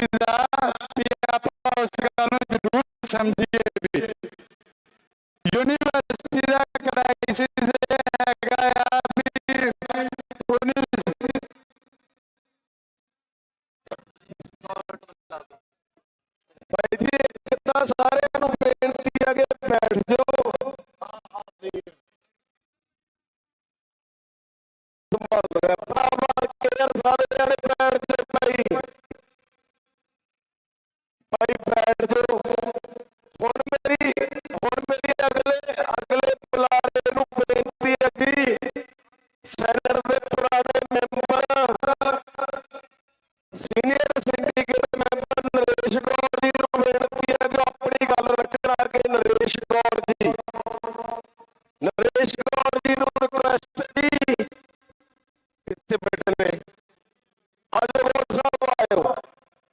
ਚਾਹੀਦਾ ਕਿ ਆਪਾਂ ਉਸ ਗੱਲ ਨੂੰ ਜ਼ਰੂਰ ਸਮਝੀਏ ਵੀ यूनिवर्सिटी का क्राइसिस हैगा आ भी भाई जी इतना सारे बेनती है कि बैठ जाओ सारे जने बैठ जाओ भाई बैठ जाओ हुण मेरी अगले बुलारे नूं बेनती है कि सैनट दे पुराने member senior syndicate member Naresh Kaur ji नूं बेनती है कि अपनी गल रखण आ के नरेश कौर जी नूं रिक्वेस्ट जी कित्थे बैठे ने अज होर साहब आयो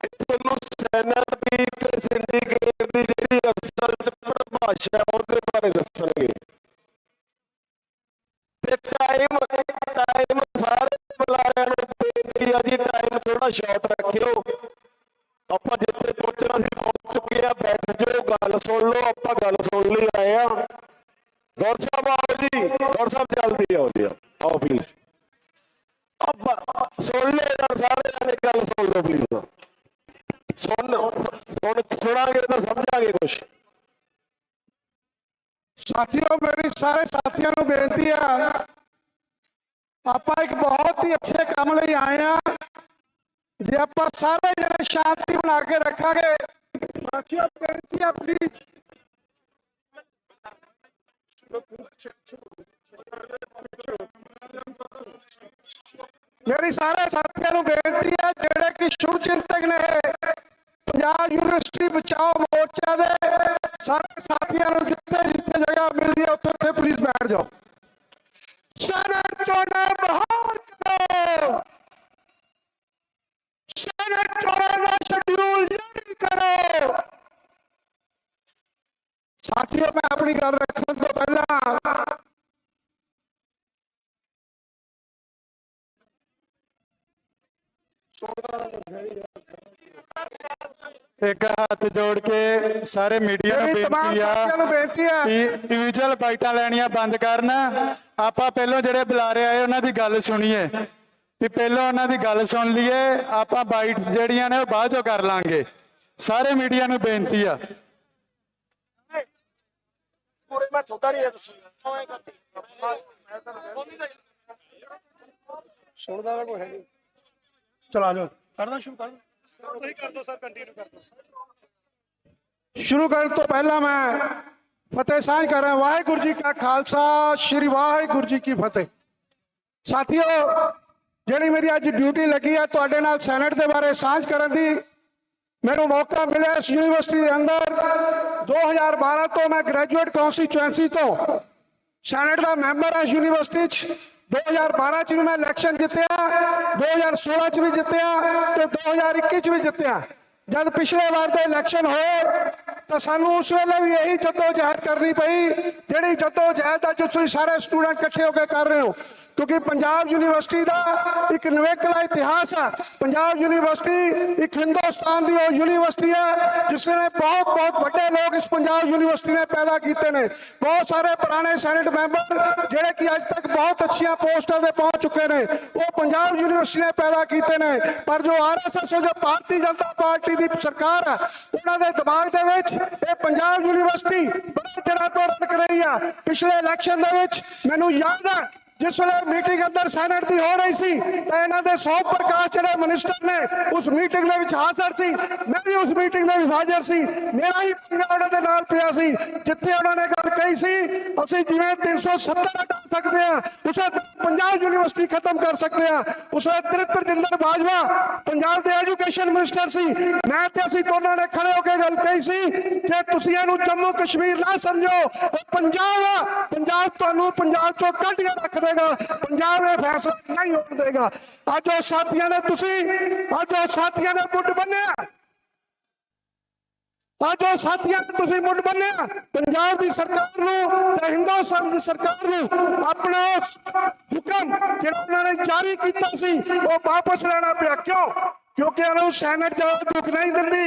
इत्थों सैनट दी ते सिंडीकेट दी जिहड़ी असल च परिभाषा ਉਹਦੇ ਬਾਰੇ ਦੱਸਣਗੇ ਤੇ ਟਾਈਮ ਸਾਰੇ ਬੁਲਾਰਿਆਂ ਨੂੰ ਬੇਨਤੀ ਆ ਜੀ ਟਾਈਮ ਥੋੜਾ ਸ਼ਾਰਟ ਰੱਖਿਓ ਆਪਾਂ ਜਿੱਥੇ ਪਹੁੰਚਣਾ ਸੀ ਪਹੁੰਚ ਚੁੱਕੇ ਆ ਬੈਠ ਜਾਓ ਗੱਲ ਸੁਣ ਲਓ ਆਪਾਂ ਗੱਲ ਸੁਣ ਲਈ ਆਏ ਆ ਗੌਰ ਸਾਹਿਬ ਆਓ ਜੀ ਗੌਰ ਸਾਹਿਬ ਜਲਦੀ ਆਓ ਜੀ ਆਓ ਪਲੀਜ਼ ਆਪਾਂ ਸੁਣ ਲਓ ਯਾਰ ਸਾਰੇ ਜਣੇ ਗੱਲ ਸੁਣ ਲਓ ਪਲੀਜ਼ सुनांगे तो समझांगे कुछ साथियों मेरी सारे साथियों को बेनती है आप एक बहुत ही अच्छे काम लिए आए हैं जे आप सारे जने शांति बना के रखांगे साथियों बेनती है प्लीज मेरी सारे साथियों को बेनती है जेड़े कि शुभ चिंतक ने पंजाब यूनिवर्सिटी बचाओ मोर्चा दे सारे साथियों को जिथे जिथे जगह मिलती है उत्थे प्लीज बैठ जाओ सैनट चोणां बहाल करो सैनट चोणां दा शेड्यूल जारी करो साथियों मैं अपनी गल रखने तो पहला एक हाथ जोड़ के सारे मीडिया बेनती है इंडिविजुअल बाइटां लैणियां बंद करना आपां पहलों जिहड़े बुलारे आए उन्हां दी गल सुणीए कि पहलों उन्हां दी गल सुन लीए आपां बाइट्स जिहड़ियां ने बाद चों कर लांगे सारे मीडिया नूं बेनती आ सुनदा कोई है नहीं चला जाओ करना शुरू कर दो सर कंटिन्यू कर दो शुरू करने तो पहला मैं फतेह साझ कर रहा वाहिगुरू जी का खालसा श्री वाहिगुरू जी की फतेह साथियों जिहड़ी मेरी अज ड्यूटी लगी है तुहाडे नाल सैनट दे बारे साझ करन दी मैनूं मौका मिले इस यूनिवर्सिटी के अंदर 2012 तो मैं ग्रेजुएट कॉन्स्टिट्यूएंसी तो सैनट का मैंबर है यूनिवर्सिटी 2012 च भी मैं इलैक्शन जितया 2016 च भी जितया तो 2021 च भी जितया जब पिछले बार के इलैक्शन होए तो सानू उस वेले भी यही जद्दोजहद करनी पई जिहड़ी जद्दोजहद अज तुसीं सारे स्टूडेंट इकट्ठे होकर कर रहे हो क्योंकि पंजाब यूनिवर्सिटी का एक नवेकला इतिहास है पंजाब यूनिवर्सिटी एक हिंदुस्तान की यूनिवर्सिटी है जिसने बहुत बहुत बड़े लोग इस पंजाब यूनिवर्सिटी ने पैदा किए हैं बहुत सारे पुराने सैनट मैंबर जिहड़े कि अज तक बहुत अच्छी पोस्टां ते पहुंच चुके हैं वो पंजाब यूनिवर्सिटी ने पैदा किए हैं पर जो RSS जो भारतीय जनता पार्टी की सरकार है उन्होंने दिमाग दे विच ये पंजाब यूनिवर्सिटी बड़े दिनों तो रन कर रही है पिछले इलैक्शन दे विच मैनूं याद है जिस वे मीटिंग अंदर सैनट की हो रही सी तो इन्होंने सौ प्रकाश जिहड़े मिनिस्टर ने उस मीटिंग के हाजिर सी मैं भी उस मीटिंग में हाजिर सी मेरा ही उन्होंने नाल पिया सी जिथे उन्होंने गल कही सी असीं जिवें 370 हटा सकते हैं उसे पंजाब यूनिवर्सिटी खत्म कर सकते हैं उसे त्रिपिंदर बाजवा पंजाब के एजुकेशन मिनिस्टर सी मैं ते असीं दोनों ने खड़े होकर गल कही सी कि तुसीं इहनूं जम्मू कश्मीर ना समझो पंजाब आ पंजाब तुहानूं पंजाब चों कढ के रख दे पंजाब ने फैसला नहीं होने देगा अज साथियों ने मुठ बन्निया अज साथियों ने मुठ बन्निया पंजाब की सरकार नूं हिंदुस्तान की सरकार नूं अपना हुक्म जिहड़ा उन्होंने जारी किया सी वो वापस लेना पिया क्यों क्योंकि उन्होंने सैनट ज्यादा दुख नहीं दिंदी,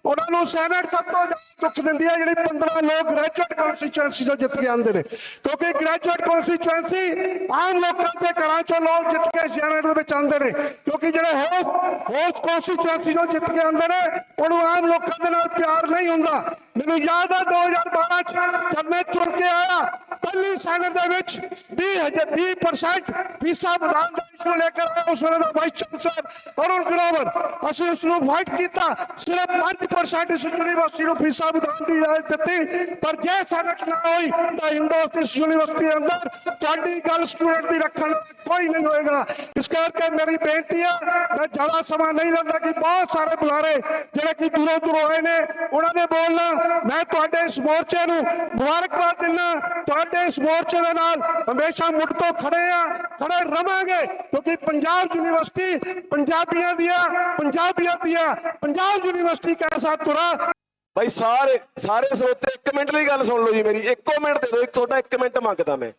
उन्होंने सैनट सब तो दुख दिंदी है जिहड़े 15 लोग ग्रैजुएट कॉन्स्टिट्यूएंसी चों जित के आंदे ने, क्योंकि ग्रैजुएट कॉन्स्टिट्यूएंसी आम लोगों के घरां चों लोग जित के सैनट दे विच आंदे ने, क्योंकि जिहड़े होस्ट कॉन्स्टिट्यूएंसी चों जित के आंदे ने उन्होंने आम लोगों दे नाल प्यार नहीं हुंदा। मैनूं याद है 2012 जब मैं चुन के आया पहली सैनट दे विच 20% फीसा विधान का इशू लेकर आया उस वेले दा वाइस चांसलर अरुण ग्रोवर, ਅਸੀਂ ਉਸ ਨੂੰ ਵਾਈਟ ਕੀਤਾ, ਸਿਰਫ 5% ਇਸ ਯੂਨੀਵਰਸਿਟੀ ਨੂੰ ਫੀਸਾਂ ਵਧਾਉਣ ਦੀ ਇਜਾਜ਼ਤ ਦਿੱਤੀ, ਪਰ ਜੇ ਸੈਨਟ ਨਾ ਹੋਈ ਤਾਂ ਇਸ ਯੂਨੀਵਰਸਿਟੀ ਦੇ ਅੰਦਰ ਤੁਹਾਡੀ ਗੱਲ ਸਟੂਡੈਂਟ ਦੀ ਰੱਖਣ ਕੋਈ ਨਹੀਂ ਹੋਏਗਾ। ਇਸ ਕਰਕੇ ਮੇਰੀ ਬੇਨਤੀ ਹੈ, ਮੈਂ ਜ਼ਿਆਦਾ ਸਮਾਂ ਨਹੀਂ ਲੈਂਦਾ ਕਿ ਬਹੁਤ ਸਾਰੇ ਬੁਲਾਰੇ ਜਿਹੜੇ ਕਿ ਦੂਰੋਂ ਦੂਰੋਂ ਆਏ ਨੇ ਉਹਨਾਂ ਨੇ ਬੋਲਣਾ, ਮੈਂ ਤੁਹਾਡੇ ਇਸ ਮੋਰਚੇ ਨੂੰ ਮੁਬਾਰਕਬਾਦ ਦਿੰਦਾ, ਤੁਹਾਡੇ ਇਸ ਮੋਰਚੇ ਦੇ ਨਾਲ ਹਮੇਸ਼ਾ ਮੁੱਢ ਤੋਂ ਖੜੇ ਰਵਾਂਗੇ, ਕਿਉਂਕਿ ਪੰਜਾਬ ਯੂਨੀਵਰਸਿਟੀ ਪੰਜਾਬੀਆਂ ਦੀਆਂ पंजाब यूनिवर्सिटी का ऐसा तुरा। भाई सारे ਸਰੋਤੇ 1 ਮਿੰਟ ਲਈ ਗੱਲ ਸੁਣ ਲਓ ਜੀ ਮੇਰੀ, 1 ਮਿੰਟ ਦੇ ਦਿਓ, ਇੱਕ ਤੁਹਾਡਾ 1 ਮਿੰਟ ਮੰਗਦਾ ਮੈਂ।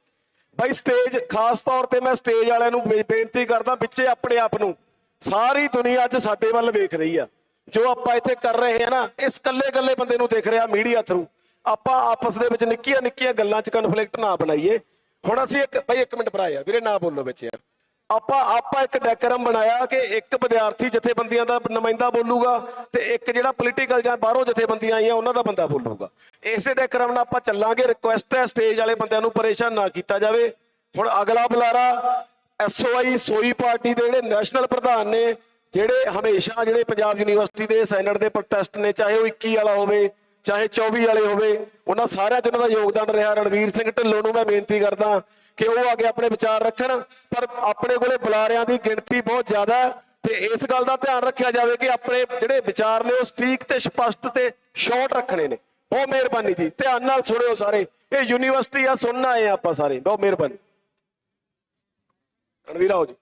ਭਾਈ ਸਟੇਜ ਖਾਸ ਤੌਰ ਤੇ ਮੈਂ ਸਟੇਜ ਵਾਲਿਆਂ ਨੂੰ ਬੇਨਤੀ ਕਰਦਾ, ਵਿੱਚੇ ਆਪਣੇ ਆਪ ਨੂੰ ਸਾਰੀ ਦੁਨੀਆ ਅੱਜ ਸਾਡੇ ਵੱਲ ਵੇਖ ਰਹੀ ਆ, ਜੋ ਆਪਾਂ ਇੱਥੇ ਕਰ ਰਹੇ ਆ ਨਾ ਇਸ ਕੱਲੇ ਬੰਦੇ ਨੂੰ ਦੇਖ ਰਿਹਾ ਮੀਡੀਆ ਥਰੂ। ਆਪਾਂ ਆਪਸ ਦੇ ਵਿੱਚ ਨਿੱਕੀਆਂ ਗੱਲਾਂ 'ਚ ਕਨਫਲਿਕਟ ਨਾ ਬਣਾਈਏ। ਹੁਣ ਅਸੀਂ ਭਾਈ 1 ਮਿੰਟ ਭਰਾ ਯਾਰ ਵੀਰੇ ਨਾ ਬੋਲੋ ਵਿੱਚ ਯਾਰ। ਆਪਾਂ ਇੱਕ ਡੈਕਰਮ ਬਣਾਇਆ ਕਿ ਇੱਕ ਵਿਦਿਆਰਥੀ ਜਥੇਬੰਦੀਆਂ ਦਾ ਨੁਮਾਇੰਦਾ ਬੋਲੂਗਾ ਤੇ ਇੱਕ ਜਿਹੜਾ ਪੋਲੀਟੀਕਲ ਜਾਂ ਬਾਹਰੋਂ ਜਥੇਬੰਦੀਆਂ ਆਈਆਂ ਉਹਨਾਂ ਦਾ ਬੰਦਾ ਬੋਲੂਗਾ। ਇਸੇ ਡੈਕਰਮ ਨਾਲ ਆਪਾਂ ਚੱਲਾਂਗੇ। ਰਿਕੁਐਸਟ ਹੈ ਸਟੇਜ ਵਾਲੇ ਬੰਦਿਆਂ ਨੂੰ ਪਰੇਸ਼ਾਨ ਨਾ ਕੀਤਾ ਜਾਵੇ। ਹੁਣ ਅਗਲਾ ਬੁਲਾਰਾ SOI ਸੋਈ ਪਾਰਟੀ ਦੇ ਜਿਹੜੇ ਨੈਸ਼ਨਲ ਪ੍ਰਧਾਨ ਨੇ, ਜਿਹੜੇ ਹਮੇਸ਼ਾ ਜਿਹੜੇ ਪੰਜਾਬ ਯੂਨੀਵਰਸਿਟੀ ਦੇ ਸੈਨਟ ਦੇ ਪ੍ਰੋਟੈਸਟ ਨੇ, ਚਾਹੇ ਉਹ 21 ਵਾਲਾ ਹੋਵੇ ਚਾਹੇ 24 ਵਾਲੇ ਹੋਵੇ, ਉਹਨਾਂ ਸਾਰਿਆਂ 'ਚ ਉਹਨਾਂ ਦਾ ਯੋਗਦਾਨ ਰਿਹਾ। ਰਣਵੀਰ ਸਿੰਘ ਢਿੱਲੋਂ ਨੂੰ ਮੈਂ ਬੇਨਤੀ ਕਰਦਾ ਕਿ ਉਹ ਅੱਗੇ ਆਪਣੇ ਵਿਚਾਰ ਰੱਖਣ, ਪਰ ਆਪਣੇ ਕੋਲੇ ਬੁਲਾਰਿਆਂ ਦੀ ਗਿਣਤੀ ਬਹੁਤ ਜ਼ਿਆਦਾ ਤੇ ਇਸ ਗੱਲ ਦਾ ਧਿਆਨ ਰੱਖਿਆ ਜਾਵੇ ਕਿ ਆਪਣੇ ਜਿਹੜੇ ਵਿਚਾਰ ਨੇ ਉਹ ਸਟੀਕ ਤੇ ਸਪਸ਼ਟ ਤੇ ਸ਼ਾਰਟ ਰੱਖਣੇ ਨੇ। ਬਹੁਤ ਮਿਹਰਬਾਨੀ ਜੀ, ਧਿਆਨ ਨਾਲ ਸੁਣਿਓ ਸਾਰੇ, ਇਹ ਯੂਨੀਵਰਸਿਟੀ ਆ, ਸੁਣਨਾ ਆਏ ਆਪਾਂ ਸਾਰੇ। ਬਹੁਤ ਮਿਹਰਬਾਨੀ। ਰਣਵੀਰ ਆਓ ਜੀ।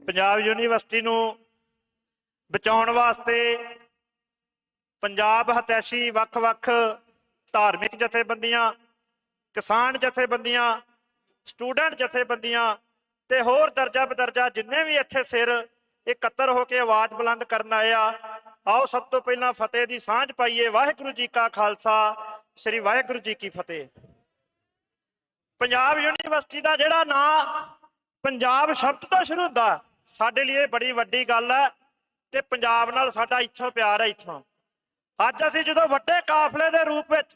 ਪੰਜਾਬ ਯੂਨੀਵਰਸਿਟੀ ਨੂੰ ਬਚਾਉਣ ਵਾਸਤੇ ਪੰਜਾਬ ਹਤੈਸ਼ੀ ਵੱਖ-ਵੱਖ ਧਾਰਮਿਕ ਜਥੇਬੰਦੀਆਂ, ਕਿਸਾਨ ਜਥੇਬੰਦੀਆਂ, ਸਟੂਡੈਂਟ ਜਥੇਬੰਦੀਆਂ ਤੇ ਹੋਰ ਦਰਜਾ ਬਦਰਜਾ ਜਿੰਨੇ ਵੀ ਇੱਥੇ ਸਿਰ ਇਕੱਤਰ ਹੋ ਕੇ ਆਵਾਜ਼ ਬੁਲੰਦ ਕਰਨ ਆਏ ਆ, ਆਓ ਸਭ ਤੋਂ ਪਹਿਲਾਂ ਫਤਿਹ ਦੀ ਸਾਂਝ ਪਾਈਏ। ਵਾਹਿਗੁਰੂ ਜੀ ਕਾ ਖਾਲਸਾ, ਸ੍ਰੀ ਵਾਹਿਗੁਰੂ ਜੀ ਕੀ ਫਤਿਹ। ਪੰਜਾਬ ਯੂਨੀਵਰਸਿਟੀ ਦਾ ਜਿਹੜਾ ਨਾਂ ਪੰਜਾਬ ਸ਼ਬਦ ਤੋਂ ਸ਼ੁਰੂ ਹੁੰਦਾ, ਸਾਡੇ ਲਈ ਇਹ ਬੜੀ ਵੱਡੀ ਗੱਲ ਹੈ ਤੇ ਪੰਜਾਬ ਨਾਲ ਸਾਡਾ ਇੱਥੋਂ ਪਿਆਰ ਹੈ। ਇੱਥੋਂ ਅੱਜ ਅਸੀਂ ਜਦੋਂ ਵੱਡੇ ਕਾਫਲੇ ਦੇ ਰੂਪ ਵਿੱਚ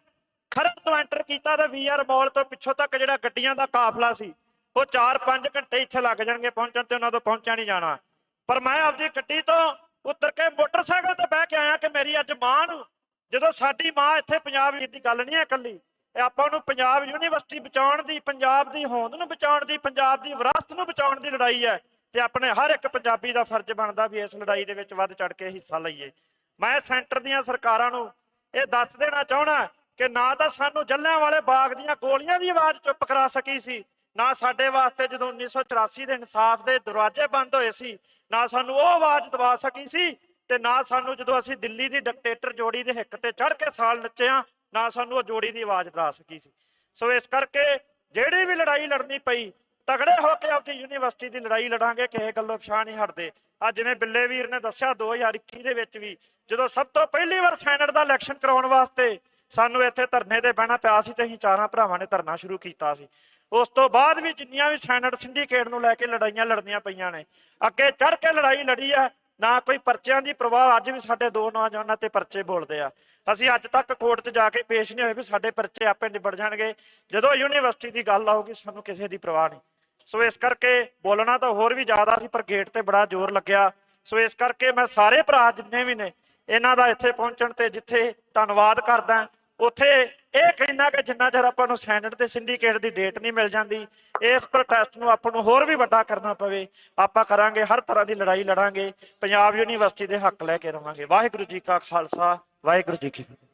ਖਰੜ ਤੋਂ ਐਂਟਰ ਕੀਤਾ ਤੇ VR ਮਾਲ ਤੋਂ ਪਿੱਛੋਂ ਤੱਕ ਜਿਹੜਾ ਗੱਡੀਆਂ ਦਾ ਕਾਫਲਾ ਸੀ ਉਹ 4-5 ਘੰਟੇ ਇੱਥੇ ਲੱਗ ਜਾਣਗੇ ਪਹੁੰਚਣ ਤੇ, ਉਹਨਾਂ ਤੋਂ ਪਹੁੰਚਿਆ ਨਹੀਂ ਜਾਣਾ। ਪਰ ਮੈਂ ਆਪਦੀ ਗੱਡੀ ਤੋਂ ਉਤਰ ਕੇ ਮੋਟਰਸਾਈਕਲ ਤੇ ਬਹਿ ਕੇ ਆਇਆ ਕਿ ਮੇਰੀ ਅੱਜ ਮਾਂ ਨੂੰ, ਜਦੋਂ ਸਾਡੀ ਮਾਂ ਇੱਥੇ ਪੰਜਾਬ ਦੀ ਗੱਲ ਨਹੀਂ ਹੈ ਇਕੱਲੀ, ਇਹ ਆਪਾਂ ਨੂੰ ਪੰਜਾਬ ਯੂਨੀਵਰਸਿਟੀ ਬਚਾਉਣ ਦੀ, ਪੰਜਾਬ ਦੀ ਹੋਂਦ ਨੂੰ ਬਚਾਉਣ ਦੀ, ਪੰਜਾਬ ਦੀ ਵਿਰਾਸਤ ਨੂੰ ਬਚਾਉਣ ਦੀ ਲੜਾਈ ਹੈ ਤੇ ਆਪਣੇ ਹਰ ਇੱਕ ਪੰਜਾਬੀ ਦਾ ਫਰਜ਼ ਬਣਦਾ ਵੀ ਇਸ ਲੜਾਈ ਦੇ ਵਿੱਚ ਵੱਧ ਚੜ ਕੇ ਹਿੱਸਾ ਲਈਏ। ਮੈਂ ਸੈਂਟਰ ਦੀਆਂ ਸਰਕਾਰਾਂ ਨੂੰ ਇਹ ਦੱਸ ਦੇਣਾ ਚਾਹੁੰਦਾ ਕਿ ਨਾ ਤਾਂ ਸਾਨੂੰ ਜੱਲਿਆਂਵਾਲੇ ਬਾਗ ਦੀਆਂ ਗੋਲੀਆਂ ਦੀ ਆਵਾਜ਼ ਚੁੱਪ ਕਰਾ ਸਕੀ ਸੀ, ਨਾ ਸਾਡੇ ਵਾਸਤੇ ਜਦੋਂ 1984 ਦੇ ਇਨਸਾਫ ਦੇ ਦਰਵਾਜ਼ੇ ਬੰਦ ਹੋਏ ਸੀ, ਨਾ ਸਾਨੂੰ ਉਹ ਆਵਾਜ਼ ਦਬਾ ਸਕੀ ਸੀ, ਤੇ ਨਾ ਸਾਨੂੰ ਜਦੋਂ ਅਸੀਂ ਦਿੱਲੀ ਦੀ ਡਿਕਟੇਟਰ ਜੋੜੀ ਦੇ ਹਿੱਕ ਤੇ ਚੜ ਕੇ ਸਾਲ ਨੱਚਿਆ, ਨਾ ਸਾਨੂੰ ਉਹ ਜੋੜੀ ਦੀ ਆਵਾਜ਼ ਡਰਾ ਸਕੀ ਸੀ। ਸੋ ਇਸ ਕਰਕੇ ਜਿਹੜੀ ਵੀ ਲੜਾਈ ਲੜਨੀ ਪਈ, ਤਗੜੇ ਹੋ ਕੇ ਆਪਣੀ ਯੂਨੀਵਰਸਿਟੀ ਦੀ ਲੜਾਈ ਲੜਾਂਗੇ, ਕਿਸੇ ਗੱਲੋਂ ਪਿਛਾਂਹ ਨਹੀਂ ਹਟਦੇ। ਅੱਜ ਜਿਵੇਂ ਬਿੱਲੇ ਵੀਰ ਨੇ ਦੱਸਿਆ 2021 ਦੇ ਵਿੱਚ ਵੀ ਜਦੋਂ ਸਭ ਤੋਂ ਪਹਿਲੀ ਵਾਰ ਸੈਨਟ ਦਾ ਇਲੈਕਸ਼ਨ ਕਰਾਉਣ ਵਾਸਤੇ ਸਾਨੂੰ ਇੱਥੇ ਧਰਨੇ ਤੇ ਬਹਿਣਾ ਪਿਆ ਸੀ ਤੇ ਅਸੀਂ 4 ਭਰਾਵਾਂ ਨੇ ਧਰਨਾ ਸ਼ੁਰੂ ਕੀਤਾ ਸੀ। ਉਸ ਤੋਂ ਬਾਅਦ ਵੀ ਜਿੰਨੀਆਂ ਵੀ ਸੈਨਟ ਸਿੰਡੀਕੇਟ ਨੂੰ ਲੈ ਕੇ ਲੜਾਈਆਂ ਲੜਨੀਆਂ ਪਈਆਂ ਨੇ, ਅੱਗੇ ਚੜ ਕੇ ਲੜਾਈ ਲੜੀ ਆ। ਨਾ ਕੋਈ ਪਰਚਿਆਂ ਦੀ ਪ੍ਰਵਾਹ, ਅੱਜ ਵੀ ਸਾਡੇ 2 ਨੌਜਵਾਨਾਂ ਤੇ ਪਰਚੇ ਬੋਲਦੇ ਆ। ਅਸੀਂ ਅੱਜ ਤੱਕ ਕੋਰਟ 'ਚ ਜਾ ਕੇ ਪੇਸ਼ ਨਹੀਂ ਹੋਏ ਵੀ ਸਾਡੇ ਪਰਚੇ ਆਪੇ ਨਿਬੜ ਜਾਣਗੇ। ਜਦੋਂ ਯੂਨੀਵਰਸਿਟੀ ਦੀ ਗੱਲ ਆਊਗੀ ਸਾਨੂੰ ਕਿਸੇ ਦੀ ਪ੍ਰਵਾਹ ਨਹੀਂ। ਸੋ ਇਸ ਕਰਕੇ ਬੋਲਣਾ ਤਾਂ ਹੋਰ ਵੀ ਜ਼ਿਆਦਾ ਸੀ, ਪਰ ਗੇਟ ਤੇ ਬੜਾ ਜ਼ੋਰ ਲੱਗਿਆ। ਸੋ ਇਸ ਕਰਕੇ ਮੈਂ ਸਾਰੇ ਭਰਾ ਜਿੰਨੇ ਵੀ ਨੇ ਇਹਨਾਂ ਦਾ ਇੱਥੇ ਪਹੁੰਚਣ ਤੇ ਜਿੱਥੇ ਧੰਨਵਾਦ ਕਰਦਾ, ਉੱਥੇ ਇਹ ਕਹਿਣਾ ਕਿ ਜਿੰਨਾ ਚਿਰ ਆਪਾਂ ਨੂੰ ਸੈਨਟ ਤੇ ਸਿੰਡੀਕੇਟ ਦੀ ਡੇਟ ਨਹੀਂ ਮਿਲ ਜਾਂਦੀ, ਇਸ ਪ੍ਰੋਟੈਸਟ ਨੂੰ ਆਪਾਂ ਨੂੰ ਹੋਰ ਵੀ ਵੱਡਾ ਕਰਨਾ ਪਵੇ, ਆਪਾਂ ਕਰਾਂਗੇ। ਹਰ ਤਰ੍ਹਾਂ ਦੀ ਲੜਾਈ ਲੜਾਂਗੇ, ਪੰਜਾਬ ਯੂਨੀਵਰਸਿਟੀ ਦੇ ਹੱਕ ਲੈ ਕੇ ਰਵਾਂਗੇ। ਵਾਹਿਗੁਰੂ ਜੀ ਕਾ ਖਾਲਸਾ, ਵਾਹਿਗੁਰੂ ਜੀ ਕੀ ਫਤਿਹ।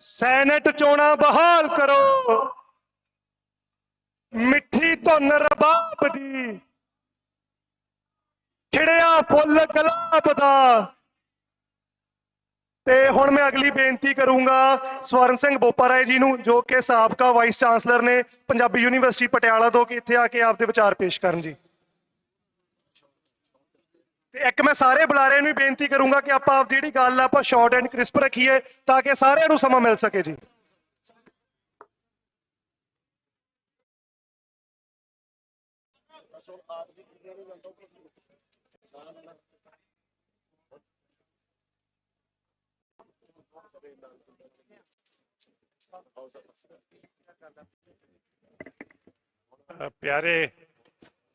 ਸੈਨਟ ਚੋਣਾਂ ਬਹਾਲ ਕਰੋ, ਮਿੱਠੀ ਧੁਨ ਰਬਾਬ ਦੀ ਖਿੜਿਆ ਫੁੱਲ ਗੁਲਾਬ ਦਾ। ਤੇ ਹੁਣ ਮੈਂ ਅਗਲੀ ਬੇਨਤੀ ਕਰੂੰਗਾ ਸਵਰਨ ਸਿੰਘ ਬੋਪਾ ਰਾਏ ਜੀ ਨੂੰ, ਜੋ ਕਿ ਸਾਬਕਾ ਵਾਈਸ ਚਾਂਸਲਰ ਨੇ ਪੰਜਾਬੀ ਯੂਨੀਵਰਸਿਟੀ ਪਟਿਆਲਾ ਤੋਂ, ਕਿ ਇੱਥੇ ਆ ਕੇ ਆਪਦੇ ਵਿਚਾਰ ਪੇਸ਼ ਕਰਨ ਜੀ। ਤੇ ਇੱਕ ਮੈਂ ਸਾਰੇ ਬੁਲਾਰਿਆਂ ਨੂੰ ਵੀ ਬੇਨਤੀ ਕਰੂੰਗਾ ਕਿ ਆਪਾਂ ਆਪਦੀ ਜਿਹੜੀ ਗੱਲ ਆ ਆਪਾਂ ਸ਼ਾਰਟ ਐਂਡ ਕ੍ਰਿਸਪ ਰੱਖੀਏ ਤਾਂ ਕਿ ਸਾਰਿਆਂ ਨੂੰ ਸਮਾਂ ਮਿਲ ਸਕੇ ਜੀ।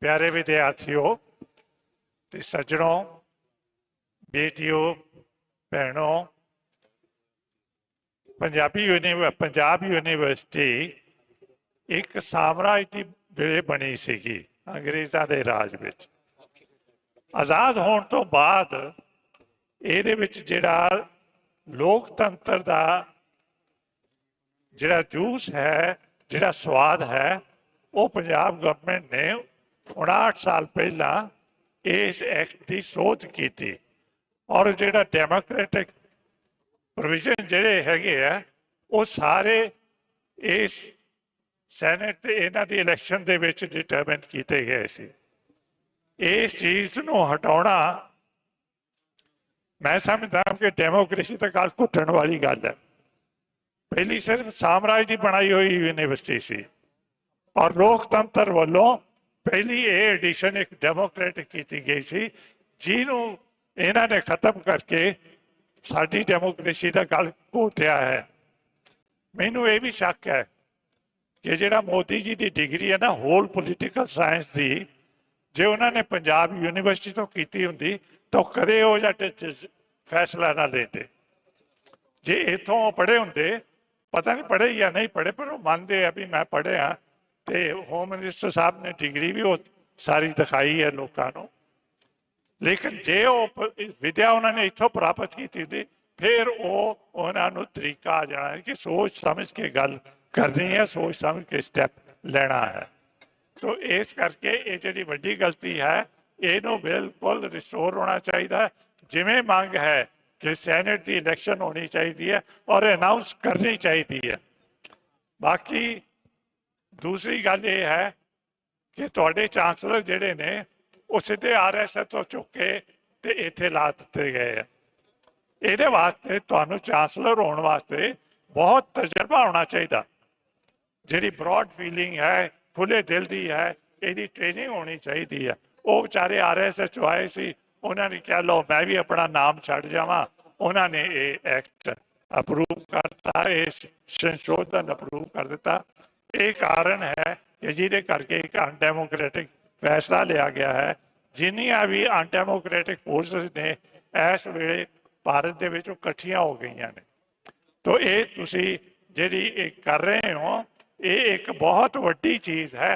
प्यारे विद्यार्थियों ते सज्जनों, बेटियों, भैनों, पंजाब यूनिवर्सिटी एक साम्राज की ਵੇਲੇ बनी सी अंग्रेज़ों के राज विच। आज़ाद होने तो बाद ਇਹਦੇ ਵਿੱਚ ਜਿਹੜਾ ਲੋਕਤੰਤਰ ਦਾ ਜਿਹੜਾ ਜੂਸ ਹੈ, ਜਿਹੜਾ ਸਵਾਦ ਹੈ, ਉਹ ਪੰਜਾਬ ਗਵਰਨਮੈਂਟ ਨੇ 59 ਸਾਲ ਪਹਿਲਾਂ ਇਸ ਐਕਟ ਦੀ ਸੋਧ ਕੀਤੀ। ਔਰ ਜਿਹੜਾ ਡੈਮੋਕ੍ਰੈਟਿਕ ਪ੍ਰੋਵੀਜ਼ਨ ਜਿਹੜੇ ਹੈਗੇ ਆ ਉਹ ਸਾਰੇ ਇਸ ਸੈਨੇਟ ਤੇ ਇਹਨਾਂ ਦੀ ਇਲੈਕਸ਼ਨ ਦੇ ਵਿੱਚ ਡਿਟਰਮਿਨ ਕੀਤੇ ਗਏ ਸੀ। ਇਸ ਚੀਜ਼ ਨੂੰ ਹਟਾਉਣਾ मैं समझता हूँ कि डेमोक्रेसी तो गल घुटन वाली गल है। पहली सिर्फ साम्राज की बनाई हुई यूनिवर्सिटी सी और लोकतंत्र वालों पहली ये एडिशन एक डेमोक्रेटिक की गई सी, जिन्हों इन्होंने खत्म करके साडी डेमोक्रेसी का गल घोटिया है। मैनू ये भी शक है कि जिहड़ा मोदी जी की डिग्री है ना होल पोलिटिकल साइंस की, जे उन्होंने पंजाब यूनिवर्सिटी तो की होंगी तो कदे वो जाते फैसला ना लेते। जे इतों पढ़े होंगे, पता नहीं पढ़े या नहीं पढ़े, पर वो मानते हैं भी मैं पढ़े हाँ, तो होम मिनिस्टर साहब ने डिग्री भी वो सारी दिखाई है लोगों को। लेकिन जे वो विद्या उन्होंने इतों प्राप्त की थी, फिर वो उन्होंने तरीका आ जाना है कि सोच समझ के गल करनी है, सोच समझ के स्टैप लेना है। तो इस करके ये जी वड्डी गलती है, ਇਹਨੂੰ बिल्कुल रिस्टोर होना चाहिए। जिमें मंग है कि सैनेट की इलैक्शन होनी चाहिए और अनाउंस करनी चाहिए है। बाकी दूसरी गल ये है कि तुहाडे चांसलर जिहड़े ने वो सीधे RSS तो चुक के ते इत्थे ला दिते गए हैं। ਇਹਦੇ वास्ते तुहानू चांसलर होने वास्ते बहुत तजर्बा होना चाहिए। जिहड़ी ब्रॉड फीलिंग है, खुले दिल की है, ਇਹਦੀ ट्रेनिंग होनी चाहिए है। वो बेचारे RSS चो आए सी, उन्होंने कहा लो मैं भी अपना नाम छड़ जावा, उन्होंने ये एक्ट अप्रूव करता, इस संशोधन अप्रूव कर दिता। ये कारण है कि जिहदे करके एक अनडेमोक्रेटिक फैसला लिया गया है। जिन्नियां भी अनडेमोक्रेटिक फोर्सेस ने इस वेले भारत दे विच इकट्ठियां हो गई ने। तो ये तुसी जिहड़ी कर रहे हो, ये एक बहुत वड्डी चीज़ है।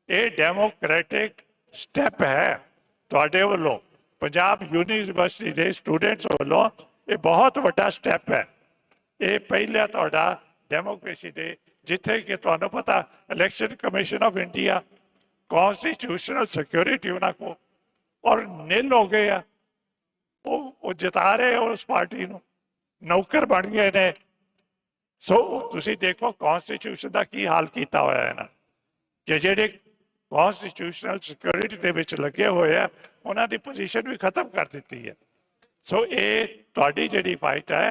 ये डेमोक्रेटिक स्टैप है तुहाडे वालों, पंजाब यूनिवर्सिटी के स्टूडेंट्स वालों ये बहुत बड़ा स्टैप है। ये पहला तुहाडा डेमोक्रेसी दे जिथे कि तुहानू पता election commission of India constitutional security उन्होंने को और निल हो गए आ, वो जिता रहे हो उस पार्टी नू, नौकर बन गए ने। सो तुसी देखो कॉन्स्टिट्यूशन का की हाल किया होया है ना, कि जिहड़े कॉन्स्टिट्यूशनल सिक्योरिटी के विच लगे हुए हैं उन्होंने पोजीशन भी खत्म कर दी है। सो ये तुहाडी जिहड़ी फाइट है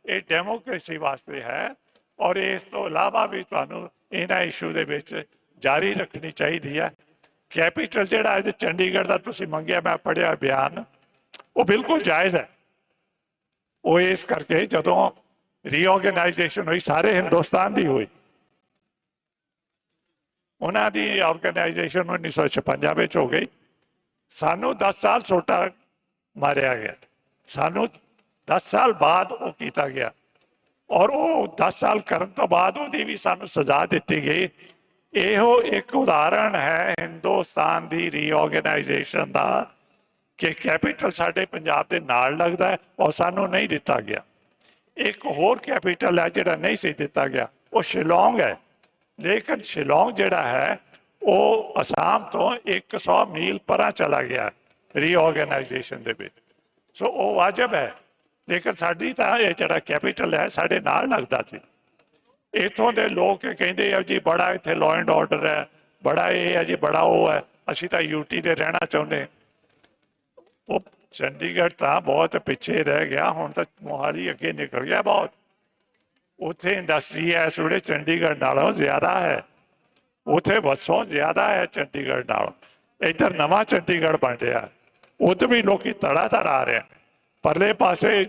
ये डेमोक्रेसी वास्ते है और इस तो इलावा भी तुहानू इन्हां इशू दे विच जारी रखनी चाहिए है। कैपीटल जिहड़ा अज चंडीगढ़ का तुसीं मंगिया, मैं पढ़िया बयान, वो बिल्कुल जायज़ है। वो इस करके जदों रीऑर्गेनाइजेशन हुई सारे हिंदुस्तान की हुई, उन्होंने ऑर्गेनाइजेशन 1956 में हो गई। सानू 10 साल सोटा मारिया गया, सानू 10 साल बाद वो किया गया और वो 10 साल करने तो बाद वो भी सानू सजा दी गई। यो एक उदाहरण है हिंदुस्तान की रीऑर्गेनाइजेशन का कि कैपीटल साडे पंजाब के नाल लगता है और सानू नहीं दिता गया। एक होर कैपीटल है जिहड़ा नहीं सी दिता गया, वो शिलोंग है। लेकिन शिलोंग जिहड़ा है वो असम तो 100 मील परा चला गया। ਰੀਆਰਗੇਨਾਈਜੇਸ਼ਨ ਦੇ ਵਿੱਚ। ਸੋ ਉਹ ਵਾਜਬ ਹੈ, ਲੇਕਿਨ ਸਾਡੀ ਤਾਂ ਇਹ ਜਿਹੜਾ ਕੈਪੀਟਲ ਹੈ ਸਾਡੇ ਨਾਲ ਲੱਗਦਾ ਸੀ। ਇੱਥੋਂ ਦੇ ਲੋਕ ਕਹਿੰਦੇ ਆ ਜੀ ਬੜਾ ਇੱਥੇ ਲਾਅ ਐਂਡ ਆਰਡਰ ਹੈ, ਬੜਾ ਇਹ ਹੈ ਜੀ, ਬੜਾ ਉਹ ਹੈ, ਅਸੀਂ ਤਾਂ ਯੂਟੀ ਦੇ ਰਹਿਣਾ ਚਾਹੁੰਦੇ। ਉਹ ਚੰਡੀਗੜ੍ਹ ਤਾਂ ਬਹੁਤ ਪਿੱਛੇ ਰਹਿ ਗਿਆ, ਹੁਣ ਤਾਂ ਮੋਹਾਲੀ ਅੱਗੇ ਨਿਕਲ ਗਿਆ ਬਹੁਤ। ਉੱਥੇ ਇੰਡਸਟਰੀ ਹੈ ਇਸ ਵੇਲੇ ਚੰਡੀਗੜ੍ਹ ਨਾਲੋਂ ਜ਼ਿਆਦਾ ਹੈ, ਉੱਥੇ ਵਸੋਂ ਜ਼ਿਆਦਾ ਹੈ ਚੰਡੀਗੜ੍ਹ ਨਾਲੋਂ। ਇੱਧਰ ਨਵਾਂ ਚੰਡੀਗੜ੍ਹ ਬਣ ਰਿਹਾ, ਉੱਧਰ ਵੀ ਲੋਕੀ ਤੜਾ ਤੜ ਆ ਰਹੇ, ਪਰਲੇ ਪਾਸੇ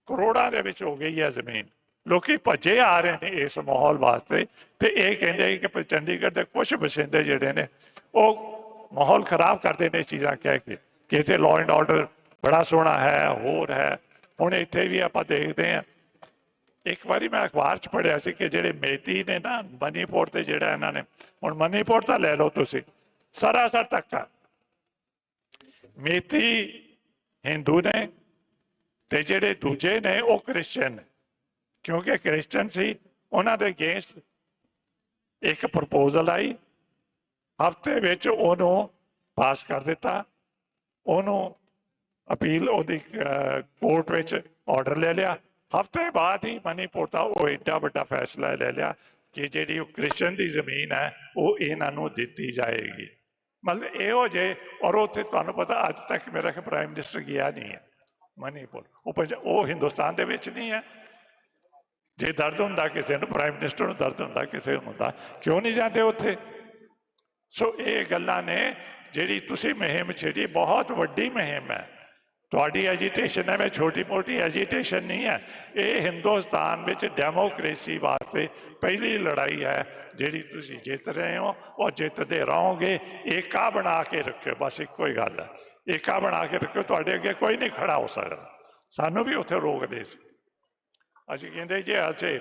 ਕਰੋੜਾਂ ਦੇ ਵਿੱਚ ਹੋ ਗਈ ਹੈ ਜ਼ਮੀਨ, ਲੋਕੀ ਭੱਜੇ ਆ ਰਹੇ ਨੇ ਇਸ ਮਾਹੌਲ ਵਾਸਤੇ। ਤੇ ਇਹ ਕਹਿੰਦੇ ਕਿ ਚੰਡੀਗੜ੍ਹ ਦੇ ਕੁਝ ਵਸਿੰਦੇ ਜਿਹੜੇ ਨੇ ਉਹ ਮਾਹੌਲ ਖਰਾਬ ਕਰਦੇ ਨੇ ਚੀਜ਼ਾਂ ਕਹਿ ਕੇ ਕਿ ਇੱਥੇ ਲਾਅ ਐਂਡ ਆਰਡਰ ਬੜਾ ਸੋਹਣਾ ਹੈ, ਹੋਰ ਹੈ। ਹੁਣ ਇੱਥੇ ਵੀ ਆਪਾਂ ਦੇਖਦੇ ਹਾਂ, ਇੱਕ ਵਾਰੀ ਮੈਂ ਅਖਬਾਰ 'ਚ ਪੜ੍ਹਿਆ ਸੀ ਕਿ ਜਿਹੜੇ ਮੇਤੀ ਨੇ ਨਾ ਮਨੀਪੁਰ ਤੇ ਜਿਹੜਾ ਇਹਨਾਂ ਨੇ, ਹੁਣ ਮਨੀਪੁਰ ਤਾਂ ਲੈ ਲਓ ਤੁਸੀਂ, ਸਰਾਸਰ ਧੱਕਾ। ਮੇਤੀ ਹਿੰਦੂ ਨੇ ਤੇ ਜਿਹੜੇ ਦੂਜੇ ਨੇ ਉਹ ਕ੍ਰਿਸਚਨ ਨੇ, ਕਿਉਂਕਿ ਕ੍ਰਿਸਚਨ ਸੀ। ਉਹਨਾਂ ਦੇ ਅਗੇਂਸਟ ਇੱਕ ਪ੍ਰਪੋਜ਼ਲ ਆਈ, ਹਫ਼ਤੇ ਵਿੱਚ ਉਹਨੂੰ ਪਾਸ ਕਰ ਦਿੱਤਾ, ਉਹਨੂੰ ਅਪੀਲ ਉਹਦੀ ਕੋਰਟ ਵਿੱਚ ਆਰਡਰ ਲੈ ਲਿਆ। ਹਫ਼ਤੇ ਬਾਅਦ ਹੀ ਮਨੀਪੁਰ ਦਾ ਉਹ ਏਡਾ ਵੱਡਾ ਫੈਸਲਾ ਲੈ ਲਿਆ ਕਿ ਜਿਹੜੀ ਉਹ ਕ੍ਰਿਸਚਨ ਦੀ ਜ਼ਮੀਨ ਹੈ ਉਹ ਇਹਨਾਂ ਨੂੰ ਦਿੱਤੀ ਜਾਏਗੀ। ਮਤਲਬ ਇਹੋ ਜਿਹੇ, ਔਰ ਉੱਥੇ ਤੁਹਾਨੂੰ ਪਤਾ ਅੱਜ ਤੱਕ ਮੇਰਾ ਕਿ ਪ੍ਰਾਈਮ ਮਿਨਿਸਟਰ ਗਿਆ ਨਹੀਂ ਹੈ ਮਨੀਪੁਰ। ਉਹ ਹਿੰਦੁਸਤਾਨ ਦੇ ਵਿੱਚ ਨਹੀਂ ਹੈ। ਜੇ ਦਰਦ ਹੁੰਦਾ ਕਿਸੇ ਨੂੰ, ਪ੍ਰਾਈਮ ਮਿਨਿਸਟਰ ਨੂੰ ਦਰਦ ਹੁੰਦਾ ਕਿਸੇ ਨੂੰ ਹੁੰਦਾ, ਕਿਉਂ ਨਹੀਂ ਜਾਂਦੇ ਉੱਥੇ? ਸੋ ਇਹ ਗੱਲਾਂ ਨੇ ਜਿਹੜੀ ਤੁਸੀਂ ਮੁਹਿੰਮ ਛੇੜੀ, ਬਹੁਤ ਵੱਡੀ ਮੁਹਿੰਮ ਹੈ। ਤੁਹਾਡੀ ਐਜੀਟੇਸ਼ਨ ਹੈ, ਮੈਂ ਛੋਟੀ ਮੋਟੀ ਐਜੀਟੇਸ਼ਨ ਨਹੀਂ ਹੈ। ਇਹ ਹਿੰਦੁਸਤਾਨ ਵਿੱਚ ਡੈਮੋਕ੍ਰੇਸੀ ਵਾਸਤੇ ਪਹਿਲੀ ਲੜਾਈ ਹੈ ਜਿਹੜੀ ਤੁਸੀਂ ਜਿੱਤ ਰਹੇ ਹੋ ਔਰ ਜਿੱਤਦੇ ਰਹੋਗੇ। ਏਕਾ ਬਣਾ ਕੇ ਰੱਖਿਓ, ਬਸ ਇੱਕੋ ਹੀ ਗੱਲ ਹੈ, ਏਕਾ ਬਣਾ ਕੇ ਰੱਖਿਓ। ਤੁਹਾਡੇ ਅੱਗੇ ਕੋਈ ਨਹੀਂ ਖੜਾ ਹੋ ਸਕਦਾ। ਸਾਨੂੰ ਵੀ ਉੱਥੇ ਰੋਕਦੇ ਸੀ, ਅਸੀਂ ਕਹਿੰਦੇ ਜੇ ਅਸੀਂ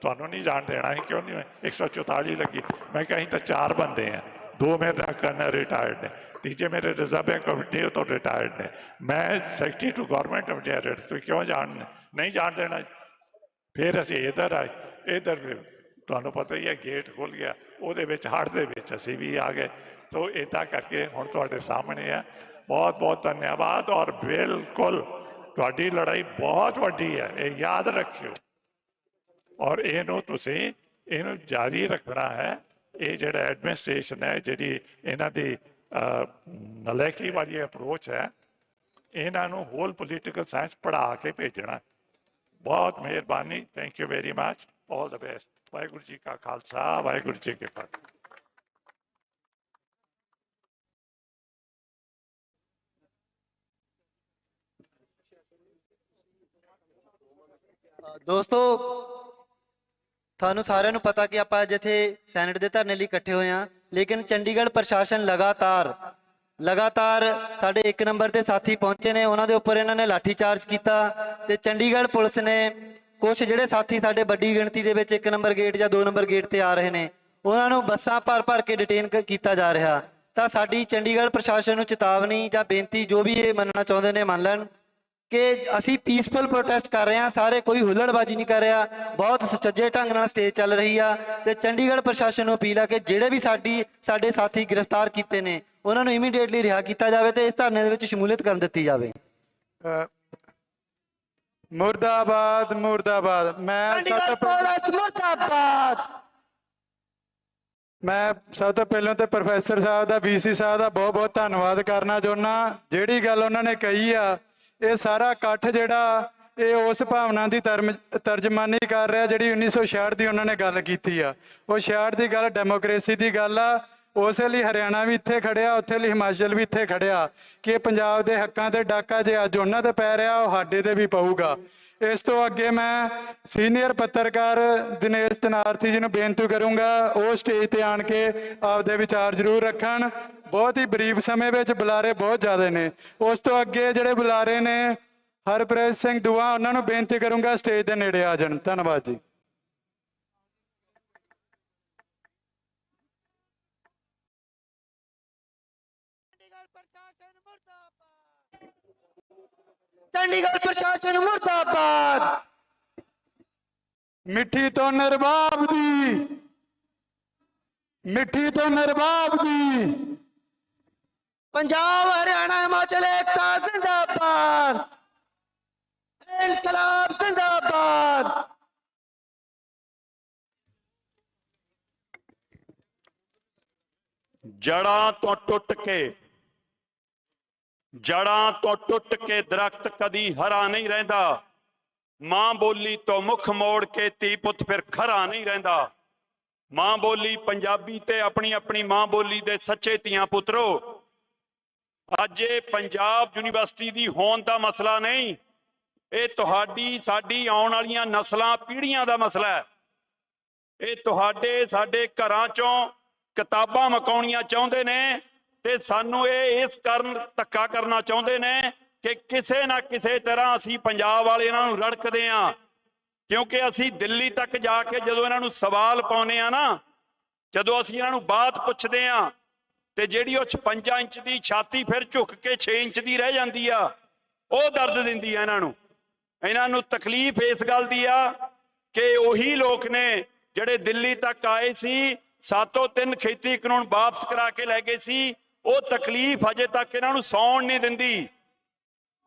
ਤੁਹਾਨੂੰ ਨਹੀਂ ਜਾਣ ਦੇਣਾ। ਕਿਉਂ ਨਹੀਂ? 144 ਲੱਗੀ। ਮੈਂ ਕਿਹਾ ਅਸੀਂ ਤਾਂ 4 ਬੰਦੇ हैं, 2 ਮੇਰੇ ਨਾਲ ਕਰਨਲ ਰਿਟਾਇਰਡ ਨੇ, ਤੀਜੇ ਮੇਰੇ ਰਿਜ਼ਰਵ ਬੈਂਕ ਆਫ ਇੰਡੀਆ ਤੋਂ ਰਿਟਾਇਰਡ ਨੇ, ਮੈਂ secretary to government of India. ਤੁਸੀਂ ਕਿਉਂ ਜਾਣ ਨਹੀਂ ਜਾਣ ਦੇਣਾ? ਫਿਰ ਅਸੀਂ ਇੱਧਰ ਆਏ, ਇੱਧਰ ਤੁਹਾਨੂੰ ਪਤਾ ਹੀ ਹੈ ਗੇਟ ਖੁੱਲ ਗਿਆ, ਉਹਦੇ ਵਿੱਚ ਹੜ੍ਹ ਦੇ ਵਿੱਚ ਅਸੀਂ ਵੀ ਆ ਗਏ। ਸੋ ਇੱਦਾਂ ਕਰਕੇ ਹੁਣ ਤੁਹਾਡੇ ਸਾਹਮਣੇ ਹੈ। ਬਹੁਤ ਬਹੁਤ ਧੰਨਵਾਦ। ਔਰ ਬਿਲਕੁਲ ਤੁਹਾਡੀ ਲੜਾਈ ਬਹੁਤ ਵੱਡੀ ਹੈ, ਇਹ ਯਾਦ ਰੱਖਿਓ। ਔਰ ਇਹਨੂੰ ਤੁਸੀਂ ਇਹਨੂੰ ਜਾਰੀ ਰੱਖਣਾ ਹੈ। ਇਹ ਜਿਹੜਾ ਐਡਮਿਨਿਸਟ੍ਰੇਸ਼ਨ ਹੈ, ਜਿਹੜੀ ਇਹਨਾਂ ਦੀ ਨਲਾਇਕੀ ਵਾਲੀ ਅਪਰੋਚ ਹੈ, ਇਹਨਾਂ ਨੂੰ ਹੋਲ ਪੋਲੀਟੀਕਲ ਸਾਇੰਸ ਪੜ੍ਹਾ ਕੇ ਭੇਜਣਾ। ਬਹੁਤ ਮਿਹਰਬਾਨੀ। Thank you very much. All the best. Waheguru ji ਕਾ ਖਾਲਸਾ, ਵਾਹਿਗੁਰੂ ਜੀ ਕੀ ਫਤਿਹ। ਦੋਸਤੋ, ਤੁਹਾਨੂੰ ਸਾਰਿਆਂ ਨੂੰ ਪਤਾ ਕਿ ਆਪਾਂ ਅੱਜ ਇੱਥੇ ਸੈਨੇਟ ਦੇ ਧਰਨੇ ਲਈ ਇਕੱਠੇ ਹੋਏ ਹਾਂ, ਲੇਕਿਨ ਚੰਡੀਗੜ੍ਹ ਪ੍ਰਸ਼ਾਸਨ ਲਗਾਤਾਰ ਸਾਡੇ 1 ਨੰਬਰ ਤੇ ਸਾਥੀ ਪਹੁੰਚੇ ਨੇ, ਉਹਨਾਂ ਦੇ ਉੱਪਰ ਇਹਨਾਂ ਨੇ ਲਾਠੀ ਚਾਰਜ ਕੀਤਾ। ਤੇ ਚੰਡੀਗੜ੍ਹ ਪੁਲਿਸ ਨੇ ਕੁਝ ਜਿਹੜੇ ਸਾਥੀ ਸਾਡੇ ਵੱਡੀ ਗਿਣਤੀ ਦੇ ਵਿੱਚ 1 ਨੰਬਰ ਗੇਟ ਜਾਂ 2 ਨੰਬਰ ਗੇਟ ਤੇ ਆ ਰਹੇ ਨੇ, ਉਹਨਾਂ ਨੂੰ ਬੱਸਾਂ ਭਰ ਕੇ ਡਿਟੇਨ ਕੀਤਾ ਜਾ ਰਿਹਾ। ਤਾਂ ਸਾਡੀ ਚੰਡੀਗੜ੍ਹ ਪ੍ਰਸ਼ਾਸਨ ਨੂੰ ਚੇਤਾਵਨੀ ਜਾਂ ਬੇਨਤੀ, ਜੋ ਵੀ ਇਹ ਮੰਨਣਾ ਚਾਹੁੰਦੇ ਨੇ ਮੰਨ ਲੈਣ, ਕਿ ਅਸੀਂ ਪੀਸਫੁਲ ਪ੍ਰੋਟੈਸਟ ਕਰ ਰਹੇ ਹਾਂ ਸਾਰੇ, ਕੋਈ ਹੁੱਲੜਬਾਜ਼ੀ ਨਹੀਂ ਕਰ ਰਿਹਾ, ਬਹੁਤ ਸੁਚੱਜੇ ਢੰਗ ਨਾਲ ਸਟੇਜ ਚੱਲ ਰਹੀ ਆ। ਤੇ ਚੰਡੀਗੜ੍ਹ ਪ੍ਰਸ਼ਾਸਨ ਨੂੰ ਅਪੀਲ ਆ ਕਿ ਜਿਹੜੇ ਵੀ ਸਾਡੇ ਸਾਥੀ ਗ੍ਰਿਫਤਾਰ ਕੀਤੇ ਨੇ ਉਹਨਾਂ ਨੂੰ ਇਮੀਡੀਏਟਲੀ ਰਿਹਾ ਕੀਤਾ ਜਾਵੇ ਤੇ ਇਸ ਧਰਨੇ ਦੇ ਵਿੱਚ ਸ਼ਮੂਲੀਅਤ ਕਰਨ ਦਿੱਤੀ ਜਾਵੇ। ਮੁਰਦਾਬਾਦ ਮੁਰਦਾਬਾਦ। ਮੈਂ ਸਭ ਤੋਂ ਪਹਿਲਾਂ ਤੇ ਪ੍ਰੋਫੈਸਰ ਸਾਹਿਬ ਦਾ, ਵੀਸੀ ਸਾਹਿਬ ਦਾ ਬਹੁਤ ਬਹੁਤ ਧੰਨਵਾਦ ਕਰਨਾ ਚਾਹੁੰਦਾ। ਜਿਹੜੀ ਗੱਲ ਉਹਨਾਂ ਨੇ ਕਹੀ ਆ, ਇਹ ਸਾਰਾ ਇਕੱਠ ਜਿਹੜਾ ਇਹ ਉਸ ਭਾਵਨਾ ਦੀ ਤਰਜਮਾਨੀ ਕਰ ਰਿਹਾ ਜਿਹੜੀ 1966 ਦੀ ਉਹਨਾਂ ਨੇ ਗੱਲ ਕੀਤੀ ਆ। ਉਹ 66 ਦੀ ਗੱਲ ਡੈਮੋਕ੍ਰੇਸੀ ਦੀ ਗੱਲ ਆ। ਉਸੇ ਲਈ ਹਰਿਆਣਾ ਵੀ ਇੱਥੇ ਖੜਿਆ, ਉੱਥੇ ਲਈ ਹਿਮਾਚਲ ਵੀ ਇੱਥੇ ਖੜਿਆ ਕਿ ਪੰਜਾਬ ਦੇ ਹੱਕਾਂ ਤੇ ਡਾਕਾ ਜੇ ਅੱਜ ਉਹਨਾਂ ਤੇ ਪੈ ਰਿਹਾ, ਉਹ ਸਾਡੇ ਤੇ ਵੀ ਪਊਗਾ। ਇਸ ਤੋਂ ਅੱਗੇ ਮੈਂ ਸੀਨੀਅਰ ਪੱਤਰਕਾਰ ਦਿਨੇਸ਼ ਤਨਾਰਥੀ ਜੀ ਨੂੰ ਬੇਨਤੀ ਕਰੂੰਗਾ, ਉਹ ਸਟੇਜ ਤੇ ਆਣ ਕੇ ਆਪਦੇ ਵਿਚਾਰ ਜ਼ਰੂਰ ਰੱਖਣ। ਬਹੁਤ ਹੀ ਬਰੀਫ ਸਮੇਂ ਵਿੱਚ ਬੁਲਾਰੇ ਬਹੁਤ ਜ਼ਿਆਦਾ ਨੇ। ਉਸ ਤੋਂ ਅੱਗੇ ਜਿਹੜੇ ਬੁਲਾਰੇ ਨੇ ਹਰਪ੍ਰੀਤ ਸਿੰਘ ਦੂਆ, ਉਹਨਾਂ ਨੂੰ ਬੇਨਤੀ ਕਰੂੰਗਾ ਸਟੇਜ ਦੇ ਨੇੜੇ ਆ ਜਾਣ। ਧੰਨਵਾਦ ਜੀ। ਚੰਡੀਗੜ੍ਹ ਪ੍ਰਸ਼ਾਸਨ ਮੁਰਦਾਬਾਦ। ਮਿੱਠੀ ਤੋਂ ਨਿਰਬਾਬ ਦੀ, ਮਿੱਠੀ ਤੋਂ ਨਿਰਬਾਬ ਦੀ। पंजाब हरियाणा हिमाचल एकता जिंदाबाद, इनकलाब जिंदाबाद। ਜੜਾਂ ਤੋਂ ਟੁੱਟ ਕੇ ਦਰਖਤ ਕਦੀ ਹਰਾ ਨਹੀਂ ਰਹਿੰਦਾ। ਮਾਂ ਬੋਲੀ ਤੋਂ ਮੁੱਖ ਮੋੜ ਕੇ ਧੀ ਪੁੱਤ ਫਿਰ ਖਰਾ ਨਹੀਂ ਰਹਿੰਦਾ। ਮਾਂ ਬੋਲੀ ਪੰਜਾਬੀ ਤੇ ਆਪਣੀ ਆਪਣੀ ਮਾਂ ਬੋਲੀ ਦੇ ਸੱਚੇ ਧੀਆਂ ਪੁੱਤਰੋ, ਅੱਜ ਇਹ ਪੰਜਾਬ ਯੂਨੀਵਰਸਿਟੀ ਦੀ ਹੋਂਦ ਦਾ ਮਸਲਾ ਨਹੀਂ, ਇਹ ਤੁਹਾਡੀ ਸਾਡੀ ਆਉਣ ਵਾਲੀਆਂ ਨਸਲਾਂ ਪੀੜ੍ਹੀਆਂ ਦਾ ਮਸਲਾ ਹੈ। ਇਹ ਤੁਹਾਡੇ ਸਾਡੇ ਘਰਾਂ ਚੋਂ ਕਿਤਾਬਾਂ ਮਕਾਉਣੀਆਂ ਚਾਹੁੰਦੇ ਨੇ ਤੇ ਸਾਨੂੰ ਇਹ ਇਸ ਕਾਰਨ ਧੱਕਾ ਕਰਨਾ ਚਾਹੁੰਦੇ ਨੇ ਕਿ ਕਿਸੇ ਨਾ ਕਿਸੇ ਤਰ੍ਹਾਂ ਅਸੀਂ ਪੰਜਾਬ ਵਾਲੇ ਇਹਨਾਂ ਨੂੰ ਰੜਕਦੇ ਹਾਂ, ਕਿਉਂਕਿ ਅਸੀਂ ਦਿੱਲੀ ਤੱਕ ਜਾ ਕੇ ਜਦੋਂ ਇਹਨਾਂ ਨੂੰ ਸਵਾਲ ਪਾਉਨੇ ਆ ਨਾ, ਜਦੋਂ ਅਸੀਂ ਇਹਨਾਂ ਨੂੰ ਬਾਤ ਪੁੱਛਦੇ ਆ ਤੇ ਜਿਹੜੀ ਉਹ 56 ਇੰਚ ਦੀ ਛਾਤੀ ਫਿਰ ਝੁਕ ਕੇ 6 ਇੰਚ ਦੀ ਰਹਿ ਜਾਂਦੀ ਆ, ਉਹ ਦਰਦ ਦਿੰਦੀ ਆ ਇਹਨਾਂ ਨੂੰ ਤਕਲੀਫ ਇਸ ਗੱਲ ਦੀ ਆ ਕਿ ਉਹੀ ਲੋਕ ਨੇ ਜਿਹੜੇ ਦਿੱਲੀ ਤੱਕ ਆਏ ਸੀ, 703 ਖੇਤੀ ਕਾਨੂੰਨ ਵਾਪਸ ਕਰਾ ਕੇ ਲੈ ਗਏ ਸੀ, ਉਹ ਤਕਲੀਫ ਅਜੇ ਤੱਕ ਇਹਨਾਂ ਨੂੰ ਸੌਣ ਨਹੀਂ ਦਿੰਦੀ।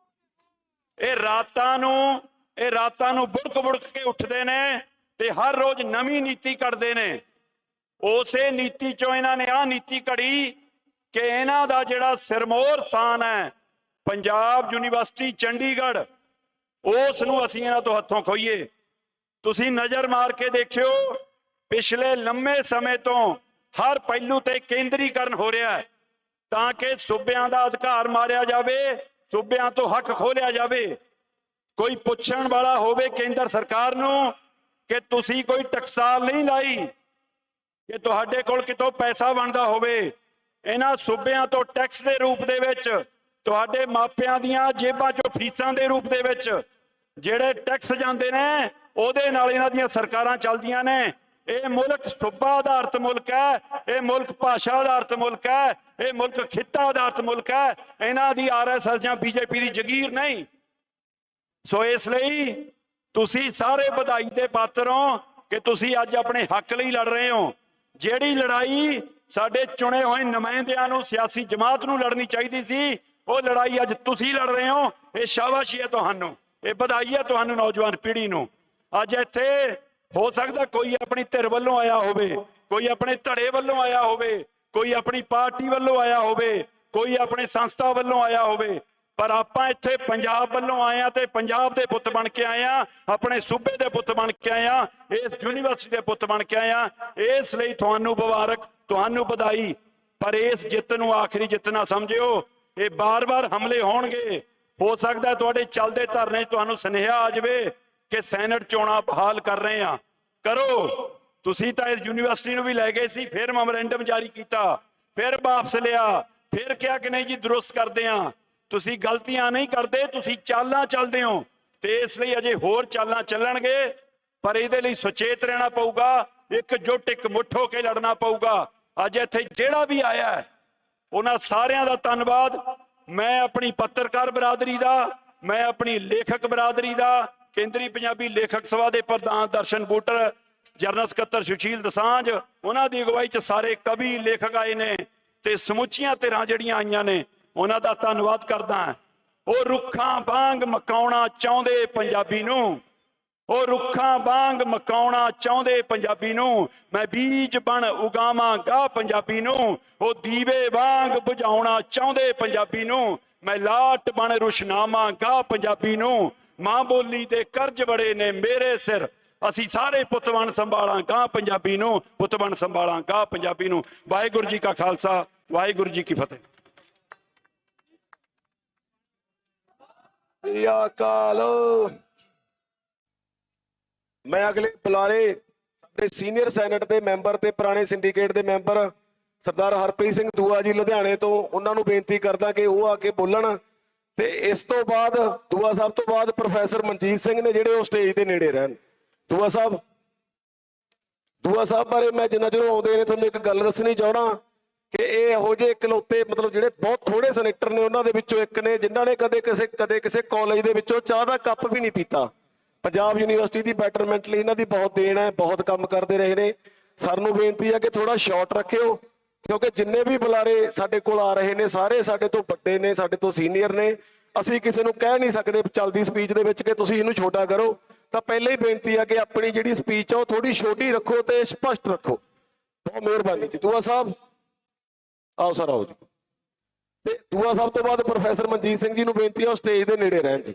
ਇਹ ਰਾਤਾਂ ਨੂੰ ਬੁੜਕ ਕੇ ਉੱਠਦੇ ਨੇ ਤੇ ਹਰ ਰੋਜ਼ ਨਵੀਂ ਨੀਤੀ ਕੱਢਦੇ ਨੇ। ਉਸੇ ਨੀਤੀ ਚੋਂ ਇਹਨਾਂ ਨੇ ਆਹ ਨੀਤੀ ਘੜੀ ਕਿ ਇਹਨਾਂ ਦਾ ਜਿਹੜਾ ਸਿਰਮੌਰ ਸਥਾਨ ਹੈ ਪੰਜਾਬ ਯੂਨੀਵਰਸਿਟੀ ਚੰਡੀਗੜ੍ਹ, ਉਸ ਨੂੰ ਅਸੀਂ ਇਹਨਾਂ ਤੋਂ ਹੱਥੋਂ ਖੋਈਏ। ਤੁਸੀਂ ਨਜ਼ਰ ਮਾਰ ਕੇ ਦੇਖਿਓ, ਪਿਛਲੇ ਲੰਮੇ ਸਮੇਂ ਤੋਂ ਹਰ ਪਹਿਲੂ ਤੇ ਕੇਂਦਰੀਕਰਨ ਹੋ ਰਿਹਾ ਹੈ ਤਾਂ ਕਿ ਸੂਬਿਆਂ ਦਾ ਅਧਿਕਾਰ ਮਾਰਿਆ ਜਾਵੇ, ਸੂਬਿਆਂ ਤੋਂ ਹੱਕ ਖੋਲਿਆ ਜਾਵੇ। ਕੋਈ ਪੁੱਛਣ ਵਾਲਾ ਹੋਵੇ ਕੇਂਦਰ ਸਰਕਾਰ ਨੂੰ ਕਿ ਤੁਸੀਂ ਕੋਈ ਟਕਸਾਲ ਨਹੀਂ ਲਾਈ, ਕਿ ਤੁਹਾਡੇ ਕੋਲ ਕਿਤੋਂ ਪੈਸਾ ਬਣਦਾ ਹੋਵੇ। ਇਹਨਾਂ ਸੂਬਿਆਂ ਤੋਂ ਟੈਕਸ ਦੇ ਰੂਪ ਦੇ ਵਿੱਚ, ਤੁਹਾਡੇ ਮਾਪਿਆਂ ਦੀਆਂ ਜੇਬਾਂ ਚੋਂ ਫੀਸਾਂ ਦੇ ਰੂਪ ਦੇ ਵਿੱਚ ਜਿਹੜੇ ਟੈਕਸ ਜਾਂਦੇ ਨੇ, ਉਹਦੇ ਨਾਲ ਇਹਨਾਂ ਦੀਆਂ ਸਰਕਾਰਾਂ ਚੱਲਦੀਆਂ ਨੇ। ਇਹ ਮੁਲਕ ਸੂਬਾ ਆਧਾਰਿਤ ਮੁਲਕ ਹੈ, ਇਹ ਮੁਲਕ ਭਾਸ਼ਾ ਆਧਾਰਿਤ ਮੁਲਕ ਹੈ, ਇਹ ਮੁਲਕ ਖਿੱਤਾ ਆਧਾਰਿਤ ਮੁਲਕ ਹੈ। ਇਹਨਾਂ ਦੀ ਆਰਐਸਐਸ ਜਾਂ ਬੀਜੇਪੀ ਦੀ ਜ਼ਗੀਰ ਨਹੀਂ। ਸੋ ਇਸ ਲਈ ਤੁਸੀਂ ਸਾਰੇ ਵਧਾਈ ਦੇ ਪਾਤਰ ਹੋ ਕਿ ਤੁਸੀਂ ਅੱਜ ਆਪਣੇ ਹੱਕ ਲਈ ਲੜ ਰਹੇ ਹੋ। ਜਿਹੜੀ ਲੜਾਈ ਸਾਡੇ ਚੁਣੇ ਹੋਏ ਨੁਮਾਇੰਦਿਆਂ ਨੂੰ, ਸਿਆਸੀ ਜਮਾਤ ਨੂੰ ਲੜਨੀ ਚਾਹੀਦੀ ਸੀ, ਉਹ ਲੜਾਈ ਅੱਜ ਤੁਸੀਂ ਲੜ ਰਹੇ ਹੋ। ਇਹ ਸ਼ਾਬਾਸ਼ੀ ਹੈ ਤੁਹਾਨੂੰ, ਇਹ ਵਧਾਈ ਹੈ ਤੁਹਾਨੂੰ ਨੌਜਵਾਨ ਪੀੜ੍ਹੀ ਨੂੰ। ਅੱਜ ਇੱਥੇ ਹੋ ਸਕਦਾ ਕੋਈ ਆਪਣੀ ਧਿਰ ਵੱਲੋਂ ਆਇਆ ਹੋਵੇ, ਕੋਈ ਆਪਣੇ ਧੜੇ ਵੱਲੋਂ ਆਇਆ ਹੋਵੇ, ਕੋਈ ਆਪਣੀ ਪਾਰਟੀ ਵੱਲੋਂ ਆਇਆ ਹੋਵੇ, ਕੋਈ ਆਪਣੇ ਸੰਸਥਾ ਵੱਲੋਂ ਆਇਆ ਹੋਵੇ, ਪਰ ਆਪਾਂ ਇੱਥੇ ਪੰਜਾਬ ਵੱਲੋਂ ਆਏ ਆ ਤੇ ਪੰਜਾਬ ਦੇ ਪੁੱਤ ਬਣ ਕੇ ਆਏ ਆ, ਆਪਣੇ ਸੂਬੇ ਦੇ ਪੁੱਤ ਬਣ ਕੇ ਆਏ ਆ, ਇਸ ਯੂਨੀਵਰਸਿਟੀ ਦੇ ਪੁੱਤ ਬਣ ਕੇ ਆਏ ਆ। ਇਸ ਲਈ ਤੁਹਾਨੂੰ ਮੁਬਾਰਕ, ਤੁਹਾਨੂੰ ਵਧਾਈ। ਪਰ ਇਸ ਜਿੱਤ ਨੂੰ ਆਖਰੀ ਜਿੱਤ ਨਾ ਸਮਝਿਓ, ਇਹ ਬਾਰ-ਬਾਰ ਹਮਲੇ ਹੋਣਗੇ। ਹੋ ਸਕਦਾ ਤੁਹਾਡੇ ਚੱਲਦੇ ਧਰਨੇ 'ਚ ਤੁਹਾਨੂੰ ਸੁਨੇਹਾ ਆ ਜਾਵੇ ਕਿ ਸੈਨੇਟ ਚੋਣਾਂ ਬਹਾਲ ਕਰ ਰਹੇ ਆ। ਕਰੋ, ਤੁਸੀਂ ਤਾਂ ਇਸ ਯੂਨੀਵਰਸਿਟੀ ਨੂੰ ਵੀ ਲੈ ਗਏ ਸੀ, ਫਿਰ ਮੈਮੋਰੈਂਡਮ ਜਾਰੀ ਕੀਤਾ, ਫਿਰ ਵਾਪਸ ਲਿਆ, ਫਿਰ ਕਿਹਾ ਕਿ ਨਹੀਂ ਜੀ ਦਰੁਸਤ ਕਰਦੇ ਆ। ਤੁਸੀਂ ਗਲਤੀਆਂ ਨਹੀਂ ਕਰਦੇ, ਤੁਸੀਂ ਚਾਲਾਂ ਚੱਲਦੇ ਹੋ ਤੇ ਇਸ ਲਈ ਅਜੇ ਹੋਰ ਚਾਲਾਂ ਚੱਲਣਗੇ। ਪਰ ਇਹਦੇ ਲਈ ਸੁਚੇਤ ਰਹਿਣਾ ਪਊਗਾ, ਇਕਜੁੱਟ ਇਕਮੁੱਠ ਹੋ ਕੇ ਲੜਨਾ ਪਊਗਾ। ਅੱਜ ਇੱਥੇ ਜਿਹੜਾ ਵੀ ਆਇਆ ਹੈ ਉਹਨਾਂ ਸਾਰਿਆਂ ਦਾ ਧੰਨਵਾਦ। ਮੈਂ ਆਪਣੀ ਪੱਤਰਕਾਰ ਬਰਾਦਰੀ ਦਾ, ਮੈਂ ਆਪਣੀ ਲੇਖਕ ਬਰਾਦਰੀ ਦਾ, ਕੇਂਦਰੀ ਪੰਜਾਬੀ ਲੇਖਕ ਸਭਾ ਦੇ ਪ੍ਰਧਾਨ ਦਰਸ਼ਨ ਬੂਟਰ, ਜਨਰਲ ਸਕੱਤਰ ਸੁਸ਼ੀਲ ਦਸਾਂਝ, ਉਹਨਾਂ ਦੀ ਅਗਵਾਈ 'ਚ ਸਾਰੇ ਕਵੀ ਲੇਖਕ ਆਏ ਨੇ ਤੇ ਸਮੁੱਚੀਆਂ ਧਿਰਾਂ ਜਿਹੜੀਆਂ ਆਈਆਂ ਨੇ, ਉਹਨਾਂ ਦਾ ਧੰਨਵਾਦ ਕਰਦਾ। ਉਹ ਰੁੱਖਾਂ ਵਾਂਗ ਮਕਾਉਣਾ ਚਾਹੁੰਦੇ ਪੰਜਾਬੀ ਨੂੰ, ਉਹ ਰੁੱਖਾਂ ਵਾਂਗ ਮਕਾਉਣਾ ਚਾਹੁੰਦੇ ਪੰਜਾਬੀ ਨੂੰ, ਮੈਂ ਬੀਜ ਬਣ ਉਗਾਵਾਂਗਾ ਪੰਜਾਬੀ ਨੂੰ। ਉਹ ਦੀਵੇ ਵਾਂਗ ਬੁਝਾਉਣਾ ਚਾਹੁੰਦੇ ਪੰਜਾਬੀ ਨੂੰ, ਮੈਂ ਲਾਟ ਬਣ ਰੁਸ਼ਨਾਵਾਂਗਾ ਪੰਜਾਬੀ ਨੂੰ। ਮਾਂ ਬੋਲੀ ਦੇ ਕਰਜ਼ ਬੜੇ ਨੇ ਮੇਰੇ ਸਿਰ, ਅਸੀਂ ਸਾਰੇ ਪੁੱਤ ਬਣ ਸੰਭਾਲਾਂਗਾ ਪੰਜਾਬੀ ਨੂੰ, ਪੁੱਤ ਬਣ ਸੰਭਾਲਾਂਗਾ ਪੰਜਾਬੀ ਨੂੰ। ਵਾਹਿਗੁਰੂ ਜੀ ਕਾ ਖਾਲਸਾ, ਵਾਹਿਗੁਰੂ ਜੀ ਕੀ ਫਤਿਹ। ਅਕਾਲ। ਮੈਂ ਅਗਲੇ ਬੁਲਾਰੇ ਸਾਡੇ ਸੀਨੀਅਰ ਸੈਨੇਟ ਦੇ ਮੈਂਬਰ ਤੇ ਪੁਰਾਣੇ ਸਿੰਡੀਕੇਟ ਦੇ ਮੈਂਬਰ ਸਰਦਾਰ ਹਰਪ੍ਰੀਤ ਸਿੰਘ ਦੂਆ ਜੀ ਲੁਧਿਆਣੇ ਤੋਂ, ਉਹਨਾਂ ਨੂੰ ਬੇਨਤੀ ਕਰਦਾ ਕਿ ਉਹ ਆ ਕੇ ਬੋਲਣ। ਤੇ ਇਸ ਤੋਂ ਬਾਅਦ ਦੂਆ ਸਾਹਿਬ ਤੋਂ ਬਾਅਦ ਪ੍ਰੋਫੈਸਰ ਮਨਜੀਤ ਸਿੰਘ ਨੇ, ਜਿਹੜੇ ਉਹ ਸਟੇਜ ਦੇ ਨੇੜੇ ਰਹਿਣ। ਦੂਆ ਸਾਹਿਬ ਬਾਰੇ ਮੈਂ ਜਿੰਨਾ ਚਿਰ ਆਉਂਦੇ ਨੇ ਤੁਹਾਨੂੰ ਇੱਕ ਗੱਲ ਦੱਸਣੀ ਚਾਹਣਾ ਕਿ ਇਹ ਇਹੋ ਜਿਹੇ ਇਕਲੌਤੇ, ਮਤਲਬ ਜਿਹੜੇ ਬਹੁਤ ਥੋੜੇ ਸੈਨੇਟਰ ਨੇ ਉਹਨਾਂ ਦੇ ਵਿੱਚੋਂ ਇੱਕ ਨੇ ਜਿਨ੍ਹਾਂ ਨੇ ਕਦੇ ਕਿਸੇ ਕਾਲਜ ਦੇ ਵਿੱਚੋਂ ਚਾਹ ਦਾ ਕੱਪ ਵੀ ਨਹੀਂ ਪੀਤਾ। ਪੰਜਾਬ ਯੂਨੀਵਰਸਿਟੀ ਦੀ ਬੈਟਰਮੈਂਟ ਲਈ ਇਹਨਾਂ ਦੀ ਬਹੁਤ ਦੇਣ ਹੈ, ਬਹੁਤ ਕੰਮ ਕਰਦੇ ਰਹੇ ਨੇ। ਸਾਨੂੰ ਬੇਨਤੀ ਹੈ ਕਿ ਥੋੜਾ ਸ਼ਾਰਟ ਰੱਖਿਓ ਕਿਉਂਕਿ ਜਿੰਨੇ ਵੀ ਬੁਲਾਰੇ ਸਾਡੇ ਕੋਲ ਆ ਰਹੇ ਨੇ ਸਾਰੇ ਸਾਡੇ ਤੋਂ ਵੱਡੇ ਨੇ, ਸਾਡੇ ਤੋਂ ਸੀਨੀਅਰ ਨੇ। ਅਸੀਂ ਕਿਸੇ ਨੂੰ ਕਹਿ ਨਹੀਂ ਸਕਦੇ ਚੱਲਦੀ ਸਪੀਚ ਦੇ ਵਿੱਚ ਕਿ ਤੁਸੀਂ ਇਹਨੂੰ ਛੋਟਾ ਕਰੋ। ਤਾਂ ਪਹਿਲਾਂ ਹੀ ਬੇਨਤੀ ਆ ਕਿ ਆਪਣੀ ਜਿਹੜੀ ਸਪੀਚ ਆ ਉਹ ਥੋੜੀ ਛੋਟੀ ਰੱਖੋ ਤੇ ਸਪਸ਼ਟ ਰੱਖੋ। ਬਹੁਤ ਮਿਹਰਬਾਨੀ ਜੀ। ਦੂਆ ਸਾਹਿਬ ਆਓ ਸਰ, ਆਓ ਜੀ। ਤੇ ਦੂਆ ਸਾਹਿਬ ਤੋਂ ਬਾਅਦ ਪ੍ਰੋਫੈਸਰ ਮਨਜੀਤ ਸਿੰਘ ਜੀ ਨੂੰ ਬੇਨਤੀ ਆ ਉਹ ਸਟੇਜ ਦੇ ਨੇੜੇ ਰਹਿਣ ਜੀ।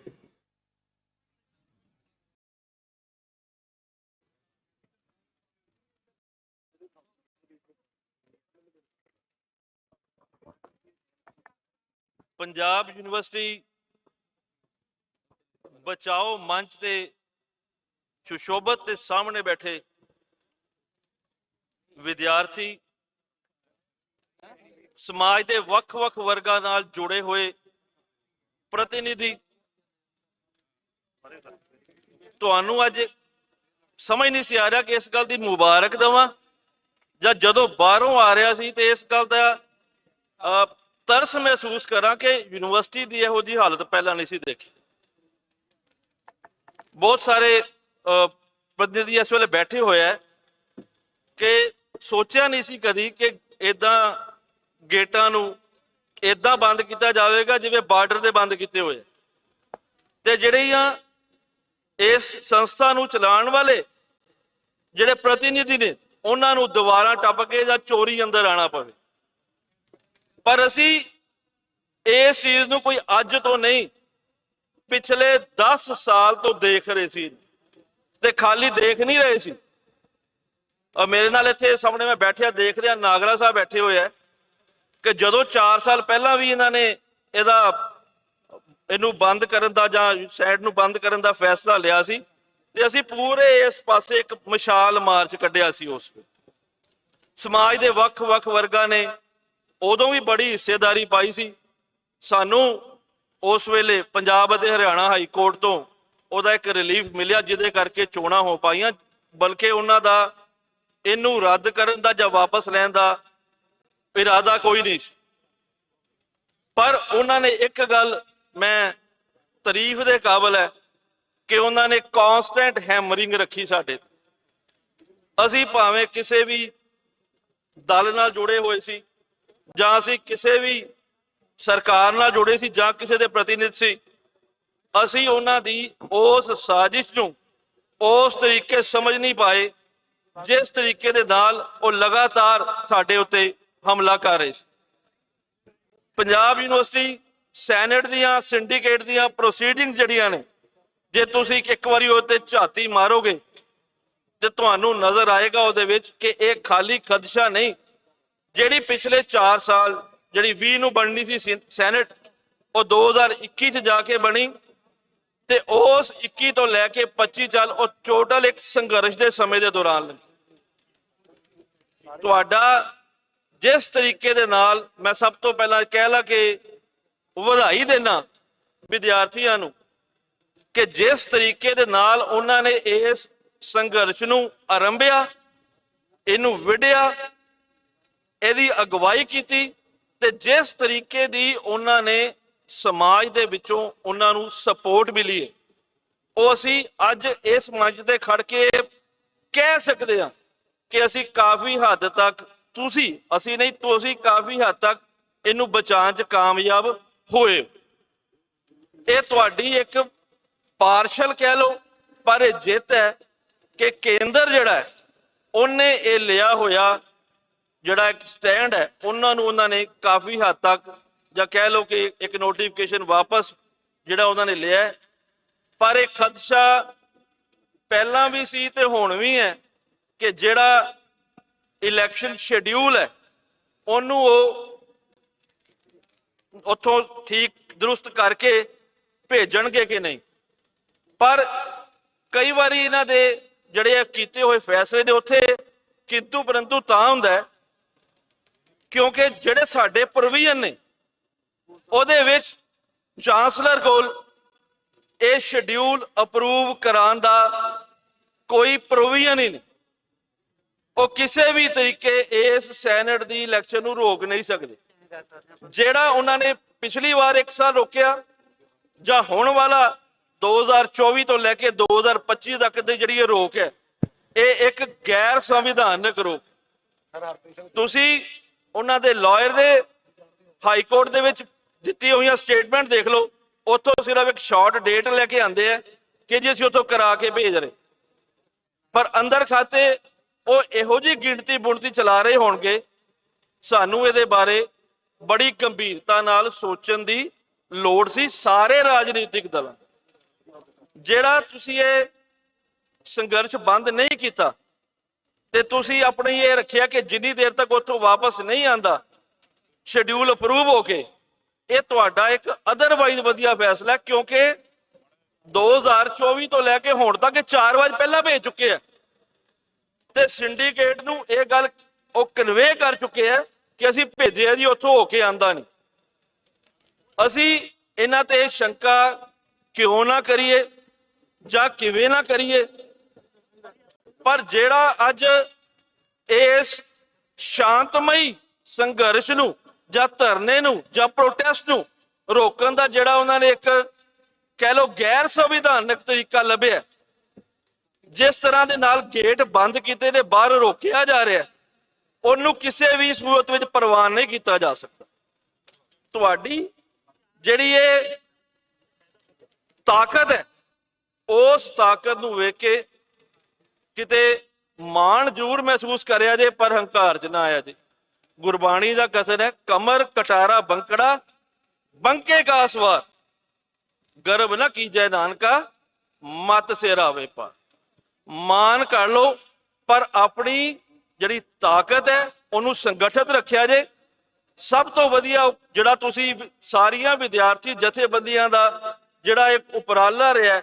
ਪੰਜਾਬ ਯੂਨੀਵਰਸਿਟੀ ਬਚਾਓ ਮੰਚ ਤੇ ਸੁਸ਼ੋਭਤ ਦੇ ਸਾਹਮਣੇ ਬੈਠੇ ਵਿਦਿਆਰਥੀ, ਸਮਾਜ ਦੇ ਵੱਖ-ਵੱਖ ਵਰਗਾਂ ਨਾਲ ਜੁੜੇ ਹੋਏ ਪ੍ਰਤੀਨਿਧੀ, ਤੁਹਾਨੂੰ ਅੱਜ ਸਮਝ ਨਹੀਂ ਸੀ ਆ ਰਿਹਾ ਕਿ ਇਸ ਗੱਲ ਦੀ ਮੁਬਾਰਕ ਦੇਵਾਂ ਜਾਂ ਜਦੋਂ ਬਾਹਰੋਂ ਆ ਰਿਹਾ ਸੀ ਤੇ ਇਸ ਗੱਲ ਦਾ ਤਰਸ ਮਹਿਸੂਸ ਕਰਾਂ ਕਿ ਯੂਨੀਵਰਸਿਟੀ ਦੀ ਇਹੋ ਜਿਹੀ ਹਾਲਤ ਪਹਿਲਾਂ ਨਹੀਂ ਸੀ ਦੇਖੀ। ਬਹੁਤ ਸਾਰੇ ਪ੍ਰਤੀਨਿਧੀ ਇਸ ਵੇਲੇ ਬੈਠੇ ਹੋਏ ਹੈ ਕਿ ਸੋਚਿਆ ਨਹੀਂ ਸੀ ਕਦੀ ਕਿ ਇਦਾਂ ਗੇਟਾਂ ਨੂੰ ਇਦਾਂ ਬੰਦ ਕੀਤਾ ਜਾਵੇਗਾ ਜਿਵੇਂ ਬਾਰਡਰ ਦੇ ਬੰਦ ਕੀਤੇ ਹੋਏ, ਤੇ ਜਿਹੜੀਆਂ ਇਸ ਸੰਸਥਾ ਨੂੰ ਚਲਾਉਣ ਵਾਲੇ ਜਿਹੜੇ ਪ੍ਰਤੀਨਿਧੀ ਨੇ ਉਹਨਾਂ ਨੂੰ ਦੀਵਾਰਾਂ ਟੱਪ ਕੇ ਜਾਂ ਚੋਰੀ ਅੰਦਰ ਆਣਾ ਪਵੇ। ਪਰ ਅਸੀਂ ਇਸ ਚੀਜ਼ ਨੂੰ ਕੋਈ ਅੱਜ ਤੋਂ ਨਹੀਂ, ਪਿਛਲੇ 10 ਸਾਲ ਤੋਂ ਦੇਖ ਰਹੇ ਸੀ ਤੇ ਖਾਲੀ ਦੇਖ ਨਹੀਂ ਰਹੇ ਸੀ। ਮੇਰੇ ਨਾਲ ਇੱਥੇ ਸਾਹਮਣੇ ਮੈਂ ਬੈਠਿਆ ਦੇਖ ਰਿਹਾ, ਨਾਗਰਾ ਸਾਹਿਬ ਬੈਠੇ ਹੋਏ ਆ ਕਿ ਜਦੋਂ 4 ਸਾਲ ਪਹਿਲਾਂ ਵੀ ਇਹਨਾਂ ਨੇ ਇਹਨੂੰ ਬੰਦ ਕਰਨ ਦਾ ਜਾਂ ਸਾਈਡ ਨੂੰ ਬੰਦ ਕਰਨ ਦਾ ਫੈਸਲਾ ਲਿਆ ਸੀ ਤੇ ਅਸੀਂ ਪੂਰੇ ਇਸ ਪਾਸੇ ਇੱਕ ਮਸ਼ਾਲ ਮਾਰਚ ਕੱਢਿਆ ਸੀ। ਉਸ ਸਮਾਜ ਦੇ ਵੱਖ-ਵੱਖ ਵਰਗਾਂ ਨੇ ਉਦੋਂ ਵੀ ਬੜੀ ਹਿੱਸੇਦਾਰੀ ਪਾਈ ਸੀ। ਸਾਨੂੰ ਉਸ ਵੇਲੇ ਪੰਜਾਬ ਅਤੇ ਹਰਿਆਣਾ ਹਾਈ ਕੋਰਟ ਤੋਂ ਉਹਦਾ ਇੱਕ ਰਿਲੀਫ ਮਿਲਿਆ ਜਿਹਦੇ ਕਰਕੇ ਚੋਣਾਂ ਹੋ ਪਾਈਆਂ, ਬਲਕਿ ਉਹਨਾਂ ਦਾ ਇਹਨੂੰ ਰੱਦ ਕਰਨ ਦਾ ਜਾਂ ਵਾਪਸ ਲੈਣ ਦਾ ਇਰਾਦਾ ਕੋਈ ਨਹੀਂ ਸੀ। ਪਰ ਉਹਨਾਂ ਨੇ ਇੱਕ ਗੱਲ ਮੈਂ ਤਾਰੀਫ ਦੇ ਕਾਬਲ ਹੈ ਕਿ ਉਹਨਾਂ ਨੇ ਕਾਂਸਟੈਂਟ ਹੈਮਰਿੰਗ ਰੱਖੀ ਸਾਡੇ। ਅਸੀਂ ਭਾਵੇਂ ਕਿਸੇ ਵੀ ਦਲ ਨਾਲ ਜੁੜੇ ਹੋਏ ਸੀ ਜਾਂ ਅਸੀਂ ਕਿਸੇ ਵੀ ਸਰਕਾਰ ਨਾਲ ਜੁੜੇ ਸੀ ਜਾਂ ਕਿਸੇ ਦੇ ਪ੍ਰਤੀਨਿਧ ਸੀ, ਅਸੀਂ ਉਹਨਾਂ ਦੀ ਉਸ ਸਾਜ਼ਿਸ਼ ਨੂੰ ਉਸ ਤਰੀਕੇ ਸਮਝ ਨਹੀਂ ਪਾਏ ਜਿਸ ਤਰੀਕੇ ਦੇ ਨਾਲ ਉਹ ਲਗਾਤਾਰ ਸਾਡੇ ਉੱਤੇ ਹਮਲਾ ਕਰ ਰਹੇ ਸੀ। ਪੰਜਾਬ ਯੂਨੀਵਰਸਿਟੀ ਸੈਨੇਟ ਦੀਆਂ ਸਿੰਡੀਕੇਟ ਦੀਆਂ ਪ੍ਰੋਸੀਡਿੰਗਸ ਜਿਹੜੀਆਂ ਨੇ, ਜੇ ਤੁਸੀਂ ਇੱਕ ਵਾਰੀ ਉਹਦੇ ਤੇ ਝਾਤੀ ਮਾਰੋਗੇ ਤੇ ਤੁਹਾਨੂੰ ਨਜ਼ਰ ਆਏਗਾ ਉਹਦੇ ਵਿੱਚ ਕਿ ਇਹ ਖਾਲੀ ਖਦਸ਼ਾ ਨਹੀਂ। ਜਿਹੜੀ ਪਿਛਲੇ 4 ਸਾਲ ਜਿਹੜੀ 20 ਨੂੰ ਬਣਨੀ ਸੀ ਸੈਨੇਟ, ਉਹ 2021 ਚ ਜਾ ਕੇ ਬਣੀ ਤੇ ਉਸ 21 ਤੋਂ ਲੈ ਕੇ 25 ਚੱਲ ਉਹ ਟੋਟਲ ਇੱਕ ਸੰਘਰਸ਼ ਦੇ ਸਮੇਂ ਦੇ ਦੌਰਾਨ ਤੁਹਾਡਾ ਜਿਸ ਤਰੀਕੇ ਦੇ ਨਾਲ, ਮੈਂ ਸਭ ਤੋਂ ਪਹਿਲਾਂ ਕਹਿ ਲਾ ਕਿ ਵਧਾਈ ਦੇਣਾ ਵਿਦਿਆਰਥੀਆਂ ਨੂੰ ਕਿ ਜਿਸ ਤਰੀਕੇ ਦੇ ਨਾਲ ਉਹਨਾਂ ਨੇ ਇਸ ਸੰਘਰਸ਼ ਨੂੰ ਆਰੰਭਿਆ, ਇਹਨੂੰ ਵਿੜਿਆ, ਇਹਦੀ ਅਗਵਾਈ ਕੀਤੀ ਤੇ ਜਿਸ ਤਰੀਕੇ ਦੀ ਉਹਨਾਂ ਨੇ ਸਮਾਜ ਦੇ ਵਿੱਚੋਂ ਉਹਨਾਂ ਨੂੰ ਸਪੋਰਟ ਮਿਲੀ ਹੈ, ਉਹ ਅਸੀਂ ਅੱਜ ਇਸ ਮੰਚ ਤੇ ਖੜ ਕੇ ਕਹਿ ਸਕਦੇ ਹਾਂ ਕਿ ਅਸੀਂ ਕਾਫੀ ਹੱਦ ਤੱਕ ਅਸੀਂ ਨਹੀਂ ਤੁਸੀਂ ਕਾਫੀ ਹੱਦ ਤੱਕ ਇਹਨੂੰ ਬਚਾਉਣ 'ਚ ਕਾਮਯਾਬ ਹੋਏ। ਇਹ ਤੁਹਾਡੀ ਇੱਕ ਪਾਰਸ਼ਲ ਕਹਿ ਲਓ ਪਰ ਇਹ ਜਿੱਤ ਹੈ ਕਿ ਕੇਂਦਰ ਜਿਹੜਾ ਹੈ ਉਹਨੇ ਇਹ ਲਿਆ ਹੋਇਆ ਜਿਹੜਾ ਇੱਕ ਸਟੈਂਡ ਹੈ, ਉਹਨਾਂ ਨੇ ਕਾਫੀ ਹੱਦ ਤੱਕ ਜਾਂ ਕਹਿ ਲਓ ਕਿ ਇੱਕ ਨੋਟੀਫਿਕੇਸ਼ਨ ਵਾਪਸ ਜਿਹੜਾ ਉਹਨਾਂ ਨੇ ਲਿਆ। ਪਰ ਇਹ ਖਦਸ਼ਾ ਪਹਿਲਾਂ ਵੀ ਸੀ ਤੇ ਹੁਣ ਵੀ ਹੈ ਕਿ ਜਿਹੜਾ ਇਲੈਕਸ਼ਨ ਸ਼ੈਡਿਊਲ ਹੈ ਉਹਨੂੰ ਉਹ ਉੱਥੋਂ ਠੀਕ ਦਰੁਸਤ ਕਰਕੇ ਭੇਜਣਗੇ ਕਿ ਨਹੀਂ। ਪਰ ਕਈ ਵਾਰੀ ਇਹਨਾਂ ਦੇ ਜਿਹੜੇ ਕੀਤੇ ਹੋਏ ਫੈਸਲੇ ਨੇ ਉੱਥੇ ਕਿੰਤੂ ਪਰੰਤੂ ਤਾਂ ਹੁੰਦਾ ਕਿਉਂਕਿ ਜਿਹੜੇ ਸਾਡੇ ਪ੍ਰੋਵੀਜ਼ਨ ਨੇ ਉਹਦੇ ਵਿੱਚ ਚਾਂਸਲਰ ਕੋਲ ਇਹ ਸ਼ੈਡਿਊਲ ਅਪਰੂਵ ਕਰਾਉਣ ਦਾ ਕੋਈ ਪ੍ਰੋਵੀਜ਼ਨ ਹੀ ਨਹੀਂ। ਉਹ ਕਿਸੇ ਵੀ ਤਰੀਕੇ ਇਸ ਸੈਨੇਟ ਦੀ ਇਲੈਕਸ਼ਨ ਨੂੰ ਰੋਕ ਨਹੀਂ ਸਕਦੇ। ਜਿਹੜਾ ਉਹਨਾਂ ਨੇ ਪਿਛਲੀ ਵਾਰ 1 ਸਾਲ ਰੋਕਿਆ ਜਾਂ ਹੁਣ ਵਾਲਾ 2024 ਤੋਂ ਲੈ ਕੇ 2025 ਤੱਕ ਦੀ ਜਿਹੜੀ ਇਹ ਰੋਕ ਹੈ, ਇਹ ਇੱਕ ਗੈਰ ਸੰਵਿਧਾਨਕ ਰੋਕ। ਤੁਸੀਂ ਉਹਨਾਂ ਦੇ ਲਾਇਰ ਦੇ ਹਾਈ ਕੋਰਟ ਦੇ ਵਿੱਚ ਦਿੱਤੀ ਹੋਈਆਂ ਸਟੇਟਮੈਂਟ ਦੇਖ ਲਓ, ਉੱਥੋਂ ਸਿਰਫ ਇੱਕ ਸ਼ਾਰਟ ਡੇਟ ਲੈ ਕੇ ਆਉਂਦੇ ਆ ਕਿ ਜੀ ਅਸੀਂ ਉੱਥੋਂ ਕਰਾ ਕੇ ਭੇਜ ਰਹੇ, ਪਰ ਅੰਦਰ ਖਾਤੇ ਉਹ ਇਹੋ ਜਿਹੀ ਗਿਣਤੀ ਬੁਣਤੀ ਚਲਾ ਰਹੇ ਹੋਣਗੇ। ਸਾਨੂੰ ਇਹਦੇ ਬਾਰੇ ਬੜੀ ਗੰਭੀਰਤਾ ਨਾਲ ਸੋਚਣ ਦੀ ਲੋੜ ਸੀ ਸਾਰੇ ਰਾਜਨੀਤਿਕ ਦਲਾਂ। ਜਿਹੜਾ ਤੁਸੀਂ ਇਹ ਸੰਘਰਸ਼ ਬੰਦ ਨਹੀਂ ਕੀਤਾ ਤੇ ਤੁਸੀਂ ਆਪਣੀ ਇਹ ਰੱਖਿਆ ਕਿ ਜਿੰਨੀ ਦੇਰ ਤੱਕ ਉੱਥੋਂ ਵਾਪਸ ਨਹੀਂ ਆਂਦਾ ਸ਼ਡਿਊਲ ਅਪਰੂਵ ਹੋ ਕੇ, ਇਹ ਤੁਹਾਡਾ ਇੱਕ ਅਦਰਵਾਈਜ਼ ਵਧੀਆ ਫੈਸਲਾ, ਕਿਉਂਕਿ 2024 ਤੋਂ ਲੈ ਕੇ ਹੁਣ ਤੱਕ 4 ਵਾਰ ਪਹਿਲਾਂ ਭੇਜ ਚੁੱਕੇ ਆ ਤੇ ਸਿੰਡੀਕੇਟ ਨੂੰ ਇਹ ਗੱਲ ਉਹ ਕਨਵੇ ਕਰ ਚੁੱਕੇ ਆ ਕਿ ਅਸੀਂ ਭੇਜਿਆ ਜੀ ਉੱਥੋਂ ਹੋ ਕੇ ਆਂਦਾ ਨਹੀਂ। ਅਸੀਂ ਇਹਨਾਂ ਤੇ ਸ਼ੰਕਾ ਕਿਉਂ ਨਾ ਕਰੀਏ ਜਾਂ ਕਿਵੇਂ ਨਾ ਕਰੀਏ, ਪਰ ਜਿਹੜਾ ਅੱਜ ਇਸ ਸ਼ਾਂਤਮਈ ਸੰਘਰਸ਼ ਨੂੰ ਜਾਂ ਧਰਨੇ ਨੂੰ ਜਾਂ ਪ੍ਰੋਟੈਸਟ ਨੂੰ ਰੋਕਣ ਦਾ ਜਿਹੜਾ ਉਹਨਾਂ ਨੇ ਇੱਕ ਕਹਿ ਲਓ ਗੈਰ ਸੰਵਿਧਾਨਕ ਤਰੀਕਾ ਲੱਭਿਆ, ਜਿਸ ਤਰ੍ਹਾਂ ਦੇ ਨਾਲ ਗੇਟ ਬੰਦ ਕੀਤੇ ਤੇ ਬਾਹਰ ਰੋਕਿਆ ਜਾ ਰਿਹਾ, ਉਹਨੂੰ ਕਿਸੇ ਵੀ ਸੂਰਤ ਵਿੱਚ ਪ੍ਰਵਾਨ ਨਹੀਂ ਕੀਤਾ ਜਾ ਸਕਦਾ। ਤੁਹਾਡੀ ਜਿਹੜੀ ਇਹ ਤਾਕਤ ਹੈ, ਉਸ ਤਾਕਤ ਨੂੰ ਵੇਖ ਕੇ ਕਿਤੇ ਮਾਣ ਜ਼ਰੂਰ ਮਹਿਸੂਸ ਕਰਿਆ ਜੇ, ਪਰ ਹੰਕਾਰ ਚ ਨਾ ਆਇਆ ਜੇ। ਗੁਰਬਾਣੀ ਦਾ ਕਥਨ ਹੈ, ਕਮਰ ਕਟਾਰਾ ਬੰਕੜਾ ਬੰਕੇ ਕਾ ਸਵਾਰ, ਗਰਬ ਨਾ ਕੀਜੈ ਨਾਨਕਾ ਮਤ ਸੇ ਰਾਵੇ ਪਾ। ਮਾਨ ਕਰ ਲੋ, ਪਰ ਆਪਣੀ ਜਿਹੜੀ ਤਾਕਤ ਹੈ ਉਹਨੂੰ ਸੰਗਠਿਤ ਰੱਖਿਆ ਜੇ। ਸਭ ਤੋਂ ਵਧੀਆ ਜਿਹੜਾ ਤੁਸੀਂ ਸਾਰੀਆਂ ਵਿਦਿਆਰਥੀ ਜਥੇਬੰਦੀਆਂ ਦਾ ਜਿਹੜਾ ਇੱਕ ਉਪਰਾਲਾ ਰਿਹਾ,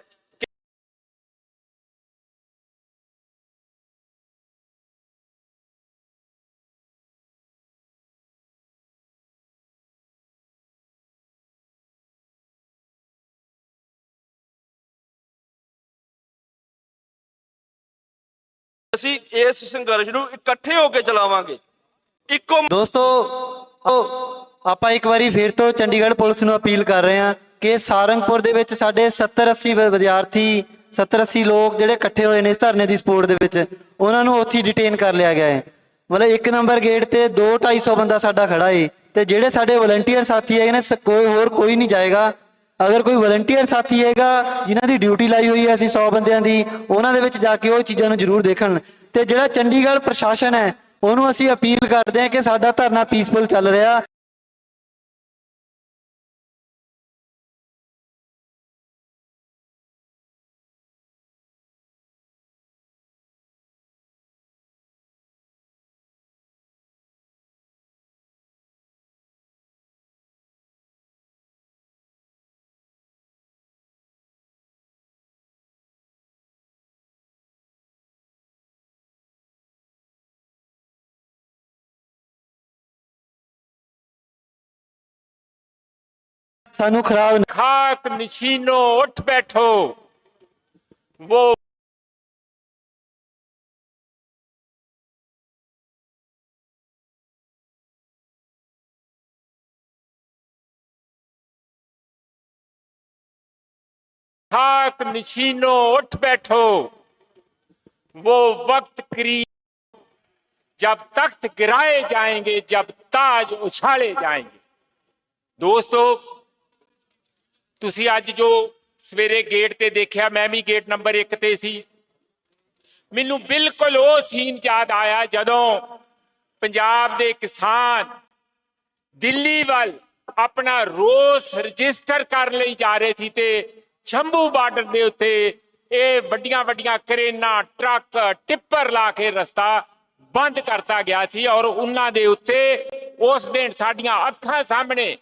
ਅਸੀਂ ਇਸ ਸੰਘਰਸ਼ ਨੂੰ ਇਕੱਠੇ ਹੋ ਕੇ ਚਲਾਵਾਂਗੇ। ਇੱਕੋ ਦੋਸਤੋ ਆਪਾਂ ਇੱਕ ਵਾਰੀ ਫਿਰ ਤੋਂ ਚੰਡੀਗੜ੍ਹ ਪੁਲਿਸ ਨੂੰ ਅਪੀਲ ਕਰ ਰਹੇ ਹਾਂ ਕਿ ਸਾਰੰਗਪੁਰ ਦੇ ਵਿੱਚ ਸਾਡੇ 70-80 ਵਿਦਿਆਰਥੀ 70-80 ਲੋਕ ਜਿਹੜੇ ਇਕੱਠੇ ਹੋਏ ਨੇ ਇਸ ਧਰਨੇ ਦੀ ਸਪੋਰਟ ਦੇ ਵਿੱਚ, ਉਹਨਾਂ ਨੂੰ ਉੱਥੇ ਡਿਟੇਨ ਕਰ ਲਿਆ ਗਿਆ ਹੈ। ਮਤਲਬ 1 ਨੰਬਰ ਗੇਟ ਤੇ 200-250 ਬੰਦਾ ਸਾਡਾ ਖੜਾ ਹੈ ਤੇ ਜਿਹੜੇ ਸਾਡੇ ਵਲੰਟੀਅਰ ਸਾਥੀ ਹੈਗੇ ਨੇ ਕੋਈ ਨਹੀਂ ਜਾਏਗਾ। ਅਗਰ ਕੋਈ ਵਲੰਟੀਅਰ ਸਾਥੀ ਹੈਗਾ ਜਿਨ੍ਹਾਂ ਦੀ ਡਿਊਟੀ ਲਾਈ ਹੋਈ ਹੈ ਅਸੀਂ 100 ਬੰਦਿਆਂ ਦੀ, ਉਹਨਾਂ ਦੇ ਵਿੱਚ ਜਾ ਕੇ ਉਹ ਚੀਜ਼ਾਂ ਨੂੰ ਜ਼ਰੂਰ ਦੇਖਣ। ਤੇ ਜਿਹੜਾ ਚੰਡੀਗੜ੍ਹ ਪ੍ਰਸ਼ਾਸਨ ਹੈ ਉਹਨੂੰ ਅਸੀਂ ਅਪੀਲ ਕਰਦੇ ਹਾਂ ਕਿ ਸਾਡਾ ਧਰਨਾ ਪੀਸਫੁਲ ਚੱਲ ਰਿਹਾ। ਸਾਨੂੰ ਖਰਾਬ खाक नशीनो उठ बैठो, वो खाक नशीनो उठ बैठो, वो वक्त करीब जब तख्त गिराए जाएंगे, जब ताज उछाले जाएंगे। दोस्तों, ਤੁਸੀਂ ਅੱਜ ਜੋ ਸਵੇਰੇ ਗੇਟ ਤੇ ਦੇਖਿਆ, ਮੈਂ ਵੀ ਗੇਟ ਨੰਬਰ 1 ਤੇ ਸੀ। ਮੈਨੂੰ ਬਿਲਕੁਲ ਉਹ ਸੀਨ ਯਾਦ ਆਇਆ ਜਦੋਂ ਪੰਜਾਬ ਦੇ ਕਿਸਾਨ ਦਿੱਲੀ ਵੱਲ ਆਪਣਾ ਰੋਸ ਰਜਿਸਟਰ ਕਰਨ ਲਈ ਜਾ ਰਹੇ ਸੀ ਤੇ ਸ਼ੰਭੂ ਬਾਰਡਰ ਦੇ ਉੱਤੇ ਇਹ ਵੱਡੀਆਂ ਵੱਡੀਆਂ ਕਰੇਨਾਂ, ਟਰੱਕ, ਟਿੱਪਰ ਲਾ ਕੇ ਰਸਤਾ ਬੰਦ ਕਰਤਾ ਗਿਆ ਸੀ ਔਰ ਉਹਨਾਂ ਦੇ ਉੱਤੇ ਉਸ ਦਿਨ ਸਾਡੀਆਂ ਅੱਖਾਂ ਸਾਹਮਣੇ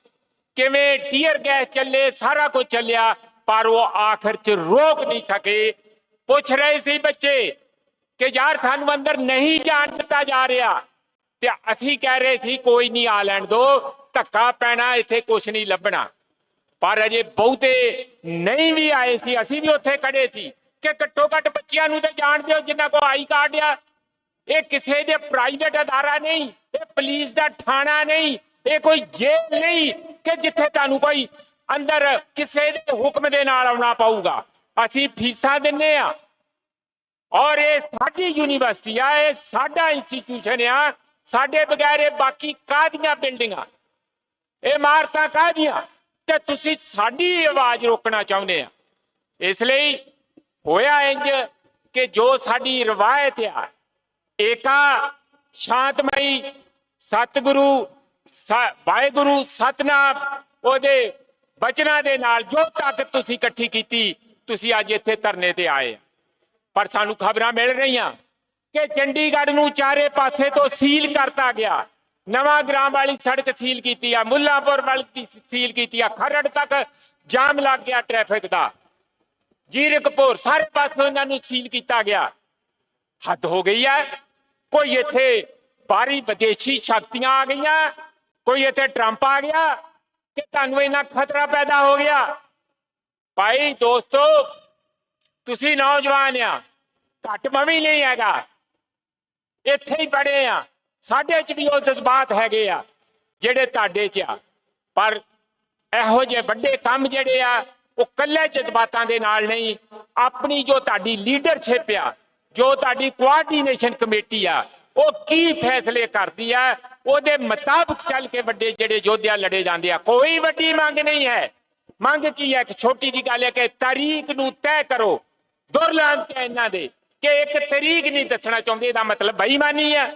ਕਿਵੇਂ ਟੀਅਰ ਗੈਸ ਚੱਲੇ, ਸਾਰਾ ਕੁਝ ਚੱਲਿਆ, ਪਰ ਉਹ ਆਖਰ ਚ ਰੋਕ ਨਹੀਂ ਸਕੇ। ਪੁੱਛ ਰਹੇ ਸੀ ਬੱਚੇ ਕਿ ਯਾਰ ਸਾਨੂੰ ਅੰਦਰ ਨਹੀਂ ਜਾਣ ਦਿੱਤਾ ਜਾ ਰਿਹਾ, ਤੇ ਅਸੀਂ ਕਹਿ ਰਹੇ ਸੀ ਕੋਈ ਨਹੀਂ, ਆ ਲੈਣ ਦੋ, ਧੱਕਾ ਪੈਣਾ, ਇੱਥੇ ਕੁਛ ਨਹੀਂ ਲੱਭਣਾ। ਪਰ ਅਜੇ ਬਹੁਤੇ ਨਹੀਂ ਵੀ ਆਏ ਸੀ, ਅਸੀਂ ਵੀ ਉੱਥੇ ਖੜੇ ਸੀ ਕਿ ਘੱਟੋ ਘੱਟ ਬੱਚਿਆਂ ਨੂੰ ਤਾਂ ਜਾਣ ਦਿਓ ਜਿਨ੍ਹਾਂ ਕੋਲ ਆਈ ਕਾਰਡ ਆ। ਇਹ ਕਿਸੇ ਦੇ ਪ੍ਰਾਈਵੇਟ ਅਦਾਰਾ ਨਹੀਂ, ਇਹ ਪੁਲਿਸ ਦਾ ਥਾਣਾ ਨਹੀਂ, ਇਹ ਕੋਈ ਜੇਲ੍ਹ ਨਹੀਂ ਕਿ ਜਿੱਥੇ ਤੁਹਾਨੂੰ ਕੋਈ ਅੰਦਰ ਕਿਸੇ ਦੇ ਹੁਕਮ ਦੇ ਨਾਲ ਆਉਣਾ ਪਊਗਾ। ਅਸੀਂ ਫੀਸਾਂ ਦਿੰਨੇ ਆ ਔਰ ਇਹ ਸਾਡੀ ਯੂਨੀਵਰਸਿਟੀ ਆ, ਇਹ ਸਾਡਾ ਇੰਸਟੀਟਿਊਸ਼ਨ ਆ, ਸਾਡੇ ਬਗੈਰ ਇਹ ਬਾਕੀ ਕਾਹਦੀਆਂ ਬਿਲਡਿੰਗਾਂ, ਇਹ ਇਮਾਰਤਾਂ ਕਾਹਦੀਆਂ, ਤੇ ਤੁਸੀਂ ਸਾਡੀ ਆਵਾਜ਼ ਰੋਕਣਾ ਚਾਹੁੰਦੇ ਆ। ਇਸ ਲਈ ਹੋਇਆ ਇੰਜ ਕਿ ਜੋ ਸਾਡੀ ਰਵਾਇਤ ਆ, ਏਕਾ ਸ਼ਾਂਤਮਈ ਸਤਿਗੁਰੂ ਵਾਹਿਗੁਰੂ ਸਤਨਾਮ ਉਹਦੇ ਬਚਨਾਂ ਦੇ ਨਾਲ ਜੋ ਤਾਕਤ ਤੁਸੀਂ ਇਕੱਠੀ ਕੀਤੀ, ਤੁਸੀਂ ਅੱਜ ਇੱਥੇ ਧਰਨੇ ਤੇ ਆਏ। ਪਰ ਸਾਨੂੰ ਖਬਰਾਂ ਮਿਲ ਰਹੀਆਂ ਕਿ ਚੰਡੀਗੜ੍ਹ ਨੂੰ ਚਾਰੇ ਪਾਸੇ ਤੋਂ ਸੀਲ ਕਰਤਾ ਗਿਆ। ਨਵਾਂ ਗ੍ਰਾਮ ਵਾਲੀ ਸੜਕ ਸੀਲ ਕੀਤੀ ਆ, ਮੁੱਲਾਂਪੁਰ ਵਾਲੀ ਸੀਲ ਕੀਤੀ ਆ, ਖਰੜ ਤੱਕ ਜਾਮ ਲੱਗ ਗਿਆ ਟ੍ਰੈਫਿਕ ਦਾ, ਜੀਰਕਪੁਰ ਸਾਰੇ ਪਾਸੋਂ ਇਹਨਾਂ ਨੂੰ ਸੀਲ ਕੀਤਾ ਗਿਆ। ਹੱਦ ਹੋ ਗਈ ਹੈ। ਕੋਈ ਇੱਥੇ ਬਾਹਰੀ ਵਿਦੇਸ਼ੀ ਸ਼ਕਤੀਆਂ ਆ ਗਈਆਂ, ਕੋਈ ਇੱਥੇ ਟਰੰਪ ਆ ਗਿਆ ਕਿ ਤੁਹਾਨੂੰ ਇੰਨਾ ਖਤਰਾ ਪੈਦਾ ਹੋ ਗਿਆ। ਭਾਈ ਦੋਸਤੋ, ਤੁਸੀਂ ਨੌਜਵਾਨ ਆ, ਘੱਟ ਮਵੀ ਨਹੀਂ ਹੈਗਾ, ਇੱਥੇ ਹੀ ਪੜ੍ਹੇ ਆ, ਸਾਡੇ ਚ ਵੀ ਉਹ ਜਜ਼ਬਾਤ ਹੈਗੇ ਆ ਜਿਹੜੇ ਤੁਹਾਡੇ ਚ ਆ। ਪਰ ਇਹੋ ਜਿਹੇ ਵੱਡੇ ਕੰਮ ਜਿਹੜੇ ਆ ਉਹ ਕੱਲੇ ਜਜ਼ਬਾਤਾਂ ਦੇ ਨਾਲ ਨਹੀਂ, ਆਪਣੀ ਜੋ ਤੁਹਾਡੀ ਲੀਡਰਸ਼ਿਪ ਆ, ਜੋ ਤੁਹਾਡੀ ਕੋਆਰਡੀਨੇਸ਼ਨ ਕਮੇਟੀ ਆ, ਉਹ ਕੀ ਫੈਸਲੇ ਕਰਦੀ ਆ, ਉਹਦੇ ਮੁਤਾਬਕ ਚੱਲ ਕੇ ਵੱਡੇ ਜਿਹੜੇ ਯੋਧਿਆ ਲੜੇ ਜਾਂਦੇ ਆ। ਕੋਈ ਵੱਡੀ ਮੰਗ ਨਹੀਂ ਹੈ। ਮੰਗ ਕੀ ਹੈ? ਇੱਕ ਛੋਟੀ ਜੀ ਗੱਲ ਹੈ ਕਿ ਤਾਰੀਖ ਨੂੰ ਤੈਅ ਕਰੋ। ਦੁਰਲਾਂਤ ਹੈ ਇਹਨਾਂ ਦੇ ਕਿ ਇੱਕ ਤਾਰੀਖ ਨਹੀਂ ਦੱਸਣਾ ਚਾਹੁੰਦੇ, ਇਹਦਾ ਮਤਲਬ ਬੇਈਮਾਨੀ ਹੈ,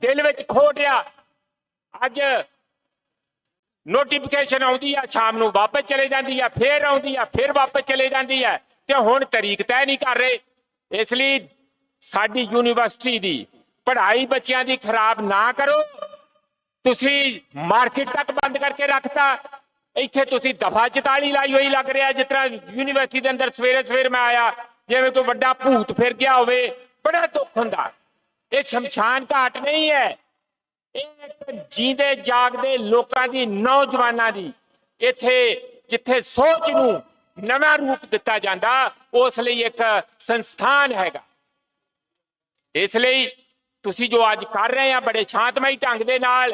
ਦਿਲ ਵਿੱਚ ਖੋਟ ਆ। ਅੱਜ ਨੋਟੀਫਿਕੇਸ਼ਨ ਆਉਂਦੀ ਆ, ਸ਼ਾਮ ਨੂੰ ਵਾਪਸ ਚਲੇ ਜਾਂਦੀ ਆ, ਫੇਰ ਆਉਂਦੀ ਆ, ਫਿਰ ਵਾਪਸ ਚਲੇ ਜਾਂਦੀ ਹੈ, ਤੇ ਹੁਣ ਤਾਰੀਖ ਤੈਅ ਨਹੀਂ ਕਰ ਰਹੇ। ਇਸ ਲਈ ਸਾਡੀ ਯੂਨੀਵਰਸਿਟੀ ਦੀ ਪੜ੍ਹਾਈ ਬੱਚਿਆਂ ਦੀ ਖਰਾਬ ਨਾ ਕਰੋ। ਤੁਸੀਂ ਮਾਰਕੀਟ ਤੱਕ ਬੰਦ ਕਰਕੇ ਰੱਖਤਾ। ਇੱਥੇ ਤੁਸੀਂ ਦਫਾ 44 ਲਾਈ ਹੋਈ ਲੱਗ ਰਿਹਾ, ਜਿਸ ਤਰ੍ਹਾਂ ਯੂਨੀਵਰਸਿਟੀ ਦੇ ਅੰਦਰ ਸਵੇਰੇ ਸਵੇਰ ਮੈਂ ਆਇਆ ਜਿਵੇਂ ਕੋਈ ਵੱਡਾ ਭੂਤ ਫਿਰ ਗਿਆ ਹੋਵੇ। ਬੜਾ ਦੁੱਖ ਹੁੰਦਾ। ਇਹ ਸ਼ਮਸ਼ਾਨ ਘਾਟ ਨਹੀਂ ਹੈ, ਇਹ ਇੱਕ ਜੀਂਦੇ ਜਾਗਦੇ ਲੋਕਾਂ ਦੀ, ਨੌਜਵਾਨਾਂ ਦੀ ਇੱਥੇ ਜਿੱਥੇ ਸੋਚ ਨੂੰ ਨਵਾਂ ਰੂਪ ਦਿੱਤਾ ਜਾਂਦਾ, ਉਸ ਲਈ ਇੱਕ ਸੰਸਥਾਨ ਹੈਗਾ। ਇਸ ਲਈ ਤੁਸੀਂ ਜੋ ਅੱਜ ਕਰ ਰਹੇ ਆ ਬੜੇ ਸ਼ਾਂਤਮਈ ਢੰਗ ਦੇ ਨਾਲ,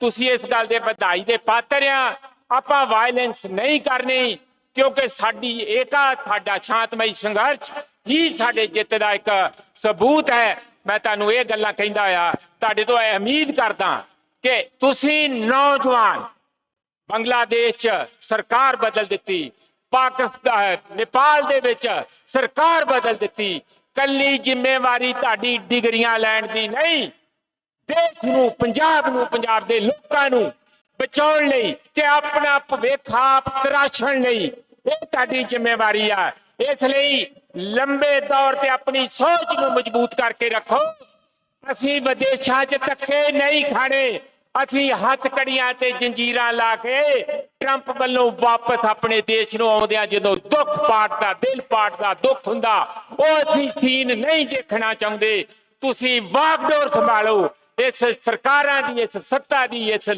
ਤੁਸੀਂ ਇਸ ਗੱਲ ਦੇ ਵਧਾਈ ਦੇ ਪਾਤਰ ਆ। ਆਪਾਂ ਵਾਇਲੈਂਸ ਨਹੀਂ ਕਰਨੀ, ਕਿਉਂਕਿ ਸਾਡੀ ਏਕਾ, ਸਾਡਾ ਸ਼ਾਂਤਮਈ ਸੰਘਰਸ਼ ਹੀ ਸਾਡੇ ਜਿੱਤ ਦਾ ਇੱਕ ਸਬੂਤ ਹੈ। ਮੈਂ ਤੁਹਾਨੂੰ ਇਹ ਗੱਲਾਂ ਕਹਿੰਦਾ ਆ, ਤੁਹਾਡੇ ਤੋਂ ਇਹ ਉਮੀਦ ਕਰਦਾ ਕਿ ਤੁਸੀਂ ਨੌਜਵਾਨ, ਬੰਗਲਾਦੇਸ਼ 'ਚ ਸਰਕਾਰ ਬਦਲ ਦਿੱਤੀ, ਪਾਕਿਸਤਾਨ ਨੇਪਾਲ ਦੇ ਵਿੱਚ ਸਰਕਾਰ ਬਦਲ ਦਿੱਤੀ, ਕੱਲੀ ਜ਼ਿੰਮੇਵਾਰੀ ਤੁਹਾਡੀ ਡਿਗਰੀਆਂ ਲੈਣ ਦੀ ਨਹੀਂ, ਦੇਸ਼ ਨੂੰ, ਪੰਜਾਬ ਦੇ ਲੋਕਾਂ ਨੂੰ ਬਚਾਉਣ ਲਈ ਤੇ ਆਪਣਾ ਭਵਿੱਖ ਆਪ ਤਰਾਸ਼ਣ ਲਈ ਇਹ ਤੁਹਾਡੀ ਜ਼ਿੰਮੇਵਾਰੀ ਆ। ਇਸ ਲਈ ਲੰਬੇ ਦੌਰ ਤੇ ਆਪਣੀ ਸੋਚ ਨੂੰ ਮਜ਼ਬੂਤ ਕਰਕੇ ਰੱਖੋ। ਅਸੀਂ ਵਿਦੇਸ਼ਾਂ 'ਚ ਧੱਕੇ ਨਹੀਂ ਖਾਣੇ। ਅਸੀਂ ਹੱਥ ਕੜੀਆਂ ਤੇ ਜੰਜੀਰਾਂ ਲਾ ਕੇ ਟਰੰਪ ਵੱਲੋਂ ਵਾਪਸ ਆਪਣੇ ਦੇਸ਼ ਨੂੰ ਆਉਂਦਿਆਂ ਜਦੋਂ ਦੁੱਖ ਪਾਟਦਾ, ਦਿਲ ਪਾਟਦਾ ਦੁੱਖ ਹੁੰਦਾ, ਉਹ ਅਸੀਂ ਸੀਨ ਨਹੀਂ ਦੇਖਣਾ ਚਾਹੁੰਦੇ। ਤੁਸੀਂ ਵਾਗਡੋਰ ਸੰਭਾਲੋ ਇਸ ਸਰਕਾਰਾਂ ਦੀ, ਇਸ ਸੱਤਾ ਦੀ, ਇਸ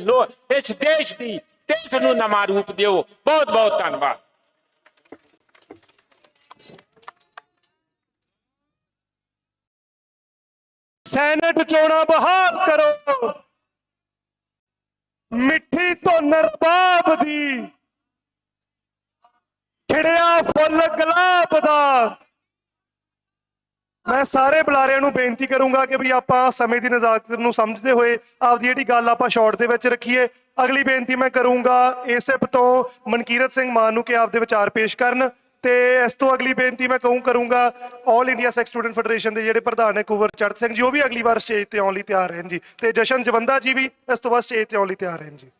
ਦੇਸ਼ ਦੀ, ਤੇ ਇਸ ਨੂੰ ਨਵਾਂ ਰੂਪ ਦਿਓ। ਬਹੁਤ ਬਹੁਤ ਧੰਨਵਾਦ। ਸੈਨੇਟ ਚੋਣਾਂ ਬਹਾਲ ਕਰੋ, ਮਿੱਠੀ ਧੁਨ ਰਬਾਬ ਦੀ, ਖਿੜਿਆ ਫੁੱਲ ਗੁਲਾਬ ਦਾ। ਮੈਂ ਸਾਰੇ ਬੁਲਾਰਿਆਂ ਨੂੰ ਬੇਨਤੀ ਕਰੂੰਗਾ ਕਿ ਵੀ ਆਪਾਂ ਸਮੇਂ ਦੀ ਨਜ਼ਾਕਤ ਨੂੰ ਸਮਝਦੇ ਹੋਏ ਆਪਦੀ ਜਿਹੜੀ ਗੱਲ ਆਪਾਂ ਸ਼ਾਰਟ ਦੇ ਵਿੱਚ ਰੱਖੀਏ। ਅਗਲੀ ਬੇਨਤੀ ਮੈਂ ਕਰੂੰਗਾ ਏਸਿਪ ਤੋਂ ਮਨਕੀਰਤ ਸਿੰਘ ਮਾਨ ਨੂੰ ਕਿ ਆਪਦੇ ਵਿਚਾਰ ਪੇਸ਼ ਕਰਨ, ਤੇ ਇਸ ਤੋਂ ਅਗਲੀ ਬੇਨਤੀ ਮੈਂ ਕਰੂੰਗਾ ਆਲ ਇੰਡੀਆ ਸਿੱਖ ਸਟੂਡੈਂਟ ਫੈਡਰੇਸ਼ਨ ਦੇ ਜਿਹੜੇ ਪ੍ਰਧਾਨ ਨੇ ਕੁਵਰ ਚੜ੍ਹ ਸਿੰਘ ਜੀ, ਉਹ ਵੀ ਅਗਲੀ ਵਾਰ ਸਟੇਜ ਤੇ ਆਉਣ ਲਈ ਤਿਆਰ ਰਹਿਣ ਜੀ, ਤੇ ਜਸ਼ਨ ਜਵੰਦਾ ਜੀ ਵੀ ਇਸ ਤੋਂ ਬਾਅਦ ਸਟੇਜ ਤੇ ਆਉਣ ਲਈ ਤਿਆਰ ਰਹਿਣ ਜੀ।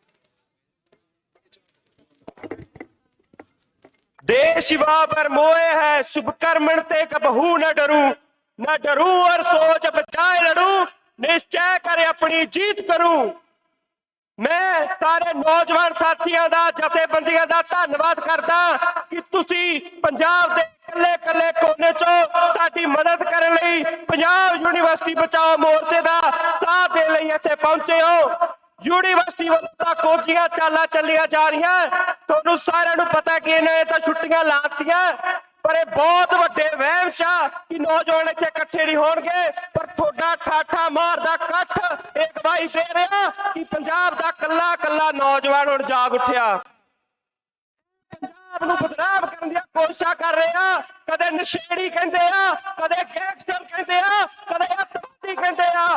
देश शिवा पर मोए है शुभ कर्मण ते कबहू न डरू और सोच बचाए लड़ू, निश्चय कर अपनी जीत करूं। मैं सारे नौजवान साथियों का, जथेबंदियों का धन्यवाद करदा कि तुसी पंजाब दे कल्ले कल्ले कोने चों साडी मदद करन लई पंजाब यूनिवर्सिटी बचाओ मोर्चे दा साथ देण लई इत्थे पहुंचे हो। यूनिवर्सिटी ਵੱਲੋਂ ਤਾਂ ਕੋਚੀਆਂ ਚਾਲਾਂ ਚੱਲੀਆਂ ਜਾ ਰਹੀਆਂ। ਤੁਹਾਨੂੰ ਸਾਰਿਆਂ ਨੂੰ ਪਤਾ ਕਿ ਇਹਨਾਂ ਨੇ ਤਾਂ ਛੁੱਟੀਆਂ ਲਾਤੀਆਂ, ਪਰ ਇਹ ਬਹੁਤ ਵੱਡੇ ਵਹਿਮ 'ਚ ਆ ਕਿ ਨੌਜਵਾਨ ਇੱਥੇ ਇਕੱਠੇ ਨਹੀਂ ਹੋਣਗੇ। ਪਰ ਤੁਹਾਡਾ ਠਾਠਾ ਮਾਰਦਾ ਇਕੱਠ ਇਹ ਗਵਾਹੀ ਦੇ ਰਿਹਾ ਕਿ ਪੰਜਾਬ ਦਾ ਕੱਲਾ ਕੱਲਾ ਨੌਜਵਾਨ ਹੁਣ ਜਾਗ ਉੱਠਿਆ। ਪੰਜਾਬ ਨੂੰ ਬਦਨਾਮ ਕਰਨ ਦੀਆਂ ਕੋਸ਼ਿਸ਼ਾਂ ਕਰ ਰਹੇ ਆ। ਕਦੇ ਨਸ਼ੇੜੀ ਕਹਿੰਦੇ ਆ, ਕਦੇ ਗੈਂਗਸਟਰ ਕਹਿੰਦੇ ਆ, ਕਦੇ ਅੱਤਵਾਦੀ ਕਹਿੰਦੇ ਆ।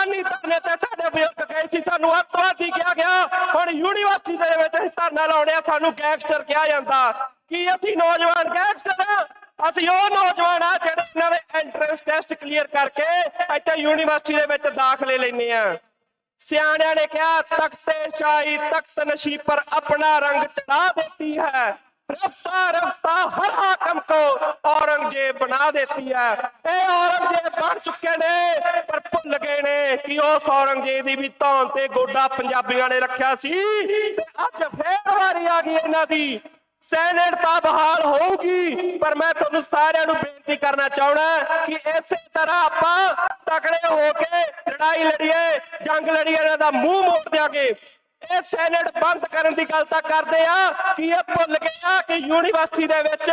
ਖਾਲਿਸਤਾਨੀ ਧਰਨੇ ਤੇ ਸਾਡੇ ਬਜ਼ੁਰਗ ਗਏ ਸੀ, ਸਾਨੂੰ ਅੱਤਵਾਦੀ ਕਿਹਾ ਗਿਆ। ਹੁਣ ਯੂਨੀਵਰਸਿਟੀ ਦੇ ਵਿੱਚ ਅਸੀਂ ਧਰਨਾ ਲਾਉਣੇ ਆ, ਸਾਨੂੰ ਗੈਂਗਸਟਰ ਕਿਹਾ ਜਾਂਦਾ। ਕੀ ਅਸੀਂ ਨੌਜਵਾਨ ਗੈਂਗਸਟਰ? ਅਸੀਂ ਉਹ ਨੌਜਵਾਨ ਆ ਜਿਹੜੇ ਇਹਨਾਂ ਦੇ ਐਂਟਰੈਂਸ ਟੈਸਟ ਕਲੀਅਰ ਕਰਕੇ ਇੱਥੇ ਯੂਨੀਵਰਸਿਟੀ ਦੇ ਵਿੱਚ ਦਾਖਲੇ ਲੈਣੇ ਆ। ਸਿਆਣਿਆਂ ਨੇ ਕਿਹਾ ਤਖਤੇ ਸ਼ਾਹੀ ਤਖਤ ਨਸ਼ੀ ਪਰ ਆਪਣਾ ਰੰਗ ਚढ़ा देती है, रफ्ता रफ्ता हर हाकम को औरंगजेब बना देती है। ਇਹ औरंगजेब बन चुके ने पर भुल गए ने कि उस औरंगजेब ਦੀ ਵੀ ਧੌਣ ਤੇ ਗੋਡਾ ਪੰਜਾਬੀਆਂ ਨੇ ਰੱਖਿਆ ਸੀ। ਤੇ ਅੱਜ ਫੇਰ ਵਾਰੀ ਆ ਗਈ ਇਹਨਾਂ ਦੀ। ਸੈਨੇਟ ਤਾਂ ਬਹਾਲ ਹੋਊਗੀ, ਪਰ ਮੈਂ ਤੁਹਾਨੂੰ ਸਾਰਿਆਂ ਨੂੰ ਬੇਨਤੀ ਕਰਨਾ ਚਾਹੁੰਦਾ ਕਿ ਇਸੇ ਤਰ੍ਹਾਂ ਆਪਾਂ ਤਕੜੇ ਹੋ ਕੇ ਲੜਾਈ ਲੜੀਏ, ਜੰਗ ਲੜੀਏ, ਇਹਨਾਂ ਦਾ ਮੂੰਹ ਮੋੜ ਦਿਆਂਗੇ। ਇਹ ਸੈਨੇਟ ਬੰਦ ਕਰਨ ਦੀ ਗੱਲ ਤਾਂ ਕਰਦੇ ਆ ਕਿ ਇਹ ਭੁੱਲ ਗਏ ਆ ਕਿ ਯੂਨੀਵਰਸਿਟੀ ਦੇ ਵਿੱਚ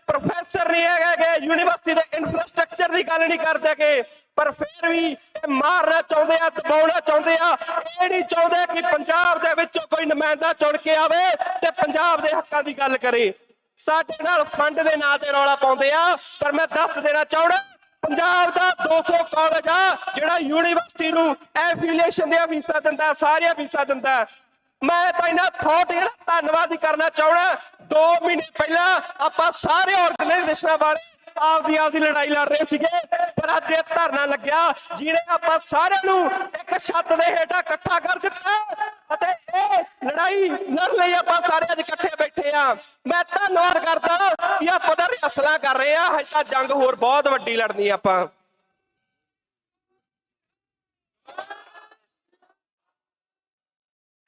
ਪ੍ਰੋਫੈਸਰ ਨਹੀਂ ਹੈਗੇ, ਯੂਨੀਵਰਸਿਟੀ ਦੇ ਇਨਫਰਾਸਟ੍ਰਕਚਰ ਦੀ ਗੱਲ ਨਹੀਂ ਕਰਦੇਗੇ। ਪਰ ਫਿਰ ਵੀ ਇਹ ਮਾਰਨਾ ਚਾਹੁੰਦੇ ਆ, ਦਬਾਉਣਾ ਚਾਹੁੰਦੇ ਆ। ਇਹ ਨਹੀਂ ਚਾਹੁੰਦੇ ਕਿ ਪੰਜਾਬ ਦੇ ਵਿੱਚੋਂ ਕੋਈ ਨੁਮਾਇੰਦਾ ਚੁਣ ਕੇ ਆਵੇ ਤੇ ਪੰਜਾਬ ਦੇ ਹੱਕਾਂ ਦੀ ਗੱਲ ਕਰੇ। ਸਾਡੇ ਨਾਲ ਫੰਡ ਦੇ ਨਾਂ ਤੇ ਰੌਲਾ ਪਾਉਂਦੇ ਆ, ਪਰ ਮੈਂ ਦੱਸ ਦੇਣਾ ਚਾਹੁੰਦਾ ਪੰਜਾਬ ਦਾ 200 ਕਾਲਜ ਆ ਜਿਹੜਾ ਯੂਨੀਵਰਸਿਟੀ ਨੂੰ ਐਫੀਲੀਏਸ਼ਨ ਦੀਆਂ ਫੀਸਾਂ ਦਿੰਦਾ, ਸਾਰੀਆਂ ਫੀਸਾਂ ਦਿੰਦਾ। ਮੈਂ ਤਾਂ ਇਹਨਾਂ ਅਥਾਰਟੀ ਦਾ ਧੰਨਵਾਦ ਹੀ ਕਰਨਾ ਚਾਹੁੰਦਾ। 2 ਮਹੀਨੇ ਪਹਿਲਾਂ ਆਪਾਂ ਸਾਰੇ ਆਰਗੇਨਾਈਜੇਸ਼ਨਾਂ ਵਾਲੇ ਆਪਦੀ ਲੜਾਈ ਲੜ ਰਹੇ ਸੀਗੇ, ਪਰ ਅੱਜ ਇਹ ਧਰਨਾ ਲੱਗਿਆ ਜਿਹਨੇ ਆਪਾਂ ਸਾਰਿਆਂ ਨੂੰ ਇੱਕ ਛੱਤ ਦੇ ਹੇਠਾਂ ਇਕੱਠਾ ਕਰ ਦਿੱਤਾ ਅਤੇ ਇਹ ਲੜਾਈ ਲੜ ਲਈ ਆਪਾਂ ਸਾਰੇ ਅੱਜ ਇਕੱਠੇ ਬੈਠੇ ਆ। ਮੈਂ ਧੰਨਵਾਦ ਕਰਦਾ ਕਿ ਆਪਾਂ ਤਾਂ ਰਿਹਰਸਲਾਂ ਕਰ ਰਹੇ ਆ, ਹਜੇ ਤਾਂ ਜੰਗ ਹੋਰ ਬਹੁਤ ਵੱਡੀ ਲੜਨੀ ਆਪਾਂ।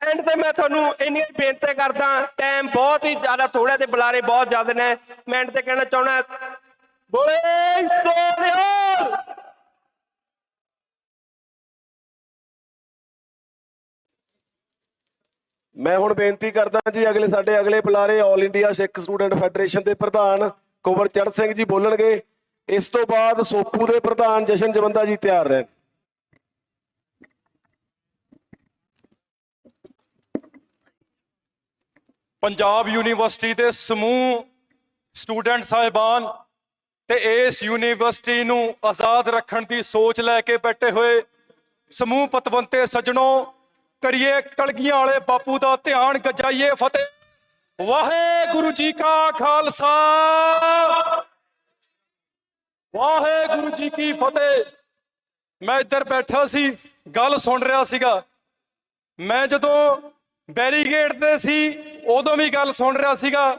ਐਂਡ ਤੇ ਮੈਂ ਤੁਹਾਨੂੰ ਇੰਨੀ ਬੇਨਤੀ ਕਰਦਾ, ਟਾਈਮ ਬਹੁਤ ਹੀ ਜ਼ਿਆਦਾ ਥੋੜਾ ਤੇ ਬੁਲਾਰੇ ਬਹੁਤ ਜ਼ਿਆਦਾ ਨੇ। ਮੈਂ ਐਂਡ ਤੇ ਕਹਿਣਾ ਚਾਹੁੰਦਾ ਬੋਲੇ ਸੋਨਿਹਾਲ। ਮੈਂ ਹੁਣ ਬੇਨਤੀ ਕਰਦਾ ਜੀ ਸਾਡੇ ਅਗਲੇ ਬੁਲਾਰੇ ਆਲ ਇੰਡੀਆ ਸਿੱਖ ਸਟੂਡੈਂਟ ਫੈਡਰੇਸ਼ਨ ਦੇ ਪ੍ਰਧਾਨ ਕੁੰਵਰ ਚੜ੍ਹ ਸਿੰਘ ਜੀ ਬੋਲਣਗੇ। ਇਸ ਤੋਂ ਬਾਅਦ ਸੋਪੂ ਦੇ ਪ੍ਰਧਾਨ ਜਸ਼ਨ ਜਵੰਦਾ ਜੀ ਤਿਆਰ ਰਹਿਣ। ਪੰਜਾਬ ਯੂਨੀਵਰਸਿਟੀ ਦੇ ਸਮੂਹ ਸਟੂਡੈਂਟ ਸਾਹਿਬਾਨ ਤੇ ਇਸ ਯੂਨੀਵਰਸਿਟੀ ਨੂੰ ਆਜ਼ਾਦ ਰੱਖਣ ਦੀ ਸੋਚ ਲੈ ਕੇ ਬੈਠੇ ਹੋਏ ਸਮੂਹ ਪਤਵੰਤੇ ਸੱਜਣੋ, ਕਰੀਏ ਕਲਗੀਆਂ ਵਾਲੇ ਬਾਪੂ ਦਾ ਧਿਆਨ, ਗਜਾਈਏ ਫਤਿਹ। ਵਾਹਿਗੁਰੂ ਜੀ ਕਾ ਖਾਲਸਾ, ਵਾਹਿਗੁਰੂ ਜੀ ਕੀ ਫਤਿਹ। ਮੈਂ ਇੱਧਰ ਬੈਠਾ ਸੀ, ਗੱਲ ਸੁਣ ਰਿਹਾ ਸੀਗਾ। ਮੈਂ ਜਦੋਂ ਬੈਰੀਗੇਡ ਤੇ ਸੀ ਉਦੋਂ ਵੀ ਗੱਲ ਸੁਣ ਰਿਹਾ ਸੀਗਾ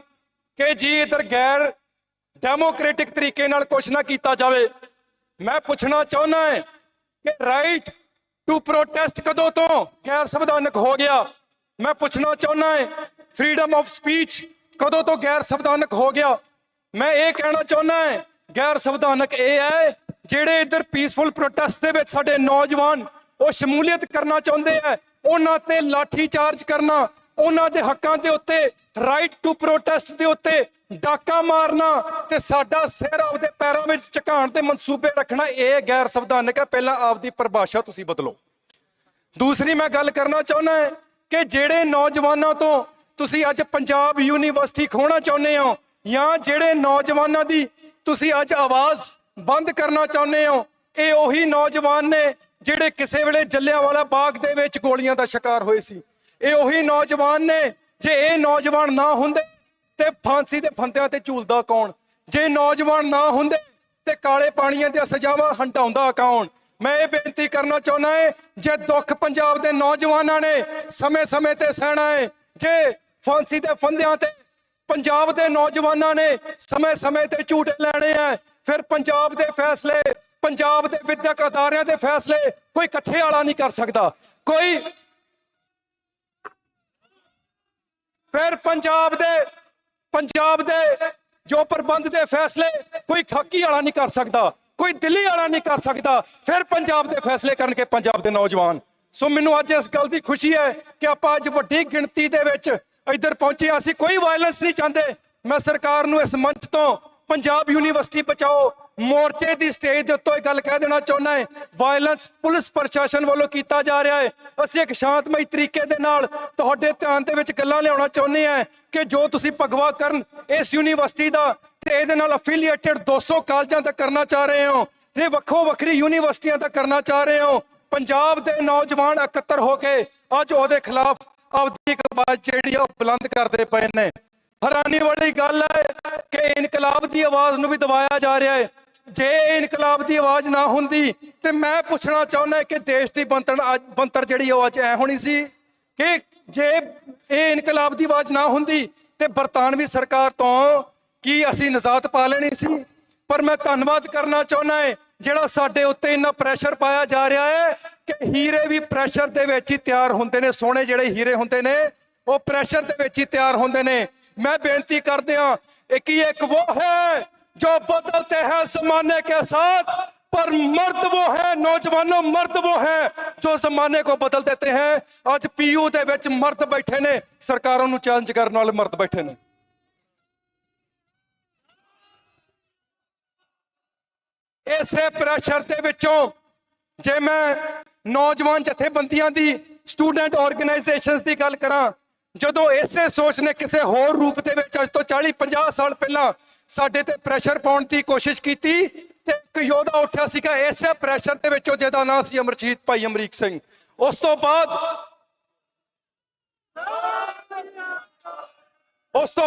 ਕਿ ਜੀ ਇੱਧਰ ਗੈਰ ਡੈਮੋਕ੍ਰੈਟਿਕ ਤਰੀਕੇ ਨਾਲ ਕੁਛ ਨਾ ਕੀਤਾ ਜਾਵੇ। ਮੈਂ ਪੁੱਛਣਾ ਚਾਹੁੰਦਾ ਹੈ ਕਿ ਰਾਈਟ ਟੂ ਪ੍ਰੋਟੈਸਟ ਕਦੋਂ ਤੋਂ ਗੈਰ ਸੰਵਿਧਾਨਕ ਹੋ ਗਿਆ? ਮੈਂ ਪੁੱਛਣਾ ਚਾਹੁੰਦਾ ਹੈ ਫਰੀडम ਆਫ ਸਪੀਚ ਕਦੋਂ ਤੋਂ ਗੈਰ ਸੰਵਿਧਾਨਕ ਹੋ ਗਿਆ? ਮੈਂ ਇਹ ਕਹਿਣਾ ਚਾਹੁੰਦਾ ਹੈ ਗੈਰ ਸੰਵਿਧਾਨਕ ਇਹ ਹੈ ਜਿਹੜੇ ਇੱਧਰ ਪੀਸਫੁਲ ਪ੍ਰੋਟੈਸਟ ਦੇ ਵਿੱਚ ਸਾਡੇ ਨੌਜਵਾਨ ਉਹ ਸ਼ਮੂਲੀਅਤ ਕਰਨਾ ਚਾਹੁੰਦੇ ਆ, ਉਹਨਾਂ ਤੇ ਲਾਠੀ ਚਾਰਜ ਕਰਨਾ, ਉਹਨਾਂ ਦੇ ਹੱਕਾਂ ਦੇ ਉੱਤੇ ਰਾਈਟ ਟੂ ਪ੍ਰੋਟੈਸਟ ਦੇ ਉੱਤੇ ਡਾਕਾ ਮਾਰਨਾ ਤੇ ਸਾਡਾ ਸਿਰ ਆਪਦੇ ਪੈਰਾਂ ਵਿੱਚ ਝੁਕਾਉਣ ਦੇ ਮਨਸੂਬੇ ਰੱਖਣਾ, ਇਹ ਗੈਰ ਸੰਵਿਧਾਨਕ ਹੈ। ਪਹਿਲਾਂ ਆਪਦੀ ਪਰਿਭਾਸ਼ਾ ਤੁਸੀਂ ਬਦਲੋ। ਦੂਸਰੀ ਮੈਂ ਗੱਲ ਕਰਨਾ ਚਾਹੁੰਦਾ ਹੈ ਕਿ ਜਿਹੜੇ ਨੌਜਵਾਨਾਂ ਤੋਂ ਤੁਸੀਂ ਅੱਜ ਪੰਜਾਬ ਯੂਨੀਵਰਸਿਟੀ ਖੋਹਣਾ ਚਾਹੁੰਦੇ ਹੋ ਜਾਂ ਜਿਹੜੇ ਨੌਜਵਾਨਾਂ ਦੀ ਤੁਸੀਂ ਅੱਜ ਆਵਾਜ਼ ਬੰਦ ਕਰਨਾ ਚਾਹੁੰਦੇ ਹੋ, ਇਹ ਉਹੀ ਨੌਜਵਾਨ ਨੇ ਜਿਹੜੇ ਕਿਸੇ ਵੇਲੇ ਜੱਲਿਆਂਵਾਲਾ ਬਾਗ ਦੇ ਵਿੱਚ ਗੋਲੀਆਂ ਦਾ ਸ਼ਿਕਾਰ ਹੋਏ ਸੀ। ਇਹ ਉਹੀ ਨੌਜਵਾਨ ਨੇ, ਜੇ ਇਹ ਨੌਜਵਾਨ ਨਾ ਹੁੰਦੇ ਤੇ ਫਾਂਸੀ ਦੇ ਫੰਦਿਆਂ ਤੇ ਝੂਲਦਾ ਕੌਣ? ਜੇ ਨੌਜਵਾਨ ਨਾ ਹੁੰਦੇ ਤੇ ਕਾਲੇ ਪਾਣੀਆਂ ਦੀਆਂ ਸਜ਼ਾਵਾਂ ਹੰਡਾਉਂਦਾ ਕੌਣ? ਮੈਂ ਇਹ ਬੇਨਤੀ ਕਰਨਾ ਚਾਹੁੰਦਾ ਹੈ, ਜੇ ਦੁੱਖ ਪੰਜਾਬ ਦੇ ਨੌਜਵਾਨਾਂ ਨੇ ਸਮੇਂ-ਸਮੇਂ ਤੇ ਸਹਿਣਾ ਹੈ, ਜੇ ਫਾਂਸੀ ਦੇ ਫੰਦਿਆਂ ਤੇ ਪੰਜਾਬ ਦੇ ਨੌਜਵਾਨਾਂ ਨੇ ਸਮੇਂ-ਸਮੇਂ ਤੇ ਝੂਟੇ ਲੈਣੇ ਆ, ਫਿਰ ਪੰਜਾਬ ਦੇ ਫੈਸਲੇ, ਪੰਜਾਬ ਦੇ ਵਿਦਿਅਕ ਅਦਾਰਿਆਂ ਦੇ ਫੈਸਲੇ ਕੋਈ ਇਕੱਠੇ ਵਾਲਾ ਨਹੀਂ ਕਰ ਸਕਦਾ। ਕੋਈ ਫਿਰ ਪੰਜਾਬ ਦੇ ਜੋ ਪ੍ਰਬੰਧ ਦੇ ਫੈਸਲੇ ਕੋਈ ਖਾਕੀ ਵਾਲਾ ਨਹੀਂ ਕਰ ਸਕਦਾ, ਕੋਈ ਦਿੱਲੀ ਵਾਲਾ ਨਹੀਂ ਕਰ ਸਕਦਾ। ਫਿਰ ਪੰਜਾਬ ਦੇ ਫੈਸਲੇ ਕਰਨਗੇ ਪੰਜਾਬ ਦੇ ਨੌਜਵਾਨ। ਸੋ ਮੈਨੂੰ ਅੱਜ ਇਸ ਗੱਲ ਦੀ ਖੁਸ਼ੀ ਹੈ ਕਿ ਆਪਾਂ ਅੱਜ ਵੱਡੀ ਗਿਣਤੀ ਦੇ ਵਿੱਚ ਇੱਧਰ ਪਹੁੰਚੇ। ਅਸੀਂ ਕੋਈ ਵਾਇਲੈਂਸ ਨਹੀਂ ਚਾਹੁੰਦੇ। ਮੈਂ ਸਰਕਾਰ ਨੂੰ ਇਸ ਮੰਚ ਤੋਂ ਪੰਜਾਬ ਯੂਨੀਵਰਸਿਟੀ ਬਚਾਓ ਮੋਰਚੇ ਦੀ ਸਟੇਜ ਦੇ ਉੱਤੋਂ ਇਹ ਗੱਲ ਕਹਿ ਦੇਣਾ ਚਾਹੁੰਦਾ ਹੈ, ਵਾਇਲੈਂਸ ਪੁਲਿਸ ਪ੍ਰਸ਼ਾਸਨ ਵੱਲੋਂ ਕੀਤਾ ਜਾ ਰਿਹਾ ਹੈ। ਅਸੀਂ ਇੱਕ ਸ਼ਾਂਤਮਈ ਤਰੀਕੇ ਦੇ ਨਾਲ ਤੁਹਾਡੇ ਧਿਆਨ ਦੇ ਵਿੱਚ ਗੱਲਾਂ ਲਿਆਉਣਾ ਚਾਹੁੰਦੇ ਹਾਂ ਕਿ ਜੋ ਤੁਸੀਂ ਭਗਵਾ ਕਰਨ ਇਸ ਯੂਨੀਵਰਸਿਟੀ ਦਾ ਤੇ ਇਹਦੇ ਨਾਲ ਅਫੀਲੀਏਟਡ 200 ਕਾਲਜਾਂ ਤੱਕ ਕਰਨਾ ਚਾਹ ਰਹੇ ਹੋ ਤੇ ਵੱਖੋ ਵੱਖਰੀ ਯੂਨੀਵਰਸਿਟੀਆਂ ਤੱਕ ਕਰਨਾ ਚਾਹ ਰਹੇ ਹੋ, ਪੰਜਾਬ ਦੇ ਨੌਜਵਾਨ ਇਕੱਤਰ ਹੋ ਕੇ ਅੱਜ ਉਹਦੇ ਖਿਲਾਫ ਆਪਦੀ ਇੱਕ ਆਵਾਜ਼ ਜਿਹੜੀ ਆ ਉਹ ਬੁਲੰਦ ਕਰਦੇ ਪਏ ਨੇ। ਹੈਰਾਨੀ ਵਾਲੀ ਗੱਲ ਹੈ ਕਿ ਇਨਕਲਾਬ ਦੀ ਆਵਾਜ਼ ਨੂੰ ਵੀ ਦਬਾਇਆ ਜਾ ਰਿਹਾ ਹੈ। ਜੇ ਇਨਕਲਾਬ ਦੀ ਆਵਾਜ਼ ਨਾ ਹੁੰਦੀ ਤੇ ਮੈਂ ਪੁੱਛਣਾ ਚਾਹੁੰਦਾ ਕਿ ਦੇਸ਼ ਦੀ ਬਣਤਰ ਜਿਹੜੀ ਉਹ ਅੱਜ ਐ ਹੋਣੀ ਸੀ ਕਿ ਜੇ ਇਹ ਇਨਕਲਾਬ ਦੀ ਆਵਾਜ਼ ਨਾ ਹੁੰਦੀ ਤੇ ਬਰਤਾਨਵੀ ਸਰਕਾਰ ਤੋਂ ਕੀ ਅਸੀਂ ਨਿਜਾਤ ਪਾ ਲੈਣੀ ਸੀ। ਪਰ ਮੈਂ ਧੰਨਵਾਦ ਕਰਨਾ ਚਾਹੁੰਦਾ ਹੈ ਜਿਹੜਾ ਸਾਡੇ ਉੱਤੇ ਇੰਨਾ ਪ੍ਰੈਸ਼ਰ ਪਾਇਆ ਜਾ ਰਿਹਾ ਹੈ ਕਿ ਹੀਰੇ ਵੀ ਪ੍ਰੈਸ਼ਰ ਦੇ ਵਿੱਚ ਹੀ ਤਿਆਰ ਹੁੰਦੇ ਨੇ। ਸੋਹਣੇ ਜਿਹੜੇ ਹੀਰੇ ਹੁੰਦੇ ਨੇ ਉਹ ਪ੍ਰੈਸ਼ਰ ਦੇ ਵਿੱਚ ਹੀ ਤਿਆਰ ਹੁੰਦੇ ਨੇ। मैं बेनती करते हैं कि एक वो है जो बदलते हैं जमाने के साथ, पर मर्द वो है नौजवानों, मर्द वो है जो जमाने को बदल देते हैं। आज पीयू दे विच मर्द बैठे ने, सरकारों नूं चैलेंज करने वाले मर्द बैठे ने। इसे प्रेशर दे विचों जे मैं नौजवान जथेबंदियां दी, स्टूडेंट ऑर्गेनाइजेशंस दी गल करां, ਜਦੋਂ ਇਸੇ ਸੋਚ ਨੇ ਕਿਸੇ ਹੋਰ ਰੂਪ ਦੇ ਵਿੱਚ ਅੱਜ ਤੋਂ 40-50 ਸਾਲ ਪਹਿਲਾਂ ਸਾਡੇ ਤੇ ਪ੍ਰੈਸ਼ਰ ਪਾਉਣ ਦੀ ਕੋਸ਼ਿਸ਼ ਕੀਤੀ ਤੇ ਇੱਕ ਯੋਧਾ ਉੱਠਿਆ ਸੀਗਾ ਇਸੇ ਪ੍ਰੈਸ਼ਰ ਦੇ ਵਿੱਚੋਂ ਜਿਹਦਾ ਨਾਂ ਸੀ ਅਮਰਜੀਤ ਭਾਈ ਅਮਰੀਕ ਸਿੰਘ। ਉਸ ਤੋਂ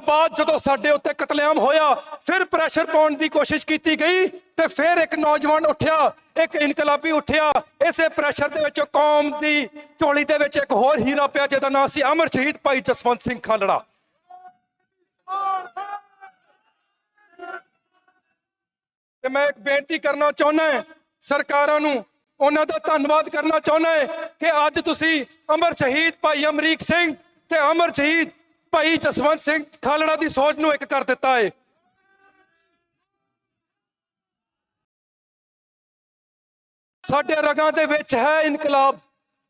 ਬਾਅਦ ਜਦੋਂ ਸਾਡੇ ਉੱਤੇ ਕਤਲੇਆਮ ਹੋਇਆ ਫਿਰ ਪ੍ਰੈਸ਼ਰ ਪਾਉਣ ਦੀ ਕੋਸ਼ਿਸ਼ ਕੀਤੀ ਗਈ ਤੇ ਫਿਰ ਇੱਕ ਨੌਜਵਾਨ ਉੱਠਿਆ, ਇੱਕ ਇਨਕਲਾਬੀ ਉੱਠਿਆ। ਇਸੇ ਪ੍ਰੈਸ਼ਰ ਦੇ ਵਿੱਚ ਕੌਮ ਦੀ ਝੋਲੀ ਦੇ ਵਿੱਚ ਇੱਕ ਹੋਰ ਹੀਰਾ ਪਿਆ ਜਿਹਦਾ ਨਾਮ ਸੀ ਅਮਰ ਸ਼ਹੀਦ ਭਾਈ ਜਸਵੰਤ ਸਿੰਘ ਖਾਲੜਾ। ਤੇ ਮੈਂ ਇੱਕ ਬੇਨਤੀ ਕਰਨਾ ਚਾਹੁੰਦਾ ਸਰਕਾਰਾਂ ਨੂੰ, ਉਹਨਾਂ ਦਾ ਧੰਨਵਾਦ ਕਰਨਾ ਚਾਹੁੰਦਾ ਕਿ ਅੱਜ ਤੁਸੀਂ ਅਮਰ ਸ਼ਹੀਦ ਭਾਈ ਅਮਰੀਕ ਸਿੰਘ ਤੇ ਅਮਰ ਸ਼ਹੀਦ ਭਾਈ ਜਸਵੰਤ ਸਿੰਘ ਖਾਲੜਾ ਦੀ ਸੋਚ ਨੂੰ ਇੱਕ ਕਰ ਦਿੱਤਾ ਹੈ। ਸਾਡੇ ਰਗਾਂ ਦੇ ਵਿੱਚ ਹੈ ਇਨਕਲਾਬ,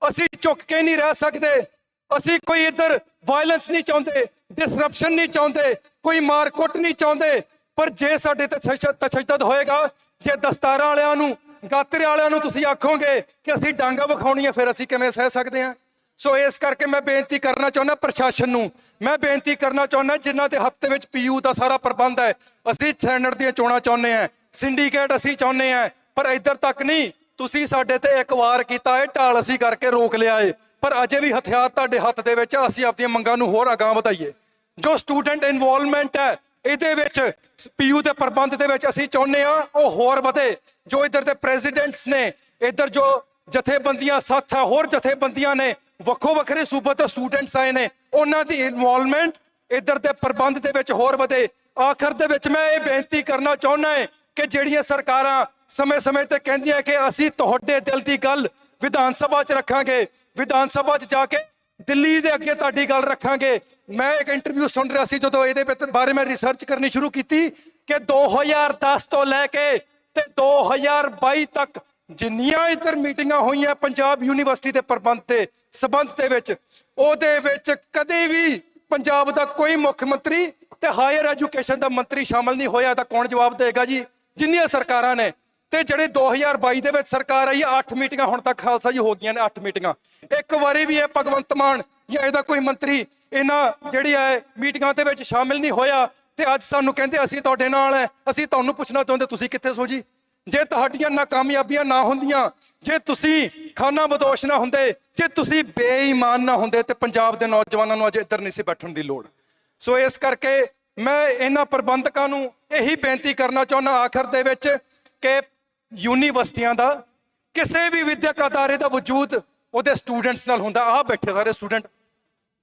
ਅਸੀਂ ਝੁਕ ਕੇ ਨਹੀਂ ਰਹਿ ਸਕਦੇ। ਅਸੀਂ ਕੋਈ ਇੱਧਰ ਵਾਇਲੈਂਸ ਨਹੀਂ ਚਾਹੁੰਦੇ, ਡਿਸਰਪਸ਼ਨ ਨਹੀਂ ਚਾਹੁੰਦੇ, ਕੋਈ ਮਾਰਕੁੱਟ ਨਹੀਂ ਚਾਹੁੰਦੇ। ਪਰ ਜੇ ਸਾਡੇ ਤੇ ਤਸ਼ੱਦਦ ਹੋਏਗਾ, ਜੇ ਦਸਤਾਰਾਂ ਵਾਲਿਆਂ ਨੂੰ, ਗਾਤਰੇ ਵਾਲਿਆਂ ਨੂੰ ਤੁਸੀਂ ਆਖੋਗੇ ਕਿ ਅਸੀਂ ਡਾਂਗਾ ਵਿਖਾਉਣੀਆਂ, ਫਿਰ ਅਸੀਂ ਕਿਵੇਂ ਸਹਿ ਸਕਦੇ ਹਾਂ। ਸੋ ਇਸ ਕਰਕੇ ਮੈਂ ਬੇਨਤੀ ਕਰਨਾ ਚਾਹੁੰਦਾ ਪ੍ਰਸ਼ਾਸਨ ਨੂੰ, ਮੈਂ ਬੇਨਤੀ ਕਰਨਾ ਚਾਹੁੰਦਾ ਜਿਨ੍ਹਾਂ ਦੇ ਹੱਥ ਦੇ ਵਿੱਚ ਪੀਯੂ ਦਾ ਸਾਰਾ ਪ੍ਰਬੰਧ ਹੈ, ਅਸੀਂ ਸੈਨੇਟ ਦੀਆਂ ਚੋਣਾਂ ਚਾਹੁੰਦੇ ਹਾਂ, ਸਿੰਡੀਕੇਟ ਅਸੀਂ ਚਾਹੁੰਦੇ ਹਾਂ, ਪਰ ਇੱਧਰ ਤੱਕ ਨਹੀਂ। ਤੁਸੀਂ ਸਾਡੇ ਤੇ ਇੱਕ ਵਾਰ ਕੀਤਾ ਹੈ, ਢਾਲ ਅਸੀਂ ਕਰਕੇ ਰੋਕ ਲਿਆ ਹੈ, ਪਰ ਅਜੇ ਵੀ ਹਥਿਆਰ ਤੁਹਾਡੇ ਹੱਥ ਦੇ ਵਿੱਚ। ਅਸੀਂ ਆਪਣੀਆਂ ਮੰਗਾਂ ਨੂੰ ਹੋਰ ਅਗਾਂਹ ਵਧਾਈਏ। ਜੋ ਸਟੂਡੈਂਟ ਇਨਵੋਲਵਮੈਂਟ ਹੈ ਇਹਦੇ ਵਿੱਚ, ਪੀਯੂ ਦੇ ਪ੍ਰਬੰਧ ਦੇ ਵਿੱਚ ਅਸੀਂ ਚਾਹੁੰਦੇ ਹਾਂ ਉਹ ਹੋਰ ਵਧੇ। ਜੋ ਇੱਧਰ ਦੇ ਪ੍ਰੈਜ਼ੀਡੈਂਟਸ ਨੇ, ਇੱਧਰ ਜੋ ਜਥੇਬੰਦੀਆਂ ਸਾਥ ਹੈ, ਹੋਰ ਜਥੇਬੰਦੀਆਂ ਨੇ, ਵੱਖੋ ਵੱਖਰੇ ਸੂਬੇ ਤੋਂ ਸਟੂਡੈਂਟਸ ਆਏ ਨੇ, ਉਹਨਾਂ ਦੀ ਇਨਵੋਲਵਮੈਂਟ ਇੱਧਰ ਦੇ ਪ੍ਰਬੰਧ ਦੇ ਵਿੱਚ ਹੋਰ ਵਧੇ। ਆਖਰ ਦੇ ਵਿੱਚ ਮੈਂ ਇਹ ਬੇਨਤੀ ਕਰਨਾ ਚਾਹੁੰਦਾ ਹੈ ਕਿ ਜਿਹੜੀਆਂ ਸਰਕਾਰਾਂ ਸਮੇਂ-ਸਮੇਂ ਤੇ ਕਹਿੰਦੀਆਂ ਕਿ ਅਸੀਂ ਤੁਹਾਡੇ ਦਿਲ ਦੀ ਗੱਲ ਵਿਧਾਨ ਸਭਾ 'ਚ ਰੱਖਾਂਗੇ, ਵਿਧਾਨ ਸਭਾ 'ਚ ਜਾ ਕੇ ਦਿੱਲੀ ਦੇ ਅੱਗੇ ਤੁਹਾਡੀ ਗੱਲ ਰੱਖਾਂਗੇ। ਮੈਂ ਇੱਕ ਇੰਟਰਵਿਊ ਸੁਣ ਰਿਹਾ ਸੀ, ਜਦੋਂ ਇਹਦੇ ਬਾਰੇ ਮੈਂ ਰਿਸਰਚ ਕਰਨੀ ਸ਼ੁਰੂ ਕੀਤੀ ਕਿ 2010 ਤੋਂ ਲੈ ਕੇ ਤੇ 2022 ਤੱਕ ਜਿੰਨੀਆਂ ਇੱਧਰ ਮੀਟਿੰਗਾਂ ਹੋਈਆਂ ਪੰਜਾਬ ਯੂਨੀਵਰਸਿਟੀ ਦੇ ਪ੍ਰਬੰਧ ਤੇ ਸਬੰਧ ਦੇ ਵਿੱਚ, ਉਹਦੇ ਵਿੱਚ ਕਦੇ ਵੀ ਪੰਜਾਬ ਦਾ ਕੋਈ ਮੁੱਖ ਮੰਤਰੀ ਤੇ ਹਾਇਰ ਐਜੂਕੇਸ਼ਨ ਦਾ ਮੰਤਰੀ ਸ਼ਾਮਲ ਨਹੀਂ ਹੋਇਆ। ਤਾਂ ਕੌਣ ਜਵਾਬ ਦੇਗਾ ਜੀ? ਜਿੰਨੀਆਂ ਸਰਕਾਰਾਂ ਨੇ। ਤੇ ਜਿਹੜੇ 2022 ਦੇ ਵਿੱਚ ਸਰਕਾਰ ਆਈ, 8 ਮੀਟਿੰਗਾਂ ਹੁਣ ਤੱਕ ਖਾਲਸਾ ਜੀ ਹੋ ਗਈਆਂ ਨੇ, 8 ਮੀਟਿੰਗਾਂ। ਇੱਕ ਵਾਰੀ ਵੀ ਇਹ ਭਗਵੰਤ ਮਾਨ ਜਾਂ ਇਹਦਾ ਕੋਈ ਮੰਤਰੀ ਇਹਨਾਂ ਜਿਹੜੀ ਹੈ ਮੀਟਿੰਗਾਂ ਦੇ ਵਿੱਚ ਸ਼ਾਮਿਲ ਨਹੀਂ ਹੋਇਆ। ਤੇ ਅੱਜ ਸਾਨੂੰ ਕਹਿੰਦੇ ਅਸੀਂ ਤੁਹਾਡੇ ਨਾਲ ਹੈ। ਅਸੀਂ ਤੁਹਾਨੂੰ ਪੁੱਛਣਾ ਚਾਹੁੰਦੇ ਤੁਸੀਂ ਕਿੱਥੇ ਸੋ ਜੀ? ਜੇ ਤੁਹਾਡੀਆਂ ਨਾਕਾਮਯਾਬੀਆਂ ਨਾ ਹੁੰਦੀਆਂ, ਜੇ ਤੁਸੀਂ ਖਾਨਾ ਬਦੋਸ਼ ਨਾ ਹੁੰਦੇ, ਜੇ ਤੁਸੀਂ ਬੇਈਮਾਨ ਨਾ ਹੁੰਦੇ, ਤੇ ਪੰਜਾਬ ਦੇ ਨੌਜਵਾਨਾਂ ਨੂੰ ਅੱਜ ਇੱਧਰ ਨਹੀਂ ਸੀ ਬੈਠਣ ਦੀ ਲੋੜ। ਸੋ ਇਸ ਕਰਕੇ ਮੈਂ ਇਹਨਾਂ ਪ੍ਰਬੰਧਕਾਂ ਨੂੰ ਇਹੀ ਬੇਨਤੀ ਕਰਨਾ ਚਾਹੁੰਦਾ ਆਖਰ ਦੇ ਵਿੱਚ ਕਿ ਯੂਨੀਵਰਸਿਟੀਆਂ ਦਾ, ਕਿਸੇ ਵੀ ਵਿਦਿਅਕ ਅਦਾਰੇ ਦਾ ਵਜੂਦ ਉਹਦੇ ਸਟੂਡੈਂਟਸ ਨਾਲ ਹੁੰਦਾ। ਆਹ ਬੈਠੇ ਸਾਰੇ ਸਟੂਡੈਂਟ।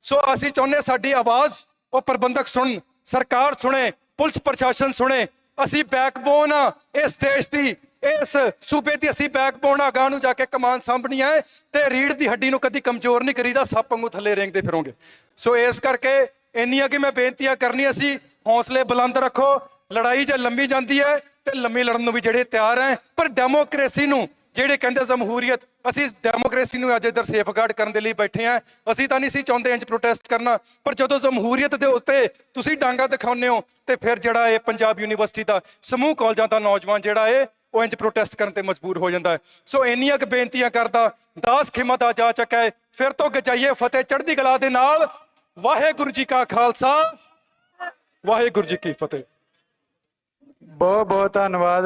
ਸੋ ਅਸੀਂ ਚਾਹੁੰਦੇ ਸਾਡੀ ਆਵਾਜ਼ ਉਹ ਪ੍ਰਬੰਧਕ ਸੁਣਨ, ਸਰਕਾਰ ਸੁਣੇ, ਪੁਲਿਸ ਪ੍ਰਸ਼ਾਸਨ ਸੁਣੇ। ਅਸੀਂ ਬੈਕਬੋਨ ਆ ਇਸ ਦੇਸ਼ ਦੀ, ਇਸ ਸੂਬੇ ਦੀ ਅਸੀਂ ਬੈਕਬੋਨ ਆ। ਅਗਾਂਹ ਨੂੰ ਜਾ ਕੇ ਕਮਾਨ ਸਾਂਭਣੀ ਹੈ ਤੇ ਰੀੜ ਦੀ ਹੱਡੀ ਨੂੰ ਕਦੀ ਕਮਜ਼ੋਰ ਨਹੀਂ ਕਰੀਦਾ, ਸੱਪ ਵਾਂਗੂ ਥੱਲੇ ਰੇਂਗਦੇ ਫਿਰੋਂਗੇ। ਸੋ ਇਸ ਕਰਕੇ ਇੰਨੀਆਂ ਕਿ ਮੈਂ ਬੇਨਤੀਆਂ ਕਰਨੀ, ਅਸੀਂ ਹੌਸਲੇ ਬੁਲੰਦ ਰੱਖੋ। ਲੜਾਈ ਜੇ ਲੰਮੀ ਜਾਂਦੀ ਹੈ ਤੇ ਲੰਮੀ ਲੜਨ ਨੂੰ ਵੀ ਜਿਹੜੇ ਤਿਆਰ ਹੈ, ਪਰ ਡੈਮੋਕ੍ਰੇਸੀ ਨੂੰ ਜਿਹੜੇ ਕਹਿੰਦੇ ਜਮਹੂਰੀਅਤ, ਅਸੀਂ ਡੈਮੋਕ੍ਰੇਸੀ ਨੂੰ ਅੱਜ ਇੱਧਰ ਸੇਫਗਾਰਡ ਕਰਨ ਦੇ ਲਈ ਬੈਠੇ ਹਾਂ। ਅਸੀਂ ਤਾਂ ਨਹੀਂ ਸੀ ਚਾਹੁੰਦੇ ਇੰਜ ਪ੍ਰੋਟੈਸਟ ਕਰਨਾ, ਪਰ ਜਦੋਂ ਜਮਹੂਰੀਅਤ ਦੇ ਉੱਤੇ ਤੁਸੀਂ ਡਾਂਗਾ ਦਿਖਾਉਂਦੇ ਹੋ ਤੇ ਫਿਰ ਜਿਹੜਾ ਇਹ ਪੰਜਾਬ ਯੂਨੀਵਰਸਿਟੀ ਦਾ ਸਮੂਹ ਕਾਲਜਾਂ ਦਾ ਨੌਜਵਾਨ ਜਿਹੜਾ ਹੈ ਉਹ ਇੰਜ ਪ੍ਰੋਟੈਸਟ ਕਰਨ ਤੇ ਮਜਬੂਰ ਹੋ ਜਾਂਦਾ ਹੈ। ਸੋ ਇੰਨੀਆਂ ਕੁ ਬੇਨਤੀਆਂ ਕਰਦਾ, ਦਾਸ ਖਿਮਾ ਦਾ ਜਾ ਚੱਕਾ ਹੈ, ਫਿਰ ਤੋਂ ਗਜਾਈਏ ਫਤਿਹ ਚੜ੍ਹਦੀ ਕਲਾ ਦੇ ਨਾਲ। ਵਾਹਿਗੁਰੂ ਜੀ ਕਾ ਖਾਲਸਾ, ਵਾਹਿਗੁਰੂ ਜੀ ਕੀ ਫਤਿਹ। ਬਹੁਤ ਬਹੁਤ ਧੰਨਵਾਦ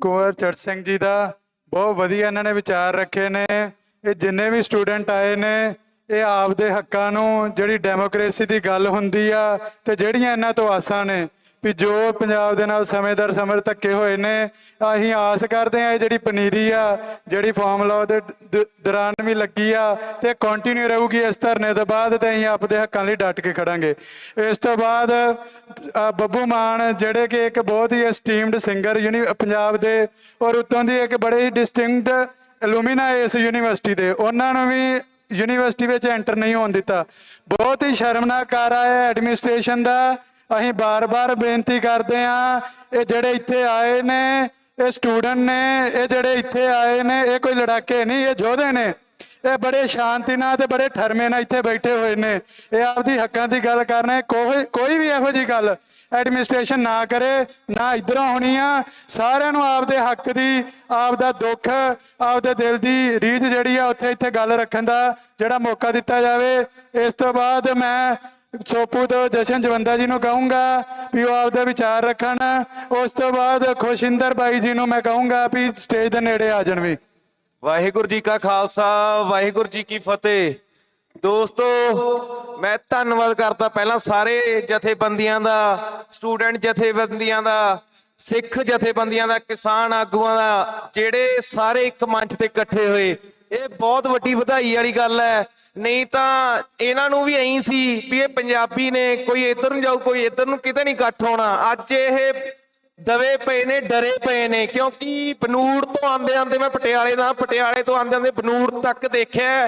ਕੁੰਵਰ ਚੜ੍ਹ ਸਿੰਘ ਜੀ ਦਾ। ਬਹੁਤ ਵਧੀਆ ਇਹਨਾਂ ਨੇ ਵਿਚਾਰ ਰੱਖੇ ਨੇ। ਇਹ ਜਿੰਨੇ ਵੀ ਸਟੂਡੈਂਟ ਆਏ ਨੇ ਇਹ ਆਪਦੇ ਹੱਕਾਂ ਨੂੰ, ਜਿਹੜੀ ਡੈਮੋਕ੍ਰੇਸੀ ਦੀ ਗੱਲ ਹੁੰਦੀ ਆ ਤੇ ਜਿਹੜੀਆਂ ਇਹਨਾਂ ਤੋਂ ਆਸਾਂ ਨੇ ਵੀ ਜੋ ਪੰਜਾਬ ਦੇ ਨਾਲ ਸਮੇਂ ਦਰ ਸਮੇਂ ਧੱਕੇ ਹੋਏ ਨੇ, ਅਸੀਂ ਆਸ ਕਰਦੇ ਹਾਂ ਇਹ ਜਿਹੜੀ ਪਨੀਰੀ ਆ ਜਿਹੜੀ ਫਾਰਮੂਲਾ ਦੇ ਦੌਰਾਨ ਵੀ ਲੱਗੀ ਆ ਤੇ ਕੰਟੀਨਿਊ ਰਹੂਗੀ ਇਸ ਧਰਨੇ ਤੋਂ ਬਾਅਦ, ਤੇ ਅਸੀਂ ਆਪਦੇ ਹੱਕਾਂ ਲਈ ਡਟ ਕੇ ਖੜਾਂਗੇ। ਇਸ ਤੋਂ ਬਾਅਦ ਬੱਬੂ ਮਾਨ ਜਿਹੜੇ ਕਿ ਇੱਕ ਬਹੁਤ ਹੀ ਐਸਟੀਮਡ ਸਿੰਗਰ ਪੰਜਾਬ ਦੇ ਔਰ ਉੱਤੋਂ ਦੀ ਇੱਕ ਬੜੇ ਹੀ ਡਿਸਟਿੰਕਟ ਐਲੂਮੀਨਾ ਇਸ ਯੂਨੀਵਰਸਿਟੀ ਦੇ, ਉਹਨਾਂ ਨੂੰ ਵੀ ਯੂਨੀਵਰਸਿਟੀ ਵਿੱਚ ਐਂਟਰ ਨਹੀਂ ਹੋਣ ਦਿੱਤਾ। ਬਹੁਤ ਹੀ ਸ਼ਰਮਨਾਕ ਕਾਰਾ ਹੈ ਐਡਮਿਨਿਸਟ੍ਰੇਸ਼ਨ ਦਾ। ਅਸੀਂ ਬਾਰ-ਬਾਰ ਬੇਨਤੀ ਕਰਦੇ ਹਾਂ ਇਹ ਜਿਹੜੇ ਇੱਥੇ ਆਏ ਨੇ ਇਹ ਸਟੂਡੈਂਟ ਨੇ, ਇਹ ਜਿਹੜੇ ਇੱਥੇ ਆਏ ਨੇ ਇਹ ਕੋਈ ਲੜਾਕੇ ਨਹੀਂ, ਇਹ ਯੋਧੇ ਨੇ। ਇਹ ਬੜੇ ਸ਼ਾਂਤੀ ਨਾਲ ਤੇ ਬੜੇ ਠਰਮੇ ਨਾਲ ਇੱਥੇ ਬੈਠੇ ਹੋਏ ਨੇ। ਇਹ ਆਪਦੀ ਹੱਕਾਂ ਦੀ ਗੱਲ ਕਰ ਰਹੇ। ਕੋਈ ਵੀ ਇਹੋ ਜਿਹੀ ਗੱਲ ਐਡਮਿਨਿਸਟ੍ਰੇਸ਼ਨ ਨਾ ਕਰੇ, ਨਾ ਇੱਧਰੋਂ ਹੋਣੀ ਆ। ਸਾਰਿਆਂ ਨੂੰ ਆਪਦੇ ਹੱਕ ਦੀ, ਆਪਦਾ ਦੁੱਖ, ਆਪਦੇ ਦਿਲ ਦੀ ਰੀਝ ਜਿਹੜੀ ਆ ਉੱਥੇ ਗੱਲ ਰੱਖਣ ਦਾ ਜਿਹੜਾ ਮੌਕਾ ਦਿੱਤਾ ਜਾਵੇ। ਇਸ ਤੋਂ ਬਾਅਦ ਮੈਂ ਸੋਪੂ ਤੋਂ ਜਸ਼ਨ ਜਵੰਦਾ ਜੀ ਨੂੰ ਕਹੂੰਗਾ ਵੀ ਉਹ ਆਪਦੇ ਵਿਚਾਰ ਰੱਖਣ। ਉਸ ਤੋਂ ਬਾਅਦ ਖੁਸ਼ਿੰਦਰ ਬਾਈ ਜੀ ਨੂੰ ਮੈਂ ਕਹੂੰਗਾ ਵੀ ਸਟੇਜ ਦੇ ਨੇੜੇ ਆ ਜਾਣ ਵੀ। ਵਾਹਿਗੁਰੂ ਜੀ ਕਾ ਖਾਲਸਾ, ਵਾਹਿਗੁਰੂ ਜੀ ਕੀ ਫਤਿਹ। ਦੋਸਤੋ ਮੈਂ ਧੰਨਵਾਦ ਕਰਦਾ ਪਹਿਲਾਂ ਸਾਰੇ ਜਥੇਬੰਦੀਆਂ ਦਾ, ਸਟੂਡੈਂਟ ਜਥੇਬੰਦੀਆਂ ਦਾ, ਸਿੱਖ ਜਥੇਬੰਦੀਆਂ ਦਾ, ਕਿਸਾਨ ਆਗੂਆਂ ਦਾ, ਜਿਹੜੇ ਸਾਰੇ ਇੱਕ ਮੰਚ ਤੇ ਇਕੱਠੇ ਹੋਏ। ਇਹ ਬਹੁਤ ਵੱਡੀ ਵਧਾਈ ਵਾਲੀ ਗੱਲ ਹੈ। ਨਹੀਂ ਤਾਂ ਇਹਨਾਂ ਨੂੰ ਵੀ ਐਂ ਸੀ ਵੀ ਇਹ ਪੰਜਾਬੀ ਨੇ, ਕੋਈ ਇੱਧਰ ਨੂੰ ਜਾਊ ਕੋਈ ਇੱਧਰ ਨੂੰ, ਕਿਤੇ ਨਹੀਂ ਇਕੱਠ ਹੋਣਾ। ਅੱਜ ਇਹ ਦਵੇ ਪਏ ਨੇ, ਡਰੇ ਪਏ ਨੇ, ਕਿਉਂਕਿ ਬਨੂੜ ਤੋਂ ਆਂਦੇ ਮੈਂ ਪਟਿਆਲੇ ਤੋਂ ਆਂਦੇ ਬਨੂੜ ਤੱਕ ਦੇਖਿਆ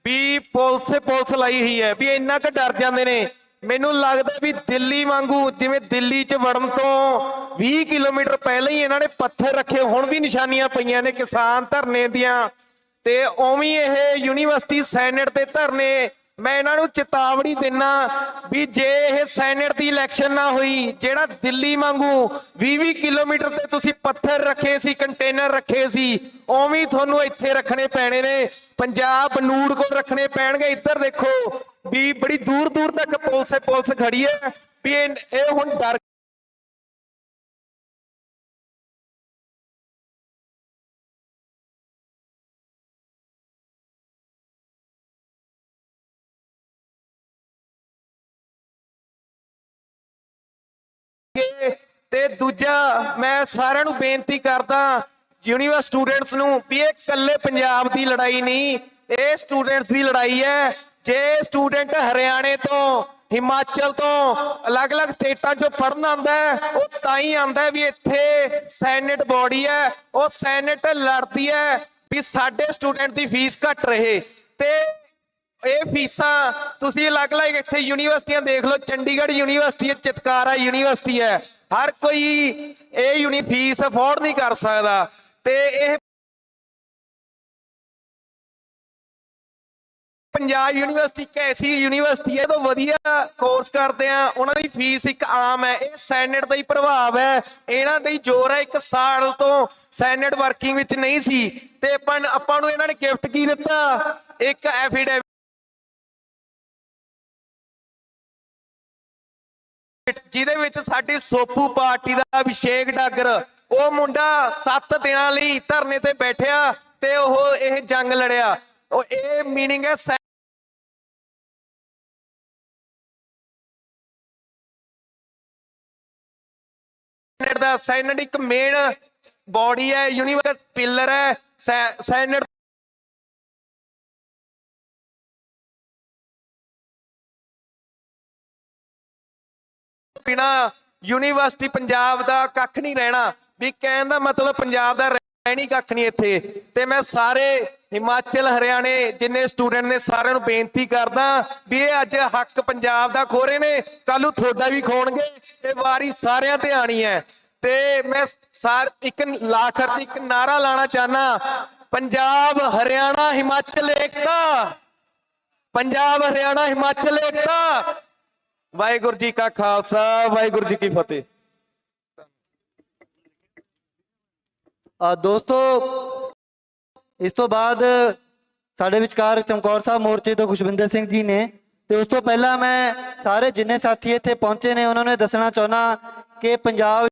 ਵੀ ਪੁਲਿਸ ਲਾਈ ਹੋਈ ਹੈ, ਵੀ ਇੰਨਾ ਕੁ ਡਰ ਜਾਂਦੇ ਨੇ। ਮੈਨੂੰ ਲੱਗਦਾ ਵੀ ਦਿੱਲੀ ਵਾਂਗੂ, ਜਿਵੇਂ ਦਿੱਲੀ 'ਚ ਵੜਨ ਤੋਂ 20 ਕਿਲੋਮੀਟਰ ਪਹਿਲਾਂ ਹੀ ਇਹਨਾਂ ਨੇ ਪੱਥਰ ਰੱਖੇ, ਹੁਣ ਵੀ ਨਿਸ਼ਾਨੀਆਂ ਪਈਆਂ ਨੇ ਕਿਸਾਨ ਧਰਨੇ ਦੀਆਂ। ਤੇ ਉਵੇਂ ਇਹ ਯੂਨੀਵਰਸਿਟੀ ਸੈਨੇਟ ਤੇ ਧਰਨੇ, ਮੈਂ ਇਹਨਾਂ ਨੂੰ ਚੇਤਾਵਨੀ ਦਿੰਨਾ ਵੀ ਜੇ ਇਹ ਸੈਨੇਟ ਦੀ ਇਲੈਕਸ਼ਨ ਨਾ ਹੋਈ, ਜਿਹੜਾ ਦਿੱਲੀ ਵਾਂਗੂ 20 ਕਿਲੋਮੀਟਰ ਤੇ ਤੁਸੀਂ ਪੱਥਰ ਰੱਖੇ ਸੀ, ਕੰਟੇਨਰ ਰੱਖੇ ਸੀ, ਉਵੇਂ ਤੁਹਾਨੂੰ ਇੱਥੇ ਰੱਖਣੇ ਪੈਣੇ ਨੇ। ਪੰਜਾਬ ਬਨੂੜ ਕੋਲ ਰੱਖਣੇ ਪੈਣਗੇ। ਇੱਧਰ ਦੇਖੋ ਵੀ ਬੜੀ ਦੂਰ ਤੱਕ ਪੁਲਿਸ ਖੜੀ ਹੈ ਵੀ ਇਹ ਹੁਣ ਡਰ ਤੇ ਦੂਜਾ ਮੈਂ ਸਾਰਿਆਂ ਨੂੰ ਬੇਨਤੀ ਕਰਦਾ ਯੂਨੀਵਰਸਿਟੀ ਸਟੂਡੈਂਟਸ ਨੂੰ ਵੀ ਇਹ ਇਕੱਲੇ ਪੰਜਾਬ ਦੀ ਲੜਾਈ ਨਹੀਂ, ਇਹ ਸਟੂਡੈਂਟਸ ਦੀ ਲੜਾਈ ਹੈ। ਜੇ ਸਟੂਡੈਂਟ ਹਰਿਆਣੇ ਤੋਂ, ਹਿਮਾਚਲ ਤੋਂ, ਅਲੱਗ-ਅਲੱਗ ਸਟੇਟਾਂ 'ਚੋਂ ਪੜ੍ਹਨ ਆਉਂਦਾ ਹੈ, ਉਹ ਤਾਂ ਹੀ ਆਉਂਦਾ ਵੀ ਇੱਥੇ ਸੈਨੇਟ ਬੋਡੀ ਹੈ, ਉਹ ਸੈਨੇਟ ਲੜਦੀ ਹੈ ਵੀ ਸਾਡੇ ਸਟੂਡੈਂਟ ਦੀ ਫੀਸ ਘੱਟ ਰਹੇ। ਤੇ ਇਹ ਫੀਸਾਂ ਤੁਸੀਂ ਅਲੱਗ-ਅਲੱਗ ਇੱਥੇ ਯੂਨੀਵਰਸਿਟੀਆਂ ਦੇਖ ਲਓ, ਚੰਡੀਗੜ੍ਹ ਯੂਨੀਵਰਸਿਟੀ ਹੈ, ਚਿਤਕਾਰਾ ਯੂਨੀਵਰਸਿਟੀ ਹੈ, ਹਰ ਕੋਈ ਇਹ ਫੀਸ ਅਫੋਰਡ ਨਹੀਂ ਕਰ ਸਕਦਾ। ਤੇ ਇਹ ਪੰਜਾਬ ਯੂਨੀਵਰਸਿਟੀ ਇੱਕ ਐਸੀ ਯੂਨੀਵਰਸਿਟੀ ਹੈ ਤੋਂ ਵਧੀਆ ਕੋਰਸ ਕਰਦੇ ਆ, ਉਹਨਾਂ ਦੀ ਫੀਸ ਇੱਕ ਆਮ ਹੈ। ਇਹ ਸੈਨੇਟ ਦਾ ਹੀ ਪ੍ਰਭਾਵ ਹੈ, ਇਹਨਾਂ ਦਾ ਹੀ ਜ਼ੋਰ ਹੈ। 1 ਸਾਲ ਤੋਂ ਸੈਨੇਟ ਵਰਕਿੰਗ ਵਿੱਚ ਨਹੀਂ ਸੀ ਤੇ ਆਪਾਂ ਨੂੰ ਇਹਨਾਂ ਨੇ ਗਿਫਟ ਕੀ ਦਿੱਤਾ, ਇੱਕ ਐਫੀਡੇਵਿਟ ਜਿਹਦੇ ਵਿੱਚ ਸਾਡੀ ਸੋਪੂ ਪਾਰਟੀ ਦਾ ਅਭਿਸ਼ੇਕ ਡਾਗਰ, ਉਹ ਮੁੰਡਾ 7 ਦਿਨਾਂ ਲਈ ਧਰਨੇ ਤੇ ਬੈਠਿਆ ਤੇ ਉਹ ਇਹ ਜੰਗ ਲੜਿਆ। ਉਹ ਇਹ ਮੀਨਿੰਗ ਹੈ ਸੈਨੇਟ ਦਾ। ਸੈਨੇਟ ਇੱਕ ਮੇਨ ਬੋਡੀ ਹੈ, ਯੂਨੀਵਰਸਿਟੀ ਪਿਲਰ ਹੈ ਸੈਨੇਟ। ਬਿਨਾ ਯੂਨੀਵਰਸਿਟੀ ਪੰਜਾਬ ਦਾ ਕੱਖ ਨਹੀਂ ਰਹਿਣਾ, ਵੀ ਕਹਿਣ ਦਾ ਮਤਲਬ ਪੰਜਾਬ ਦਾ ਰਹਿਣੀ ਕੱਖ ਨਹੀਂ ਇੱਥੇ। ਤੇ ਮੈਂ ਸਾਰੇ ਹਿਮਾਚਲ, ਹਰਿਆਣੇ ਜਿੰਨੇ ਸਟੂਡੈਂਟ ਨੇ ਸਾਰਿਆਂ ਨੂੰ ਬੇਨਤੀ ਕਰਦਾ ਵੀ ਇਹ ਅੱਜ ਹੱਕ ਪੰਜਾਬ ਦਾ ਖੋ ਰਹੇ ਨੇ, ਕੱਲ ਨੂੰ ਤੁਹਾਡਾ ਵੀ ਖੋਣਗੇ। ਇਹ ਵਾਰੀ ਸਾਰਿਆਂ ਤੇ ਆਣੀ ਹੈ। ਤੇ ਮੈਂ ਇੱਕ ਇੱਕ ਨਾਰਾ ਲਾਣਾ ਚਾਹਨਾ, ਪੰਜਾਬ ਹਰਿਆਣਾ ਹਿਮਾਚਲ ਏਕਤਾ, ਪੰਜਾਬ ਹਰਿਆਣਾ ਹਿਮਾਚਲ ਏਕਤਾ। ਵਾਹਿਗੁਰੂ ਜੀ ਕਾ ਖਾਲਸਾ, ਵਾਹਿਗੁਰੂ ਜੀ ਕੀ ਫਤਿਹ। ਦੋਸਤੋ ਇਸ ਤੋਂ ਬਾਅਦ ਸਾਡੇ ਵਿਚਕਾਰ ਚਮਕੌਰ ਸਾਹਿਬ ਮੋਰਚੇ ਤੋਂ ਖੁਸ਼ਵਿੰਦਰ ਸਿੰਘ ਜੀ ਨੇ। ਤੇ ਉਸ ਤੋਂ ਪਹਿਲਾਂ ਮੈਂ ਸਾਰੇ ਜਿੰਨੇ ਸਾਥੀ ਇੱਥੇ ਪਹੁੰਚੇ ਨੇ ਉਹਨਾਂ ਨੂੰ ਦੱਸਣਾ ਚਾਹੁੰਦਾ ਕਿ ਪੰਜਾਬ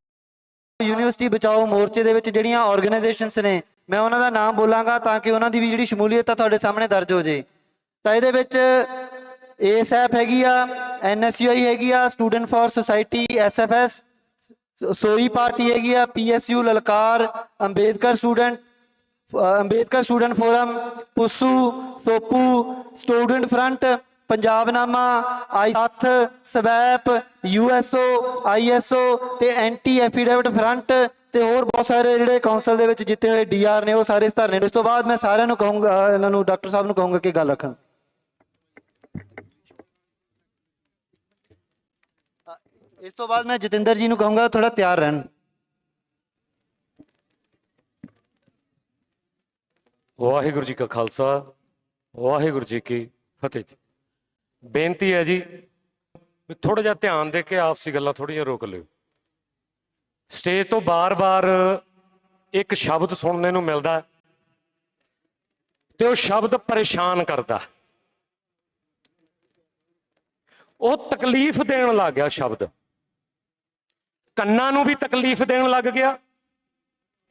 ਯੂਨੀਵਰਸਿਟੀ ਬਚਾਓ ਮੋਰਚੇ ਦੇ ਵਿੱਚ ਜਿਹੜੀਆਂ ਆਰਗੇਨਾਈਜੇਸ਼ਨਸ ਨੇ ਮੈਂ ਉਹਨਾਂ ਦਾ ਨਾਮ ਬੋਲਾਂਗਾ ਤਾਂ ਕਿ ਉਹਨਾਂ ਦੀ ਵੀ ਜਿਹੜੀ ਸ਼ਮੂਲੀਅਤ ਆ ਤੁਹਾਡੇ ਸਾਹਮਣੇ ਦਰਜ ਹੋ ਜੇ। ਤਾਂ ਇਹਦੇ ਵਿੱਚ ਏਐਸਐਫ ਹੈਗੀ ਆ, ਐਨਐਸਯੂਆਈ ਹੈਗੀ ਆ, ਸਟੂਡੈਂਟ ਫॉर ਸੁਸਾਇਟੀ ਐਸਐਫਐਸ, ਸੋਈ ਪਾਰਟੀ ਹੈਗੀ ਆ, PSU Lalkaar, Ambedkar student forum, PUSU, SOPU, student front, Punjabnama, ਆਈ ਸਾਥ, ਸਵੈਪ, ਯੂਐਸਓ, ਆਈਐਸਓ ਤੇ ਐਂਟੀ ਐਫੀਡੇਵਿਟ ਫਰੰਟ ਤੇ ਹੋਰ ਬਹੁਤ ਸਾਰੇ ਜਿਹੜੇ ਕੌਂਸਲ ਦੇ ਵਿੱਚ ਜਿੱਤੇ ਹੋਏ ਡੀਆਰ ਨੇ ਉਹ ਸਾਰੇ ਇਸ ਧਰਨੇ। ਇਸ ਤੋਂ ਬਾਅਦ ਮੈਂ ਸਾਰਿਆਂ ਨੂੰ ਕਹੂੰਗਾ, ਇਹਨਾਂ ਨੂੰ ਡਾਕਟਰ ਸਾਹਿਬ ਨੂੰ ਕਹੂੰਗਾ ਕਿ ਗੱਲ ਰੱਖਣ। ਇਸ ਤੋਂ ਬਾਅਦ ਮੈਂ ਜਤਿੰਦਰ ਜੀ ਨੂੰ ਕਹੂੰਗਾ ਥੋੜਾ ਤਿਆਰ ਰਹਿਣ। ਵਾਹਿਗੁਰੂ ਜੀ ਕਾ ਖਾਲਸਾ, ਵਾਹਿਗੁਰੂ ਜੀ ਕੀ ਫਤਿਹ ਜੀ। ਬੇਨਤੀ ਹੈ ਜੀ ਵੀ ਥੋੜਾ ਜਿਹਾ ਧਿਆਨ ਦੇ ਕੇ ਆਪਸੀ ਗੱਲਾਂ ਥੋੜੀਆਂ ਰੋਕ ਲਿਓ। ਸਟੇਜ ਤੋਂ ਬਾਰ-ਬਾਰ ਇੱਕ ਸ਼ਬਦ ਸੁਣਨੇ ਨੂੰ ਮਿਲਦਾ ਤੇ ਉਹ ਸ਼ਬਦ ਪਰੇਸ਼ਾਨ ਕਰਦਾ, ਉਹ ਤਕਲੀਫ ਦੇਣ ਲੱਗ ਗਿਆ। ਸ਼ਬਦ ਕੰਨਾਂ ਨੂੰ ਵੀ ਤਕਲੀਫ ਦੇਣ ਲੱਗ ਗਿਆ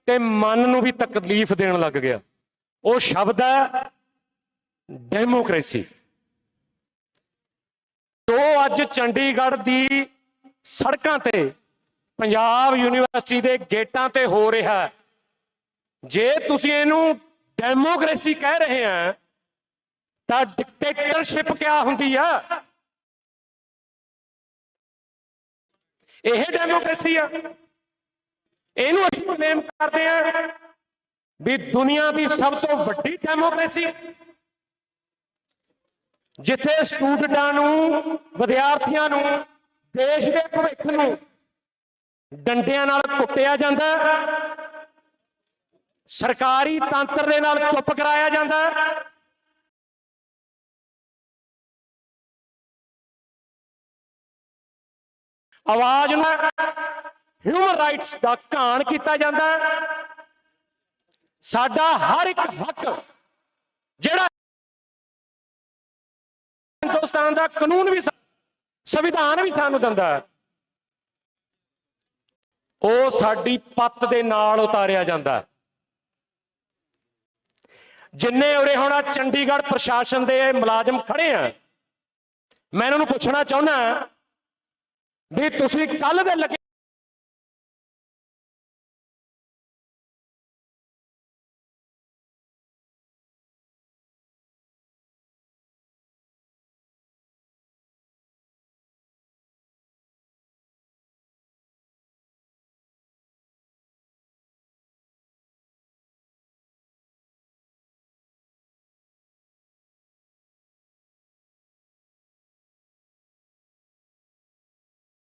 ਤੇ ਮਨ ਨੂੰ ਵੀ ਤਕਲੀਫ ਦੇਣ ਲੱਗ ਗਿਆ। ਉਹ ਸ਼ਬਦ ਹੈ ਡੈਮੋਕ੍ਰੇਸੀ। ਜੋ ਅੱਜ ਚੰਡੀਗੜ੍ਹ ਦੀ ਸੜਕਾਂ ਤੇ, ਪੰਜਾਬ ਯੂਨੀਵਰਸਿਟੀ ਦੇ ਗੇਟਾਂ ਤੇ ਹੋ ਰਿਹਾ, ਜੇ ਤੁਸੀਂ ਇਹਨੂੰ ਡੈਮੋਕ੍ਰੇਸੀ ਕਹਿ ਰਹੇ ਆ ਤਾਂ ਡਿਕਟੇਟਰਸ਼ਿਪ ਕਿਆ ਹੁੰਦੀ ਆ? ਇਹ ਡੈਮੋਕ੍ਰੇਸੀ ਆ? ਇਹਨੂੰ ਅਸੀਂ ਕਲੇਮ ਕਰਦੇ ਆ ਵੀ ਦੁਨੀਆ ਦੀ ਸਭ ਤੋਂ ਵੱਡੀ ਡੈਮੋਕ੍ਰੇਸੀ, ਜਿੱਥੇ ਸਟੂਡੈਂਟਾਂ ਨੂੰ, ਵਿਦਿਆਰਥੀਆਂ ਨੂੰ, ਦੇਸ਼ ਦੇ ਭਵਿੱਖ ਨੂੰ ਡੰਡਿਆਂ ਨਾਲ ਕੁੱਟਿਆ ਜਾਂਦਾ, ਸਰਕਾਰੀ ਤੰਤਰ ਦੇ ਨਾਲ ਚੁੱਪ ਕਰਾਇਆ ਜਾਂਦਾ, ਆਵਾਜ਼ ਨੂੰ ਹਿਊਮਨ ਰਾਈਟਸ ਦਾ ਘਾਣ ਕੀਤਾ ਜਾਂਦਾ। ਸਾਡਾ ਹਰ ਇੱਕ ਹੱਕ ਜਿਹੜਾ ਹਿੰਦੁਸਤਾਨ ਦਾ ਕਾਨੂੰਨ ਵੀ, ਸੰਵਿਧਾਨ ਵੀ ਸਾਨੂੰ ਦਿੰਦਾ, ਉਹ ਸਾਡੀ ਪੱਤ ਦੇ ਨਾਲ ਉਤਾਰਿਆ ਜਾਂਦਾ। ਜਿੰਨੇ ਉਰੇ ਹੁਣ ਚੰਡੀਗੜ੍ਹ ਪ੍ਰਸ਼ਾਸਨ ਦੇ ਮੁਲਾਜ਼ਮ ਖੜੇ ਆ, ਮੈਂ ਇਹਨਾਂ ਨੂੰ ਪੁੱਛਣਾ ਚਾਹੁੰਦਾ ਵੀ ਤੁਸੀਂ ਕੱਲ ਦੇ ਲੱਗੇ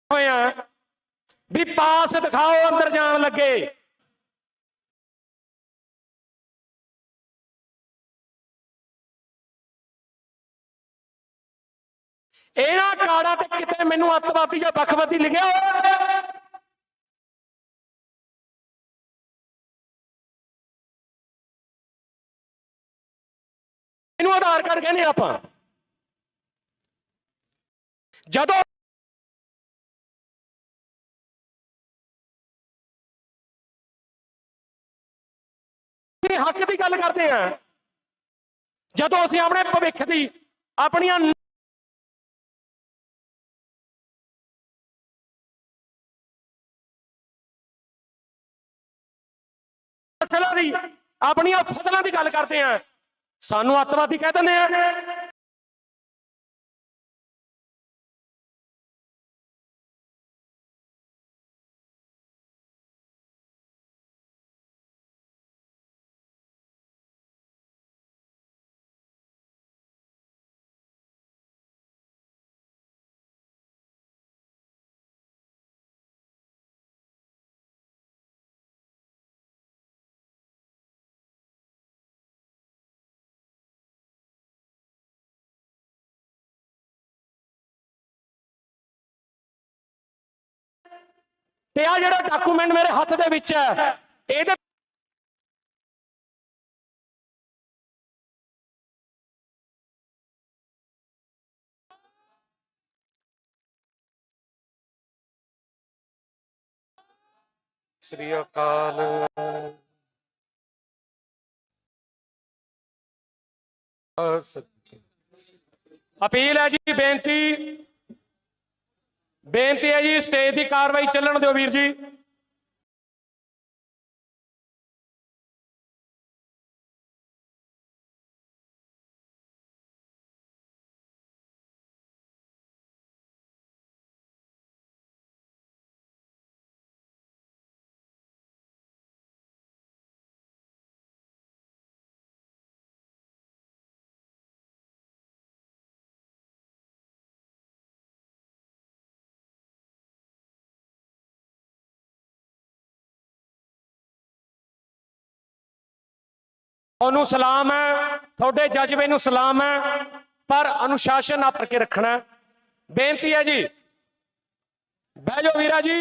ਹੋਇਆ ਵੀ ਪਾਸ ਦਿਖਾਓ ਅੰਦਰ ਜਾਣ ਲੱਗੇ। ਇਹਨਾਂ ਕਾਰਡਾਂ ਤੇ ਕਿਤੇ ਮੈਨੂੰ ਅੱਤਵਾਦੀ ਜਾਂ ਵੱਖਵਾਦੀ ਲਿਖਿਆ ਹੋਇਆ? ਇਹਨੂੰ ਆਧਾਰ ਕਾਰਡ ਕਹਿੰਦੇ ਆਪਾਂ। ਜਦੋਂ ਹੱਕ ਦੀ ਗੱਲ ਕਰਦੇ ਆ, ਜਦੋਂ ਅਸੀਂ ਆਪਣੇ ਭਵਿੱਖ ਦੀ, ਆਪਣੀਆਂ ਫਸਲਾਂ ਦੀ, ਆਪਣੀਆਂ ਫਸਲਾਂ ਦੀ ਗੱਲ ਕਰਦੇ ਆ, ਸਾਨੂੰ ਅੱਤਵਾਦੀ ਕਹਿ ਦਿੰਦੇ ਆ। ਤੇ ਆ ਜਿਹੜਾ ਡਾਕੂਮੈਂਟ ਮੇਰੇ ਹੱਥ ਦੇ ਵਿੱਚ ਹੈ, ਇਹਦੇ ਸ੍ਰੀ ਅਕਾਲ। अपील है जी, बेनती है जी, स्टेज की कार्रवाई चलन दो वीर जी। ਤੁਹਾਨੂੰ सलाम है, थोड़े जज्बे नूं सलाम है, पर अनुशासन आप के रखना। बेनती है जी, बह जाओ वीरा जी,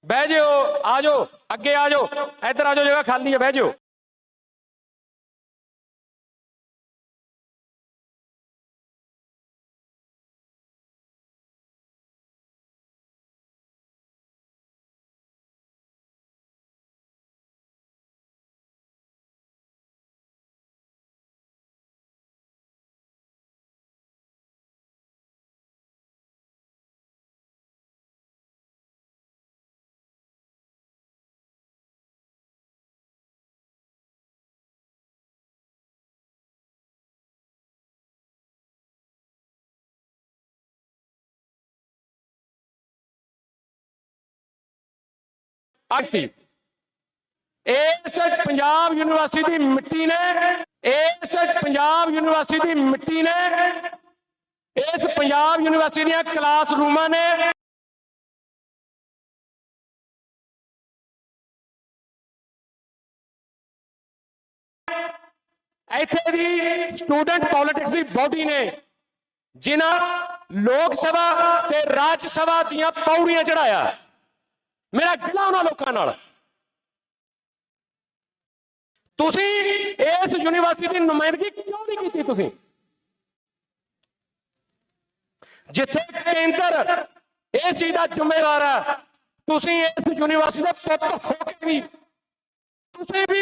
बह जाओ, आ जाओ, अगे आ जाओ, इधर आ जाओ, जगह खाली है, बह जाओ। इस पंजाब यूनिवर्सिटी की मिट्टी ने, इस पंजाब यूनिवर्सिटी की मिट्टी ने, इस पंजाब यूनिवर्सिटी दी क्लासरूमां ने इत्थे दी स्टूडेंट पॉलिटिक्स की बॉडी ने जिन्हां लोक सभा ते राज्य सभा दियां पौड़ियां चढ़ाया। मेरा गिला उन्हां लोकां नाल। तुसी इस यूनिवर्सिटी की नुमाइंदगी क्यों नहीं की? तुसी जिथे केंद्र इस चीज का जिम्मेदार है, तुसी इस यूनिवर्सिटी के पुत होके भी तुसी भी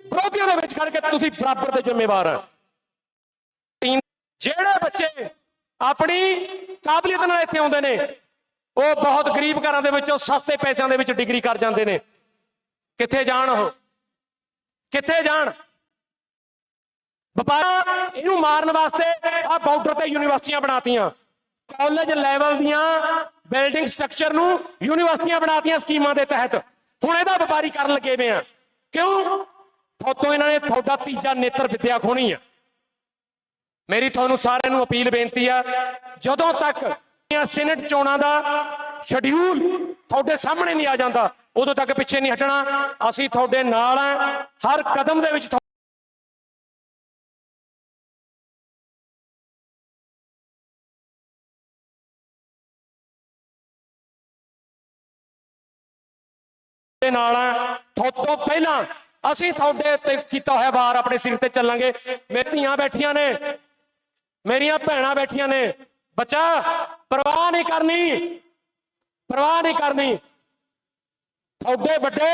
विरोधियों के विच करके तुसी बराबर के जिम्मेवार हैं। जेड़े बच्चे अपनी काबलियत नाल इत्थे आउंदे ने, वो बहुत गरीब घरां दे विचों सस्ते पैसों दे विच डिग्री कर जांदे ने। कित्थे जाण ओह? कित्थे जाण? व्यापार इहनूं मारन वास्ते आ बार्डर ते यूनिवर्सिटियां बनातियां, कॉलेज लैवल दियां बिल्डिंग स्ट्रक्चर नूं यूनिवर्सिटियां बनातियां स्कीमां दे तहत। हुण इहदा व्यापारी करन लगे वे आ। क्यों? तो इन्होंने थोड़ा तीजा नेत्र विद्या खोनी है। मेरी थोनू सारे नू अपील बेनती है, जदों तक सीनेट चोणां दा शेड्यूल थोड़े सामने नहीं आ जाता, उदों तक पिछे नहीं हटना। असीं थोड़े नाल हैं, हर कदम दे विच नाल हैं। तो पहला ਅਸੀਂ ਤੁਹਾਡੇ ਤੇ ਕੀਤਾ ਹੋਇਆ ਵਾਰ ਆਪਣੇ ਸਿਰ ਤੇ ਚੱਲਾਂਗੇ। ਮੇਰੀਆਂ ਧੀਆਂ ਬੈਠੀਆਂ ਨੇ, ਮੇਰੀਆਂ ਭੈਣਾਂ ਬੈਠੀਆਂ ਨੇ। ਬੱਚਾ ਪਰਵਾਹ ਨਹੀਂ ਕਰਨੀ, ਪਰਵਾਹ ਨਹੀਂ ਕਰਨੀ। ਤੁਹਾਡੇ ਵੱਡੇ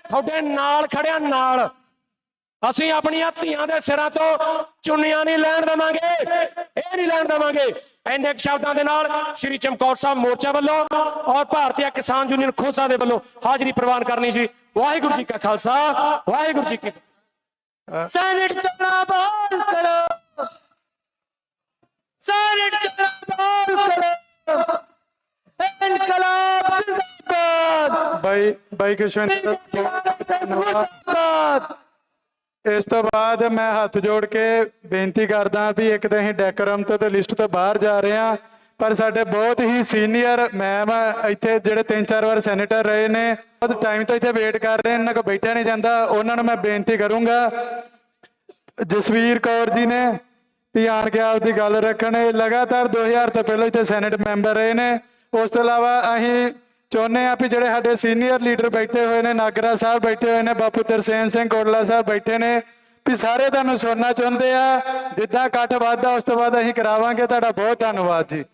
ਤੁਹਾਡੇ ਨਾਲ ਖੜਿਆਂ ਨਾਲ। ਅਸੀਂ ਆਪਣੀਆਂ ਧੀਆਂ ਦੇ ਸਿਰਾਂ ਤੋਂ ਚੁੰਨੀਆਂ ਨਹੀਂ ਲੈਣ ਦੇਵਾਂਗੇ, ਇਹ ਨਹੀਂ ਲੈਣ ਦੇਵਾਂਗੇ। ਇੰਨੇ ਸ਼ਬਦਾਂ ਦੇ ਨਾਲ ਸ਼੍ਰੀ ਚਮਕੌਰ ਸਾਹਿਬ ਮੋਰਚਾ ਵੱਲੋਂ ਔਰ ਭਾਰਤੀ ਕਿਸਾਨ ਯੂਨੀਅਨ ਖੋਸਾ ਦੇ ਵੱਲੋਂ ਹਾਜ਼ਰੀ ਪ੍ਰਵਾਨ ਕਰਨੀ ਜੀ। वाहिगुरु जी का खालसा, वाहिगुरु जी की। सैनिक जिंदाबाद करो, सैनिक जिंदाबाद करो, इनकलाब जिंदाबाद। भाई खुशविंदर धन्यवाद। इस तो बाद मैं हाथ जोड़ के बेनती करदा भी एक तो असीं डेकोरम तो लिस्ट तो बाहर जा रहे हैं, ਪਰ ਸਾਡੇ ਬਹੁਤ ਹੀ ਸੀਨੀਅਰ ਮੈਮ ਇੱਥੇ ਜਿਹੜੇ 3-4 ਵਾਰ ਸੈਨੇਟਰ ਰਹੇ ਨੇ, ਬਹੁਤ ਟਾਈਮ ਤੋਂ ਇੱਥੇ ਵੇਟ ਕਰ ਰਹੇ ਨੇ, ਇਹਨਾਂ ਕੋਲ ਬੈਠਿਆ ਨਹੀਂ ਜਾਂਦਾ। ਉਹਨਾਂ ਨੂੰ ਮੈਂ ਬੇਨਤੀ ਕਰੂੰਗਾ, ਜਸਵੀਰ ਕੌਰ ਜੀ ਨੇ ਵੀ ਆਣ ਕੇ ਆਪਦੀ ਗੱਲ ਰੱਖਣ। ਇਹ ਲਗਾਤਾਰ 2000 ਤੋਂ ਪਹਿਲਾਂ ਇੱਥੇ ਸੈਨੇਟ ਮੈਂਬਰ ਰਹੇ ਨੇ। ਉਸ ਤੋਂ ਇਲਾਵਾ ਅਸੀਂ ਚਾਹੁੰਦੇ ਹਾਂ ਵੀ ਜਿਹੜੇ ਸਾਡੇ ਸੀਨੀਅਰ ਲੀਡਰ ਬੈਠੇ ਹੋਏ ਨੇ, ਨਾਗਰਾ ਸਾਹਿਬ ਬੈਠੇ ਹੋਏ ਨੇ, ਬਾਪੂ ਤਰਸੇਮ ਸਿੰਘ ਕੋਟਲਾ ਸਾਹਿਬ ਬੈਠੇ ਨੇ, ਵੀ ਸਾਰੇ ਤੁਹਾਨੂੰ ਸੁਣਨਾ ਚਾਹੁੰਦੇ ਆ। ਜਿੱਦਾਂ ਇਕੱਠ ਵੱਧਦਾ ਉਸ ਤੋਂ ਬਾਅਦ ਅਸੀਂ ਕਰਾਵਾਂਗੇ। ਤੁਹਾਡਾ ਬਹੁਤ ਧੰਨਵਾਦ ਜੀ।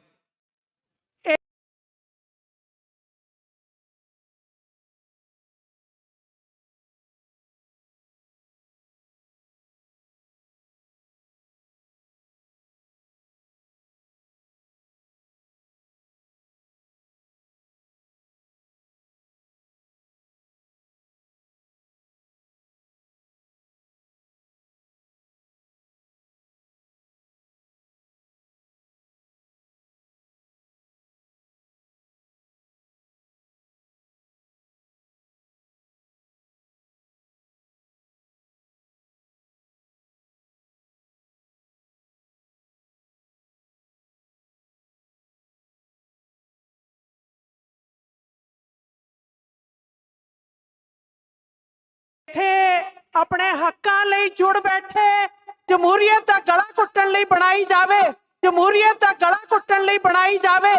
ਆਪਣੇ ਹੱਕਾਂ ਲਈ ਜੁੜ ਬੈਠੇ, ਜਮਹੂਰੀਅਤ ਦਾ ਗਲਾ ਘੁੱਟਣ ਲਈ ਬਣਾਈ ਜਾਵੇ, ਜਮਹੂਰੀਅਤ ਦਾ ਗਲਾ ਘੁੱਟਣ ਲਈ ਬਣਾਈ ਜਾਵੇ।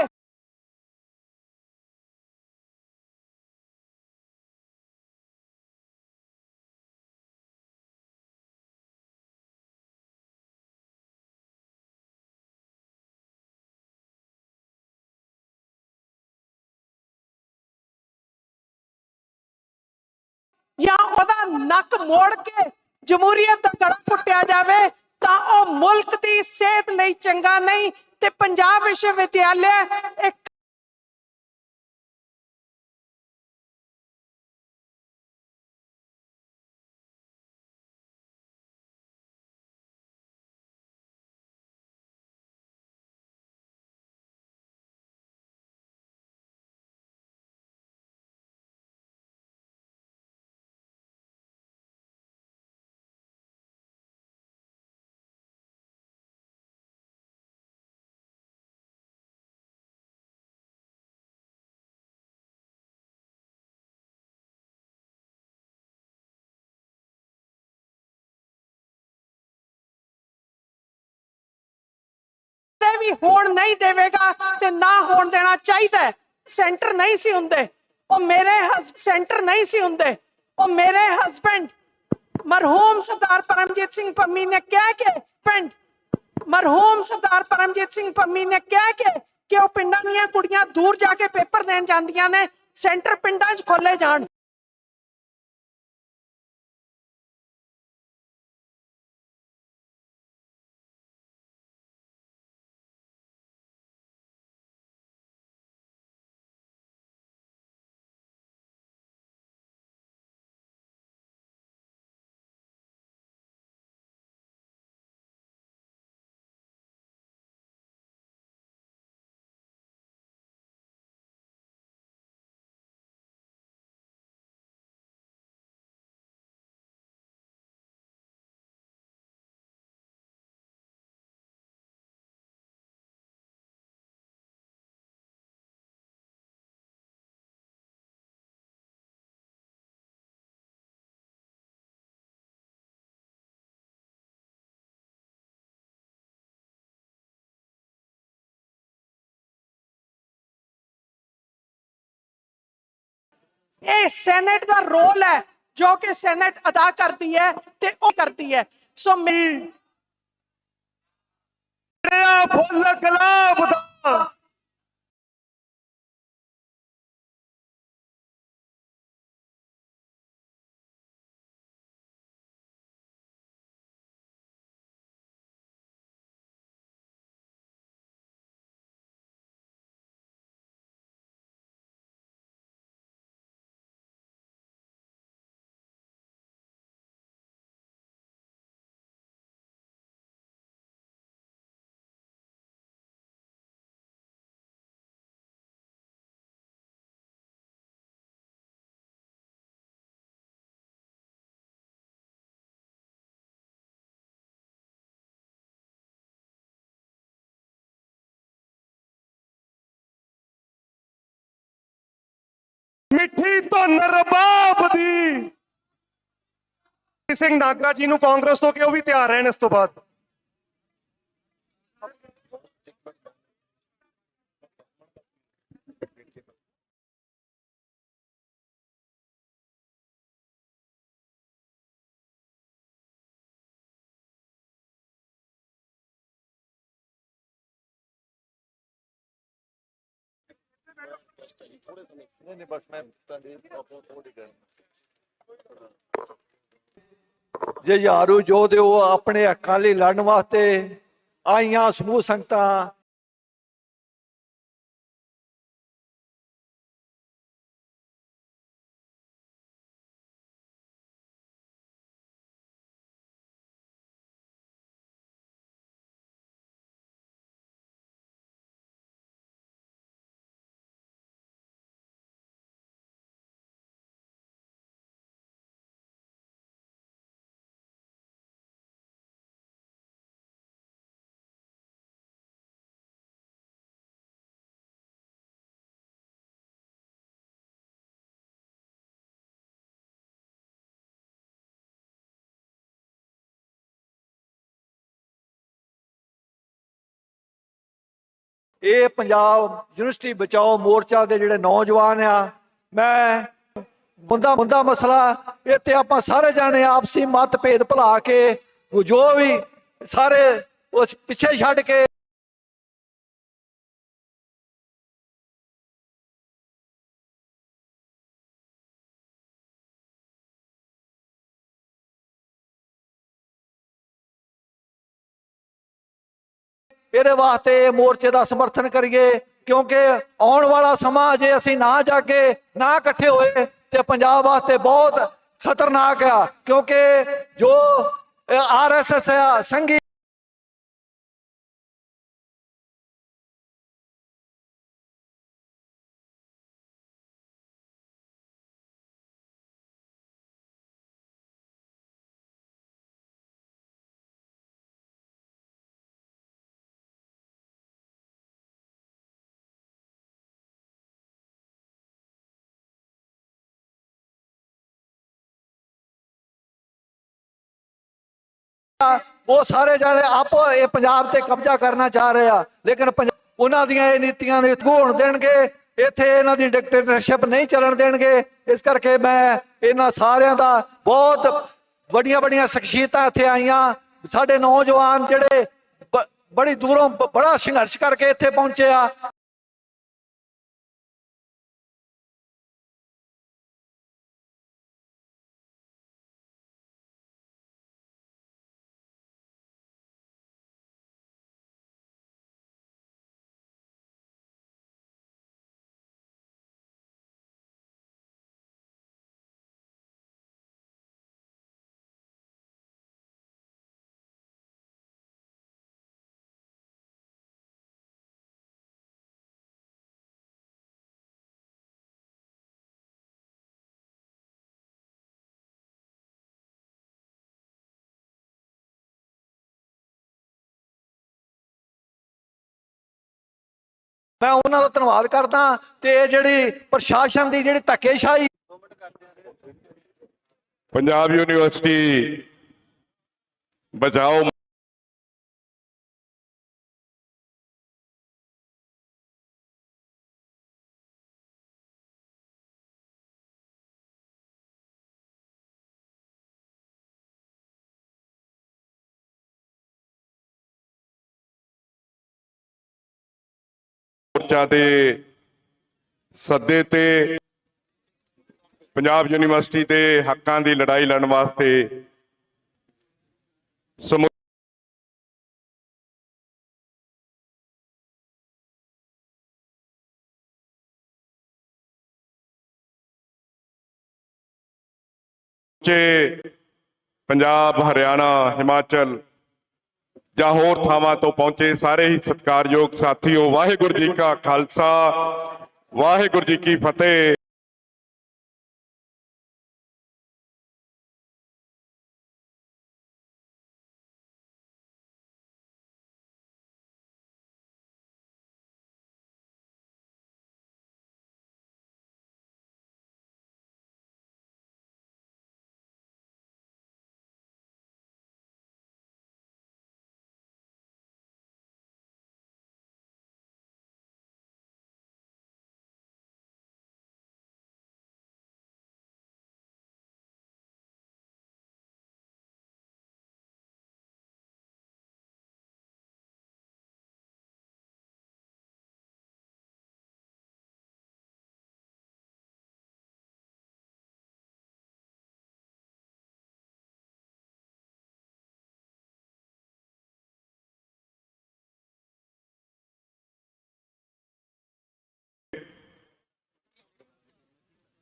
ਜਾਂ ਉਹਦਾ ਨੱਕ ਮੋੜ ਕੇ ਜਮਹੂਰੀਅਤ ਦਾ ਗਲਾ ਘੁੱਟਿਆ ਜਾਵੇ ਤਾਂ ਉਹ ਮੁਲਕ ਦੀ ਸਿਹਤ ਲਈ ਚੰਗਾ ਨਹੀਂ। ਤੇ ਪੰਜਾਬ ਵਿਸ਼ਵ ਵਿਦਿਆਲਿਆ ਇੱਕ ਵੀ ਹੋਣ ਨਹੀਂ ਦੇਵੇਗਾ ਤੇ ਨਾ ਹੋਣ ਦੇਣਾ ਚਾਹੀਦਾ। ਸੈਂਟਰ ਨਹੀਂ ਸੀ ਹੁੰਦੇ, ਉਹ ਮੇਰੇ ਸੈਂਟਰ ਨਹੀਂ ਸੀ ਹੁੰਦੇ। ਉਹ ਮੇਰੇ ਹਸਬੈਂਡ ਮਰਹੂਮ ਸਰਦਾਰ ਪਰਮਜੀਤ ਸਿੰਘ ਪੰਮੀ ਨੇ ਕਹਿ ਕੇ ਮਰਹੂਮ ਸਰਦਾਰ ਪਰਮਜੀਤ ਸਿੰਘ ਪੰਮੀ ਨੇ ਕਹਿ ਕੇ ਕਿ ਉਹ ਪਿੰਡਾਂ ਦੀਆਂ ਕੁੜੀਆਂ ਦੂਰ ਜਾ ਕੇ ਪੇਪਰ ਦੇਣ ਜਾਂਦੀਆਂ ਨੇ, ਸੈਂਟਰ ਪਿੰਡਾਂ 'ਚ ਖੋਲੇ ਜਾਣ। ਇਹ ਸੈਨੇਟ ਦਾ ਰੋਲ ਹੈ ਜੋ ਕਿ ਸੈਨੇਟ ਅਦਾ ਕਰਦੀ ਹੈ ਤੇ ਉਹ ਕਰਦੀ ਹੈ। ਸੋ ਮੇਰਾ ਫੁੱਲ ਗੁਲਾਬ ਦਾ ਮਿੱਠੀ ਧੁਨ ਰਬਾਬ ਦੀ। ਸਿੰਘ ਨਾਗਰਾ ਜੀ ਨੂੰ ਕਾਂਗਰਸ ਤੋਂ ਕਿ ਉਹ ਵੀ ਤਿਆਰ ਰਹਿਣ ਇਸ ਤੋਂ ਬਾਅਦ। ਜੁਝਾਰੂ ਯੋਧੇ ਉਹ ਆਪਣੇ ਹੱਕਾਂ ਲਈ ਲੜਨ ਵਾਸਤੇ ਆਈਆਂ ਸਮੂਹ ਸੰਗਤਾਂ ਇਹ ਪੰਜਾਬ ਯੂਨੀਵਰਸਿਟੀ ਬਚਾਓ ਮੋਰਚਾ ਦੇ ਜਿਹੜੇ ਨੌਜਵਾਨ ਆ, ਮੈਂ ਮੁੱਦਾ ਮਸਲਾ ਇੱਥੇ ਆਪਾਂ ਸਾਰੇ ਜਾਣੇ ਆਪਸੀ ਮਤਭੇਦ ਭੁਲਾ ਕੇ ਜੋ ਵੀ ਸਾਰੇ ਉਸ ਪਿੱਛੇ ਛੱਡ ਕੇ ਇਹਦੇ ਵਾਸਤੇ ਮੋਰਚੇ ਦਾ ਸਮਰਥਨ ਕਰੀਏ, ਕਿਉਂਕਿ ਆਉਣ ਵਾਲਾ ਸਮਾਂ ਜੇ ਅਸੀਂ ਨਾ ਜਾਗੇ ਨਾ ਇਕੱਠੇ ਹੋਏ ਤੇ ਪੰਜਾਬ ਵਾਸਤੇ ਬਹੁਤ ਖਤਰਨਾਕ ਆ। ਕਿਉਂਕਿ ਜੋ ਆਰਐਸਐਸ ਆ ਸੰਘੀ ਉਹ ਸਾਰੇ ਜਾਣੇ ਆਪੋ ਇਹ ਪੰਜਾਬ ਤੇ ਕਬਜ਼ਾ ਕਰਨਾ ਚਾਹ ਰਹੇ ਆ, ਲੇਕਿਨ ਉਹਨਾਂ ਦੀਆਂ ਇਹ ਨੀਤੀਆਂ ਨੂੰ ਹੋਣ ਦੇਣਗੇ, ਇੱਥੇ ਇਹਨਾਂ ਦੀ ਡਿਕਟੇਟਰਸ਼ਿਪ ਨਹੀਂ ਚੱਲਣ ਦੇਣਗੇ। ਇਸ ਕਰਕੇ ਮੈਂ ਇਹਨਾਂ ਸਾਰਿਆਂ ਦਾ ਬਹੁਤ ਵੱਡੀਆਂ ਸ਼ਖਸੀਅਤਾਂ ਇੱਥੇ ਆਈਆਂ, ਸਾਡੇ ਨੌਜਵਾਨ ਜਿਹੜੇ ਬੜੀ ਦੂਰੋਂ ਬੜਾ ਸੰਘਰਸ਼ ਕਰਕੇ ਇੱਥੇ ਪਹੁੰਚੇ ਆ। ਮੈਂ ਉਹਨਾਂ ਦਾ ਧੰਨਵਾਦ ਕਰਦਾ ਤੇ ਇਹ ਜਿਹੜੀ ਪ੍ਰਸ਼ਾਸਨ ਦੀ ਜਿਹੜੀ ਧੱਕੇਸ਼ਾਹੀ ਪੰਜਾਬ ਯੂਨੀਵਰਸਿਟੀ ਬਚਾਓ ਮੋਰਚਾ ਦੇ ਸੱਦੇ ਤੇ ਪੰਜਾਬ ਯੂਨੀਵਰਸਿਟੀ ਦੇ ਹੱਕਾਂ ਦੀ ਲੜਾਈ ਲੜਨ ਵਾਸਤੇ ਪੰਜਾਬ, ਹਰਿਆਣਾ, ਹਿਮਾਚਲ ਜਾਂ ਹੋਰ ਥਾਵਾਂ ਤੋਂ ਪਹੁੰਚੇ ਸਾਰੇ ਹੀ ਸਤਿਕਾਰਯੋਗ ਸਾਥੀਓ, ਵਾਹਿਗੁਰੂ ਜੀ ਕਾ ਖਾਲਸਾ, ਵਾਹਿਗੁਰੂ ਜੀ ਕੀ ਫਤਿਹ।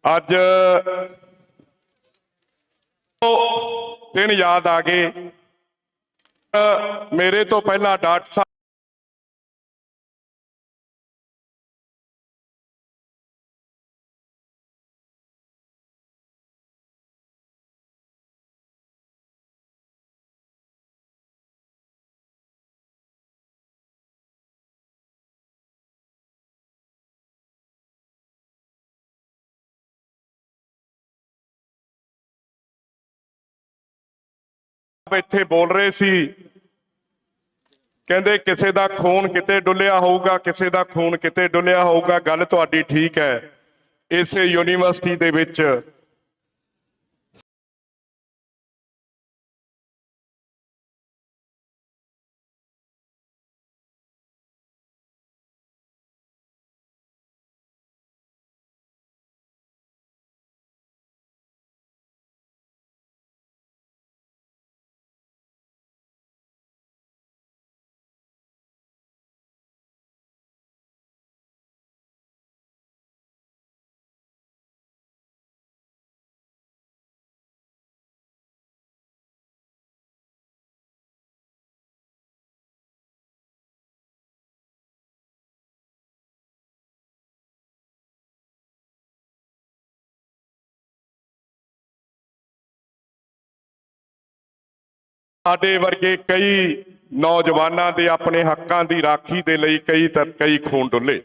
ਅੱਜ ਉਹ ਦਿਨ ਯਾਦ ਆ ਗਏ। ਮੇਰੇ ਤੋਂ ਪਹਿਲਾਂ ਡਾਕਟਰ ਸਾਹਿਬ ਇੱਥੇ ਬੋਲ ਰਹੇ ਸੀ, ਕਹਿੰਦੇ ਕਿਸੇ ਦਾ ਖੂਨ ਕਿਤੇ ਡੁੱਲਿਆ ਹੋਊਗਾ, ਕਿਸੇ ਦਾ ਖੂਨ ਕਿਤੇ ਡੁੱਲਿਆ ਹੋਊਗਾ। ਗੱਲ ਤੁਹਾਡੀ ਠੀਕ ਹੈ। ਇਸੇ ਯੂਨੀਵਰਸਿਟੀ ਦੇ ਵਿੱਚ ਸਾਡੇ ਵਰਗੇ ਕਈ ਨੌਜਵਾਨਾਂ ਦੇ ਆਪਣੇ ਹੱਕਾਂ ਦੀ ਰਾਖੀ ਦੇ ਲਈ ਕਈ ਖੂਨ ਡੁੱਲੇ।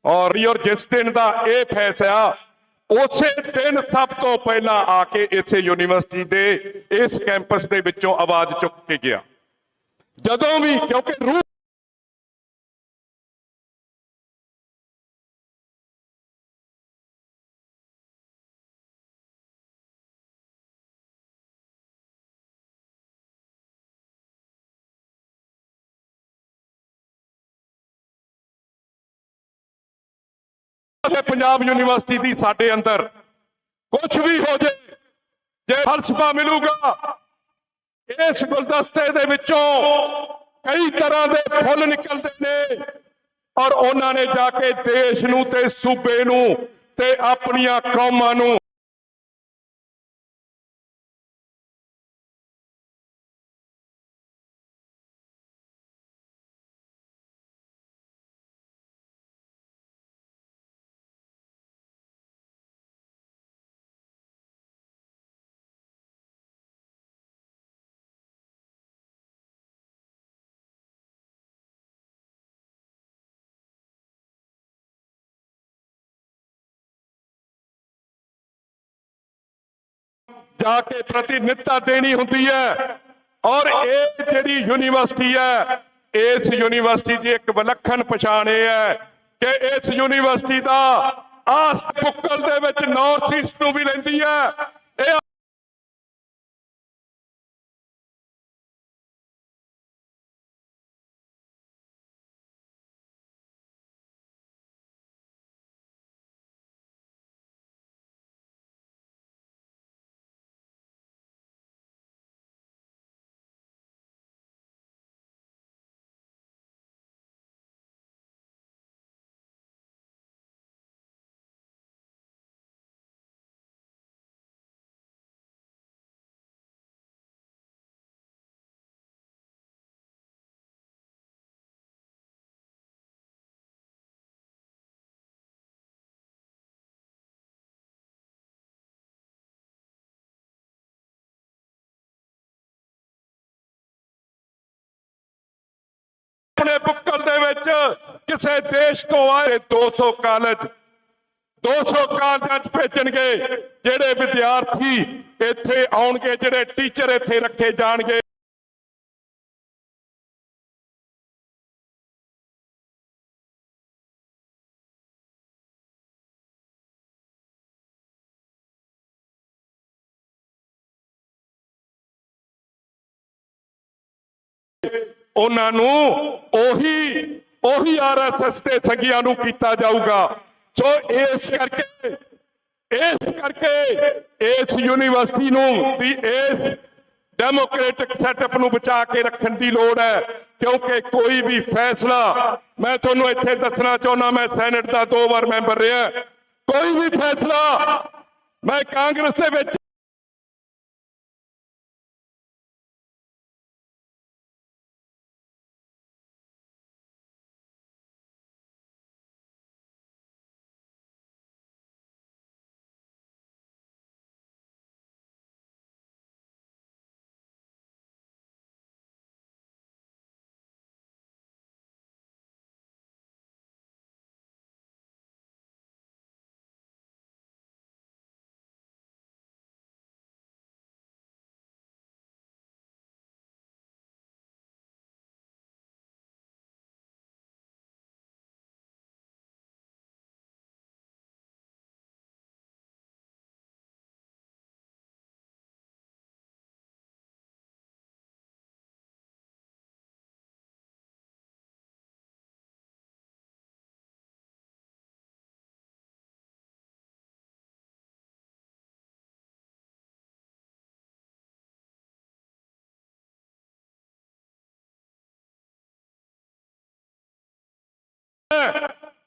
ਔਰ ਜਿਸ ਦਿਨ ਦਾ ਇਹ ਫੈਸਲਾ, ਉਸੇ ਦਿਨ ਸਭ ਤੋਂ ਪਹਿਲਾਂ ਆ ਕੇ ਇਸੇ ਯੂਨੀਵਰਸਿਟੀ ਦੇ ਇਸ ਕੈਂਪਸ ਦੇ ਵਿੱਚੋਂ ਆਵਾਜ਼ ਚੁੱਕ ਕੇ ਗਿਆ। ਜਦੋਂ ਵੀ, ਕਿਉਂਕਿ ਰੂਹ ਪੰਜਾਬ ਯੂਨੀਵਰਸਿਟੀ ਦੀ ਸਾਡੇ ਅੰਦਰ ਕੁਝ ਵੀ ਹੋ ਜਾਏ, ਜੇ ਫਲਸਫਾ ਮਿਲੂਗਾ, ਇਸ ਗੁਲਦਸਤੇ ਦੇ ਵਿੱਚੋਂ ਕਈ ਤਰ੍ਹਾਂ ਦੇ ਫੁੱਲ ਨਿਕਲਦੇ ਨੇ ਔਰ ਉਹਨਾਂ ਨੇ ਜਾ ਕੇ ਦੇਸ਼ ਨੂੰ ਤੇ ਸੂਬੇ ਨੂੰ ਤੇ ਆਪਣੀਆਂ ਕੌਮਾਂ ਨੂੰ ਜਾ ਕੇ ਪ੍ਰਤੀਨਿਧਤਾ ਦੇਣੀ ਹੁੰਦੀ ਹੈ। ਔਰ ਇਹ ਜਿਹੜੀ ਯੂਨੀਵਰਸਿਟੀ ਹੈ, ਇਸ ਯੂਨੀਵਰਸਿਟੀ ਦੀ ਇੱਕ ਵਿਲੱਖਣ ਪਛਾਣ ਇਹ ਹੈ ਕਿ ਇਸ ਯੂਨੀਵਰਸਿਟੀ ਦਾ ਆਸ ਪੁੱਕਲ ਦੇ ਵਿੱਚ ਨਾਰਥ ਈਸਟ ਨੂੰ ਵੀ ਲੈਂਦੀ ਹੈ। ਇਹ ਆਪਣੇ ਪੁੱਕਲ ਦੇ ਵਿੱਚ ਕਿਸੇ ਦੇਸ਼ ਤੋਂ ਆਏ 200 ਕਾਲਜਾਂ 'ਚ ਭੇਜਣਗੇ। ਜਿਹੜੇ ਵਿਦਿਆਰਥੀ ਇੱਥੇ ਆਉਣਗੇ, ਜਿਹੜੇ ਟੀਚਰ ਇੱਥੇ ਰੱਖੇ ਜਾਣਗੇ, ਉਹਨਾਂ ਨੂੰ ਉਹੀ ਆਰਐਸਐਸ ਦੇ ਸੰਗੀਆਂ ਨੂੰ ਕੀਤਾ ਜਾਊਗਾ। ਸੋ ਇਸ ਕਰਕੇ ਇਸ ਯੂਨੀਵਰਸਿਟੀ ਨੂੰ ਦੀ ਇਸ ਡੈਮੋਕ੍ਰੈਟਿਕ ਸੈਟਅਪ ਨੂੰ ਬਚਾ ਕੇ ਰੱਖਣ ਦੀ ਲੋੜ ਹੈ, ਕਿਉਂਕਿ ਕੋਈ ਵੀ ਫੈਸਲਾ, ਮੈਂ ਤੁਹਾਨੂੰ ਇੱਥੇ ਦੱਸਣਾ ਚਾਹੁੰਦਾ, ਮੈਂ ਸੈਨੇਟ ਦਾ 2 ਵਾਰ ਮੈਂਬਰ ਰਿਹਾ, ਕੋਈ ਵੀ ਫੈਸਲਾ ਮੈਂ ਕਾਂਗਰਸ ਦੇ ਵਿੱਚ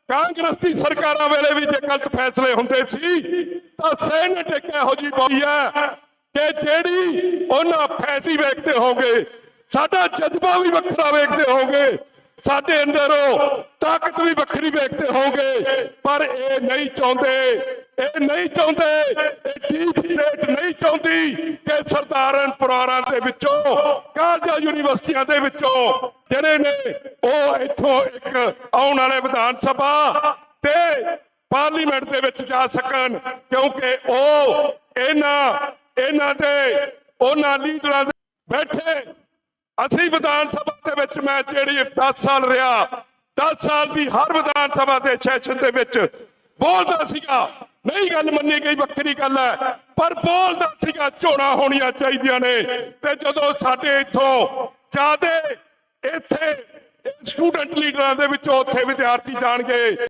ਕਾਂਗਰਸ ਦੀ ਸਰਕਾਰਾਂ ਵੇਲੇ ਵੀ ਜੇ ਗਲਤ ਫੈਸਲੇ ਹੁੰਦੇ ਸੀ ਤਾਂ ਸੈਨੇਟ ਇੱਕ ਇਹੋ ਜਿਹੀ ਬੋਡੀ ਹੈ ਕਿ ਜਿਹੜੀ ਉਹਨਾਂ ਫੈਸਲੇ ਵੇਖਦੇ ਹੋਗੇ, ਸਾਡਾ ਜਜ਼ਬਾ ਵੀ ਵੱਖਰਾ ਵੇਖਦੇ ਹੋਗੇ, ਸਾਡੇ ਅੰਦਰ ਉਹ ਤਾਕਤ ਵੀ ਵੱਖਰੀ ਵੇਖਦੇ ਹੋਗੇ, ਪਰ ਇਹ ਨਹੀਂ ਚਾਹੁੰਦੇ, ਇਹ ਡੀਪ ਸਟੇਟ ਨਹੀਂ ਚਾਹੁੰਦੀ ਕਿ ਸਰਦਾਰਨ ਪਰਿਵਾਰਾਂ ਦੇ ਵਿੱਚੋਂ, ਕਾਲਜਾਂ ਯੂਨੀਵਰਸਿਟੀਆਂ ਦੇ ਵਿੱਚੋਂ ਜਿਹੜੇ ਨੇ ਉਹ ਇੱਥੋਂ ਇੱਕ ਆਉਣ ਵਾਲੇ ਵਿਧਾਨ ਸਭਾ ਤੇ ਪਾਰਲੀਮੈਂਟ ਦੇ ਵਿੱਚ ਜਾ ਸਕਣ, ਕਿਉਂਕਿ ਉਹ ਇਹਨਾਂ ਦੇ ਉਹਨਾਂ ਲੀਡਰਾਂ ਦੇ ਬੈਠੇ। ਅਸੀਂ ਵਿਧਾਨ ਸਭਾ ਦੇ ਵਿੱਚ, ਮੈਂ ਜਿਹੜੀ 10 ਸਾਲ ਰਿਹਾ, 10 ਸਾਲ ਦੀ ਹਰ ਵਿਧਾਨ ਸਭਾ ਦੇ ਸੈਸ਼ਨ ਦੇ ਵਿੱਚ ਬੋਲਦਾ ਸੀਗਾ, ਨਹੀਂ ਗੱਲ ਮੰਨੀ ਗਈ ਵੱਖਰੀ ਗੱਲ ਹੈ, ਪਰ ਬੋਲਦਾ ਸੀਗਾ ਚੋਣਾਂ ਹੋਣੀਆਂ ਚਾਹੀਦੀਆਂ ਨੇ। ਤੇ ਜਦੋਂ ਸਾਡੇ ਇੱਥੋਂ ਜਿਆਦੇ ਇੱਥੇ ਸਟੂਡੈਂਟ ਲੀਡਰਾਂ ਦੇ ਵਿੱਚੋਂ ਉੱਥੇ ਵਿਦਿਆਰਥੀ ਜਾਣਗੇ,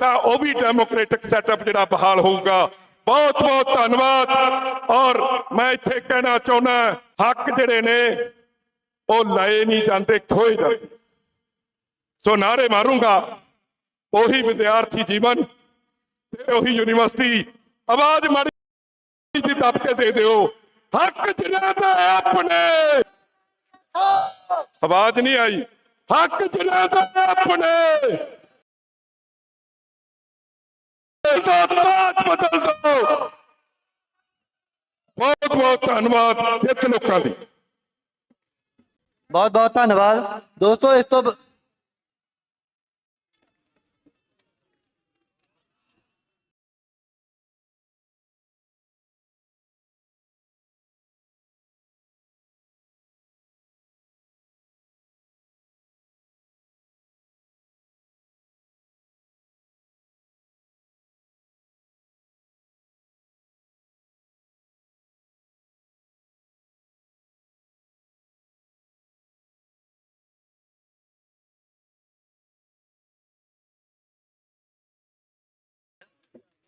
ਤਾਂ ਉਹ ਵੀ ਡੈਮੋਕ੍ਰੈਟਿਕ ਸੈਟਅਪ ਜਿਹੜਾ ਬਹਾਲ ਹੋਊਗਾ। ਬਹੁਤ ਬਹੁਤ ਧੰਨਵਾਦ। ਔਰ ਮੈਂ ਇੱਥੇ ਕਹਿਣਾ ਚਾਹੁੰਦਾ, ਹੱਕ ਜਿਹੜੇ ਨੇ ਉਹ ਲਏ ਨਹੀਂ ਜਾਂਦੇ, ਖੋਏ ਜਾਂਦੇ। ਸੋ ਨਾਰੇ ਮਾਰੂੰਗਾ, ਉਹੀ ਵਿਦਿਆਰਥੀ ਜੀਵਨ ਤੇ ਉਹੀ ਯੂਨੀਵਰਸਿਟੀ। ਆਵਾਜ਼ ਮਾੜੀ ਜਿਹੀ ਦੱਬ ਕੇ ਦੇ ਦਿਓ, ਹੱਕ ਜਿਨ੍ਹਾਂ ਦਾ ਆਪਣੇ। ਆਵਾਜ਼ ਨਹੀਂ ਆਈ, ਹੱਕ ਜਿਨ੍ਹਾਂ ਦਾ ਆਪਣੇ। ਬਦਲ ਦੋ। ਬਹੁਤ ਬਹੁਤ ਧੰਨਵਾਦ ਇੱਥੇ ਲੋਕਾਂ ਦੀ। ਬਹੁਤ ਬਹੁਤ ਧੰਨਵਾਦ ਦੋਸਤੋ। ਇਸ ਤੋਂ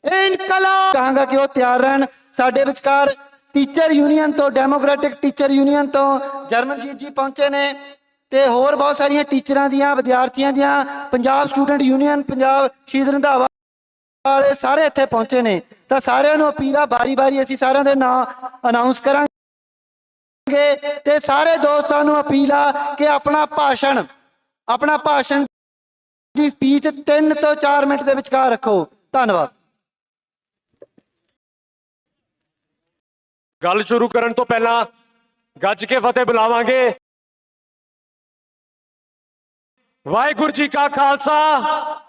ਇਨਕਲਾਬ ਕਹਾਂਗਾ ਕਿ ਉਹ ਤਿਆਰ ਰਹਿਣ। ਸਾਡੇ ਵਿਚਕਾਰ ਟੀਚਰ ਯੂਨੀਅਨ ਤੋਂ, ਡੈਮੋਕ੍ਰੈਟਿਕ ਟੀਚਰ ਯੂਨੀਅਨ ਤੋਂ ਜਰਮਨਜੀਤ ਜੀ ਪਹੁੰਚੇ ਨੇ ਤੇ ਹੋਰ ਬਹੁਤ ਸਾਰੀਆਂ ਟੀਚਰਾਂ ਦੀਆਂ, ਵਿਦਿਆਰਥੀਆਂ ਦੀਆਂ, ਪੰਜਾਬ ਸਟੂਡੈਂਟ ਯੂਨੀਅਨ, ਪੰਜਾਬ ਸ਼ਹੀਦ ਰੰਧਾਵਾ ਵਾਲੇ ਸਾਰੇ ਇੱਥੇ ਪਹੁੰਚੇ ਨੇ। ਤਾਂ ਸਾਰਿਆਂ ਨੂੰ ਅਪੀਲ ਆ, ਬਾਰੀ-ਬਾਰੀ ਅਸੀਂ ਸਾਰਿਆਂ ਦੇ ਨਾਂ ਅਨਾਉਂਸ ਕਰਾਂਗੇ ਤੇ ਸਾਰੇ ਦੋਸਤਾਂ ਨੂੰ ਅਪੀਲ ਆ ਕਿ ਆਪਣਾ ਭਾਸ਼ਣ ਦੀ ਸਪੀਚ 3 ਤੋਂ 4 ਮਿੰਟ ਦੇ ਵਿਚਕਾਰ ਰੱਖੋ। ਧੰਨਵਾਦ। ਗੱਲ ਸ਼ੁਰੂ ਕਰਨ ਤੋਂ ਪਹਿਲਾਂ ਗੱਜ ਕੇ ਫਤਿਹ ਬੁਲਾਵਾਂਗੇ। ਵਾਹਿਗੁਰੂ ਜੀ ਕਾ ਖਾਲਸਾ,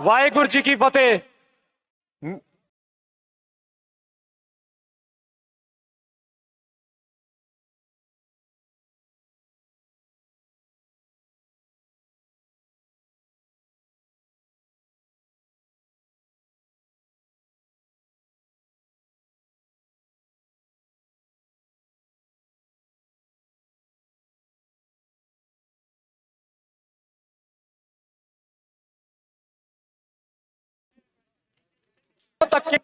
ਵਾਹਿਗੁਰੂ ਜੀ ਕੀ ਫਤਿਹ। ਧੱਕੇ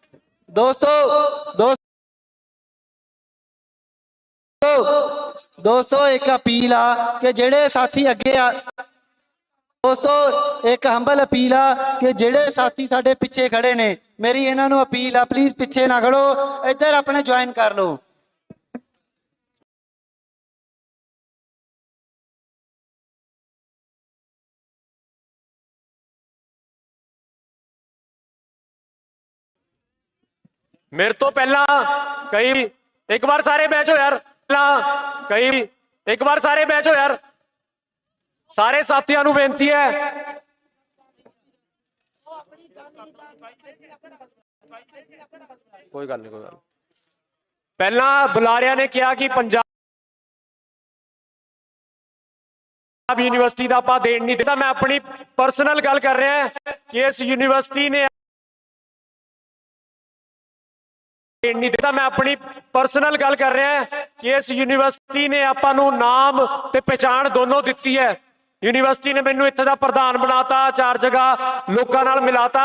ਦੋਸਤੋ ਇੱਕ ਅਪੀਲ ਆ ਕਿ ਜਿਹੜੇ ਸਾਥੀ ਅੱਗੇ ਆ ਦੋਸਤੋ ਇੱਕ ਹੰਬਲ ਅਪੀਲ ਆ ਕਿ ਜਿਹੜੇ ਸਾਥੀ ਸਾਡੇ ਪਿੱਛੇ ਖੜੇ ਨੇ ਮੇਰੀ ਇਹਨਾਂ ਨੂੰ ਅਪੀਲ ਆ ਪਲੀਜ਼ ਪਿੱਛੇ ਨਾ ਖੜੋ ਇੱਧਰ ਆਪਣੇ ਜੁਆਇਨ ਕਰ ਲਓ। मेरे तो पहला कई एक बार सारे बैच हो यार कई एक बार सारे बैच हो यार सारे साथियों को बेनती है कोई गल नहीं पहला बुलारिया ने कहा कि पंजाब यूनिवर्सिटी का आप देन नहीं देता मैं अपनी पर्सनल गल कर रहा है कि इस यूनिवर्सिटी ने नहीं देता मैं अपनी पर्सनल गल कर रहा है कि इस यूनिवर्सिटी ने आपां नूं नाम ते पहचान दोनों दिती है। यूनिवर्सिटी ने मैनूं इत्थे दा प्रधान बनाता 4 जगह लोकां नाल मिलाता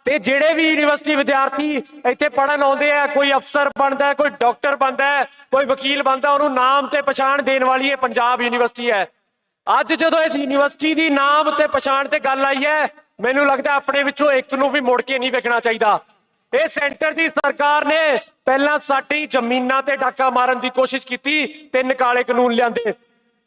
ते जिहड़े भी यूनिवर्सिटी विद्यार्थी इत्थे पढ़न आउंदे है कोई अफसर बनदा है कोई डॉक्टर बनदा है कोई वकील बनदा उहनूं नाम ते पहचान देण वाली ये पंजाब यूनिवर्सिटी है। अज जदों इस यूनिवर्सिटी दी नाम ते पहचान ते गल आई है मैनूं लगदा अपने विचों एक नूं भी मुड़ के नहीं वेखना चाहिदा। ਇਹ ਸੈਂਟਰ ਦੀ ਸਰਕਾਰ ਨੇ ਪਹਿਲਾਂ ਸਾਡੀ ਜ਼ਮੀਨਾਂ ਤੇ ਡਾਕਾ ਮਾਰਨ ਦੀ ਕੋਸ਼ਿਸ਼ ਕੀਤੀ 3 ਕਾਲੇ ਕਾਨੂੰਨ ਲਿਆਂਦੇ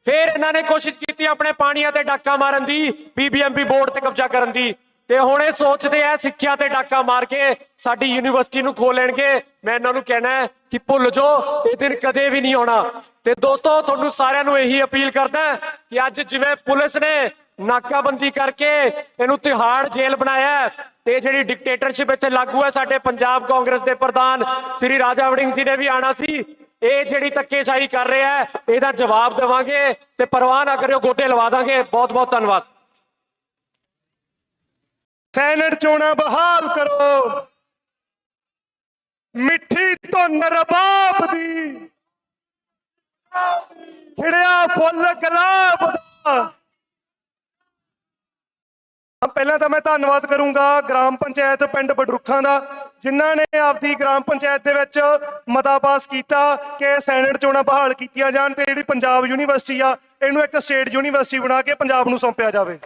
ਫਿਰ ਇਹਨਾਂ ਨੇ ਕੋਸ਼ਿਸ਼ ਕੀਤੀ ਆਪਣੇ ਪਾਣੀਆਂ ਤੇ ਡਾਕਾ ਮਾਰਨ ਦੀ ਬੀਬੀਐਮਬੀ ਬੋਰਡ ਤੇ ਕਬਜ਼ਾ ਕਰਨ ਦੀ ਤੇ ਹੁਣ ਇਹ ਸੋਚਦੇ ਆ ਸਿੱਖਿਆ ਤੇ ਡਾਕਾ ਮਾਰ ਕੇ ਸਾਡੀ ਯੂਨੀਵਰਸਿਟੀ ਨੂੰ ਖੋਲ ਲੈਣਗੇ। ਮੈਂ ਇਹਨਾਂ ਨੂੰ ਕਹਿਣਾ ਹੈ ਕਿ ਭੁੱਲ ਜਾਓ ਇਹ ਦਿਨ ਕਦੇ ਵੀ ਨਹੀਂ ਆਉਣਾ। ਤੇ ਦੋਸਤੋ ਤੁਹਾਨੂੰ ਸਾਰਿਆਂ ਨੂੰ ਇਹੀ ਅਪੀਲ ਕਰਦਾ ਕਿ ਅੱਜ ਜਿਵੇਂ ਪੁਲਿਸ ਨੇ ਨਾਕਾਬੰਦੀ ਕਰਕੇ ਇਹਨੂੰ ਤਿਹਾੜ ਜੇਲ੍ਹ ਬਣਾਇਆ ਤੇ ਜਿਹੜੀ ਡਿਕਟੇਟਰਸ਼ਿਪ ਇੱਥੇ ਲਾਗੂ ਹੈ ਸਾਡੇ ਪੰਜਾਬ ਕਾਂਗਰਸ ਦੇ ਪ੍ਰਧਾਨ ਸ੍ਰੀ ਰਾਜਾ ਵੜਿੰਗ ਜੀ ਨੇ ਵੀ ਆਣਾ ਸੀ ਇਹ ਜਿਹੜੀ ਧੱਕੇਸ਼ਾਹੀ ਕਰ ਰਿਹਾ ਹੈ ਇਹਦਾ ਜਵਾਬ ਦੇਵਾਂਗੇ ਤੇ ਪਰਵਾਹ ਨਾ ਕਰਿਓ ਗੋਡੇ ਲਵਾ ਦਾਂਗੇ। ਬਹੁਤ ਬਹੁਤ ਧੰਨਵਾਦ। ਸੈਨੇਟ ਚੋਣਾਂ ਬਹਾਲ ਕਰੋ ਮਿੱਠੀ ਧੁਨ ਰਬਾਬ ਦੀ ਖਿੜਿਆ ਫੁੱਲ ਗੁਲਾਬ ਦਾ। ਪਹਿਲਾਂ ਤਾਂ ਮੈਂ ਧੰਨਵਾਦ ਕਰੂੰਗਾ ਗ੍ਰਾਮ ਪੰਚਾਇਤ ਪਿੰਡ ਬਡਰੁੱਖਾਂ ਦਾ ਜਿਨ੍ਹਾਂ ਨੇ ਆਪਦੀ ਗ੍ਰਾਮ ਪੰਚਾਇਤ ਦੇ ਵਿੱਚ ਮਤਾ ਪਾਸ ਕੀਤਾ ਕਿ ਸੈਨੇਟ ਚੋਣਾਂ ਬਹਾਲ ਕੀਤੀਆਂ ਜਾਣ ਤੇ ਜਿਹੜੀ ਪੰਜਾਬ ਯੂਨੀਵਰਸਿਟੀ ਆ ਇਹਨੂੰ ਇੱਕ ਸਟੇਟ ਯੂਨੀਵਰਸਿਟੀ ਬਣਾ ਕੇ ਪੰਜਾਬ ਨੂੰ ਸੌਂਪਿਆ ਜਾਵੇ।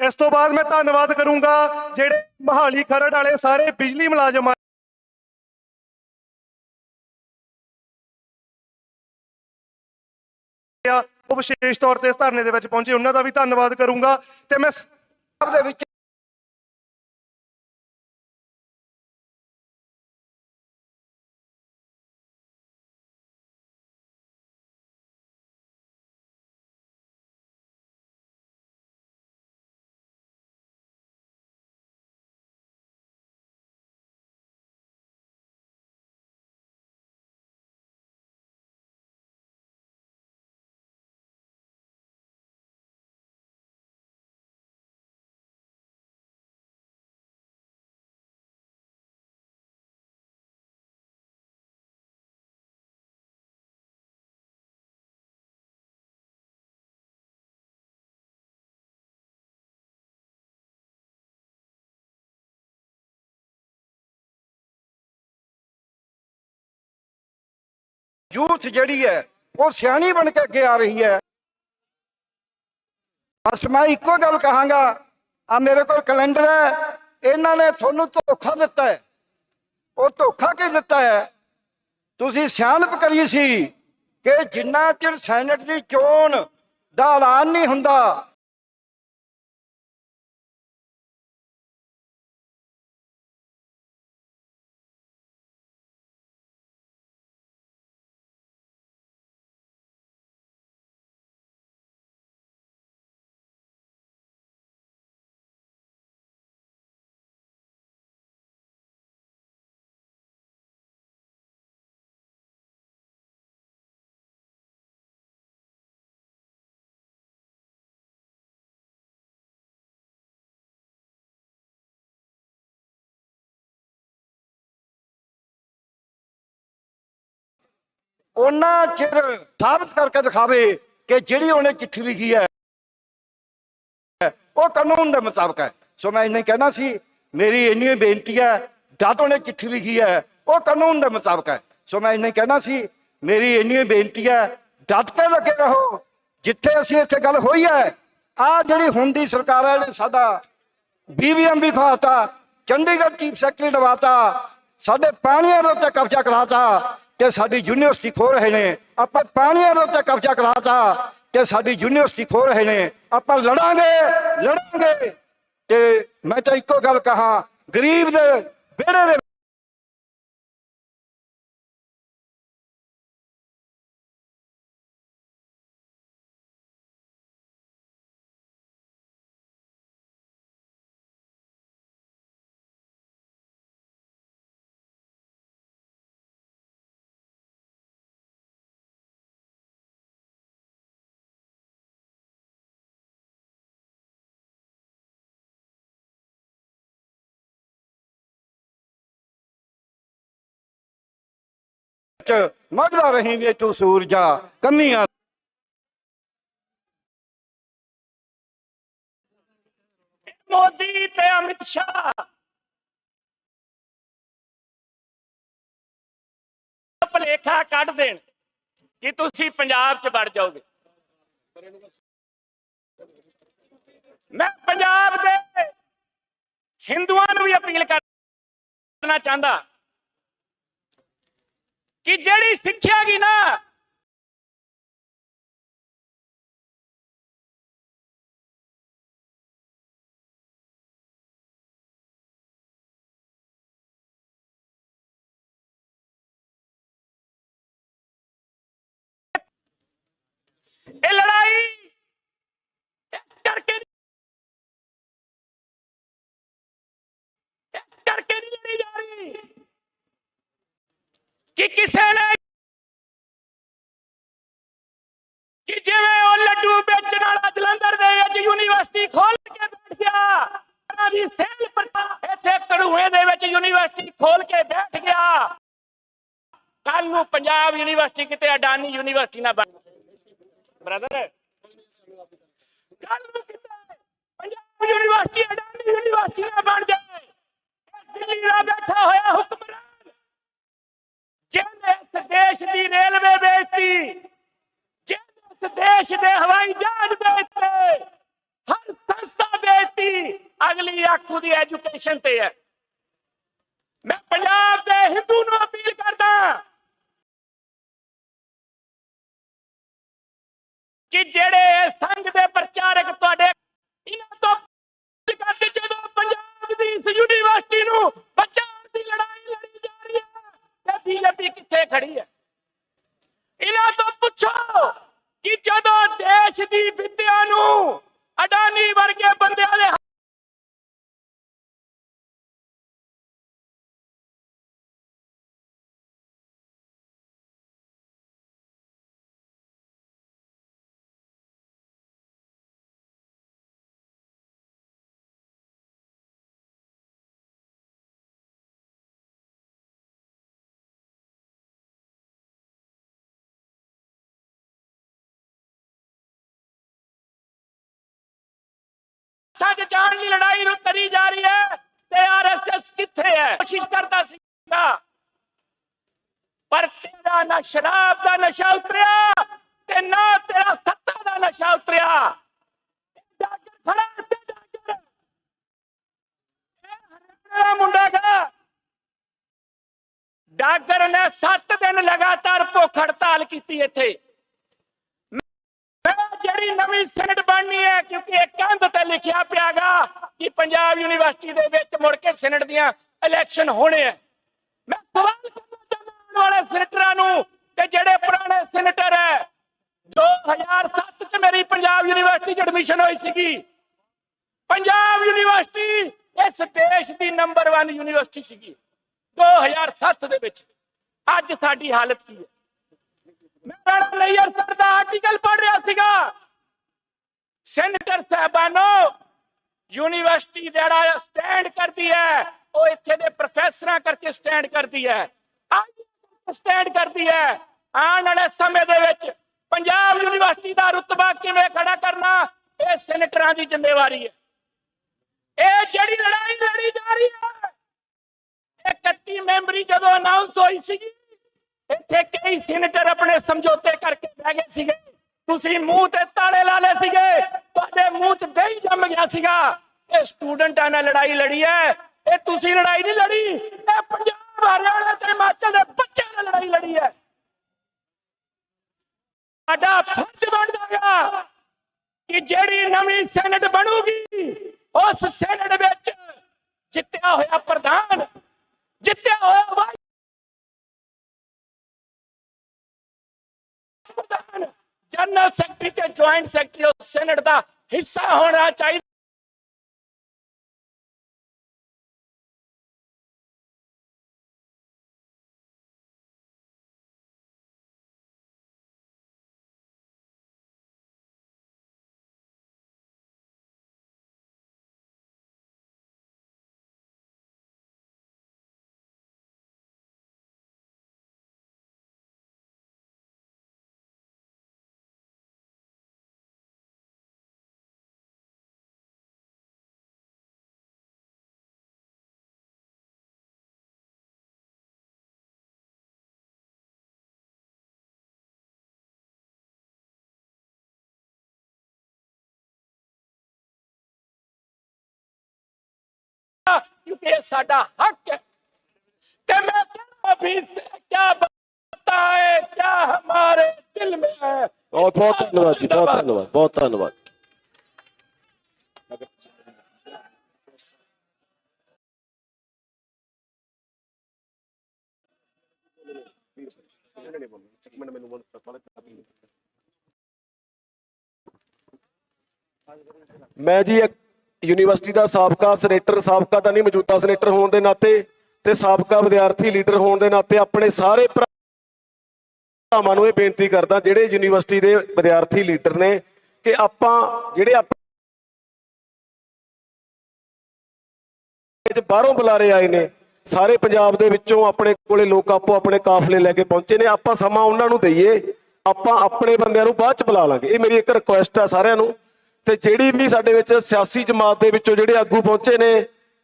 ਇਸ ਤੋਂ ਬਾਅਦ ਮੈਂ ਧੰਨਵਾਦ ਕਰੂੰਗਾ ਜਿਹੜੇ ਮਹਾਲੀ ਖਰੜ ਵਾਲੇ ਸਾਰੇ ਬਿਜਲੀ ਮੁਲਾਜ਼ਮ ਉਹ ਵਿਸ਼ੇਸ਼ ਤੌਰ ਤੇ ਇਸ ਧਰਨੇ ਦੇ ਵਿੱਚ ਪਹੁੰਚੇ ਉਹਨਾਂ ਦਾ ਵੀ ਧੰਨਵਾਦ ਕਰੂੰਗਾ ਤੇ ਮੈਂ ਸਭ ਦੇ ਵਿੱਚ ਯੂਥ ਜਿਹੜੀ ਹੈ ਉਹ ਸਿਆਣੀ ਬਣ ਕੇ ਅੱਗੇ ਆ ਰਹੀ ਹੈ। ਬਸ ਮੈਂ ਇੱਕੋ ਗੱਲ ਕਹਾਂਗਾ ਆ ਮੇਰੇ ਕੋਲ ਕੈਲੰਡਰ ਹੈ ਇਹਨਾਂ ਨੇ ਤੁਹਾਨੂੰ ਧੋਖਾ ਦਿੱਤਾ ਹੈ। ਉਹ ਧੋਖਾ ਕੀ ਦਿੱਤਾ ਹੈ ਤੁਸੀਂ ਸਿਆਣਪ ਕਰੀ ਸੀ ਕਿ ਜਿੰਨਾ ਚਿਰ ਸੈਨੇਟ ਦੀ ਚੋਣ ਦਾ ਐਲਾਨ ਨਹੀਂ ਹੁੰਦਾ ਉਹਨਾਂ ਚਿਰ ਸਾਬਤ ਕਰਕੇ ਦਿਖਾਵੇ ਕਿ ਜਿਹੜੀ ਉਹਨੇ ਚਿੱਠੀ ਲਿਖੀ ਹੈ ਉਹ ਕਾਨੂੰਨ ਦੇ ਮੁਤਾਬਕ ਹੈ। ਸੋ ਮੈਂ ਇੰਨਾ ਹੀ ਕਹਿਣਾ ਸੀ, ਮੇਰੀ ਇੰਨੀ ਬੇਨਤੀ ਹੈ। ਦਾਤੋਂ ਨੇ ਚਿੱਠੀ ਲਿਖੀ ਹੈ, ਉਹ ਕਾਨੂੰਨ ਦੇ ਮੁਤਾਬਕ ਹੈ। ਸੋ ਮੈਂ ਇੰਨਾ ਹੀ ਕਹਿਣਾ ਸੀ, ਮੇਰੀ ਇੰਨੀ ਬੇਨਤੀ ਹੈ, ਡਟ ਕੇ ਲੱਗੇ ਰਹੋ ਜਿੱਥੇ ਅਸੀਂ ਇੱਥੇ ਗੱਲ ਹੋਈ ਹੈ। ਆ ਜਿਹੜੀ ਹੁਣ ਦੀ ਸਰਕਾਰ ਹੈ, ਸਾਡਾ BVM ਵੀ ਖਵਾਤਾ, ਚੰਡੀਗੜ੍ਹ ਚੀਫ ਸੈਕਟਰੀ ਦਵਾਤਾ, ਸਾਡੇ ਪਾਣੀਆਂ ਦੇ ਉੱਤੇ ਕਬਜ਼ਾ ਕਰਾਤਾ ਕਿ ਸਾਡੀ ਯੂਨੀਵਰਸਿਟੀ ਖੋ ਰਹੇ ਨੇ। ਆਪਾਂ ਪਾਣੀਆਂ ਦੇ ਉੱਤੇ ਕਬਜ਼ਾ ਕਰਾਤਾ ਕਿ ਸਾਡੀ ਯੂਨੀਵਰਸਿਟੀ ਖੋ ਰਹੇ ਨੇ। ਆਪਾਂ ਲੜਾਂਗੇ ਤੇ ਮੈਂ ਤਾਂ ਇੱਕੋ ਗੱਲ ਕਹਾਂ, ਗਰੀਬ ਦੇ ਵਿਹੜੇ ਦੇ ਮਗਦਾ ਰਹੀ ਤੂੰ ਸੂਰਜਾ ਕੰਮੀਆਂ। ਮੋਦੀ ਤੇ ਅਮਿਤ ਸ਼ਾਹ ਭੁਲੇਖਾ ਕੱਢ ਦੇਣ ਕਿ ਤੁਸੀਂ ਪੰਜਾਬ 'ਚ ਵੜ ਜਾਓਗੇ। ਮੈਂ ਪੰਜਾਬ ਦੇ ਹਿੰਦੂਆਂ ਨੂੰ ਵੀ ਅਪੀਲ ਕਰਨਾ ਚਾਹੁੰਦਾ ਕਿ ਜਿਹੜੀ ਸਿੱਖਿਆ ਗੀ ਨਾ, ਇਹ ਲੜਾਈ ਇਸ ਕਰਕੇ ਨਹੀਂ ਲੜੀ ਜਾ ਰਹੀ ਕਿ ਕਿਸੇ ਨੇ ਕਿ ਜਿਵੇਂ ਉਹ ਲੱਡੂ ਵੇਚਣ ਵਾਲਾ ਜਲੰਧਰ ਦੇ ਵਿੱਚ ਯੂਨੀਵਰਸਿਟੀ ਖੋਲ ਕੇ ਬੈਠ ਗਿਆ, ਦੀ ਸੇਲ ਇੱਥੇ ਕੜੂਏ ਦੇ ਵਿੱਚ ਯੂਨੀਵਰਸਿਟੀ ਖੋਲ ਕੇ ਬੈਠ ਗਿਆ, ਕੱਲ ਨੂੰ ਪੰਜਾਬ ਯੂਨੀਵਰਸਿਟੀ ਕਿਤੇ ਅਡਾਨੀ ਯੂਨੀਵਰਸਿਟੀ ਨਾ ਬਣ ਬ੍ਰਦਰ, ਕੱਲ ਨੂੰ ਕਿਤੇ ਪੰਜਾਬ ਯੂਨੀਵਰਸਿਟੀ ਅਡਾਨੀ ਯੂਨੀਵਰਸਿਟੀ ਨਾ ਬਣ ਜਾਏ। ਦਿੱਲੀ ਦਾ ਬੈਠਾ ਹੋਇਆ ਹੁਕਮਰਾਨ ਜਿਹਨੇ ਇਸ ਦੇਸ਼ ਦੀ ਰੇਲਵੇ ਵੇਚਤੀ, ਜਿਹਨੇ ਇਸ ਦੇਸ਼ ਦੇ ਹਵਾਈ ਜਹਾਜ਼ ਵੇਚਤੇ, ਹਰ ਸੰਸਥਾ ਵੇਚਤੀ, ਅਗਲੀ ਆਖੂ ਦੀ ਐਜੂਕੇਸ਼ਨ ਤੇ ਹੈ। ਮੈਂ ਪੰਜਾਬ ਦੇ ਹਿੰਦੂ ਨੂੰ ਅਪੀਲ ਕਰਦਾ ਕਿ ਜਿਹੜੇ ਸੰਘ ਦੇ ਪ੍ਰਚਾਰਕ ਤੁਹਾਡੇ ਇਹਨਾਂ ਤੋਂ ਕਰਦੇ, ਜਦੋਂ ਪੰਜਾਬ ਦੀ ਇਸ ਯੂਨੀਵਰਸਿਟੀ ਨੂੰ ਬਚਾਉਣ ਦੀ ਲੜਾਈ ਲੜੀ ਜਾ ਰਹੀ ਹੈ ਤੇ BJP ਕਿੱਥੇ ਖੜੀ ਹੈ? ਇਹਨਾਂ ਤੋਂ ਪੁੱਛੋ ਕਿ ਜਦੋਂ ਦੇਸ਼ ਦੀ ਵਿੱਦਿਆ ਨੂੰ ਅਡਾਨੀ ਵਰਗੇ ਬੰਦਿਆਂ ਦੇ ਜਾਣ ਦੀ ਲੜਾਈ ਨੂੰ ਕਰੀ ਜਾ ਰਹੀ ਹੈ ਤੇ RSS ਕਿੱਥੇ ਹੈ? ਕੋਸ਼ਿਸ਼ ਕਰਦਾ ਸੀਗਾ ਪਰ ਤੇਰਾ ਨਾ ਸ਼ਰਾਬ ਦਾ ਨਸ਼ਾ ਉਤਰਿਆ ਤੇ ਨਾ ਤੇਰਾ ਸੱਤਾ ਦਾ ਨਸ਼ਾ ਉਤਰਿਆ। ਡਾਕਰ ਖੜਾ ਤੇ ਡਾਕਰ ਇਹ ਹਰਿਆਣਾ ਦਾ ਮੁੰਡਾ ਗਾ, ਡਾਕਰ ਨੇ 7 ਦਿਨ ਲਗਾਤਾਰ ਭੁੱਖ ਹੜਤਾਲ ਕੀਤੀ ਇੱਥੇ। ਜਿਹੜੀ ਨਵੀਂ ਸੈਨੇਟ ਬਣਨੀ ਹੈ, ਕਿਉਂਕਿ ਇਹ ਕੰਧ ਤੇ ਲਿਖਿਆ ਪਿਆਗਾ ਕਿ ਪੰਜਾਬ ਯੂਨੀਵਰਸਿਟੀ ਦੇ ਵਿੱਚ ਮੁੜ ਕੇ ਸੈਨੇਟ ਦੀਆਂ ਇਲੈਕਸ਼ਨ ਹੋਣੇ ਆ। ਮੈਂ ਸਵਾਲ ਕਰਨਾ ਚਾਹੁੰਦਾ ਆਉਣ ਵਾਲੇ ਸੈਨੇਟਰਾਂ ਨੂੰ ਤੇ ਜਿਹੜੇ ਪੁਰਾਣੇ ਸੈਨੇਟਰ ਹੈ, 2007 ਚ ਮੇਰੀ ਪੰਜਾਬ ਯੂਨੀਵਰਸਿਟੀ 'ਚ ਐਡਮਿਸ਼ਨ ਹੋਈ ਸੀਗੀ। ਪੰਜਾਬ ਯੂਨੀਵਰਸਿਟੀ ਇਸ ਦੇਸ਼ ਦੀ ਨੰਬਰ 1 ਯੂਨੀਵਰਸਿਟੀ ਸੀਗੀ 2007 ਦੇ ਵਿੱਚ। ਅੱਜ ਸਾਡੀ ਹਾਲਤ ਕੀ ਹੈ? ਮੈਂ ਰਾਣਾ ਨਈਅਰ ਸਰ ਦਾ ਆਰਟੀਕਲ ਪੜ੍ਹ ਰਿਹਾ ਸੀਗਾ, ਸੈਨੇਟਰ ਸਾਹਿਬਾਨੋ ਯੂਨੀਵਰਸਿਟੀ ਜਿਹੜਾ ਸਟੈਂਡ ਕਰਦੀ ਹੈ ਉਹ ਇੱਥੇ ਦੇ ਪ੍ਰੋਫੈਸਰਾਂ ਕਰਕੇ ਸਟੈਂਡ ਕਰਦੀ ਹੈ, ਸਟੈਂਡ ਕਰਦੀ ਹੈ। ਆਉਣ ਵਾਲੇ ਸਮੇਂ ਦੇ ਵਿੱਚ ਪੰਜਾਬ ਯੂਨੀਵਰਸਿਟੀ ਦਾ ਰੁਤਬਾ ਕਿਵੇਂ ਖੜਾ ਕਰਨਾ ਇਹ ਸੈਨੇਟਰਾਂ ਦੀ ਜ਼ਿੰਮੇਵਾਰੀ ਹੈ। ਇਹ ਜਿਹੜੀ ਲੜਾਈ ਲੜੀ ਜਾ ਰਹੀ ਹੈ 31 ਮੈਂਬਰੀ ਜਦੋਂ ਅਨਾਉਂਸ ਹੋਈ ਸੀਗੀ ਇੱਥੇ ਕਈ ਸੀਨੇਟਰ ਆਪਣੇ ਸਮਝੌਤੇ ਕਰਕੇ ਬਹਿ ਗਏ ਸੀਗੇ ਤੁਸੀਂ ਮੂੰਹ ਤੇ ਤਾਲੇ ਲਾ ਲਏ ਸੀਗੇ ਤੁਹਾਡੇ ਮੂੰਹ 'ਚ ਦਹੀਂ ਜੰਮ ਗਿਆ ਸੀਗਾ ਇਹ ਸਟੂਡੈਂਟਾਂ ਨੇ ਲੜਾਈ ਲੜੀ ਹੈ ਇਹ ਤੁਸੀਂ ਲੜਾਈ ਨਹੀਂ ਲੜੀ ਇਹ ਪੰਜਾਬ ਹਰਿਆਣਾ ਤੇ ਹਿਮਾਚਲ ਦੇ ਬੱਚਿਆਂ ਨੇ ਲੜਾਈ ਲੜੀ ਹੈ ਸਾਡਾ ਫਰਜ਼ ਬਣਦਾ ਹੈ ਕਿ ਜਿਹੜੀ ਨਵੀਂ ਸੈਨੇਟ ਬਣੂਗੀ ਉਸ ਸੈਨੇਟ ਵਿੱਚ ਜਿੱਤਿਆ ਹੋਇਆ ਪ੍ਰਧਾਨ ਜਿੱਤਿਆ ਹੋਇਆ ਵਾਈਸ ਪ੍ਰਧਾਨ ਜਨਰਲ ਸੈਕਟਰੀ ਤੇ ਜੁਆਇੰਟ ਸੈਕਟਰੀ ਉਸ ਸੈਨੇਟ ਦਾ ਹਿੱਸਾ ਹੋਣਾ ਚਾਹੀਦਾ क्योंकि ये साडा हक है कि मैं अभी से क्या बताए क्या हमारे दिल में है बहुत बहुत धन्यवाद जी बहुत धन्यवाद बहुत धन्यवाद मैं जी एक ਯੂਨੀਵਰਸਿਟੀ ਦਾ ਸਾਬਕਾ ਸੈਨੇਟਰ ਸਾਬਕਾ ਤਾਂ ਨਹੀਂ ਮੌਜੂਦਾ ਸੈਨੇਟਰ ਹੋਣ ਦੇ ਨਾਤੇ ਤੇ ਸਾਬਕਾ ਵਿਦਿਆਰਥੀ ਲੀਡਰ ਹੋਣ ਦੇ ਨਾਤੇ ਆਪਣੇ ਸਾਰੇ ਭਰਾਵਾਂ ਨੂੰ ਇਹ ਬੇਨਤੀ ਕਰਦਾ ਜਿਹੜੇ ਯੂਨੀਵਰਸਿਟੀ ਦੇ ਵਿਦਿਆਰਥੀ ਲੀਡਰ ਨੇ ਕਿ ਆਪਾਂ ਜਿਹੜੇ ਆਪਣੇ ਬਾਹਰੋਂ ਬੁਲਾਰੇ ਆਏ ਨੇ ਸਾਰੇ ਪੰਜਾਬ ਦੇ ਵਿੱਚੋਂ ਆਪਣੇ ਕੋਲੇ ਲੋਕ ਆਪੋ ਆਪਣੇ ਕਾਫਲੇ ਲੈ ਕੇ ਪਹੁੰਚੇ ਨੇ ਆਪਾਂ ਸਮਾਂ ਉਹਨਾਂ ਨੂੰ ਦਈਏ ਆਪਾਂ ਆਪਣੇ ਬੰਦਿਆਂ ਨੂੰ ਬਾਅਦ ਚ ਬੁਲਾ ਲਾਂਗੇ ਇਹ ਮੇਰੀ ਇੱਕ ਰਿਕੁਐਸਟ ਆ ਸਾਰਿਆਂ ਨੂੰ ਤੇ ਜਿਹੜੀ ਵੀ ਸਾਡੇ ਵਿੱਚ ਸਿਆਸੀ ਜਮਾਤ ਦੇ ਵਿੱਚੋਂ ਜਿਹੜੇ ਆਗੂ ਪਹੁੰਚੇ ਨੇ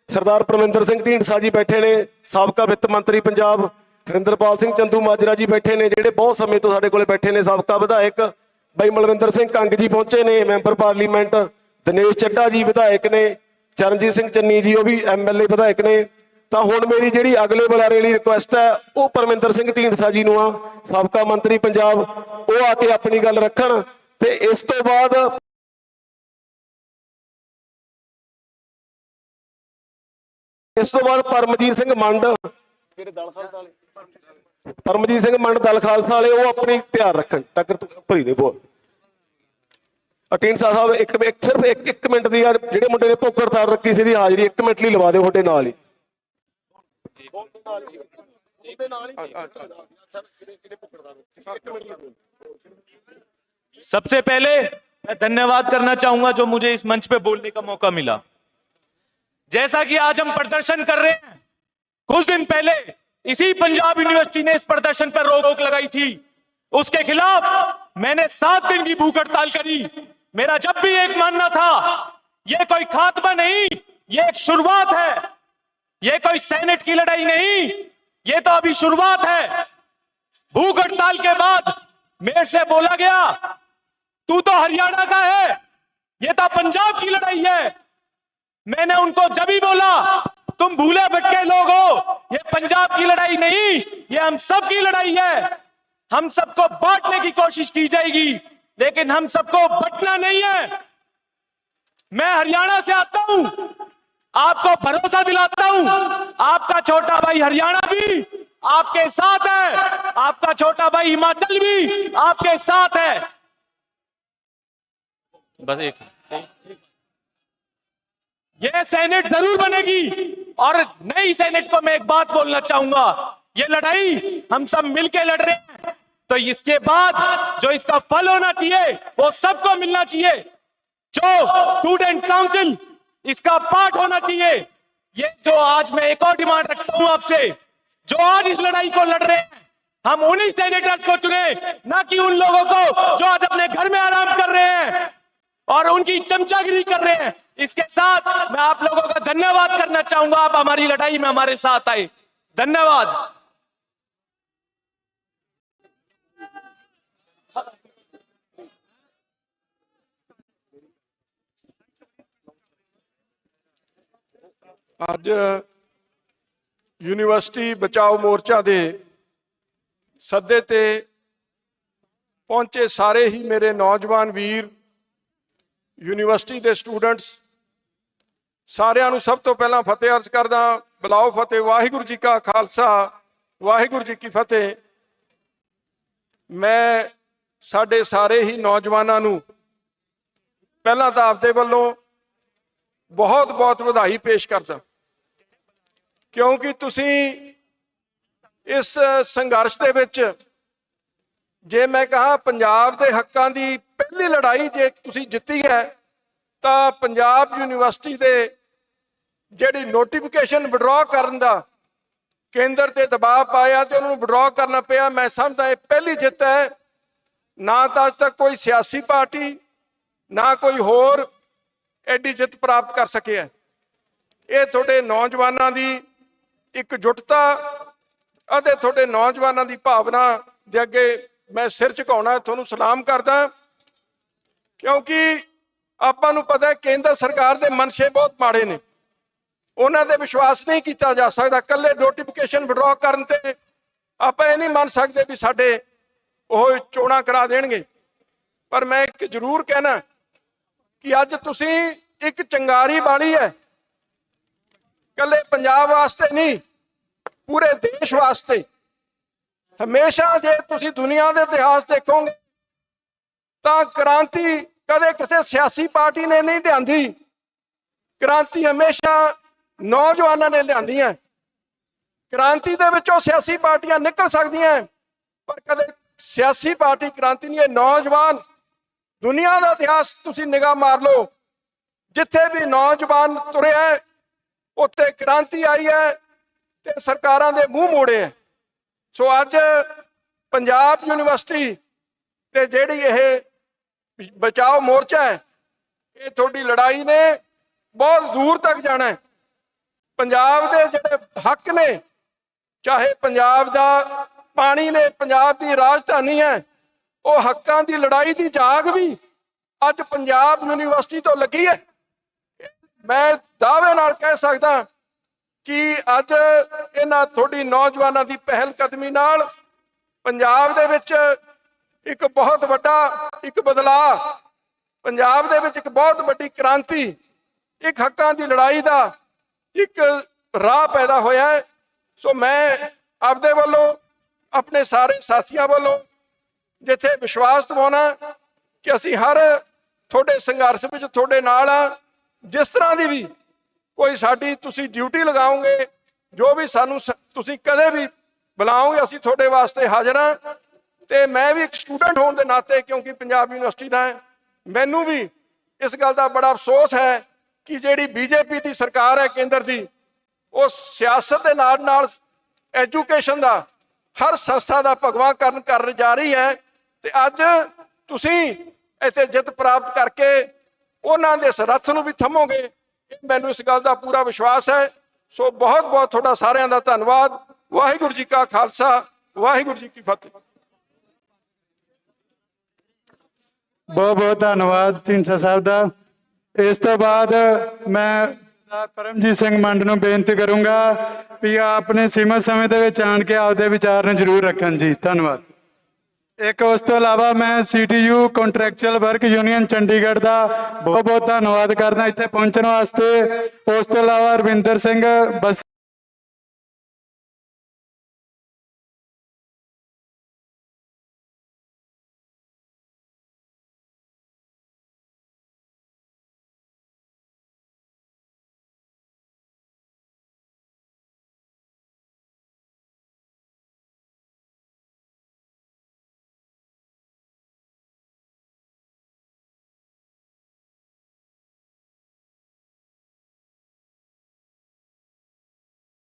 ਸਰਦਾਰ ਪਰਮਿੰਦਰ ਸਿੰਘ ਢੀਂਡਸਾ ਜੀ ਬੈਠੇ ਨੇ ਸਾਬਕਾ ਵਿੱਤ ਮੰਤਰੀ ਪੰਜਾਬ ਹਰਿੰਦਰਪਾਲ ਸਿੰਘ ਚੰਦੂ ਮਾਜਰਾ ਜੀ ਬੈਠੇ ਨੇ ਜਿਹੜੇ ਬਹੁਤ ਸਮੇਂ ਤੋਂ ਸਾਡੇ ਕੋਲੇ ਬੈਠੇ ਨੇ ਸਾਬਕਾ ਵਿਧਾਇਕ ਬਾਈ ਮਲਵਿੰਦਰ ਸਿੰਘ ਕੰਗ ਜੀ ਪਹੁੰਚੇ ਨੇ ਮੈਂਬਰ ਪਾਰਲੀਮੈਂਟ ਦਿਨੇਸ਼ ਚੱਡਾ ਜੀ ਵਿਧਾਇਕ ਨੇ ਚਰਨਜੀਤ ਸਿੰਘ ਚੰਨੀ ਜੀ ਉਹ ਵੀ ਐਮਐਲਏ ਵਿਧਾਇਕ ਨੇ ਤਾਂ ਹੁਣ ਮੇਰੀ ਜਿਹੜੀ ਅਗਲੇ ਬੁਲਾਰੇ ਲਈ ਰਿਕੁਐਸਟ ਹੈ ਉਹ ਪਰਮਿੰਦਰ ਸਿੰਘ ਢੀਂਡਸਾ ਜੀ ਨੂੰ ਆ ਸਾਬਕਾ ਮੰਤਰੀ ਪੰਜਾਬ ਉਹ ਆ ਕੇ ਆਪਣੀ ਗੱਲ ਰੱਖਣ ਤੇ ਇਸ ਤੋਂ ਬਾਅਦ ਪਰਮਜੀਤ ਸਿੰਘ ਮੰਡ ਜਿਹੜੇ ਦਲ ਖਾਲਸਾ ਵਾਲੇ ਪਰਮਜੀਤ ਸਿੰਘ ਮੰਡ ਦਲ ਖਾਲਸਾ ਵਾਲੇ ਉਹ ਆਪਣੀ ਧਿਆਨ ਰੱਖਣ ਟੱਕਰ ਭਰੀ ਨੇ ਬੋਲ ਢੀਂਡਸਾ ਸਾਹਿਬ ਸਿਰਫ ਇੱਕ ਮਿੰਟ ਦੀ ਯਾਰ ਜਿਹੜੇ ਮੁੰਡੇ ਨੇ ਭੁੱਖ ਹੜਤਾਲ ਰੱਖੀ ਸੀ ਦੀ ਹਾਜ਼ਰੀ 1 ਮਿੰਟ ਲਈ ਲਵਾ ਦਿਓ ਤੁਹਾਡੇ ਨਾਲ ਹੀ सबसे पहले मैं धन्यवाद करना चाहूंगा जो मुझे इस मंच पे बोलने का मौका मिला। जैसा कि आज हम प्रदर्शन कर रहे हैं, कुछ दिन पहले इसी पंजाब यूनिवर्सिटी ने इस प्रदर्शन पर रोक लगाई थी, उसके खिलाफ मैंने 7 दिन की भूख हड़ताल करी। मेरा जब भी एक मानना था यह कोई खात्मा नहीं, यह एक शुरुआत है, यह कोई सेनेट की लड़ाई नहीं, यह तो अभी शुरुआत है। भूख हड़ताल के बाद मेरे से बोला गया तू तो हरियाणा का है, यह तो पंजाब की लड़ाई है। मैंने उनको जब भी बोला तुम भूले भटके लोग हो, ये पंजाब की लड़ाई नहीं, ये हम सब की लड़ाई है। हम सबको बांटने की कोशिश की जाएगी, लेकिन हम सबको बंटना नहीं है। मैं हरियाणा से आता हूं, आपको भरोसा दिलाता हूं, आपका छोटा भाई हरियाणा भी आपके साथ है, आपका छोटा भाई हिमाचल भी आपके साथ है। बस एक यह सेनेट जरूर बनेगी। और नई सेनेट को मैं एक बात बोलना चाहूंगा, यह लड़ाई हम सब मिलकर लड़ रहे हैं, तो इसके बाद जो इसका फल होना चाहिए वो सबको मिलना चाहिए। जो स्टूडेंट काउंसिल इसका पार्ट होना चाहिए। ये जो आज मैं एक और डिमांड रखता हूं आपसे, जो आज इस लड़ाई को लड़ रहे हैं, हम उन्हीं सेनेटर्स को चुने, ना कि उन लोगों को जो आज अपने घर में आराम कर रहे हैं और उनकी चमचागिरी कर रहे हैं। इसके साथ मैं आप लोगों का धन्यवाद करना चाहूंगा, आप हमारी लड़ाई में हमारे साथ आए। धन्यवाद। ਅੱਜ ਯੂਨੀਵਰਸਿਟੀ ਬਚਾਓ ਮੋਰਚਾ ਦੇ ਸੱਦੇ ਤੇ ਪਹੁੰਚੇ ਸਾਰੇ ਹੀ ਮੇਰੇ ਨੌਜਵਾਨ ਵੀਰ, ਯੂਨੀਵਰਸਿਟੀ ਦੇ ਸਟੂਡੈਂਟਸ, ਸਾਰਿਆਂ ਨੂੰ ਸਭ ਤੋਂ ਪਹਿਲਾਂ ਫਤਿਹ ਅਰਜ਼ ਕਰਦਾ। ਬੁਲਾਓ ਫਤਿਹ। ਵਾਹਿਗੁਰੂ ਜੀ ਕਾ ਖਾਲਸਾ, ਵਾਹਿਗੁਰੂ ਜੀ ਕੀ ਫਤਿਹ। ਮੈਂ ਸਾਡੇ ਸਾਰੇ ਹੀ ਨੌਜਵਾਨਾਂ ਨੂੰ ਪਹਿਲਾਂ ਤਾਂ ਆਪਦੇ ਵੱਲੋਂ ਬਹੁਤ ਬਹੁਤ ਵਧਾਈ ਪੇਸ਼ ਕਰਦਾ, ਕਿਉਂਕਿ ਤੁਸੀਂ ਇਸ ਸੰਘਰਸ਼ ਦੇ ਵਿੱਚ, ਜੇ ਮੈਂ ਕਹਾਂ ਪੰਜਾਬ ਦੇ ਹੱਕਾਂ ਦੀ ਪਹਿਲੀ ਲੜਾਈ ਜੇ ਤੁਸੀਂ ਜਿੱਤੀ ਹੈ, ਤਾਂ ਪੰਜਾਬ ਯੂਨੀਵਰਸਿਟੀ ਦੇ ਜਿਹੜੀ ਨੋਟੀਫਿਕੇਸ਼ਨ ਵਿਡਰਾਅ ਕਰਨ ਦਾ ਕੇਂਦਰ ਤੇ ਦਬਾਅ ਪਾਇਆ ਤੇ ਉਹਨਾਂ ਨੂੰ ਵਿਡਰਾਅ ਕਰਨਾ ਪਿਆ, ਮੈਂ ਸਮਝਦਾ ਇਹ ਪਹਿਲੀ ਜਿੱਤ ਹੈ। ਨਾ ਤਾਂ ਅੱਜ ਤੱਕ ਕੋਈ ਸਿਆਸੀ ਪਾਰਟੀ, ਨਾ ਕੋਈ ਹੋਰ ਐਡੀ ਜਿੱਤ ਪ੍ਰਾਪਤ ਕਰ ਸਕਿਆ। ਇਹ ਤੁਹਾਡੇ ਨੌਜਵਾਨਾਂ ਦੀ ਇਕਜੁੱਟਤਾ ਅਤੇ ਤੁਹਾਡੇ ਨੌਜਵਾਨਾਂ ਦੀ ਭਾਵਨਾ ਦੇ ਅੱਗੇ ਮੈਂ ਸਿਰ ਝੁਕਾਉਣਾ, ਤੁਹਾਨੂੰ ਸਲਾਮ ਕਰਦਾ, ਕਿਉਂਕਿ ਆਪਾਂ ਨੂੰ ਪਤਾ ਹੈ ਕੇਂਦਰ ਸਰਕਾਰ ਦੇ ਮਨਸ਼ੇ ਬਹੁਤ ਮਾੜੇ ਨੇ, ਉਹਨਾਂ ਤੇ ਵਿਸ਼ਵਾਸ ਨਹੀਂ ਕੀਤਾ ਜਾ ਸਕਦਾ। ਇਕੱਲੇ ਨੋਟੀਫਿਕੇਸ਼ਨ ਵਿਡਰਾਅ ਕਰਨ ਤੇ ਆਪਾਂ ਇਹ ਨਹੀਂ ਮੰਨ ਸਕਦੇ ਵੀ ਸਾਡੇ ਉਹ ਚੋਣਾਂ ਕਰਾ ਦੇਣਗੇ। ਪਰ ਮੈਂ ਇੱਕ ਜ਼ਰੂਰ ਕਹਿਣਾ ਕਿ ਅੱਜ ਤੁਸੀਂ ਇੱਕ ਚੰਗਾਰੀ ਬਾਲੀ ਹੈ, ਇਕੱਲੇ ਪੰਜਾਬ ਵਾਸਤੇ ਨਹੀਂ, ਪੂਰੇ ਦੇਸ਼ ਵਾਸਤੇ। ਹਮੇਸ਼ਾ ਜੇ ਤੁਸੀਂ ਦੁਨੀਆ ਦੇ ਇਤਿਹਾਸ ਦੇਖੋਗੇ ਤਾਂ ਕ੍ਰਾਂਤੀ ਕਦੇ ਕਿਸੇ ਸਿਆਸੀ ਪਾਰਟੀ ਨੇ ਨਹੀਂ ਲਿਆਂਦੀ, ਕ੍ਰਾਂਤੀ ਹਮੇਸ਼ਾ ਨੌਜਵਾਨਾਂ ਨੇ ਲਿਆਂਦੀ ਹੈ। ਕ੍ਰਾਂਤੀ ਦੇ ਵਿੱਚੋਂ ਸਿਆਸੀ ਪਾਰਟੀਆਂ ਨਿਕਲ ਸਕਦੀਆਂ, ਪਰ ਕਦੇ ਸਿਆਸੀ ਪਾਰਟੀ ਕ੍ਰਾਂਤੀ ਨਹੀਂ ਹੈ। ਨੌਜਵਾਨ, ਦੁਨੀਆ ਦਾ ਇਤਿਹਾਸ ਤੁਸੀਂ ਨਿਗਾਹ ਮਾਰ ਲਓ, ਜਿੱਥੇ ਵੀ ਨੌਜਵਾਨ ਤੁਰਿਆ ਉੱਥੇ ਕ੍ਰਾਂਤੀ ਆਈ ਹੈ ਤੇ ਸਰਕਾਰਾਂ ਦੇ ਮੂੰਹ ਮੋੜੇ ਹੈ। ਸੋ ਅੱਜ ਪੰਜਾਬ ਯੂਨੀਵਰਸਿਟੀ ਤੇ ਜਿਹੜੀ ਇਹ ਬਚਾਓ ਮੋਰਚਾ ਹੈ, ਇਹ ਤੁਹਾਡੀ ਲੜਾਈ ਨੇ ਬਹੁਤ ਦੂਰ ਤੱਕ ਜਾਣਾ ਹੈ। ਪੰਜਾਬ ਦੇ ਜਿਹੜੇ ਹੱਕ ਨੇ, ਚਾਹੇ ਪੰਜਾਬ ਦਾ ਪਾਣੀ ਨੇ, ਪੰਜਾਬ ਦੀ ਰਾਜਧਾਨੀ ਹੈ, ਉਹ ਹੱਕਾਂ ਦੀ ਲੜਾਈ ਦੀ ਜਾਗ ਵੀ ਅੱਜ ਪੰਜਾਬ ਯੂਨੀਵਰਸਿਟੀ ਤੋਂ ਲੱਗੀ ਹੈ। ਮੈਂ ਦਾਅਵੇ ਨਾਲ ਕਹਿ ਸਕਦਾ ਕਿ ਅੱਜ ਇਹਨਾਂ ਤੁਹਾਡੀ ਨੌਜਵਾਨਾਂ ਦੀ ਪਹਿਲ ਕਦਮੀ ਨਾਲ ਪੰਜਾਬ ਦੇ ਵਿੱਚ ਇੱਕ ਬਹੁਤ ਵੱਡਾ ਇੱਕ ਬਦਲਾਅ, ਪੰਜਾਬ ਦੇ ਵਿੱਚ ਇੱਕ ਬਹੁਤ ਵੱਡੀ ਕ੍ਰਾਂਤੀ, ਇੱਕ ਹੱਕਾਂ ਦੀ ਲੜਾਈ ਦਾ ਇੱਕ ਰਾਹ ਪੈਦਾ ਹੋਇਆ ਹੈ। ਸੋ ਮੈਂ ਆਪਦੇ ਵੱਲੋਂ, ਆਪਣੇ ਸਾਰੇ ਸਾਥੀਆਂ ਵੱਲੋਂ ਜਿੱਥੇ ਵਿਸ਼ਵਾਸ ਦਿਵਾਉਣਾ ਕਿ ਅਸੀਂ ਹਰ ਤੁਹਾਡੇ ਸੰਘਰਸ਼ ਵਿੱਚ ਤੁਹਾਡੇ ਨਾਲ ਆ। ਜਿਸ ਤਰ੍ਹਾਂ ਦੀ ਵੀ ਕੋਈ ਸਾਡੀ ਤੁਸੀਂ ਡਿਊਟੀ ਲਗਾਓਗੇ, ਜੋ ਵੀ ਸਾਨੂੰ ਤੁਸੀਂ ਕਦੇ ਵੀ ਬੁਲਾਓਗੇ, ਅਸੀਂ ਤੁਹਾਡੇ ਵਾਸਤੇ ਹਾਜ਼ਰ ਹਾਂ। ਤੇ ਮੈਂ ਵੀ ਇੱਕ ਸਟੂਡੈਂਟ ਹੋਣ ਦੇ ਨਾਤੇ, ਕਿਉਂਕਿ ਪੰਜਾਬ ਯੂਨੀਵਰਸਿਟੀ ਦਾ ਹੈ, ਮੈਨੂੰ ਵੀ ਇਸ ਗੱਲ ਦਾ ਬੜਾ ਅਫਸੋਸ ਹੈ ਕਿ ਜਿਹੜੀ ਬੀਜੇਪੀ ਦੀ ਸਰਕਾਰ ਹੈ ਕੇਂਦਰ ਦੀ, ਉਹ ਸਿਆਸਤ ਦੇ ਨਾਲ ਨਾਲ ਐਜੂਕੇਸ਼ਨ ਦਾ, ਹਰ ਸੰਸਥਾ ਦਾ ਭਗਵਾ ਕਰਨ ਜਾ ਰਹੀ ਹੈ। ਤੇ ਅੱਜ ਤੁਸੀਂ ਇੱਥੇ ਜਿੱਤ ਪ੍ਰਾਪਤ ਕਰਕੇ ਉਹਨਾਂ ਦੇ ਇਸ ਰੱਥ ਨੂੰ ਵੀ ਥੰਮੋਗੇ, ਮੈਨੂੰ ਇਸ ਗੱਲ ਦਾ ਪੂਰਾ ਵਿਸ਼ਵਾਸ ਹੈ। ਸੋ ਬਹੁਤ ਬਹੁਤ ਤੁਹਾਡਾ ਸਾਰਿਆਂ ਦਾ ਧੰਨਵਾਦ। ਵਾਹਿਗੁਰੂ ਜੀ ਕਾ ਖਾਲਸਾ, ਵਾਹਿਗੁਰੂ ਜੀ ਕੀ ਫਤਿਹ। ਬਹੁਤ ਬਹੁਤ ਧੰਨਵਾਦ ਢੀਂਡਸਾ ਸਾਹਿਬ ਦਾ। ਇਸ ਤੋਂ ਬਾਅਦ ਮੈਂ ਸਰਦਾਰ ਪਰਮਜੀਤ ਸਿੰਘ ਮੰਡ ਨੂੰ ਬੇਨਤੀ ਕਰੂੰਗਾ ਵੀ ਆਪਣੇ ਸੀਮਤ ਸਮੇਂ ਦੇ ਵਿੱਚ ਆਣ ਕੇ ਆਪਦੇ ਵਿਚਾਰ ਨੂੰ ਜ਼ਰੂਰ ਰੱਖਣ ਜੀ। ਧੰਨਵਾਦ। ਇੱਕ ਉਸ ਤੋਂ ਇਲਾਵਾ ਮੈਂ CTU contractual work union Chandigarh ਦਾ ਬਹੁਤ ਬਹੁਤ ਧੰਨਵਾਦ ਕਰਦਾ ਇੱਥੇ ਪਹੁੰਚਣ ਵਾਸਤੇ। ਉਸ ਤੋਂ ਇਲਾਵਾ ਰਵਿੰਦਰ ਸਿੰਘ ਬਸ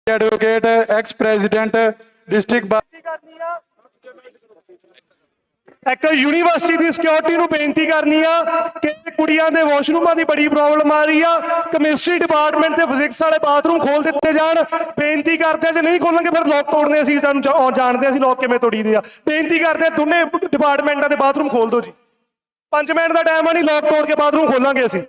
एडवोकेट एक्स प्रेसिडेंट डिस्ट्रिक्ट ਇੱਕ ਯੂਨੀਵਰਸਿਟੀ ਦੀ ਸਿਕਿਉਰਿਟੀ ਨੂੰ ਬੇਨਤੀ ਕਰਨੀ ਆ ਕਿ ਕੁੜੀਆਂ ਦੇ ਵਾਸ਼ਰੂਮਾਂ ਦੀ ਬੜੀ ਪ੍ਰੋਬਲਮ ਆ ਰਹੀ ਆ। ਕੈਮਿਸਟਰੀ ਡਿਪਾਰਟਮੈਂਟ ਤੇ ਫਿਜ਼ਿਕਸ ਵਾਲੇ ਬਾਥਰੂਮ ਖੋਲ ਦਿੱਤੇ ਜਾਣ। ਬੇਨਤੀ ਕਰਦੇ ਆ ਜੇ ਨਹੀਂ ਖੋਲਣਗੇ ਫਿਰ ਲੋਕ ਤੋੜਨੇ, ਅਸੀਂ ਸਾਨੂੰ ਜਾਣਦੇ ਅਸੀਂ ਲੋਕ ਕਿਵੇਂ ਤੋੜੀਦੇ ਆ। ਬੇਨਤੀ ਕਰਦੇ ਆ ਦੋਨੇ ਡਿਪਾਰਟਮੈਂਟਾਂ ਦੇ ਬਾਥਰੂਮ ਖੋਲ ਦਿਓ ਜੀ। 5 ਮਿੰਟ ਦਾ ਟਾਈਮ ਆ, ਨਹੀਂ ਲੋਕ ਤੋੜ ਕੇ ਬਾਥਰੂਮ ਖੋਲਾਂਗੇ ਅਸੀਂ।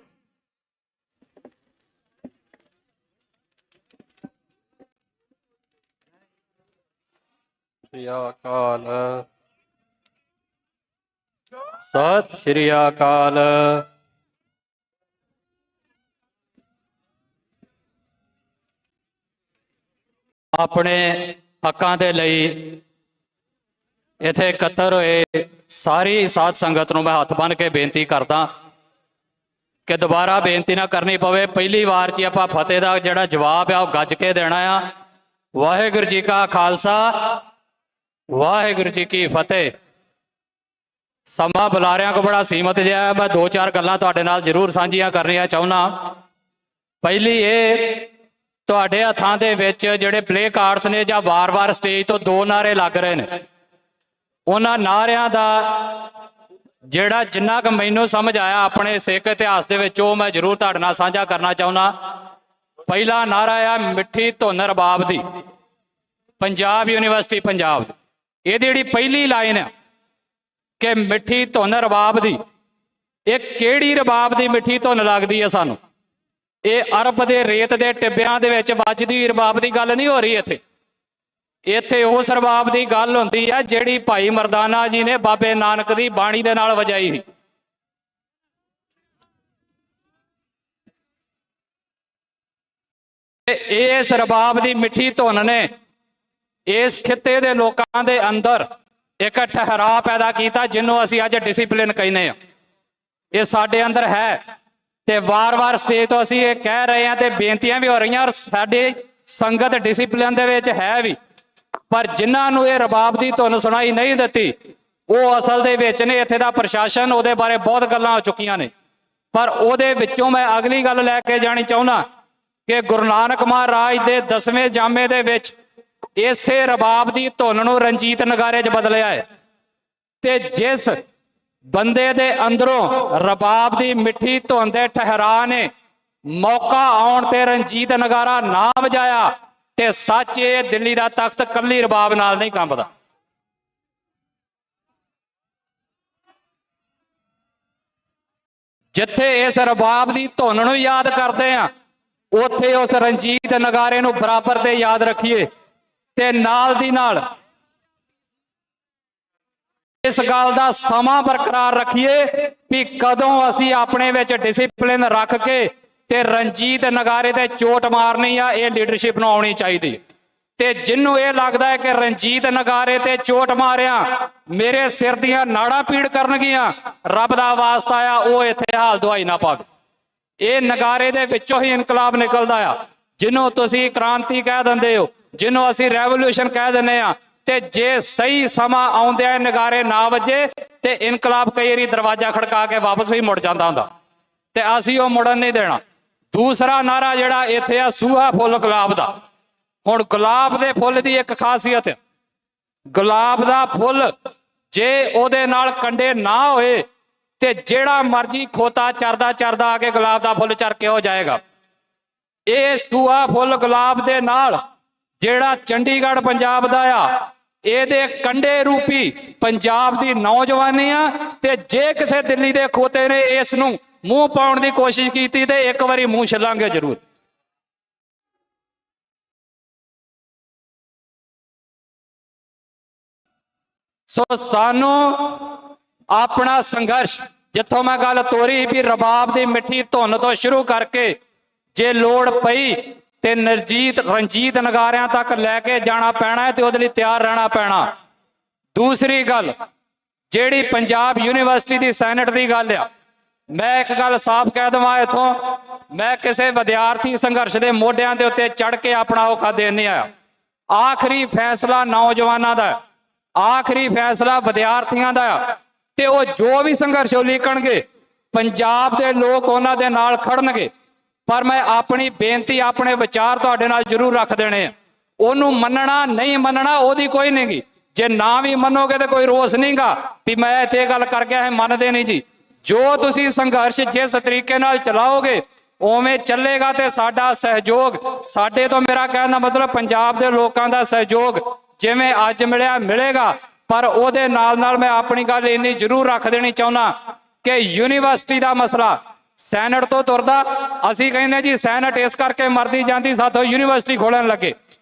ਸਤਿ ਸ਼੍ਰੀ ਅਕਾਲ। ਆਪਣੇ ਹੱਕਾਂ ਦੇ ਲਈ ਇੱਥੇ ਇਕੱਤਰ ਹੋਏ ਸਾਰੀ ਸਾਧ ਸੰਗਤ ਨੂੰ ਮੈਂ ਹੱਥ ਬੰਨ੍ਹ ਕੇ ਬੇਨਤੀ ਕਰਦਾ ਕਿ ਦੁਬਾਰਾ ਬੇਨਤੀ ਨਾ ਕਰਨੀ ਪਵੇ। ਪਹਿਲੀ ਵਾਰ 'ਚ ਆਪਾਂ ਫਤਿਹ ਦਾ ਜਿਹੜਾ ਜਵਾਬ ਆ ਉਹ ਗੱਜ ਕੇ ਦੇਣਾ ਆ। ਵਾਹਿਗੁਰੂ ਜੀ ਕਾ ਖਾਲਸਾ, ਵਾਹਿਗੁਰੂ ਜੀ ਕੀ ਫਤਿਹ। ਸਮਾਂ ਬੁਲਾਰਿਆਂ ਕੋ ਬੜਾ ਸੀਮਤ ਜਿਹਾ, ਮੈਂ 2-4 ਗੱਲਾਂ ਤੁਹਾਡੇ ਨਾਲ ਜ਼ਰੂਰ ਸਾਂਝੀਆਂ ਕਰਨੀਆਂ ਚਾਹੁੰਦਾ। ਪਹਿਲੀ ਇਹ, ਤੁਹਾਡੇ ਹੱਥਾਂ ਦੇ ਵਿੱਚ ਜਿਹੜੇ ਪਲੇ ਕਾਰਡਸ ਨੇ ਜਾਂ ਵਾਰ-ਵਾਰ ਸਟੇਜ ਤੋਂ 2 ਨਾਅਰੇ ਲੱਗ ਰਹੇ ਨੇ, ਉਹਨਾਂ ਨਾਅਰਿਆਂ ਦਾ ਜਿਹੜਾ ਜਿੰਨਾ ਕੁ ਮੈਨੂੰ ਸਮਝ ਆਇਆ ਆਪਣੇ ਸਿੱਖ ਇਤਿਹਾਸ ਦੇ ਵਿੱਚ, ਉਹ ਮੈਂ ਜ਼ਰੂਰ ਤੁਹਾਡੇ ਨਾਲ ਸਾਂਝਾ ਕਰਨਾ ਚਾਹੁੰਦਾ। ਪਹਿਲਾ ਨਾਅਰਾ ਆ ਮਿੱਠੀ ਧੁਨ ਰਬਾਬ ਦੀ, ਪੰਜਾਬ ਯੂਨੀਵਰਸਿਟੀ ਪੰਜਾਬ ਦੀ। ਇਹਦੀ ਜਿਹੜੀ ਪਹਿਲੀ ਲਾਈਨ ਆ ਕਿ ਮਿੱਠੀ ਧੁਨ ਰਬਾਬ ਦੀ, ਇਹ ਕਿਹੜੀ ਰਬਾਬ ਦੀ ਮਿੱਠੀ ਧੁਨ ਲੱਗਦੀ ਹੈ ਸਾਨੂੰ? ਇਹ ਅਰਬ ਦੇ ਰੇਤ ਦੇ ਟਿੱਬਿਆਂ ਦੇ ਵਿੱਚ ਵੱਜਦੀ ਰਬਾਬ ਦੀ ਗੱਲ ਨਹੀਂ ਹੋ ਰਹੀ ਇੱਥੇ। ਇੱਥੇ ਉਸ ਰਬਾਬ ਦੀ ਗੱਲ ਹੁੰਦੀ ਹੈ ਜਿਹੜੀ ਭਾਈ ਮਰਦਾਨਾ ਜੀ ਨੇ ਬਾਬੇ ਨਾਨਕ ਦੀ ਬਾਣੀ ਦੇ ਨਾਲ ਵਜਾਈ ਸੀ। ਇਸ ਰਬਾਬ ਦੀ ਮਿੱਠੀ ਧੁਨ ਨੇ ਇਸ ਖਿੱਤੇ ਦੇ ਲੋਕਾਂ ਦੇ ਅੰਦਰ ਇੱਕ ਠਹਿਰਾਅ ਪੈਦਾ ਕੀਤਾ, ਜਿਹਨੂੰ ਅਸੀਂ ਅੱਜ ਡਿਸਿਪਲਿਨ ਕਹਿੰਦੇ ਆ। ਇਹ ਸਾਡੇ ਅੰਦਰ ਹੈ ਤੇ ਵਾਰ-ਵਾਰ ਸਟੇਜ ਤੋਂ ਅਸੀਂ ਇਹ ਕਹਿ ਰਹੇ ਹਾਂ ਤੇ ਬੇਨਤੀਆਂ ਵੀ ਹੋ ਰਹੀਆਂ, ਔਰ ਸਾਡੀ ਸੰਗਤ ਡਿਸਿਪਲਿਨ ਦੇ ਵਿੱਚ ਹੈ ਵੀ। ਪਰ ਜਿਨ੍ਹਾਂ ਨੂੰ ਇਹ ਰਬਾਬ ਦੀ ਧੁਨ ਸੁਣਾਈ ਨਹੀਂ ਦਿੱਤੀ, ਉਹ ਅਸਲ ਦੇ ਵਿੱਚ ਨੇ ਇੱਥੇ ਦਾ ਪ੍ਰਸ਼ਾਸਨ, ਉਹਦੇ ਬਾਰੇ ਬਹੁਤ ਗੱਲਾਂ ਹੋ ਚੁੱਕੀਆਂ ਨੇ। ਪਰ ਉਹਦੇ ਵਿੱਚੋਂ ਮੈਂ ਅਗਲੀ ਗੱਲ ਲੈ ਕੇ ਜਾਣੀ ਚਾਹੁੰਦਾ ਕਿ ਗੁਰੂ ਨਾਨਕ ਮਹਾਰਾਜ ਦੇ 10ਵੇਂ ਜਾਮੇ ਦੇ ਵਿੱਚ ਇਸੇ ਰਬਾਬ ਦੀ ਧੁਨ ਨੂੰ ਰਣਜੀਤ ਨਗਾਰੇ 'ਚ ਬਦਲਿਆ ਹੈ। ਤੇ ਜਿਸ ਬੰਦੇ ਦੇ ਅੰਦਰੋਂ ਰਬਾਬ ਦੀ ਮਿੱਠੀ ਧੁਨ ਦੇ ਠਹਿਰਾਅ ਨੇ ਮੌਕਾ ਆਉਣ ਤੇ ਰਣਜੀਤ ਨਗਾਰਾ ਨਾ ਵਜਾਇਆ, ਤੇ ਸੱਚ ਇਹ ਦਿੱਲੀ ਦਾ ਤਖਤ ਕੱਲੀ ਰਬਾਬ ਨਾਲ ਨਹੀਂ ਕੰਬਦਾ। ਜਿੱਥੇ ਇਸ ਰਬਾਬ ਦੀ ਧੁਨ ਨੂੰ ਯਾਦ ਕਰਦੇ ਆ, ਉੱਥੇ ਉਸ ਰਣਜੀਤ ਨਗਾਰੇ ਨੂੰ ਬਰਾਬਰ ਤੇ ਯਾਦ ਰੱਖੀਏ। ਤੇ ਨਾਲ ਦੀ ਨਾਲ ਇਸ ਗੱਲ ਦਾ ਸਮਾਂ ਬਰਕਰਾਰ ਰੱਖੀਏ ਵੀ ਕਦੋਂ ਅਸੀਂ ਆਪਣੇ ਵਿੱਚ ਡਿਸਿਪਲਿਨ ਰੱਖ ਕੇ ਤੇ ਰਣਜੀਤ ਨਗਾਰੇ ਤੇ ਚੋਟ ਮਾਰਨੀ ਆ, ਇਹ ਲੀਡਰਸ਼ਿਪ ਨੂੰ ਆਉਣੀ ਚਾਹੀਦੀ। ਤੇ ਜਿੰਨੂੰ ਇਹ ਲੱਗਦਾ ਹੈ ਕਿ ਰਣਜੀਤ ਨਗਾਰੇ ਤੇ ਚੋਟ ਮਾਰਿਆ ਮੇਰੇ ਸਿਰ ਦੀਆਂ ਨਾੜਾਂ ਪੀੜ ਕਰਨਗੀਆਂ, ਰੱਬ ਦਾ ਵਾਸਤਾ ਆ ਉਹ ਇੱਥੇ ਹਾਲ ਦਵਾਈ ਨਾ ਪਾਵੇ। ਇਹ ਨਗਾਰੇ ਦੇ ਵਿੱਚੋਂ ਹੀ ਇਨਕਲਾਬ ਨਿਕਲਦਾ ਆ, ਜਿਹਨੂੰ ਤੁਸੀਂ ਕ੍ਰਾਂਤੀ ਕਹਿ ਦਿੰਦੇ ਹੋ, ਜਿਹਨੂੰ ਅਸੀਂ ਰੈਵੋਲੂਸ਼ਨ ਕਹਿ ਦਿੰਦੇ ਆ। ਤੇ ਜੇ ਸਹੀ ਸਮਾਂ ਆਉਂਦਿਆਂ ਨਗਾਰੇ ਨਾ ਵੱਜੇ ਤੇ ਇਨਕਲਾਬ ਕਈ ਵਾਰੀ ਦਰਵਾਜ਼ਾ ਖੜਕਾ ਕੇ ਵਾਪਸ ਵੀ ਮੁੜ ਜਾਂਦਾ ਹੁੰਦਾ, ਤੇ ਅਸੀਂ ਉਹ ਮੁੜਨ ਨਹੀਂ ਦੇਣਾ। ਦੂਸਰਾ ਨਾਰਾ ਜਿਹੜਾ ਇੱਥੇ ਆ, ਸੂਹਾ ਫੁੱਲ ਗੁਲਾਬ ਦਾ। ਹੁਣ ਗੁਲਾਬ ਦੇ ਫੁੱਲ ਦੀ ਇੱਕ ਖਾਸੀਅਤ ਹੈ, ਗੁਲਾਬ ਦਾ ਫੁੱਲ ਜੇ ਉਹਦੇ ਨਾਲ ਕੰਡੇ ਨਾ ਹੋਏ ਤੇ ਜਿਹੜਾ ਮਰਜੀ ਖੋਤਾ ਚਰਦਾ ਆ ਕੇ ਗੁਲਾਬ ਦਾ ਫੁੱਲ ਚਰ ਕੇ ਹੋ ਜਾਏਗਾ। ਇਹ ਸੂਹਾ ਫੁੱਲ ਗੁਲਾਬ ਦੇ ਨਾਲ ਜਿਹੜਾ ਚੰਡੀਗੜ੍ਹ ਪੰਜਾਬ ਦਾ ਆ, ਇਹਦੇ ਕੰਡੇ ਰੂਪੀ ਪੰਜਾਬ ਦੀ ਨੌਜਵਾਨੀ ਆ। ਤੇ ਜੇ ਕਿਸੇ ਦਿੱਲੀ ਦੇ ਖੋਤੇ ਨੇ ਇਸ ਨੂੰ ਮੂੰਹ ਪਾਉਣ ਦੀ ਕੋਸ਼ਿਸ਼ ਕੀਤੀ ਤੇ ਇੱਕ ਵਾਰੀ ਮੂੰਹ ਛਿੱਲਾਂਗੇ ਜ਼ਰੂਰ। ਸੋ ਸਾਨੂੰ ਆਪਣਾ ਸੰਘਰਸ਼, ਜਿੱਥੋਂ ਮੈਂ ਗੱਲ ਤੋਰੀ ਵੀ ਰਬਾਬ ਦੀ ਮਿੱਠੀ ਧੁਨ ਤੋਂ ਸ਼ੁਰੂ ਕਰਕੇ ਜੇ ਲੋੜ ਪਈ ਤੇ ਰਣਜੀਤ ਨਗਾਰਿਆਂ ਤੱਕ ਲੈ ਕੇ ਜਾਣਾ ਪੈਣਾ ਤੇ ਉਹਦੇ ਲਈ ਤਿਆਰ ਰਹਿਣਾ ਪੈਣਾ। ਦੂਸਰੀ ਗੱਲ ਜਿਹੜੀ ਪੰਜਾਬ ਯੂਨੀਵਰਸਿਟੀ ਦੀ ਸੈਨੇਟ ਦੀ ਗੱਲ ਆ, ਮੈਂ ਇੱਕ ਗੱਲ ਸਾਫ਼ ਕਹਿ ਦਵਾਂ ਇੱਥੋਂ, ਮੈਂ ਕਿਸੇ ਵਿਦਿਆਰਥੀ ਸੰਘਰਸ਼ ਦੇ ਮੋਢਿਆਂ ਦੇ ਉੱਤੇ ਚੜ ਕੇ ਆਪਣਾ ਔਖਾ ਦੇਣ ਨਹੀਂ ਆਇਆ। ਆਖਰੀ ਫੈਸਲਾ ਨੌਜਵਾਨਾਂ ਦਾ, ਆਖਰੀ ਫੈਸਲਾ ਵਿਦਿਆਰਥੀਆਂ ਦਾ, ਤੇ ਉਹ ਜੋ ਵੀ ਸੰਘਰਸ਼ ਉਲੀਕਣਗੇ ਪੰਜਾਬ ਦੇ ਲੋਕ ਉਹਨਾਂ ਦੇ ਨਾਲ ਖੜਨਗੇ। ਪਰ ਮੈਂ ਆਪਣੀ ਬੇਨਤੀ, ਆਪਣੇ ਵਿਚਾਰ ਤੁਹਾਡੇ ਨਾਲ ਜ਼ਰੂਰ ਰੱਖ ਦੇਣੇ ਆ। ਉਹਨੂੰ ਮੰਨਣਾ ਨਹੀਂ ਮੰਨਣਾ ਉਹਦੀ ਕੋਈ ਨਹੀਂ ਗੀ। ਜੇ ਨਾ ਵੀ ਮੰਨੋਗੇ ਤੇ ਕੋਈ ਰੋਸ ਨਹੀਂਗਾ ਵੀ ਮੈਂ ਇੱਥੇ ਇਹ ਗੱਲ ਕਰ ਗਿਆ ਹੈ, ਮੰਨਦੇ ਨਹੀਂ ਜੀ। ਜੋ ਤੁਸੀਂ ਸੰਘਰਸ਼ ਜਿਸ ਤਰੀਕੇ ਨਾਲ ਚਲਾਓਗੇ ਉਵੇਂ ਚੱਲੇਗਾ ਤੇ ਸਾਡਾ ਸਹਿਯੋਗ, ਸਾਡੇ ਤੋਂ ਮੇਰਾ ਕਹਿਣ ਦਾ ਮਤਲਬ ਪੰਜਾਬ ਦੇ ਲੋਕਾਂ ਦਾ ਸਹਿਯੋਗ ਜਿਵੇਂ ਅੱਜ ਮਿਲਿਆ ਮਿਲੇਗਾ। ਪਰ ਉਹਦੇ ਨਾਲ ਨਾਲ ਮੈਂ ਆਪਣੀ ਗੱਲ ਇੰਨੀ ਜ਼ਰੂਰ ਰੱਖ ਦੇਣੀ ਚਾਹੁੰਦਾ ਕਿ ਯੂਨੀਵਰਸਿਟੀ ਦਾ ਮਸਲਾ ਸੈਨੇਟ ਤੋਂ ਤੁਰਦਾ। ਅਸੀਂ ਕਹਿੰਦੇ ਜੀ ਸੈਨੇਟ ਇਸ ਕਰਕੇ ਮਰਦੀ ਜਾਂਦੀ ਸਾਥੋਂ ਯੂਨੀਵਰਸਿਟੀ ਖੋਲਣ ਲੱਗੇ।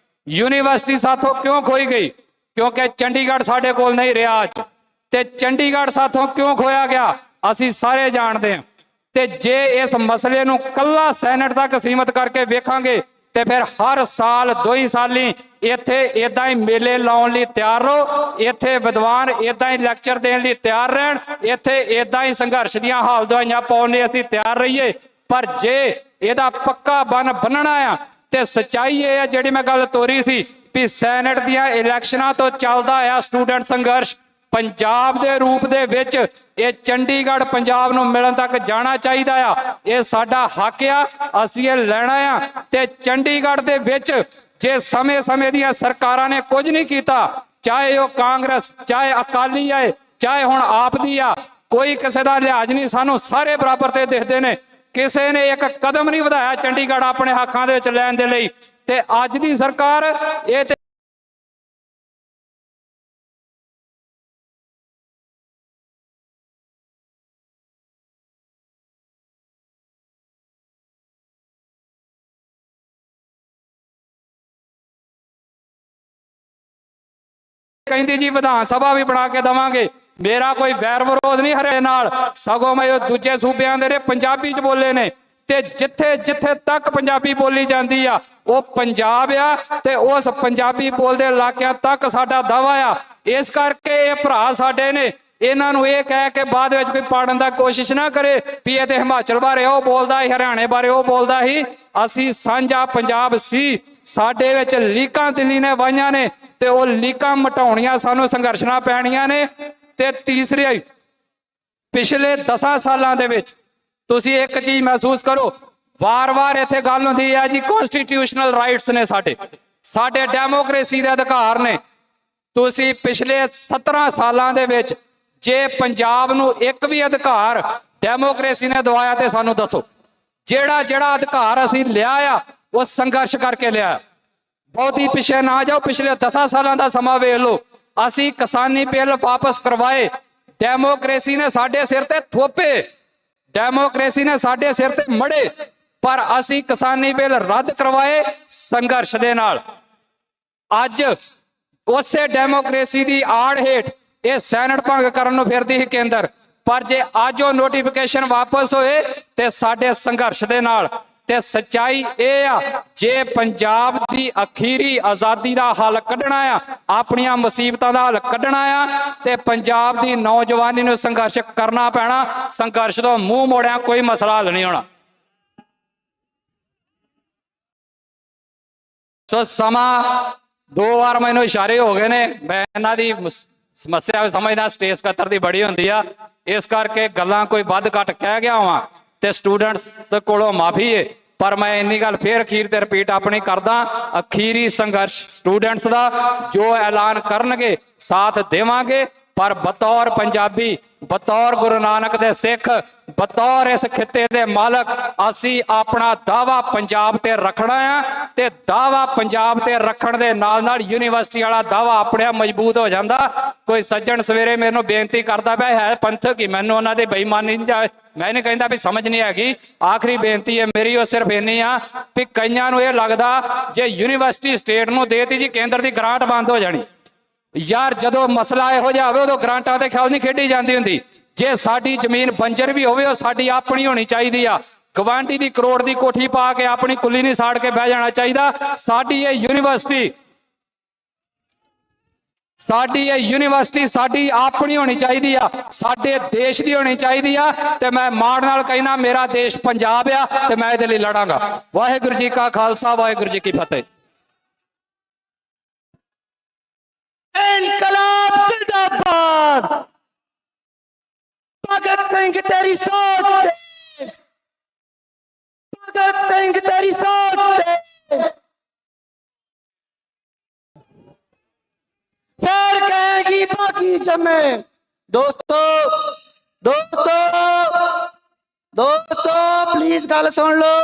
ਯੂਨੀਵਰਸਿਟੀ ਸਾਥੋਂ ਕਿਉਂ ਖੋਈ ਗਈ? ਕਿਉਂਕਿ ਚੰਡੀਗੜ੍ਹ ਸਾਡੇ ਕੋਲ ਨਹੀਂ ਰਿਹਾ ਅੱਜ। ਤੇ ਚੰਡੀਗੜ੍ਹ ਸਾਥੋਂ ਕਿਉਂ ਖੋਇਆ ਗਿਆ ਅਸੀਂ ਸਾਰੇ ਜਾਣਦੇ ਹਾਂ। ਤੇ ਜੇ ਇਸ ਮਸਲੇ ਨੂੰ ਕੱਲਾ ਸੈਨੇਟ ਤੱਕ ਸੀਮਤ ਕਰਕੇ ਵੇਖਾਂਗੇ ਤੇ ਫਿਰ ਹਰ ਸਾਲ 2 ਸਾਲੀ ਇੱਥੇ ਇਦਾਂ ਹੀ ਮੇਲੇ ਲਾਉਣ ਲਈ ਤਿਆਰ ਰਹੋ, ਇੱਥੇ ਵਿਦਵਾਨ ਇਦਾਂ ਹੀ ਲੈਕਚਰ ਦੇਣ ਲਈ ਤਿਆਰ ਰਹਿਣ, ਇੱਥੇ ਇਦਾਂ ਹੀ ਸੰਘਰਸ਼ ਦੀਆਂ ਹਾਲ ਦਵਾਈਆਂ ਪਾਉਣ ਲਈ ਅਸੀਂ ਤਿਆਰ ਰਹੀਏ। ਪਰ ਜੇ ਇਹਦਾ ਪੱਕਾ ਬੰਨਣਾ ਆ ਤੇ ਸੱਚਾਈ ਇਹ ਹੈ ਜਿਹੜੀ ਮੈਂ ਗੱਲ ਤੋਰੀ ਸੀ ਵੀ ਸੈਨੇਟ ਦੀਆਂ ਇਲੈਕਸ਼ਨਾਂ ਤੋਂ ਚੱਲਦਾ ਆ ਸਟੂਡੈਂਟ ਸੰਘਰਸ਼ ਪੰਜਾਬ ਦੇ ਰੂਪ ਦੇ ਵਿੱਚ ਇਹ ਚੰਡੀਗੜ੍ਹ ਪੰਜਾਬ ਨੂੰ ਮਿਲਣ ਤੱਕ ਜਾਣਾ ਚਾਹੀਦਾ ਆ। ਇਹ ਸਾਡਾ ਹੱਕ ਆ, ਅਸੀਂ ਇਹ ਲੈਣਾ ਆ। ਤੇ ਚੰਡੀਗੜ੍ਹ ਦੇ ਵਿੱਚ ਜੇ ਸਮੇਂ ਦੀਆਂ ਸਰਕਾਰਾਂ ਨੇ ਕੁਝ ਨਹੀਂ ਕੀਤਾ, ਚਾਹੇ ਉਹ ਕਾਂਗਰਸ, ਚਾਹੇ ਅਕਾਲੀ ਆਏ, ਚਾਹੇ ਹੁਣ ਆਪ ਦੀ ਆ, ਕੋਈ ਕਿਸੇ ਦਾ ਲਿਹਾਜ਼ ਨਹੀਂ, ਸਾਨੂੰ ਸਾਰੇ ਬਰਾਬਰ ਤੇ ਦਿਖਦੇ ਨੇ। ਕਿਸੇ ਨੇ ਇੱਕ ਕਦਮ ਨਹੀਂ ਵਧਾਇਆ ਚੰਡੀਗੜ੍ਹ ਆਪਣੇ ਹੱਕਾਂ ਦੇ ਵਿੱਚ ਲੈਣ ਦੇ ਲਈ। ਤੇ ਅੱਜ ਦੀ ਸਰਕਾਰ ਇਹ ਤੇ ਕਹਿੰਦੀ ਜੀ ਵਿਧਾਨ ਸਭਾ ਵੀ ਬਣਾ ਕੇ ਦਵਾਂਗੇ। ਮੇਰਾ ਕੋਈ ਵੈਰ ਵਿਰੋਧ ਨਹੀਂ ਹਰਿਆਣੇ ਨਾਲ, ਸਗੋਂ ਮੈਂ ਦੂਜੇ ਸੂਬਿਆਂ ਦੇ ਪੰਜਾਬੀ ਚ ਬੋਲੇ ਨੇ ਤੇ ਜਿੱਥੇ ਜਿੱਥੇ ਤੱਕ ਪੰਜਾਬੀ ਬੋਲੀ ਜਾਂਦੀ ਆ ਉਹ ਪੰਜਾਬ ਆ ਤੇ ਉਸ ਪੰਜਾਬੀ ਬੋਲਦੇ ਇਲਾਕਿਆਂ ਤੱਕ ਸਾਡਾ ਦਾਵਾ ਆ। ਇਸ ਕਰਕੇ ਇਹ ਭਰਾ ਸਾਡੇ ਨੇ, ਇਹਨਾਂ ਨੂੰ ਇਹ ਕਹਿ ਕੇ ਬਾਅਦ ਵਿੱਚ ਕੋਈ ਪਾੜਨ ਦਾ ਕੋਸ਼ਿਸ਼ ਨਾ ਕਰੇ ਵੀ ਇਹ ਤੇ ਹਿਮਾਚਲ ਬਾਰੇ ਉਹ ਬੋਲਦਾ ਸੀ, ਹਰਿਆਣੇ ਬਾਰੇ ਉਹ ਬੋਲਦਾ ਸੀ। ਅਸੀਂ ਸਾਂਝਾ ਪੰਜਾਬ ਸੀ, ਸਾਡੇ ਵਿੱਚ ਲੀਕਾਂ ਦਿੱਲੀ ਨੇ ਵਾਹੀਆਂ ਨੇ ਤੇ ਉਹ ਲੀਕਾਂ ਮਟਾਉਣੀਆਂ ਸਾਨੂੰ ਸੰਘਰਸ਼ਾਂ ਪੈਣੀਆਂ ਨੇ। ਤੇ ਤੀਸਰੀ, ਪਿਛਲੇ 10 ਸਾਲਾਂ ਦੇ ਵਿੱਚ ਤੁਸੀਂ ਇੱਕ ਚੀਜ਼ ਮਹਿਸੂਸ ਕਰੋ, ਵਾਰ-ਵਾਰ ਇੱਥੇ ਗੱਲ ਹੁੰਦੀ ਹੈ ਜੀ ਕਨਸਟੀਟਿਊਸ਼ਨਲ ਰਾਈਟਸ ਨੇ, ਸਾਡੇ ਡੈਮੋਕ੍ਰੇਸੀ ਦੇ ਅਧਿਕਾਰ ਨੇ। ਤੁਸੀਂ ਪਿਛਲੇ 17 ਸਾਲਾਂ ਦੇ ਵਿੱਚ ਜੇ ਪੰਜਾਬ ਨੂੰ ਇੱਕ ਵੀ ਅਧਿਕਾਰ ਡੈਮੋਕ੍ਰੇਸੀ ਨੇ ਦਵਾਇਆ ਤੇ ਸਾਨੂੰ ਦੱਸੋ। ਜਿਹੜਾ ਅਧਿਕਾਰ ਅਸੀਂ ਲਿਆ ਆ ਉਹ ਸੰਘਰਸ਼ ਕਰਕੇ ਲਿਆ। ਬਹੁਤੀ ਪਿੱਛੇ ਨਾ ਜਾਓ, ਪਿਛਲੇ 10 ਸਾਲਾਂ ਦਾ ਸਮਾਂ ਵੇਖ ਲਓ। ਅਸੀਂ ਕਿਸਾਨੀ ਬਿੱਲ ਵਾਪਸ ਕਰਵਾਏ, ਡੈਮੋਕ੍ਰੇਸੀ ਨੇ ਸਾਡੇ ਸਿਰ ਤੇ ਥੋਪੇ, ਡੈਮੋਕ੍ਰੇਸੀ ਨੇ ਸਾਡੇ ਸਿਰ ਤੇ ਮੜੇ, ਪਰ ਅਸੀਂ ਕਿਸਾਨੀ ਬਿੱਲ ਰੱਦ ਕਰਵਾਏ ਸੰਘਰਸ਼ ਦੇ ਨਾਲ। ਅੱਜ ਉਸੇ ਡੈਮੋਕ੍ਰੇਸੀ ਦੀ ਆੜ ਹੇਠ ਇਹ ਸੈਨੇਟ ਭੰਗ ਕਰਨ ਨੂੰ ਫਿਰਦੀ ਸੀ ਕੇਂਦਰ, ਪਰ ਜੇ ਅੱਜ ਉਹ ਨੋਟੀਫਿਕੇਸ਼ਨ ਵਾਪਸ ਹੋਏ ਤੇ ਸਾਡੇ ਸੰਘਰਸ਼ ਦੇ ਨਾਲ। ਤੇ ਸੱਚਾਈ ਇਹ ਆ, ਜੇ ਪੰਜਾਬ ਦੀ ਅਖੀਰੀ ਆਜ਼ਾਦੀ ਦਾ ਹੱਲ ਕੱਢਣਾ ਆ, ਆਪਣੀਆਂ ਮੁਸੀਬਤਾਂ ਦਾ ਹੱਲ ਕੱਢਣਾ ਆ ਤੇ ਪੰਜਾਬ ਦੀ ਨੌਜਵਾਨੀ ਨੂੰ ਸੰਘਰਸ਼ ਕਰਨਾ ਪੈਣਾ। ਸੰਘਰਸ਼ ਤੋਂ ਮੂੰਹ ਮੋੜਿਆ ਕੋਈ ਮਸਲਾ ਹੱਲ ਨਹੀਂ ਹੋਣਾ। ਸੋ ਸਮਾਂ 2 ਵਾਰ ਮੈਨੂੰ ਇਸ਼ਾਰੇ ਹੋ ਗਏ ਨੇ, ਮੈਂ ਇਹਨਾਂ ਦੀ ਸਮੱਸਿਆ ਸਮਝਦਾ ਸਟੇਜ ਸਕੱਤਰ ਦੀ ਬੜੀ ਹੁੰਦੀ ਆ, ਇਸ ਕਰਕੇ ਗੱਲਾਂ ਕੋਈ ਵੱਧ ਘੱਟ ਕਹਿ ਗਿਆ ਵਾਂ ਤੇ ਸਟੂਡੈਂਟਸ ਦੇ ਕੋਲੋਂ ਮਾਫੀ ਹੈ। ਪਰ ਮੈਂ ਇੰਨੀ ਗੱਲ ਫੇਰ ਅਖੀਰ ਤੇ ਰਿਪੀਟ ਆਪਣੀ ਕਰਦਾ, ਅਖੀਰੀ ਸੰਘਰਸ਼ ਸਟੂਡੈਂਟਸ ਦਾ, ਜੋ ਐਲਾਨ ਕਰਨਗੇ ਸਾਥ ਦੇਵਾਂਗੇ। ਪਰ ਬਤੌਰ ਪੰਜਾਬੀ, ਬਤੌਰ ਗੁਰੂ ਨਾਨਕ ਦੇ ਸਿੱਖ, ਬਤੌਰ ਇਸ ਖਿੱਤੇ ਦੇ ਮਾਲਕ ਅਸੀਂ ਆਪਣਾ ਦਾਵਾ ਪੰਜਾਬ ਤੇ ਰੱਖਣਾ ਆ। ਤੇ ਦਾਵਾ ਪੰਜਾਬ ਤੇ ਰੱਖਣ ਦੇ ਨਾਲ ਨਾਲ ਯੂਨੀਵਰਸਿਟੀ ਵਾਲਾ ਦਾਵਾ ਆਪਣੇ ਆਪ ਮਜ਼ਬੂਤ ਹੋ ਜਾਂਦਾ। ਕੋਈ ਸੱਜਣ ਸਵੇਰੇ ਮੈਨੂੰ ਬੇਨਤੀ ਕਰਦਾ ਪਿਆ ਹੈ ਪੰਥਕ ਹੀ, ਮੈਨੂੰ ਉਹਨਾਂ ਦੀ ਬੇਈਮਾਨੀ ਨਹੀਂ ਜਾਏ, ਮੈਂ ਨਹੀਂ ਕਹਿੰਦਾ ਵੀ ਸਮਝ ਨਹੀਂ ਹੈਗੀ। ਆਖਰੀ ਬੇਨਤੀ ਹੈ ਮੇਰੀ ਉਹ ਸਿਰਫ ਇੰਨੀ ਆ ਵੀ ਕਈਆਂ ਨੂੰ ਇਹ ਲੱਗਦਾ ਜੇ ਯੂਨੀਵਰਸਿਟੀ ਸਟੇਟ ਨੂੰ ਦੇਤੀ ਜੀ ਕੇਂਦਰ ਦੀ ਗ੍ਰਾਂਟ ਬੰਦ ਹੋ ਜਾਣੀ। ਯਾਰ ਜਦੋਂ ਮਸਲਾ ਇਹੋ ਜਿਹਾ ਹੋਵੇ ਉਦੋਂ ਗ੍ਰਾਂਟਾਂ ਤੇ ਖਿਆਲ ਨਹੀਂ ਖੇਡੀ ਜਾਂਦੀ ਹੁੰਦੀ। ਜੇ ਸਾਡੀ ਜ਼ਮੀਨ ਬੰਜਰ ਵੀ ਹੋਵੇ ਉਹ ਸਾਡੀ ਆਪਣੀ ਹੋਣੀ ਚਾਹੀਦੀ ਆ। ਗਵਾਂਢੀ ਦੀ ਕਰੋੜ ਦੀ ਕੋਠੀ ਪਾ ਕੇ ਆਪਣੀ ਕੁੱਲੀ ਨਹੀਂ ਸਾੜ ਕੇ ਬਹਿ ਜਾਣਾ ਚਾਹੀਦਾ। ਸਾਡੀ ਇਹ ਯੂਨੀਵਰਸਿਟੀ ਸਾਡੀ ਆਪਣੀ ਹੋਣੀ ਚਾਹੀਦੀ ਆ, ਸਾਡੇ ਦੇਸ਼ ਦੀ ਹੋਣੀ ਚਾਹੀਦੀ ਆ। ਤੇ ਮੈਂ ਮਾਣ ਨਾਲ ਕਹਿਣਾ ਮੇਰਾ ਦੇਸ਼ ਪੰਜਾਬ ਆ ਤੇ ਮੈਂ ਇਹਦੇ ਲਈ ਲੜਾਂਗਾ। ਵਾਹਿਗੁਰੂ ਜੀ ਕਾ ਖਾਲਸਾ, ਵਾਹਿਗੁਰੂ ਜੀ ਕੀ ਫਤਿਹ। इनकलाब जिंदाबाद। भगत सिंह तेरी सोच, भगत सिंह तेरी सोच। फिर कह ਗਰੀਬਾਂ ਕੀ ਜੰਮੇ। ਦੋਸਤੋ ਪਲੀਜ਼ ਗੱਲ ਸੁਣ ਲਓ।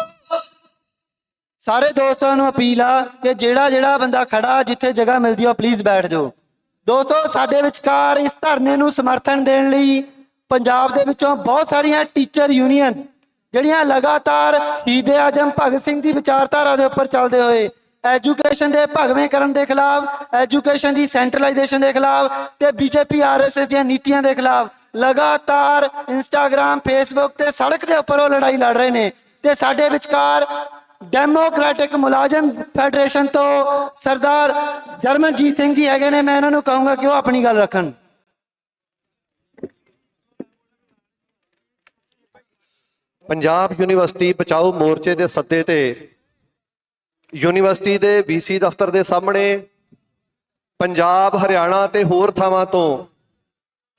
ਸਾਰੇ ਦੋਸਤਾਂ ਨੂੰ ਅਪੀਲ ਆ ਕਿ ਜਿਹੜਾ ਬੰਦਾ ਖੜਾ ਜਿੱਥੇ ਜਗ੍ਹਾ ਮਿਲਦੀ ਆ ਪਲੀਜ਼ ਬੈਠ ਜਾਓ। ਦੋਸਤੋ ਸਾਡੇ ਵਿਚਕਾਰ ਇਸ ਧਰਨੇ ਨੂੰ ਸਮਰਥਨ ਦੇਣ ਲਈ ਪੰਜਾਬ ਦੇ ਵਿੱਚੋਂ ਬਹੁਤ ਸਾਰੀਆਂ ਟੀਚਰ ਯੂਨੀਅਨ ਜਿਹੜੀਆਂ ਲਗਾਤਾਰ ਸ਼ਹੀਦ ਆਜ਼ਮ ਭਗਤ ਸਿੰਘ ਦੀ ਵਿਚਾਰਧਾਰਾ ਦੇ ਉੱਪਰ ਚੱਲਦੇ ਹੋਏ ਐਜੂਕੇਸ਼ਨ ਦੇ ਭਗਵੇਂਕਰਨ ਦੇ ਖਿਲਾਫ, ਐਜੂਕੇਸ਼ਨ ਦੀ ਸੈਂਟਰਲਾਈਜੇਸ਼ਨ ਦੇ ਖਿਲਾਫ ਤੇ ਬੀਜੇਪੀ ਆਰਐਸਐਸ ਦੀਆਂ ਨੀਤੀਆਂ ਦੇ ਖਿਲਾਫ ਲਗਾਤਾਰ ਇੰਸਟਾਗ੍ਰਾਮ, ਫੇਸਬੁੱਕ ਤੇ ਸੜਕ ਦੇ ਉੱਪਰ ਉਹ ਲੜਾਈ ਲੜ ਰਹੇ ਨੇ। ਤੇ ਸਾਡੇ ਵਿਚਕਾਰ ਡੈਮੋਕ੍ਰੈਟਿਕ ਮੁਲਾਜ਼ਮ ਫੈਡਰੇਸ਼ਨ ਤੋਂ ਸਰਦਾਰ ਜਰਮਨਜੀਤ ਸਿੰਘ ਜੀ ਹੈਗੇ ਨੇ। ਮੈਂ ਇਹਨਾਂ ਨੂੰ ਕਹੂੰਗਾ ਕਿ ਉਹ ਆਪਣੀ ਗੱਲ ਰੱਖਣ। ਪੰਜਾਬ ਯੂਨੀਵਰਸਿਟੀ ਬਚਾਓ ਮੋਰਚੇ ਦੇ ਸੱਦੇ ਤੇ ਯੂਨੀਵਰਸਿਟੀ ਦੇ ਵੀਸੀ ਦਫ਼ਤਰ ਦੇ ਸਾਹਮਣੇ ਪੰਜਾਬ, ਹਰਿਆਣਾ ਤੇ ਹੋਰ ਥਾਵਾਂ ਤੋਂ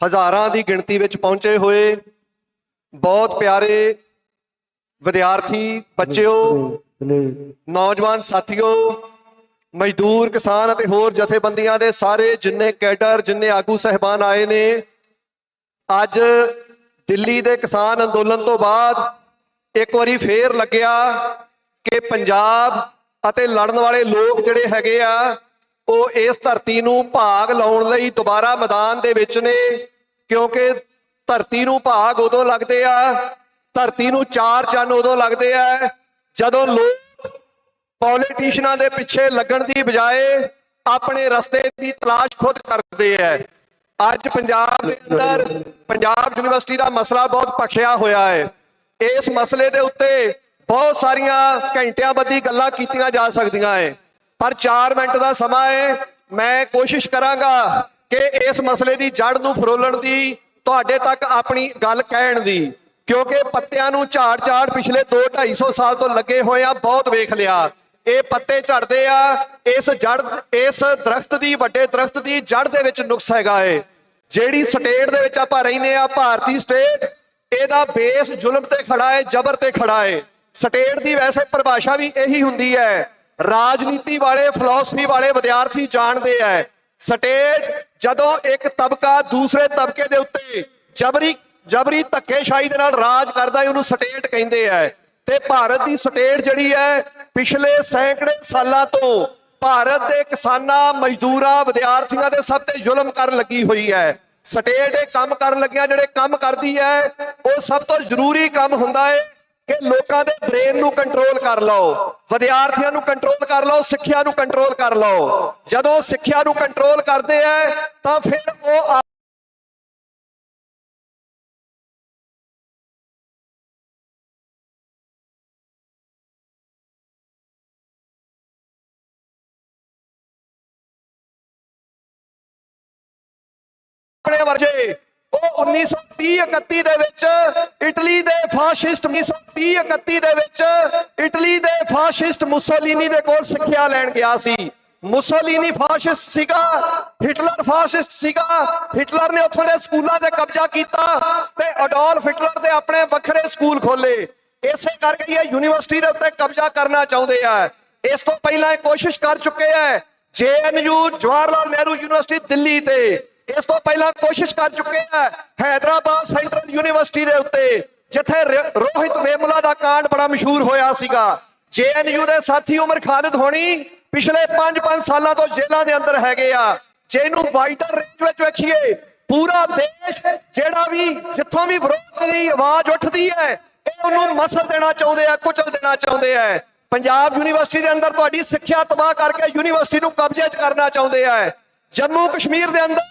ਹਜ਼ਾਰਾਂ ਦੀ ਗਿਣਤੀ ਵਿੱਚ ਪਹੁੰਚੇ ਹੋਏ ਬਹੁਤ ਪਿਆਰੇ ਵਿਦਿਆਰਥੀ ਬੱਚਿਓ, ਨੌਜਵਾਨ ਸਾਥੀਓ, ਮਜ਼ਦੂਰ, ਕਿਸਾਨ ਅਤੇ ਹੋਰ ਜਥੇਬੰਦੀਆਂ ਦੇ ਸਾਰੇ ਜਿੰਨੇ ਕੈਡਰ, ਜਿੰਨੇ ਆਗੂ ਸਹਿਬਾਨ ਆਏ ਨੇ। ਅੱਜ ਦਿੱਲੀ ਦੇ ਕਿਸਾਨ ਅੰਦੋਲਨ ਤੋਂ ਬਾਅਦ ਇੱਕ ਵਾਰੀ ਫੇਰ ਲੱਗਿਆ ਕਿ ਪੰਜਾਬ ਅਤੇ ਲੜਨ ਵਾਲੇ ਲੋਕ ਜਿਹੜੇ ਹੈਗੇ ਆ ਉਹ ਇਸ ਧਰਤੀ ਨੂੰ ਭਾਗ ਲਾਉਣ ਲਈ ਦੁਬਾਰਾ ਮੈਦਾਨ ਦੇ ਵਿੱਚ ਨੇ। ਕਿਉਂਕਿ ਧਰਤੀ ਨੂੰ ਭਾਗ ਉਦੋਂ ਲੱਗਦੇ ਆ, ਧਰਤੀ ਨੂੰ ਚਾਰ ਚੰਨ ਉਦੋਂ ਲੱਗਦੇ ਆ ਜਦੋਂ ਲੋਕ ਪੋਲੀਟੀਸ਼ੀਅਨਾਂ ਦੇ ਪਿੱਛੇ ਲੱਗਣ ਦੀ ਬਜਾਏ ਆਪਣੇ ਰਸਤੇ ਦੀ ਤਲਾਸ਼ ਖੁਦ ਕਰਦੇ ਆ। ਅੱਜ ਪੰਜਾਬ ਦੇ ਅੰਦਰ ਪੰਜਾਬ ਯੂਨੀਵਰਸਿਟੀ ਦਾ ਮਸਲਾ ਬਹੁਤ ਭਖਿਆ ਹੋਇਆ ਹੈ। ਇਸ ਮਸਲੇ ਦੇ ਉੱਤੇ ਬਹੁਤ ਸਾਰੀਆਂ ਘੰਟਿਆਂ ਬੱਧੀ ਗੱਲਾਂ ਕੀਤੀਆਂ ਜਾ ਸਕਦੀਆਂ ਹੈ, ਪਰ 4 ਮਿੰਟ ਦਾ ਸਮਾਂ ਹੈ। ਮੈਂ ਕੋਸ਼ਿਸ਼ ਕਰਾਂਗਾ ਕਿ ਇਸ ਮਸਲੇ ਦੀ ਜੜ ਨੂੰ ਫਰੋਲਣ ਦੀ, ਤੁਹਾਡੇ ਤੱਕ ਆਪਣੀ ਗੱਲ ਕਹਿਣ ਦੀ, ਕਿਉਂਕਿ ਪੱਤਿਆਂ ਨੂੰ ਝਾੜ ਪਿਛਲੇ 200-250 ਸਾਲ ਤੋਂ ਲੱਗੇ ਹੋਏ ਆ, ਬਹੁਤ ਵੇਖ ਲਿਆ। ਇਹ ਪੱਤੇ ਝੜਦੇ ਆ, ਇਸ ਦਰਖਤ ਦੀ, ਵੱਡੇ ਦਰਖਤ ਦੀ ਜੜ ਦੇ ਵਿੱਚ ਨੁਕਸ ਹੈਗਾ ਏ। ਜਿਹੜੀ ਸਟੇਟ ਦੇ ਵਿੱਚ ਆਪਾਂ ਰਹਿੰਦੇ ਆ, ਭਾਰਤੀ ਸਟੇਟ, ਇਹਦਾ ਬੇਸ ਜ਼ੁਲਮ ਤੇ ਖੜਾ ਹੈ, ਜ਼ਬਰ ਤੇ ਖੜਾ ਹੈ। ਸਟੇਟ ਦੀ ਵੈਸੇ ਪਰਿਭਾਸ਼ਾ ਵੀ ਇਹੀ ਹੁੰਦੀ ਹੈ। ਰਾਜਨੀਤੀ ਵਾਲੇ, ਫਿਲਾਸਫੀ ਵਾਲੇ ਵਿਦਿਆਰਥੀ ਜਾਣਦੇ ਆ, ਸਟੇਟ ਜਦੋਂ ਇੱਕ ਤਬਕਾ ਦੂਸਰੇ ਤਬਕੇ ਦੇ ਉੱਤੇ ਜਬਰੀ ਧੱਕੇਸ਼ਾਹੀ ਦੇ ਨਾਲ ਰਾਜ ਕਰਦਾ ਹੈ, ਉਹਨੂੰ ਸਟੇਟ ਕਹਿੰਦੇ ਆ। ਤੇ ਭਾਰਤ ਦੀ ਸਟੇਟ ਜਿਹੜੀ ਹੈ ਪਿਛਲੇ ਸੈਂਕੜੇ ਸਾਲਾਂ ਤੋਂ ਭਾਰਤ ਦੇ ਕਿਸਾਨਾਂ, ਮਜ਼ਦੂਰਾਂ, ਵਿਦਿਆਰਥੀਆਂ ਦੇ ਸਭ ਤੇ ਜ਼ੁਲਮ ਕਰਨ ਲੱਗੀ ਹੋਈ ਹੈ। ਸਟੇਟ ਇਹ ਕੰਮ ਕਰਨ ਲੱਗਿਆ ਜਿਹੜੇ ਕੰਮ ਕਰਦੀ ਹੈ, ਉਹ ਸਭ ਤੋਂ ਜ਼ਰੂਰੀ ਕੰਮ ਹੁੰਦਾ ਹੈ ਕਿ ਲੋਕਾਂ ਦੇ ਬ੍ਰੇਨ ਨੂੰ ਕੰਟਰੋਲ ਕਰ ਲਓ, ਵਿਦਿਆਰਥੀਆਂ ਨੂੰ ਕੰਟਰੋਲ ਕਰ ਲਓ, ਸਿੱਖਿਆ ਨੂੰ ਕੰਟਰੋਲ ਕਰ ਲਓ। ਜਦੋਂ ਸਿੱਖਿਆ ਨੂੰ ਕੰਟਰੋਲ ਕਰਦੇ ਆ ਤਾਂ ਫਿਰ ਉਹ ਵਰਗੇ ਉਹ 1930-31 ਦੇ ਵਿੱਚ ਇਟਲੀ ਦੇ ਫਾਸ਼ਿਸਟ 1930-31 ਦੇ ਵਿੱਚ ਇਟਲੀ ਦੇ ਫਾਸ਼ਿਸਟ ਮੁਸੋਲੀਨੀ ਦੇ ਕੋਲ ਸਿੱਖਿਆ ਲੈਣ ਗਿਆ ਸੀ। ਮੁਸੋਲੀਨੀ ਫਾਸ਼ਿਸਟ ਸੀਗਾ, ਹਿਟਲਰ ਫਾਸ਼ਿਸਟ ਸੀਗਾ। ਹਿਟਲਰ ਨੇ ਉੱਥੋਂ ਦੇ ਸਕੂਲਾਂ ਤੇ ਕਬਜ਼ਾ ਕੀਤਾ ਤੇ ਅਡੋਲਫ ਹਿਟਲਰ ਦੇ ਆਪਣੇ ਵੱਖਰੇ ਸਕੂਲ ਖੋਲੇ। ਇਸੇ ਕਰਕੇ ਇਹ ਯੂਨੀਵਰਸਿਟੀ ਦੇ ਉੱਤੇ ਕਬਜ਼ਾ ਕਰਨਾ ਚਾਹੁੰਦੇ ਆ। ਇਸ ਤੋਂ ਪਹਿਲਾਂ ਇਹ ਕੋਸ਼ਿਸ਼ ਕਰ ਚੁੱਕੇ ਆ JNU, ਜਵਾਹਰ ਲਾਲ ਨਹਿਰੂ ਯੂਨੀਵਰਸਿਟੀ ਦਿੱਲੀ ਤੇ। ਇਸ ਤੋਂ ਪਹਿਲਾਂ ਕੋਸ਼ਿਸ਼ ਕਰ ਚੁੱਕੇ ਆ ਹੈਦਰਾਬਾਦ ਸੈਂਟਰਲ ਯੂਨੀਵਰਸਿਟੀ ਦੇ ਉੱਤੇ, ਜਿੱਥੇ ਰੋਹਿਤ ਵੇਮੁਲਾ ਦਾ ਕਾਂਡ ਬੜਾ ਮਸ਼ਹੂਰ ਹੋਇਆ ਸੀਗਾ। JNU ਦੇ ਸਾਥੀ ਉਮਰ ਖਾਲਿਦ ਹੋਣੀ ਪਿਛਲੇ 5 ਸਾਲਾਂ ਤੋਂ ਜੇਲ੍ਹਾਂ ਦੇ ਅੰਦਰ ਹੈਗੇ ਆ। ਜੇ ਇਹਨੂੰ ਵਾਈਡਰ ਰੇਂਜ ਵਿੱਚ ਵੇਖੀਏ, ਪੂਰਾ ਦੇਸ਼ ਜਿਹੜਾ ਵੀ ਜਿੱਥੋਂ ਵੀ ਵਿਰੋਧ ਦੀ ਆਵਾਜ਼ ਉੱਠਦੀ ਹੈ, ਇਹ ਉਹਨੂੰ ਮਸਲ ਦੇਣਾ ਚਾਹੁੰਦੇ ਆ, ਕੁਚਲ ਦੇਣਾ ਚਾਹੁੰਦੇ ਆ। ਪੰਜਾਬ ਯੂਨੀਵਰਸਿਟੀ ਦੇ ਅੰਦਰ ਤੁਹਾਡੀ ਸਿੱਖਿਆ ਤਬਾਹ ਕਰਕੇ ਯੂਨੀਵਰਸਿਟੀ ਨੂੰ ਕਬਜ਼ੇ 'ਚ ਕਰਨਾ ਚਾਹੁੰਦੇ ਆ। ਜੰਮੂ ਕਸ਼ਮੀਰ ਦੇ ਅੰਦਰ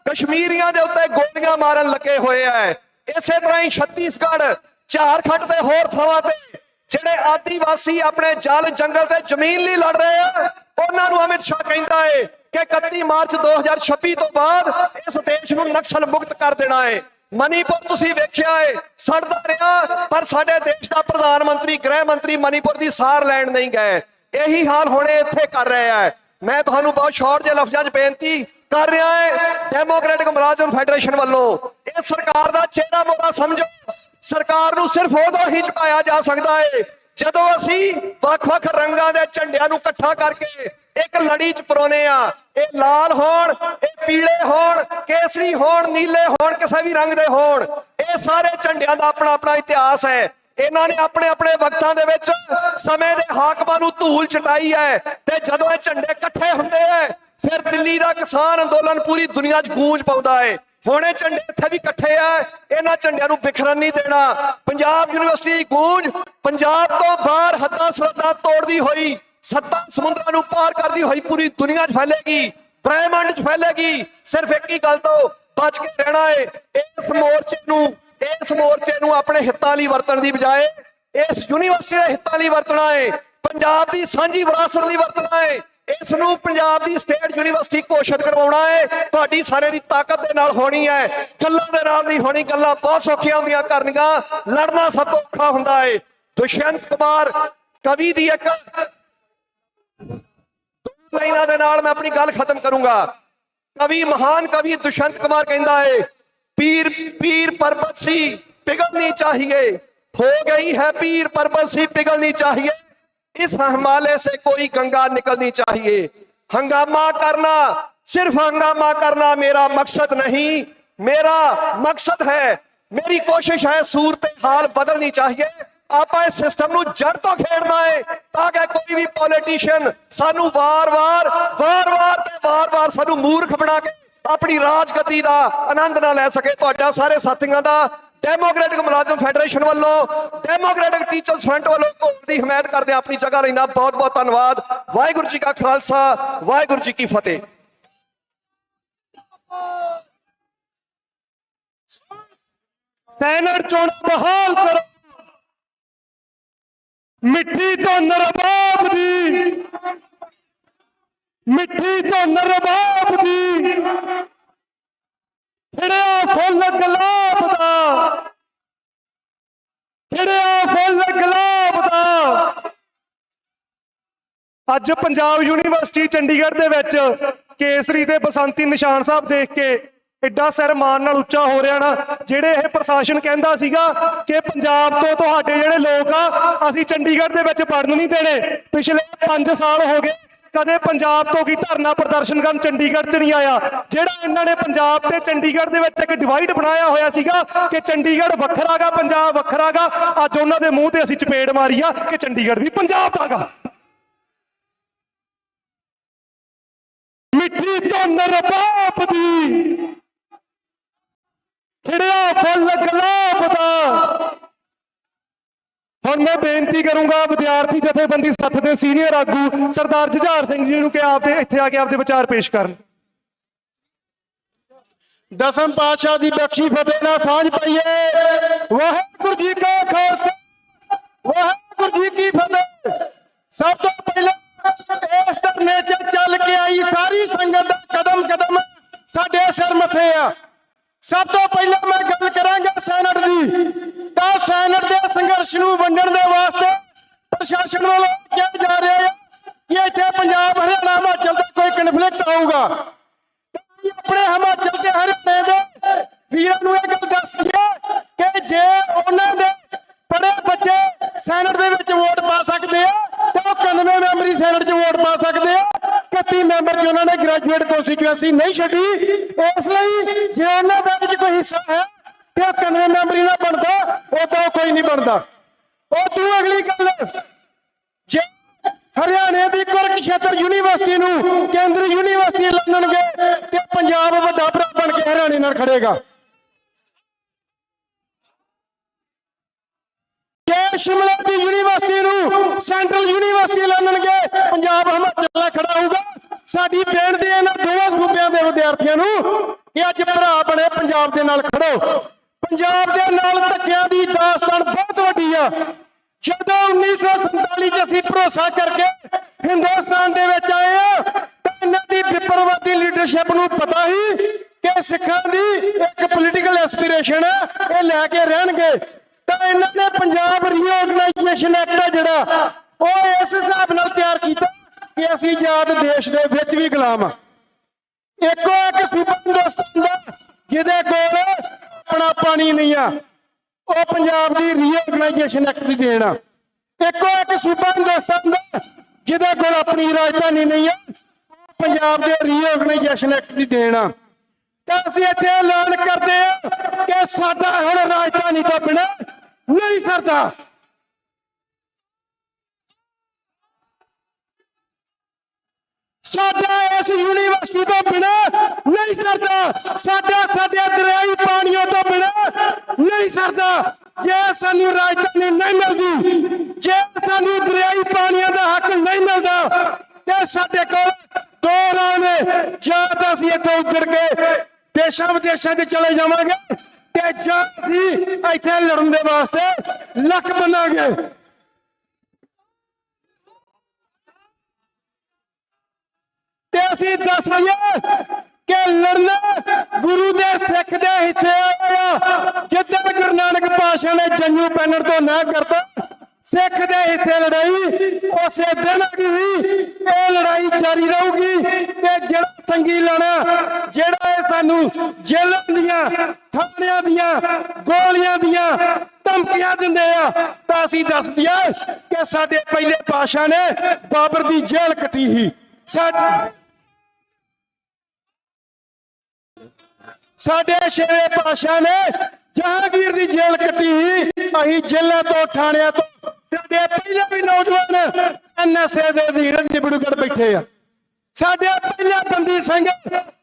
ਕਸ਼ਮੀਰੀਆਂ ਦੇ ਉੱਤੇ ਗੋਲੀਆਂ ਮਾਰਨ ਲੱਗੇ ਹੋਏ ਆ। ਇਸੇ ਤਰ੍ਹਾਂ ਹੀ ਛੱਤੀਸਗੜ੍ਹ, ਝਾਰਖੰਡ ਤੇ ਹੋਰ ਥਾਵਾਂ ਤੇ ਜਿਹੜੇ ਆਦੀਵਾਸੀ ਆਪਣੇ ਜਲ ਜੰਗਲ ਤੇ ਜ਼ਮੀਨ ਲਈ ਲੜ ਰਹੇ ਆ, ਉਹਨਾਂ ਨੂੰ ਅਮਿਤ ਸ਼ਾਹ ਕਹਿੰਦਾ ਹੈ ਕਿ 31 ਮਾਰਚ 2026 ਤੋਂ ਬਾਅਦ ਇਸ ਦੇਸ਼ ਨੂੰ ਨਕਸਲ ਮੁਕਤ ਕਰ ਦੇਣਾ ਹੈ। ਮਨੀਪੁਰ ਤੁਸੀਂ ਵੇਖਿਆ ਹੈ ਸੜਦਾ ਰਿਹਾ, ਪਰ ਸਾਡੇ ਦੇਸ਼ ਦਾ ਪ੍ਰਧਾਨ ਮੰਤਰੀ, ਗ੍ਰਹਿ ਮੰਤਰੀ ਮਨੀਪੁਰ ਦੀ ਸਾਰ ਲੈਣ ਨਹੀਂ ਗਏ। ਇਹੀ ਹਾਲ ਹੁਣੇ ਇੱਥੇ ਕਰ ਰਿਹਾ ਹੈ। ਮੈਂ ਤੁਹਾਨੂੰ ਬਹੁਤ ਸ਼ਾਰਟ ਜਿਹੇ ਲਫ਼ਜ਼ਾਂ 'ਚ ਬੇਨਤੀ ਕਰ ਰਿਹਾ ਹੈ, ਡੈਮੋਕ੍ਰੈਟਿਕ ਮੁਲਾਜ਼ਮ ਫੈਡਰੇਸ਼ਨ ਵੱਲੋਂ ਇਹ ਸਰਕਾਰ ਦਾ ਚਿਹਰਾ ਮੋਹਰਾ ਸਮਝੋ। ਸਰਕਾਰ ਨੂੰ ਸਿਰਫ ਉਦੋਂ ਹੀ ਝੁਕਾਇਆ ਜਾ ਸਕਦਾ ਹੈ ਜਦੋਂ ਅਸੀਂ ਵੱਖ-ਵੱਖ ਰੰਗਾਂ ਦੇ ਝੰਡਿਆਂ ਨੂੰ ਇਕੱਠਾ ਕਰਕੇ ਇੱਕ ਲੜੀ 'ਚ ਪਰੋਨੇ ਆ। ਇਹ ਲਾਲ ਹੋਣ, ਇਹ ਪੀਲੇ ਹੋਣ, ਕੇਸਰੀ ਹੋਣ, ਨੀਲੇ ਹੋਣ, ਕਿਸੇ ਵੀ ਰੰਗ ਦੇ ਹੋਣ, ਇਹ ਸਾਰੇ ਝੰਡਿਆਂ ਦਾ ਆਪਣਾ ਆਪਣਾ ਇਤਿਹਾਸ ਹੈ। ਇਹਨਾਂ ਨੇ ਆਪਣੇ ਆਪਣੇ ਵਕਤਾਂ ਦੇ ਵਿੱਚ ਸਮੇਂ ਦੇ ਹਾਕਮਾਂ ਨੂੰ ਧੂਲ ਚਟਾਈ ਹੈ, ਤੇ ਜਦੋਂ ਇਹ ਝੰਡੇ ਇਕੱਠੇ ਹੁੰਦੇ ਹੈ ਫਿਰ ਦਿੱਲੀ ਦਾ ਕਿਸਾਨ ਅੰਦੋਲਨ ਪੂਰੀ ਦੁਨੀਆ 'ਚ ਗੂੰਜ ਪਾਉਂਦਾ ਹੈ। ਹੁਣ ਇਹ ਝੰਡੇ ਇੱਥੇ ਵੀ ਇਕੱਠੇ ਆ, ਇਹਨਾਂ ਝੰਡਿਆਂ ਨੂੰ ਬਿਖਰਨ ਨਹੀਂ ਦੇਣਾ। ਪੰਜਾਬ ਯੂਨੀਵਰਸਿਟੀ ਗੂੰਜ ਪੰਜਾਬ ਤੋਂ ਬਾਹਰ ਹੱਦਾਂ ਸਰਹੱਦਾਂ ਤੋੜਦੀ ਹੋਈ, ਸੱਤਾਂ ਸਮੁੰਦਰਾਂ ਨੂੰ ਪਾਰ ਕਰਦੀ ਹੋਈ ਪੂਰੀ ਦੁਨੀਆ 'ਚ ਫੈਲੇਗੀ, ਬ੍ਰਹਿਮੰਡ 'ਚ ਫੈਲੇਗੀ। ਸਿਰਫ ਇੱਕ ਹੀ ਗੱਲ ਤੋਂ ਬਚ ਕੇ ਰਹਿਣਾ ਹੈ, ਇਸ ਮੋਰਚੇ ਨੂੰ ਆਪਣੇ ਹਿੱਤਾਂ ਲਈ ਵਰਤਣ ਦੀ ਬਜਾਏ ਇਸ ਯੂਨੀਵਰਸਿਟੀ ਦੇ ਹਿੱਤਾਂ ਲਈ ਵਰਤਣਾ ਹੈ, ਪੰਜਾਬ ਦੀ ਸਾਂਝੀ ਵਿਰਾਸਤ ਲਈ ਵਰਤਣਾ ਹੈ, ਇਸ ਨੂੰ ਪੰਜਾਬ ਦੀ ਸਟੇਟ ਯੂਨੀਵਰਸਿਟੀ ਘੋਸ਼ਿਤ ਕਰਵਾਉਣਾ ਹੈ। ਤੁਹਾਡੀ ਸਾਰੇ ਦੀ ਤਾਕਤ ਦੇ ਨਾਲ ਹੋਣੀ ਹੈ, ਗੱਲਾਂ ਦੇ ਨਾਲ ਨਹੀਂ ਹੋਣੀ। ਗੱਲਾਂ ਬਹੁਤ ਸੌਖੀਆਂ ਹੁੰਦੀਆਂ ਕਰਨੀਆਂ, ਲੜਨਾ ਸਭ ਤੋਂ ਔਖਾ ਹੁੰਦਾ ਹੈ। ਦੁਸ਼ਯੰਤ ਕੁਮਾਰ ਕਵੀ ਦੀ ਇੱਕ ਦੋ ਲਾਈਨਾਂ ਦੇ ਨਾਲ ਮੈਂ ਆਪਣੀ ਗੱਲ ਖਤਮ ਕਰੂੰਗਾ। ਕਵੀ, ਮਹਾਨ ਕਵੀ ਦੁਸ਼ਯੰਤ ਕੁਮਾਰ ਕਹਿੰਦਾ ਹੈ, पीर पीर पर्वत सी पिघलनी चाहिए, हो गई है पीर पर्वत सी पिघलनी चाहिए, इस हिमालय से कोई गंगा निकलनी चाहिए। हंगामा करना, सिर्फ हंगामा करना मेरा मकसद नहीं, मेरा मकसद है, मेरी कोशिश है सूरत हाल बदलनी चाहिए। ਆਪਾਂ ਇਸ ਸਿਸਟਮ ਨੂੰ ਜੜ ਤੋਂ ਖੇਡਣਾ ਹੈ ਤਾਂ ਕਿ ਕੋਈ ਵੀ ਪੋਲੀਟੀਸ਼ੀਅਨ ਸਾਨੂੰ ਵਾਰ-ਵਾਰ ਸਾਨੂੰ ਮੂਰਖ ਬਣਾ ਕੇ ਆਪਣੀ ਰਾਜਗੱਦੀ ਦਾ ਆਨੰਦ ਨਾ ਲੈ ਸਕੇ। ਤੁਹਾਡਾ ਸਾਰੇ ਸਾਥੀਆਂ ਦਾ ਡੈਮੋਕ੍ਰੈਟਿਕ ਮੁਲਾਜ਼ਮ ਫੈਡਰੇਸ਼ਨ ਵੱਲੋਂ, ਡੈਮੋਕ੍ਰੈਟਿਕ ਟੀਚਰਸ ਫਰੰਟ ਵੱਲੋਂ ਘੋਲ ਦੀ ਹਮਾਇਤ ਕਰਦੇ ਆਪਣੀ ਜਗ੍ਹਾ ਲੈਣਾ। ਬਹੁਤ ਬਹੁਤ ਧੰਨਵਾਦ। ਵਾਹਿਗੁਰੂ ਜੀ ਕਾ ਖਾਲਸਾ, ਵਾਹਿਗੁਰੂ ਜੀ ਕੀ ਫਤਿਹ। ਸੈਨੇਟ ਚੋਣ ਬਹਾਲ ਕਰੋ, ਮਿੱਠੀ ਤੋਂ ਨਰਬਾਬ ਦੀ, ਮਿੱਠੀ ਤੋਂ ਨਰਬਾਬ ਦੀ, ਖਿੜਿਆ ਫੁੱਲ ਗੁਲਾਬ ਦਾ, ਖਿੜਿਆ ਫੁੱਲ ਗੁਲਾਬ ਦਾ। ਅੱਜ ਪੰਜਾਬ ਯੂਨੀਵਰਸਿਟੀ ਚੰਡੀਗੜ੍ਹ ਦੇ ਵਿੱਚ ਕੇਸਰੀ ਤੇ ਬਸੰਤੀ ਨਿਸ਼ਾਨ ਸਾਹਿਬ ਦੇਖ ਕੇ ਐਡਾ ਸਿਰ ਮਾਣ ਨਾਲ ਉੱਚਾ ਹੋ ਰਿਹਾ ਨਾ। ਜਿਹੜੇ ਇਹ ਪ੍ਰਸ਼ਾਸਨ ਕਹਿੰਦਾ ਸੀਗਾ ਕਿ ਪੰਜਾਬ ਤੋਂ ਤੁਹਾਡੇ ਜਿਹੜੇ ਲੋਕ ਆ ਅਸੀਂ ਚੰਡੀਗੜ੍ਹ ਦੇ ਵਿੱਚ ਪੜਨ ਨਹੀਂ ਦੇਣੇ, ਪਿਛਲੇ 5 ਸਾਲ ਹੋ ਗਏ ਕਦੇ ਪੰਜਾਬ ਤੋਂ ਕੀ ਧਰਨਾ ਪ੍ਰਦਰਸ਼ਨ ਕਰਨ ਚੰਡੀਗੜ੍ਹ 'ਚ ਨਹੀਂ ਆਇਆ। ਜਿਹੜਾ ਇਹਨਾਂ ਨੇ ਪੰਜਾਬ ਤੇ ਚੰਡੀਗੜ੍ਹ ਦੇ ਵਿੱਚ ਇੱਕ ਡਿਵਾਈਡ ਬਣਾਇਆ ਹੋਇਆ ਸੀਗਾ ਕਿ ਚੰਡੀਗੜ੍ਹ ਵੱਖਰਾ ਗਾ, ਪੰਜਾਬ ਵੱਖਰਾ ਗਾ, ਅੱਜ ਉਹਨਾਂ ਦੇ ਮੂੰਹ ਤੇ ਅਸੀਂ ਚਪੇੜ ਮਾਰੀ ਆ ਕਿ ਚੰਡੀਗੜ੍ਹ ਵੀ ਪੰਜਾਬ ਦਾ ਗਾ। ਮਿੱਠੀ ਤੋਂ ਨਰਬਾਬ ਦੀ, ਖਿੜਿਆ ਫੁੱਲ ਗੁਲਾਬ ਦਾ। ਹੁਣ ਮੈਂ ਬੇਨਤੀ ਕਰੂੰਗਾ ਵਿਦਿਆਰਥੀ ਜਥੇਬੰਦੀ ਸੱਤ ਦੇ ਸੀਨੀਅਰ ਆਗੂ ਸਰਦਾਰ ਜੁਝਾਰ ਸਿੰਘ ਜੀ ਨੂੰ ਕਿ ਆਪਦੇ ਇੱਥੇ ਆ ਕੇ ਆਪਦੇ ਵਿਚਾਰ ਪੇਸ਼ ਕਰਨ। ਦਸਮ ਪਾਤਸ਼ਾਹ ਦੀ ਬਖਸ਼ੀ ਫਤਿਹ ਨਾਲ ਸਾਂਝ ਪਾਈਏ। ਵਾਹਿਗੁਰੂ ਜੀ ਕਾ ਖਾਲਸਾ, ਵਾਹਿਗੁਰੂ ਜੀ ਕੀ ਫਤਿਹ। ਸਭ ਤੋਂ ਪਹਿਲਾਂ ਇਸ ਧਰਨੇ 'ਚ ਚੱਲ ਕੇ ਆਈ ਸਾਰੀ ਸੰਗਤ ਦਾ ਕਦਮ ਕਦਮ ਸਾਡੇ ਸਿਰ ਮੱਥੇ ਆ। ਸਭ ਤੋਂ ਪਹਿਲਾਂ ਮੈਂ ਗੱਲ ਕਰਾਂਗਾ ਸੈਨੇਟ ਦੀ। ਤਾਂ ਸੈਨੇਟ ਦੇ ਸੰਘਰਸ਼ ਨੂੰ ਵੰਡਣ ਦੇ ਵਾਸਤੇ ਪ੍ਰਸ਼ਾਸਨ ਵੱਲੋਂ ਕਿਹਾ ਜਾ ਰਿਹਾ ਹੈ ਕਿ ਇੱਥੇ ਪੰਜਾਬ ਹਰਿਆਣਾ ਹਿਮਾਚਲ ਦਾ ਕੋਈ ਕਨਫਲਿਕਟ ਆਊਗਾ। ਆਪਣੇ ਹਿਮਾਚਲ ਤੇ ਹਰਿਆਣੇ ਦੇ ਵੀਰਾਂ ਨੂੰ ਇਹ ਗੱਲ ਦੱਸ ਦਈਏ ਕਿ ਜੇ ਉਹਨਾਂ ਦੇ ਪੜ੍ਹੇ ਬੱਚੇ ਸੈਨੇਟ ਦੇ ਵਿੱਚ ਵੋਟ ਪਾ ਸਕਦੇ ਆ ਤਾਂ ਉਹ 91 ਮੈਂਬਰੀ ਸੈਨੇਟ 'ਚ ਵੋਟ ਪਾ ਸਕਦੇ ਆ। 31 ਮੈਂਬਰ 'ਚ ਉਹਨਾਂ ਨੇ ਗ੍ਰੈਜੂਏਟ ਕੰਸਟੀਚੁਐਂਸੀ ਨਹੀਂ ਛੱਡੀ। ਇਸ ਲਈ ਜੇ ਉਹਨਾਂ ਦਾ ਵਿੱਚ ਕੋਈ ਹਿੱਸਾ ਹੈ ਤੇ ਉਹ 91 ਮੈਂਬਰੀ ਨਾ ਬਣਦਾ, ਉਹ ਤਾਂ ਕੋਈ ਨਹੀਂ ਬਣਦਾ। ਉਹ ਤੂੰ ਅਗਲੀ ਗੱਲ, ਜੇ ਹਰਿਆਣੇ ਦੀ ਕੁਰਕਸ਼ੇਤਰ ਯੂਨੀਵਰਸਿਟੀ ਨੂੰ ਕੇਂਦਰੀ ਯੂਨੀਵਰਸਿਟੀ ਮੰਨਣਗੇ ਤੇ ਪੰਜਾਬ ਵੱਡਾ ਭਰਾ ਬਣ ਕੇ ਹਰਿਆਣੇ ਨਾਲ ਖੜੇਗਾ। ਜੇ ਸ਼ਿਮਲਾ ਦੀ ਯੂਨੀਵਰਸਿਟੀ ਨੂੰ ਸੈਂਟਰਲ ਯੂਨੀਵਰਸਿਟੀ ਮੰਨਣਗੇ ਪੰਜਾਬ ਹਿਮਾਚਲ ਨਾਲ ਖੜਾ ਹੋਊਗਾ। ਸਾਡੀ ਬੇਨਤੀ ਹੈ ਇਹਨਾਂ ਦੋਵਾਂ ਸੂਬਿਆਂ ਦੇ ਵਿਦਿਆਰਥੀਆਂ ਨੂੰ ਕਿ ਅੱਜ ਭਰਾ ਬਣੇ ਪੰਜਾਬ ਦੇ ਨਾਲ ਖੜੋ। ਪੰਜਾਬ ਦੇ ਨਾਲ ਧੱਕਿਆਂ ਦੀ ਦਾਸਤਾਨ ਬਹੁਤ ਵੱਡੀ ਆ। ਜਦੋਂ 1947 'ਚ ਅਸੀਂ ਭਰੋਸਾ ਕਰਕੇ ਹਿੰਦੁਸਤਾਨ ਦੇ ਵਿੱਚ ਆਏ ਆ ਤਾਂ ਇਹਨਾਂ ਦੀ ਵਿਪਰਵਾਦੀ ਲੀਡਰਸ਼ਿਪ ਨੂੰ ਪਤਾ ਹੀ ਕਿ ਸਿੱਖਾਂ ਦੀ ਇੱਕ ਪੋਲੀਟੀਕਲ ਐਸਪੀਰੇਸ਼ਨ ਹੈ, ਇਹ ਲੈ ਕੇ ਰਹਿਣਗੇ। ਤਾਂ ਇਹਨਾਂ ਨੇ ਪੰਜਾਬ ਰੀਆਰਗਨਾਈਜੇਸ਼ਨ ਐਕਟ ਹੈ ਜਿਹੜਾ ਉਹ ਇਸ ਹਿਸਾਬ ਨਾਲ ਤਿਆਰ ਕੀਤਾ ਕਿ ਅਸੀਂ ਆਜ਼ਾਦ ਦੇਸ਼ ਦੇ ਵਿੱਚ ਵੀ ਗੁਲਾਮ ਆ। ਇੱਕੋ ਇੱਕ ਸੂਬਾ ਹਿੰਦੁਸਤਾਨ ਦਾ ਜਿਹਦੇ ਕੋਲ ਆਪਣਾ ਪਾਣੀ ਨਹੀਂ ਆ, ਉਹ ਪੰਜਾਬ ਦੀ ਰੀਆਰਗਨਾਈਜੇਸ਼ਨ ਐਕਟ ਦੀ ਦੇਣ ਆ। ਇੱਕੋ ਇੱਕ ਸੂਬਾ ਹਿੰਦੁਸਤਾਨ ਦਾ ਜਿਹਦੇ ਕੋਲ ਆਪਣੀ ਰਾਜਧਾਨੀ ਨਹੀਂ ਆ, ਪੰਜਾਬ ਦੇ ਰੀਆਰਗਨਾਈਜੇਸ਼ਨ ਐਕਟ ਦੀ ਦੇਣ ਆ। ਤਾਂ ਅਸੀਂ ਇੱਥੇ ਐਲਾਨ ਕਰਦੇ ਆ ਕਿ ਸਾਡਾ ਹੁਣ ਰਾਜਧਾਨੀ ਤੋਂ ਬਿਨਾਂ ਨਹੀਂ ਸਰਦਾ। ਸਾਡਾ ਇਸ ਯੂਨੀਵਰਸਿਟੀ ਤੋਂ ਬਿਨਾਂ ਨਹੀਂ ਸਰਦਾ। ਸਾਡਾ ਸਾਡੇ ਦਰਿਆਈ ਪਾਣੀਆਂ ਤੋਂ ਬਿਨਾਂ ਨਹੀਂ ਸਰਦਾ। ਜੇ ਸਾਨੂੰ ਰਾਜਧਾਨੀ ਨਹੀਂ ਮਿਲਦੀ, ਜੇ ਸਾਨੂੰ ਦਰਿਆਈ ਪਾਣੀਆਂ ਦਾ ਹੱਕ ਨਹੀਂ ਮਿਲਦਾ, ਤੇ ਸਾਡੇ ਕੋਲ ਦੋ ਰਾਹ ਨੇ। ਜਾਂ ਤਾਂ ਅਸੀਂ ਇੱਥੋਂ ਉੱਜੜ ਕੇ ਦੇਸ਼ਾਂ ਵਿਦੇਸ਼ਾਂ 'ਚ ਚਲੇ ਜਾਵਾਂਗੇ, ਤੇ ਜਾਂ ਅਸੀਂ ਇੱਥੇ ਲੜਨ ਦੇ ਵਾਸਤੇ ਲੱਕ ਬਣਾਂਗੇ। ਤੇ ਅਸੀਂ ਦੱਸ ਦਈਏ ਕਿ ਲੜਨਾ ਗੁਰੂ ਦੇ ਸਿੱਖ ਦੇ ਹਿੱਸੇ ਆਇਆ। ਜਿੱਦਾਂ ਗੁਰੂ ਨਾਨਕ ਪਾਤਸ਼ਾਹ ਨੇ ਜੰਜੂ ਪਹਿਨਣ ਤੋਂ ਨਾ ਕਰਤਾ, ਸਿੱਖ ਦੇ ਹਿੱਸੇ ਲੜਾਈ ਉਸੇ ਦਿਨ ਹੋਈ। ਇਹ ਲੜਾਈ ਜਾਰੀ ਰਹੂਗੀ। ਤੇ ਜਿਹੜਾ ਸੰਗੀ ਲਾਣਾ, ਜਿਹੜਾ ਇਹ ਸਾਨੂੰ ਜੇਲ੍ਹਾਂ ਦੀਆਂ, ਥਾਣਿਆਂ ਦੀਆਂ, ਗੋਲੀਆਂ ਦੀਆਂ ਧਮਕੀਆਂ ਦਿੰਦੇ ਆ, ਤਾਂ ਅਸੀਂ ਦੱਸ ਦਈਏ ਕਿ ਸਾਡੇ ਪਹਿਲੇ ਪਾਤਸ਼ਾਹ ਨੇ ਬਾਬਰ ਦੀ ਜੇਲ੍ਹ ਕੱਟੀ ਸੀ। ਸਾਡੇ ਛੇਵੇਂ ਪਾਤਸ਼ਾਹ ਨੇ ਜਹਾਂਗੀਰ ਦੀ ਜੇਲ੍ਹ ਕੱਟੀ ਸੀ। ਅਸੀਂ ਜੇਲ੍ਹਾਂ ਤੋਂ, ਥਾਣਿਆਂ ਤੋਂ, ਸਾਡੇ ਪਹਿਲੇ ਵੀ ਨੌਜਵਾਨ ਐਨਐਸਏ ਦੇ ਅਧੀਨ ਡਿਬੜੂਗੜ੍ਹ ਬੈਠੇ ਆ। ਸਾਡੇ ਪਹਿਲੇ ਬੰਦੀ ਸਿੰਘ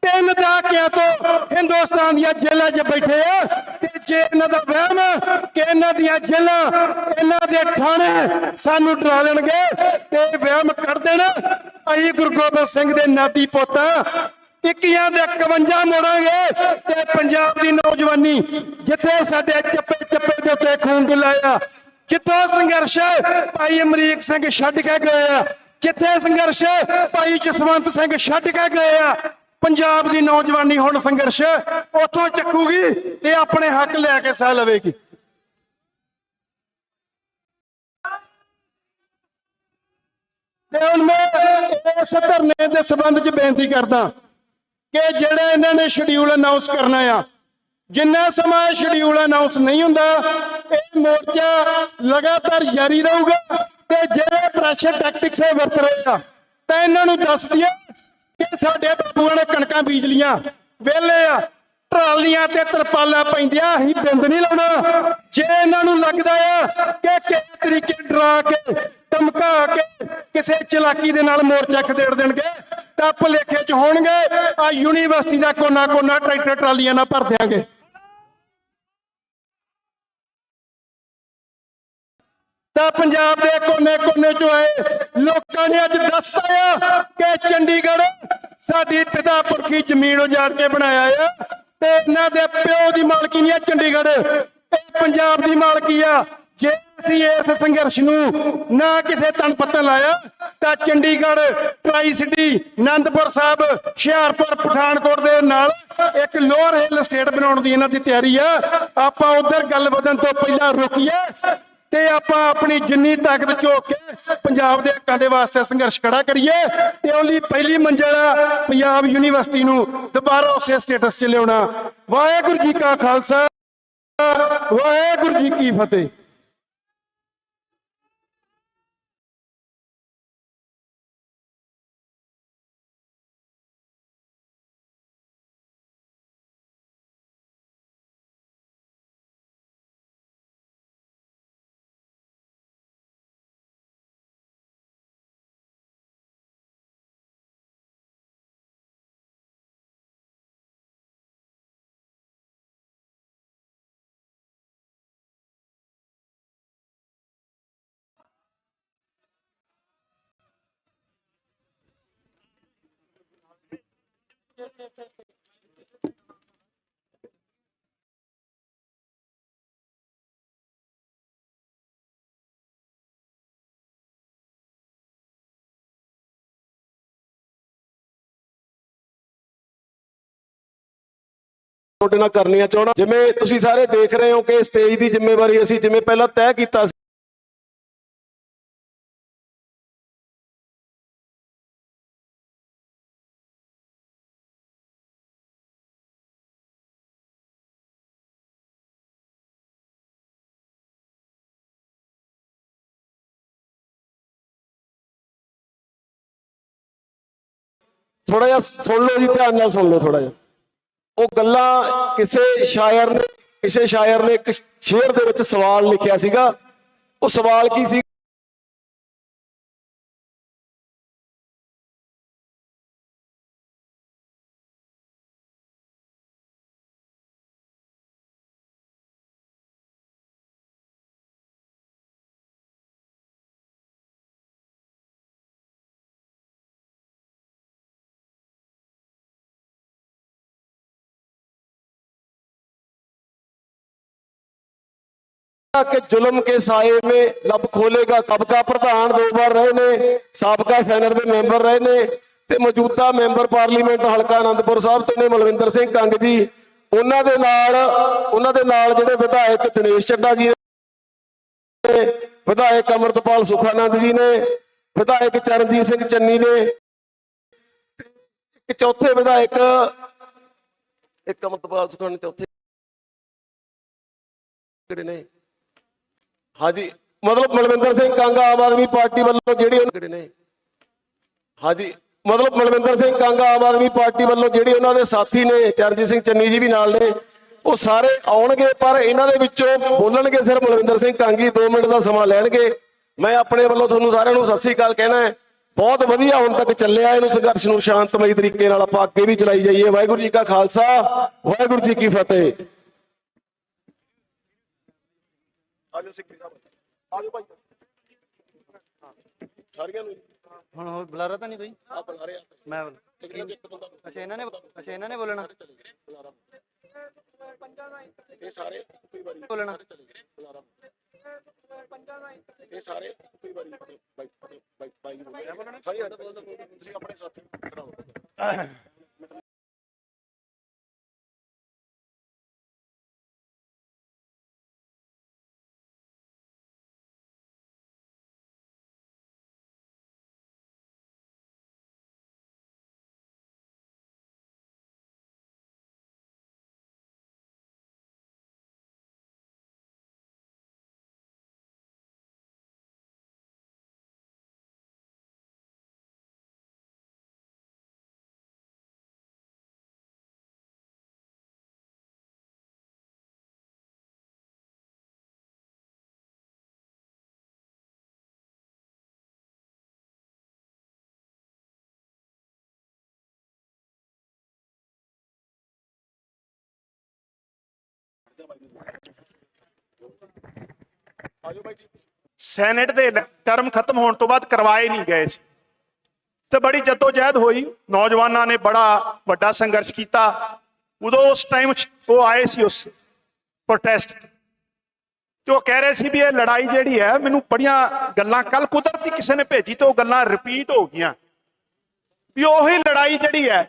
3 ਦਹਾਕਿਆਂ ਤੋਂ ਹਿੰਦੁਸਤਾਨ ਦੀਆਂ ਜੇਲ੍ਹਾਂ 'ਚ ਬੈਠੇ ਆ। ਤੇ ਜੇ ਇਹਨਾਂ ਦਾ ਵਹਿਮ ਕਿ ਇਹਨਾਂ ਦੀਆਂ ਜੇਲ੍ਹਾਂ, ਇਹਨਾਂ ਦੇ ਥਾਣੇ ਸਾਨੂੰ ਡਰਾ ਦੇਣਗੇ, ਤੇ ਵਹਿਮ ਕਰ ਦੇਣਾ। ਅਸੀਂ ਗੁਰੂ ਗੋਬਿੰਦ ਸਿੰਘ ਦੇ ਨਾਤੀ ਪੁੱਤ 21 ਦੇ 51 ਮੋੜਾਂਗੇ। ਤੇ ਪੰਜਾਬ ਦੀ ਨੌਜਵਾਨੀ ਜਿੱਥੇ ਸਾਡੇ ਚੱਪੇ ਚੱਪੇ ਦੇ ਉੱਤੇ ਖੂਨ ਡੁੱਲਾਇਆ, ਜਿੱਥੋਂ ਸੰਘਰਸ਼ ਭਾਈ ਅਮਰੀਕ ਸਿੰਘ ਛੱਡ ਕੇ ਗਏ ਆ, ਜਿੱਥੇ ਸੰਘਰਸ਼ ਭਾਈ ਜਸਵੰਤ ਸਿੰਘ ਛੱਡ ਕੇ ਗਏ ਆ, ਪੰਜਾਬ ਦੀ ਨੌਜਵਾਨੀ ਹੁਣ ਸੰਘਰਸ਼ ਉੱਥੋਂ ਚੱਕੂਗੀ ਤੇ ਆਪਣੇ ਹੱਕ ਲੈ ਕੇ ਸਹਿ ਲਵੇਗੀ। ਤੇ ਹੁਣ ਮੈਂ ਇਸ ਧਰਨੇ ਦੇ ਸੰਬੰਧ 'ਚ ਬੇਨਤੀ ਕਰਦਾ ਕਿ ਜਿਹੜਾ ਇਹਨਾਂ ਨੇ ਸ਼ਡਿਊਲ ਅਨਾਉਂਸ ਕਰਨਾ ਆ, ਜਿੰਨਾ ਸਮਾਂ ਸ਼ਡਿਊਲ ਅਨਾਉਂਸ ਨਹੀਂ ਹੁੰਦਾ, ਇਹ ਮੋਰਚਾ ਲਗਾਤਾਰ ਜਾਰੀ ਰਹੂਗਾ। ਤੇ ਜਿਹੜੇ ਪ੍ਰੈਸ਼ਰ ਟੈਕਟਿਕਸ ਵਰਤ ਰਹੇ ਆ, ਤਾਂ ਇਹਨਾਂ ਨੂੰ ਦੱਸ ਦਈਏ ਕਿ ਸਾਡੇ ਬਾਬੂਆਂ ਨੇ ਕਣਕਾਂ ਬੀਜ ਲੀਆਂ, ਵਿਹਲੇ ਆ, ਟਰਾਲੀਆਂ ਤੇ ਤਰਪਾਲਾਂ ਪੈਂਦੀਆਂ, ਅਸੀਂ ਬਿੰਦ ਨਹੀਂ ਲਾਉਣਾ। ਜੇ ਇਹਨਾਂ ਨੂੰ ਲੱਗਦਾ ਆ ਕਿ ਕਿਸੇ ਤਰੀਕੇ ਡਰਾ ਕੇ, ਧਮਕਾ ਕੇ, ਕਿਸੇ ਚਲਾਕੀ ਦੇ ਨਾਲ ਮੋਰਚਾ ਖਦੇੜ ਦੇਣਗੇ, ਤਾਂ ਭੁਲੇਖੇ 'ਚ ਹੋਣਗੇ। ਆ ਯੂਨੀਵਰਸਿਟੀ ਦਾ ਕੋਨਾ ਕੋਨਾ ਟਰੈਕਟਰ ਟਰਾਲੀਆਂ ਨਾਲ ਭਰ ਦਿਆਂਗੇ। ਤਾਂ ਪੰਜਾਬ ਦੇ ਕੋਨੇ-ਕੋਨੇ 'ਚੋਂ ਆਏ ਲੋਕਾਂ ਨੇ ਅੱਜ ਦੱਸਤਾ ਆ ਕਿ ਚੰਡੀਗੜ੍ਹ ਸਾਡੀ ਪਿਤਾ ਪੁਰਖੀ ਜ਼ਮੀਨ ਉਜਾੜ ਕੇ ਬਣਾਇਆ ਆ, ਤੇ ਇਹਨਾਂ ਦੇ ਪਿਓ ਦੀ ਮਾਲਕੀ ਨਹੀਂ ਆ ਚੰਡੀਗੜ੍ਹ, ਇਹ ਪੰਜਾਬ ਦੀ ਮਾਲਕੀ ਆ। ਜੇ ਅਸੀਂ ਇਸ ਸੰਘਰਸ਼ ਨੂੰ ਨਾ ਕਿਸੇ ਤਨ ਪੱਤਨ ਲਾਇਆ, ਤਾਂ ਚੰਡੀਗੜ੍ਹ, ਟਰਾਈ ਸਿਟੀ, ਆਨੰਦਪੁਰ ਸਾਹਿਬ, ਹੁਸ਼ਿਆਰਪੁਰ, ਪਠਾਨਕੋਟ ਦੇ ਨਾਲ ਇੱਕ ਲੋਅਰ ਹਿੱਲ ਸਟੇਟ ਬਣਾਉਣ ਦੀ ਇਹਨਾਂ ਦੀ ਤਿਆਰੀ ਆ। ਆਪਾਂ ਉਧਰ ਗੱਲ ਵਧਣ ਤੋਂ ਪਹਿਲਾਂ ਰੁਕੀਏ ਤੇ ਆਪਾਂ ਆਪਣੀ ਜਿੰਨੀ ਤਾਕਤ ਝੋਕ ਕੇ ਪੰਜਾਬ ਦੇ ਹੱਕਾਂ ਦੇ ਵਾਸਤੇ ਸੰਘਰਸ਼ ਖੜਾ ਕਰੀਏ। ਤੇ ਉਹਦੀ ਪਹਿਲੀ ਮੰਜ਼ਿਲ ਆ ਪੰਜਾਬ ਯੂਨੀਵਰਸਿਟੀ ਨੂੰ ਦੁਬਾਰਾ ਉਸੇ ਸਟੇਟਸ 'ਚ ਲਿਆਉਣਾ। ਵਾਹਿਗੁਰੂ ਜੀ ਕਾ ਖਾਲਸਾ, ਵਾਹਿਗੁਰੂ ਜੀ ਕੀ ਫਤਿਹ। ਤੁਹਾਡੇ ਨਾਲ ਕਰਨੀਆਂ ਚਾਹਣਾ। ਜਿਵੇਂ ਤੁਸੀਂ ਸਾਰੇ ਦੇਖ ਰਹੇ ਹੋ ਕਿ ਸਟੇਜ ਦੀ ਜ਼ਿੰਮੇਵਾਰੀ ਅਸੀਂ ਜਿਵੇਂ ਪਹਿਲਾਂ ਤੈਅ ਕੀਤਾ ਸੀ, ਥੋੜਾ ਜਿਹਾ ਸੁਣ ਲਓ ਜੀ, ਧਿਆਨ ਨਾਲ ਸੁਣ ਲਓ ਥੋੜਾ ਜਿਹਾ। ਉਹ ਗੱਲਾਂ ਕਿਸੇ ਸ਼ਾਇਰ ਨੇ ਇੱਕ ਸ਼ੇਅਰ ਦੇ ਵਿੱਚ ਸਵਾਲ ਲਿਖਿਆ ਸੀਗਾ। ਉਹ ਸਵਾਲ ਕੀ ਸੀ? कि जुल्म के साए में लब खोलेगा कब का प्रधान 2 बार रहे ने, साबका सैनेट के मैंबर रहे ने ते मौजूदा मैंबर पार्लीमेंट हलका आनंदपुर साहब तो ने मलविंदर सिंह कंग जी, उन्हां दे नाल जिहड़े विधायक दिनेश चड्ढा जी ने, विधायक अमृतपाल सुखानंद जी ने, विधायक चरणजीत सिंह चन्नी ने, एक चौथे विधायक एक अमृतपाल सुखानंद चौथे ने, हाँ जी, मतलब मलविंदर सिंह कंग आम आदमी पार्टी वालों जिहड़ी ने, हाँ जी, मतलब मलविंदर सिंह कंग आम आदमी पार्टी वालों जिहड़ी उन्हां दे साथी ने, चरणजीत सिंह चन्नी जी भी नाल ने, वो सारे आउणगे पर इन्हां दे विचों बोलणगे सिर्फ मलविंदर सिंह कंग ही 2 मिनट का समा लैणगे। मैं अपने वालों तुहानूं सारिआं नूं सत श्री अकाल कहना है। बहुत वधिया हुण तक ਚੱਲਿਆ ਇਹਨੂੰ संघर्ष नूं शांतमई तरीके नाल आपां अगे भी चलाई जाइए। वाहिगुरू जी का खालसा, वाहिगुरू जी की फतेह। ਹੁਣ ਹੋਰ ਬੁਲਾਰਾ ਤਾਂ ਨਹੀਂ ਬਈ? ਮੈਂ ਅੱਛਾ ਇਹਨਾਂ ਨੇ ਬੋਲਣਾ ਇਹ ਸਾਰੇ ਕੋਈ ਵਾਰੀ ਬੋਲਣਾ ਇਹ ਸਾਰੇ ਕੋਈ ਵਾਰੀ ਬਾਈ ਤੁਸੀਂ ਆਪਣੇ ਸਾਥੀ ਕਰਾਓ। ਸੈਨੇਟ ਦੇ ਟਰਮ ਖਤਮ ਹੋਣ ਤੋਂ ਬਾਅਦ ਕਰਵਾਏ ਨਹੀਂ ਗਏ ਸੀ ਤੇ ਬੜੀ ਜਦੋਜਹਿਦ ਹੋਈ। ਨੌਜਵਾਨਾਂ ਨੇ ਬੜਾ ਵੱਡਾ ਸੰਘਰਸ਼ ਕੀਤਾ। ਉਦੋਂ ਉਸ ਟਾਈਮ ਉਹ ਆਏ ਸੀ ਉਸ ਪ੍ਰੋਟੈਸਟ ਤੇ ਉਹ ਕਹਿ ਰਹੇ ਸੀ ਵੀ ਇਹ ਲੜਾਈ ਜਿਹੜੀ ਹੈ, ਮੈਨੂੰ ਬੜੀਆਂ ਗੱਲਾਂ ਕੱਲ ਕੁਦਰਤੀ ਕਿਸੇ ਨੇ ਭੇਜੀ ਤੇ ਉਹ ਗੱਲਾਂ ਰਿਪੀਟ ਹੋ ਗਈਆਂ ਵੀ ਉਹੀ ਲੜਾਈ ਜਿਹੜੀ ਹੈ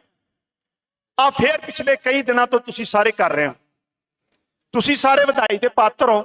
ਆ ਫੇਰ ਪਿਛਲੇ ਕਈ ਦਿਨਾਂ ਤੋਂ ਤੁਸੀਂ ਸਾਰੇ ਕਰ ਰਹੇ ਹੋ। ਤੁਸੀਂ ਸਾਰੇ ਵਧਾਈ ਦੇ ਪਾਤਰ ਹੋ।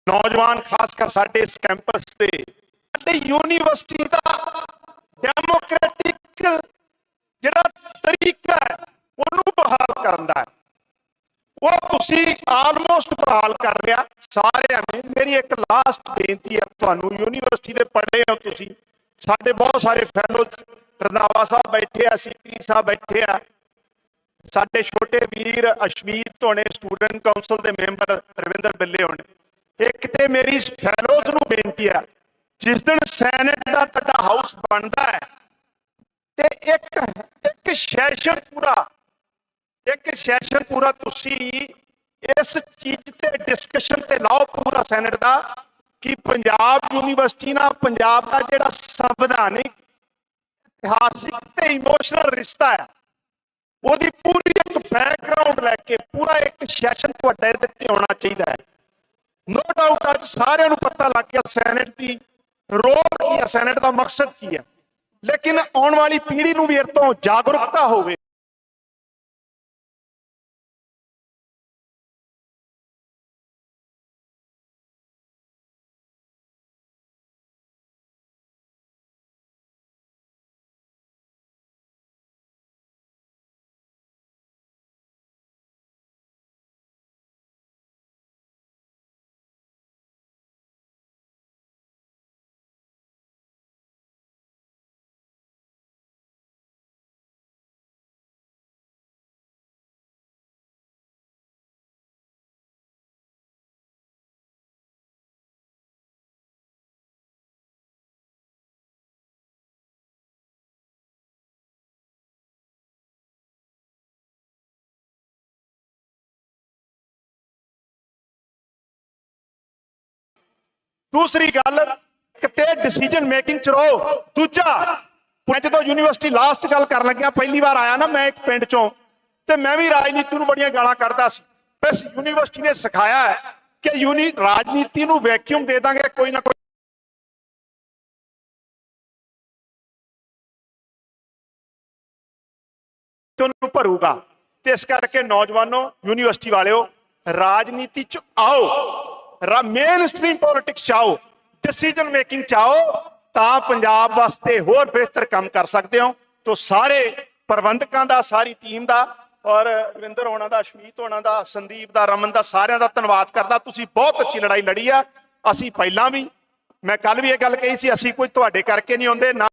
नौजवान खासकर साडे इस कैंपस से यूनिवर्सिटी का डेमोक्रेटिक जिहड़ा तरीका है उन्होंने बहाल करना है, वो तुसी आलमोस्ट बहाल कर लिया सारे ने। मेरी एक लास्ट बेनती है तुहानू, यूनिवर्सिटी दे पढ़े हो तुसी, साडे बहुत सारे फैलो रंधावा साहब बैठे आ, सीपी साहब बैठे आ, साडे छोटे वीर अशमीत होने, स्टूडेंट काउंसिल के मैंबर रविंदर बिल्ले होने, ਇੱਕ ਤੇ ਮੇਰੀ ਫੈਲੋਜ਼ ਨੂੰ ਬੇਨਤੀ ਹੈ, ਜਿਸ ਦਿਨ ਸੈਨੇਟ ਦਾ ਤੁਹਾਡਾ ਹਾਊਸ ਬਣਦਾ ਹੈ ਤੇ ਇੱਕ ਸੈਸ਼ਨ ਪੂਰਾ ਤੁਸੀਂ ਇਸ ਚੀਜ਼ ਤੇ ਡਿਸਕਸ਼ਨ ਤੇ ਲਾਓ ਪੂਰਾ ਸੈਨੇਟ ਦਾ ਕਿ ਪੰਜਾਬ ਯੂਨੀਵਰਸਿਟੀ ਨਾਲ ਪੰਜਾਬ ਦਾ ਜਿਹੜਾ ਸੰਵਿਧਾਨਿਕ ਇਤਿਹਾਸਿਕ ਤੇ ਇਮੋਸ਼ਨਲ ਰਿਸ਼ਤਾ ਹੈ ਉਹਦੀ ਪੂਰੀ ਇੱਕ ਬੈਕਗ੍ਰਾਉਂਡ ਲੈ ਕੇ ਪੂਰਾ ਇੱਕ ਸੈਸ਼ਨ ਤੁਹਾਡੇ ਦੇ ਤੇ ਹੋਣਾ ਚਾਹੀਦਾ ਹੈ। ਨੋ ਡਾਊਟ ਅੱਜ ਸਾਰਿਆਂ ਨੂੰ ਪਤਾ ਲੱਗ ਗਿਆ ਸੈਨੇਟ ਦੀ ਰੋਲ ਕੀ ਹੈ, ਸੈਨੇਟ ਦਾ ਮਕਸਦ ਕੀ ਹੈ, ਲੇਕਿਨ ਆਉਣ ਵਾਲੀ ਪੀੜ੍ਹੀ ਨੂੰ ਵੀ ਇਹ ਤੋਂ ਜਾਗਰੂਕਤਾ ਹੋਵੇ। दूसरी गल किते डिसीजन मेकिंग च रहो। दूजा मैं जो यूनिवर्सिटी लास्ट गल कर लग्या पहली बार आया ना मैं एक पिंड चों ते मैं भी राजनीति नूं बड़ियां गालां कढदा सी। इस यूनिवर्सिटी ने सिखाया है कि राजनीति नूं वैक्यूम दे दांगे कोई ना कोई तुहानूं भरूगा। ते इस करके नौजवानों यूनिवर्सिटी वालिओ राजनीति च आओ, मेन स्ट्रीम पॉलिटिक्स आओ, डिसीजन मेकिंग चाहो ਤਾਂ ਪੰਜਾਬ ਵਾਸਤੇ ਹੋਰ ਬਿਹਤਰ ਕੰਮ ਕਰ ਸਕਦੇ ਹੋ। तो ਸਾਰੇ ਪ੍ਰਬੰਧਕਾਂ ਦਾ ਸਾਰੀ ਟੀਮ ਦਾ ਔਰ ਰਵਿੰਦਰ ਹੋਣਾ ਦਾ ਸ਼ਮੀਤ ਹੋਣਾ ਦਾ ਸੰਦੀਪ ਦਾ ਰਮਨ ਦਾ ਸਾਰਿਆਂ ਦਾ ਧੰਨਵਾਦ ਕਰਦਾ। ਤੁਸੀਂ ਬਹੁਤ ਅੱਛੀ ਲੜਾਈ ਲੜੀ ਆ। ਅਸੀਂ ਪਹਿਲਾਂ ਵੀ ਮੈਂ ਕੱਲ ਵੀ ਇਹ ਗੱਲ ਕਹੀ ਸੀ ਅਸੀਂ ਕੋਈ ਤੁਹਾਡੇ ਕਰਕੇ ਨਹੀਂ ਆਉਂਦੇ ਨਾ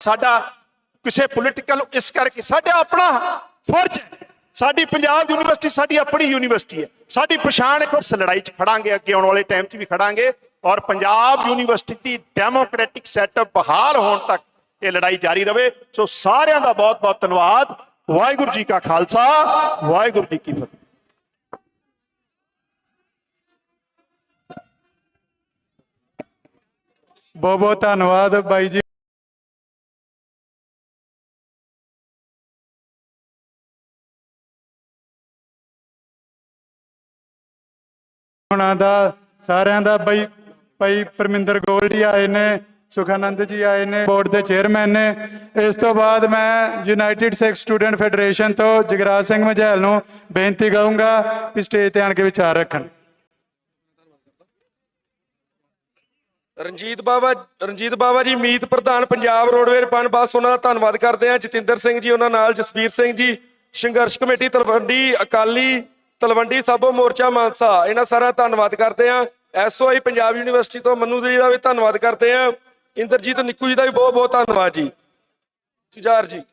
ਸਾਡਾ ਕਿਸੇ ਪੋਲੀਟੀਕਲ ਇਸ ਕਰਕੇ ਸਾਡਾ ਆਪਣਾ ਫਰਜ਼ ਹੈ। ਸਾਡੀ ਪੰਜਾਬ ਯੂਨੀਵਰਸਿਟੀ ਸਾਡੀ ਆਪਣੀ ਯੂਨੀਵਰਸਿਟੀ ਹੈ। ਸਾਡੀ ਪਛਾਣ ਇੱਕ ਇਸ ਲੜਾਈ 'ਚ ਖੜਾਂਗੇ, ਅੱਗੇ ਆਉਣ ਵਾਲੇ ਟਾਈਮ 'ਚ ਵੀ ਖੜਾਂਗੇ ਔਰ ਪੰਜਾਬ ਯੂਨੀਵਰਸਿਟੀ ਦੀ ਡੈਮੋਕ੍ਰੈਟਿਕ ਸੈਟਅਪ ਬਹਾਲ ਹੋਣ ਤੱਕ ਇਹ ਲੜਾਈ ਜਾਰੀ ਰਵੇ। ਸੋ ਸਾਰਿਆਂ ਦਾ ਬਹੁਤ ਬਹੁਤ ਧੰਨਵਾਦ। ਵਾਹਿਗੁਰੂ ਜੀ ਕਾ ਖਾਲਸਾ, ਵਾਹਿਗੁਰੂ ਜੀ ਕੀ ਫਤਿਹ। ਬਹੁਤ ਬਹੁਤ ਧੰਨਵਾਦ ਬਾਈ ਜੀ। ਉਹਨਾਂ ਦਾ ਸਾਰਿਆਂ ਦਾ ਭਾਈ ਪਰਮਿੰਦਰ ਗੋਲ ਜੀ ਆਏ ਨੇ, ਸੁਖਾਨੰਦ ਜੀ ਆਏ ਨੇ, ਬੋਰਡ ਦੇ ਚੇਅਰਮੈਨ ਨੇ। ਇਸ ਤੋਂ ਬਾਅਦ ਮੈਂ ਯੂਨਾਈਟਿਡ ਸਿੱਖ ਸਟੂਡੈਂਟ ਫੈਡਰੇਸ਼ਨ ਤੋਂ ਜਗਰਾਜ ਸਿੰਘ ਮਝੈਲ ਨੂੰ ਬੇਨਤੀ ਕਰਾਂਗਾ ਕਿ ਸਟੇਜ ਤੇ ਆਣ ਕੇ ਵਿਚਾਰ ਰੱਖਣ। ਰਣਜੀਤ ਬਾਵਾ ਜੀ ਮੀਤ ਪ੍ਰਧਾਨ ਪੰਜਾਬ ਰੋਡਵੇਜ਼ ਪਨ ਬੱਸ, ਉਹਨਾਂ ਦਾ ਧੰਨਵਾਦ ਕਰਦੇ ਹਾਂ। ਜਤਿੰਦਰ ਸਿੰਘ ਜੀ ਉਹਨਾਂ ਨਾਲ, ਜਸਵੀਰ ਸਿੰਘ ਜੀ ਸੰਘਰਸ਼ ਕਮੇਟੀ ਤਲਵੰਡੀ ਅਕਾਲੀ ਤਲਵੰਡੀ ਸਾਬੋ ਮੋਰਚਾ ਮਾਨਸਾ, ਇਹਨਾਂ ਸਾਰਾ ਧੰਨਵਾਦ ਕਰਦੇ ਹਾਂ। SOI ਪੰਜਾਬ ਯੂਨੀਵਰਸਿਟੀ ਤੋਂ ਮਨੂ ਜੀ ਦਾ ਵੀ ਧੰਨਵਾਦ ਕਰਦੇ ਹਾਂ। ਇੰਦਰਜੀਤ ਨਿੱਕੂ ਜੀ ਦਾ ਵੀ ਬਹੁਤ ਬਹੁਤ ਧੰਨਵਾਦ ਜੀ। ਸੁਜਾਰ ਜੀ।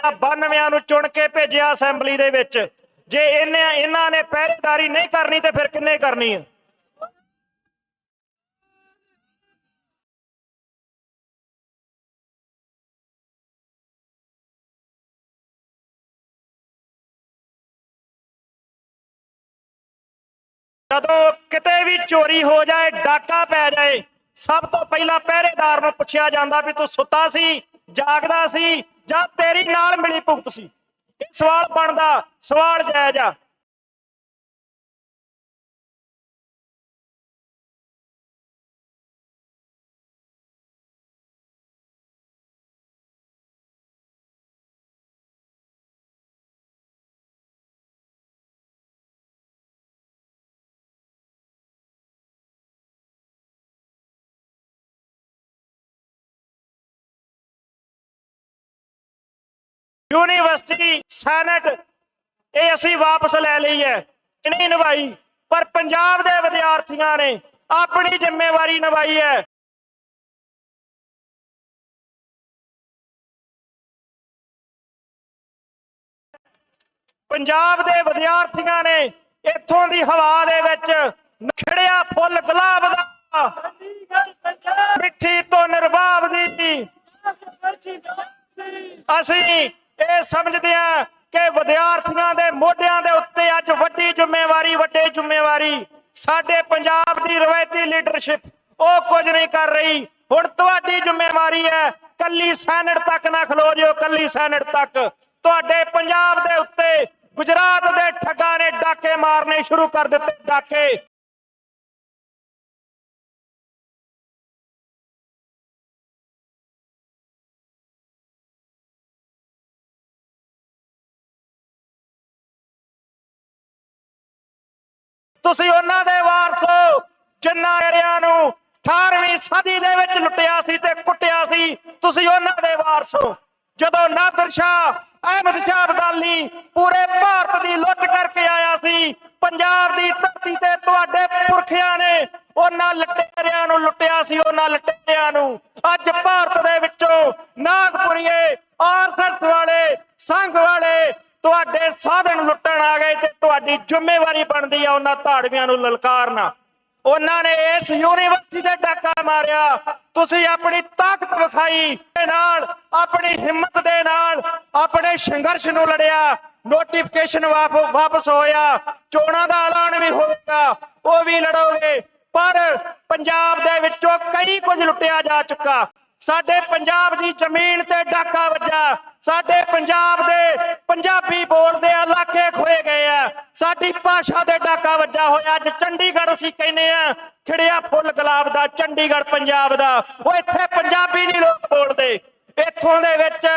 ਆਪਾਂ 92 ਨੂੰ ਚੁਣ ਕੇ ਭੇਜਿਆ ਅਸੈਂਬਲੀ ਦੇ ਵਿੱਚ। ਜੇ ਇਹਨਾਂ ਨੇ ਪਹਿਰੇਦਾਰੀ ਨਹੀਂ ਕਰਨੀ ਤੇ ਫਿਰ ਕਿੰਨੇ ਕਰਨੀ ਹੈ? ਜਦੋਂ ਕਿਤੇ ਵੀ ਚੋਰੀ ਹੋ ਜਾਏ, ਡਾਕਾ ਪੈ ਜਾਏ, ਸਭ ਤੋਂ ਪਹਿਲਾਂ ਪਹਿਰੇਦਾਰ ਨੂੰ ਪੁੱਛਿਆ ਜਾਂਦਾ ਵੀ ਤੂੰ ਸੁੱਤਾ ਸੀ, ਜਾਗਦਾ ਸੀ ਜਾਂ ਤੇਰੀ ਨਾਲ ਮਿਲੀ ਭੁਗਤ ਸੀ। ਇਹ ਸਵਾਲ ਬਣਦਾ, ਸਵਾਲ ਜਾਇਜ਼ ਆ। यूनिवर्सिटी सैनेट ये असी वापस लै ली है, नहीं निभाई, पर पंजाब दे विद्यार्थियों ने अपनी जिम्मेवारी निभाई है। पंजाब दे विद्यार्थियों ने इत्थों दी हवा दे विच खिड़िया फुल गुलाब दा, मिट्ठी तो निर्वाब दी असी ਇਹ ਸਮਝਦੇ ਆ ਕਿ ਵਿਦਿਆਰਥੀਆਂ ਦੇ ਮੋਢਿਆਂ ਦੇ ਉੱਤੇ ਅੱਜ ਵੱਡੀ ਜ਼ਿੰਮੇਵਾਰੀ ਸਾਡੇ ਪੰਜਾਬ ਦੀ ਰਵਾਇਤੀ ਲੀਡਰਸ਼ਿਪ ਉਹ ਕੁਝ ਨਹੀਂ ਕਰ ਰਹੀ। ਹੁਣ ਤੁਹਾਡੀ ਜ਼ਿੰਮੇਵਾਰੀ ਹੈ, ਕੱਲੀ ਸੈਨੇਟ ਤੱਕ ਨਾ ਖਲੋ ਜਿਓ, ਕੱਲੀ ਸੈਨੇਟ ਤੱਕ। ਤੁਹਾਡੇ ਪੰਜਾਬ ਦੇ ਉੱਤੇ ਗੁਜਰਾਤ ਦੇ ਠੱਗਾਂ ਨੇ ਡਾਕੇ ਮਾਰਨੇ ਸ਼ੁਰੂ ਕਰ ਦਿੱਤੇ, ਡਾਕੇ। ਤੁਸੀਂ ਉਹਨਾਂ ਦੇ ਵਾਰਸ ਹੋ ਜਿਨ੍ਹਾਂ ਏਰਿਆਂ ਨੂੰ 18ਵੀਂ ਸਦੀ ਦੇ ਵਿੱਚ ਲੁੱਟਿਆ ਸੀ ਤੇ ਕੁੱਟਿਆ ਸੀ। ਤੁਸੀਂ ਉਹਨਾਂ ਦੇ ਵਾਰਸ ਹੋ। ਜਦੋਂ ਨਾਦਰ ਸ਼ਾਹ, ਅਹਿਮਦ ਸ਼ਾਹ ਅਬਦਾਲੀ ਪੂਰੇ ਭਾਰਤ ਦੀ ਲੁੱਟ ਕਰਕੇ ਆਇਆ ਸੀ, ਪੰਜਾਬ ਦੀ ਧਰਤੀ ਤੇ ਤੁਹਾਡੇ ਪੁਰਖਿਆਂ ਨੇ ਉਹਨਾਂ ਲੁਟੇਰਿਆਂ ਨੂੰ ਲੁੱਟਿਆ ਸੀ, ਉਹਨਾਂ ਲੁਟੇਰਿਆਂ ਨੂੰ। ਅੱਜ ਭਾਰਤ ਦੇ ਵਿੱਚੋਂ ਨਾਗਪੁਰੀਏ, ਆਰਐਸਐਸ ਵਾਲੇ, ਸੰਘ ਵਾਲੇ ਤੁਹਾਡੇ ਸਾਧਨ ਲੁੱਟਣ ਆ ਗਏ ਤੇ ਤੁਹਾਡੀ ਜ਼ਿੰਮੇਵਾਰੀ ਬਣਦੀ ਆ ਉਹਨਾਂ ਧਾੜਵੀਆਂ ਨੂੰ ਲਲਕਾਰਨਾ। ਉਹਨਾਂ ਨੇ ਇਸ ਯੂਨੀਵਰਸਿਟੀ ਤੇ ਡਾਕਾ ਮਾਰਿਆ, ਤੁਸੀਂ ਆਪਣੀ ਤਾਕਤ ਵਿਖਾਈ ਦੇ ਨਾਲ, ਆਪਣੀ ਹਿੰਮਤ ਦੇ ਨਾਲ ਆਪਣੇ ਸੰਘਰਸ਼ ਨੂੰ ਲੜਿਆ। ਨੋਟੀਫਿਕੇਸ਼ਨ ਵਾਪਸ ਹੋਇਆ, ਚੋਣਾਂ ਦਾ ਐਲਾਨ ਵੀ ਹੋਵੇਗਾ, ਉਹ ਵੀ ਲੜੋਗੇ। ਪਰ ਪੰਜਾਬ ਦੇ ਵਿੱਚੋਂ ਕਈ ਕੁਝ ਲੁੱਟਿਆ ਜਾ ਚੁੱਕਾ। ਸਾਡੇ ਪੰਜਾਬ ਦੀ ਜ਼ਮੀਨ ਤੇ ਡਾਕਾ ਵੱਜਾ, ਸਾਡੇ ਪੰਜਾਬ ਦੇ ਪੰਜਾਬੀ ਬੋਲਦੇ ਇਲਾਕੇ ਖੋਏ ਗਏ ਆ, ਸਾਡੀ ਭਾਸ਼ਾ ਦੇ ਡਾਕਾ ਵੱਜਾ ਹੋਇਆ। ਅੱਜ ਚੰਡੀਗੜ੍ਹ ਅਸੀਂ ਕਹਿੰਦੇ ਆ ਖਿੜਿਆ ਫੁੱਲ ਗੁਲਾਬ ਦਾ, ਚੰਡੀਗੜ੍ਹ ਪੰਜਾਬ ਦਾ। ਉਹ ਇੱਥੇ ਪੰਜਾਬੀ ਨਹੀਂ ਲੋਕ ਬੋਲਦੇ। ਇੱਥੋਂ ਦੇ ਵਿੱਚ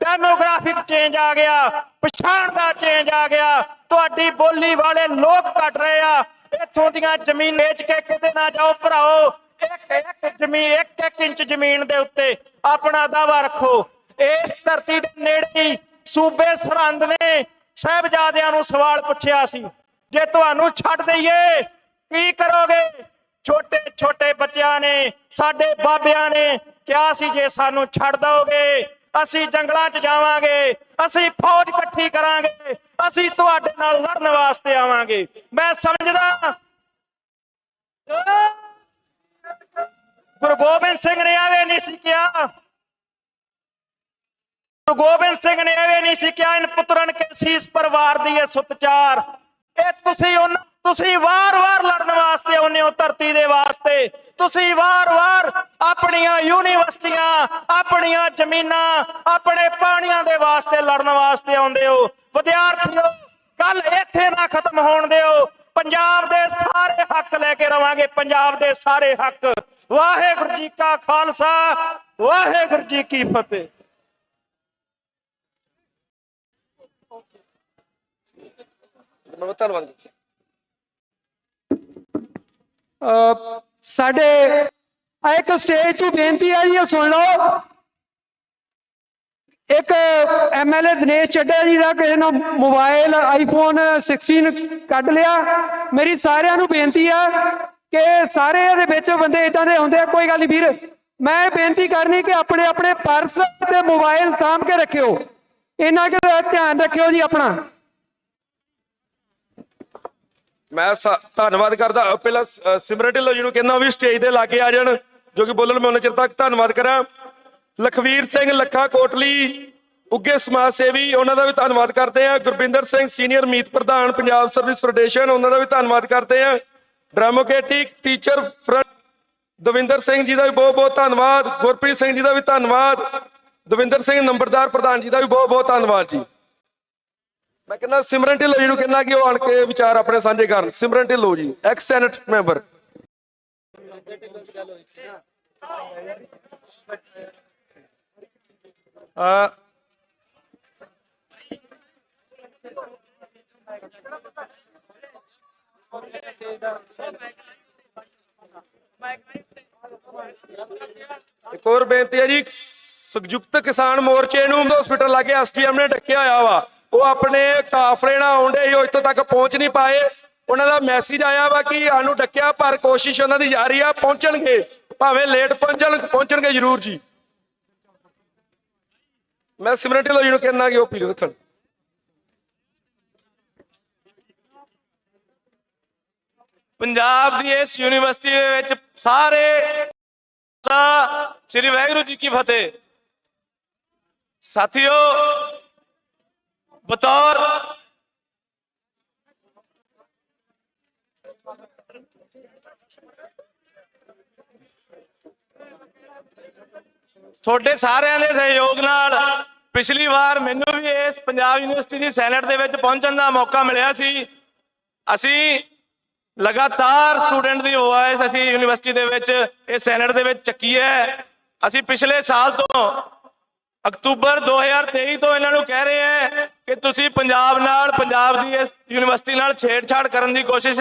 ਡੈਮੋਗ੍ਰਾਫਿਕ ਚੇਂਜ ਆ ਗਿਆ, ਪਛਾਣ ਦਾ ਚੇਂਜ ਆ ਗਿਆ। ਤੁਹਾਡੀ ਬੋਲੀ ਵਾਲੇ ਲੋਕ ਘਟ ਰਹੇ ਆ। ਇੱਥੋਂ ਦੀਆਂ ਜ਼ਮੀਨ ਵੇਚ ਕੇ ਕਿਤੇ ਨਾ ਜਾਓ ਭਰਾਓ। ਇੱਕ ਇੰਚ ਜ਼ਮੀਨ ਦੇ ਉੱਤੇ ਆਪਣਾ ਦਾਅਵਾ ਰੱਖੋ। ਇਸ ਧਰਤੀ ਦੇ ਨੇੜੇ ਹੀ ਸੂਬੇ ਸਰਹੰਦ ਨੇ ਸਾਹਿਬਜ਼ਾਦਿਆਂ ਨੂੰ ਸਵਾਲ ਪੁੱਛਿਆ ਸੀ, ਜੇ ਤੁਹਾਨੂੰ ਛੱਡ ਦਈਏ ਕੀ ਕਰੋਗੇ? ਛੋਟੇ ਛੋਟੇ ਬੱਚਿਆਂ ਨੇ, ਸਾਡੇ ਬਾਬਿਆਂ ਨੇ ਕਿਹਾ ਸੀ ਜੇ ਸਾਨੂੰ ਛੱਡ ਦਓਗੇ ਅਸੀਂ ਜੰਗਲਾਂ 'ਚ ਜਾਵਾਂਗੇ, ਅਸੀਂ ਫੌਜ ਇਕੱਠੀ ਕਰਾਂਗੇ, ਅਸੀਂ ਤੁਹਾਡੇ ਨਾਲ ਲੜਨ ਵਾਸਤੇ ਆਵਾਂਗੇ। ਮੈਂ ਸਮਝਦਾ ਗੁਰੂ ਗੋਬਿੰਦ ਸਿੰਘ ਨੇ ਐਵੇਂ ਨਹੀਂ ਸੀ ਕਿਹਾ, ਗੁਰੂ ਗੋਬਿੰਦ ਸਿੰਘ ਨੇ ਐਵੇਂ ਨਹੀਂ ਸੀ ਕਿਹਾ ਇਨ ਪੁੱਤਰਨ ਕੇ ਸੀਸ ਪਰ ਵਾਰ ਦੀਏ ਸੁਤਚਾਰ। ਇਹ ਤੁਸੀਂ ਵਾਰ-ਵਾਰ ਲੜਨ ਵਾਸਤੇ ਆਉਂਦੇ ਹੋ ਧਰਤੀ ਦੇ ਵਾਸਤੇ। ਤੁਸੀਂ ਵਾਰ-ਵਾਰ ਆਪਣੀਆਂ ਯੂਨੀਵਰਸਿਟੀਆਂ, ਆਪਣੀਆਂ ਜ਼ਮੀਨਾਂ, ਆਪਣੇ ਪਾਣੀਆਂ ਦੇ ਵਾਸਤੇ ਲੜਨ ਵਾਸਤੇ ਆਉਂਦੇ ਹੋ। ਵਿਦਿਆਰਥੀਓ, ਕੱਲ ਇੱਥੇ ਨਾ ਖਤਮ ਹੋਣ ਦਿਓ। ਪੰਜਾਬ ਦੇ ਸਾਰੇ ਹੱਕ ਲੈ ਕੇ ਰਵਾਂਗੇ, ਪੰਜਾਬ ਦੇ ਸਾਰੇ ਹੱਕ। ਵਾਹਿਗੁਰੂ ਜੀ ਕਾ ਖਾਲਸਾ, ਵਾਹਿਗੁਰੂ ਜੀ ਕੀ ਫਤਿਹ। ਧੰਨਵਾਦ। ਸਾਡੇ ਇੱਕ ਸਟੇਜ ਤੋਂ ਬੇਨਤੀ ਹੈ ਜੀ, ਸੁਣ ਲਓ। ਇੱਕ ਐਮਐਲਏ ਦਿਨੇਸ਼ ਚੱਡਾ ਜੀ ਦਾ ਕਿਸੇ ਨੇ ਮੋਬਾਈਲ ਆਈਫੋਨ 16 ਕੱਢ ਲਿਆ। ਮੇਰੀ ਸਾਰਿਆਂ ਨੂੰ ਬੇਨਤੀ ਹੈ ਕਿ ਸਾਰੇ ਇਹਦੇ ਵਿੱਚ ਬੰਦੇ ਇਦਾਂ ਦੇ ਹੁੰਦੇ ਆ, ਕੋਈ ਗੱਲ ਨਹੀਂ ਵੀਰ, ਮੈਂ ਇਹ ਬੇਨਤੀ ਕਰਨੀ ਕਿ ਆਪਣੇ ਆਪਣੇ ਪਰਸ ਤੇ ਮੋਬਾਈਲ ਸਾਂਭ ਕੇ ਰੱਖਿਓ, ਇਹਨਾਂ ਦਾ ਧਿਆਨ ਰੱਖਿਓ ਜੀ ਆਪਣਾ। ਮੈਂ ਧੰਨਵਾਦ ਕਰਦਾ ਪਹਿਲਾਂ ਸਿਮਰਨ ਢਿੱਲੋਂ ਜੀ ਨੂੰ ਕਹਿੰਦਾ ਉਹ ਵੀ ਸਟੇਜ ਤੇ ਲਾ ਕੇ ਆ ਜਾਣ ਜੋ ਕਿ ਬੋਲਣ ਮੈਂ ਉਹਨਾਂ ਚਿਰ ਤੱਕ ਧੰਨਵਾਦ ਕਰਾਂ। ਲਖਵੀਰ ਸਿੰਘ ਲੱਖਾ ਕੋਟਲੀ ਉੱਗੇ ਸਮਾਜ ਸੇਵੀ, ਉਹਨਾਂ ਦਾ ਵੀ ਧੰਨਵਾਦ ਕਰਦੇ ਆ। ਗੁਰਬਿੰਦਰ ਸਿੰਘ ਸੀਨੀਅਰ ਮੀਤ ਪ੍ਰਧਾਨ ਪੰਜਾਬ ਸਰਵਿਸ ਫੈਡਰੇਸ਼ਨ, ਉਹਨਾਂ ਦਾ ਵੀ ਧੰਨਵਾਦ ਕਰਦੇ ਆ। Democratic teacher front Davinder Singh ji ਦਾ ਵੀ ਬਹੁਤ ਬਹੁਤ ਧੰਨਵਾਦ। ਗੁਰਪ੍ਰੀਤ ਸਿੰਘ ਜੀ ਦਾ ਵੀ ਧੰਨਵਾਦ। ਦਵਿੰਦਰ ਸਿੰਘ ਨੰਬਰਦਾਰ ਪ੍ਰਧਾਨ ਜੀ ਦਾ ਵੀ ਬਹੁਤ ਬਹੁਤ ਧੰਨਵਾਦ ਜੀ। ਮੈਂ ਕਹਿੰਦਾ ਸਿਮਰਨ ਢਿੱਲੋਂ ਜੀ ਨੂੰ ਕਹਿੰਦਾ ਕਿ ਉਹ ਆਣ ਕੇ ਵਿਚਾਰ ਆਪਣੇ ਸਾਂਝੇ ਕਰਨ। ਸਿਮਰਨ Dhillon ji X senate member. ਇੱਕ ਹੋਰ ਬੇਨਤੀ ਹੈ ਜੀ, ਸੰਯੁਕਤ ਕਿਸਾਨ ਮੋਰਚੇ ਨੂੰ ਹਸਪੀਟਲ ਲਾ ਕੇ ਐਸਟੀਐਮ ਨੇ ਡੱਕਿਆ ਹੋਇਆ ਵਾ। ਉਹ ਆਪਣੇ ਕਾਫਲੇ ਨਾਲ ਆਉਂਦੇ ਸੀ, ਉਹ ਇੱਥੋਂ ਤੱਕ ਪਹੁੰਚ ਨਹੀਂ ਪਾਏ। ਉਹਨਾਂ ਦਾ ਮੈਸੇਜ ਆਇਆ ਵਾ ਕਿ ਸਾਨੂੰ ਡੱਕਿਆ, ਪਰ ਕੋਸ਼ਿਸ਼ ਉਹਨਾਂ ਦੀ ਜਾਰੀ ਆ, ਪਹੁੰਚਣਗੇ, ਭਾਵੇਂ ਲੇਟ ਪਹੁੰਚਣਗੇ ਜ਼ਰੂਰ ਜੀ। ਮੈਂ ਸਿਮਰਨ ਢਿੱਲੋਂ ਜੀ ਨੂੰ ਕਹਿੰਦਾ ਕਿ ਉਹ ਪੀੜ ਰੱਖਣ। ਪੰਜਾਬ ਦੀ ਇਸ ਯੂਨੀਵਰਸਿਟੀ ਦੇ ਵਿੱਚ ਸਾਰੇ ਸ੍ਰੀ ਵਾਹਿਗੁਰੂ ਜੀ ਕੀ ਫਤਿਹ। ਸਾਥੀਓ, ਬਤੌਰ ਤੁਹਾਡੇ ਸਾਰਿਆਂ ਦੇ ਸਹਿਯੋਗ ਨਾਲ ਪਿਛਲੀ ਵਾਰ ਮੈਨੂੰ ਵੀ ਇਸ ਪੰਜਾਬ ਯੂਨੀਵਰਸਿਟੀ ਦੀ ਸੈਨੇਟ ਦੇ ਵਿੱਚ ਪਹੁੰਚਣ ਦਾ ਮੌਕਾ ਮਿਲਿਆ ਸੀ। ਅਸੀਂ ਲਗਾਤਾਰ ਸਟੂਡੈਂਟ ਦੀ ਵੌਇਸ ਅਸੀਂ ਯੂਨੀਵਰਸਿਟੀ ਦੇ ਵਿੱਚ ਇਹ ਸੈਨੇਟ ਦੇ ਵਿੱਚ ਚੱਕੀ ਹੈ। ਅਸੀਂ ਪਿਛਲੇ ਸਾਲ ਤੋਂ ਅਕਤੂਬਰ 2023 ਤੋਂ ਇਹਨਾਂ ਨੂੰ ਕਹਿ ਰਹੇ ਹਾਂ ਕਿ ਤੁਸੀਂ ਪੰਜਾਬ ਨਾਲ, ਪੰਜਾਬ ਦੀ ਇਸ ਯੂਨੀਵਰਸਿਟੀ ਨਾਲ ਛੇੜਛਾੜ ਕਰਨ ਦੀ ਕੋਸ਼ਿਸ਼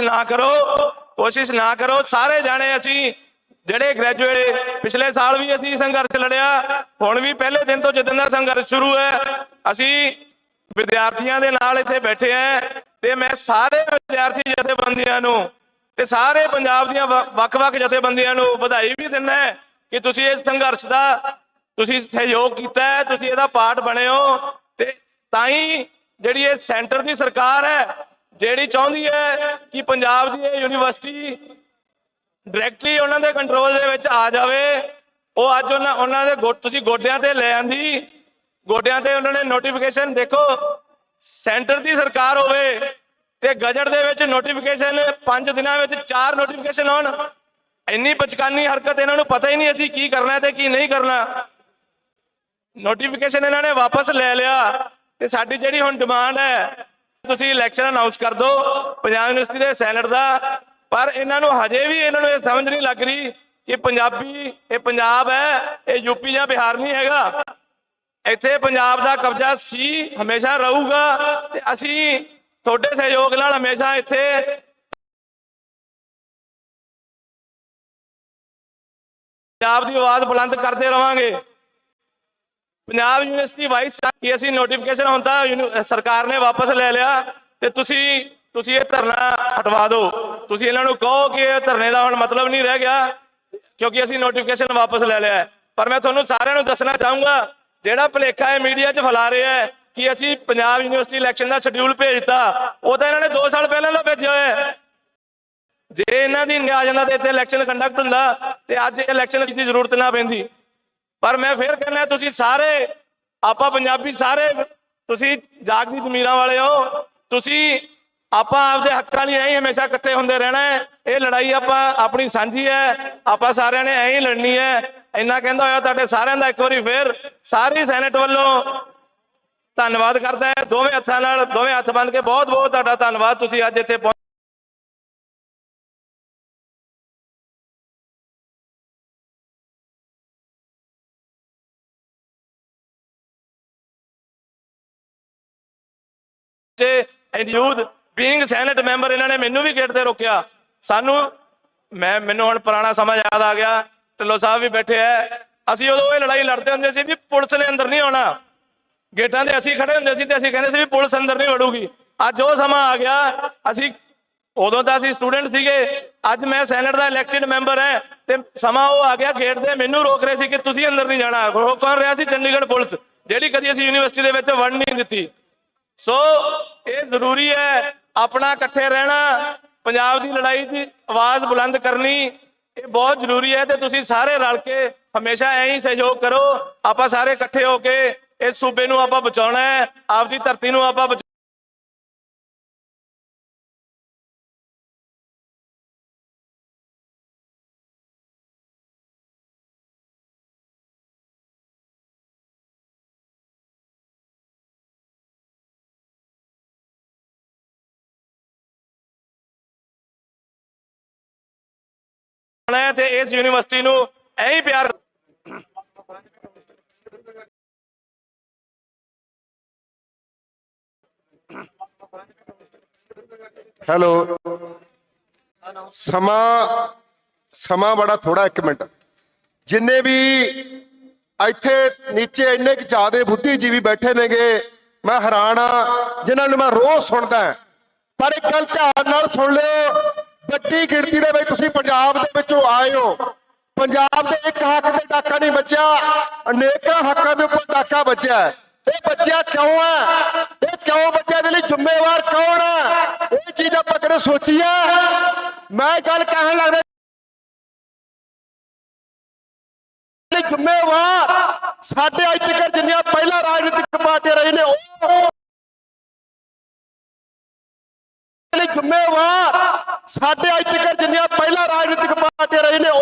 ਨਾ ਕਰੋ। ਸਾਰੇ ਜਾਣੇ ਅਸੀਂ ਜਿਹੜੇ ਗ੍ਰੈਜੂਏਟ, ਪਿਛਲੇ ਸਾਲ ਵੀ ਅਸੀਂ ਸੰਘਰਸ਼ ਲੜਿਆ, ਹੁਣ ਵੀ ਪਹਿਲੇ ਦਿਨ ਤੋਂ ਜਿੱਦਣ ਦਾ ਸੰਘਰਸ਼ ਸ਼ੁਰੂ ਹੈ ਅਸੀਂ ਵਿਦਿਆਰਥੀਆਂ ਦੇ ਨਾਲ ਇੱਥੇ ਬੈਠੇ ਆ। ਤੇ ਮੈਂ ਸਾਰੇ ਵਿਦਿਆਰਥੀ ਜਥੇਬੰਦੀਆਂ ਨੂੰ ਤੇ ਸਾਰੇ ਪੰਜਾਬ ਦੀਆਂ ਵੱਖ-ਵੱਖ ਜਥੇਬੰਦੀਆਂ ਨੂੰ ਵਧਾਈ ਵੀ ਦਿੰਦਾ ਕਿ ਤੁਸੀਂ ਇਸ ਸੰਘਰਸ਼ ਦਾ ਤੁਸੀਂ ਸਹਿਯੋਗ ਕੀਤਾ ਹੈ, ਤੁਸੀਂ ਇਹਦਾ ਪਾਰਟ ਬਣੇ ਹੋ। ਤੇ ਤਾਂ ਹੀ ਜਿਹੜੀ ਇਹ ਸੈਂਟਰ ਦੀ ਸਰਕਾਰ ਹੈ, ਜਿਹੜੀ ਚਾਹੁੰਦੀ ਹੈ ਕਿ ਪੰਜਾਬ ਦੀ ਇਹ ਯੂਨੀਵਰਸਿਟੀ ਡਾਇਰੈਕਟਲੀ ਉਹਨਾਂ ਦੇ ਕੰਟਰੋਲ ਦੇ ਵਿੱਚ ਆ ਜਾਵੇ, ਉਹ ਅੱਜ ਉਹਨਾਂ ਦੇ ਤੁਸੀਂ ਗੋਡਿਆਂ ਤੇ ਲੈ ਆਂਦੀ, ਗੋਡਿਆਂ ਤੇ ਉਹਨਾਂ ਨੇ ਨੋਟੀਫਿਕੇਸ਼ਨ। ਦੇਖੋ, ਸੈਂਟਰ ਦੀ ਸਰਕਾਰ ਹੋਵੇ ਤੇ ਗਜਟ ਦੇ ਵਿੱਚ ਨੋਟੀਫਿਕੇਸ਼ਨ 5 ਦਿਨਾਂ ਵਿੱਚ 4 ਨੋਟੀਫਿਕੇਸ਼ਨ ਹੋਣ, ਇੰਨੀ ਬਚਕਾਨੀ ਹਰਕਤ ਇਹਨਾਂ ਨੂੰ ਪਤਾ ਹੀ ਨਹੀਂ ਅਸੀਂ ਕੀ ਕਰਨਾ ਤੇ ਕੀ ਨਹੀਂ ਕਰਨਾ। ਨੋਟੀਫਿਕੇਸ਼ਨ ਇਹਨਾਂ ਨੇ ਵਾਪਸ ਲੈ ਲਿਆ ਤੇ ਸਾਡੀ ਜਿਹੜੀ ਹੁਣ ਡਿਮਾਂਡ ਹੈ, ਤੁਸੀਂ ਇਲੈਕਸ਼ਨ ਅਨਾਉਂਸ ਕਰ ਦਿਓ ਪੰਜਾਬ ਯੂਨੀਵਰਸਿਟੀ ਦੇ ਸੈਨੇਟ ਦਾ। ਪਰ ਇਹਨਾਂ ਨੂੰ ਹਜੇ ਵੀ ਇਹ ਸਮਝ ਨਹੀਂ ਲੱਗ ਰਹੀ ਕਿ ਇਹ ਪੰਜਾਬ ਹੈ, ਇਹ ਯੂਪੀ ਜਾਂ ਬਿਹਾਰ ਨਹੀਂ ਹੈਗਾ। ਇੱਥੇ ਪੰਜਾਬ ਦਾ ਕਬਜ਼ਾ ਸੀ, ਹਮੇਸ਼ਾ ਰਹੂਗਾ ਤੇ ਅਸੀਂ ਤੁਹਾਡੇ ਸਹਿਯੋਗ ਨਾਲ ਹਮੇਸ਼ਾ ਇੱਥੇ ਪੰਜਾਬ ਦੀ ਆਵਾਜ਼ ਬੁਲੰਦ ਕਰਦੇ ਰਵਾਂਗੇ। ਪੰਜਾਬ ਯੂਨੀਵਰਸਿਟੀ ਵਾਈਸ ਕਿ ਅਸੀਂ ਨੋਟੀਫਿਕੇਸ਼ਨ ਹੁਣ ਤਾਂ ਸਰਕਾਰ ਨੇ ਵਾਪਸ ਲੈ ਲਿਆ ਤੇ ਤੁਸੀਂ ਇਹ ਧਰਨਾ ਹਟਵਾ ਦਿਓ। ਤੁਸੀਂ ਇਹਨਾਂ ਨੂੰ ਕਹੋ ਕਿ ਇਹ ਧਰਨੇ ਦਾ ਹੁਣ ਮਤਲਬ ਨਹੀਂ ਰਹਿ ਗਿਆ ਕਿਉਂਕਿ ਅਸੀਂ ਨੋਟੀਫਿਕੇਸ਼ਨ ਵਾਪਸ ਲੈ ਲਿਆ। ਪਰ ਮੈਂ ਤੁਹਾਨੂੰ ਸਾਰਿਆਂ ਨੂੰ ਦੱਸਣਾ ਚਾਹੂੰਗਾ, ਜਿਹੜਾ ਭੁਲੇਖਾ ਇਹ ਮੀਡੀਆ 'ਚ ਫੈਲਾ ਰਿਹਾ ਹੈ ਕਿ ਅਸੀਂ ਪੰਜਾਬ ਯੂਨੀਵਰਸਿਟੀ ਇਲੈਕਸ਼ਨ ਦਾ ਸ਼ਡਿਊਲ ਭੇਜਤਾ, ਉਹ ਤਾਂ ਇਹਨਾਂ ਨੇ 2 ਸਾਲ ਪਹਿਲਾਂ ਦਾ ਭੇਜਿਆ ਹੋਇਆ। ਜੇ ਇਹਨਾਂ ਦੀ ਆ ਜਾਂਦਾ ਤੇ ਇੱਥੇ ਇਲੈਕਸ਼ਨ ਕੰਡਕਟ ਹੁੰਦਾ ਤੇ ਅੱਜ ਇਲੈਕਸ਼ਨ ਦੀ ਜ਼ਰੂਰਤ ਨਾ ਪੈਂਦੀ। ਪਰ ਮੈਂ ਫੇਰ ਕਹਿੰਦਾ, ਤੁਸੀਂ ਸਾਰੇ, ਆਪਾਂ ਪੰਜਾਬੀ ਸਾਰੇ, ਤੁਸੀਂ ਜਾਗਦੀ ਜ਼ਮੀਰਾਂ ਵਾਲੇ ਹੋ। ਤੁਸੀਂ ਆਪਾਂ ਆਪਦੇ ਹੱਕਾਂ ਲਈ ਐਂ ਹਮੇਸ਼ਾ ਇਕੱਠੇ ਹੁੰਦੇ ਰਹਿਣਾ ਹੈ। ਇਹ ਲੜਾਈ ਆਪਾਂ ਆਪਣੀ ਸਾਂਝੀ ਹੈ, ਆਪਾਂ ਸਾਰਿਆਂ ਨੇ ਐਂ ਹੀ ਲੜਨੀ ਹੈ। ਇੰਨਾ ਕਹਿੰਦਾ ਹੋਇਆ ਤੁਹਾਡੇ ਸਾਰਿਆਂ ਦਾ ਇੱਕ ਵਾਰੀ ਫੇਰ ਸਾਰੀ ਸੈਨੇਟ ਵੱਲੋਂ ਧੰਨਵਾਦ ਕਰਦਾ ਹੈ। ਦੋਵੇਂ ਹੱਥਾਂ ਨਾਲ, ਦੋਵੇਂ ਹੱਥ ਬੰਨ ਕੇ ਬਹੁਤ ਬਹੁਤ ਤੁਹਾਡਾ ਧੰਨਵਾਦ। ਤੁਸੀਂ ਅੱਜ ਇੱਥੇ and youth being senate member, ਇਹਨਾਂ ਨੇ ਮੈਨੂੰ ਵੀ ਗੇਟ ਤੇ ਰੋਕਿਆ। ਮੈਨੂੰ ਹੁਣ ਪੁਰਾਣਾ ਸਮਾਂ ਯਾਦ ਆ ਗਿਆ, ਢਿੱਲੋਂ ਸਾਹਿਬ ਵੀ ਬੈਠੇ ਹੈ। ਅਸੀਂ ਉਦੋਂ ਇਹ ਲੜਾਈ ਲੜਦੇ ਹੁੰਦੇ ਸੀ ਵੀ ਪੁਲਿਸ ਨੇ ਅੰਦਰ ਨਹੀਂ ਆਉਣਾ, ਗੇਟਾਂ ਤੇ ਅਸੀਂ ਖੜੇ ਹੁੰਦੇ ਸੀ ਤੇ ਅਸੀਂ ਕਹਿੰਦੇ ਸੀ ਵੀ ਪੁਲਿਸ ਅੰਦਰ ਨਹੀਂ ਵੜੂਗੀ। ਅੱਜ ਉਹ ਸਮਾਂ ਆ ਗਿਆ, ਅਸੀਂ ਉਦੋਂ ਤਾਂ ਅਸੀਂ ਸਟੂਡੈਂਟ ਸੀਗੇ, ਅੱਜ ਮੈਂ ਸੈਨੇਟ ਦਾ ਇਲੈਕਟਿਡ ਮੈਂਬਰ ਹੈ ਤੇ ਸਮਾਂ ਉਹ ਆ ਗਿਆ ਗੇਟ ਦੇ ਮੈਨੂੰ ਰੋਕ ਰਹੇ ਸੀ ਕਿ ਤੁਸੀਂ ਅੰਦਰ ਨਹੀਂ ਜਾਣਾ। ਰੋਕ ਕੌਣ ਰਿਹਾ ਸੀ? ਚੰਡੀਗੜ੍ਹ ਪੁਲਿਸ, ਜਿਹੜੀ ਕਦੀ ਅਸੀਂ ਯੂਨੀਵਰਸਿਟੀ ਦੇ ਵਿੱਚ ਵੜਨ ਨਹੀਂ ਦਿੱਤੀ। ਸੋ ਇਹ ਜ਼ਰੂਰੀ ਹੈ ਆਪਣਾ ਇਕੱਠੇ ਰਹਿਣਾ, ਪੰਜਾਬ ਦੀ ਲੜਾਈ ਦੀ ਆਵਾਜ਼ ਬੁਲੰਦ ਕਰਨੀ, ਇਹ ਬਹੁਤ ਜ਼ਰੂਰੀ ਹੈ। ਤੇ ਤੁਸੀਂ ਸਾਰੇ ਰਲ ਕੇ ਹਮੇਸ਼ਾ ਐਂ ਹੀ ਸਹਿਯੋਗ ਕਰੋ, ਆਪਾਂ ਸਾਰੇ ਇਕੱਠੇ ਹੋ ਕੇ ਇਸ ਸੂਬੇ ਨੂੰ ਆਪਾਂ ਬਚਾਉਣਾ ਹੈ, ਆਪਦੀ ਧਰਤੀ ਨੂੰ ਆਪਾਂ ਬਚਾਉਣਾ ਹੈ ਤੇ ਇਸ ਯੂਨੀਵਰਸਿਟੀ ਨੂੰ ਐਂ ਹੀ ਪਿਆਰ। ਹੈਲੋ, ਸਮਾਂ ਬੜਾ ਥੋੜਾ, 1 ਮਿੰਟ। ਜਿੰਨੇ ਵੀ ਇੱਥੇ ਨੀਚੇ ਇੰਨੇ ਕੁ ਜ਼ਿਆਦੇ ਬੁੱਧੀਜੀਵੀ ਬੈਠੇ ਨੇਗੇ, ਮੈਂ ਹੈਰਾਨ ਆ ਜਿਨ੍ਹਾਂ ਨੂੰ ਮੈਂ ਰੋਜ਼ ਸੁਣਦਾ। ਪਰ ਇੱਕ ਗੱਲ ਧਿਆਨ ਨਾਲ ਸੁਣ ਲਿਓ, ਵੱਡੀ ਗਿਣਤੀ ਦੇ ਵਿੱਚ ਤੁਸੀਂ ਪੰਜਾਬ ਦੇ ਵਿੱਚੋਂ ਆਏ ਹੋ। ਪੰਜਾਬ ਦੇ ਇੱਕ ਹੱਕ ਤੇ ਡਾਕਾ ਨਹੀਂ ਵੱਜਿਆ, ਅਨੇਕਾਂ ਹੱਕਾਂ ਦੇ ਉੱਪਰ ਡਾਕਾ ਵੱਜਿਆ। ਇਹ ਬੱਚਿਆ ਕਿਉਂ ਹੈ? ਇਹ ਕਿਉਂ ਬੱਚਿਆਂ ਦੇ ਲਈ ਜ਼ਿੰਮੇਵਾਰ ਕੌਣ ਹੈ? ਇਹ ਚੀਜ਼ ਆਪਾਂ ਕਦੇ ਸੋਚੀ ਹੈ? ਮੈਂ ਗੱਲ ਕਹਿਣ ਲੱਗਦਾ ਜ਼ਿੰਮੇਵਾਰ ਸਾਡੇ ਅੱਜ ਤੱਕ ਜਿੰਨੀਆਂ ਪਹਿਲਾਂ ਰਾਜਨੀਤਿਕ ਪਾਰਟੀਆਂ ਰਹੀ ਨੇ ਉਹ ਜ਼ਿੰਮੇਵਾਰ ਸਾਡੇ ਅੱਜ ਤੱਕ ਜਿੰਨੀਆਂ ਪਹਿਲਾਂ ਰਾਜਨੀਤਿਕ ਪਾਰਟੀਆਂ ਰਹੀ ਨੇ ਉਹ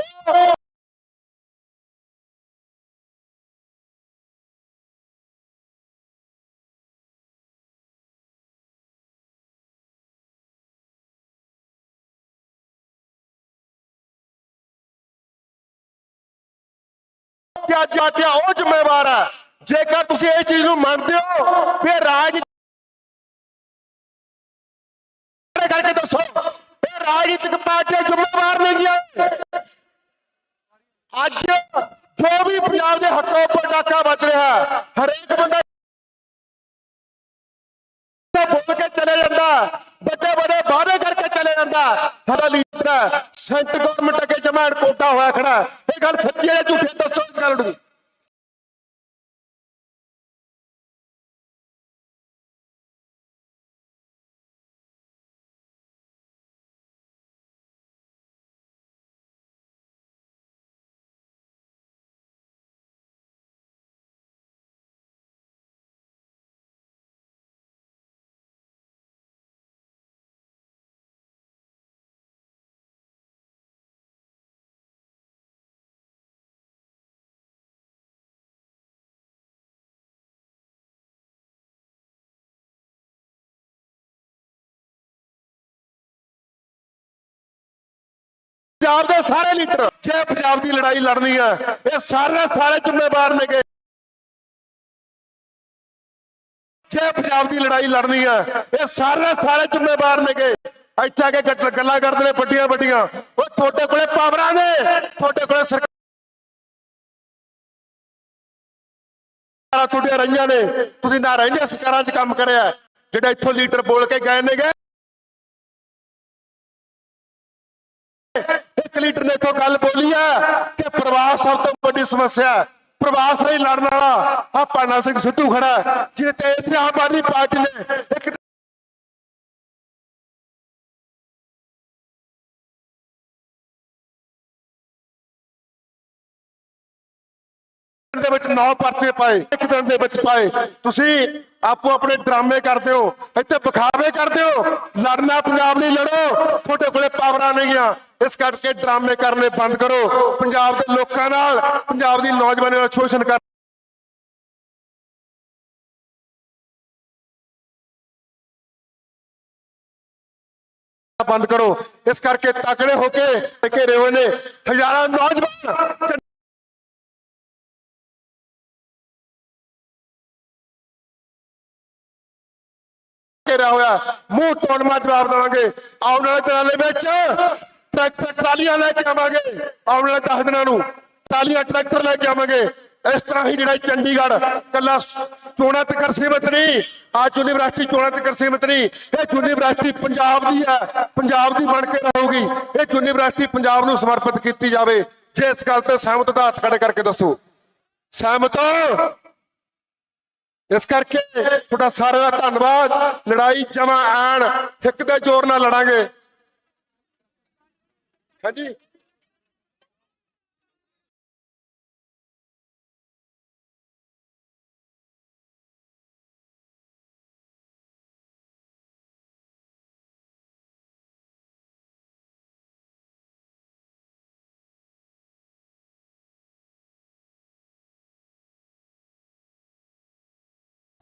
ਉਹ ਜ਼ਿੰਮੇਵਾਰ ਹੈ। ਜੇਕਰ ਤੁਸੀਂ ਇਹ ਚੀਜ਼ ਨੂੰ ਮੰਨਦੇ ਹੋ ਫਿਰ ਰਾਜਨੀਤੀ ਕਰਕੇ ਦੱਸੋ, ਇਹ ਰਾਜਨੀਤਿਕ ਪਾਰਟੀਆਂ ਜ਼ਿੰਮੇਵਾਰ ਨਹੀਂ। ਅੱਜ ਜੋ ਵੀ ਪੰਜਾਬ ਦੇ ਹੱਕਾਂ ਉੱਪਰ ਡਾਕਾ ਵੱਜ ਰਿਹਾ, ਹਰੇਕ ਬੰਦਾ ਬੋਲ ਕੇ ਚਲੇ ਜਾਂਦਾ, ਵੱਡੇ ਵੱਡੇ ਵਾਅਦੇ ਕਰਕੇ ਚਲੇ ਜਾਂਦਾ। ਸਾਡਾ ਲੀਡਰ ਹੈ, ਸੈਂਟਰ ਗਵਰਨਮੈਂਟ ਅੱਗੇ ਜਮਾਨ ਕੋਟਾ ਹੋਇਆ ਖੜਾ। ਇਹ ਗੱਲ ਸੱਚੀ ਹੈ ਝੂਠੀ? ਦੱਸੋ ਇਸ ਗੱਲ ਨੂੰ। ਪੰਜਾਬ ਦੇ ਸਾਰੇ ਲੀਡਰ ਜੇ ਪੰਜਾਬ ਦੀ ਲੜਾਈ ਲੜਨੀ ਹੈ, ਇਹ ਸਾਰੇ ਜ਼ਿੰਮੇਵਾਰ ਨੇਗੇ। ਜੇ ਪੰਜਾਬ ਦੀ ਲੜਾਈ ਲੜਨੀ ਹੈ, ਇਹ ਸਾਰੇ ਜ਼ਿੰਮੇਵਾਰ ਨੇਗੇ। ਇੱਥੇ ਆ ਕੇ ਗੱਲਾਂ ਕਰਦੇ ਨੇ ਵੱਡੀਆਂ ਵੱਡੀਆਂ। ਉਹ ਤੁਹਾਡੇ ਕੋਲੇ ਪਾਵਰਾਂ ਨੇ, ਤੁਹਾਡੇ ਕੋਲੇ ਸਰਕਾਰ ਤੁਹਾਡੀਆਂ ਰਹੀਆਂ ਨੇ, ਤੁਸੀਂ ਨਾ ਰਹਿੰਦੇ ਸਰਕਾਰਾਂ 'ਚ ਕੰਮ ਕਰਿਆ। ਜਿਹੜੇ ਇੱਥੋਂ ਲੀਡਰ ਬੋਲ ਕੇ ਗਏ ਨੇਗੇ, ਇੱਕ ਲੀਡਰ ਨੇ ਇੱਥੋਂ ਗੱਲ ਬੋਲੀ ਹੈ ਕਿ ਪ੍ਰਵਾਸ ਸਭ ਤੋਂ ਵੱਡੀ ਸਮੱਸਿਆ ਹੈ। ਪ੍ਰਵਾਸ ਲਈ ਲੜਨ ਵਾਲਾ ਆ ਭਾਨਾ ਸਿੰਘ ਸਿੱਧੂ ਖੜਾ, ਜਿਹਦੇ ਤੇ ਇਸ ਆਮ ਆਦਮੀ ਪਾਰਟੀ ਨੇ ਇੱਕ ਦੇ ਵਿੱਚ 9 ਪਰਚੇ ਪਾਏ, ਇੱਕ ਦਿਨ ਦੇ ਵਿੱਚ ਪਾਏ। ਤੁਸੀਂ ਆਪੋ ਆਪਣੇ ਡਰਾਮੇ ਕਰਦੇ ਹੋ, ਇੱਥੇ ਵਿਖਾਵੇ ਕਰਦੇ ਹੋ। ਲੜਨਾ ਪੰਜਾਬ ਲਈ ਲੜੋ, ਤੁਹਾਡੇ ਕੋਲੇ ਪਾਵਰਾਂ ਨਹੀਂ ਆ। ਇਸ ਕਰਕੇ ਡਰਾਮੇ ਕਰਨੇ ਬੰਦ ਕਰੋ। ਪੰਜਾਬ ਦੇ ਲੋਕਾਂ ਨਾਲ, ਪੰਜਾਬ ਦੀ ਨੌਜਵਾਨੀ ਨਾਲ ਸ਼ੋਸ਼ਣ ਕਰ ਬੰਦ ਕਰੋ। ਇਸ ਕਰਕੇ ਤਕੜੇ ਹੋ ਕੇ ਘੇਰੇ ਹੋਏ ਨੇ ਹਜ਼ਾਰਾਂ ਨੌਜਵਾਨ ਘੇਰਿਆ ਹੋਇਆ। ਮੂੰਹ ਤੋੜਵਾ ਜਵਾਬ ਦੇਵਾਂਗੇ। ਆਉਣ ਵਾਲੇ ਦਿਨਾਂ ਦੇ ਵਿੱਚ ਟਰੈਕਟਰ ਟਰਾਲੀਆਂ ਲੈ ਕੇ ਆਵਾਂਗੇ। ਆਉਣ ਵਾਲੇ 10 ਦਿਨਾਂ ਨੂੰ ਟਰਾਲੀਆਂ ਟਰੈਕਟਰ ਲੈ ਕੇ ਆਵਾਂਗੇ। ਇਸ ਤਰ੍ਹਾਂ ਹੀ ਜਿਹੜਾ ਚੰਡੀਗੜ੍ਹ ਕੱਲਾ ਚੋਣਾਂ ਤੱਕ ਸੀਮਿਤ ਨਹੀਂ, ਅੱਜ ਯੂਨੀਵਰਸਿਟੀ ਚੋਣਾਂ ਤੱਕ ਸੀਮਿਤ ਨਹੀਂ, ਇਹ ਯੂਨੀਵਰਸਿਟੀ ਪੰਜਾਬ ਦੀ ਹੈ, ਪੰਜਾਬ ਦੀ ਬਣ ਕੇ ਰਹੂਗੀ। ਇਹ ਯੂਨੀਵਰਸਿਟੀ ਪੰਜਾਬ ਨੂੰ ਸਮਰਪਿਤ ਕੀਤੀ ਜਾਵੇ। ਜੇ ਇਸ ਗੱਲ ਤੇ ਸਹਿਮਤ ਤਾਂ ਹੱਥ ਖੜੇ ਕਰਕੇ ਦੱਸੋ। ਸਹਿਮਤ ਹੋ? ਇਸ ਕਰਕੇ ਤੁਹਾਡਾ ਸਾਰਿਆਂ ਦਾ ਧੰਨਵਾਦ। ਲੜਾਈ ਜਮਾਂ ਐਨ ਹਿੱਕ ਦੇ ਜ਼ੋਰ ਨਾਲ ਲੜਾਂਗੇ। ਹਾਂਜੀ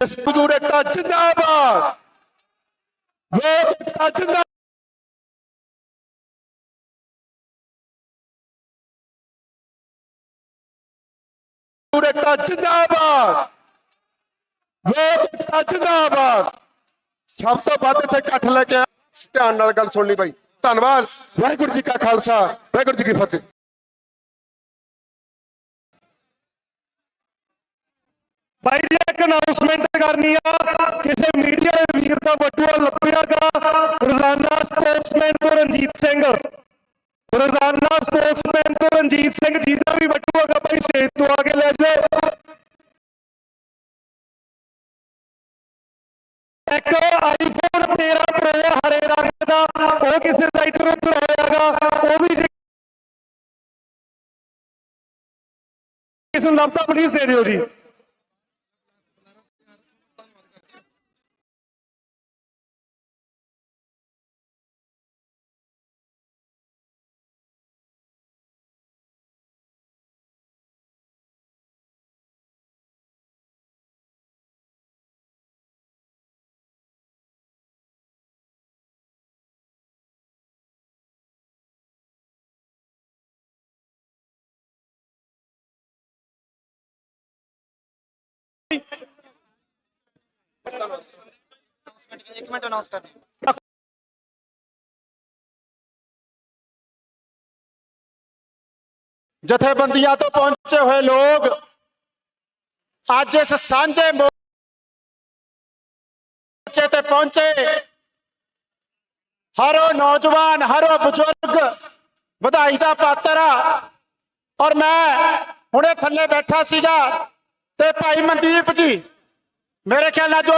ਮਜ਼ਦੂਰ ਏਕਤਾ ਜਿੰਦਾਬਾਦ, ਲੋਕ ਏਕਤਾ ਜਿੰਦਾਬਾਦ। ਮਜ਼ਦੂਰ ਏਕਤਾ ਜਿੰਦਾਬਾਦ, ਲੋਕ ਏਕਤਾ ਜਿੰਦਾਬਾਦ। ਸਭ ਤੋਂ ਵੱਧ ਇੱਥੇ ਇਕੱਠ ਲੈ ਕੇ ਧਿਆਨ ਨਾਲ ਗੱਲ ਸੁਣ ਲਈ ਬਾਈ। ਧੰਨਵਾਦ। ਵਾਹਿਗੁਰੂ ਜੀ ਕਾ ਖਾਲਸਾ, ਵਾਹਿਗੁਰੂ ਜੀ ਕੀ ਫਤਿਹ। भाई जी एक अनाउंसमेंट करनी है, किसी मीडिया वीर का बटुआ लभेगा रोजाना स्पोर्ट्समैन तो रणजीत सिंह, रोजाना स्पोर्ट्समैन तो रणजीत सिंह जिसका भी बटुआ होगा भाई स्टेज तो आके ले जाए। एक आईफोन 13 प्रो हरे रंग का वो किसी का इधर उधर होगा, वो भी किसी लभता प्लीज दे दियो जी। एक मिनट अनाउंस कर जथेबंदियां तो पहुंचे हुए लोग आज इस सांझे मोर्चे ते पहुंचे। हरो नौजवान हरो बुजुर्ग ਵਧਾਈ ਦਾ ਪਾਤਰ ਆ। और मैं ਹੁਣੇ थल्ले बैठा सीगा ते भाई मनदीप जी मेरे ख्याल जो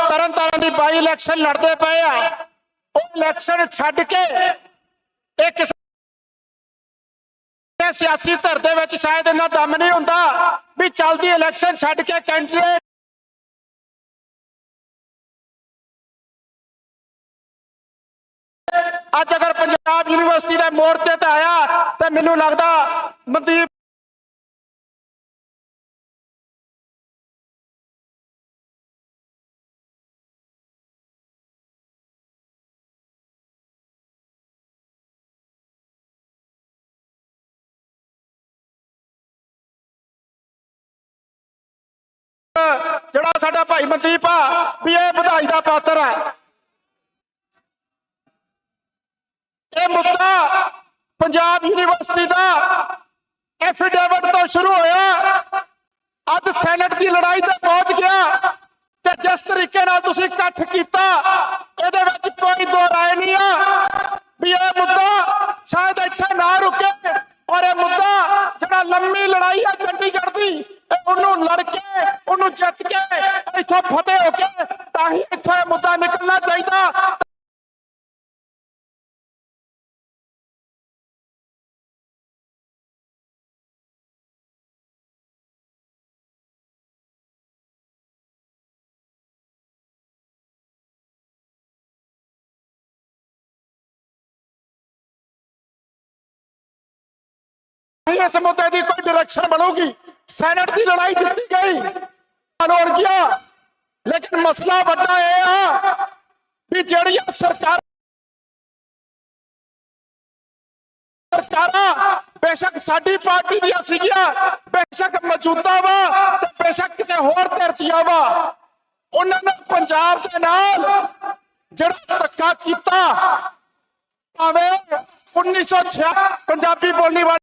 तरन तारण की बाई इलैक्शन लड़ते पे इलैक्शन छड्ड के एक सियासी धर दे विच शायद इन्ना दम नहीं हुंदा भी चलदी इलैक्शन छड्ड के कैंਡੀਡੇਟ अज अगर पंजाब यूनिवर्सिटी के मोर्चे ते आया तो मैनूं लगदा मनदीप ਜਿਹੜਾ ਸਾਡਾ ਭਾਈ ਮਨਦੀਪ ਆ ਵੀ ਇਹ ਵਧਾਈ ਦਾ ਪਾਤਰ ਹੈ। ਇਹ ਮੁੱਦਾ ਪੰਜਾਬ ਯੂਨੀਵਰਸਿਟੀ ਦਾ ਐਫੀਡੇਵਿਟ ਤੋਂ ਸ਼ੁਰੂ ਹੋਇਆ, ਅੱਜ ਸੈਨੇਟ ਦੀ ਲੜਾਈ ਤੇ ਪਹੁੰਚ ਗਿਆ ਤੇ ਜਿਸ ਤਰੀਕੇ ਨਾਲ ਤੁਸੀਂ ਇਕੱਠ ਕੀਤਾ ਇਹਦੇ ਵਿੱਚ ਕੋਈ ਦੋ ਰਾਏ ਨਹੀਂ ਆ ਵੀ ਇਹ ਮੁੱਦਾ ਸ਼ਾਇਦ ਇੱਥੇ ਨਾ ਰੁਕੇ और यह मुद्दा जरा लंबी लड़ाई है चंडीगढ़ की लड़के जित के इथों फतेह होके ताही इथों मुद्दा निकलना चाहिए। इस मुद्दे की कोई डायरेक्शन बनूगी। सैनेट की लड़ाई जीती गई हो गया, लेकिन मसला बड़ा यह भी जड़ियां सरकार बेशक साडी पार्टी दी सीगियां, बेशक मौजूदा वा ते बेशक किसी होर धरतियां वा, उन्होंने पंजाब के नाल जिहड़ा धक्का कीता भावें 1906 पंजाबी बोलने वाले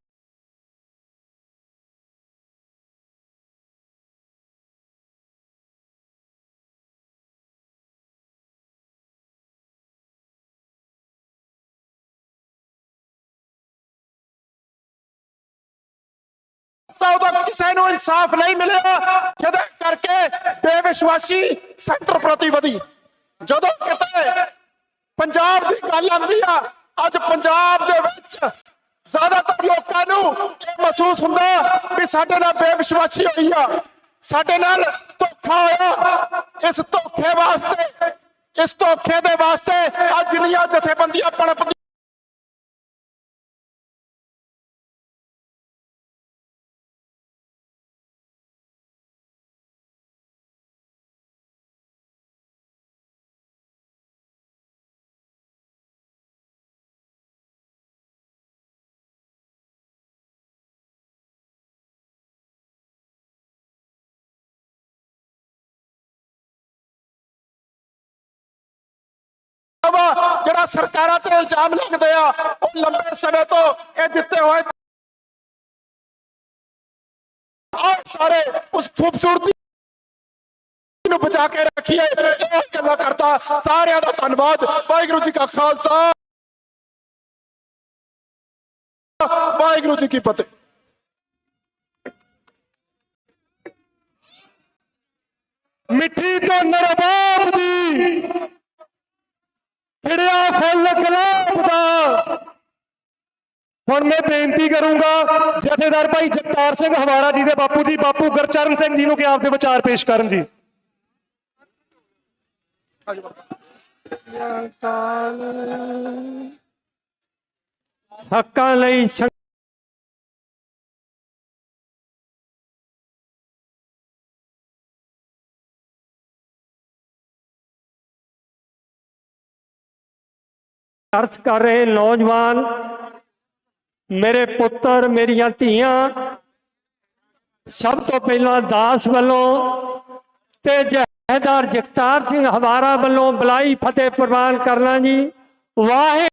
ਤਾਂ ਉਦੋਂ ਕਿਸੇ ਨੂੰ ਇਨਸਾਫ ਨਹੀਂ ਮਿਲਿਆ, ਜਿਹਦੇ ਕਰਕੇ ਬੇਵਿਸ਼ਵਾਸੀ ਸੈਂਟਰ ਪ੍ਰਤੀ ਵਧੀ। ਜਦੋਂ ਕਿਤੇ ਪੰਜਾਬ ਦੀ ਗੱਲ ਆਉਂਦੀ ਆ, ਅੱਜ ਪੰਜਾਬ ਦੇ ਵਿੱਚ ਜ਼ਿਆਦਾਤਰ ਲੋਕਾਂ ਨੂੰ ਇਹ ਮਹਿਸੂਸ ਹੁੰਦਾ ਵੀ ਸਾਡੇ ਨਾਲ ਬੇਵਿਸ਼ਵਾਸੀ ਹੋਈ ਆ, ਸਾਡੇ ਨਾਲ ਧੋਖਾ ਹੋਇਆ। ਇਸ ਧੋਖੇ ਵਾਸਤੇ, ਇਸ ਧੋਖੇ ਦੇ ਵਾਸਤੇ ਅੱਜ ਜਿੰਨੀਆਂ ਜਥੇਬੰਦੀਆਂ ਪਣਪਦੀਆਂ ਜਿਹੜਾ ਸਰਕਾਰਾਂ ਤੇ ਇਲਜ਼ਾਮ ਲੱਗਦੇ ਆ, ਉਹ ਲੰਬੇ ਸਮੇਂ ਤੋਂ ਇਹ ਦਿੱਤੇ ਹੋਏ ਸਾਰੇ ਉਸ ਖੂਬਸੂਰਤੀ ਨੂੰ ਬਚਾ ਕੇ ਰੱਖੀਏ। ਇਹ ਗੱਲਾਂ ਕਰਦਾ, ਸਾਰਿਆਂ ਦਾ ਧੰਨਵਾਦ। ਵਾਹਿਗੁਰੂ ਜੀ ਕਾ ਖਾਲਸਾ, ਵਾਹਿਗੁਰੂ ਜੀ ਕੀ ਫਤਿਹ। ਮਿੱਠੀ ਤੋਂ ਨਰਬਾਬ ਦੀ ਖਿੜਿਆ ਫੁੱਲ ਗੁਲਾਬ ਦਾ। ਹੁਣ ਮੈਂ ਬੇਨਤੀ ਕਰੂੰਗਾ ਜਥੇਦਾਰ ਭਾਈ ਜਗਤਾਰ ਸਿੰਘ ਹਵਾਰਾ ਜੀ ਦੇ ਬਾਪੂ ਜੀ, ਬਾਪੂ ਗੁਰਚਰਨ ਸਿੰਘ ਜੀ ਨੂੰ ਕਿ ਆਪਦੇ ਵਿਚਾਰ ਪੇਸ਼ ਕਰਨ ਜੀ। ਹੱਕਾਂ ਲਈ ਸੰਘਰਸ਼ ਕਰ ਰਹੇ ਨੌਜਵਾਨ, ਮੇਰੇ ਪੁੱਤਰ, ਮੇਰੀਆਂ ਧੀਆਂ, ਸਭ ਤੋਂ ਪਹਿਲਾਂ ਦਾਸ ਵੱਲੋਂ ਤੇ ਜਥੇਦਾਰ ਜਗਤਾਰ ਸਿੰਘ ਹਵਾਰਾ ਵੱਲੋਂ ਬੁਲਾਈ ਫਤਿਹ ਪ੍ਰਵਾਨ ਕਰਨਾ ਜੀ। ਵਾਹਿਗੁਰੂ।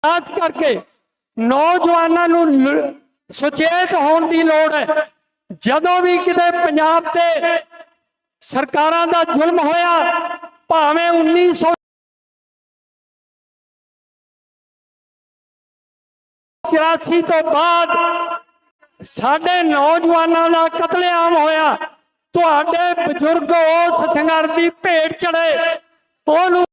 ਖਾਸ ਕਰਕੇ ਨੌਜਵਾਨਾਂ ਨੂੰ ਸੁਚੇਤ ਹੋਣ ਦੀ ਲੋੜ ਹੈ। ਜਦੋਂ ਵੀ ਕਿਤੇ ਪੰਜਾਬ ਤੇ ਸਰਕਾਰਾਂ ਦਾ ਜ਼ੁਲਮ ਹੋਇਆ, ਭਾਵੇਂ 1984 ਤੋਂ ਬਾਅਦ ਸਾਡੇ ਨੌਜਵਾਨਾਂ ਦਾ ਕਤਲੇਆਮ ਹੋਇਆ, ਤੁਹਾਡੇ ਬਜ਼ੁਰਗ ਉਸ ਸੰਘਰਸ਼ ਦੀ ਭੇਟ ਚੜੇ। ਉਹਨੂੰ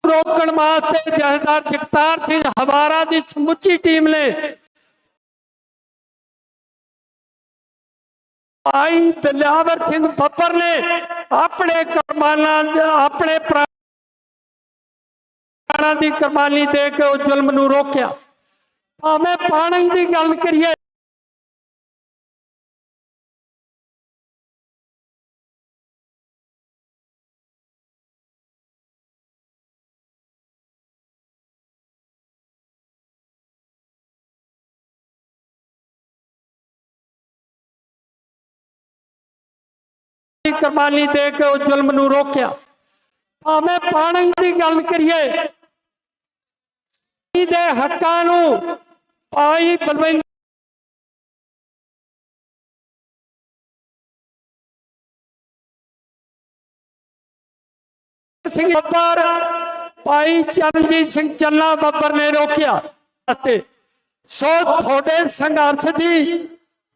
ਰੋਕਣ ਵਾਸਤੇ ਜਥੇਦਾਰ ਜਗਤਾਰ ਸਿੰਘ ਹਵਾਰਾ ਦੀ ਸਮੁੱਚੀ ਟੀਮ ਨੇ ਭਾਈ ਦਿਲਾਵਰ ਸਿੰਘ ਬੱਬਰ ਨੇ ਆਪਣੇ ਪ੍ਰਾਣਾਂ ਦੀ ਕੁਰਬਾਨੀ ਦੇ ਕੇ ਉਹ ਜ਼ੁਲਮ ਨੂੰ ਰੋਕਿਆ। ਭਾਵੇਂ ਪਾਣੀ ਦੀ ਗੱਲ ਕਰੀਏ, ਕੁਰਬਾਨੀ ਦੇ ਕੇ ਉਹ ਜ਼ੁਲਮ ਨੂੰ ਰੋਕਿਆ। ਭਾਵੇਂ ਪਾਣੀ ਦੀ ਗੱਲ ਕਰੀਏ, ਦੇ ਹੱਕਾਂ ਨੂੰ ਭਾਈ ਬਲਵਿੰਦਰ ਸਿੰਘ ਬੱਬਰ, ਭਾਈ ਚਰਨਜੀਤ ਸਿੰਘ ਚੱਲਾ ਬੱਬਰ ਨੇ ਰੋਕਿਆ। ਅਤੇ ਸੋ ਤੁਹਾਡੇ ਸੰਘਰਸ਼ ਦੀ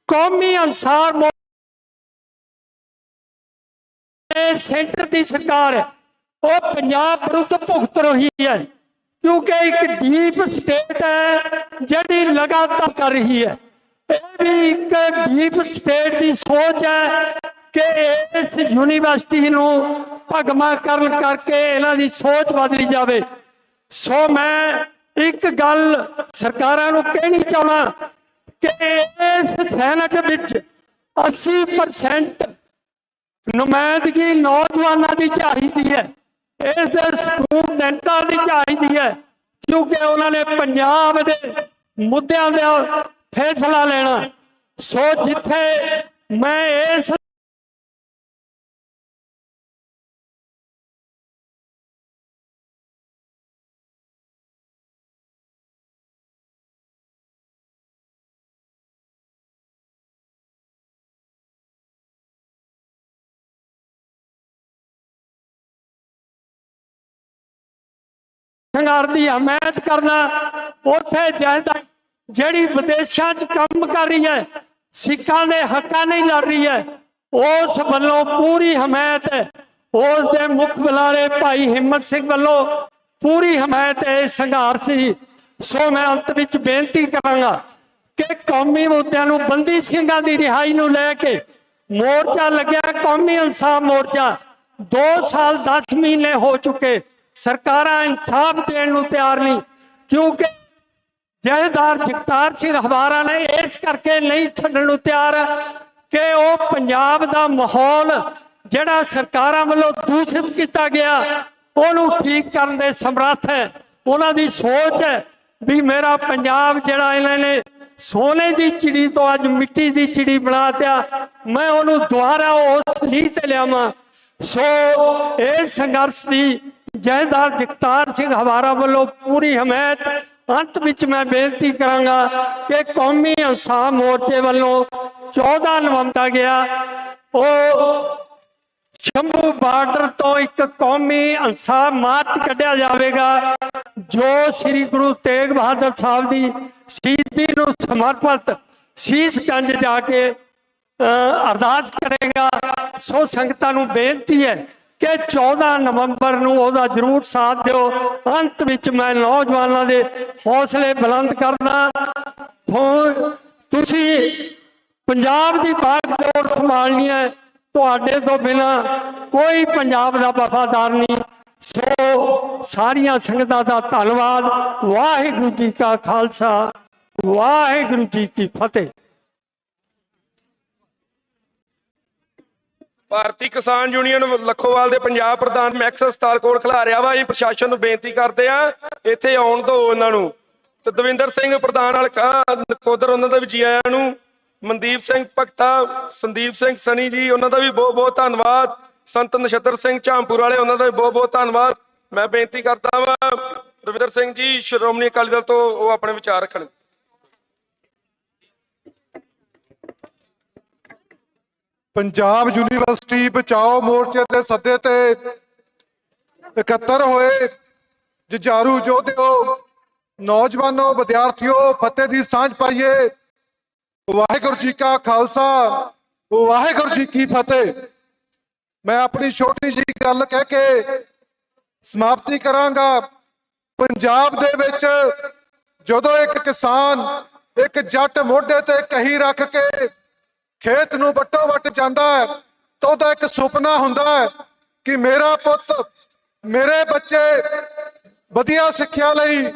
ਕੌਮੀ ਅਨਸਾਰ सेंटर की सरकार है, वो पंजाब विरुद्ध भुगत रही है, क्योंकि एक डीप स्टेट है जी लगातार कर रही है। ਇਹ ਵੀ ਇੱਕ ਡੀਪ ਸਟੇਟ ਦੀ ਸੋਚ ਹੈ ਕਿ ਇਸ ਯੂਨੀਵਰਸਿਟੀ ਨੂੰ ਭਗਵਾਂਕਰਨ ਕਰਕੇ ਇਹਨਾਂ ਦੀ ਸੋਚ ਬਦਲੀ ਜਾਵੇ। ਸੋ ਮੈਂ ਇੱਕ ਗੱਲ ਸਰਕਾਰਾਂ ਨੂੰ ਕਹਿਣੀ ਚਾਹੁੰਦਾ ਕਿ ਇਸ ਸੈਨੇਟ ਵਿੱਚ 80% ਨੁਮਾਇੰਦਗੀ ਨੌਜਵਾਨਾਂ ਦੀ ਚਾਹੀਦੀ ਹੈ, ਇਸ ਦੇ ਸਟੂਡੈਂਟਾਂ ਦੀ ਚਾਹੀਦੀ ਹੈ, ਕਿਉਂਕਿ ਉਹਨਾਂ ਨੇ ਪੰਜਾਬ ਦੇ ਮੁੱਦਿਆਂ ਦਾ ਫੈਸਲਾ ਲੈਣਾ। ਸੋ ਜਿੱਥੇ ਮੈਂ ਇਸ ਸੰਘਰਸ਼ ਦੀ ਹਮਾਇਤ ਕਰਨਾ, ਉੱਥੇ ਜਾਇਦਾਦ ਜਿਹੜੀ ਵਿਦੇਸ਼ਾਂ 'ਚ ਕੰਮ ਕਰ ਰਹੀ ਹੈ, ਸਿੱਖਾਂ ਦੇ ਹੱਕਾਂ ਨਹੀਂ ਲੜ ਰਹੀ ਹੈ, ਉਸ ਵੱਲੋਂ ਪੂਰੀ ਹਮਾਇਤ ਹੈ। ਉਸ ਦੇ ਮੁੱਖ ਬੁਲਾਰੇ ਭਾਈ ਹਿੰਮਤ ਸਿੰਘ ਵੱਲੋਂ ਪੂਰੀ ਹਮਾਇਤ ਹੈ ਸੰਘਰਸ਼ ਦੀ। ਸੋ ਮੈਂ ਅੰਤ ਵਿੱਚ ਬੇਨਤੀ ਕਰਾਂਗਾ ਕਿ ਕੌਮੀ ਮੁੱਦਿਆਂ ਨੂੰ, ਬੰਦੀ ਸਿੰਘਾਂ ਦੀ ਰਿਹਾਈ ਨੂੰ ਲੈ ਕੇ ਮੋਰਚਾ ਲੱਗਿਆ, ਕੌਮੀ ਇਨਸਾਫ ਮੋਰਚਾ 2 ਸਾਲ 10 ਮਹੀਨੇ ਹੋ ਚੁੱਕੇ, ਸਰਕਾਰਾਂ ਇਨਸਾਫ ਦੇਣ ਨੂੰ ਤਿਆਰ ਨਹੀਂ, ਕਿਉਂਕਿ ਜਥੇਦਾਰ ਜਗਤਾਰ ਸਿੰਘ ਹਵਾਰਾ ਨੇ ਇਸ ਕਰਕੇ ਨਹੀਂ ਛੱਡਣ ਨੂੰ ਤਿਆਰ ਕਿ ਉਹ ਪੰਜਾਬ ਦਾ ਮਾਹੌਲ ਜਿਹੜਾ ਸਰਕਾਰਾਂ ਵੱਲੋਂ ਦੂਸ਼ਿਤ ਕੀਤਾ ਗਿਆ ਉਹਨੂੰ ਠੀਕ ਕਰਨ ਦੇ ਸਮਰੱਥ ਹੈ। ਉਹਨਾਂ ਦੀ ਸੋਚ ਹੈ ਵੀ ਮੇਰਾ ਪੰਜਾਬ ਜਿਹੜਾ ਇਹਨਾਂ ਨੇ ਸੋਨੇ ਦੀ ਚਿੜੀ ਤੋਂ ਅੱਜ ਮਿੱਟੀ ਦੀ ਚਿੜੀ ਬਣਾ ਦਿਆ, ਮੈਂ ਉਹਨੂੰ ਦੁਬਾਰਾ ਉਸ ਲੀਹ ਤੇ ਲਿਆਵਾਂ। ਸੋ ਇਸ ਸੰਘਰਸ਼ ਦੀ ਜਥੇਦਾਰ ਜਗਤਾਰ ਸਿੰਘ ਹਵਾਰਾ ਵੱਲੋਂ ਪੂਰੀ ਹਮਾਇਤ। ਅੰਤ ਵਿੱਚ ਮੈਂ ਬੇਨਤੀ ਕਰਾਂਗਾ ਕਿ ਕੌਮੀ ਇਨਸਾਫ ਮੋਰਚੇ ਵੱਲੋਂ 14 ਨਵੰਬਰ ਗਿਆ ਉਹ ਸ਼ੰਭੂ ਬਾਰਡਰ ਤੋਂ ਇੱਕ ਕੌਮੀ ਇਨਸਾਫ ਮਾਰਚ ਕੱਢਿਆ ਜਾਵੇਗਾ, ਜੋ ਸ੍ਰੀ ਗੁਰੂ ਤੇਗ ਬਹਾਦਰ ਸਾਹਿਬ ਦੀ ਸ਼ਹੀਦੀ ਨੂੰ ਸਮਰਪਿਤ ਸ਼ੀਸ਼ਗੰਜ ਜਾ ਕੇ ਅਰਦਾਸ ਕਰੇਗਾ। ਸੋ ਸੰਗਤਾਂ ਨੂੰ ਬੇਨਤੀ ਹੈ ਕਿ 14 ਨਵੰਬਰ ਨੂੰ ਉਹਦਾ ਜ਼ਰੂਰ ਸਾਥ ਦਿਓ। ਅੰਤ ਵਿੱਚ ਮੈਂ ਨੌਜਵਾਨਾਂ ਦੇ ਹੌਸਲੇ ਬੁਲੰਦ ਕਰਦਾ, ਤੁਸੀਂ ਪੰਜਾਬ ਦੀ ਬਾਗਡੋਰ ਸੰਭਾਲਣੀ ਹੈ, ਤੁਹਾਡੇ ਤੋਂ ਬਿਨਾ ਕੋਈ ਪੰਜਾਬ ਦਾ ਵਫਾਦਾਰ ਨਹੀਂ। ਸੋ ਸਾਰੀਆਂ ਸੰਗਤਾਂ ਦਾ ਧੰਨਵਾਦ। ਵਾਹਿਗੁਰੂ ਜੀ ਕਾ ਖਾਲਸਾ, ਵਾਹਿਗੁਰੂ ਜੀ ਕੀ ਫਤਿਹ। ਭਾਰਤੀ ਕਿਸਾਨ ਯੂਨੀਅਨ ਲੱਖੋਵਾਲ ਦੇ ਪੰਜਾਬ ਪ੍ਰਧਾਨ ਮੈਕਸਸ ਤਾਲਕੋਟ ਖਿਲਾਰਿਆ ਵਾ। ਅਸੀਂ ਪ੍ਰਸ਼ਾਸਨ ਨੂੰ ਬੇਨਤੀ ਕਰਦੇ ਆ ਇੱਥੇ ਆਉਣ ਦਿਓ ਉਹਨਾਂ ਨੂੰ। ਤੇ ਦਵਿੰਦਰ ਸਿੰਘ ਪ੍ਰਧਾਨ ਹਲਕਾ ਨਕੋਦਰ, ਉਹਨਾਂ ਦਾ ਵੀ ਜੀ ਆਇਆਂ ਨੂੰ। ਮਨਦੀਪ ਸਿੰਘ ਭਗਤਾ, ਸੰਦੀਪ ਸਿੰਘ ਸਨੀ ਜੀ, ਉਹਨਾਂ ਦਾ ਵੀ ਬਹੁਤ ਬਹੁਤ ਧੰਨਵਾਦ। ਸੰਤ ਨਛੱਤਰ ਸਿੰਘ ਝਾਂਪੁਰ ਵਾਲੇ, ਉਹਨਾਂ ਦਾ ਵੀ ਬਹੁਤ ਬਹੁਤ ਧੰਨਵਾਦ। ਮੈਂ ਬੇਨਤੀ ਕਰਦਾ ਵਾ ਰਵਿੰਦਰ ਸਿੰਘ ਜੀ ਸ਼੍ਰੋਮਣੀ ਅਕਾਲੀ ਦਲ ਤੋਂ, ਉਹ ਆਪਣੇ ਵਿਚਾਰ ਰੱਖਣ। ਪੰਜਾਬ ਯੂਨੀਵਰਸਿਟੀ ਬਚਾਓ ਮੋਰਚੇ ਦੇ ਸੱਦੇ ਤੇ ਇਕੱਤਰ ਹੋਏ ਜੁਝਾਰੂ ਯੋਧਿਓ, ਨੌਜਵਾਨੋ, ਵਿਦਿਆਰਥੀਓ, ਫਤਿਹ ਦੀ ਸਾਂਝ ਪਾਈਏ। ਵਾਹਿਗੁਰੂ ਜੀ ਕਾ ਖਾਲਸਾ, ਵਾਹਿਗੁਰੂ ਜੀ ਕੀ ਫਤਿਹ। ਮੈਂ ਆਪਣੀ ਛੋਟੀ ਜਿਹੀ ਗੱਲ ਕਹਿ ਕੇ ਸਮਾਪਤੀ ਕਰਾਂਗਾ। ਪੰਜਾਬ ਦੇ ਵਿੱਚ ਜਦੋਂ ਇੱਕ ਕਿਸਾਨ, ਇੱਕ ਜੱਟ ਮੋਢੇ ਤੇ ਕਹੀ ਰੱਖ ਕੇ ਖੇਤ ਨੂੰ ਵੱਟੋ ਵੱਟ ਜਾਂਦਾ ਹੈ ਤਾਂ ਉਹਦਾ ਇੱਕ ਸੁਪਨਾ ਹੁੰਦਾ ਹੈ ਕਿ ਮੇਰਾ ਪੁੱਤ, ਮੇਰੇ ਬੱਚੇ ਵਧੀਆ ਸਿੱਖਿਆ ਲਈ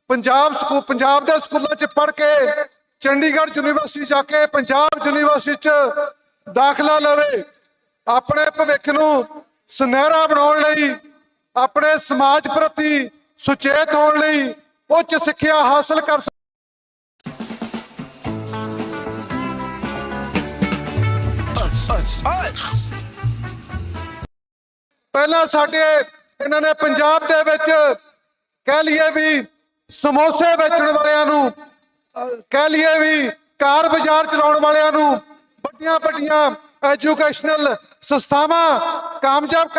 ਪੰਜਾਬ ਦੇ ਸਕੂਲਾਂ 'ਚ ਪੜ੍ਹ ਕੇ ਚੰਡੀਗੜ੍ਹ ਯੂਨੀਵਰਸਿਟੀ ਜਾ ਕੇ ਪੰਜਾਬ ਯੂਨੀਵਰਸਿਟੀ 'ਚ ਦਾਖਲਾ ਲਵੇ। ਆਪਣੇ ਭਵਿੱਖ ਨੂੰ ਸੁਨਹਿਰਾ ਬਣਾਉਣ ਲਈ, ਆਪਣੇ ਸਮਾਜ ਪ੍ਰਤੀ ਸੁਚੇਤ ਹੋਣ ਲਈ ਉੱਚ ਸਿੱਖਿਆ ਹਾਸਲ ਕਰ ਪਹਿਲਾਂ ਸਾਡੇ ਇਹਨਾਂ ਨੇ ਪੰਜਾਬ ਦੇ ਵਿੱਚ ਕਹਿ ਲਈਏ ਵੀ ਸਮੋਸੇ ਵੇਚਣ ਵਾਲਿਆਂ ਨੂੰ, ਕਹਿ ਲਈਏ ਵੀ ਕਾਰ ਬਾਜ਼ਾਰ ਚਲਾਉਣ ਵਾਲਿਆਂ ਨੂੰ, ਵੱਡੀਆਂ ਵੱਡੀਆਂ ਐਜੂਕੇਸ਼ਨਲ ਸੰਸਥਾਵਾਂ ਕਾਮਯਾਬ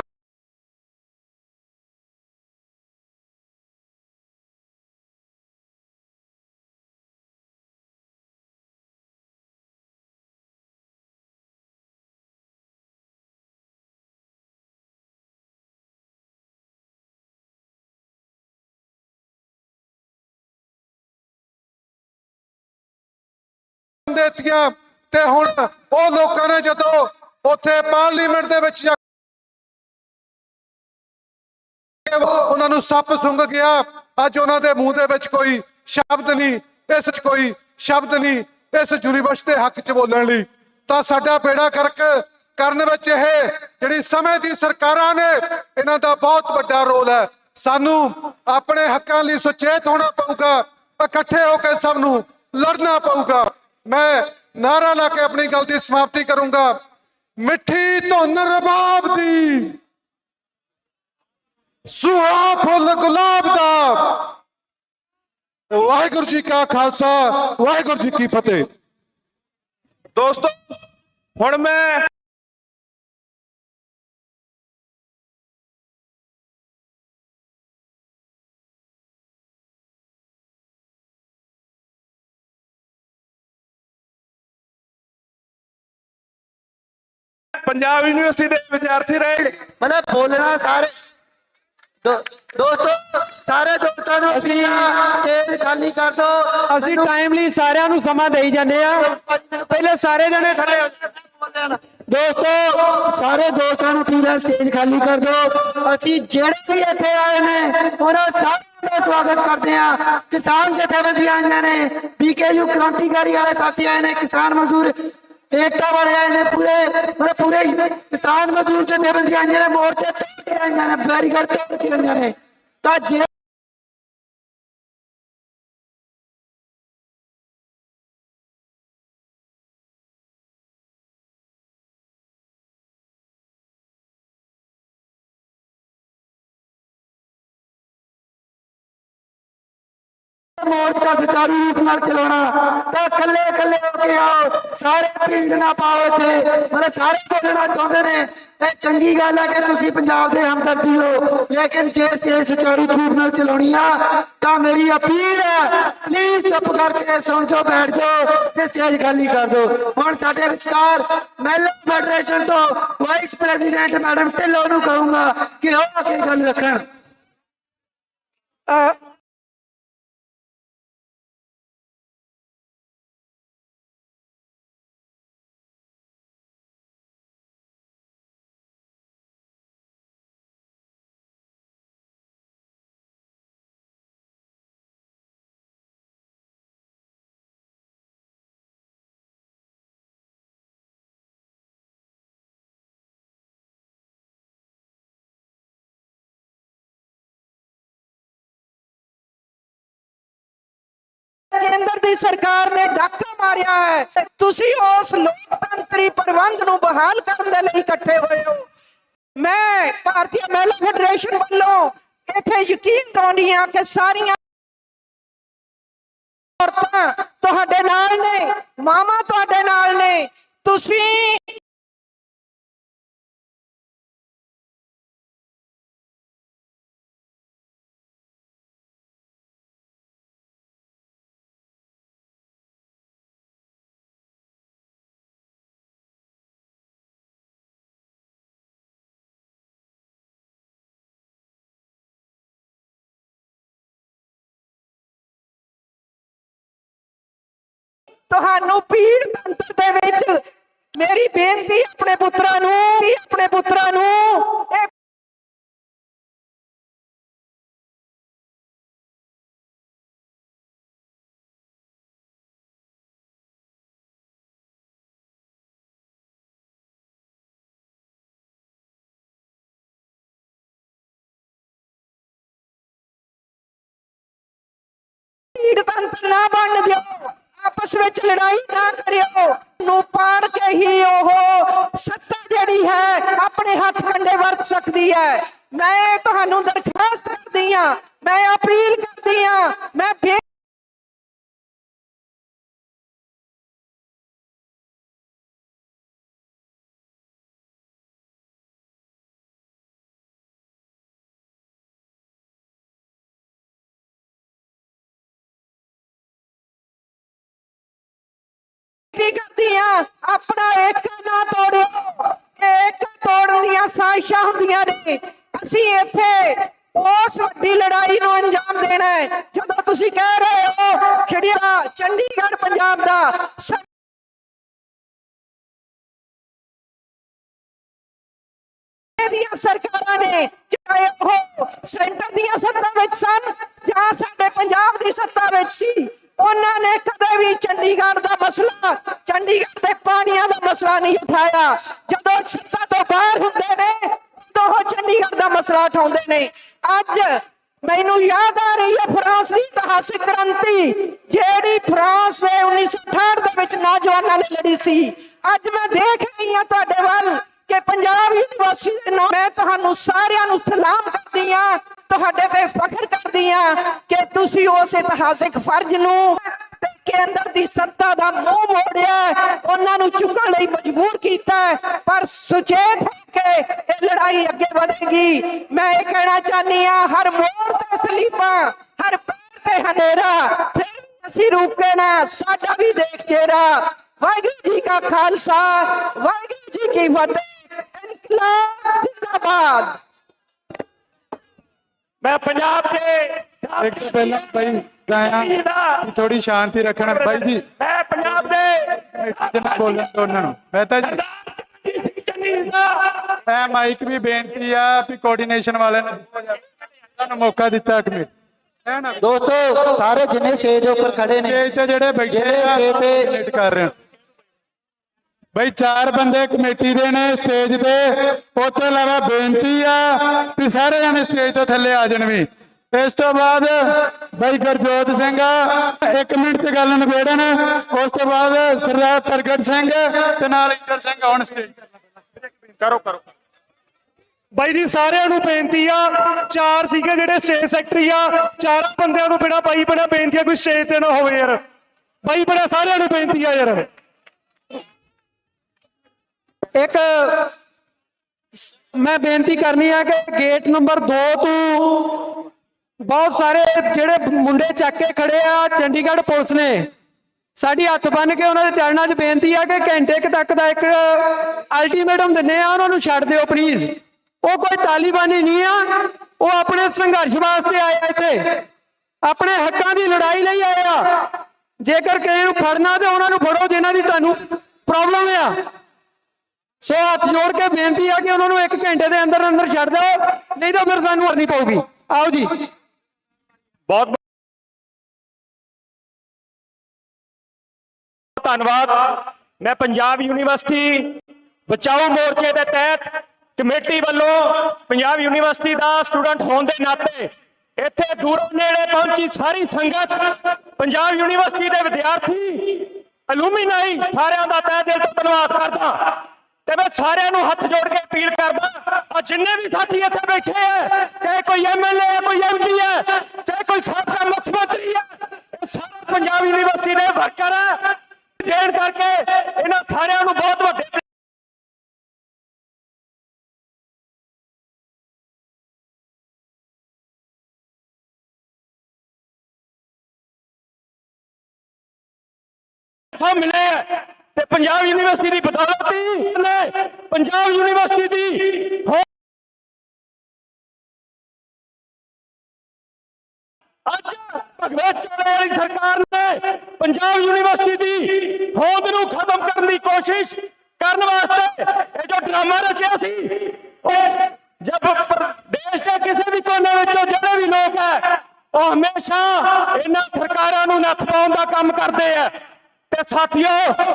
ਦੇਤੀਆਂ ਤੇ ਹੁਣ ਉਹ ਲੋਕਾਂ ਨੇ ਜਦੋਂ ਉੱਥੇ ਪਾਰਲੀਮੈਂਟ ਦੇ ਵਿੱਚ ਜਾ ਕੇ ਉਹਨਾਂ ਨੂੰ ਸੱਪ ਸੁੰਘ ਗਿਆ, ਅੱਜ ਉਹਨਾਂ ਦੇ ਮੂੰਹ ਦੇ ਵਿੱਚ ਕੋਈ ਸ਼ਬਦ ਨਹੀਂ, ਇਸ 'ਚ ਕੋਈ ਸ਼ਬਦ ਨਹੀਂ ਇਸ ਯੂਨੀਵਰਸਿਟੀ ਦੇ ਹੱਕ 'ਚ ਬੋਲਣ ਲਈ। ਤਾਂ ਸਾਡਾ ਬੇੜਾ ਗਰਕ ਕਰਨ ਵਿੱਚ ਇਹ ਜਿਹੜੀ ਸਮੇਂ ਦੀ ਸਰਕਾਰਾਂ ਨੇ ਇਹਨਾਂ ਦਾ ਬਹੁਤ ਵੱਡਾ ਰੋਲ ਹੈ। ਸਾਨੂੰ ਆਪਣੇ ਹੱਕਾਂ ਲਈ ਸੁਚੇਤ ਹੋਣਾ ਪਊਗਾ, ਇਕੱਠੇ ਹੋ ਕੇ ਸਭ ਨੂੰ ਲੜਨਾ ਪਊਗਾ। ਮੈਂ ਨਾਰਾ ਲਾ ਕੇ ਆਪਣੀ ਗੱਲ ਦੀ ਸਮਾਪਤੀ ਕਰੂੰਗਾ। ਮਿੱਠੀ ਧੁਨ ਰਬਾਬ ਦੀ, ਸੁਹਾ ਫੁੱਲ ਗੁਲਾਬ ਦਾ। ਵਾਹਿਗੁਰੂ ਜੀ ਕਾ ਖਾਲਸਾ, ਵਾਹਿਗੁਰੂ ਜੀ ਕੀ ਫਤਿਹ। ਦੋਸਤੋ ਹੁਣ ਮੈਂ ਪੰਜਾਬ ਯੂਨੀਵਰਸਿਟੀ ਦੇ ਵਿਦਿਆਰਥੀ ਰਹੇ, मतलब बोलना सारे दोस्तों सारे दोस्तों ਨੂੰ ਸਟੇਜ ਖਾਲੀ ਕਰ ਦੋ। ਅਸੀਂ ਟਾਈਮਲੀ ਸਾਰਿਆਂ ਨੂੰ ਸਮਾਂ ਦੇਈ ਜਾਂਦੇ ਆ। ਪਹਿਲੇ ਸਾਰੇ ਜਣੇ ਥੱਲੇ ਦੋਸਤੋ, ਸਾਰੇ ਦੋਸਤਾਂ ਨੂੰ ਪਲੀਜ਼ ਸਟੇਜ ਖਾਲੀ ਕਰ ਦਿਓ। ਅਸੀਂ ਜਿਹੜੇ ਵੀ ਇੱਥੇ ਆਏ ਨੇ ਉਹਨਾਂ ਸਾਰਿਆਂ ਦਾ ਸਵਾਗਤ ਕਰਦੇ ਆ। ਕਿਸਾਨ ਜਥੇਬੰਦੀਆਂ ਆਈਆਂ ਨੇ, BKU ਕ੍ਰਾਂਤੀਕਾਰੀ ਵਾਲੇ ਸਾਥੀ ਆਏ ਨੇ, ਕਿਸਾਨ ਮਜ਼ਦੂਰ ਏਕਤਾ वाले आए ने, पूरे किसान मजदूर जथेबंदियां आईयां ने, मोर्चे आईयां ने, बैरीकेड तोड़ आईयां ने। तां जे मोर्चा सुचारू रूप नाल चलाना तो कले कले होके आओ, सारे भीड़ ना पाओ इत्थे। मतलब सारे बोलना चाहते ने, ये चंगी गल है कि तुसीं पंजाब दे हमदर्दी हो, लेकिन जे स्टेज सुचारू रूप नाल चलाउणी आ तां मेरी अपील है प्लीज चुप करके सुन जाओ, बैठ जाओ ते स्टेज खाली कर दो। हुण साडे विचकार महिला फेडरेशन तो वाइस प्रेसिडेंट मैडम ढिल्लों नूं कहूंगा कि ओह आके गल रखण। केंद्र दी सरकार ने डाका मारिया है, तुसी उस लोकतंत्री प्रबंध नूं बहाल करन दे लई इकट्ठे होए हो। मैं भारतीय महिला फेडरेशन वालों इत्थे यकीन दिवाउंदी हां कि सारियां औरतां तुहाडे नाल ने, मावां तुहाडे नाल ने। तुसी ਤੁਹਾਨੂੰ ਪੀੜ ਤੰਤਰ ਦੇ ਵਿੱਚ ਮੇਰੀ ਬੇਨਤੀ ਆਪਣੇ ਪੁੱਤਰਾਂ ਨੂੰ ਇਹ ਪੀੜ ਤੰਤਰ ਨਾ ਬਣ ਦਿਓ, आपस में लड़ाई ना करियो। नूं पाड़ के ही ओह सत्ता जिहड़ी है अपने हाथ कंडे वरत सकती है। मैं तुहानूं दरखास्त करदी हां, मैं अपील करदी हां, मैं करदी हां अपना एक ना तोड़ियो। एक तोड़न दीयां साजिशां हुंदियां ने। असीं इत्थे उस वड्डी लड़ाई नूं अंजाम देना है जदों तुसीं कह रहे हो खिड़िया चंडीगढ़ पंजाब दा ਦੀਆਂ ਸਰਕਾਰਾਂ ਨੇ, ਚਾਹੇ ਉਹ ਸੈਂਟਰ ਦੀਆਂ ਸੱਤਾ ਵਿੱਚ ਸਨ ਜਾਂ ਸਾਡੇ ਪੰਜਾਬ ਦੀ ਸੱਤਾ ਵਿੱਚ ਸੀ, ਉਹਨਾਂ ਨੇ ਕਦੇ ਵੀ ਚੰਡੀਗੜ੍ਹ ਦਾ ਮਸਲਾ, ਚੰਡੀਗੜ੍ਹ ਦੇ ਪਾਣੀਆਂ ਦਾ ਮਸਲਾ ਨਹੀਂ ਉਠਾਇਆ। ਜਦੋਂ ਸੱਤਾ ਤੋਂ ਬਾਹਰ ਹੁੰਦੇ ਨੇ ਉਦੋਂ ਉਹ ਚੰਡੀਗੜ੍ਹ ਦਾ ਮਸਲਾ ਉਠਾਉਂਦੇ ਨੇ। ਅੱਜ ਮੈਨੂੰ ਯਾਦ ਆ ਰਹੀ ਹੈ ਫਰਾਂਸ ਦੀ ਇਤਿਹਾਸਿਕ ਕ੍ਰਾਂਤੀ, ਜਿਹੜੀ ਫਰਾਂਸ ਦੇ 1968 ਦੇ ਵਿੱਚ ਨੌਜਵਾਨਾਂ ਨੇ ਲੜੀ ਸੀ। ਅੱਜ ਮੈਂ ਦੇਖ ਰਹੀ ਹਾਂ ਤੁਹਾਡੇ ਵੱਲ ਕਿ ਪੰਜਾਬ ਯੂਨੀਵਰਸਿਟੀ ਦੇ ਮੈਂ ਤੁਹਾਨੂੰ ਸਾਰਿਆਂ ਨੂੰ ਸਲਾਮ ਕਰਦੀ ਹਾਂ, ਤੁਹਾਡੇ ਤੇ ਫਖਰ ਕਰਦੀ ਹਾਂ ਕਿ ਤੁਸੀਂ ਉਸ ਇਤਿਹਾਸਿਕ ਫਰਜ਼ ਨੂੰ ਕੇਂਦਰ ਦੀ ਸੱਤਾ ਦਾ ਮੂੰਹ ਮੋੜਿਆ, ਉਹਨਾਂ ਨੂੰ ਚੁੱਕਣ ਲਈ ਮਜਬੂਰ ਕੀਤਾ, ਪਰ ਸੁਚੇਤ ਹੋ ਕੇ ਇਹ ਲੜਾਈ ਅੱਗੇ ਵਧੇਗੀ। ਮੈਂ ਇਹ ਕਹਿਣਾ ਚਾਹਨੀ ਹਾਂ, ਹਰ ਮੋੜ ਤੇ ਸਲੀਬਾਂ, ਹਰ ਪੈਰ ਤੇ ਹਨੇਰਾ, ਫਿਰ ਅਸੀਂ ਰੁਕੇ ਨਾ, ਸਾਡਾ ਵੀ ਦੇਖ ਚਿਹਰਾ। ਵਾਹਿਗੁਰੂ ਜੀ ਕਾ ਖਾਲਸਾ, ਵਾਹਿਗੁਰੂ ਜੀ ਕੀ ਫਤਿਹ। ਇਨਕਲਾਬ ਜ਼ਿੰਦਾਬਾਦ। ਮੈਂ ਪੰਜਾਬ ਦੇ ਇੱਕ ਤੋਂ ਪਹਿਲਾਂ ਬਾਈ ਗਾਇਆ ਥੋੜੀ ਸ਼ਾਂਤੀ ਰੱਖਣਾ ਬਾਈ ਜੀ। ਮੈਂ ਪੰਜਾਬ ਦੇ ਜਿੰਨਾ ਬੋਲਣ ਤੋਂ ਉਹਨਾਂ ਨੂੰ ਮਹਿਤਾ ਜੀ ਇਹ ਮਾਈਕ ਵੀ ਬੇਨਤੀ ਆ ਵੀ ਕੋਆਰਡੀਨੇਸ਼ਨ ਵਾਲਿਆਂ ਨੂੰ ਤੁਹਾਨੂੰ ਮੌਕਾ ਦਿੱਤਾ ਕਮੇਟੀ। ਦੋਸਤੋ ਸਾਰੇ ਜਿੰਨੇ ਸਟੇਜ ਉੱਪਰ ਖੜੇ ਨੇ, ਸਟੇਜ ਤੇ ਜਿਹੜੇ ਬੈਠੇ ਆ ਕੋਆਰਡੀਨੇਟ ਕਰ ਰਹੇ ਬਈ 4 ਬੰਦੇ ਕਮੇਟੀ ਦੇ ਨੇ ਸਟੇਜ ਤੇ। ਉਸ ਤੋਂ ਇਲਾਵਾ ਬੇਨਤੀ ਆ ਵੀ ਸਾਰੇ ਜਣੇ ਸਟੇਜ ਤੋਂ ਥੱਲੇ ਆ ਜਾਣ ਵੀ। ਇਸ ਤੋਂ ਬਾਅਦ ਬਾਈ ਗੁਰਜੋਤ ਸਿੰਘ 1 ਮਿੰਟ ਚ ਗੱਲ ਨਿਬੇੜਨ। ਉਸ ਤੋਂ ਬਾਅਦ ਸਰਦਾਰ ਪ੍ਰਗਟ ਸਿੰਘ ਤੇ ਨਾਲ ਈਸ਼ਰ ਸਿੰਘ ਆਉਣ ਸਟੇਜ। ਕਰੋ ਬਾਈ ਜੀ ਸਾਰਿਆਂ ਨੂੰ ਬੇਨਤੀ ਆ, 4 ਸੀਗੇ ਜਿਹੜੇ ਸਟੇਜ ਸੈਕਟਰੀ ਆ, 4 ਬੰਦਿਆਂ ਤੋਂ ਬਿਨਾਂ ਬਾਈ ਬਣਾ ਬੇਨਤੀ ਆ ਕੋਈ ਸਟੇਜ ਤੇ ਨਾ ਹੋਵੇ ਯਾਰ। ਬਾਈ ਬਣਾ ਸਾਰਿਆਂ ਨੂੰ ਬੇਨਤੀ ਆ ਯਾਰ। ਇੱਕ ਮੈਂ ਬੇਨਤੀ ਕਰਨੀ ਹੈ ਕਿ ਗੇਟ ਨੰਬਰ 2 ਤੋਂ ਬਹੁਤ ਸਾਰੇ ਜਿਹੜੇ ਮੁੰਡੇ ਚੱਕ ਕੇ ਖੜੇ ਆ ਚੰਡੀਗੜ੍ਹ ਪੁਲਿਸ ਨੇ, ਸਾਡੀ ਹੱਥ ਬੰਨ ਕੇ ਉਹਨਾਂ ਦੇ ਚਰਨਾਂ 'ਚ ਬੇਨਤੀ ਆ ਕਿ ਘੰਟੇ ਤੱਕ ਦਾ ਇੱਕ ਅਲਟੀਮੇਟਮ ਦਿੰਨੇ ਆ, ਉਹਨਾਂ ਨੂੰ ਛੱਡ ਦਿਓ ਪਲੀਜ਼। ਉਹ ਕੋਈ ਤਾਲੀਬਾਨੀ ਨਹੀਂ ਆ, ਉਹ ਆਪਣੇ ਸੰਘਰਸ਼ ਵਾਸਤੇ ਆਏ ਆ, ਇੱਥੇ ਆਪਣੇ ਹੱਕਾਂ ਦੀ ਲੜਾਈ ਲਈ ਆਏ ਆ। ਜੇਕਰ ਕਿਸੇ ਨੂੰ ਫੜਨਾ ਤੇ ਉਹਨਾਂ ਨੂੰ ਫੜੋ ਜਿਨ੍ਹਾਂ ਦੀ ਤੁਹਾਨੂੰ ਪ੍ਰੋਬਲਮ ਆ। ਸੋ ਹੱਥ ਜੋੜ ਕੇ ਬੇਨਤੀ ਆ ਕਿ ਉਹਨਾਂ ਨੂੰ 1 ਘੰਟੇ ਦੇ ਅੰਦਰ ਛੱਡ ਦਿਓ, ਨਹੀਂ ਤਾਂ ਫਿਰ ਸਾਨੂੰ ਹਰਨੀ ਪਊਗੀ। ਆਓ ਜੀ। ਬਹੁਤ ਧੰਨਵਾਦ। ਮੈਂ ਪੰਜਾਬ ਯੂਨੀਵਰਸਿਟੀ ਬਚਾਓ ਮੋਰਚੇ ਦੇ ਤਹਿਤ ਕਮੇਟੀ ਵੱਲੋਂ ਪੰਜਾਬ ਯੂਨੀਵਰਸਿਟੀ ਦਾ ਸਟੂਡੈਂਟ ਹੋਣ ਦੇ ਨਾਤੇ ਇੱਥੇ ਦੂਰੋਂ ਨੇੜੇ ਪਹੁੰਚੀ ਸਾਰੀ ਸੰਗਤ, ਪੰਜਾਬ ਯੂਨੀਵਰਸਿਟੀ ਦੇ ਵਿਦਿਆਰਥੀ, ਐਲੂਮੀਨਾਈ, ਸਾਰਿਆਂ ਦਾ ਤਹਿ ਦਿਲ ਤੋਂ ਧੰਨਵਾਦ ਕਰਦਾ। ਤੇ ਮੈਂ ਸਾਰਿਆਂ ਨੂੰ ਹੱਥ ਜੋੜ ਕੇ ਅਪੀਲ ਕਰਦਾ, ਆ ਜਿੰਨੇ ਵੀ ਸਾਥੀ ਇੱਥੇ ਬੈਠੇ ਆ, ਚਾਹੇ ਕੋਈ ਐਮਐਲਏ ਹੈ, ਕੋਈ ਐਮਪੀ ਹੈ, ਚਾਹੇ ਕੋਈ ਸਾਬਕਾ ਮੁੱਖ ਮੰਤਰੀ ਹੈ, ਇਹ ਸਾਰੇ ਪੰਜਾਬ ਯੂਨੀਵਰਸਿਟੀ ਦੇ ਵਰਕਰ ਹੈ। ਦੇਣ ਕਰਕੇ ਇਹਨਾਂ ਸਾਰਿਆਂ ਨੂੰ ਬਹੁਤ ਵੱਡੇ ਮਿਲੇ ਤੇ ਪੰਜਾਬ ਯੂਨੀਵਰਸਿਟੀ ਦੀ ਬਦੌਲਤ ਹੀ ਪੰਜਾਬ ਯੂਨੀਵਰਸਿਟੀ ਦੀ ਅੱਜ ਭਗਵੰਤ ਮਾਨ ਸਰਕਾਰ ਨੇ ਪੰਜਾਬ ਯੂਨੀਵਰਸਿਟੀ ਦੀ ਹੋਂਦ ਨੂੰ ਖਤਮ ਕਰਨ ਦੀ ਕੋਸ਼ਿਸ਼ ਕਰਨ ਵਾਸਤੇ ਇਹ ਜੋ ਡਰਾਮਾ ਰਚਿਆ ਸੀ। ਜਦ ਦੇਸ਼ ਦੇ ਕਿਸੇ ਵੀ ਕੋਨੇ ਵਿੱਚੋਂ ਜਿਹੜੇ ਵੀ ਲੋਕ ਹੈ ਉਹ ਹਮੇਸ਼ਾ ਇਹਨਾਂ ਸਰਕਾਰਾਂ ਨੂੰ ਨੱਥ ਪਾਉਣ ਦਾ ਕੰਮ ਕਰਦੇ ਆ। ਤੇ ਸਾਥੀਓ,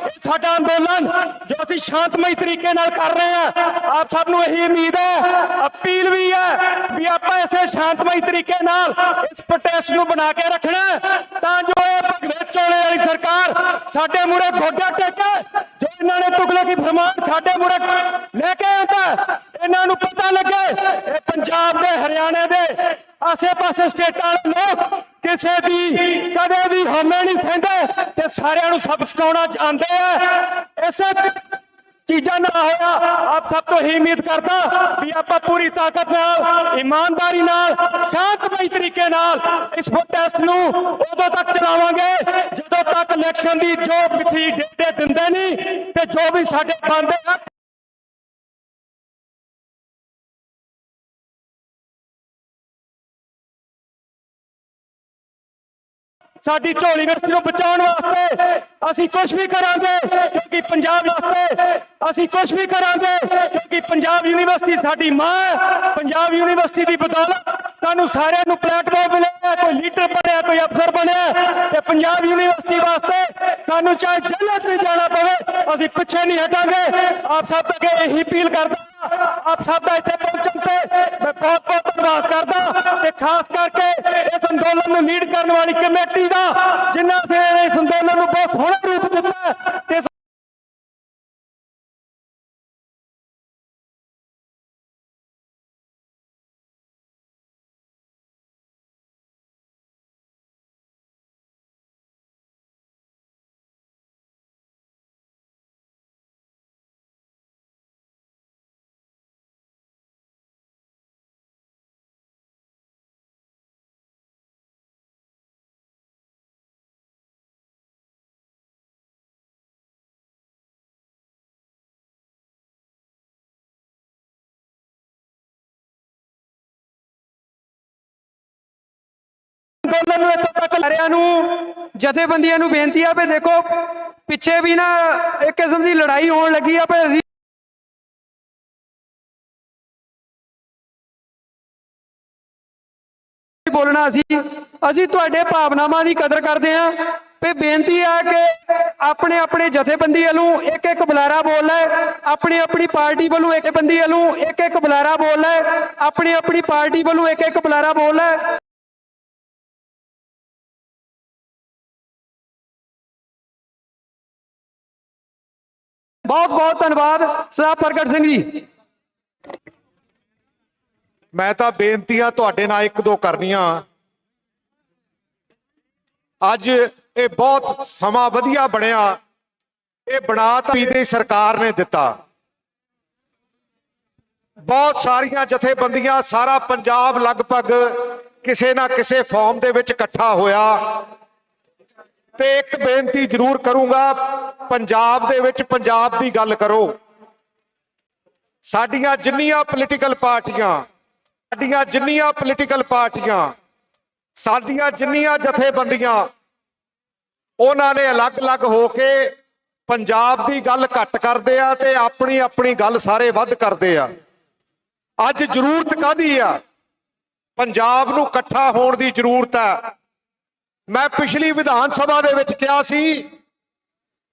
ਇਹ ਸਾਡਾ ਅੰਦੋਲਨ ਜੋ ਅਸੀਂ ਸ਼ਾਂਤਮਈ ਤਰੀਕੇ ਨਾਲ ਕਰ ਰਹੇ ਹਾਂ, ਆਪ ਸਭ ਨੂੰ ਇਹੀ ਉਮੀਦ ਹੈ, ਅਪੀਲ ਵੀ ਹੈ ਵੀ ਆਪਾਂ ਇਸੇ ਸ਼ਾਂਤਮਈ ਤਰੀਕੇ ਨਾਲ ਇਸ ਪ੍ਰੋਟੈਸਟ ਨੂੰ ਬਣਾ ਕੇ ਰੱਖਣਾ ਤਾਂ ਜੋ ਇਹ ਭਗਵੰਤ ਚੋਲੇ ਵਾਲੀ ਸਰਕਾਰ ਸਾਡੇ ਮੂਹਰੇ ਗੋਡਾ ਟੇਕੇ। ਜੋ ਇਹਨਾਂ ਨੇ ਤੁਗਲਕੀ ਫਰਮਾਨ ਸਾਡੇ ਮੂਹਰੇ ਲੈ ਕੇ ਆਉਂਦਾ, ਇਹਨਾਂ ਨੂੰ ਪਤਾ ਲੱਗੇ ਇਹ ਪੰਜਾਬ ਦੇ, ਹਰਿਆਣੇ ਦੇ, ਆਸੇ-ਪਾਸੇ ਸਟੇਟਾਂ ਦੇ ਲੋਕ ਕਿਸੇ ਦੀ ਕਦੇ ਵੀ ਹਾਮੇ ਨਹੀਂ ਸਹਿੰਦੇ ਤੇ ਸਾਰਿਆਂ ਨੂੰ ਸਭ ਸਿਖਾਉਣਾ ਚਾਹੁੰਦੇ ਆ। ਇਸੇ ਚੀਜ਼ਾਂ ਨਾ ਹੋਇਆ, ਆਪ ਸਭ ਤੋਂ ਹੀ ਉਮੀਦ ਕਰਦਾ ਵੀ ਆਪਾਂ ਪੂਰੀ ਤਾਕਤ ਨਾਲ, ਇਮਾਨਦਾਰੀ ਨਾਲ, ਸ਼ਾਂਤਮਈ ਤਰੀਕੇ ਨਾਲ ਇਸ ਪ੍ਰੋਟੈਸਟ ਨੂੰ ਉਦੋਂ ਤੱਕ ਚਲਾਵਾਂਗੇ ਜਦੋਂ ਤੱਕ ਇਲੈਕਸ਼ਨ ਦੀ ਜੋ ਮਿੱਥੀ ਡੇਟ ਦਿੰਦੇ ਨਹੀਂ ਤੇ ਜੋ ਵੀ ਸਾਡੇ ਬਣਦੇ ਆ ਸਾਡੀ ਝੋਲੀ ਯੂਨੀਵਰਸਿਟੀ ਨੂੰ ਬਚਾਉਣ ਵਾਸਤੇ ਅਸੀਂ ਕੁਝ ਵੀ ਕਰਾਂਗੇ, ਕਿਉਂਕਿ ਪੰਜਾਬ ਵਾਸਤੇ ਅਸੀਂ ਕੁਝ ਵੀ ਕਰਾਂਗੇ, ਕਿਉਂਕਿ ਪੰਜਾਬ ਯੂਨੀਵਰਸਿਟੀ ਸਾਡੀ ਮਾਂ ਹੈ। ਪੰਜਾਬ ਯੂਨੀਵਰਸਿਟੀ ਦੀ ਬਦੌਲਤ ਸਾਨੂੰ ਸਾਰਿਆਂ ਨੂੰ ਪਲੇਟਫਾਰਮ ਮਿਲਿਆ, ਕੋਈ ਲੀਡਰ ਬਣਿਆ, ਕੋਈ ਅਫਸਰ ਬਣਿਆ, ਤੇ ਪੰਜਾਬ ਯੂਨੀਵਰਸਿਟੀ ਵਾਸਤੇ ਸਾਨੂੰ ਚਾਹੇ ਜੇਲ੍ਹ 'ਚ ਵੀ ਜਾਣਾ ਪਵੇ ਅਸੀਂ ਪਿੱਛੇ ਨਹੀਂ ਹਟਾਂਗੇ। ਆਪ ਸਭ ਅੱਗੇ ਇਹੀ ਅਪੀਲ ਕਰਦਾ, ਆਪ ਸਭ ਦਾ ਇੱਥੇ ਪਹੁੰਚਣ ਤੇ ਮੈਂ ਬਹੁਤ ਬਹੁਤ ਧੰਨਵਾਦ ਕਰਦਾ, ਤੇ ਖਾਸ ਕਰਕੇ ਇਸ ਅੰਦੋਲਨ ਨੂੰ ਲੀਡ ਕਰਨ ਵਾਲੀ ਕਮੇਟੀ ਦਾ, ਜਿਨ੍ਹਾਂ ਨੇ ਇਸ ਅੰਦੋਲਨ ਨੂੰ ਬਹੁਤ ਸੋਹਣਾ ਰੂਪ ਦਿੱਤਾ ਤੇ ਅੰਦੋਲਨ ਨੂੰ ਇੱਥੋਂ ਤੱਕ ਸਾਰਿਆਂ ਨੂੰ ਜਥੇਬੰਦੀਆਂ ਨੂੰ ਬੇਨਤੀ ਆ ਵੀ ਦੇਖੋ ਪਿੱਛੇ ਵੀ ਨਾ ਇੱਕ ਕਿਸਮ ਦੀ ਲੜਾਈ ਹੋਣ ਲੱਗੀ ਆ ਵੀ ਅਸੀਂ ਬੋਲਣਾ ਅਸੀਂ ਤੁਹਾਡੇ ਭਾਵਨਾਵਾਂ ਦੀ ਕਦਰ ਕਰਦੇ ਆ। ਤੇ ਬੇਨਤੀ ਆ ਕਿ ਆਪਣੇ ਆਪਣੇ ਜਥੇਬੰਦੀ ਵੱਲੋਂ ਇੱਕ ਇੱਕ ਬੁਲਾਰਾ ਬੋਲ ਲੈ, ਆਪਣੀ ਆਪਣੀ ਪਾਰਟੀ ਵੱਲੋਂ ਇੱਕ ਬੰਦੀ ਵੱਲੋਂ ਇੱਕ ਇੱਕ ਬੁਲਾਰਾ ਬੋਲ ਲੈ, ਆਪਣੀ ਆਪਣੀ ਪਾਰਟੀ ਵੱਲੋਂ ਇੱਕ ਇੱਕ ਬੁਲਾਰਾ ਬੋਲ ਲੈ। ਬਹੁਤ ਬਹੁਤ ਧੰਨਵਾਦ ਸਰਦਾਰ ਪ੍ਰਗਟ ਸਿੰਘ ਜੀ। ਮੈਂ ਤਾਂ ਬੇਨਤੀਆਂ ਤੁਹਾਡੇ ਨਾਲ ਇੱਕ ਦੋ ਕਰਨੀਆਂ। ਅੱਜ ਇਹ ਬਹੁਤ ਸਮਾਂ ਵਧੀਆ ਬਣਿਆ, ਇਹ ਬਣਾ ਤਾਂ ਦੀ ਸਰਕਾਰ ਨੇ ਦਿੱਤਾ। ਬਹੁਤ ਸਾਰੀਆਂ ਜਥੇਬੰਦੀਆਂ, ਸਾਰਾ ਪੰਜਾਬ ਲਗਭਗ ਕਿਸੇ ਨਾ ਕਿਸੇ ਫਾਰਮ ਦੇ ਵਿੱਚ ਇਕੱਠਾ ਹੋਇਆ। ਤੇ ਇੱਕ ਬੇਨਤੀ ਜ਼ਰੂਰ ਕਰੂੰਗਾ, ਪੰਜਾਬ ਦੇ ਵਿੱਚ ਪੰਜਾਬ ਦੀ ਗੱਲ ਕਰੋ। ਸਾਡੀਆਂ ਜਿੰਨੀਆਂ ਪੋਲੀਟੀਕਲ ਪਾਰਟੀਆਂ, ਸਾਡੀਆਂ ਜਿੰਨੀਆਂ ਜਥੇਬੰਦੀਆਂ, ਉਹਨਾਂ ਨੇ ਅਲੱਗ-ਅਲੱਗ ਹੋ ਕੇ ਪੰਜਾਬ ਦੀ ਗੱਲ ਘੱਟ ਕਰਦੇ ਆ ਤੇ ਆਪਣੀ ਆਪਣੀ ਗੱਲ ਸਾਰੇ ਵੱਧ ਕਰਦੇ ਆ। ਅੱਜ ਜ਼ਰੂਰਤ ਕਾਹਦੀ ਆ? ਪੰਜਾਬ ਨੂੰ ਇਕੱਠਾ ਹੋਣ ਦੀ ਜ਼ਰੂਰਤ ਹੈ। ਮੈਂ ਪਿਛਲੀ ਵਿਧਾਨ ਸਭਾ ਦੇ ਵਿੱਚ ਕਿਹਾ ਸੀ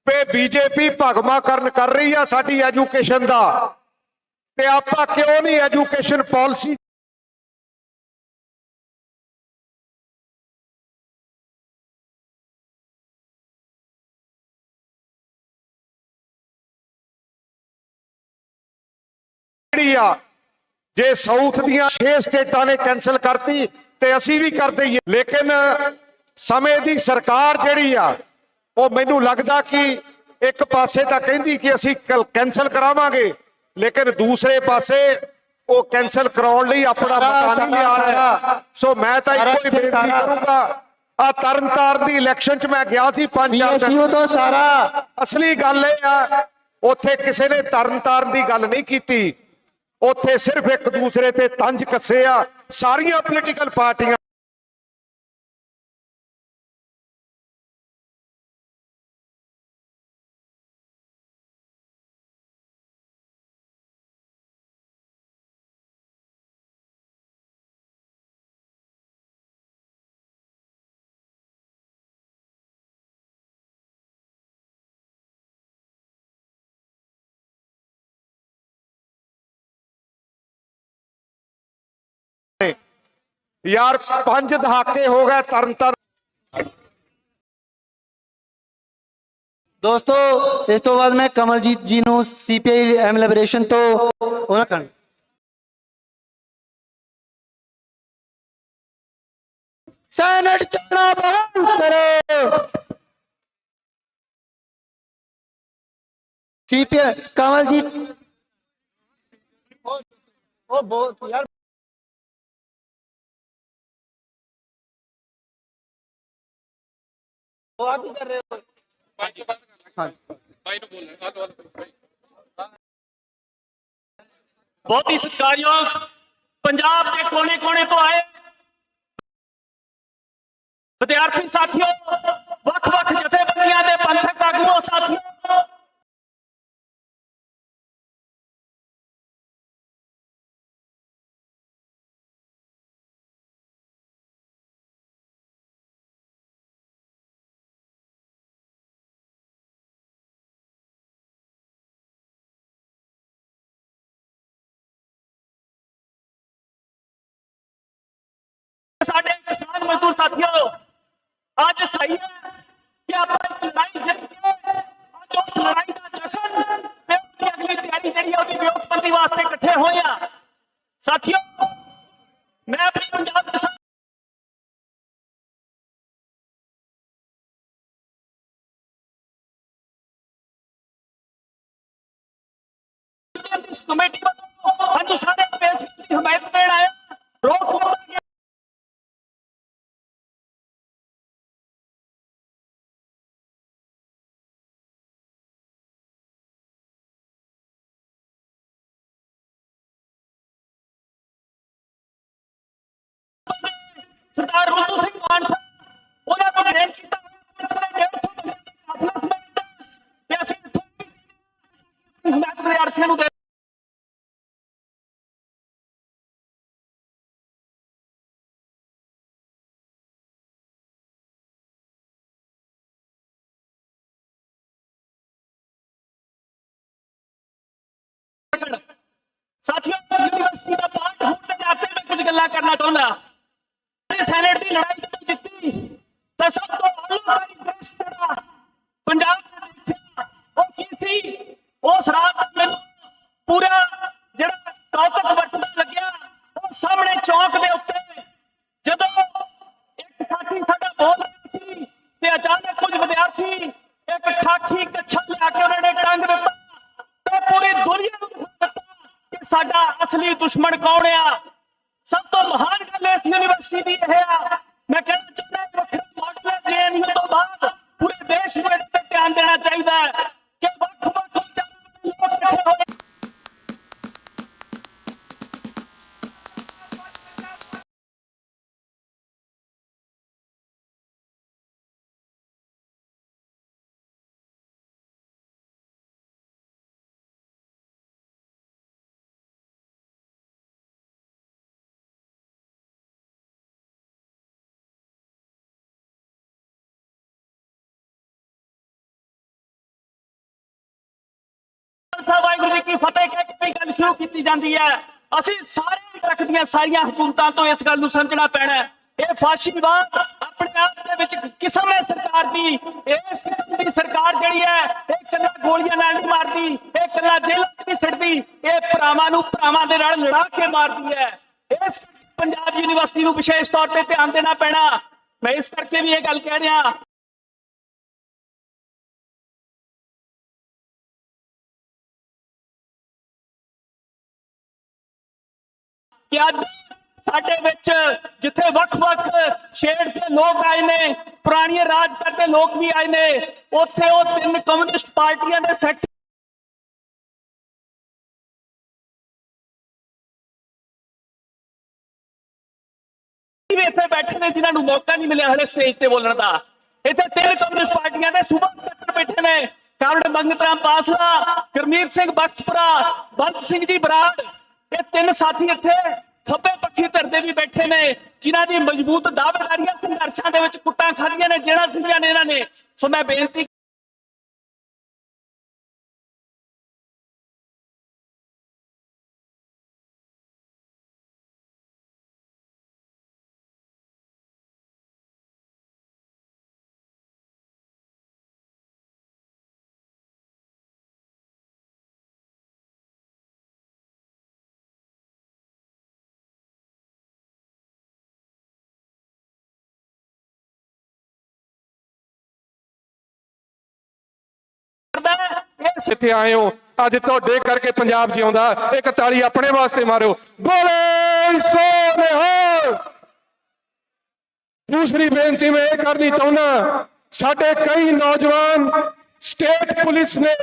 ਕਿ ਬੀਜੇਪੀ ਭਗਵਾਕਰਨ ਕਰ ਰਹੀ ਆ ਸਾਡੀ ਐਜੂਕੇਸ਼ਨ ਦਾ, ਤੇ ਆਪਾਂ ਕਿਉਂ ਨਹੀਂ ਐਜੂਕੇਸ਼ਨ ਪਾਲਿਸੀ ਆ? ਜੇ ਸਾਊਥ ਦੀਆਂ 6 ਸਟੇਟਾਂ ਨੇ ਕੈਨਸਲ ਕਰਤੀ ਤੇ ਅਸੀਂ ਵੀ ਕਰ ਦਈਏ। ਲੇਕਿਨ ਸਮੇਂ ਦੀ ਸਰਕਾਰ ਜਿਹੜੀ ਆ, ਉਹ ਮੈਨੂੰ ਲੱਗਦਾ ਕਿ ਇੱਕ ਪਾਸੇ ਤਾਂ ਕਹਿੰਦੀ ਕਿ ਅਸੀਂ ਕੈਨਸਲ ਕਰਾਵਾਂਗੇ, ਲੇਕਿਨ ਦੂਸਰੇ ਪਾਸੇ ਉਹ ਕੈਨਸਲ ਕਰਾਉਣ ਲਈ ਆਪਣਾ ਮਤਾ ਨਹੀਂ ਲਿਆ ਰਿਹਾ। ਸੋ ਮੈਂ ਤਾਂ ਇੱਕੋ ਹੀ ਬੇਨਤੀ ਕਰੂੰਗਾ, ਆ ਤਰਨਤਾਰਨ ਦੀ ਇਲੈਕਸ਼ਨ 'ਚ ਮੈਂ ਗਿਆ ਸੀ 5-4 ਦਿਨ। ਅਸਲੀ ਗੱਲ ਇਹ ਆ, ਉੱਥੇ ਕਿਸੇ ਨੇ ਤਰਨਤਾਰਨ ਦੀ ਗੱਲ ਨਹੀਂ ਕੀਤੀ, ਉੱਥੇ ਸਿਰਫ ਇੱਕ ਦੂਸਰੇ ਤੇ ਤੰਜ ਕੱਸੇ ਆ ਸਾਰੀਆਂ ਪੋਲੀਟੀਕਲ ਪਾਰਟੀਆਂ। यार 5 दहाके हो गए तरनताਰਨ। ਦੋਸਤੋ ਇਸ ਤੋਂ ਬਾਅਦ ਮੈਂ ਕਮਲਜੀਤ ਜੀ ਨੂੰ ਸੀਪੀਆਈ ਐਮ ਲਿਬਰੇਸ਼ਨ ਤੋਂ ਉਹਨਾਂ ਕਰਨ ਸੈਨੇਟ ਚੁਣਾਵ ਬੰਦ ਕਰੋ। ਸੀਪੀਆਈ ਕਮਲਜੀਤ ਉਹ ਬਹੁਤ ਯਾਰ आप ही कर रहे हो। बहुत ही सत्कारयोग, पंजाब के कोने कोने तो आए ਵਿਦਿਆਰਥੀ ਸਾਥੀਓ, ਵੱਖ-ਵੱਖ ਜਥੇਬੰਦੀਆਂ ਦੇ ਪੰਥਕ ਆਗੂਓ ਸਾਥੀਓ, ਸਾਡੇ ਕਿਸਾਨ ਮਜ਼ਦੂਰ ਸਾਥੀਓ, ਅੱਜ ਸਹੀ ਹੈ ਕਿ ਆਪਾਂ ਇੱਕ ਲੜਾਈ ਜਿੱਤ ਕੇ ਅੱਜ ਉਸ ਲੜਾਈ ਦਾ ਜਸ਼ਨ ਤੇ ਉਹਦੀ ਅਗਲੀ ਤਿਆਰੀ ਜਿਹੜੀ ਹੈ ਉਹਦੀ ਵਿਉਂਤਬੰਦੀ ਵਾਸਤੇ ਇਕੱਠੇ ਹੋਏ ਆ। ਸਾਥੀਓ, ਮੈਂ ਆਪਣੀ ਪੰਜਾਬ ਕਿਸਾਨ ਕਮੇਟੀ ਵੱਲੋਂ ਅੱਜ ਸਾਰੇ ਦੇਸ਼ ਦੀ ਹਮਾਇਤ ਦੇਣ ਆਇਆ। ਰੋਕ ਦਿੱਤਾ ਗਿਆ ਸਰਦਾਰ ਰੁੱਤੂ ਸਿੰਘ ਮਾਨ ਸਾਹਿਬ, ਉਹਨਾਂ ਨੂੰ ਡੇਲ ਕੀਤਾ 150 ਕਾਫਲਾ ਸਮੇਤ ਤੇ ਅਸੀਂ ਹਿਮਾਇਤ ਵਿਦਿਆਰਥੀਆਂ ਨੂੰ ਦੇ ਸਾਥੀਓ, ਯੂਨੀਵਰਸਿਟੀ ਦਾ ਪਾਰਟ ਹੋਣ ਦੇ ਨਾਤੇ ਮੈਂ ਕੁਝ ਗੱਲਾਂ ਕਰਨਾ ਚਾਹੁੰਦਾ। ਸੈਨੇਟ ਦੀ ਲੜਾਈ ਜਦੋਂ ਜਿੱਤੀ ਤਾਂ ਸਭ ਤੋਂ ਪਹਿਲਾਂ ਇੰਟਰਸਟ ਜਿਹੜਾ ਪੰਜਾਬ ਨੇ ਦੇਖਿਆ ਉਹ ਕੀ ਸੀ। ਉਸ ਰਾਤ ਮੈਨੂੰ ਪੂਰਾ ਜਿਹੜਾ ਕੌਤਕ ਵਰਤਦਾ ਲੱਗਿਆ ਉਹ ਸਾਹਮਣੇ ਚੌਂਕ ਦੇ ਉੱਤੇ ਜਦੋਂ ਇੱਕ ਸਾਥੀ ਸਾਡਾ ਬੋਲ ਰਿਹਾ ਸੀ ਤੇ ਅਚਾਨਕ ਕੁਝ ਵਿਦਿਆਰਥੀ ਇੱਕ ਖਾਕੀ ਕੱਛਾ ਲਿਆ ਕੇ ਉਹਨਾਂ ਨੇ ਟੰਗ ਦਿੱਤਾ ਤੇ ਪੂਰੀ ਦੁਨੀਆ ਨੂੰ ਦਿਖਾ ਦਿੱਤਾ ਕਿ ਸਾਡਾ ਅਸਲੀ ਦੁਸ਼ਮਣ ਕੌਣ ਆ। ਸਭ ਤੋਂ ਮਹਾਨ ਗੱਲ ਇਸ ਯੂਨੀਵਰਸਿਟੀ ਦੀ ਇਹ ਆ, ਮੈਂ ਕਹਿਣਾ ਚਾਹੁੰਦਾ ਕਿ ਵੱਖਰਾ ਮਾਡਲ ਹੈ JNU ਤੋਂ ਬਾਅਦ ਪੂਰੇ ਦੇਸ਼ ਨੂੰ ਇਹਦੇ ਤੇ ਧਿਆਨ ਦੇਣਾ ਚਾਹੀਦਾ ਹੈ ਕਿ ਵੱਖ-ਵੱਖ ਲੋਕ ਇਕੱਠੇ ਹੋਏ। ਵਾਹਿਗੁਰੂ ਜੀ ਕੀ ਫਤਿਹ ਕਹਿ ਕੇ ਗੱਲ ਸ਼ੁਰੂ ਕੀਤੀ ਜਾਂਦੀ ਹੈ। ਅਸੀਂ ਸਾਰੇ ਤੱਕ ਦੀਆਂ ਸਾਰੀਆਂ ਹਕੂਮਤਾਂ ਤੋਂ ਇਸ ਗੱਲ ਨੂੰ ਸਮਝਣਾ ਪੈਣਾ ਹੈ, ਇਹ ਫਾਸ਼ੀਵਾਦ ਆਪਣੇ ਆਪ ਦੇ ਵਿੱਚ ਕਿਸਮ ਹੈ ਸਰਕਾਰ ਦੀ। ਇਸ ਕਿਸਮ ਦੀ ਸਰਕਾਰ ਜਿਹੜੀ ਹੈ ਇਹ ਕੱਲਾ ਗੋਲੀਆਂ ਨਾਲ ਨਹੀਂ ਮਾਰਦੀ, ਇਹ ਕੱਲਾ ਜੇਲ੍ਹਾਂ 'ਚ ਨਹੀਂ ਸਿੱਟਦੀ, ਇਹ ਭਰਾਵਾਂ ਨੂੰ ਭਰਾਵਾਂ ਦੇ ਨਾਲ ਲੜਾ ਕੇ ਮਾਰਦੀ ਹੈ। ਇਸ ਪੰਜਾਬ ਯੂਨੀਵਰਸਿਟੀ ਨੂੰ ਵਿਸ਼ੇਸ਼ ਤੌਰ ਤੇ ਧਿਆਨ ਦੇਣਾ ਪੈਣਾ। ਮੈਂ ਇਸ ਕਰਕੇ ਵੀ ਇਹ ਗੱਲ ਕਹਿ ਰਿਹਾ ਕਿ ਅੱਜ ਸਾਡੇ ਵਿੱਚ ਜਿੱਥੇ ਵੱਖ-ਵੱਖ ਸ਼ੇਡ ਦੇ ਲੋਕ ਆਏ ਨੇ, ਪੁਰਾਣੀਆਂ ਰਾਜ ਕਰਦੇ ਲੋਕ ਵੀ ਆਏ ਨੇ, ਉੱਥੇ ਉਹ 3 ਕਮਿਊਨਿਸਟ ਪਾਰਟੀਆਂ ਦੇ ਸੈਕਟਰੀ ਵੀ ਇੱਥੇ ਬੈਠੇ ਨੇ ਜਿਨ੍ਹਾਂ ਨੂੰ ਮੌਕਾ ਨਹੀਂ ਮਿਲਿਆ ਹਲੇ ਸਟੇਜ ਤੇ ਬੋਲਣ ਦਾ। ਇੱਥੇ 3 ਕਮਿਊਨਿਸਟ ਪਾਰਟੀਆਂ ਦੇ ਸੂਬਾ ਸਕੱਤਰ ਬੈਠੇ ਨੇ, ਕਾਮਰੇਡ ਮੰਗਤ ਰਾਮ ਪਾਸਲਾ, ਗੁਰਮੀਤ ਸਿੰਘ ਬਖਤਪੁਰਾ, ਬੰਤ ਸਿੰਘ ਜੀ ਬਰਾੜ। ਇਹ 3 ਸਾਥੀ ਇੱਥੇ ਖੱਬੇ ਪੱਖੀ ਧਿਰਦੇ ਵੀ ਬੈਠੇ ਨੇ ਜਿਨ੍ਹਾਂ ਦੀ ਮਜ਼ਬੂਤ ਦਾਅਵੇਦਾਰੀਆਂ ਸੰਘਰਸ਼ਾਂ ਦੇ ਵਿੱਚ ਕੁੱਟਾਂ ਖਾਧੀਆਂ ਨੇ, ਜਿਹੜਾ ਸਿੰਘਾਂ ਨੇ ਇਹਨਾਂ ਨੇ। ਸੋ ਮੈਂ ਬੇਨਤੀ ਇੱਥੇ ਆਏ ਹੋ ਅੱਜ ਤੁਹਾਡੇ ਕਰਕੇ ਪੰਜਾਬ ਜਿਉਂਦਾ। ਇੱਕ ਤਾਲੀ ਆਪਣੇ ਵਾਸਤੇ ਮਾਰੋ, ਬੋਲੇ ਸੋ ਨਿਹਾਲ। ਦੂਸਰੀ ਬੇਨਤੀ ਮੈਂ ਇਹ ਕਰਨੀ ਚਾਹੁੰਦਾ, ਸਾਡੇ ਕਈ ਨੌਜਵਾਨ ਸਟੇਟ ਪੁਲਿਸ ਨੇ,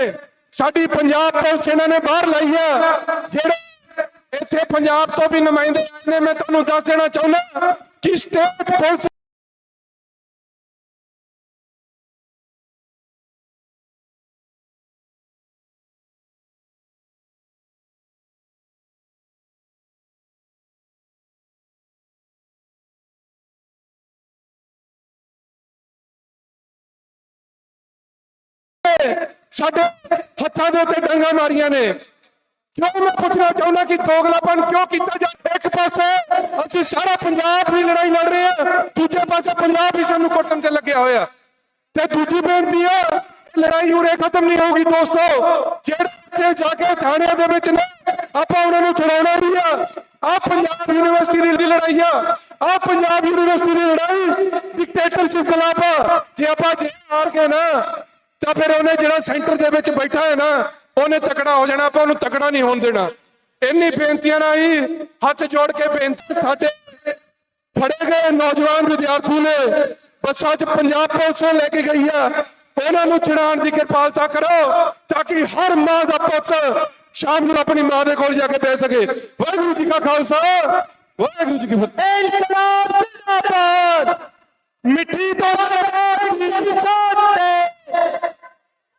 ਸਾਡੀ ਪੰਜਾਬ ਪੁਲਿਸ ਇਹਨਾਂ ਨੇ ਬਾਹਰ ਲਾਈ ਆ, ਜਿਹੜੇ ਇੱਥੇ ਪੰਜਾਬ ਤੋਂ ਵੀ ਨੁਮਾਇੰਦੇ ਆਏ ਨੇ। ਮੈਂ ਤੁਹਾਨੂੰ ਦੱਸ ਦੇਣਾ ਚਾਹੁੰਦਾ ਕਿ ਸਟੇਟ ਪੁਲਿਸ ਸਾਡੇ ਹੱਥਾਂ ਦੇ ਉੱਤੇ ਡਾਂਗਾਂ ਮਾਰੀਆਂ ਨੇ। ਕਿਉਂ ਮੈਂ ਪੁੱਛਣਾ ਚਾਹੁੰਦਾ ਕਿ ਦੋਗਲਾਪਨ ਕਿਉਂ ਕੀਤਾ ਜਾ? ਇੱਕ ਪਾਸੇ ਅਸੀਂ ਸਾਰਾ ਪੰਜਾਬ ਦੀ ਲੜਾਈ ਲੜ ਰਹੇ ਹਾਂ, ਦੂਜੇ ਪਾਸੇ ਪੰਜਾਬ ਹੀ ਸਾਨੂੰ ਕੁੱਟਣ ਤੇ ਲੱਗਿਆ ਹੋਇਆ। ਤੇ ਦੂਜੀ ਬੇਨਤੀ ਹੈ, ਲੜਾਈ ਉਰੇ ਖਤਮ ਨਹੀਂ ਹੋਊਗੀ ਦੋਸਤੋ। ਜਿਹੜੇ ਜਾ ਕੇ ਥਾਣਿਆਂ ਦੇ ਵਿੱਚ ਨੇ ਆਪਾਂ ਉਹਨਾਂ ਨੂੰ ਛੁਡਾਉਣਾ ਨਹੀਂ ਆ। ਪੰਜਾਬ ਯੂਨੀਵਰਸਿਟੀ ਦੀ ਲੜਾਈ ਆ, ਪੰਜਾਬ ਯੂਨੀਵਰਸਿਟੀ ਦੀ ਲੜਾਈ ਡਿਕਟੇਟਰਸ਼ਿਪ ਖਿਲਾਫ। ਜੇ ਆਪਾਂ ਹਾਰ ਗਏ ਨਾ ਤਾਂ ਫਿਰ ਉਹਨੇ ਜਿਹੜਾ ਸੈਂਟਰ ਦੇ ਵਿੱਚ ਬੈਠਾ ਹੈ ਨਾ ਉਹਨੇ ਤਕੜਾ ਹੋ ਜਾਣਾ, ਆਪਾਂ ਉਹਨੂੰ ਤਕੜਾ ਨਹੀਂ ਹੋਣ ਦੇਣਾ। ਇੰਨੀ ਬੇਨਤੀਆਂ ਨਾਲ ਹੀ ਹੱਥ ਜੋੜ ਕੇ ਬੇਨਤੀ, ਸਾਡੇ ਫੜੇ ਗਏ ਨੌਜਵਾਨ ਵਿਦਿਆਰਥੀ ਨੇ ਬੱਸਾਂ 'ਚ ਪੰਜਾਬ ਪੁਲਿਸ ਲੈ ਕੇ ਗਈ ਆ, ਉਹਨਾਂ ਨੂੰ ਛੁਡਾਉਣ ਦੀ ਕਿਰਪਾਲਤਾ ਕਰੋ ਤਾਂ ਕਿ ਹਰ ਮਾਂ ਦਾ ਪੁੱਤ ਸ਼ਾਮ ਨੂੰ ਆਪਣੀ ਮਾਂ ਦੇ ਕੋਲ ਜਾ ਕੇ ਬਹਿ ਸਕੇ। ਵਾਹਿਗੁਰੂ ਜੀ ਕਾ ਖਾਲਸਾ, ਵਾਹਿਗੁਰੂ ਜੀ ਕੀ ਫਤਿਹ। ਇਨਕਲਾਬ ਜ਼ਿੰਦਾਬਾਦ। ਮਿੱਟੀ ਤੋਂ ਮੇਰੀ ਸੋਚ ਤੇ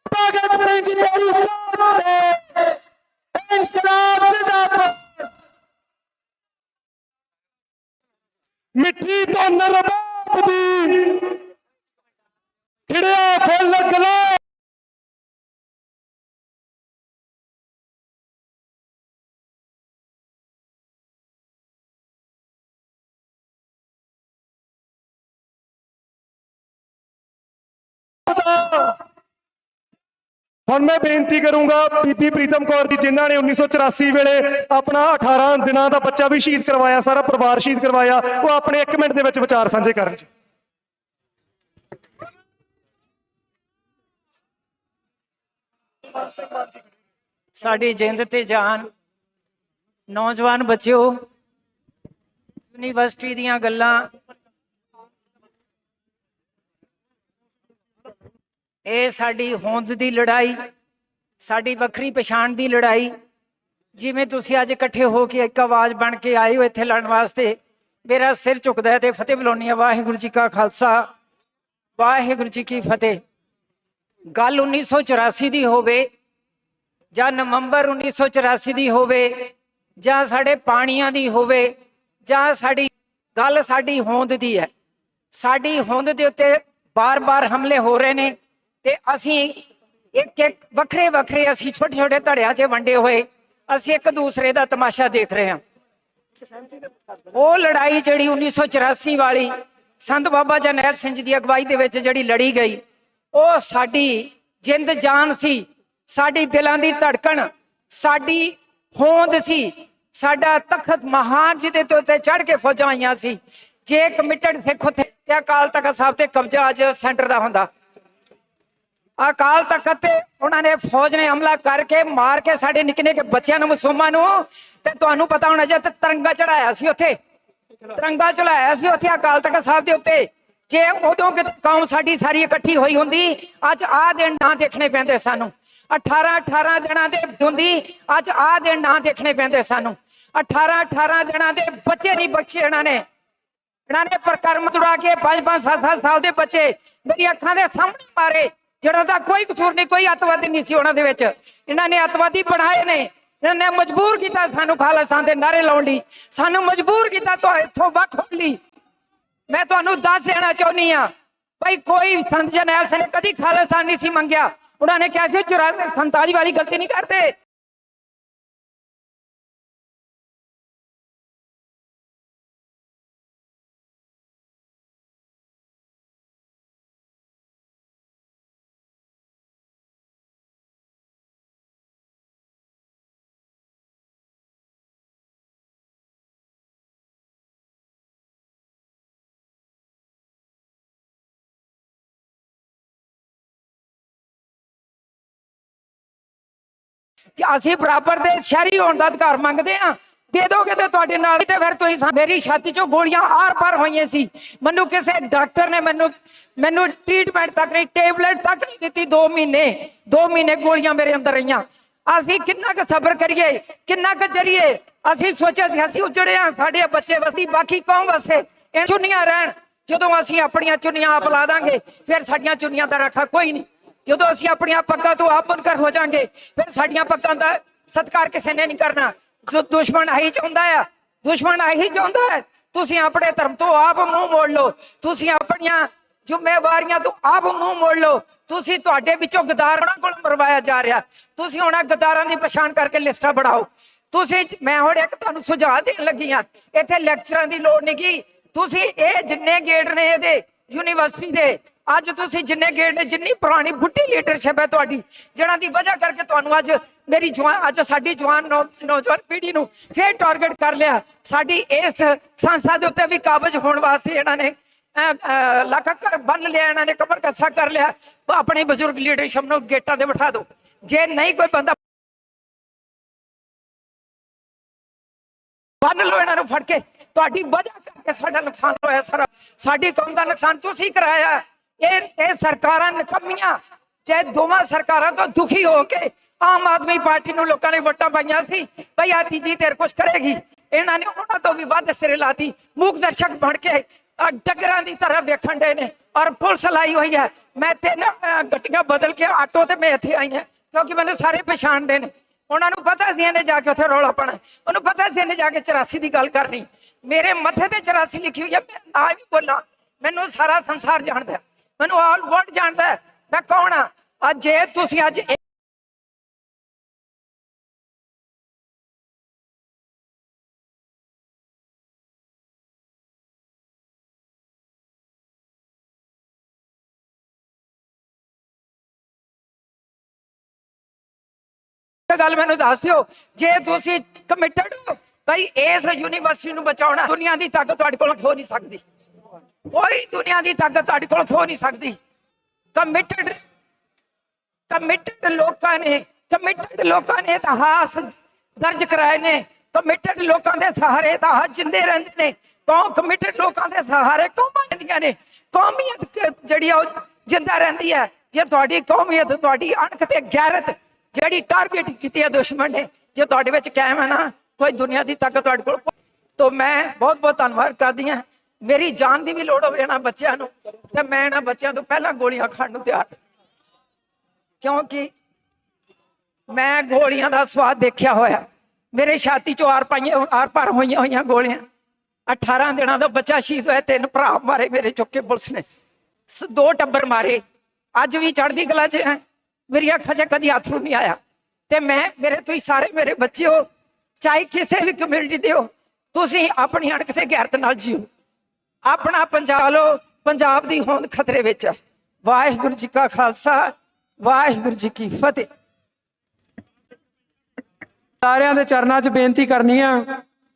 ਭਗਤ ਸਿੰਘ ਜੀ ਮੇਰੀ ਸੋਚ ਤੇ ਇਨਕਲਾਬ ਜ਼ਿੰਦਾਬਾਦ। ਮਿੱਟੀ ਤੋਂ ਨਰਬਾਬ ਦੀ ਖਿੜਿਆ ਫੁੱਲ ਗੁਲਾਬ। ਹੁਣ ਮੈਂ ਬੇਨਤੀ ਕਰੂੰਗਾ ਬੀਬੀ ਪ੍ਰੀਤਮ ਕੌਰ ਜੀ, ਜਿਨ੍ਹਾਂ ਨੇ 1984 ਵੇਲੇ ਆਪਣਾ 18 ਦਿਨਾਂ ਦਾ ਬੱਚਾ ਵੀ ਸ਼ਹੀਦ ਕਰਵਾਇਆ, ਸਾਰਾ ਪਰਿਵਾਰ ਸ਼ਹੀਦ ਕਰਵਾਇਆ, ਉਹ ਆਪਣੇ 1 ਮਿੰਟ ਦੇ ਵਿੱਚ ਵਿਚਾਰ ਸਾਂਝੇ ਕਰਨ ਜੀ। ਸਾਡੀ ਜਿੰਦ ਤੇ ਜਾਨ, ਨੌਜਵਾਨ ਬੱਚਿਓ, ਯੂਨੀਵਰਸਿਟੀ ਦੀਆਂ ਗੱਲਾਂ ਇਹ ਸਾਡੀ ਹੋਂਦ ਦੀ ਲੜਾਈ, ਸਾਡੀ ਵੱਖਰੀ ਪਛਾਣ ਦੀ ਲੜਾਈ। ਜਿਵੇਂ ਤੁਸੀਂ ਅੱਜ ਇਕੱਠੇ ਹੋ ਕੇ ਇੱਕ ਆਵਾਜ਼ ਬਣ ਕੇ ਆਏ ਹੋ ਇੱਥੇ ਲੜਨ ਵਾਸਤੇ, ਮੇਰਾ ਸਿਰ ਝੁਕਦਾ ਹੈ ਤੇ ਫਤਿਹ ਬੁਲਾਉਣੀ ਹੈ। ਵਾਹਿਗੁਰੂ ਜੀ ਕਾ ਖਾਲਸਾ, ਵਾਹਿਗੁਰੂ ਜੀ ਕੀ ਫਤਿਹ। ਗੱਲ 1984 ਦੀ ਹੋਵੇ ਜਾਂ ਨਵੰਬਰ 1984 ਦੀ ਹੋਵੇ ਜਾਂ ਸਾਡੇ ਪਾਣੀਆਂ ਦੀ ਹੋਵੇ ਜਾਂ ਸਾਡੀ ਗੱਲ ਸਾਡੀ ਹੋਂਦ ਦੀ ਹੈ। ਸਾਡੀ ਹੋਂਦ ਦੇ ਉੱਤੇ ਬਾਰ-ਬਾਰ ਹਮਲੇ ਹੋ ਰਹੇ ਨੇ ਤੇ ਅਸੀਂ ਇੱਕ ਵੱਖਰੇ ਅਸੀਂ ਛੋਟੇ ਧੜਿਆਂ 'ਚ ਵੰਡੇ ਹੋਏ ਅਸੀਂ ਇੱਕ ਦੂਸਰੇ ਦਾ ਤਮਾਸ਼ਾ ਦੇਖ ਰਹੇ ਹਾਂ। ਉਹ ਲੜਾਈ ਜਿਹੜੀ 1984 ਵਾਲੀ ਸੰਤ ਬਾਬਾ ਜਰਨੈਲ ਸਿੰਘ ਦੀ ਅਗਵਾਈ ਦੇ ਵਿੱਚ ਜਿਹੜੀ ਲੜੀ ਗਈ, ਉਹ ਸਾਡੀ ਜਿੰਦ ਜਾਨ ਸੀ, ਸਾਡੀ ਦਿਲਾਂ ਦੀ ਧੜਕਣ, ਸਾਡੀ ਹੋਂਦ ਸੀ, ਸਾਡਾ ਤਖਤ ਮਹਾਨ ਜਿਹਦੇ ਤੇ ਉੱਤੇ ਚੜ੍ਹ ਕੇ ਫੌਜਾਂ ਆਈਆਂ ਸੀ। ਜੇ ਕਮਿਟਡ ਸਿੱਖ ਉੱਥੇ ਤੇ ਅਕਾਲ ਤਖਤ ਸਾਹਿਬ ਤੇ ਕਬਜ਼ਾ ਅੱਜ ਸੈਂਟਰ ਦਾ ਹੁੰਦਾ, ਅਕਾਲ ਤਖਤ ਤੇ ਉਹਨਾਂ ਨੇ ਫੌਜ ਨੇ ਹਮਲਾ ਕਰਕੇ ਮਾਰ ਕੇ ਸਾਡੇ ਨਿੱਕੇ ਨਿੱਕੇ ਬੱਚਿਆਂ ਨੂੰ, ਮਾਸੂਮਾਂ ਨੂੰ, ਤੇ ਤੁਹਾਨੂੰ ਪਤਾ ਹੋਣਾ ਜੇ ਤਿਰੰਗਾ ਚੜਾਇਆ ਸੀ ਉੱਥੇ, ਤਿਰੰਗਾ ਚੜਾਇਆ ਸੀ ਉੱਥੇ ਅਕਾਲ ਤਖਤ ਸਾਹਿਬ ਦੇ ਉੱਤੇ। ਜੇ ਉਦੋਂ ਕਿ ਕੌਮ ਸਾਡੀ ਸਾਰੀ ਇਕੱਠੀ ਹੋਈ ਹੁੰਦੀ, ਅੱਜ ਆਹ ਦਿਨ ਨਾ ਦੇਖਣੇ ਪੈਂਦੇ ਸਾਨੂੰ। 18 ਦਿਨਾਂ ਦੇ ਹੁੰਦੀ, ਅੱਜ ਆਹ ਦਿਨ ਨਾ ਦੇਖਣੇ ਪੈਂਦੇ ਸਾਨੂੰ। 18 ਦਿਨਾਂ ਦੇ ਬੱਚੇ ਨਹੀਂ ਬਖਸ਼ੇ ਇਹਨਾਂ ਨੇ ਪ੍ਰਕਰਮ ਤੁੜਾ ਕੇ 5 ਸਾਲ ਦੇ ਬੱਚੇ ਮੇਰੀ ਅੱਖਾਂ ਦੇ ਸਾਹਮਣੇ ਮਾਰੇ, ਜਿਹੜਾ ਦਾ ਕੋਈ ਕਸੂਰ ਨਹੀਂ, ਕੋਈ ਅੱਤਵਾਦੀ ਨਹੀਂ ਸੀ ਉਹਨਾਂ ਦੇ ਵਿੱਚ। ਇਹਨਾਂ ਨੇ ਅੱਤਵਾਦੀ ਬਣਾਏ ਨੇ, ਇਹਨਾਂ ਨੇ ਮਜਬੂਰ ਕੀਤਾ ਸਾਨੂੰ ਖਾਲਿਸਤਾਨ ਦੇ ਨਾਰੇ ਲਾਉਣ ਲਈ, ਸਾਨੂੰ ਮਜਬੂਰ ਕੀਤਾ ਤੋਂ ਇੱਥੋਂ ਵੱਖ ਹੋਣ ਲਈ। ਮੈਂ ਤੁਹਾਨੂੰ ਦੱਸ ਦੇਣਾ ਚਾਹੁੰਦੀ ਆ ਭਾਈ, ਕੋਈ ਸੰਤ ਜਰਨੈਲ ਸਿੰਘ ਨੇ ਕਦੀ ਖਾਲਿਸਤਾਨ ਨਹੀਂ ਸੀ ਮੰਗਿਆ। ਉਹਨਾਂ ਨੇ ਕਿਹਾ ਸੀ 47 ਵਾਲੀ ਗਲਤੀ ਨਹੀਂ ਕਰਦੇ। ਅਸੀਂ ਬਰਾਬਰ ਦੇ ਸ਼ਹਿਰੀ ਹੋਣ ਦਾ ਅਧਿਕਾਰ ਮੰਗਦੇ ਆ, ਦੇ ਦੋਗੇ ਤੇ ਤੁਹਾਡੇ ਨਾਲ। ਤੇ ਫਿਰ ਤੁਸੀਂ, ਮੇਰੀ ਛਾਤੀ ਚੋਂ ਗੋਲੀਆਂ ਆਰ ਪਾਰ ਹੋਈਆਂ ਸੀ, ਮੈਨੂੰ ਕਿਸੇ ਡਾਕਟਰ ਨੇ ਮੈਨੂੰ ਟ੍ਰੀਟਮੈਂਟ ਤੱਕ ਨਹੀਂ, ਟੇਬਲੇਟ ਤੱਕ ਨਹੀਂ ਦਿੱਤੀ। 2 ਮਹੀਨੇ ਗੋਲੀਆਂ ਮੇਰੇ ਅੰਦਰ ਰਹੀਆਂ। ਅਸੀਂ ਕਿੰਨਾ ਕੁ ਸਬਰ ਕਰੀਏ, ਕਿੰਨਾ ਕੁ ਜਰੀਏ। ਅਸੀਂ ਸੋਚਿਆ ਸੀ ਅਸੀਂ ਉਜੜੇ ਆ, ਸਾਡੇ ਬੱਚੇ ਵਸੀ, ਬਾਕੀ ਕੌਮ ਵਸੇ, ਇਹ ਚੁੰਨੀਆਂ ਰਹਿਣ। ਜਦੋਂ ਅਸੀਂ ਆਪਣੀਆਂ ਚੁੰਨੀਆਂ ਆਪ ਲਾ ਦਾਂਗੇ ਫਿਰ ਸਾਡੀਆਂ ਚੁੰਨੀਆਂ ਦਾ ਰਾਖਾ ਕੋਈ ਨਹੀਂ। ਜਦੋਂ ਅਸੀਂ ਆਪਣੀਆਂ ਪੱਗਾਂ ਤੋਂ ਆਪ ਬੁਨਕਰ ਹੋ ਜਾਾਂਗੇ ਫਿਰ ਸਾਡੀਆਂ ਪੱਗਾਂ ਦਾ ਸਤਿਕਾਰ ਕਿਸੇ ਨੇ ਨਹੀਂ ਕਰਨਾ। ਦੁਸ਼ਮਣ ਆਹੀ ਚਾਹੁੰਦਾ ਆ, ਦੁਸ਼ਮਣ ਆਹੀ ਚਾਹੁੰਦਾ ਹੈ ਤੁਸੀਂ ਆਪਣੇ ਧਰਮ ਤੋਂ ਆਪ ਮੂੰਹ ਮੋੜ ਲਓ, ਤੁਸੀਂ ਆਪਣੀਆਂ ਜ਼ਿੰਮੇਵਾਰੀਆਂ ਤੋਂ ਆਪ ਮੂੰਹ ਮੋੜ ਲਓ। ਤੁਸੀਂ ਤੁਹਾਡੇ ਵਿੱਚੋਂ ਗਦਾਰ ਉਹਨਾਂ ਕੋਲ ਮਰਵਾਇਆ ਜਾ ਰਿਹਾ। ਤੁਸੀਂ ਉਹਨਾਂ ਗਦਾਰਾਂ ਦੀ ਪਛਾਣ ਕਰਕੇ ਲਿਸਟਾਂ ਬਣਾਓ। ਤੁਸੀਂ ਮੈਂ ਹੁਣ ਇੱਕ ਤੁਹਾਨੂੰ ਸੁਝਾਅ ਦੇਣ ਲੱਗੀ ਹਾਂ, ਇੱਥੇ ਲੈਕਚਰਾਂ ਦੀ ਲੋੜ ਨਹੀਂ ਗੀ। ਤੁਸੀਂ ਇਹ ਜਿੰਨੇ ਗੇੜ ਨੇ ਇਹਦੇ ਯੂਨੀਵਰਸਿਟੀ ਦੇ, ਅੱਜ ਤੁਸੀਂ ਜਿੰਨੇ ਗੇੜ ਨੇ, ਜਿੰਨੀ ਪੁਰਾਣੀ ਬੁੱਢੀ ਲੀਡਰਸ਼ਿਪ ਹੈ ਤੁਹਾਡੀ, ਜਿਹਨਾਂ ਦੀ ਵਜ੍ਹਾ ਕਰਕੇ ਤੁਹਾਨੂੰ ਅੱਜ ਮੇਰੀ ਜਵਾਨ, ਅੱਜ ਸਾਡੀ ਜਵਾਨ ਨੌਜਵਾਨ ਪੀੜ੍ਹੀ ਨੂੰ ਫੇਰ ਟਾਰਗੇਟ ਕਰ ਲਿਆ। ਸਾਡੀ ਇਸ ਸੰਸਥਾ ਦੇ ਉੱਤੇ ਵੀ ਕਾਬਜ਼ ਹੋਣ ਵਾਸਤੇ ਇਹਨਾਂ ਨੇ ਲੱਕ ਬੰਨ ਲਿਆ, ਇਹਨਾਂ ਨੇ ਕਮਰ ਕੱਸਾ ਕਰ ਲਿਆ। ਆਪਣੀ ਬਜ਼ੁਰਗ ਲੀਡਰਸ਼ਿਪ ਨੂੰ ਗੇਟਾਂ ਤੇ ਬਿਠਾ ਦਿਓ। ਜੇ ਨਹੀਂ ਕੋਈ ਬੰਦਾ ਬੰਨ ਲਓ ਇਹਨਾਂ ਨੂੰ ਫੜ ਕੇ। ਤੁਹਾਡੀ ਵਜ੍ਹਾ ਕਰਕੇ ਸਾਡਾ ਨੁਕਸਾਨ ਹੋਇਆ, ਸਾਰਾ ਸਾਡੀ ਕੌਮ ਦਾ ਨੁਕਸਾਨ ਤੁਸੀਂ ਕਰਾਇਆ। ਇਹ ਸਰਕਾਰਾਂ ਨਿਕੰਮੀਆਂ, ਚਾਹੇ ਦੋਵਾਂ ਸਰਕਾਰਾਂ ਤੋਂ ਦੁਖੀ ਹੋ ਕੇ ਆਮ ਆਦਮੀ ਪਾਰਟੀ ਨੂੰ ਲੋਕਾਂ ਨੇ ਵੋਟਾਂ ਪਾਈਆਂ ਸੀ, ਭਈ ਆ ਤੀਜੀ ਧਿਰ ਕੁਛ ਕਰੇਗੀ। ਇਹਨਾਂ ਨੇ ਉਹਨਾਂ ਤੋਂ ਵੀ ਵੱਧ ਸਿਰੇ ਲਾਤੀ, ਮੂਕ ਦਰਸ਼ਕ ਬਣ ਕੇ ਡੱਗਰਾਂ ਦੀ ਤਰ੍ਹਾਂ ਵੇਖਣ ਦੇ ਨੇ। ਔਰ ਪੁਲਿਸ ਲਾਈ ਹੋਈ ਹੈ। ਮੈਂ 3 ਗੱਡੀਆਂ ਬਦਲ ਕੇ ਆਟੋ ਤੇ ਮੈਂ ਇੱਥੇ ਆਈ ਹਾਂ, ਕਿਉਂਕਿ ਮੈਨੂੰ ਸਾਰੇ ਪਛਾਣਦੇ ਨੇ। ਉਹਨਾਂ ਨੂੰ ਪਤਾ ਸੀ ਇਹਨੇ ਜਾ ਕੇ ਉੱਥੇ ਰੌਲਾ ਪਾਣਾ, ਉਹਨੂੰ ਪਤਾ ਸੀ ਇਹਨੇ ਜਾ ਕੇ 84 ਦੀ ਗੱਲ ਕਰਨੀ। ਮੇਰੇ ਮੱਥੇ ਤੇ 84 ਲਿਖੀ ਹੋਈ ਹੈ, ਮੈਂ ਨਾ ਵੀ ਬੋਲਾਂ, ਮੈਨੂੰ ਸਾਰਾ ਸੰਸਾਰ ਜਾਣਦਾ, ਮੈਨੂੰ ਆਲ ਵਰਲਡ ਜਾਣਦਾ ਮੈਂ ਕੌਣ ਆ। ਅੱਜ ਜੇ ਤੁਸੀਂ ਅੱਜ ਗੱਲ ਮੈਨੂੰ ਦੱਸ ਦਿਓ, ਜੇ ਤੁਸੀਂ ਕਮਿਟਡ ਹੋ ਭਾਈ ਇਸ ਯੂਨੀਵਰਸਿਟੀ ਨੂੰ ਬਚਾਉਣਾ, ਦੁਨੀਆ ਦੀ ਤਾਕਤ ਤੁਹਾਡੇ ਕੋਲ ਖੋ ਨਹੀਂ ਸਕਦੀ, ਕੋਈ ਦੁਨੀਆ ਦੀ ਤਾਕਤ ਤੁਹਾਡੇ ਕੋਲ ਖੋ ਨਹੀਂ ਸਕਦੀ। ਕਮਿਟਡ ਲੋਕਾਂ ਨੇ ਇਤਿਹਾਸ ਦਰਜ ਕਰਾਏ ਨੇ। ਕਮਿਟਡ ਲੋਕਾਂ ਦੇ ਸਹਾਰੇ ਤਾਂ ਜਿੰਦੇ ਰਹਿੰਦੇ ਨੇ। ਕਮਿਟਡ ਲੋਕਾਂ ਦੇ ਸਹਾਰੇ ਕੌਮਾਂ ਜਾਂਦੀਆਂ ਨੇ। ਕੌਮੀਅਤ ਜਿਹੜੀ ਉਹ ਜਿੰਦਾ ਰਹਿੰਦੀ ਹੈ। ਜੇ ਤੁਹਾਡੀ ਕੌਮੀਅਤ, ਤੁਹਾਡੀ ਅਣਖ ਤੇ ਗੈਰਤ ਜਿਹੜੀ ਟਾਰਗੇਟ ਕੀਤੀ ਹੈ ਦੁਸ਼ਮਣ ਨੇ, ਜੇ ਤੁਹਾਡੇ ਵਿੱਚ ਕਾਇਮ ਹੈ ਨਾ, ਕੋਈ ਦੁਨੀਆ ਦੀ ਤਾਕਤ ਤੁਹਾਡੇ ਕੋਲ। ਤੋਂ ਮੈਂ ਬਹੁਤ ਬਹੁਤ ਧੰਨਵਾਦ ਕਰਦੀ ਹਾਂ। ਮੇਰੀ ਜਾਨ ਦੀ ਵੀ ਲੋੜ ਹੋਵੇ ਇਹਨਾਂ ਬੱਚਿਆਂ ਨੂੰ, ਤੇ ਮੈਂ ਇਹਨਾਂ ਬੱਚਿਆਂ ਤੋਂ ਪਹਿਲਾਂ ਗੋਲੀਆਂ ਖਾਣ ਨੂੰ ਤਿਆਰ, ਕਿਉਂਕਿ ਮੈਂ ਗੋਲੀਆਂ ਦਾ ਸਵਾਦ ਦੇਖਿਆ ਹੋਇਆ। ਮੇਰੇ ਛਾਤੀ ਚੋਂ ਆਰ ਪਾਰ ਹੋਈਆਂ ਗੋਲੀਆਂ। 18 ਦਿਨਾਂ ਦਾ ਬੱਚਾ ਸ਼ਹੀਦ ਹੋਇਆ, 3 ਭਰਾ ਮਾਰੇ ਮੇਰੇ ਚੁੱਕ ਕੇ ਪੁਲਿਸ ਨੇ, 2 ਟੱਬਰ ਮਾਰੇ। ਅੱਜ ਵੀ ਚੜ੍ਹਦੀ ਕਲਾ 'ਚ ਹੈ, ਮੇਰੀ ਅੱਖਾਂ 'ਚ ਕਦੀ ਅਥਰੂ ਨਹੀਂ ਆਇਆ। ਤੇ ਮੈਂ ਮੇਰੇ ਤੁਸੀਂ ਸਾਰੇ ਮੇਰੇ ਬੱਚੇ ਹੋ, ਚਾਹੇ ਕਿਸੇ ਵੀ ਕਮਿਊਨਿਟੀ ਦੇ ਹੋ, ਤੁਸੀਂ ਆਪਣੀ ਅਣਖ ਤੇ ਗੈਰਤ ਨਾਲ ਜੀਓ। ਆਪਣਾ ਪੰਜਾਬ ਲਓ, ਪੰਜਾਬ ਦੀ ਹੋਂਦ ਖਤਰੇ ਵਿੱਚ ਹੈ। ਵਾਹਿਗੁਰੂ ਜੀ ਕਾ ਖਾਲਸਾ, ਵਾਹਿਗੁਰੂ ਜੀ ਕੀ ਫਤਿਹ। ਸਾਰਿਆਂ ਦੇ ਚਰਨਾਂ 'ਚ ਬੇਨਤੀ ਕਰਨੀ ਆ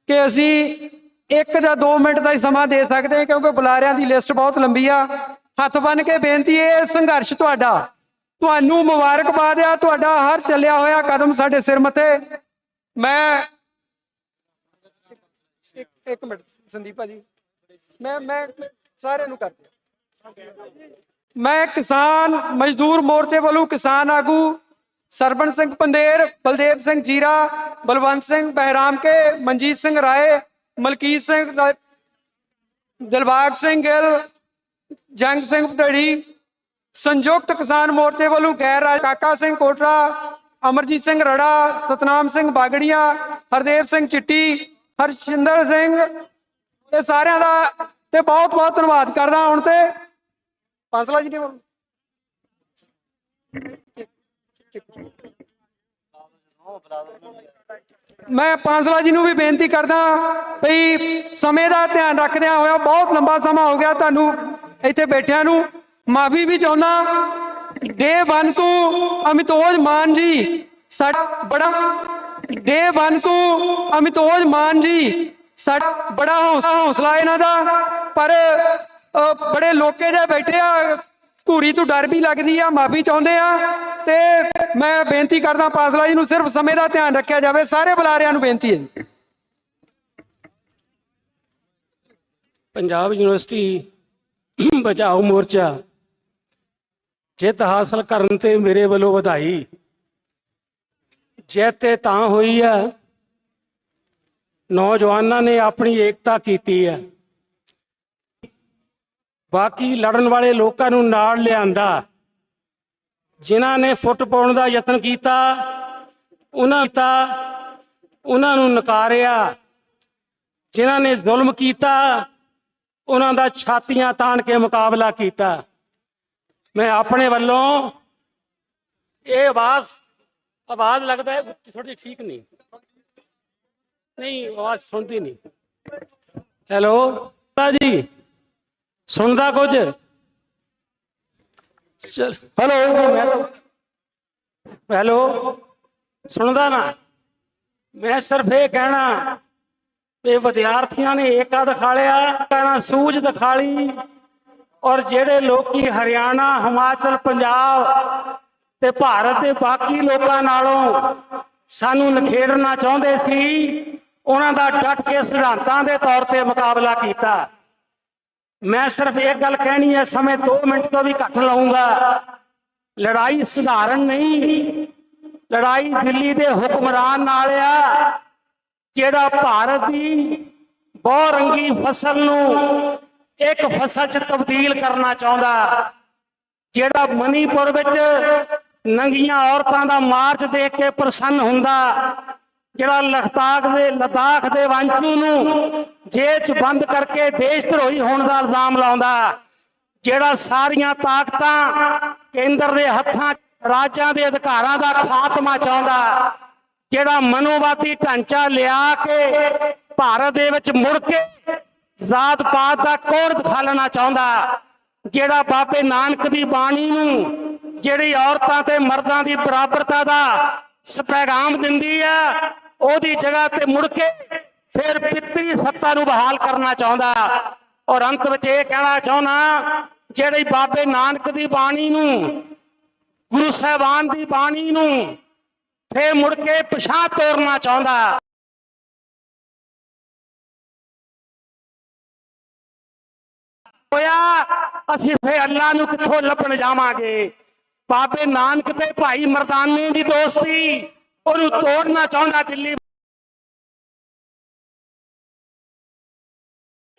ਕਿ ਅਸੀਂ 1 ਜਾਂ 2 ਮਿੰਟ ਦਾ ਹੀ ਸਮਾਂ ਦੇ ਸਕਦੇ ਹਾਂ, ਕਿਉਂਕਿ ਬੁਲਾਰਿਆਂ ਦੀ ਲਿਸਟ ਬਹੁਤ ਲੰਬੀ ਆ। ਹੱਥ ਬੰਨ ਕੇ ਬੇਨਤੀ ਹੈ, ਇਹ ਸੰਘਰਸ਼ ਤੁਹਾਨੂੰ ਮੁਬਾਰਕਬਾਦ ਆ। ਤੁਹਾਡਾ ਹਰ ਚੱਲਿਆ ਹੋਇਆ ਕਦਮ ਸਾਡੇ ਸਿਰ ਮੱਥੇ। ਮੈਂ ਇੱਕ ਮਿੰਟ ਸੰਦੀਪ ਭਾਜੀ, ਮੈਂ ਸਾਰਿਆਂ ਨੂੰ ਕਰਦੇ। ਮੈਂ ਕਿਸਾਨ ਮਜ਼ਦੂਰ ਮੋਰਚੇ ਵੱਲੋਂ ਕਿਸਾਨ ਆਗੂ ਸਰਬਣ ਸਿੰਘ ਪੰਦੇਰ, ਬਲਦੇਵ ਸਿੰਘ ਜੀਰਾ, ਬਲਵੰਤ ਸਿੰਘ ਬਹਿਰਾਮ ਕੇ, ਮਨਜੀਤ ਸਿੰਘ ਰਾਏ, ਮਲਕੀਤ ਸਿੰਘ, ਦਿਲਬਾਗ ਸਿੰਘ ਗਿੱਲ, ਜੰਗ ਸਿੰਘ ਢੜੀ, ਸੰਯੁਕਤ ਕਿਸਾਨ ਮੋਰਚੇ ਵੱਲੋਂ ਗੈਰ ਰਾਜ ਕਾਕਾ ਸਿੰਘ ਕੋਟਰਾ, ਅਮਰਜੀਤ ਸਿੰਘ ਰੜਾ, ਸਤਨਾਮ ਸਿੰਘ ਬਾਗੜੀਆਂ, ਹਰਦੇਵ ਸਿੰਘ ਚਿੱਟੀ, ਹਰਸ਼ਿੰਦਰ ਸਿੰਘ, ਇਹ ਸਾਰਿਆਂ ਦਾ ਤੇ ਬਹੁਤ ਬਹੁਤ ਧੰਨਵਾਦ ਕਰਦਾ। ਹੁਣ ਤੇ ਫਾਸਲਾ ਜੀ ਨੇ ਮੈਂ ਪਾਂਸਲਾ ਜੀ ਨੂੰ ਵੀ ਬੇਨਤੀ ਕਰਦਾ ਭਈ ਸਮੇਂ ਦਾ ਧਿਆਨ ਰੱਖਦਿਆਂ ਹੋਇਆ, ਬਹੁਤ ਲੰਬਾ ਸਮਾਂ ਹੋ ਗਿਆ ਤੁਹਾਨੂੰ ਇੱਥੇ ਬੈਠਿਆਂ ਨੂੰ। ਮਾਫੀ ਵੀ ਚਾਹੁੰਦਾ। ਡੇ 1 ਤੋਂ ਅਮਿਤੋਜ ਮਾਨ ਜੀ ਸਾਡਾ ਬੜਾ ਬੜਾ ਹੌਸਲਾ ਇਹਨਾਂ ਦਾ, ਪਰ ਬੜੇ ਲੋਕੇ ਜਿਹੇ ਬੈਠੇ ਆ, ਘੂਰੀ ਤੋਂ ਡਰ ਵੀ ਲੱਗਦੀ ਆ। ਮਾਫੀ ਚਾਹੁੰਦੇ ਆ ਤੇ ਮੈਂ ਬੇਨਤੀ ਕਰਦਾ ਪਾਸਲਾ ਜੀ ਨੂੰ ਸਿਰਫ ਸਮੇਂ ਦਾ ਧਿਆਨ ਰੱਖਿਆ ਜਾਵੇ। ਸਾਰੇ ਬੁਲਾਰਿਆਂ ਨੂੰ ਬੇਨਤੀ ਹੈ। ਪੰਜਾਬ ਯੂਨੀਵਰਸਿਟੀ ਬਚਾਓ ਮੋਰਚਾ ਜਿੱਤ ਹਾਸਲ ਕਰਨ ਤੇ ਮੇਰੇ ਵੱਲੋਂ ਵਧਾਈ। ਜਿੱਤ ਤਾਂ ਹੋਈ ਆ, ਨੌਜਵਾਨਾਂ ਨੇ ਆਪਣੀ ਏਕਤਾ ਕੀਤੀ ਹੈ। ਬਾਕੀ ਲੜਨ ਵਾਲੇ ਲੋਕਾਂ ਨੂੰ ਨਾਲ ਲਿਆਂਦਾ, ਜਿਨ੍ਹਾਂ ਨੇ ਫੁੱਟ ਪਾਉਣ ਦਾ ਯਤਨ ਕੀਤਾ ਉਹਨਾਂ ਨੂੰ ਨਕਾਰਿਆ। ਜਿਨ੍ਹਾਂ ਨੇ ਜ਼ੁਲਮ ਕੀਤਾ ਉਹਨਾਂ ਦਾ ਛਾਤੀਆਂ ਤਾਣ ਕੇ ਮੁਕਾਬਲਾ ਕੀਤਾ। ਮੈਂ ਆਪਣੇ ਵੱਲੋਂ ਇਹ ਆਵਾਜ਼ ਲੱਗਦਾ ਹੈ ਥੋੜੀ ਜਿਹੀ ਠੀਕ ਨਹੀਂ ਆਵਾਜ਼ ਸੁਣਦੀ ਨਹੀਂ। ਹੈਲੋ ਜੀ, ਸੁਣਦਾ ਕੁਝ? ਚਲ ਹੈਲੋ ਸੁਣਦਾ ਨਾ? ਮੈਂ ਸਿਰਫ ਇਹ ਕਹਿਣਾ ਵੀ ਵਿਦਿਆਰਥੀਆਂ ਨੇ ਏਕਾ ਦਿਖਾ ਲਿਆ, ਕਹਿਣਾ ਸੂਝ ਦਿਖਾ ਲਈ, ਔਰ ਜਿਹੜੇ ਲੋਕੀ ਹਰਿਆਣਾ, ਹਿਮਾਚਲ, ਪੰਜਾਬ ਤੇ ਭਾਰਤ ਦੇ ਬਾਕੀ ਲੋਕਾਂ ਨਾਲੋਂ ਸਾਨੂੰ ਨਿਖੇੜਨਾ ਚਾਹੁੰਦੇ ਸੀ, ਉਹਨਾਂ ਦਾ ਡਟ ਕੇ ਸਿਧਾਂਤਾਂ ਦੇ ਤੌਰ ਤੇ ਮੁਕਾਬਲਾ ਕੀਤਾ। ਮੈਂ ਸਿਰਫ ਇੱਕ ਗੱਲ ਕਹਿਣੀ ਹੈ, ਸਮੇਂ 2 ਮਿੰਟ ਤੋਂ ਵੀ ਘੱਟ ਲਾਉਂਗਾ। ਲੜਾਈ ਸਧਾਰਨ ਨਹੀਂ, ਲੜਾਈ ਦਿੱਲੀ ਦੇ ਹੁਕਮਰਾਨ ਨਾਲ ਆ, ਜਿਹੜਾ ਭਾਰਤ ਦੀ ਬਹੁਰੰਗੀ ਫਸਲ ਨੂੰ ਇੱਕ ਫਸਲ 'ਚ ਤਬਦੀਲ ਕਰਨਾ ਚਾਹੁੰਦਾ, ਜਿਹੜਾ ਮਨੀਪੁਰ ਵਿੱਚ ਨੰਗੀਆਂ ਔਰਤਾਂ ਦਾ ਮਾਰਚ ਦੇਖ ਕੇ ਪ੍ਰਸੰਨ ਹੁੰਦਾ, ਜਿਹੜਾ ਲਦਾਖ ਦੇ ਵਾਂਚੂ ਨੂੰ ਜੇਲ੍ਹ 'ਚ ਬੰਦ ਕਰਕੇ ਦੇਸ਼ ਧਰੋਹੀ ਹੋਣ ਦਾ ਇਲਜ਼ਾਮ ਲਾਉਂਦਾ, ਜਿਹੜਾ ਸਾਰੀਆਂ ਤਾਕਤਾਂ ਕੇਂਦਰ ਦੇ ਹੱਥਾਂ, ਰਾਜਾਂ ਦੇ ਅਧਿਕਾਰਾਂ ਦਾ ਖਾਤਮਾ ਚਾਹੁੰਦਾ, ਜਿਹੜਾ ਮਨੋਵਾਦੀ ਢਾਂਚਾ ਲਿਆ ਕੇ ਭਾਰਤ ਦੇ ਵਿੱਚ ਮੁੜ ਕੇ ਜ਼ਾਤ ਪਾਤ ਦਾ ਕੋੜ ਦਿਖਾਲਣਾ ਚਾਹੁੰਦਾ, ਜਿਹੜਾ ਬਾਬੇ ਨਾਨਕ ਦੀ ਬਾਣੀ ਨੂੰ, ਜਿਹੜੀ ਔਰਤਾਂ ਤੇ ਮਰਦਾਂ ਦੀ ਬਰਾਬਰਤਾ ਦਾ ਪੈਗਾਮ ਦਿੰਦੀ ਆ, ਉਹਦੀ ਜਗ੍ਹਾ ਤੇ ਮੁੜ ਕੇ ਫਿਰ ਪਿੱਤਰੀ ਸੱਤਾ ਨੂੰ ਬਹਾਲ ਕਰਨਾ ਚਾਹੁੰਦਾ। ਔਰ ਅੰਤ ਵਿੱਚ ਇਹ ਕਹਿਣਾ ਚਾਹੁੰਦਾ, ਜਿਹੜੀ ਬਾਬੇ ਨਾਨਕ ਦੀ ਬਾਣੀ ਨੂੰ, ਗੁਰੂ ਸਾਹਿਬਾਨ ਦੀ ਬਾਣੀ ਨੂੰ ਫਿਰ ਮੁੜ ਕੇ ਪਿਛਾਂਹ ਤੋਰਨਾ ਚਾਹੁੰਦਾ। ਹੋਇਆ ਅਸੀਂ ਫਿਰ ਅੱਲਾ ਨੂੰ ਕਿੱਥੋਂ ਲੱਭਣ ਜਾਵਾਂਗੇ? ਬਾਬੇ ਨਾਨਕ ਤੇ ਭਾਈ ਮਰਦਾਨੇ ਦੀ ਦੋਸਤੀ, ਉਹਨੂੰ ਤੋੜਨਾ ਚਾਹੁੰਦਾ ਦਿੱਲੀ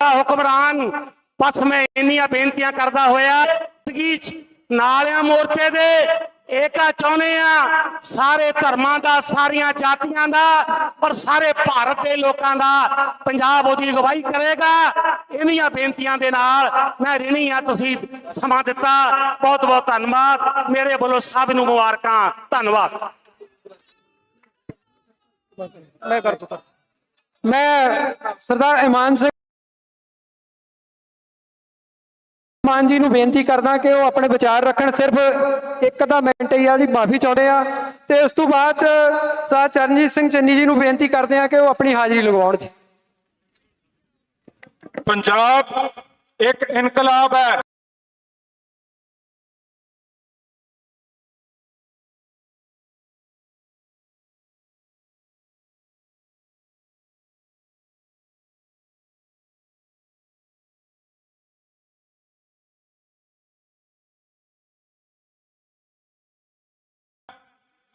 ਹੁਕਮਰਾਨ। ਬਸ ਮੈਂ ਇੰਨੀਆਂ ਬੇਨਤੀਆਂ ਕਰਦਾ ਹੋਇਆ ਨਾਲਿਆਂ ਮੋਰਚੇ ਦੇ ਏਕਾ ਚਾਹੁੰਦੇ ਆ, ਸਾਰੇ ਧਰਮਾਂ ਦਾ, ਸਾਰੀਆਂ ਜਾਤੀਆਂ ਦਾ, ਪਰ ਸਾਰੇ ਭਾਰਤ ਦੇ ਲੋਕਾਂ ਦਾ। ਪੰਜਾਬ ਉਹਦੀ ਅਗਵਾਈ ਕਰੇਗਾ। ਇੰਨੀਆਂ ਬੇਨਤੀਆਂ ਦੇ ਨਾਲ ਮੈਂ ਰਿਣੀ ਆ, ਤੁਸੀਂ ਸਮਾਂ ਦਿੱਤਾ, ਬਹੁਤ ਬਹੁਤ ਧੰਨਵਾਦ। ਮੇਰੇ ਵੱਲੋਂ ਸਭ ਨੂੰ ਮੁਬਾਰਕਾਂ। ਧੰਨਵਾਦ। ਮੈਂ ਸਰਦਾਰ ਇਮਾਨ ਸਿੰਘ ਮਾਨ ਜੀ ਨੂੰ ਬੇਨਤੀ ਕਰਦਾ ਕਿ ਉਹ ਆਪਣੇ ਵਿਚਾਰ ਰੱਖਣ। ਸਿਰਫ ਇੱਕ ਅੱਧਾ ਮਿੰਟ ਹੀ ਆ ਜੀ, ਮਾਫੀ ਚਾਹੁੰਦੇ ਆ। ਤੇ ਉਸ ਤੋਂ ਬਾਅਦ ਸਰ ਚਰਨਜੀਤ ਸਿੰਘ ਚੰਨੀ ਜੀ ਨੂੰ ਬੇਨਤੀ ਕਰਦੇ ਆ ਕਿ ਉਹ ਆਪਣੀ ਹਾਜ਼ਰੀ ਲਗਵਾਉਣ ਜੀ। ਪੰਜਾਬ ਇੱਕ ਇਨਕਲਾਬ ਹੈ।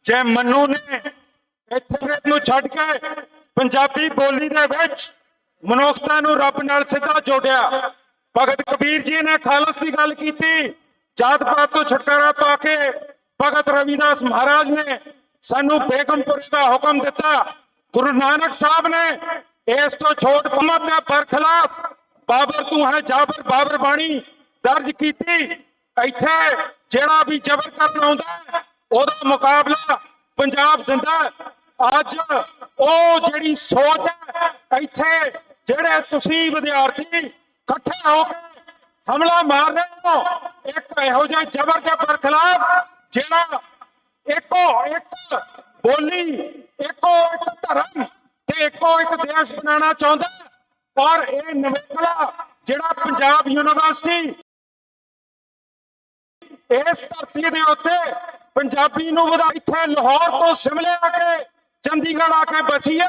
ਜੇ ਮਨੂ ਨੇ ਇੱਥੇ ਨੂੰ ਛੱਡ ਕੇ ਪੰਜਾਬੀ ਬੋਲੀ ਦੇ ਵਿੱਚ ਮਨੁੱਖਤਾ ਨੂੰ ਰੱਬ ਨਾਲ ਸਿੱਧਾ ਜੋੜਿਆ। ਭਗਤ ਕਬੀਰ ਜੀ ਨੇ ਖਾਲਸ ਦੀ ਗੱਲ ਕੀਤੀ, ਜਾਤ ਪਾਤ ਤੋਂ ਛੁਟਕਾਰਾ ਪਾ ਕੇ ਭਗਤ ਰਵਿਦਾਸ ਮਹਾਰਾਜ ਨੇ ਸਾਨੂੰ ਬੇਗਮਪੁਰ ਦਾ ਹੁਕਮ ਦਿੱਤਾ। ਗੁਰੂ ਨਾਨਕ ਸਾਹਿਬ ਨੇ ਇਸ ਤੋਂ ਛੋਟ ਪੰਮਤ ਦੇ ਬਰਖਲਾਫ ਬਾਬਰ ਤੂੰ ਹੈ ਜਾਬਰ ਬਾਬਰ ਬਾਣੀ ਦਰਜ ਕੀਤੀ। ਇੱਥੇ ਜਿਹੜਾ ਵੀ ਜ਼ਬਰ ਕਰਨ ਆਉਂਦਾ ਉਹਦਾ ਮੁਕਾਬਲਾ ਪੰਜਾਬ ਦਿੰਦਾ। ਅੱਜ ਉਹ ਜਿਹੜੀ ਸੋਚ ਹੈ, ਇੱਥੇ ਜਿਹੜੇ ਤੁਸੀਂ ਵਿਦਿਆਰਥੀ ਇਕੱਠੇ ਹੋ ਕੇ ਹਮਲਾ ਮਾਰ ਰਹੇ ਹੋ, ਇੱਕ ਇਹੋ ਜਿਹੇ ਜ਼ਬਰ ਦੇ ਬਰਖਲਾਫ ਜਿਹੜਾ ਇੱਕੋ ਇੱਕ ਬੋਲੀ, ਇੱਕੋ ਇੱਕ ਧਰਮ ਤੇ ਇੱਕੋ ਇੱਕ ਦੇਸ਼ ਬਣਾਉਣਾ ਚਾਹੁੰਦਾ। ਔਰ ਇਹ ਨਵੇਕਲਾ ਜਿਹੜਾ ਪੰਜਾਬ ਯੂਨੀਵਰਸਿਟੀ ਇਸ ਧਰਤੀ ਦੇ ਉੱਤੇ ਪੰਜਾਬੀ ਨੂੰ ਵਧਾ, ਇੱਥੇ ਲਾਹੌਰ ਤੋਂ ਸ਼ਿਮਲੇ ਆ ਕੇ ਚੰਡੀਗੜ੍ਹ ਆ ਕੇ ਬਸੀ ਹੈ,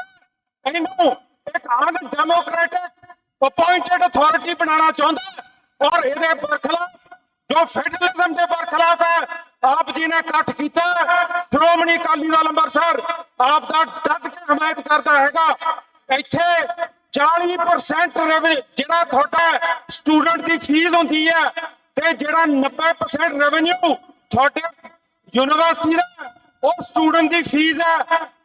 ਇਹਨੂੰ ਇੱਕ ਅਨਡੈਮੋਕ੍ਰੈਟਿਕ ਅਪਾਇੰਟਡ ਅਥਾਰਟੀ ਬਣਾਉਣਾ ਚਾਹੁੰਦਾ। ਔਰ ਇਹਦੇ ਬਰਖਲਾਫ ਜੋ ਫੈਡਰਲਿਜ਼ਮ ਦੇ ਬਰਖਲਾਫ ਹੈ, ਆਪ ਜੀ ਨੇ ਇਕੱਠ ਕੀਤਾ। ਸ਼੍ਰੋਮਣੀ ਅਕਾਲੀ ਦਲ ਅੰਮ੍ਰਿਤਸਰ ਆਪ ਦਾ ਡਟ ਕੇ ਹਮਾਇਤ ਕਰਦਾ ਹੈਗਾ। ਇੱਥੇ 40% ਜਿਹੜਾ ਤੁਹਾਡਾ ਸਟੂਡੈਂਟ ਦੀ ਫੀਸ ਹੁੰਦੀ ਹੈ ਤੇ ਜਿਹੜਾ 90% ਰੈਵਨਿਊ ਤੁਹਾਡੇ ਯੂਨੀਵਰਸਿਟੀ ਦਾ ਉਹ ਸਟੂਡੈਂਟ ਦੀ ਫੀਸ ਹੈ।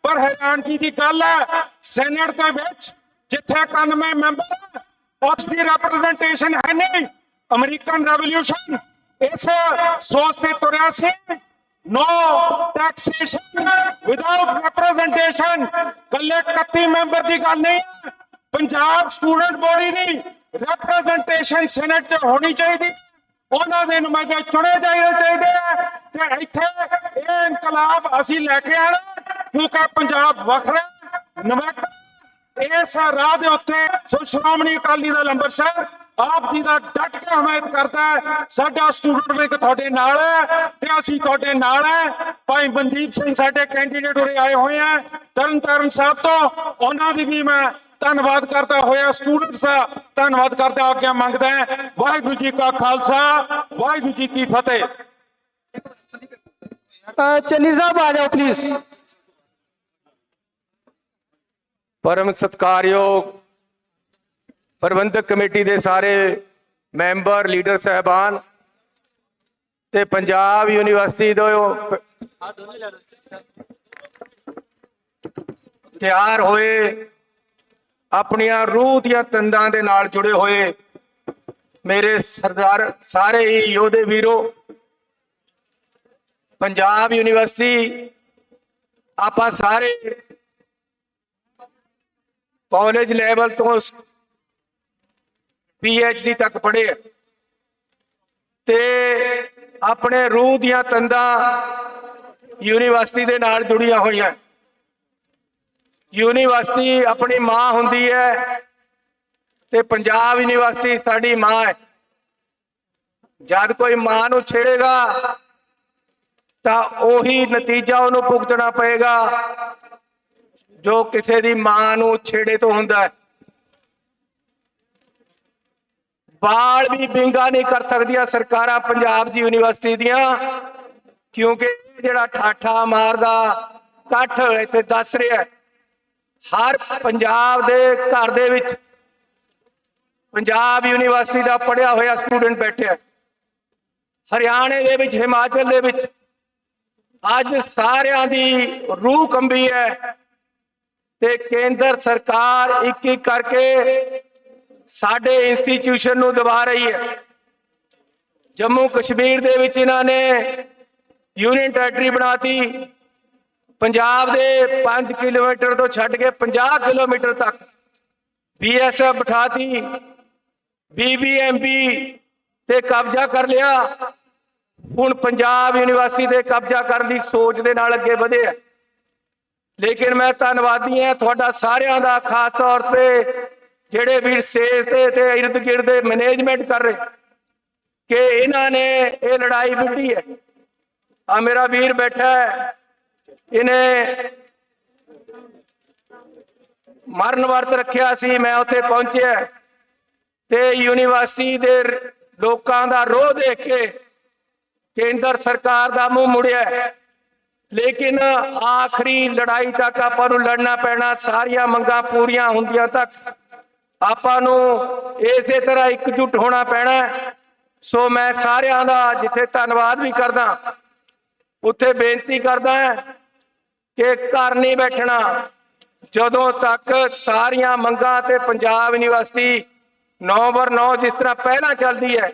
ਪਰ ਹੈਰਾਨਗੀ ਦੀ ਗੱਲ ਹੈ, ਸੈਨੇਟ ਦੇ ਵਿੱਚ ਜਿੱਥੇ 91 ਮੈਂਬਰ ਉਸ ਦੀ ਰਿਪਰੈਜ਼ੈਂਟੇਸ਼ਨ ਹੈ ਨਹੀਂ। ਅਮਰੀਕਨ ਰੈਵੋਲੂਸ਼ਨ ਇਸ ਸੋਚ ਤੇ ਤੁਰਿਆ ਸੀ, नो टैक्सेशन विदाउट रिप्रेजेंटेशन। कल्ले 31 मैंबर की गल नहीं है, पंजाब स्टूडेंट बॉडी की रिप्रेजेंटेशन सेनेट च होनी चाहिए, ਉਹਨਾਂ ਦੇ ਨੁਮਾਇੰਦੇ ਚੁਣੇ ਜਾਣੇ ਚਾਹੀਦੇ ਆ। ਤੇ ਇੱਥੇ ਇਹ ਇਨਕਲਾਬ ਅਸੀਂ ਲੈ ਕੇ ਆਣਾ, ਕਿਉਂਕਿ ਪੰਜਾਬ ਵੱਖਰਾ ਨਵਕ ਇਸ ਰਾਹ ਦੇ ਉੱਤੇ ਸੋ ਸ਼੍ਰੋਮਣੀ ਅਕਾਲੀ ਦਲ ਅੰਮ੍ਰਿਤਸਰ ਆਪ ਜੀ ਦਾ ਡਟ ਕੇ ਹਮਾਇਤ ਕਰਦਾ ਹੈ। ਸਾਡਾ ਸਟੂਡੈਂਟ ਵਿੰਗ ਤੁਹਾਡੇ ਨਾਲ ਹੈ ਤੇ ਅਸੀਂ ਤੁਹਾਡੇ ਨਾਲ ਹੈ। ਭਾਈ ਮਨਦੀਪ ਸਿੰਘ ਸਾਡੇ ਕੈਂਡੀਡੇਟ ਉਰੇ ਆਏ ਹੋਏ ਆ ਤਰਨਤਾਰਨ ਸਾਹਿਬ ਤੋਂ, ਉਹਨਾਂ ਦੀ ਵੀ ਮੈਂ ਧੰਨਵਾਦ ਕਰਦਾ ਹੋਇਆ ਸਟੂਡੈਂਟਸ ਦਾ ਧੰਨਵਾਦ ਕਰਦਾ ਆਗਿਆ ਮੰਗਦਾ ਹੈ। ਵਾਹਿਗੁਰੂ ਜੀ ਕਾ ਖਾਲਸਾ, ਵਾਹਿਗੁਰੂ ਜੀ ਕੀ ਫਤਿਹ। ਚੰਨੀ ਸਾਹਿਬ ਆ ਜਾਓ ਪਲੀਜ਼। परम सत्कारयोग प्रबंधक कमेटी के सारे मैंबर लीडर साहबान ते पंजाब यूनिवर्सिटी तैयार होए अपनिया रूह दियां तंदां दे नाल जुड़े होए मेरे सरदार सारे ही योधे वीरो, पंजाब यूनिवर्सिटी आपां सारे कॉलेज लेवल तो PhD तक पढ़े ते अपने रूह दियां तंदां यूनिवर्सिटी दे नाल जुड़ियां हुई हैं। यूनिवर्सिटी अपनी मां हुंदी है ते पंजाब यूनिवर्सिटी साडी मां है। जद कोई मां नूं छेड़ेगा तां ओही नतीजा उहनूं भुगतना पएगा जो किसी दी मां नूं छेड़े तो हुंदा है। बाल भी बिंगा नहीं कर सकदियां सरकारां पंजाब दी यूनिवर्सिटी दियां, क्योंकि जिहड़ा ठाठा मारदा कठ इत्थे दस रिहा हर पंजाब दे घर दे विच पंजाब यूनिवर्सिटी दा पढ़िया होया स्टूडेंट बैठे, हरियाणे दे विच हिमाचल दे विच अज सारियां दी रूह कंबी है ते केंद्र सरकार एक एक करके साडे इंस्टीट्यूशन नूं दबा रही है। जम्मू कश्मीर दे विच इन्हां ने यूनियन टेरिटरी बनाती, पंजाब दे 5 किलोमीटर तो छड्ड के 50 किलोमीटर तक BSF बिठाती, BBMP ते कब्जा कर लिया। हुण पंजाब यूनिवर्सिटी ते कब्जा करने की सोच दे नाल अगे वधे है। लेकिन मैं धन्नवादी हाँ थोड़ा सारियां दा, खास तौर पर जेड़े वीर सेज ते इर्द गिर्द मैनेजमेंट कर रहे कि इन्हों ने ये लड़ाई भिड़ी है। आ मेरा वीर बैठा है, इन्हें मरण वर्त रखिया सी, मैं उत्थे पहुंचे ते यूनिवर्सिटी दे लोकां दा रोह देख के केंद्र सरकार दा मुंह मुड़िया, लेकिन आखिरी लड़ाई तक आपां नूं लड़ना पैना, सारियां मंगां पूरियां हुंदियां तक आपां नूं इसे तरह एकजुट होना पैना। सो मैं सारियां दा जिथे धन्नवाद भी करदा उत्थे बेनती करदा कि घर नहीं बैठना जदों तक सारियां मंगां ते पंजाब यूनिवर्सिटी 9/9 जिस तरह पहला चलती है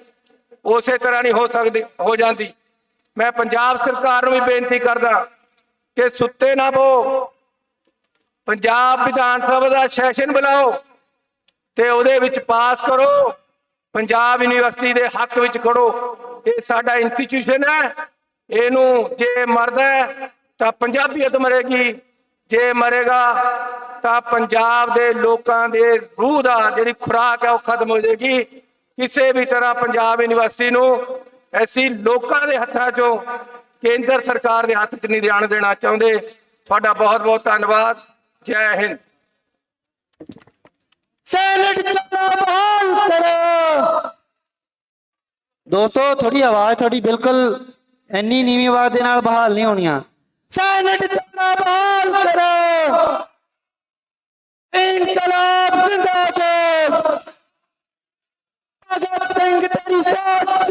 उसे तरह नहीं हो सकती हो जाती। मैं पंजाब सरकार भी बेनती करदा कि सुत्ते ना पो, पंजाब विधान सभा का सैशन बुलाओ ते उहदे विच पास करो, पंजाब यूनिवर्सिटी के हक विच करो। ये साडा इंस्टीट्यूशन है, इनू जे मरदा है तो पंजाबीयत मरेगी, जे मरेगा तो पंजाब के लोगों के रूह का जिहड़ी खुराक है वह खत्म हो जाएगी। किसी भी तरह पंजाब यूनिवर्सिटी नू ऐसी लोगों के हत्थों चों केंद्र सरकार के हथ च नहीं जाण देना चाहते। तुहाडा बहुत बहुत धन्यवाद। जय हिंद। दोस्तों थोड़ी आवाज थोड़ी बिल्कुल इन्नी नीवी आवाज दे नाल बहाल नहीं होनी। सैनेट चलना बहाल करो, इनकलाब जिंदाबाद, भगत सिंह तेरी सोच,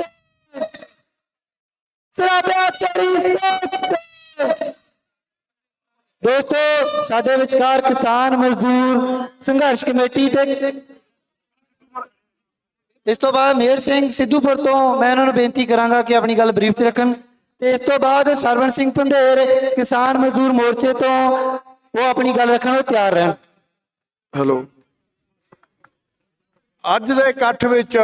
सराबा तेरी सोच। दोस्तों साडे विचकार किसान मजदूर संघर्ष कमेटी ते ਇਸ ਤੋਂ ਬਾਅਦ ਮੇਹਰ ਸਿੰਘ ਸਿੱਧੂਪੁਰ ਤੋਂ ਮੈਂ ਉਹਨਾਂ ਨੂੰ ਬੇਨਤੀ ਕਰਾਂਗਾ ਕਿ ਆਪਣੀ ਗੱਲ ਬਰੀਫ 'ਚ ਰੱਖਣ ਤੇ ਇਸ ਤੋਂ ਬਾਅਦ ਸਰਵਣ ਸਿੰਘ ਪੰਧੇਰ ਕਿਸਾਨ ਮਜ਼ਦੂਰ ਮੋਰਚੇ ਤੋਂ ਉਹ ਆਪਣੀ ਗੱਲ ਰੱਖਣ ਨੂੰ ਤਿਆਰ ਰਹਿਣ। ਹੈਲੋ, ਅੱਜ ਦੇ ਇਕੱਠ ਵਿੱਚ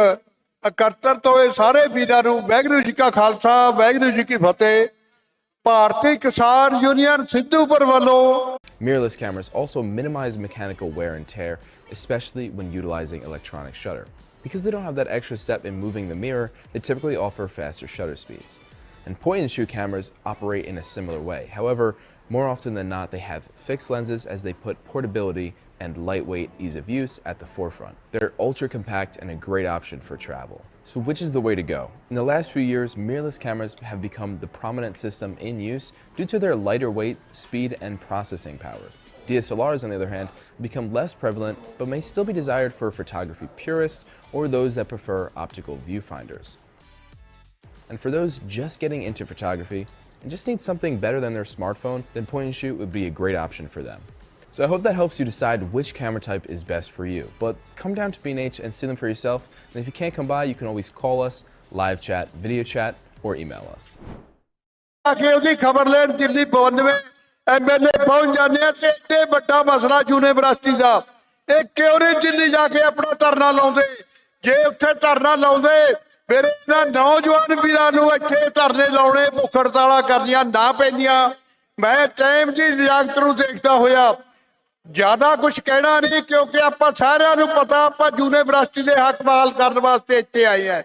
ਇਕੱਤਰਤ ਹੋਏ ਸਾਰੇ ਵੀਰਾਂ ਨੂੰ ਵਾਹਿਗੁਰੂ ਜੀ ਕਾ ਖਾਲਸਾ ਵਾਹਿਗੁਰੂ ਜੀ ਕੀ ਫਤਿਹ। ਭਾਰਤੀ ਕਿਸਾਨ ਯੂਨੀਅਨ ਸਿੱਧੂਪੁਰ ਵੱਲੋਂ Mirrorless cameras also minimize mechanical wear and tear, especially when utilizing electronic shutter. Because they don't have that extra step in moving the mirror, they typically offer faster shutter speeds. And point-and-shoot cameras operate in a similar way. However, more often than not, they have fixed lenses as they put portability and lightweight ease of use at the forefront. They're ultra compact and a great option for travel. So which is the way to go? In the last few years, mirrorless cameras have become the prominent system in use due to their lighter weight, speed, and processing power. DSLRs, on the other hand, become less prevalent but may still be desired for photography purists or those that prefer optical viewfinders. And for those just getting into photography and just need something better than their smartphone, then point and shoot would be a great option for them. So I hope that helps you decide which camera type is best for you. But come down to B&H and see them for yourself. And if you can't come by, you can always call us, live chat, video chat, or email us. ਉਹਦੀ ਖਬਰ ਲੈਣ Delhi 92 MLA ਪਹੁੰਚ ਜਾਂਦੇ ਆ ਤੇ ਇੱਥੇ ਵੱਡਾ ਮਸਲਾ ਯੂਨੀਵਰਸਿਟੀ ਦਾ। ਇਹ ਕਿਉਂ ਨਹੀਂ ਦਿੱਲੀ ਜਾ ਕੇ ਆਪਣਾ ਧਰਨਾ ਲਾਉਂਦੇ? ਜੇ ਉੱਥੇ ਧਰਨਾ ਲਾਉਂਦੇ ਫਿਰ ਇਹਨਾਂ ਨੌਜਵਾਨ ਵੀਰਾਂ ਨੂੰ ਇੱਥੇ ਧਰਨੇ ਲਾਉਣੇ, ਭੁੱਖ ਹੜਤਾਲਾਂ ਕਰਨੀਆਂ ਨਾ ਪੈਂਦੀਆਂ। ਮੈਂ ਟਾਈਮ ਦੀ ਲਿਆਕਤ ਨੂੰ ਦੇਖਦਾ ਹੋਇਆ ਜ਼ਿਆਦਾ ਕੁਝ ਕਹਿਣਾ ਨਹੀਂ, ਕਿਉਂਕਿ ਆਪਾਂ ਸਾਰਿਆਂ ਨੂੰ ਪਤਾ ਆਪਾਂ ਯੂਨੀਵਰਸਿਟੀ ਦੇ ਹੱਕ ਬਹਾਲ ਕਰਨ ਵਾਸਤੇ ਇੱਥੇ ਆਏ ਆ।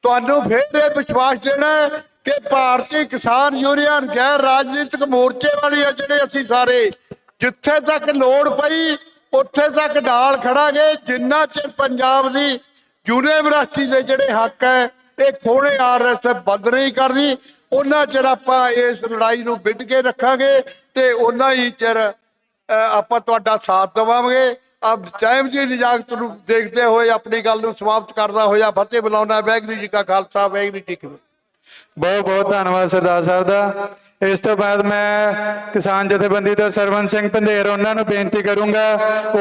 ਤੁਹਾਨੂੰ ਫਿਰ ਇਹ ਵਿਸ਼ਵਾਸ ਦੇਣਾ ਕਿ ਭਾਰਤੀ ਕਿਸਾਨ ਯੂਨੀਅਨ ਗੈਰ ਰਾਜਨੀਤਿਕ ਮੋਰਚੇ ਵਾਲੀ ਆ ਜਿਹੜੇ ਅਸੀਂ ਸਾਰੇ, ਜਿੱਥੇ ਤੱਕ ਲੋੜ ਪਈ ਉੱਥੇ ਤੱਕ ਨਾਲ ਖੜਾਂਗੇ। ਜਿੰਨਾ ਚਿਰ ਪੰਜਾਬ ਦੀ ਯੂਨੀਵਰਸਿਟੀ ਦੇ ਜਿਹੜੇ ਹੱਕ ਹੈ ਇਹ ਖੋਣੇ RSS ਬੰਦ ਨਹੀਂ ਕਰਦੀ, ਉਹਨਾਂ ਚਿਰ ਆਪਾਂ ਇਸ ਲੜਾਈ ਨੂੰ ਵਿੱਢ ਕੇ ਰੱਖਾਂਗੇ ਤੇ ਉਹਨਾਂ ਹੀ ਚਿਰ ਆਪਾਂ ਤੁਹਾਡਾ ਸਾਥ ਦੇਵਾਂਗੇ। अब टाइम की इजाजत ਨੂੰ देखते हुए अपनी गल ਨੂੰ समाप्त करदा होया फतेह बुलाउना। वाहिगुरू जी का खालसा वाहिगुरू जी की फतेह। बहुत बहुत धन्यवाद सरदार साहब ਦਾ। ਇਸ ਤੋਂ ਬਾਅਦ ਮੈਂ ਕਿਸਾਨ ਜਥੇਬੰਦੀ ਤੋਂ ਸਰਵਨ ਸਿੰਘ ਪੰਧੇਰ ਉਹਨਾਂ ਨੂੰ ਬੇਨਤੀ ਕਰੂੰਗਾ।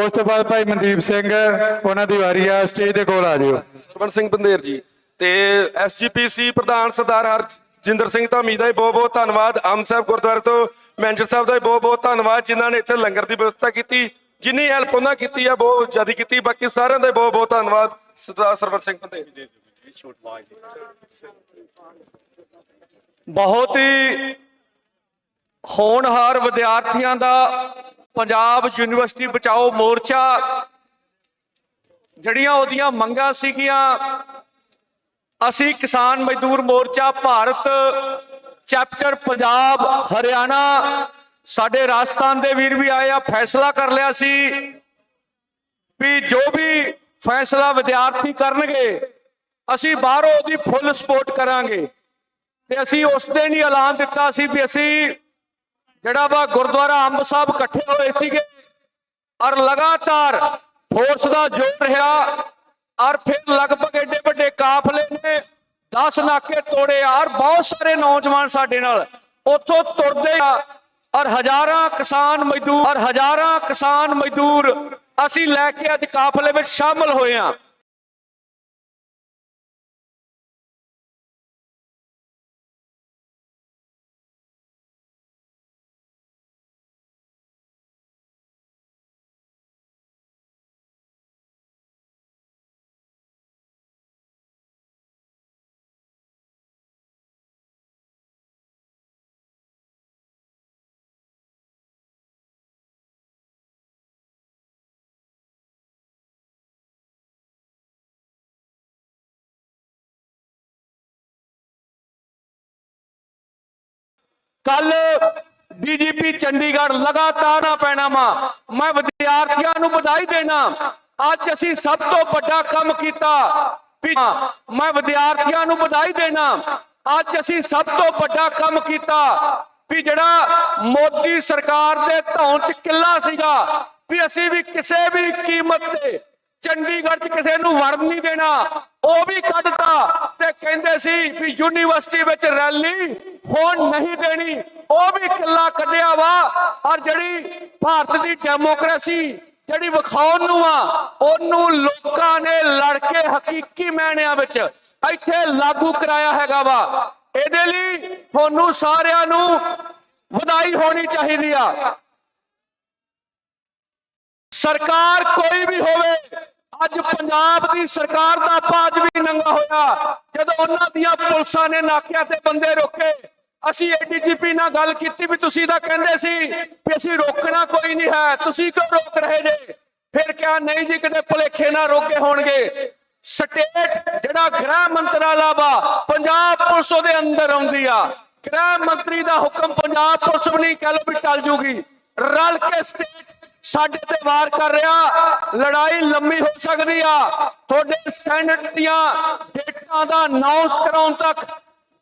ਉਸ ਤੋਂ ਬਾਅਦ ਭਾਈ ਮਨਦੀਪ ਸਿੰਘ ਉਹਨਾਂ ਦੀ ਵਾਰੀ ਆ, ਸਟੇਜ ਦੇ ਕੋਲ ਆ ਜਿਓ। ਸਰਵਨ ਸਿੰਘ ਪੰਧੇਰ ਜੀ ਤੇ SGPC ਪ੍ਰਧਾਨ ਸਰਦਾਰ ਹਰਜਿੰਦਰ ਸਿੰਘ ਧਾਮੀ ਦਾ ਬਹੁਤ ਬਹੁਤ ਧੰਨਵਾਦ। ਆਮ ਸਾਹਿਬ ਗੁਰਦੁਆਰੇ ਤੋਂ ਮੈਨੇਜਰ ਸਾਹਿਬ ਦਾ ਬਹੁਤ ਬਹੁਤ ਧੰਨਵਾਦ ਜਿਨ੍ਹਾਂ ਨੇ ਇੱਥੇ ਲੰਗਰ ਦੀ ਵਿਵਸਥਾ ਕੀਤੀ। ਜਿੰਨੀ ਹੈਲਪ ਉਹਨਾਂ ਕੀਤੀ ਆ ਬਹੁਤ ਜ਼ਿਆਦਾ ਕੀਤੀ। ਬਾਕੀ ਸਾਰਿਆਂ ਦਾ ਬਹੁਤ ਬਹੁਤ ਧੰਨਵਾਦ। ਸਰਦਾਰ ਸਰਵਨ ਸਿੰਘ ਪੰਧੇਰ। ਬਹੁਤ ਹੀ ਹੋਣਹਾਰ ਵਿਦਿਆਰਥੀਆਂ ਦਾ ਪੰਜਾਬ ਯੂਨੀਵਰਸਿਟੀ ਬਚਾਓ ਮੋਰਚਾ, ਜਿਹੜੀਆਂ ਉਹਦੀਆਂ ਮੰਗਾਂ ਸੀਗੀਆਂ, ਅਸੀਂ ਕਿਸਾਨ ਮਜ਼ਦੂਰ ਮੋਰਚਾ ਭਾਰਤ ਚੈਪਟਰ ਪੰਜਾਬ ਹਰਿਆਣਾ, ਸਾਡੇ ਰਾਜਸਥਾਨ ਦੇ ਵੀਰ ਵੀ ਆਏ ਆ, ਫੈਸਲਾ ਕਰ ਲਿਆ ਸੀ ਵੀ ਜੋ ਵੀ ਫੈਸਲਾ ਵਿਦਿਆਰਥੀ ਕਰਨਗੇ ਅਸੀਂ ਬਾਹਰੋਂ ਉਹਦੀ ਫੁੱਲ ਸਪੋਰਟ ਕਰਾਂਗੇ। ਤੇ ਅਸੀਂ ਉਸ ਦਿਨ ਹੀ ਐਲਾਨ ਦਿੱਤਾ ਸੀ ਵੀ ਅਸੀਂ ਜਿਹੜਾ ਵਾ ਗੁਰਦੁਆਰਾ ਅੰਬ ਸਾਹਿਬ ਇਕੱਠੇ ਹੋਏ ਸੀਗੇ ਔਰ ਲਗਾਤਾਰ ਫੋਰਸ ਦਾ ਜ਼ੋਰ ਰਿਹਾ ਔਰ ਫਿਰ ਲਗਭਗ ਏਡੇ ਵੱਡੇ ਕਾਫਲੇ ਨੇ 10 ਨਾਕੇ ਤੋੜੇ ਔਰ ਬਹੁਤ ਸਾਰੇ ਨੌਜਵਾਨ ਸਾਡੇ ਨਾਲ ਉੱਥੋਂ ਤੁਰਦੇ ਆ ਔਰ ਹਜ਼ਾਰਾਂ ਕਿਸਾਨ ਮਜ਼ਦੂਰ ਅਸੀਂ ਲੈ ਕੇ ਅੱਜ ਕਾਫਲੇ ਵਿੱਚ ਸ਼ਾਮਲ ਹੋਏ ਆ। ਕੱਲ DGP ਚੰਡੀਗੜ੍ਹ ਲਗਾਤਾਰ ਨਾ ਪੈਣਾ ਮੈਂ ਵਿਦਿਆਰਥੀਆਂ ਨੂੰ ਵਧਾਈ ਦੇਣਾ। ਅੱਜ ਅਸੀਂ ਸਭ ਤੋਂ ਵੱਡਾ ਕੰਮ ਕੀਤਾ। ਮੈਂ ਵਿਦਿਆਰਥੀਆਂ ਨੂੰ ਵਧਾਈ ਦੇਣਾ। ਅੱਜ ਅਸੀਂ ਸਭ ਤੋਂ ਵੱਡਾ ਕੰਮ ਕੀਤਾ ਵੀ ਜਿਹੜਾ ਮੋਦੀ ਸਰਕਾਰ ਦੇ ਧੌਣ 'ਚ ਕਿੱਲਾ ਸੀਗਾ ਵੀ ਅਸੀਂ ਵੀ ਕਿਸੇ ਵੀ ਕੀਮਤ ਤੇ ਚੰਡੀਗੜ੍ਹ 'ਚ ਕਿਸੇ ਨੂੰ ਵੜਨ ਨਹੀਂ ਦੇਣਾ, ਉਹ ਵੀ ਕੱਢਤਾ ਤੇ ਕਹਿੰਦੇ ਸੀ ਵੀ ਯੂਨੀਵਰਸਿਟੀ ਵਿੱਚ ਰੈਲੀ ਹੋਣ ਨਹੀਂ ਦੇਣੀ, ਉਹ ਵੀ ਕਿੱਲਾ ਕੱਢਿਆ ਵਾ। ਔਰ ਜਿਹੜੀ ਭਾਰਤ ਦੀ ਡੈਮੋਕ੍ਰੇਸੀ ਜਿਹੜੀ ਵਿਖਾਉਣ ਨੂੰ ਆ ਉਹਨੂੰ ਲੋਕਾਂ ਨੇ ਲੜ ਕੇ ਹਕੀਕੀ ਮਾਇਨਿਆਂ ਵਿੱਚ ਇੱਥੇ ਲਾਗੂ ਕਰਾਇਆ ਹੈਗਾ ਵਾ। ਇਹਦੇ ਲਈ ਤੁਹਾਨੂੰ ਸਾਰਿਆਂ ਨੂੰ ਵਧਾਈ ਹੋਣੀ ਚਾਹੀਦੀ ਆ। ਸਰਕਾਰ ਕੋਈ ਵੀ ਹੋਵੇ, ਅੱਜ ਪੰਜਾਬ ਦੀ ਸਰਕਾਰ ਦਾ ਬਾਜ ਵੀ ਨੰਗਾ ਹੋਇਆ ਜਦੋਂ ਉਹਨਾਂ ਦੀਆਂ ਪੁਲਿਸਾਂ ਨੇ ਨਾਕਿਆਂ ਤੇ ਬੰਦੇ ਰੋਕੇ। ਅਸੀਂ ADGP ਨਾਲ ਗੱਲ ਕੀਤੀ ਵੀ ਤੁਸੀਂ ਤਾਂ ਕਹਿੰਦੇ ਸੀ ਵੀ ਅਸੀਂ ਰੋਕਣਾ ਕੋਈ ਨਹੀਂ ਹੈ, ਤੁਸੀਂ ਕਿਉਂ ਰੋਕ ਰਹੇ ਜੇ? ਫਿਰ ਕਿਹਾ ਨਹੀਂ ਜੀ ਕਿਤੇ ਭੁਲੇਖੇ ਨਾਲ ਰੋਕੇ ਹੋਣਗੇ। ਸਟੇਟ ਜਿਹੜਾ ਗ੍ਰਹਿ ਮੰਤਰਾਲਾ ਵਾ, ਪੰਜਾਬ ਪੁਲਿਸ ਉਹਦੇ ਅੰਦਰ ਆਉਂਦੀ ਆ। ਗ੍ਰਹਿ ਮੰਤਰੀ ਦਾ ਹੁਕਮ ਪੰਜਾਬ ਪੁਲਿਸ ਵੀ ਨਹੀਂ ਕਹਿ ਲੋ ਵੀ ਟਲ ਜੂਗੀ। ਰਲ ਕੇ ਸਟੇਟ ਸਾਡੇ ਤੇ ਵਾਰ ਕਰ ਰਿਹਾ, ਲੜਾਈ ਲੰਮੀ ਹੋ ਸਕਦੀ ਆ। ਤੁਹਾਡੇ ਸੈਨੇਟ ਦੀਆਂ ਡੇਟਾਂ ਦਾ ਅਨਾਉਂਸ ਕਰਾਉਣ ਤੱਕ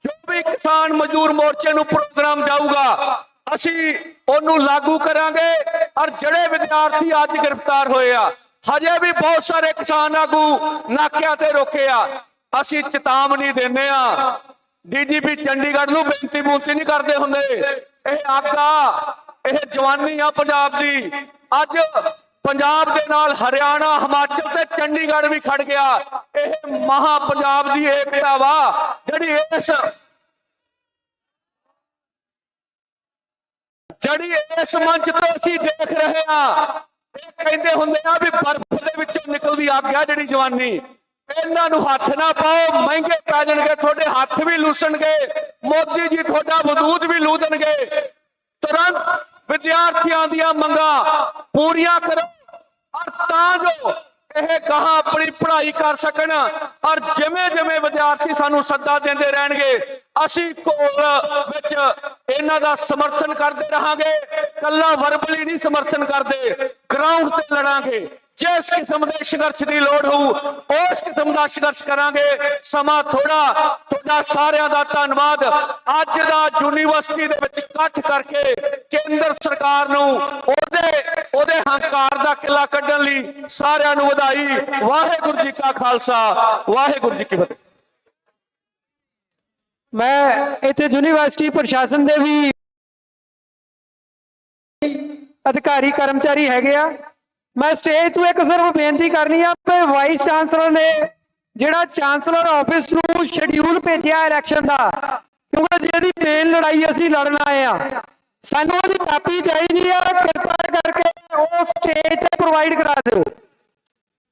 ਜੋ ਵੀ ਕਿਸਾਨ ਮਜ਼ਦੂਰ ਮੋਰਚੇ ਨੂੰ ਪ੍ਰੋਗਰਾਮ ਜਾਊਗਾ ਅਸੀਂ ਉਹਨੂੰ ਲਾਗੂ ਕਰਾਂਗੇ। ਔਰ ਜਿਹੜੇ ਵਿਦਿਆਰਥੀ ਅੱਜ ਗ੍ਰਿਫਤਾਰ ਹੋਏ ਆ, ਹਜੇ ਵੀ ਬਹੁਤ ਸਾਰੇ ਕਿਸਾਨ ਆਗੂ ਨਾਕਿਆਂ ਤੇ ਰੋਕੇ ਆ। ਅਸੀਂ ਚੇਤਾਵਨੀ ਦਿੰਦੇ ਆ, DGP ਚੰਡੀਗੜ੍ਹ ਨੂੰ ਬੇਨਤੀ ਨਹੀਂ ਕਰਦੇ ਹੁੰਦੇ। ਇਹ ਆਗਾ, ਇਹ ਜਵਾਨੀ ਆ ਪੰਜਾਬ ਦੀ। ਅੱਜ ਪੰਜਾਬ ਦੇ ਨਾਲ ਹਰਿਆਣਾ, ਹਿਮਾਚਲ ਤੇ ਚੰਡੀਗੜ੍ਹ ਵੀ ਖੜ ਗਿਆ। ਇਹ ਮਹਾ ਪੰਜਾਬ ਦੀ ਏਕਤਾ ਵਾ ਜਿਹੜੀ ਇਸ ਮੰਚ ਤੋਂ ਅਸੀਂ ਦੇਖ ਰਹੇ ਹਾਂ। ਇਹ ਕਹਿੰਦੇ ਹੁੰਦੇ ਆ ਵੀ ਬਰਫ਼ ਦੇ ਵਿੱਚੋਂ ਨਿਕਲਦੀ ਅੱਗ ਆ ਜਿਹੜੀ ਜਵਾਨੀ। ਇਹਨਾਂ ਨੂੰ ਹੱਥ ਨਾ ਪਾਓ, ਮਹਿੰਗੇ ਪੈ ਜਾਣਗੇ, ਤੁਹਾਡੇ ਹੱਥ ਵੀ ਲੂਸਣਗੇ, ਮੋਦੀ ਜੀ ਤੁਹਾਡਾ ਵਜੂਦ ਵੀ ਲੂ ਦੇਣਗੇ। ਤੁਰੰਤ ਵਿਦਿਆਰਥੀਆਂ ਦੀਆਂ ਮੰਗਾਂ ਪੂਰੀਆਂ ਕਰੋ ਔਰ ਤਾਂ ਜੋ ਇਹ ਕਹਾਂ ਆਪਣੀ ਪੜ੍ਹਾਈ ਕਰ ਸਕਣ। ਔਰ ਜਿਵੇਂ ਜਿਵੇਂ ਵਿਦਿਆਰਥੀ ਸਾਨੂੰ ਸੱਦਾ ਦਿੰਦੇ ਰਹਿਣਗੇ ਅਸੀਂ ਕੋਲ ਵਿੱਚ ਇਹਨਾਂ ਦਾ ਸਮਰਥਨ ਕਰਦੇ ਰਹਾਂਗੇ। ਕੱਲਾ ਵਰਬਲੀ ਨਹੀਂ ਸਮਰਥਨ ਕਰਦੇ, ਗਰਾਊਂਡ ਤੇ ਲੜਾਂਗੇ। ਜਿਸ ਕਿਸਮ ਦੇ ਸੰਘਰਸ਼ ਦੀ ਲੋੜ ਹੋਊ ਉਸ ਕਿਸਮ ਦਾ ਸੰਘਰਸ਼ ਕਰਾਂਗੇ। ਸਮਾਂ ਥੋੜਾ, ਤੁਹਾਡਾ ਸਾਰਿਆਂ ਦਾ ਧੰਨਵਾਦ। ਅੱਜ ਦਾ ਯੂਨੀਵਰਸਿਟੀ ਦੇ ਵਿੱਚ ਇਕੱਠ ਕਰਕੇ ਕੇਂਦਰ ਸਰਕਾਰ ਨੂੰ ਉਹਦੇ ਹੰਕਾਰ ਦਾ ਕਿਲਾ ਕੱਢਣ ਲਈ ਸਾਰਿਆਂ ਨੂੰ ਵਧਾਈ। ਵਾਹਿਗੁਰੂ ਜੀ ਕਾ ਖਾਲਸਾ, ਵਾਹਿਗੁਰੂ ਜੀ ਕੀ ਫਤਿਹ। ਮੈਂ ਇੱਥੇ ਯੂਨੀਵਰਸਿਟੀ ਪ੍ਰਸ਼ਾਸਨ ਦੇ ਵੀ ਅਧਿਕਾਰੀ ਕਰਮਚਾਰੀ ਹੈਗੇ ਆ। ਮੈਂ ਸਟੇਜ ਤੋਂ ਇੱਕ ਸਿਰਫ ਬੇਨਤੀ ਕਰਨੀ ਆ ਕਿ ਵਾਈਸ ਚਾਂਸਲਰ ਨੇ ਜਿਹੜਾ ਚਾਂਸਲਰ ਆਫਿਸ ਨੂੰ ਸ਼ਡਿਊਲ ਭੇਜਿਆ ਇਲੈਕਸ਼ਨ ਦਾ, ਕਿਉਂਕਿ ਜਿਹਦੀ ਮੇਨ ਲੜਾਈ ਅਸੀਂ ਲੜਨ ਆਏ ਆ, ਸਾਨੂੰ ਉਹਦੀ ਕਾਪੀ ਚਾਹੀਦੀ ਆ। ਕਿਰਪਾ ਕਰਕੇ ਉਹ ਸਟੇਜ ਤੇ ਪ੍ਰੋਵਾਈਡ ਕਰਾ ਦਿਓ।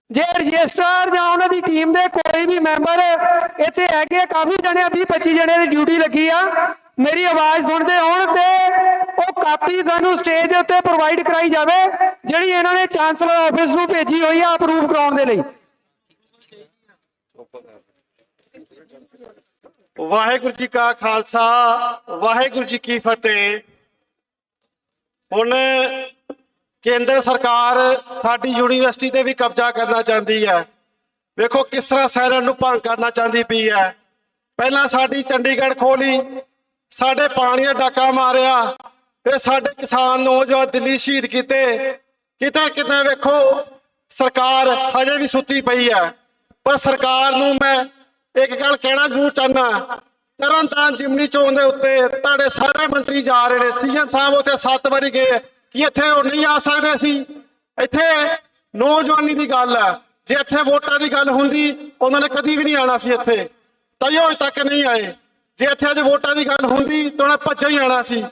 ਜੇ ਰਜਿਸਟਰਾਰ ਜਾਂ ਉਹਨਾਂ ਦੀ ਟੀਮ ਦੇ ਕੋਈ ਵੀ ਮੈਂਬਰ ਇੱਥੇ ਹੈਗੇ, ਕਾਫੀ ਜਣੇ 20-25 ਜਣੇ ਦੀ ਡਿਊਟੀ ਲੱਗੀ ਆ, ਮੇਰੀ ਆਵਾਜ਼ ਸੁਣਦੇ ਹੋਣ ਤੇ ਉਹ ਕਾਪੀ ਸਾਨੂੰ ਸਟੇਜ ਦੇ ਉੱਤੇ ਪ੍ਰੋਵਾਈਡ ਕਰਾਈ ਜਾਵੇ ਜਿਹੜੀ ਇਹਨਾਂ ਨੇ ਚਾਂਸਲਰ ਆਫਿਸ ਨੂੰ ਭੇਜੀ ਹੋਈ ਆ ਅਪਰੂਵ ਕਰਾਉਣ ਦੇ ਲਈ। ਵਾਹਿਗੁਰੂ ਜੀ ਕਾ ਖਾਲਸਾ, ਵਾਹਿਗੁਰੂ ਜੀ ਕੀ ਫਤਿਹ। ਹੁਣ ਕੇਂਦਰ ਸਰਕਾਰ ਸਾਡੀ ਯੂਨੀਵਰਸਿਟੀ ਤੇ ਵੀ ਕਬਜ਼ਾ ਕਰਨਾ ਚਾਹੁੰਦੀ ਹੈ। ਵੇਖੋ ਕਿਸ ਤਰ੍ਹਾਂ ਸੈਨੇਟ ਨੂੰ ਭੰਗ ਕਰਨਾ ਚਾਹੁੰਦੀ ਪਈ ਹੈ। ਪਹਿਲਾਂ ਸਾਡੀ ਚੰਡੀਗੜ੍ਹ ਖੋਲੀ, ਸਾਡੇ ਪਾਣੀ ਦਾ ਡਾਕਾ ਮਾਰਿਆ, ਤੇ ਸਾਡੇ ਕਿਸਾਨ ਨੌਜਵਾਨ ਦਿੱਲੀ ਸ਼ਹੀਦ ਕੀਤੇ। ਕਿਤੇ ਕਿਤੇ ਵੇਖੋ ਸਰਕਾਰ ਹਜੇ ਵੀ ਸੁੱਤੀ ਪਈ ਹੈ। ਪਰ ਸਰਕਾਰ ਨੂੰ ਮੈਂ ਇੱਕ ਗੱਲ ਕਹਿਣਾ ਜ਼ਰੂਰ ਚਾਹੁੰਦਾ, ਤਰਨਤਾਰਨ ਜਿਮਨੀ ਚੌਂਕ ਦੇ ਉੱਤੇ ਤੁਹਾਡੇ ਸਾਰੇ ਮੰਤਰੀ ਜਾ ਰਹੇ ਨੇ। CM ਸਾਹਿਬ ਉੱਥੇ 7 ਵਾਰੀ ਗਏ ਕਿ ਇੱਥੇ ਉਹ ਨਹੀਂ ਆ ਸਕਦੇ ਸੀ। ਇੱਥੇ ਨੌਜਵਾਨੀ ਦੀ ਗੱਲ ਹੈ, ਜੇ ਇੱਥੇ ਵੋਟਾਂ ਦੀ ਗੱਲ ਹੁੰਦੀ ਉਹਨਾਂ ਨੇ ਕਦੀ ਵੀ ਨਹੀਂ ਆਉਣਾ ਸੀ ਇੱਥੇ, ਤਾਈਓ ਅਜੇ ਤੱਕ ਨਹੀਂ ਆਏ। ਜੇ ਇੱਥੇ ਅੱਜ ਵੋਟਾਂ ਦੀ ਗੱਲ ਹੁੰਦੀ ਤਾਂ ਉਹਨੇ ਭੱਜ ਹੀ ਆਉਣਾ ਸੀ।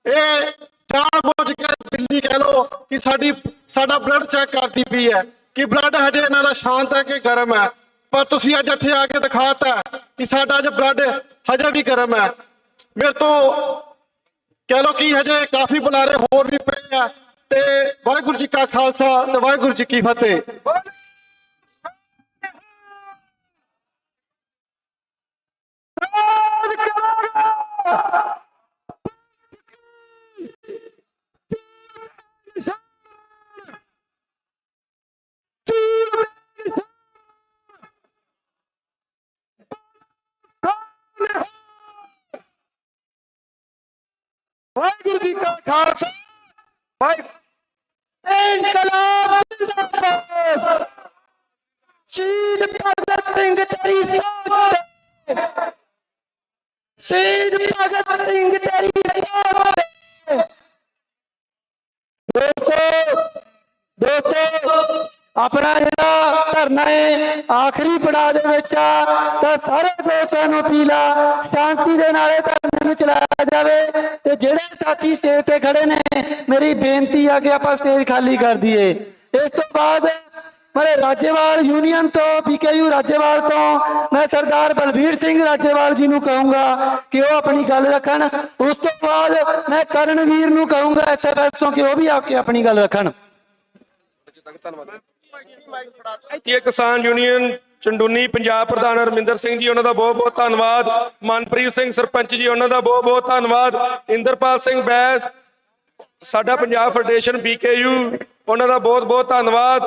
ਇਹ ਜਾਣ ਬੁੱਝ ਕੇ ਦਿੱਲੀ ਕਹਿ ਲੋ ਕਿ ਸਾਡਾ ਬਲੱਡ ਚੈੱਕ ਕਰਦੀ ਪਈ ਹੈ ਕਿ ਬਲੱਡ ਹਜੇ ਇਹਨਾਂ ਦਾ ਸ਼ਾਂਤ ਹੈ ਕਿ ਗਰਮ ਹੈ। ਪਰ ਤੁਸੀਂ ਅੱਜ ਇੱਥੇ ਆ ਕੇ ਦਿਖਾਤਾ ਕਿ ਸਾਡਾ ਅੱਜ ਬਲੱਡ ਹਜੇ ਵੀ ਗਰਮ ਹੈ। ਮੇਰੇ ਤੋਂ ਕਹਿ ਲੋ ਕਿ ਹਜੇ ਕਾਫੀ ਬੁਲਾਰੇ ਹੋਰ ਵੀ ਪਏ ਆ। ਤੇ ਵਾਹਿਗੁਰੂ ਜੀ ਕਾ ਖਾਲਸਾ ਤੇ ਵਾਹਿਗੁਰੂ ਜੀ ਕੀ ਫਤਿਹ। ਵਾਹਿਗੁਰੂ ਜੀ ਕਾ ਖਾਲਸਾ, ਇਨਕਲਾਬ ਜ਼ਿੰਦਾਬਾਦ। ਸ਼ਹੀਦ ਭਗਤ ਸਿੰਘ ਤੇਰੀ ਸੋਚ ਤੇ, ਸ਼ਹੀਦ ਭਗਤ ਸਿੰਘ ਤੇਰੀ ਸੋਚ ਤੇ। ਦੋਸਤੋ ਧਰਨਾ ਹੈ ਆਖਰੀ ਪੜਾਅ ਦੇ ਵਿੱਚ ਆ ਤਾਂ ਸਾਰੇ ਦੋਸਤਾਂ ਨੂੰ ਅਪੀਲ ਆ ਸ਼ਾਂਤੀ ਦੇ ਨਾਲ ਇਹ ਧਰਨੇ ਨੂੰ ਚਲਾਇਆ ਜਾਵੇ ਤੇ ਜਿਹੜੇ ਸਾਥੀ ਸਟੇਜ ਤੇ ਖੜੇ ਨੇ ਮੇਰੀ ਬੇਨਤੀ ਆ ਕਿ ਆਪਾਂ ਸਟੇਜ ਖਾਲੀ ਕਰ ਦਈਏ। ਇਸ ਤੋਂ ਬਾਅਦ मैं राजेवाल यूनियन तो बीकेयू राजेवाल तो मैं सरदार बलबीर सिंह राजेवाल जी नूं कहूंगा कि वो अपनी गल रखन। उस तो बाद मैं करणवीर नूं कहूंगा SFS तो कि वो भी आके अपनी गल रखन। भारतीय किसान यूनियन चंडूनी पंजाब प्रधान हरमिंदर सिंह जी उन्होंने बहुत बहुत धन्यवाद। मनप्रीत सिंह सरपंच जी उन्होंने बहुत बहुत धन्यवाद। इंद्रपाल सिंह बैस साडा पंजाब फेडरेशन BKU उन्होंने बहुत बहुत धन्यवाद।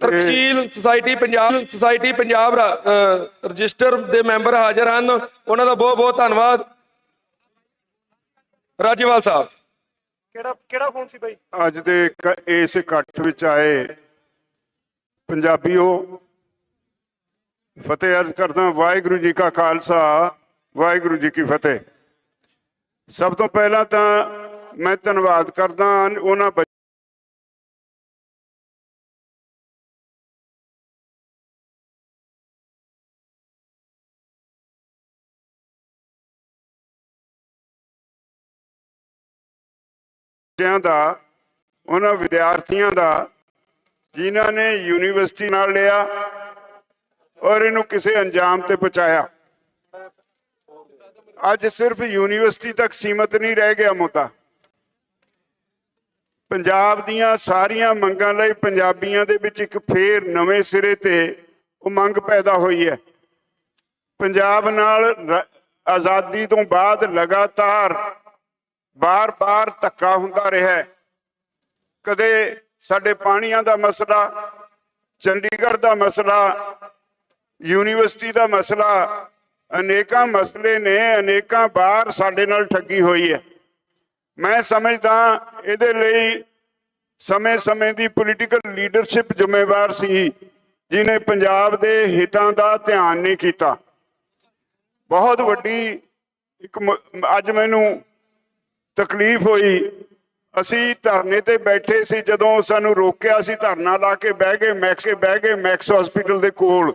ਤਰਕੀਲ ਸੁਸਾਇਟੀ ਪੰਜਾਬ ਰਜਿਸਟਰ ਦੇ ਮੈਂਬਰ ਹਾਜ਼ਰ ਹਨ, ਉਹਨਾਂ ਦਾ ਬਹੁਤ ਬਹੁਤ ਧੰਨਵਾਦ। ਰਾਜੇਵਾਲ ਸਾਹਿਬ ਕਿਹੜਾ ਫੋਨ ਸੀ ਬਾਈ? ਅੱਜ ਦੇ ਇਸ ਇਕੱਠ ਵਿੱਚ ਆਏ ਪੰਜਾਬੀਓ, ਫਤਿਹ ਅਰਜ਼ ਕਰਦਾ। ਵਾਹਿਗੁਰੂ ਜੀ ਕਾ ਖਾਲਸਾ, ਵਾਹਿਗੁਰੂ ਜੀ ਕੀ ਫਤਿਹ। ਸਭ ਤੋਂ ਪਹਿਲਾਂ ਤਾਂ ਮੈਂ ਧੰਨਵਾਦ ਕਰਦਾ ਉਹਨਾਂ ਦਾ, ਉਹਨਾਂ ਵਿਦਿਆਰਥੀਆਂ ਦਾ ਜਿਨ੍ਹਾਂ ਨੇ ਯੂਨੀਵਰਸਿਟੀ ਨਾਲ ਲਿਆ ਔਰ ਇਹਨੂੰ ਕਿਸੇ ਅੰਜਾਮ ਤੇ ਪਹੁੰਚਾਇਆ। ਅੱਜ ਸਿਰਫ ਯੂਨੀਵਰਸਿਟੀ ਤੱਕ ਸੀਮਤ ਨਹੀਂ ਰਹਿ ਗਿਆ ਮੁੱਦਾ। ਪੰਜਾਬ ਦੀਆਂ ਸਾਰੀਆਂ ਮੰਗਾਂ ਲਈ ਪੰਜਾਬੀਆਂ ਦੇ ਵਿੱਚ ਇੱਕ ਫੇਰ ਨਵੇਂ ਸਿਰੇ ਤੇ ਉਹ ਮੰਗ ਪੈਦਾ ਹੋਈ ਹੈ। ਪੰਜਾਬ ਨਾਲ ਆਜ਼ਾਦੀ ਤੋਂ ਬਾਅਦ ਲਗਾਤਾਰ ਬਾਰ-ਬਾਰ ਧੱਕਾ ਹੁੰਦਾ ਰਿਹਾ ਹੈ। ਕਦੇ ਸਾਡੇ ਪਾਣੀਆਂ ਦਾ ਮਸਲਾ, ਚੰਡੀਗੜ੍ਹ ਦਾ ਮਸਲਾ, ਯੂਨੀਵਰਸਿਟੀ ਦਾ ਮਸਲਾ, ਅਨੇਕਾਂ ਮਸਲੇ ਨੇ, ਅਨੇਕਾਂ ਵਾਰ ਸਾਡੇ ਨਾਲ ਠੱਗੀ ਹੋਈ ਹੈ। ਮੈਂ ਸਮਝਦਾ ਇਹਦੇ ਲਈ ਸਮੇਂ-ਸਮੇਂ ਦੀ ਪੋਲੀਟੀਕਲ ਲੀਡਰਸ਼ਿਪ ਜ਼ਿੰਮੇਵਾਰ ਸੀ, ਜਿਹਨੇ ਪੰਜਾਬ ਦੇ ਹਿੱਤਾਂ ਦਾ ਧਿਆਨ ਨਹੀਂ ਕੀਤਾ। ਬਹੁਤ ਵੱਡੀ ਇੱਕ ਅੱਜ ਮੈਨੂੰ ਤਕਲੀਫ ਹੋਈ। ਅਸੀਂ ਧਰਨੇ ਤੇ ਬੈਠੇ ਸੀ, ਜਦੋਂ ਸਾਨੂੰ ਰੋਕਿਆ ਸੀ ਧਰਨਾ ਲਾ ਕੇ ਬਹਿ ਗਏ ਮੈਕਸ ਹਸਪੀਟਲ ਦੇ ਕੋਲ।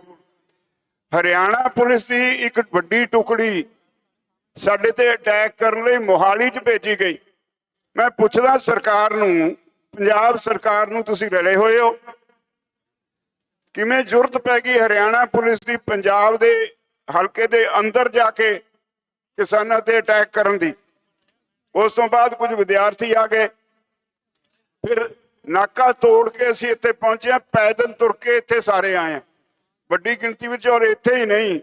ਹਰਿਆਣਾ ਪੁਲਿਸ ਦੀ ਇੱਕ ਵੱਡੀ ਟੁਕੜੀ ਸਾਡੇ ਤੇ ਅਟੈਕ ਕਰਨ ਲਈ ਮੋਹਾਲੀ 'ਚ ਭੇਜੀ ਗਈ। ਮੈਂ ਪੁੱਛਦਾ ਸਰਕਾਰ ਨੂੰ, ਪੰਜਾਬ ਸਰਕਾਰ ਨੂੰ, ਤੁਸੀਂ ਰਲੇ ਹੋਏ ਹੋ? ਕਿਵੇਂ ਜ਼ਰੂਰਤ ਪੈ ਗਈ ਹਰਿਆਣਾ ਪੁਲਿਸ ਦੀ ਪੰਜਾਬ ਦੇ ਹਲਕੇ ਦੇ ਅੰਦਰ ਜਾ ਕੇ ਕਿਸਾਨਾਂ ਤੇ ਅਟੈਕ ਕਰਨ ਦੀ? ਉਸ ਤੋਂ ਬਾਅਦ ਕੁਝ ਵਿਦਿਆਰਥੀ ਆ ਗਏ, ਫਿਰ ਨਾਕਾ ਤੋੜ ਕੇ ਅਸੀਂ ਇੱਥੇ ਪਹੁੰਚੇ। ਪੈਦਲ ਤੁਰ ਕੇ ਇੱਥੇ ਸਾਰੇ ਆਏ ਵੱਡੀ ਗਿਣਤੀ ਵਿੱਚ। ਔਰ ਇੱਥੇ ਹੀ ਨਹੀਂ,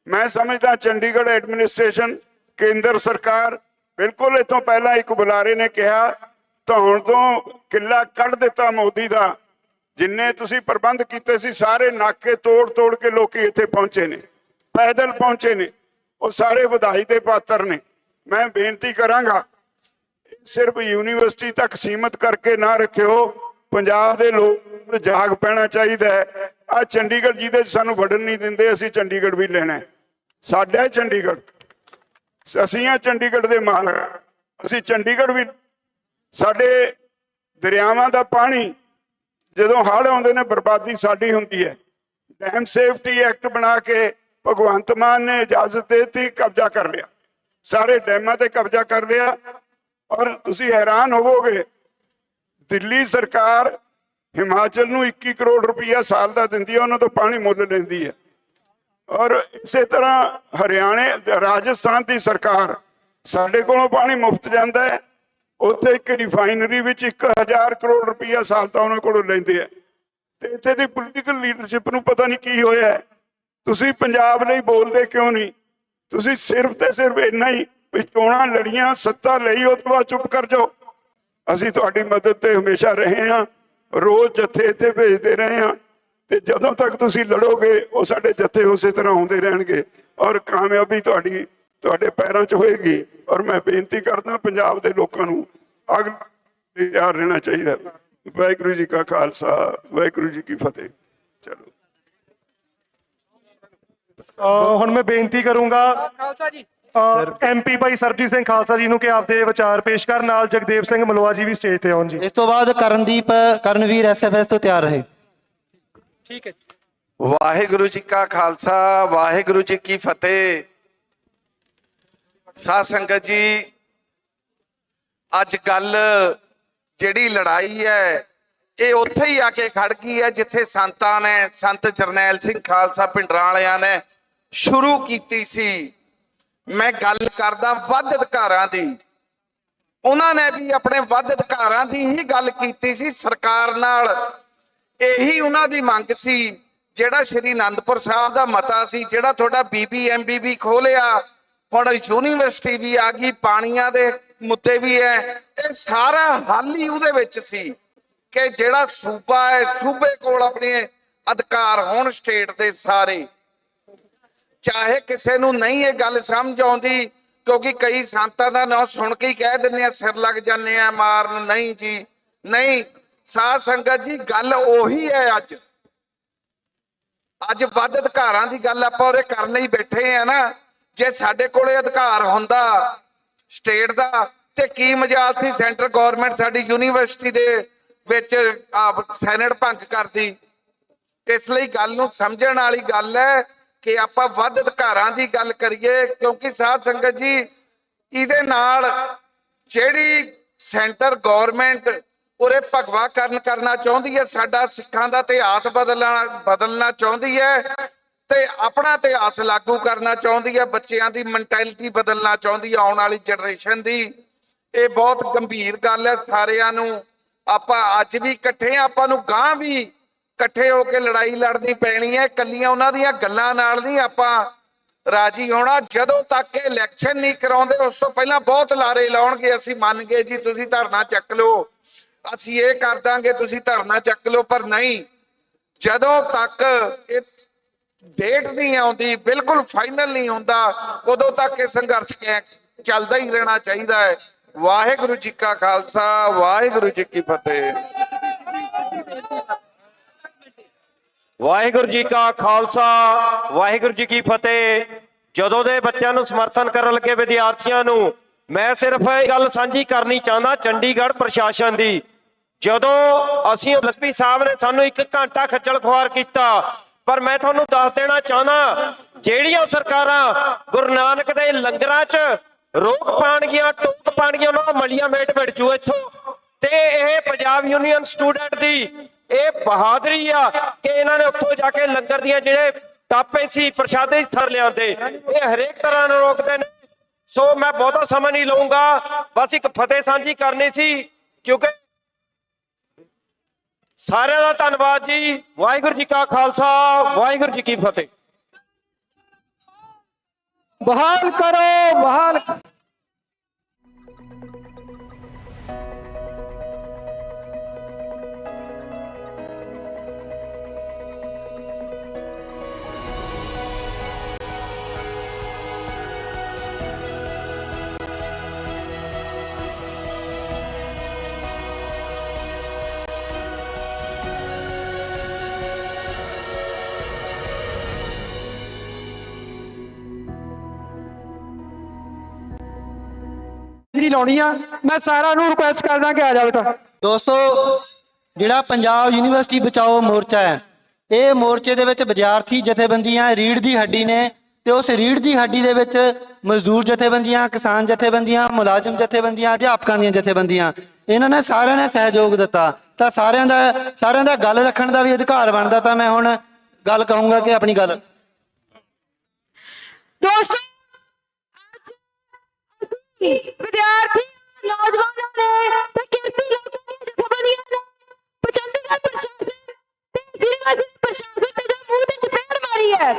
ਮੈਂ ਸਮਝਦਾ ਚੰਡੀਗੜ੍ਹ ਐਡਮਿਨਿਸਟ੍ਰੇਸ਼ਨ, ਕੇਂਦਰ ਸਰਕਾਰ, ਬਿਲਕੁਲ ਇੱਥੋਂ ਪਹਿਲਾਂ ਇੱਕ ਬੁਲਾਰੇ ਨੇ ਕਿਹਾ ਧੌਣ ਤੋਂ ਕਿੱਲਾ ਕੱਢ ਦਿੱਤਾ ਮੋਦੀ ਦਾ। ਜਿੰਨੇ ਤੁਸੀਂ ਪ੍ਰਬੰਧ ਕੀਤੇ ਸੀ ਸਾਰੇ ਨਾਕੇ ਤੋੜ ਕੇ ਲੋਕੀ ਇੱਥੇ ਪਹੁੰਚੇ ਨੇ, ਪੈਦਲ ਪਹੁੰਚੇ ਨੇ। ਉਹ ਸਾਰੇ ਵਧਾਈ ਦੇ ਪਾਤਰ ਨੇ। ਮੈਂ ਬੇਨਤੀ ਕਰਾਂਗਾ ਸਿਰਫ ਯੂਨੀਵਰਸਿਟੀ ਤੱਕ ਸੀਮਤ ਕਰਕੇ ਨਾ ਰੱਖਿਓ। ਪੰਜਾਬ ਦੇ ਲੋਕ ਜਾਗ ਪੈਣਾ ਚਾਹੀਦਾ ਹੈ। ਆ ਚੰਡੀਗੜ੍ਹ ਜਿਹਦੇ ਸਾਨੂੰ ਵੜਨ ਨਹੀਂ ਦਿੰਦੇ, ਅਸੀਂ ਚੰਡੀਗੜ੍ਹ ਵੀ ਲੈਣਾ। ਸਾਡਾ ਚੰਡੀਗੜ੍ਹ, ਅਸੀਂ ਆ ਚੰਡੀਗੜ੍ਹ ਦੇ ਮਾਲਕ। ਅਸੀਂ ਚੰਡੀਗੜ੍ਹ ਵੀ, ਸਾਡੇ ਦਰਿਆਵਾਂ ਦਾ ਪਾਣੀ ਜਦੋਂ ਹੜ੍ਹ ਆਉਂਦੇ ਨੇ ਬਰਬਾਦੀ ਸਾਡੀ ਹੁੰਦੀ ਹੈ। ਡੈਮ ਸੇਫਟੀ ਐਕਟ ਬਣਾ ਕੇ ਭਗਵੰਤ ਮਾਨ ਨੇ ਇਜਾਜ਼ਤ ਦੇ ਦਿੱਤੀ, ਕਬਜ਼ਾ ਕਰ ਲਿਆ, ਸਾਰੇ ਡੈਮਾਂ ਤੇ ਕਬਜ਼ਾ ਕਰ ਲਿਆ। ਔਰ ਤੁਸੀਂ ਹੈਰਾਨ ਹੋਵੋਗੇ, ਦਿੱਲੀ ਸਰਕਾਰ ਹਿਮਾਚਲ ਨੂੰ 21 ਕਰੋੜ ਰੁਪਈਆ ਸਾਲ ਦਾ ਦਿੰਦੀ ਹੈ, ਉਹਨਾਂ ਤੋਂ ਪਾਣੀ ਮੁੱਲ ਲੈਂਦੀ ਹੈ। ਔਰ ਇਸੇ ਤਰ੍ਹਾਂ ਹਰਿਆਣੇ, ਰਾਜਸਥਾਨ ਦੀ ਸਰਕਾਰ ਸਾਡੇ ਕੋਲੋਂ ਪਾਣੀ ਮੁਫਤ ਜਾਂਦਾ ਹੈ। ਉੱਥੇ ਇੱਕ ਰਿਫਾਈਨਰੀ ਵਿੱਚ 1000 ਕਰੋੜ ਰੁਪਈਆ ਸਾਲ ਦਾ ਉਹਨਾਂ ਕੋਲੋਂ ਲੈਂਦੇ ਆ। ਤੇ ਇੱਥੇ ਦੀ ਪੋਲੀਟੀਕਲ ਲੀਡਰਸ਼ਿਪ ਨੂੰ ਪਤਾ ਨਹੀਂ ਕੀ ਹੋਇਆ। ਤੁਸੀਂ ਪੰਜਾਬ ਲਈ ਬੋਲਦੇ ਕਿਉਂ ਨਹੀਂ? ਤੁਸੀਂ ਸਿਰਫ ਤੇ ਸਿਰਫ ਇੰਨਾ ਹੀ ਵੀ ਚੋਣਾਂ ਲੜੀਆਂ, ਸੱਤਾ ਲਈ, ਉਹ ਤੋਂ ਬਾਅਦ ਚੁੱਪ ਕਰ ਜਾਓ। ਅਸੀਂ ਤੁਹਾਡੀ ਮਦਦ ਤੇ ਹਮੇਸ਼ਾ ਰਹੇ ਹਾਂ, ਰੋਜ਼ ਜੱਥੇ ਇੱਥੇ ਭੇਜਦੇ ਰਹੇ ਹਾਂ, ਤੇ ਜਦੋਂ ਤੱਕ ਤੁਸੀਂ ਲੜੋਗੇ ਉਹ ਸਾਡੇ ਜੱਥੇ ਉਸੇ ਤਰ੍ਹਾਂ ਆਉਂਦੇ ਰਹਿਣਗੇ ਔਰ ਕਾਮਯਾਬੀ ਤੁਹਾਡੇ ਪੈਰਾਂ 'ਚ ਹੋਏਗੀ। ਔਰ ਮੈਂ ਬੇਨਤੀ ਕਰਦਾ ਪੰਜਾਬ ਦੇ ਲੋਕਾਂ ਨੂੰ ਅਗਲੇ ਤਿਆਰ ਰਹਿਣਾ ਚਾਹੀਦਾ। ਵਾਹਿਗੁਰੂ ਜੀ ਕਾ ਖਾਲਸਾ, ਵਾਹਿਗੁਰੂ ਜੀ ਕੀ ਫਤਿਹ। ਚਲੋ ਹੁਣ ਮੈਂ ਬੇਨਤੀ ਕਰੂੰਗਾ ਖਾਲਸਾ ਜੀ ਐਮਪੀ ਭਾਈ ਸਰਬਜੀਤ ਸਿੰਘ ਖਾਲਸਾ ਜੀ ਨੂੰ ਕਿ ਆਪਦੇ ਵਿਚਾਰ ਪੇਸ਼ ਕਰਨ। ਨਾਲ ਜਗਦੇਵ ਸਿੰਘ ਮਲਵਾ ਜੀ ਵੀ ਸਟੇਜ ਤੇ ਆਉਣ ਜੀ। ਇਸ ਤੋਂ ਬਾਅਦ ਕਰਨਵੀਰ ਐਸਐਫਐਸ ਤੋਂ ਤਿਆਰ ਰਹੇ। ਠੀਕ ਹੈ। ਵਾਹਿਗੁਰੂ ਜੀ ਕਾ ਖਾਲਸਾ, ਵਾਹਿਗੁਰੂ ਜੀ ਕੀ ਫਤਿਹ। ਸਾਧ ਸੰਗਤ ਜੀ, ਅੱਜ ਗੱਲ ਜਿਹੜੀ ਲੜਾਈ ਹੈ ਇਹ ਉੱਥੇ ਹੀ ਆ ਕੇ ਖੜ ਗਈ ਹੈ ਜਿੱਥੇ ਸੰਤਾਂ ਨੇ, ਸੰਤ ਜਰਨੈਲ ਸਿੰਘ ਖਾਲਸਾ ਪਿੰਡਰਾਂ ਵਾਲਿਆਂ ਨੇ ਸ਼ੁਰੂ ਕੀਤੀ ਸੀ। ਮੈਂ ਗੱਲ ਕਰਦਾ ਵੱਧ ਅਧਿਕਾਰਾਂ ਦੀ। ਉਹਨਾਂ ਨੇ ਵੀ ਆਪਣੇ ਵੱਧ ਅਧਿਕਾਰਾਂ ਦੀ ਹੀ ਗੱਲ ਕੀਤੀ ਸੀ ਸਰਕਾਰ ਨਾਲ। ਇਹੀ ਉਹਨਾਂ ਦੀ ਮੰਗ ਸੀ। ਜਿਹੜਾ ਸ਼੍ਰੀ ਅਨੰਦਪੁਰ ਸਾਹਿਬ ਦਾ ਮਤਾ ਸੀ, ਜਿਹੜਾ ਤੁਹਾਡਾ BBMBB ਖੋਲਿਆ, ਹੁਣ ਯੂਨੀਵਰਸਿਟੀ ਵੀ ਆ ਗਈ, ਪਾਣੀਆਂ ਦੇ ਮੁੱਦੇ ਵੀ ਹੈ, ਇਹ ਸਾਰਾ ਹੱਲ ਹੀ ਉਹਦੇ ਵਿੱਚ ਸੀ ਕਿ ਜਿਹੜਾ ਸੂਬਾ ਹੈ, ਸੂਬੇ ਕੋਲ ਆਪਣੇ ਅਧਿਕਾਰ ਹੋਣ ਸਟੇਟ ਦੇ ਸਾਰੇ। ਚਾਹੇ ਕਿਸੇ ਨੂੰ ਨਹੀਂ ਇਹ ਗੱਲ ਸਮਝ ਆਉਂਦੀ, ਕਿਉਂਕਿ ਕਈ ਸੰਤਾਂ ਦਾ ਨਾਂ ਸੁਣ ਕੇ ਹੀ ਕਹਿ ਦਿੰਦੇ ਆ, ਸਿਰ ਲੱਗ ਜਾਂਦੇ ਆ ਮਾਰਨ। ਨਹੀਂ ਜੀ, ਨਹੀਂ। ਸਾਧ ਸੰਗਤ ਜੀ, ਗੱਲ ਉਹੀ ਹੈ। ਅੱਜ ਵੱਧ ਅਧਿਕਾਰਾਂ ਦੀ ਗੱਲ ਆਪਾਂ ਉਰੇ ਕਰਨ ਲਈ ਬੈਠੇ ਆ ਨਾ। ਜੇ ਸਾਡੇ ਕੋਲੇ ਅਧਿਕਾਰ ਹੁੰਦਾ ਸਟੇਟ ਦਾ ਤੇ ਕੀ ਮਜਾਲ ਸੀ ਸੈਂਟਰ ਗਵਰਨਮੈਂਟ ਸਾਡੀ ਯੂਨੀਵਰਸਿਟੀ ਦੇ ਵਿੱਚ ਸੈਨੇਟ ਭੰਗ ਕਰਦੀ। ਇਸ ਲਈ ਗੱਲ ਨੂੰ ਸਮਝਣ ਵਾਲੀ ਗੱਲ ਹੈ ਕਿ ਆਪਾਂ ਵੱਧ ਅਧਿਕਾਰਾਂ ਦੀ ਗੱਲ ਕਰੀਏ, ਕਿਉਂਕਿ ਸਾਧ ਸੰਗਤ ਜੀ ਇਹਦੇ ਨਾਲ ਜਿਹੜੀ ਸੈਂਟਰ ਗਵਰਨਮੈਂਟ ਉਰੇ ਭਗਵਾ ਕਰਨਾ ਚਾਹੁੰਦੀ ਹੈ, ਸਾਡਾ ਸਿੱਖਾਂ ਦਾ ਇਤਿਹਾਸ ਬਦਲਣਾ ਚਾਹੁੰਦੀ ਹੈ ਤੇ ਆਪਣਾ ਇਤਿਹਾਸ ਲਾਗੂ ਕਰਨਾ ਚਾਹੁੰਦੀ ਹੈ, ਬੱਚਿਆਂ ਦੀ ਮੈਂਟੈਲਿਟੀ ਬਦਲਣਾ ਚਾਹੁੰਦੀ ਹੈ, ਆਉਣ ਵਾਲੀ ਜਨਰੇਸ਼ਨ ਦੀ। ਇਹ ਬਹੁਤ ਗੰਭੀਰ ਗੱਲ ਹੈ। ਸਾਰਿਆਂ ਨੂੰ ਆਪਾਂ ਅੱਜ ਵੀ ਇਕੱਠੇ, ਆਪਾਂ ਨੂੰ ਗਾਂ ਵੀ ਇਕੱਠੇ ਹੋ ਕੇ ਲੜਾਈ ਲੜਨੀ ਪੈਣੀ ਹੈ। ਕੱਲੀਆਂ ਉਹਨਾਂ ਦੀਆਂ ਗੱਲਾਂ ਨਾਲ ਨਹੀਂ ਆਪਾਂ ਰਾਜੀ ਹੋਣਾ। ਜਦੋਂ ਤੱਕ ਇਲੈਕਸ਼ਨ ਨਹੀਂ ਕਰਾਉਂਦੇ ਉਸ ਤੋਂ ਪਹਿਲਾਂ ਬਹੁਤ ਲਾਰੇ ਲਾਉਣਗੇ। ਅਸੀਂ ਮੰਨ ਗਏ ਜੀ, ਤੁਸੀਂ ਧਰਨਾ ਚੱਕ ਲਓ, ਅਸੀਂ ਇਹ ਕਰ ਦਾਂਗੇ, ਤੁਸੀਂ ਧਰਨਾ ਚੱਕ ਲਓ, ਪਰ ਨਹੀਂ। ਜਦੋਂ ਤੱਕ ਇਹ ਡੇਟ ਨਹੀਂ ਆਉਂਦੀ, ਬਿਲਕੁਲ ਫਾਈਨਲ ਨਹੀਂ ਹੁੰਦਾ, ਉਦੋਂ ਤੱਕ ਇਹ ਸੰਘਰਸ਼ ਚੱਲਦਾ ਹੀ ਰਹਿਣਾ ਚਾਹੀਦਾ ਹੈ। ਵਾਹਿਗੁਰੂ ਜੀ ਕਾ ਖਾਲਸਾ, ਵਾਹਿਗੁਰੂ ਜੀ ਕੀ ਫਤਿਹ। ਵਾਹਿਗੁਰੂ ਜੀ ਕਾ ਖਾਲਸਾ, ਵਾਹਿਗੁਰੂ ਜੀ ਕੀ ਫਤਿਹ। ਜਦੋਂ ਦੇ ਬੱਚਿਆਂ ਨੂੰ ਸਮਰਥਨ ਕਰਨ ਲੱਗੇ ਵਿਦਿਆਰਥੀਆਂ ਨੂੰ, ਮੈਂ ਸਿਰਫ ਇਹ ਗੱਲ ਸਾਂਝੀ ਕਰਨੀ ਚਾਹੁੰਦਾ ਚੰਡੀਗੜ੍ਹ ਪ੍ਰਸ਼ਾਸਨ ਦੀ। ਜਦੋਂ ਅਸੀਂ ਐਸਪੀ ਸਾਹਿਬ ਨੇ ਸਾਨੂੰ 1 ਘੰਟਾ ਖੱਜਲ ਖੁਆਰ ਕੀਤਾ, ਪਰ ਮੈਂ ਤੁਹਾਨੂੰ ਦੱਸ ਦੇਣਾ ਚਾਹੁੰਦਾ, ਜਿਹੜੀਆਂ ਸਰਕਾਰਾਂ ਗੁਰੂ ਨਾਨਕ ਦੇ ਲੰਗਰਾਂ 'ਚ ਰੋਕ ਪਾਣਗੀਆਂ, ਟੋਕ ਪਾਣਗੀਆਂ, ਉਹਨਾਂ ਦਾ ਮਲੀਆ ਮੇਟ ਮਿਟ ਜੂ ਇੱਥੋਂ। ਤੇ ਇਹ ਪੰਜਾਬ ਯੂਨੀਅਨ ਸਟੂਡੈਂਟ ਦੀ ਇਹ ਬਹਾਦਰੀ ਆ ਕਿ ਇਹਨਾਂ ਨੇ ਉੱਥੋਂ ਜਾ ਕੇ ਲੰਗਰ ਦੀਆਂ ਜਿਹੜੇ ਟਾਪੇ ਸੀ, ਪ੍ਰਸ਼ਾਦੇ ਸਰ ਲਿਆਂਦੇ। ਇਹ ਹਰੇਕ ਤਰ੍ਹਾਂ ਨੂੰ ਰੋਕਦੇ ਨੇ। ਸੋ ਮੈਂ ਬਹੁਤਾ ਸਮਾਂ ਨਹੀਂ ਲਊਂਗਾ, ਬਸ ਇੱਕ ਫਤਿਹ ਸਾਂਝੀ ਕਰਨੀ ਸੀ। ਕਿਉਂਕਿ ਸਾਰਿਆਂ ਦਾ ਧੰਨਵਾਦ ਜੀ। ਵਾਹਿਗੁਰੂ ਜੀ ਕਾ ਖਾਲਸਾ, ਵਾਹਿਗੁਰੂ ਜੀ ਕੀ ਫਤਿਹ। ਬਹਾਲ ਕਰੋ, ਬਹਾਲ। ਲਾਉਣੀ ਆ। ਮੈਂ ਸਾਰਿਆਂ ਨੂੰ ਰਿਕੁਐਸਟ ਕਰਦਾ ਕਿ ਆ ਜਾਓ ਬੇਟਾ। ਦੋਸਤੋ, ਜਿਹੜਾ ਪੰਜਾਬ ਯੂਨੀਵਰਸਿਟੀ ਬਚਾਓ ਮੋਰਚਾ ਹੈ, ਇਹ ਮੋਰਚੇ ਦੇ ਵਿੱਚ ਵਿਦਿਆਰਥੀ ਜਥੇਬੰਦੀਆਂ ਰੀੜ ਦੀ ਹੱਡੀ ਨੇ, ਤੇ ਉਸ ਰੀੜ ਦੀ ਹੱਡੀ ਦੇ ਵਿੱਚ ਮਜ਼ਦੂਰ ਜਥੇਬੰਦੀਆਂ, ਕਿਸਾਨ ਜਥੇਬੰਦੀਆਂ, ਮੁਲਾਜ਼ਮ ਜਥੇਬੰਦੀਆਂ, ਅਧਿਆਪਕਾਂ ਦੀਆਂ ਜਥੇਬੰਦੀਆਂ, ਇਹਨਾਂ ਨੇ ਸਾਰਿਆਂ ਨੇ ਸਹਿਯੋਗ ਦਿੱਤਾ। ਤਾਂ ਸਾਰਿਆਂ ਦਾ ਗੱਲ ਰੱਖਣ ਦਾ ਵੀ ਅਧਿਕਾਰ ਬਣਦਾ। ਤਾਂ ਮੈਂ ਹੁਣ ਗੱਲ ਕਹੂੰਗਾ ਕਿ ਆਪਣੀ ਗੱਲ ਦੋਸਤੋ, ਵਿਦਿਆਰਥੀ, ਨੌਜਵਾਨਾਂ ਨੇ ਤੇ ਕਿਰਤੀ ਲੋਕਾਂ ਦੀਆਂ ਜਥੇਬੰਦੀਆਂ ਨੇ ਚੰਡੀਗੜ੍ਹ ਪ੍ਰਸ਼ਾਸਨ ਤੇ ਯੂਨੀਵਰਸਿਟੀ ਪ੍ਰਸ਼ਾਸਨ ਤੇ ਜੋ ਮੂੰਹ ਤੇ ਚਪੇੜ ਮਾਰੀ ਹੈ,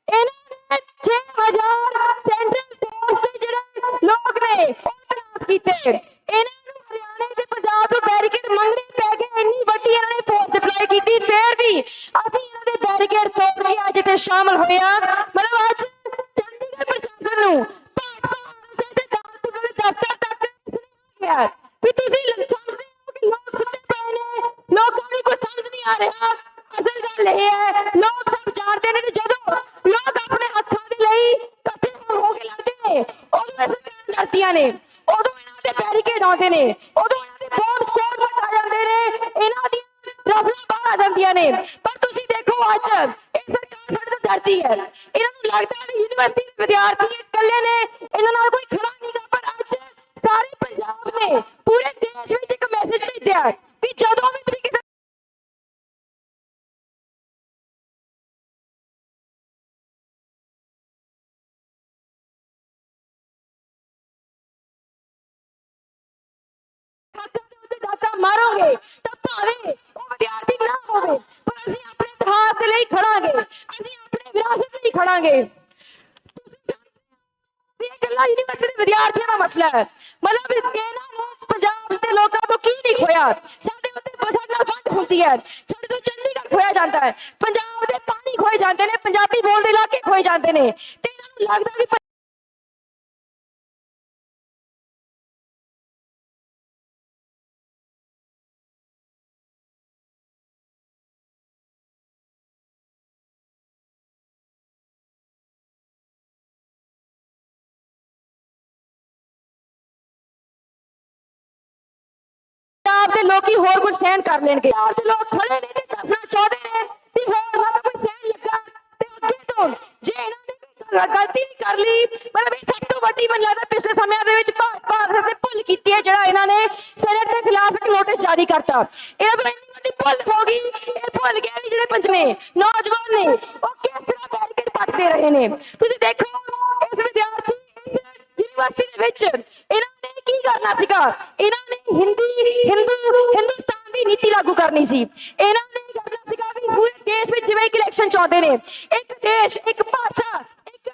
ਇਹਨਾਂ ਨੇ 6000 ਸੈਂਟਰਲ ਫੋਰਸ ਦੇ ਜਿਹੜੇ ਲੋਕ शामिल होए आ मतलब अज चंडीगढ़ प्रशासन नूं भाजपा दफ्तर तक गया भी तुसीं समझदे हो कि लोग सुत्ते पए ने लोकां नूं कोई समझ नहीं आ रहा। असल गल ये है लोग सब जानते हैं कि जदों लोग अपने हत्थों के लिए इकट्ठे हो के लड़ते हैं उदों सरकार डरदियां ने उदों इन्हां दे बैरीकेड आउंदे ने उदों इन्हां दे बॉम्ब स्क्वाड बता जांदे ने इन्हां दी रफला बाहर आ जांदियां ने। पर तुसीं देखो अज इह सरकार साडे तो डरदी है इन्हां नूं लगदा है यूनिवर्सिटी दे विद्यार्थी इकल्ले ने इन्हां नाल कोई खड़ा नहीं गा। पर अज सारे पंजाब ने पूरे देश विच एक मैसेज भेजिया कि जदों भी तुसीं किसी डाका मारोगे तो भावे वो विद्यार्थी ना होवे पर असि अपने इतिहास के लिए खड़ांगे असि अपने विरासत लिए खड़ांगे। ये गल्ला यूनिवर्सिटी विद्यार्थियों का मसला है मतलब इन्हां ने पंजाब के लोगों तो की नहीं खोया साडे उत्ते बसां बंद होंदी है साडे तो चंडीगढ़ खोया जाता है पंजाब दे पानी खोए जाते हैं पंजाबी बोलदे इलाके खोए जाते हैं ते इन्हां नूं लगदा कि पंजाब के लोग होर कुछ सहन कर लेंगे पंजाब के लोग खड़े ने दसना चाहते हैं कि होर ना कोई सहन लगा ते अगे तो जे इन्होंने गलती भी कर ली मतलब ये सब तो वड्डी मन लगता पिछले समय दे विच भाजपा ने भुल कीती है जिहड़ा इन्होंने सेनेट के खिलाफ एक नोटिस जारी करता ये तो इन्नी वड्डी भुल हो गई ये भुल गए भी जिहड़े पंच ने नौजवान ने वो किस तरह बैरिकेड पटते रहे ने तुसीं देखो इस विद्यार्थी यूनिवर्सिटी दे विच इन्होंने की करना सीगा इन्होंने हिंदुस्तान की नीति लागू करनी सी इन्होंने करना सीगा भी पूरे देश में जिवें इलेक्शन चाहते ने एक देश एक भाषा एक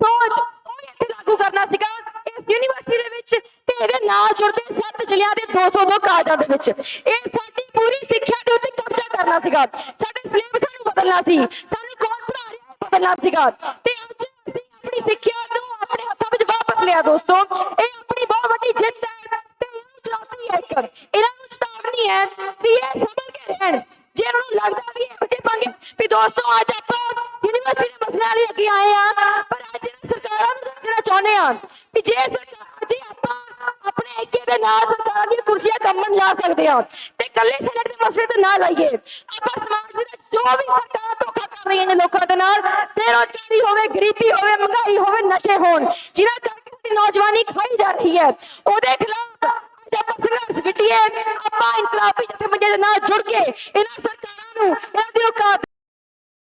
सोच ਉਹ ਇੱਥੇ लागू करना सीगा इस यूनिवर्सिटी ਦੇ ਵਿੱਚ ਤੇ ਇਹਦੇ ਨਾਲ ਜੁੜਦੇ 7 ਜ਼ਿਲ੍ਹਿਆਂ ਦੇ 200 ਮੁੱਖ ਕਾਲਜਾਂ ਦੇ ਵਿੱਚ ਇਹ ਸਾਡੀ ਪੂਰੀ ਸਿੱਖਿਆ ਦੇ ਉੱਤੇ ਕਬਜ਼ਾ ਕਰਨਾ ਸੀਗਾ ਸਾਡੇ ਸਿਲੇਬਸ ਨੂੰ ਬਦਲਣਾ ਸੀ ਸਾਨੂੰ ਕੌਣ ਪੜ੍ਹਾ ਰਿਹਾ ਬਦਲਣਾ ਸੀਗਾ ਤੇ ਅੱਜ ਅਸੀਂ ਆਪਣੀ ਸਿੱਖਿਆ ਨੂੰ ਆਪਣੇ ਹੱਥਾਂ ਵਿੱਚ ਵਾਪਸ ਲਿਆ ਦੋਸਤੋ ਇਹ ਆਪਣੀ ਬਹੁਤ ਵੱਡੀ ਜਿੱਤ ਹੈ ਤੇ ਇਹ ਚੁਣੌਤੀ ਹੈ ਇੱਕ ਇਹਨਾਂ ਨੂੰ ਚੇਤਾਵਨੀ ਹੈ ਵੀ ਇਹ ਸੰਭਲ ਕੇ ਰਹਿਣ ਜੇ ਉਹਨਾਂ ਨੂੰ ਲੱਗਦਾ ਵੀ ਇਹੋ ਜਿਹੇ ਪੰਗੇ ਵੀ ਦੋਸਤੋ ਅੱਜ ਆਪਾਂ यूनिवर्सिटी के मसले वाले अगे आए हैं पर अज सरकारों को देखना चाहते हैं कि जे सरकार जी अपने एके दे नाल सरकार दी कुर्सियां कमन ला सकते हैं ते कल्ले सेनेट दे मसले ते ना लाइए आप समाज विच जो भी सरकार धोखा कर रही है लोगों दे नाल बेरोजगारी होवे गरीबी होवे महंगाई होवे नशे होण जिन्हां करके साडी नौजवानी खाई जा रही है ओदे खिलाफ आप संघर्ष विटिए आप इनकलाबी जथेबंदियां दे नाल जुड़ के इन्हां सरकारां नूं इन्हां दी औकात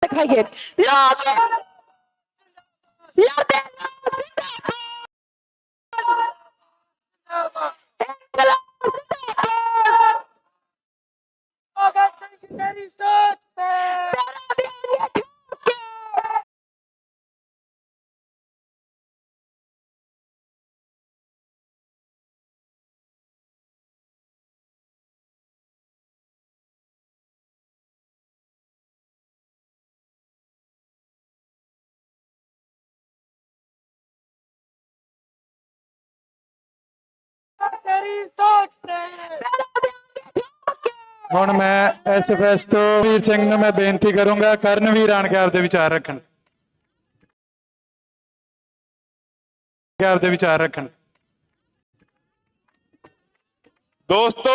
दिखाइए लोग लड़ते मेरी सोच ਹੁਣ ਮੈਂ ਐਸਐਫਐਸ ਤੋਂ ਵੀਰ ਸਿੰਘ ਨੂੰ ਮੈਂ ਬੇਨਤੀ ਕਰੂੰਗਾ ਕਰਨਵੀਰ ਆਣ ਕੇ ਆਪਦੇ ਵਿਚਾਰ ਰੱਖਣ ਦੋਸਤੋ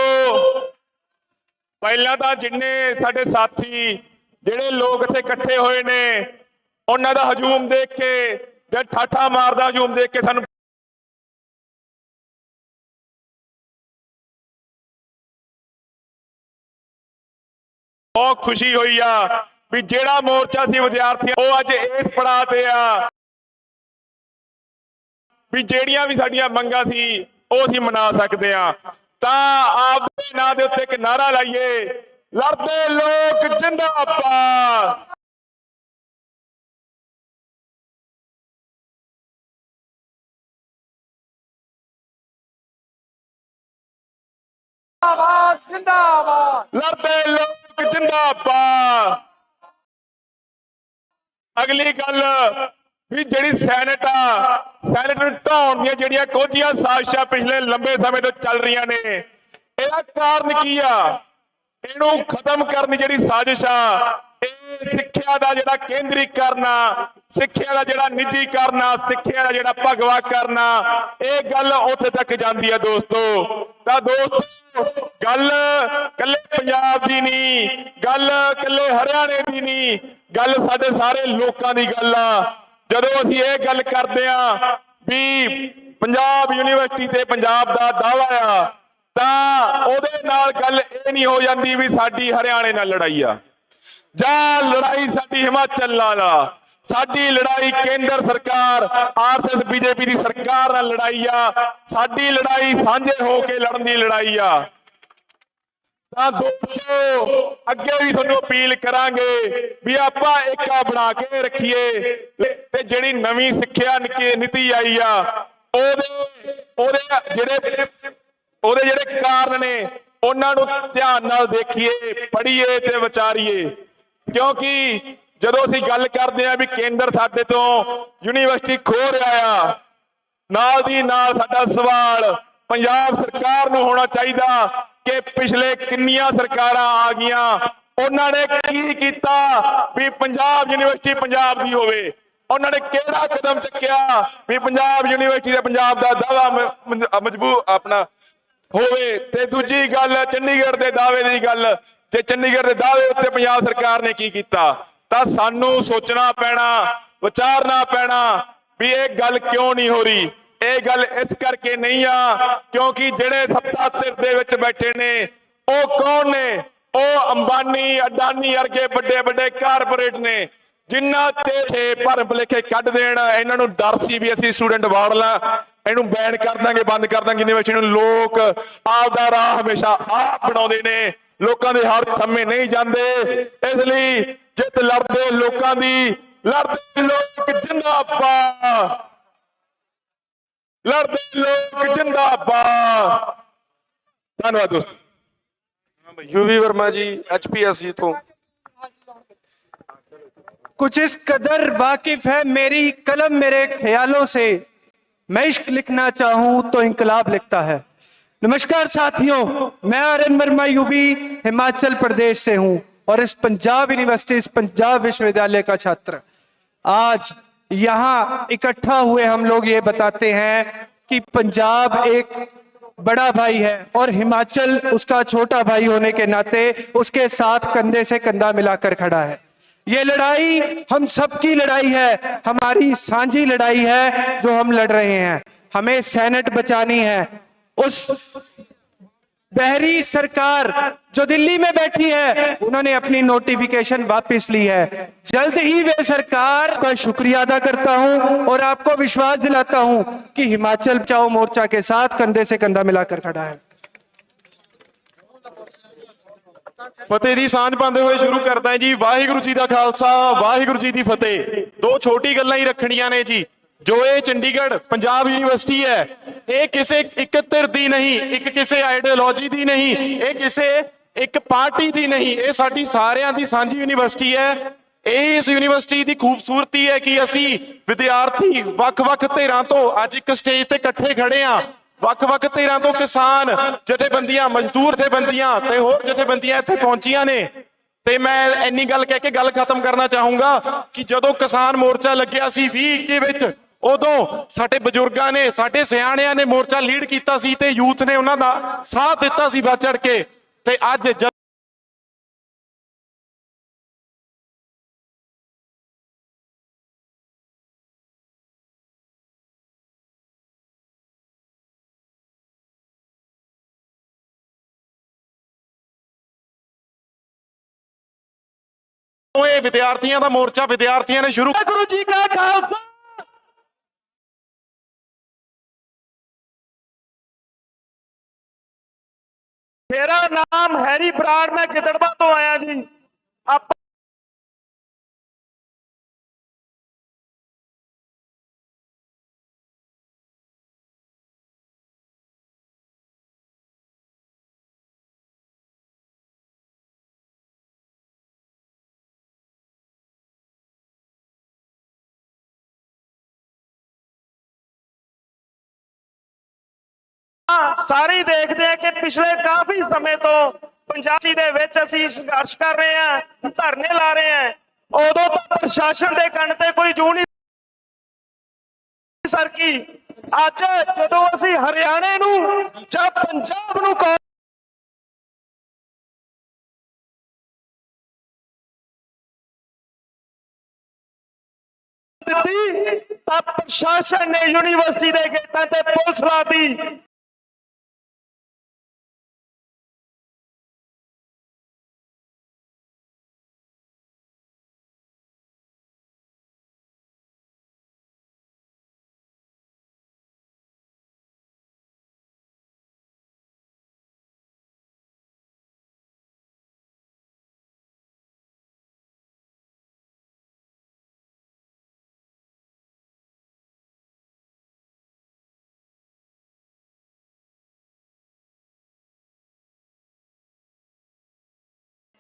ਪਹਿਲਾਂ ਤਾਂ ਜਿੰਨੇ ਸਾਡੇ ਸਾਥੀ ਜਿਹੜੇ ਲੋਕ ਇੱਥੇ ਇਕੱਠੇ ਹੋਏ ਨੇ ਉਹਨਾਂ ਦਾ ਹਜੂਮ ਦੇਖ ਕੇ ਜਾਂ ਠਾਠਾ ਮਾਰਦਾ ਹਜੂਮ ਦੇਖ ਕੇ ਸਾਨੂੰ ਬਹੁਤ ਖੁਸ਼ੀ ਹੋਈ ਆ ਵੀ ਜਿਹੜਾ ਮੋਰਚਾ ਸੀ ਵਿਦਿਆਰਥੀਆਂ ਉਹ ਅੱਜ ਇਸ ਪੜਾਅ ਤੇ ਆ ਵੀ ਜਿਹੜੀਆਂ ਵੀ ਸਾਡੀਆਂ ਮੰਗਾਂ ਸੀ ਉਹ ਅਸੀਂ ਮਨਾ ਸਕਦੇ ਆ ਤਾਂ ਆਪ ਦੇ ਨਾਂ ਦੇ ਉੱਤੇ ਇੱਕ ਨਾਰਾ ਲਾਈਏ ਲੜਦੇ ਲੋਕ ਜਿੰਦਾਬਾਦ जिंदाबाद लड़ते लोग जिंदाबाद ਅਗਲੀ ਗੱਲ ਵੀ ਜਿਹੜੀ ਸੈਨੇਟ ਆ, ਸੈਨੇਟ ਨੂੰ ਢਾਉਣ ਦੀਆਂ ਜਿਹੜੀਆਂ ਕੋਝੀਆਂ ਸਾਜ਼ਿਸ਼ਾਂ ਪਿਛਲੇ ਲੰਬੇ ਸਮੇਂ ਤੋਂ ਚੱਲ ਰਹੀਆਂ ਨੇ, ਇਹਦਾ ਕਾਰਨ ਕੀ ਆ? ਇਹਨੂੰ ਖਤਮ ਕਰਨ ਦੀ ਜਿਹੜੀ ਸਾਜ਼ਿਸ਼ ਆ, ਇਹ ਸਿੱਖਿਆ ਦਾ ਜਿਹੜਾ ਕੇਂਦਰੀਕਰਨ ਆ, ਸਿੱਖਿਆ ਦਾ ਜਿਹੜਾ ਨਿੱਜੀਕਰਨ ਆ, ਸਿੱਖਿਆ ਦਾ ਜਿਹੜਾ ਭਗਵਾ ਕਰਨਾ, ਇਹ ਗੱਲ ਉੱਥੇ ਤੱਕ ਜਾਂਦੀ ਆ ਦੋਸਤੋ। ਤਾਂ ਦੋਸਤੋ, ਗੱਲ ਕੱਲੇ ਪੰਜਾਬ ਦੀ ਨਹੀਂ, ਗੱਲ ਕੱਲੇ ਹਰਿਆਣੇ ਦੀ ਨਹੀਂ, ਗੱਲ ਸਾਡੇ ਸਾਰੇ ਲੋਕਾਂ ਦੀ ਗੱਲ ਆ। ਜਦੋਂ ਅਸੀਂ ਇਹ ਗੱਲ ਕਰਦੇ ਆ ਵੀ ਪੰਜਾਬ ਯੂਨੀਵਰਸਿਟੀ ਤੇ ਪੰਜਾਬ ਦਾ ਦਾਅਵਾ ਆ, ਤਾਂ ਉਹਦੇ ਨਾਲ ਗੱਲ ਇਹ ਨਹੀਂ ਹੋ ਜਾਂਦੀ ਵੀ ਸਾਡੀ ਹਰਿਆਣੇ ਨਾਲ ਲੜਾਈ ਆ ਜਾਂ ਲੜਾਈ ਸਾਡੀ ਹਿਮਾਚਲ ਨਾਲ ਆ। ਸਾਡੀ ਲੜਾਈ ਕੇਂਦਰ ਸਰਕਾਰ ਆਰਐਸਐਸ ਬੀਜੇਪੀ ਦੀ ਸਰਕਾਰ ਨਾਲ ਲੜਾਈ ਆ। ਸਾਡੀ ਲੜਾਈ ਸਾਂਝੇ ਹੋ ਕੇ ਲੜਨ ਦੀ ਲੜਾਈ ਆ। ਤਾਂ ਦੋਸਤੋ, ਅੱਗੇ ਵੀ ਤੁਹਾਨੂੰ ਅਪੀਲ ਕਰਾਂਗੇ ਵੀ ਆਪਾਂ ਏਕਾ ਬਣਾ ਕੇ ਰੱਖੀਏ ਤੇ ਜਿਹੜੀ ਨਵੀਂ ਸਿੱਖਿਆ ਨੀਤੀ ਆਈ ਆ, ਉਹਦੇ ਜਿਹੜੇ ਕਾਰਨ ਨੇ ਉਹਨਾਂ ਨੂੰ ਧਿਆਨ ਨਾਲ ਦੇਖੀਏ, ਪੜ੍ਹੀਏ ਤੇ ਵਿਚਾਰੀਏ। ਕਿਉਂਕਿ ਜਦੋਂ ਅਸੀਂ ਗੱਲ ਕਰਦੇ ਆ ਵੀ ਕੇਂਦਰ ਸਾਡੇ ਤੋਂ ਯੂਨੀਵਰਸਿਟੀ ਖੋਹ ਰਿਹਾ ਆ, ਨਾਲ ਦੀ ਨਾਲ ਸਾਡਾ ਸਵਾਲ ਪੰਜਾਬ ਸਰਕਾਰ ਨੂੰ ਹੋਣਾ ਚਾਹੀਦਾ ਕਿ ਪਿਛਲੇ ਕਿੰਨੀਆਂ ਸਰਕਾਰਾਂ ਆ ਗਈਆਂ, ਉਹਨਾਂ ਨੇ ਕੀ ਕੀਤਾ ਵੀ ਪੰਜਾਬ ਯੂਨੀਵਰਸਿਟੀ ਪੰਜਾਬ ਦੀ ਹੋਵੇ? ਉਹਨਾਂ ਨੇ ਕਿਹੜਾ ਕਦਮ ਚੱਕਿਆ ਵੀ ਪੰਜਾਬ ਯੂਨੀਵਰਸਿਟੀ ਦੇ ਪੰਜਾਬ ਦਾ ਦਾਅਵਾ ਮਜ਼ਬੂਤ ਆਪਣਾ ਹੋਵੇ? ਤੇ ਦੂਜੀ ਗੱਲ ਚੰਡੀਗੜ੍ਹ ਦੇ ਦਾਅਵੇ ਦੀ ਗੱਲ, ਤੇ ਚੰਡੀਗੜ੍ਹ ਦੇ ਦਾਅਵੇ ਉੱਤੇ ਪੰਜਾਬ ਸਰਕਾਰ ਨੇ ਕੀ ਕੀਤਾ? ਤਾਂ ਸਾਨੂੰ ਸੋਚਣਾ ਪੈਣਾ, ਵਿਚਾਰਨਾ ਪੈਣਾ ਵੀ ਇਹ ਗੱਲ ਕਿਉਂ ਨਹੀਂ ਹੋ ਰਹੀ। ਇਹ ਗੱਲ ਇਸ ਕਰਕੇ ਨਹੀਂ ਆ ਕਿਉਂਕਿ ਜਿਹੜੇ ਸੱਤਾ ਧਿਰ ਦੇ ਵਿੱਚ ਬੈਠੇ ਨੇ ਉਹ ਕੌਣ ਨੇ? ਉਹ ਅੰਬਾਨੀ, ਅਡਾਨੀ ਵਰਗੇ ਵੱਡੇ ਵੱਡੇ ਕਾਰਪੋਰੇਟ ਨੇ, ਜਿੰਨਾ ਚਿਰ ਭਰਮ ਭੁਲੇਖੇ ਕੱਢ ਦੇਣ। ਇਹਨਾਂ ਨੂੰ ਡਰ ਸੀ ਵੀ ਅਸੀਂ ਸਟੂਡੈਂਟ ਵਾੜ ਲਾ, ਇਹਨੂੰ ਬੈਨ ਕਰ ਦਾਂਗੇ, ਬੰਦ ਕਰ ਦਾਂਗੇ ਯੂਨੀਵਰਸਿਟੀ ਨੂੰ। ਲੋਕ ਆਪਦਾ ਰਾਹ ਹਮੇਸ਼ਾ ਆਪ ਬਣਾਉਂਦੇ ਨੇ, ਲੋਕਾਂ ਦੇ ਹਰ ਥੰਮੇ ਨਹੀਂ ਜਾਂਦੇ। ਇਸ ਲਈ ਜਿੱਤ ਲੜਦੇ ਲੋਕਾਂ ਦੀ, ਲੜਦੇ ਲੋਕ ਜਿੰਦਾਬਾਦ, ਲੜਦੇ ਲੋਕ ਜਿੰਦਾਬਾਦ। ਧੰਨਵਾਦ ਦੋਸਤੋ। यूवी वर्मा जी HPSC तो कुछ इस कदर वाकिफ है मेरी कलम मेरे ख्यालों से, मैं इश्क लिखना चाहूं तो इंकलाब लिखता है। नमस्कार साथियों, मैं आर्यन वर्मा यूवी हिमाचल प्रदेश से हूं और इस पंजाब यूनिवर्सिटी, इस पंजाब विश्वविद्यालय का छात्र। आज यहां इकट्ठा हुए हम लोग ये बताते हैं कि पंजाब एक बड़ा भाई है और हिमाचल उसका छोटा भाई होने के नाते उसके साथ कंधे से कंधा मिलाकर खड़ा है। ये लड़ाई हम सबकी लड़ाई है, हमारी साझी लड़ाई है जो हम लड़ रहे हैं। हमें सेनेट बचानी है। उस बहरी सरकार जो दिल्ली में बैठी है, उन्होंने अपनी नोटिफिकेशन वापस ली है। जल्द ही वे सरकार का शुक्रिया अदा करता हूं और आपको विश्वास दिलाता हूं कि हिमाचल बचाओ मोर्चा के साथ कंधे से कंधा मिलाकर खड़ा है। ਫਤਿਹ ਦੀ ਸਾਂਝ ਪਾਉਂਦੇ ਹੋਏ ਸ਼ੁਰੂ ਕਰਦਾ ਹਾਂ ਜੀ। ਵਾਹਿਗੁਰੂ ਜੀ ਦਾ ਖਾਲਸਾ, ਵਾਹਿਗੁਰੂ ਜੀ ਦੀ ਫਤਿਹ। ਦੋ ਛੋਟੀ ਗੱਲਾਂ ਹੀ ਰੱਖਣੀਆਂ ਨੇ ਜੀ। ਜੋ ਇਹ ਚੰਡੀਗੜ੍ਹ ਪੰਜਾਬ ਯੂਨੀਵਰਸਿਟੀ ਹੈ, ਇਹ ਕਿਸੇ ਇੱਕ ਧਿਰ ਦੀ ਨਹੀਂ, ਇੱਕ ਕਿਸੇ ਆਈਡੀਓਲੋਜੀ ਦੀ ਨਹੀਂ, ਇਹ ਕਿਸੇ ਇੱਕ ਪਾਰਟੀ ਦੀ ਨਹੀਂ, ਇਹ ਸਾਡੀ ਸਾਰਿਆਂ ਦੀ ਸਾਂਝੀ ਯੂਨੀਵਰਸਿਟੀ ਹੈ। ਇਹ ਇਸ ਯੂਨੀਵਰਸਿਟੀ ਦੀ ਖੂਬਸੂਰਤੀ ਹੈ ਕਿ ਅਸੀਂ ਵਿਦਿਆਰਥੀ ਵੱਖ-ਵੱਖ ਧਿਰਾਂ ਤੋਂ ਅੱਜ ਇੱਕ ਸਟੇਜ ਤੇ ਇਕੱਠੇ ਖੜੇ ਆ। ਵੱਖ-ਵੱਖ ਧਿਰਾਂ ਤੋਂ ਕਿਸਾਨ ਜਥੇਬੰਦੀਆਂ, ਮਜ਼ਦੂਰ ਜਥੇਬੰਦੀਆਂ ਤੇ ਹੋਰ ਜਥੇਬੰਦੀਆਂ ਇੱਥੇ ਪਹੁੰਚੀਆਂ ਨੇ। ਤੇ ਮੈਂ ਇੰਨੀ ਗੱਲ ਕਹਿ ਕੇ ਗੱਲ ਖਤਮ ਕਰਨਾ ਚਾਹੂੰਗਾ ਕਿ ਜਦੋਂ ਕਿਸਾਨ ਮੋਰਚਾ ਲੱਗਿਆ ਸੀ 2021 ਵਿੱਚ, ਉਦੋਂ ਸਾਡੇ ਬਜ਼ੁਰਗਾਂ ਨੇ, ਸਾਡੇ ਸਿਆਣਿਆਂ ਨੇ ਮੋਰਚਾ ਲੀਡ ਕੀਤਾ ਸੀ ਤੇ ਯੂਥ ਨੇ ਉਹਨਾਂ ਦਾ ਸਾਥ ਦਿੱਤਾ ਸੀ ਵੱਧ ਚੜ ਕੇ। ਤੇ ਅੱਜ ਇਹ ਵਿਦਿਆਰਥੀਆਂ ਦਾ ਮੋਰਚਾ ਵਿਦਿਆਰਥੀਆਂ ਨੇ ਸ਼ੁਰੂ। ਵਾਹਿਗੁਰੂ ਜੀ ਕਾ ਖਾਲਸਾ, ਮੇਰਾ ਨਾਮ ਹੈਰੀ ਬਰਾੜ, ਮੈਂ ਗਿੱਦੜਬਾਹ ਤੋਂ ਆਇਆ ਜੀ। ਸਾਰੇ ਹੀ ਦੇਖਦੇ ਆ ਕਿ ਪਿਛਲੇ ਕਾਫੀ ਸਮੇਂ ਤੋਂ ਪੰਜਾਬ ਦੇ ਵਿੱਚ ਅਸੀਂ ਸੰਘਰਸ਼ ਕਰ ਰਹੇ ਹਾਂ, ਧਰਨੇ ਲਾ ਰਹੇ ਹਾਂ। ਉਦੋਂ ਤਾਂ ਪ੍ਰਸ਼ਾਸਨ ਦੇ ਕੰਨ ਤੇ ਕੋਈ ਜੂੰ ਨਹੀਂ ਸਰਕੀ। ਅੱਜ ਜਦੋਂ ਅਸੀਂ ਹਰਿਆਣੇ ਨੂੰ ਜਾਂ ਪੰਜਾਬ ਨੂੰ ਦਿੱਤੀ ਤਾਂ ਪ੍ਰਸ਼ਾਸਨ ਨੇ ਯੂਨੀਵਰਸਿਟੀ ਦੇ ਗੇਟਾਂ ਤੇ ਪੁਲਿਸ ਲਾਤੀ।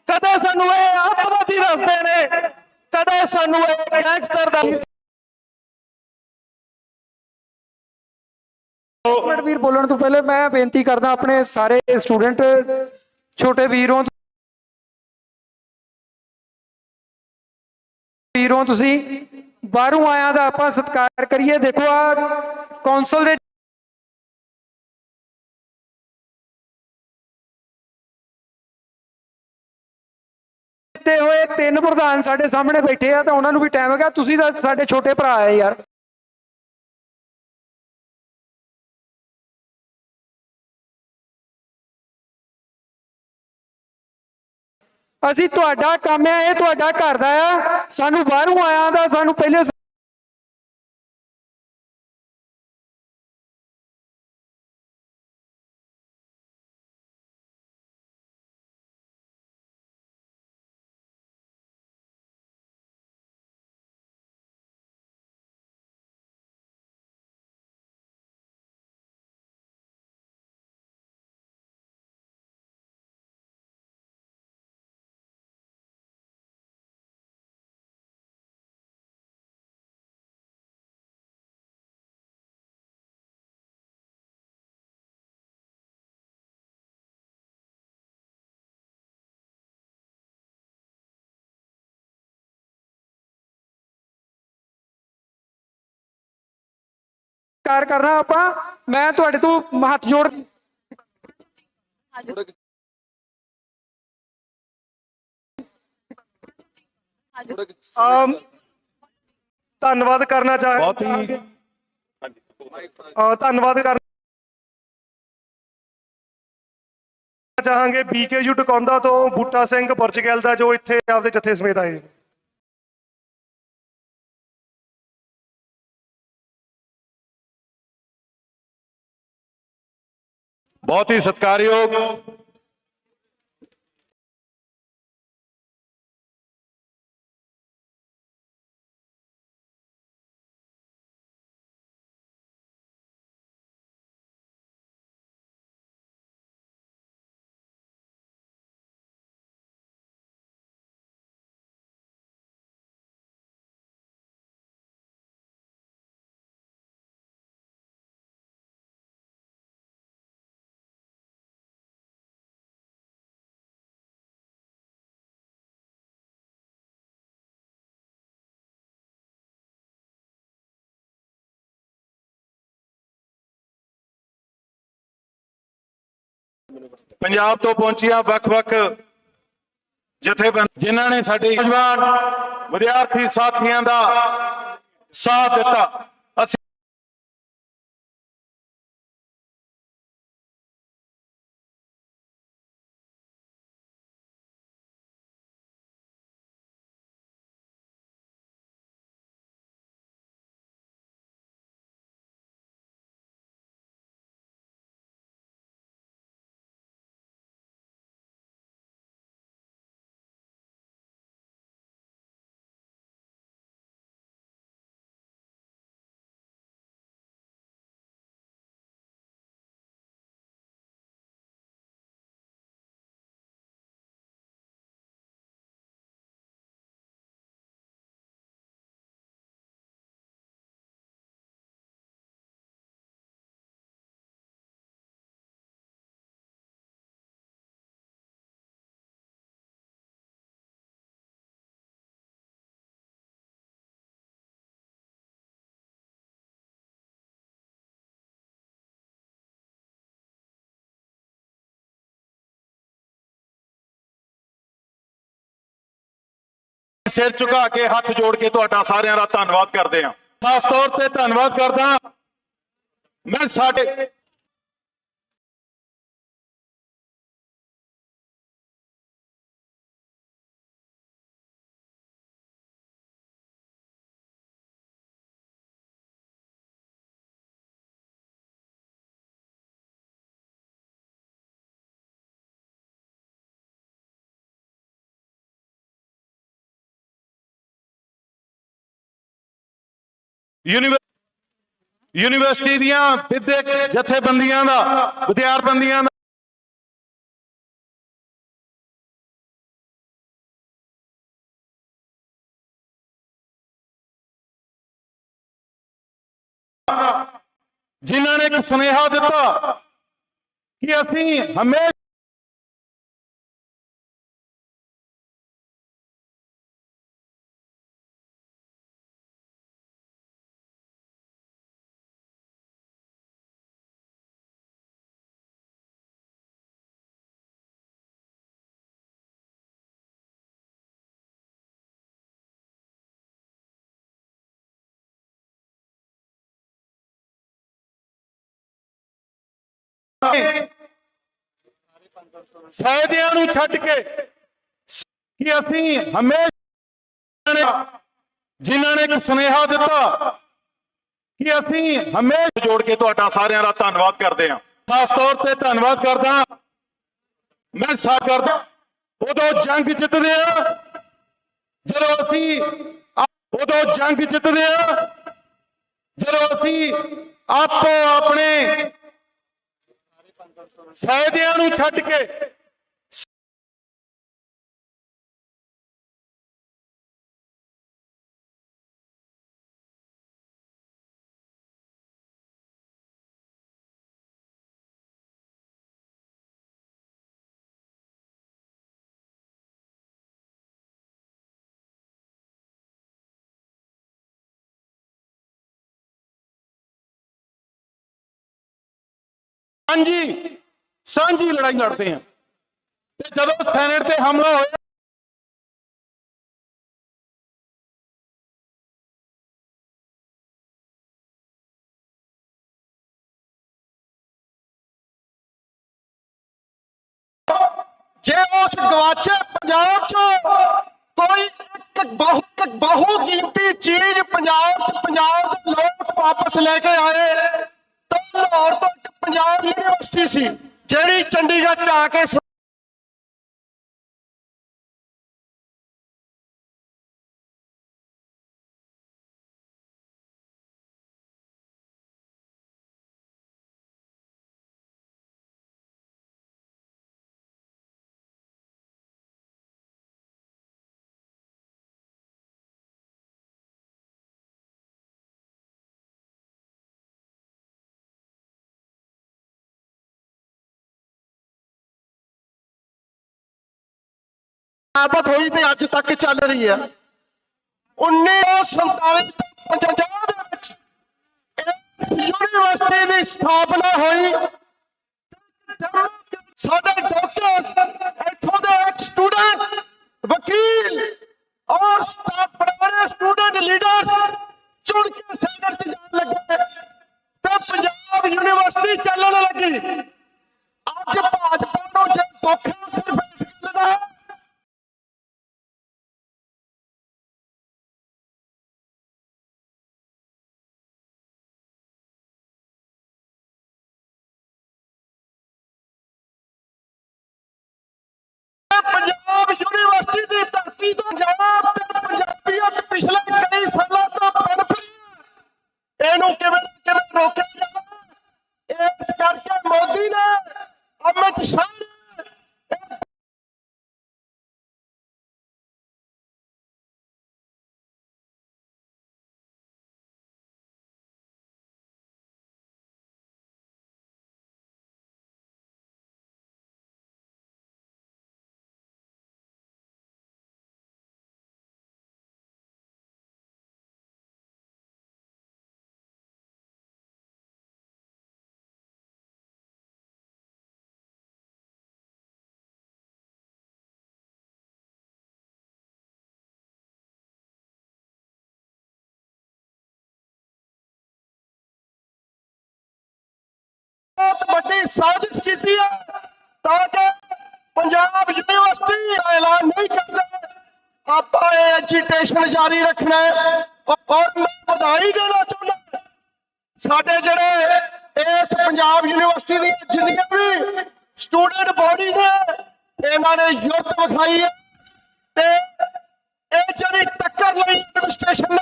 ਕਦੇ ਸਾਨੂੰ ਇਹ ਅੱਤਵਾਦੀ ਦੱਸਦੇ ਨੇ, ਕਦੇ ਸਾਨੂੰ ਇਹ ਗੈਂਗਸਟਰ ਦਾ। ਵੀਰ ਬੋਲਣ ਤੋਂ ਪਹਿਲੇ ਮੈਂ ਬੇਨਤੀ ਕਰਦਾ ਆਪਣੇ ਸਾਰੇ ਸਟੂਡੈਂਟ ਛੋਟੇ ਵੀਰੋਂ ਤੁਸੀਂ ਬਾਹਰੋਂ ਆਇਆਂ ਦਾ ਆਪਾਂ ਸਤਿਕਾਰ ਕਰੀਏ। ਦੇਖੋ ਆ ਕੌਂਸਲ ਦੇ ਦਿੱਤੇ ਹੋਏ 3 ਪ੍ਰਧਾਨ ਸਾਡੇ ਸਾਹਮਣੇ ਬੈਠੇ ਆ ਤਾਂ ਉਹਨਾਂ ਨੂੰ ਵੀ ਟਾਈਮ ਹੈਗਾ। ਤੁਸੀਂ ਤਾਂ ਸਾਡੇ ਛੋਟੇ ਭਰਾ ਹੈ ਯਾਰ। ਅਸੀਂ ਤੁਹਾਡਾ ਕੰਮ ਹੈ, ਇਹ ਤੁਹਾਡਾ ਘਰ ਦਾ ਆ। ਸਾਨੂੰ ਬਾਹਰੋਂ ਆਇਆ ਦਾ ਸਾਨੂੰ ਪਹਿਲੇ ਕਾਰ ਕਰਨਾ ਆਪਾਂ। ਮੈਂ ਤੁਹਾਡੇ ਤੋਂ ਹੱਥ ਜੋੜ ਧੰਨਵਾਦ ਕਰਨਾ ਧੰਨਵਾਦ ਕਰਨਾ ਚਾਹਾਂਗੇ BKU ਟਕੌਂਦਾ ਤੋਂ ਬੂਟਾ ਸਿੰਘ ਬੁਰਜਗੈਲ ਦਾ, ਜੋ ਇੱਥੇ ਆਪਦੇ ਜਥੇ ਸਮੇਤ ਆਏ। ਬਹੁਤ ਹੀ ਸਤਿਕਾਰਯੋਗ ਪੰਜਾਬ ਤੋਂ ਪਹੁੰਚੀਆਂ ਵੱਖ-ਵੱਖ ਜਥੇਬੰਦੀਆਂ ਜਿਨ੍ਹਾਂ ਨੇ ਸਾਡੇ ਨੌਜਵਾਨ ਵਿਦਿਆਰਥੀ ਸਾਥੀਆਂ ਦਾ ਸਾਥ ਦਿੱਤਾ। ਸਿਰ ਝੁਕਾ ਕੇ ਹੱਥ ਜੋੜ ਕੇ ਤੁਹਾਡਾ ਸਾਰਿਆਂ ਦਾ ਧੰਨਵਾਦ ਕਰਦੇ ਹਾਂ। ਖਾਸ ਤੌਰ ਤੇ ਧੰਨਵਾਦ ਕਰਦਾ ਮੈਂ ਸਾਡੇ ਯੂਨੀਵਰਸਿਟੀ ਦੀਆਂ ਵਿਦਿਅਕ ਜਥੇਬੰਦੀਆਂ ਦਾ ਵਿਦਿਆਰਥੀਆਂ ਦਾ ਜਿਨ੍ਹਾਂ ਨੇ ਇੱਕ ਸੁਨੇਹਾ ਦਿੱਤਾ ਕਿ ਅਸੀਂ ਹਮੇਸ਼ਾ ਫਾਇਦਿਆਂ ਨੂੰ ਛੱਡ ਕੇ ਕਿ ਅਸੀਂ ਹਮੇਸ਼ਾ ਜਿਨ੍ਹਾਂ ਨੇ ਇੱਕ ਸੁਨੇਹਾ ਦਿੱਤਾ ਕਿ ਅਸੀਂ ਹਮੇਸ਼ਾ ਜੋੜ ਕੇ ਤੁਹਾਡਾ ਸਾਰਿਆਂ ਦਾ ਧੰਨਵਾਦ ਕਰਦੇ ਹਾਂ। ਖਾਸ ਤੌਰ ਤੇ ਧੰਨਵਾਦ ਕਰਦਾ ਮੈਂ ਕਰਦਾ ਉਦੋਂ ਜੰਗ ਜਿੱਤਦੇ ਆ ਜਦੋਂ ਅਸੀਂ ਆਪੋ ਆਪਣੇ ਫਾਇਦਿਆਂ ਨੂੰ ਛੱਡ ਕੇ ਸਾਂਝੀ ਲੜਾਈ ਲੜਦੇ ਹਾਂ। ਤੇ ਜਦੋਂ ਸੈਨੇਟ ਤੇ ਹਮਲਾ ਹੋਇਆ ਜੇ ਉਸ ਗਵਾਚੇ ਪੰਜਾਬ ਚ ਕੋਈ ਇੱਕ ਬਹੁ ਕੀਮਤੀ ਚੀਜ਼ ਪੰਜਾਬ ਦੇ ਲੋਕ ਵਾਪਸ ਲੈ ਕੇ ਆਏ ਤਾਂ ਲਾਹੌਰ ਤੋਂ ਇੱਕ ਪੰਜਾਬ ਯੂਨੀਵਰਸਿਟੀ ਸੀ ਜਿਹੜੀ ਚੰਡੀਗੜ੍ਹ ਚ ਆ ਕੇ ਸਥਾਪਤ ਹੋਈ ਤੇ ਅੱਜ ਤੱਕ ਚੱਲ ਰਹੀ ਹੈ। 1947 ਤੋਂ 55 ਦੇ ਵਿੱਚ ਯੂਨੀਵਰਸਿਟੀ ਦੀ ਸਥਾਪਨਾ ਹੋਈ। ਸਾਡੇ ਡਾਕਟਰ ਇੱਥੋਂ ਦੇ ਸਟੂਡੈਂਟ ਵਕੀਲ ਔਰ ਪੁਰਾਣੇ ਸਟੂਡੈਂਟ ਲੀਡਰਸ ਚੁਣ ਕੇ ਸੈਨੇਟ ਚ ਜਾਣ ਲੱਗੇ ਤੇ ਪੰਜਾਬ ਯੂਨੀਵਰਸਿਟੀ ਚੱਲਣ ਲੱਗੀ। ਅੱਜ ਭਾਜਪਾ ਨੂੰ ਜੇ ਦੁੱਖ ਹੈ ਸਿਰਫ ਇਸ ਗੱਲ ਦਾ ਪੰਜਾਬ ਯੂਨੀਵਰਸਿਟੀ बहुत बड़ी साजिश की है ताकि पंजाब यूनिवर्सिटी का ऐलान नहीं करते आप एजिटेशन जारी रखना है। और मैं बधाई देना चाहना साडे जिहड़े इस पंजाब यूनिवर्सिटी दी जिन्नियां भी स्टूडेंट बॉडीज ने इन्हां ने युक्त विखाई है ते ਇਹ ਜਿਹੜੀ ਟੱਕਰ ਲਈ ਐਡਮਿਨਿਸਟ੍ਰੇਸ਼ਨ ਨੇ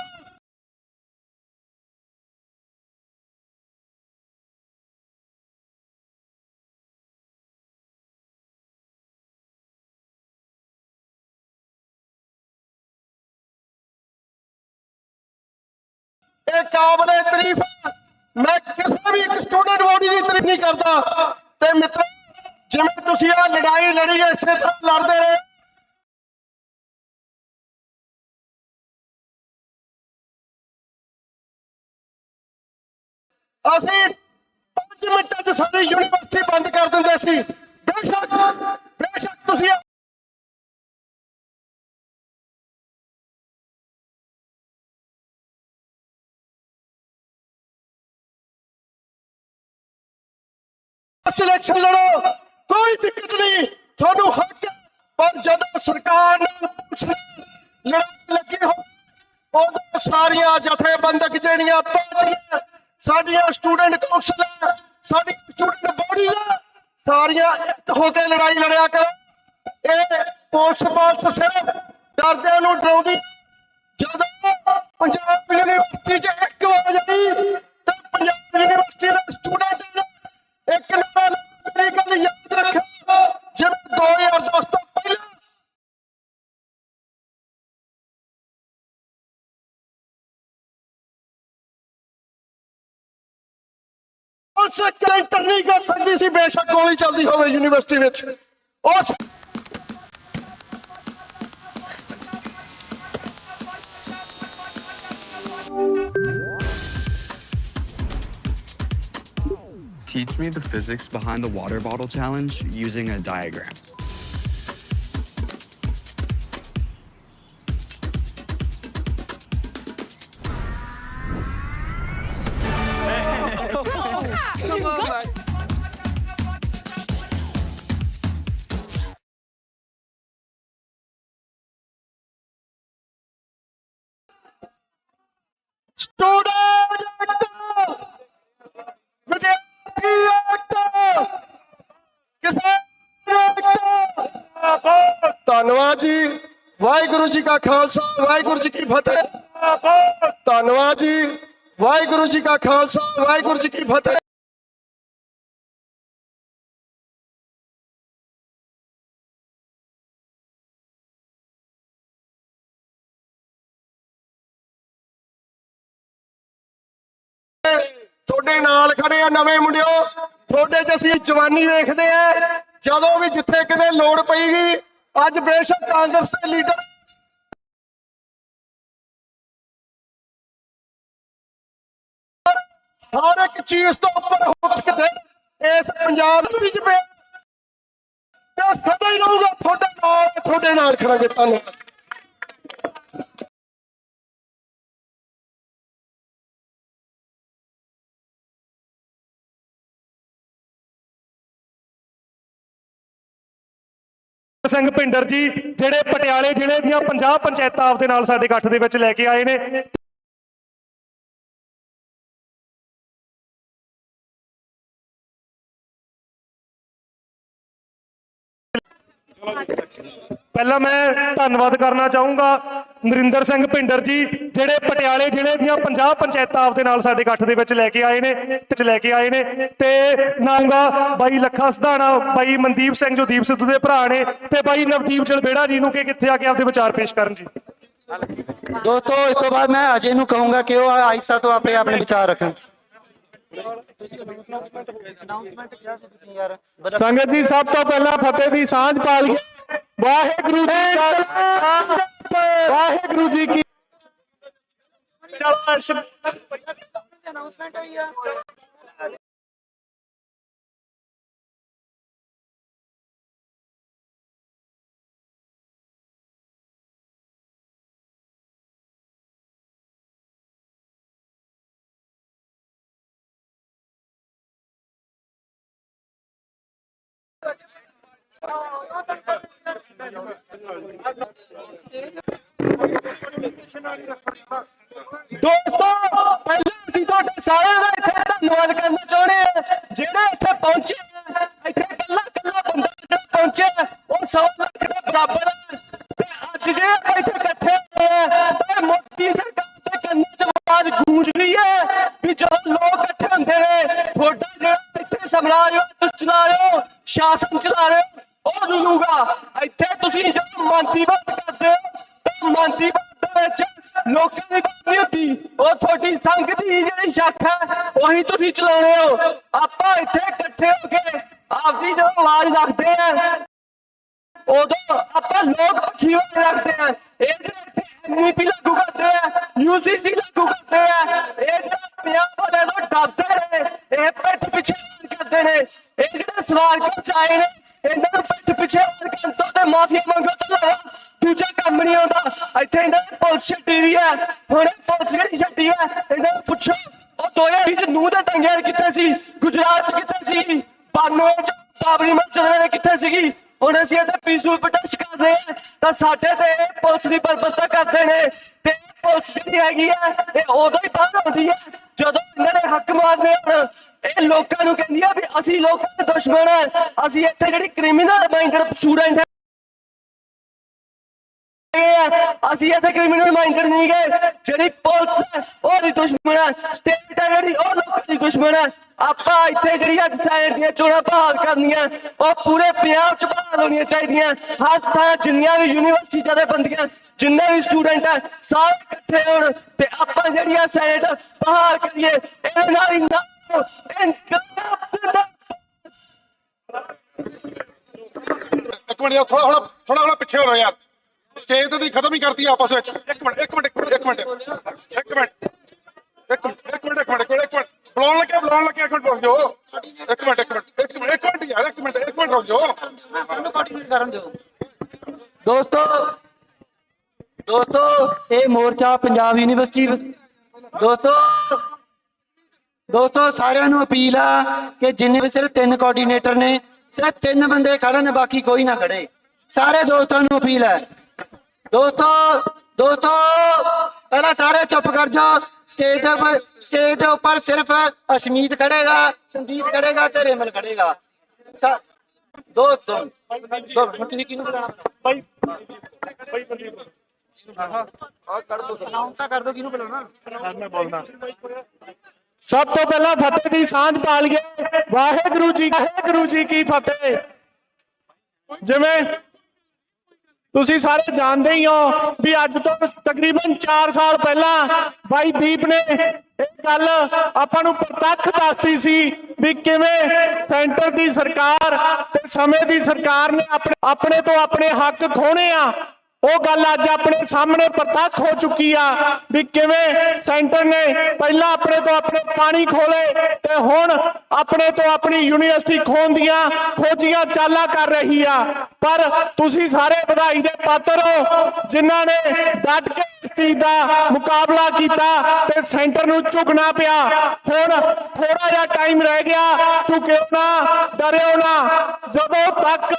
ਇਹ ਕਾਬਲੇ ਤਾਰੀਫ ਮੈਂ ਕਿਸੇ ਵੀ ਇੱਕ ਸਟੂਡੈਂਟ ਬੋਡੀ ਦੀ ਤਾਰੀਫ ਨਹੀਂ ਕਰਦਾ ਤੇ ਮਿੱਤਰੋ ਜਿਵੇਂ ਤੁਸੀਂ ਆ ਲੜਾਈ ਲੜੀ ਇਸੇ ਤਰ੍ਹਾਂ ਲੜਦੇ ਰਹੇ ਅਸੀਂ 5 ਮਿੰਟਾਂ 'ਚ ਸਾਡੀ ਯੂਨੀਵਰਸਿਟੀ ਬੰਦ ਕਰ ਦਿੰਦੇ ਸੀ ਬੇਸ਼ੱਕ ਤੁਸੀਂ सिलेक्शन लड़ो कोई दिक्कत नहीं थानू हक है पर जब सरकार लड़ाई लगी हो सारिया जथेबंदक जड़ियां पार्टियां साडियां स्टूडेंट काउंसिल साडी स्टूडेंट बॉडी सारियां एक होकर लड़ाई लड़िया करो ये पुलिस सिर्फ डरदे नूं डराउंदी जब पंजाब यूनिवर्सिटी च एक आवाज आई तो पंजाब यूनिवर्सिटी का स्टूडेंट एक गल याद रखो जब 2010 तो पहले कलेक्टर नहीं कर सकती सी बेशक गोली चलती हो यूनिवर्सिटी विच उस Teach me the physics behind the water bottle challenge using a diagram. Come on, man. धन्यवाद जी वाहिगुरु जी का खालसा वाहिगुरु जी की फतेह धन्यवाद जी वाहिगुरु जी का खालसा वाहिगुरु जी की फतेह ਤੁਹਾਡੇ ਨਾਲ ਖੜੇ ਆ ਨਵੇਂ ਮੁੰਡਿਓ ਤੁਹਾਡੇ 'ਚ ਅਸੀਂ ਜਵਾਨੀ ਵੇਖਦੇ ਆ ਜਦੋਂ ਵੀ ਜਿੱਥੇ ਕਿਤੇ ਲੋੜ ਪਈਗੀ ਅੱਜ ਬੇਸ਼ੱਕ ਕਾਂਗਰਸ ਦੇ ਲੀਡਰ ਹਰ ਇੱਕ ਚੀਜ਼ ਤੋਂ ਉੱਪਰ ਉੱਠ ਕੇ ਇਸ ਪੰਜਾਬ ਵਿੱਚ ਤੇ ਸਦਾ ਹੀ ਰਹੂਗਾ ਤੁਹਾਡੇ ਨਾਲ ਖੜਾਂਗੇ ਧੰਨਵਾਦ ਸਿੰਘ ਭਿੰਡਰ ਜੀ ਜਿਹੜੇ ਪਟਿਆਲੇ ਜ਼ਿਲ੍ਹੇ ਦੀਆਂ 50 ਪੰਚਾਇਤਾਂ ਆਪਦੇ ਨਾਲ ਸਾਡੇ ਇਕੱਠ ਦੇ ਵਿੱਚ ਲੈ ਕੇ ਆਏ ਨੇ ਪਹਿਲਾਂ ਮੈਂ ਧੰਨਵਾਦ ਕਰਨਾ ਚਾਹੂੰਗਾ ਨਰਿੰਦਰ ਸਿੰਘ ਭਿੰਡਰ ਜੀ ਜਿਹੜੇ ਪਟਿਆਲੇ ਜ਼ਿਲ੍ਹੇ ਦੀਆਂ 50 ਪੰਚਾਇਤਾਂ ਆਪਦੇ ਨਾਲ ਸਾਡੇ ਇਕੱਠ ਦੇ ਵਿੱਚ ਲੈ ਕੇ ਆਏ ਨੇ ਤੇ ਨਾਉਂਗਾ ਬਾਈ ਲੱਖਾ ਸਧਾਣਾ ਬਾਈ ਮਨਦੀਪ ਸਿੰਘ ਜੋ ਦੀਪ ਸਿੱਧੂ ਦੇ ਭਰਾ ਨੇ ਤੇ ਬਾਈ ਨਵਦੀਪ ਜਲਬੇੜਾ ਜੀ ਨੂੰ ਕਿ ਕਿੱਥੇ ਆ ਕੇ ਆਪਦੇ ਵਿਚਾਰ ਪੇਸ਼ ਕਰਨ ਜੀ दोस्तों इस तो बाद मैं अजय ਨੂੰ ਕਹੂੰਗਾ ਕਿ ਉਹ ਆਇਸਾ ਤੋਂ ਆਪੇ ਆਪਣੇ ਵਿਚਾਰ ਰੱਖਣ ਸੰਗਤ ਜੀ ਸਭ ਤੋਂ ਪਹਿਲਾਂ ਫਤਿਹ ਦੀ ਸਾਂਝ ਪਾ ਲਈਏ ਵਾਹਿਗੁਰੂ ਜੀ ਕਾ ਵਾਹਿਗੁਰੂ ਜੀ ਕੀ ਚਲੋ ਅਨਾਉਂਸਮੈਂਟ ਹੋਈ ਆ ਦੋਸਤੋ ਪਹਿਲਾਂ ਅਸੀਂ ਤੁਹਾਡੇ ਸਾਰਿਆਂ ਦਾ ਇੱਥੇ ਧੰਨਵਾਦ ਕਰਨਾ ਚਾਹੁੰਦੇ ਹਾਂ ਜਿਹੜੇ ਇੱਥੇ ਪਹੁੰਚੇ ਆ। ਇੱਥੇ ਕੱਲਾ ਕੱਲਾ ਬੰਦਾ ਜਿਹੜਾ ਪਹੁੰਚਿਆ ਉਹ 100 ਲੱਖ ਦੇ ਬਰਾਬਰ ਹੈ ਤੇ ਅੱਜ ਜੇ ਆਪਾਂ ਇੱਥੇ ਇਕੱਠੇ ਹੋਏ ਆ ਤਾਂ ਮੋਦੀ ਸਰਕਾਰ ਦੇ ਕੰਨਾਂ 'ਚ ਆਵਾਜ਼ ਗੂੰਜ ਰਹੀ ਹੈ ਵੀ ਜਦੋਂ ਲੋਕ ਇਕੱਠੇ ਹੁੰਦੇ ਨੇ ਤੁਹਾਡਾ ਜਿਹੜਾ ਇੱਥੇ ਸਮਰਾਜ ਤੁਸੀਂ ਚਲਾ ਰਹੇ ਹੋ, ਸ਼ਾਸਨ ਚਲਾ ਰਹੇ ਹੋ, ਉਹ ਰੁਲੂਗਾ। ਇੱਥੇ ਤੁਸੀਂ ਜਦੋਂ ਮਨ ਦੀ ਬਾਤ ਕਰਦੇ ਹੋ ਤਾਂ ਮਨ ਦੀ ਬਾਤ ਦੇ ਵਿੱਚ ਲੋਕਾਂ ਦੀ ਬਾਤ ਨਹੀਂ ਹੁੰਦੀ, ਉਹ ਤੁਹਾਡੀ ਸੰਘ ਦੀ ਜਿਹੜੀ ਸ਼ੱਕ ਹੈ ਉਹੀ ਤੁਸੀਂ ਚਲਾਉਣੇ ਹੋ। ਆਪਾਂ ਇੱਥੇ ਇਕੱਠੇ ਹੋ ਕੇ ਆਪਦੀ ਜਦੋਂ ਆਵਾਜ਼ ਰੱਖਦੇ ਆ ਉਦੋਂ ਆਪਾਂ ਲੋਕ ਪੱਖੀ ਵਾਲੇ ਰੱਖਦੇ ਆ। ਇਹ ਜਿਹੜੇ ਇੱਥੇ ਐਮਈਪੀ ਲਾਗੂ ਕਰਦੇ ਆ, ਯੂਸੀਸੀ ਲਾਗੂ ਕਰਦੇ ਆ, ਇਹ ਜਿਹੜਾ ਪੰਜਾਬ ਵਾਲਿਆਂ ਤੋਂ ਡਰਦੇ ਨੇ, ਇਹ ਪਿੱਠ ਪਿੱਛੇ ਕਰਦੇ ਨੇ, ਇਹ ਜਿਹੜੇ ਸਵਾਲ ਪਹੁੰਚਾਏ ਨੇ ਇਹਨਾਂ ਨੂੰ ਪਿੱਠ ਪਿੱਛੇ ਕਰਨ ਤੋਂ ਤੇ ਮਾਫੀਆ ਮੰਗੋ ਤੋਂ ਇਲਾਵਾ ਦੂਜਾ ਕੰਮ ਨਹੀਂ ਆਉਂਦਾ। ਇੱਥੇ ਇਹਨਾਂ ਦੀ ਪੁਲਿਸ ਛੱਡੀ ਵੀ ਹੈ, ਹੁਣ ਪੁਲਿਸ ਜਿਹੜੀ ਛੱਡੀ ਹੈ ਇਹਨਾਂ ਨੂੰ ਪੁੱਛੋ ਉਹ 2020 ਚ ਨੂੰਹ ਦੇ ਦੰਗੇ ਕਿੱਥੇ ਸੀ, ਗੁਜਰਾਤ ਚ ਕਿੱਥੇ ਸੀ, 92 ਚ ਬਾਬਰੀ ਮਸਜਿਦ ਵੇਲੇ ਕਿੱਥੇ ਸੀਗੀ। ਹੁਣ ਅਸੀਂ ਇੱਥੇ ਪੀਸਫੁਲ ਪ੍ਰੋਟੈਸਟ ਕਰ ਰਹੇ ਹਾਂ ਤਾਂ ਸਾਡੇ ਤੇ ਪੁਲਿਸ ਦੀ ਬਰਬਰਤਾ ਕਰਦੇ ਨੇ ਤੇ ਪੁਲਿਸ ਜਿਹੜੀ ਹੈਗੀ ਆ ਇਹ ਉਦੋਂ ਹੀ ਬਾਹਰ ਆਉਂਦੀ ਹੈ ਜਦੋਂ ਇਹਨਾਂ ਨੇ ਹੱਕ ਮਾਰਨੇ ਹੋਣ। ਇਹ ਲੋਕਾਂ ਨੂੰ ਕਹਿੰਦੀ ਆ ਵੀ ਅਸੀਂ ਲੋਕਾਂ ਦੇ ਦੁਸ਼ਮਣ ਆ, ਅਸੀਂ ਇੱਥੇ ਜਿਹੜੀ ਕ੍ਰਿਮੀਨਲ ਮਾਈਂਡਡ ਸਟੂਡੈਂਟ ਹੈ ਅਸੀਂ ਇੱਥੇ ਕ੍ਰਿਮੀਨਲ ਮਾਈਂਡਡ ਨਹੀਂ ਗਏ। ਜਿਹੜੀ ਪੁਲਿਸ ਹੈ ਉਹਦੀ ਦੁਸ਼ਮਣ ਹੈ, ਸਟੇਟ ਹੈ ਜਿਹੜੀ ਉਹ ਲੋਕਾਂ ਦੀ ਦੁਸ਼ਮਣ ਹੈ। ਆਪਾਂ ਇੱਥੇ ਜਿਹੜੀ ਅੱਜ ਸੈਨੇਟ ਦੀਆਂ ਚੋਣਾਂ ਬਹਾਲ ਕਰਨੀਆਂ ਉਹ ਪੂਰੇ ਪੰਜਾਬ ਚ ਬਹਾਲ ਹੋਣੀਆਂ ਚਾਹੀਦੀਆਂ। ਹਰ ਥਾਂ ਜਿੰਨੀਆਂ ਵੀ ਯੂਨੀਵਰਸਿਟੀ ਜਥੇਬੰਦੀਆਂ ਜਿੰਨੇ ਵੀ ਸਟੂਡੈਂਟ ਹੈ ਸਾਰੇ ਇਕੱਠੇ ਹੋਣ ਤੇ ਆਪਾਂ ਜਿਹੜੀ ਆ ਸੈਨੇਟ ਬਹਾਲ ਕਰੀਏ। ਇਹਦੇ ਨਾਲ ਹੀ ਇੱਕ ਮਿੰਟ ਥੋੜਾ ਪਿੱਛੇ ਹੋ ਯਾਰ, ਸਟੇਜ ਤੇ ਤੁਸੀਂ ਖਤਮ ਹੀ ਕਰਤੀ ਆਪਸ ਵਿੱਚ। ਇੱਕ ਮਿੰਟ ਬੁਲਾਉਣ ਲੱਗੇ ਇੱਕ ਮਿੰਟ ਰੁਕ ਜਾਓ। ਇੱਕ ਮਿੰਟ ਯਾਰ, ਇੱਕ ਮਿੰਟ ਰੁਕ ਜਾਓ। ਸਾਨੂੰ ਕੋਆਰਡੀਨੇਟ ਕਰਨ ਦਿਓ। ਦੋਸਤੋ ਇਹ ਮੋਰਚਾ ਪੰਜਾਬ ਯੂਨੀਵਰਸਿਟੀ ਦੋਸਤੋ ਸਾਰਿਆਂ ਨੂੰ ਅਪੀਲ ਆ ਕਿ ਜਿੰਨੇ ਵੀ ਸਿਰਫ 3 ਕੋਆਰਡੀਨੇਟਰ ਨੇ ਸਿਰਫ 3 ਬੰਦੇ ਖੜਨ, ਬਾਕੀ ਕੋਈ ਨਾ ਖੜੇ। ਸਾਰੇ ਦੋਸਤਾਂ ਨੂੰ ਅਪੀਲ ਹੈ। ਦੋਸਤੋ ਪਹਿਲਾਂ ਸਾਰੇ ਚੁੱਪ ਕਰ ਜਾਓ। ਸਟੇਜ ਦੇ ਉੱਪਰ ਸਿਰਫ ਅਸ਼ਮੀਤ ਖੜੇਗਾ, ਸੰਦੀਪ ਖੜੇਗਾ ਤੇ ਰੇਮਲ ਖੜੇਗਾ। ਦੋਸਤੋ ਤੁਸੀਂ ਕਿਹਨੂੰ ਬੁਲਾਣਾ ਅਨਾਉਂਸ ਕਰ ਦੋ ਕਿਹਨੂੰ ਬੁਲਾਣਾ। ਮੈਂ ਬੋਲਦਾ ਸਭ ਤੋਂ ਪਹਿਲਾਂ ਫਤਿਹ ਦੀ ਸਾਂਝ ਪਾ ਲਈਏ। ਵਾਹਿਗੁਰੂ ਜੀ ਕੀ ਫਤਿਹ। ਜਿਵੇਂ ਤੁਸੀਂ ਸਾਰੇ ਜਾਣਦੇ ਹੀ ਹੋ ਵੀ ਅੱਜ ਤੋਂ ਤਕਰੀਬਨ 4 ਸਾਲ ਪਹਿਲਾਂ ਬਾਈ ਦੀਪ ਨੇ ਇਹ ਗੱਲ ਆਪਾਂ ਨੂੰ ਪ੍ਰਤੱਖ ਦੱਸਤੀ ਸੀ ਵੀ ਕਿਵੇਂ ਸੈਂਟਰ ਦੀ ਸਰਕਾਰ ਤੇ ਸਮੇਂ ਦੀ ਸਰਕਾਰ ਨੇ ਆਪਣੇ ਤੋਂ ਆਪਣੇ ਹੱਕ ਖੋਹਣੇ ਆ। ਉਹ ਗੱਲ ਅੱਜ ਆਪਣੇ ਸਾਹਮਣੇ ਪ੍ਰਤੱਖ ਹੋ ਚੁੱਕੀ ਆ ਵੀ ਕਿਵੇਂ ਸੈਂਟਰ ਨੇ ਪਹਿਲਾਂ ਆਪਣੇ ਤੋਂ ਆਪਣੇ ਪਾਣੀ ਖੋਲੇ ਤੇ ਹੁਣ ਆਪਣੇ ਤੋਂ ਆਪਣੀ ਯੂਨੀਵਰਸਿਟੀ ਖੋਹਣ ਦੀਆਂ ਖੋਜੀਆਂ ਚਾਲਾਂ ਕਰ ਰਹੀ ਆ। ਪਰ ਤੁਸੀਂ ਸਾਰੇ ਵਧਾਈ ਦੇ ਪਾਤਰ ਹੋ ਜਿਨ੍ਹਾਂ ਨੇ ਡਟ ਕੇ ਇਸ ਚੀਜ਼ ਦਾ ਮੁਕਾਬਲਾ ਕੀਤਾ ਤੇ ਸੈਂਟਰ ਨੂੰ ਝੁਕਣਾ ਪਿਆ। ਹੁਣ ਥੋੜਾ ਜਿਹਾ ਟਾਈਮ ਰਹਿ ਗਿਆ, ਝੁਕਿਓ ਨਾ, ਡਰਿਓ ਨਾ। ਜਦੋਂ ਤੱਕ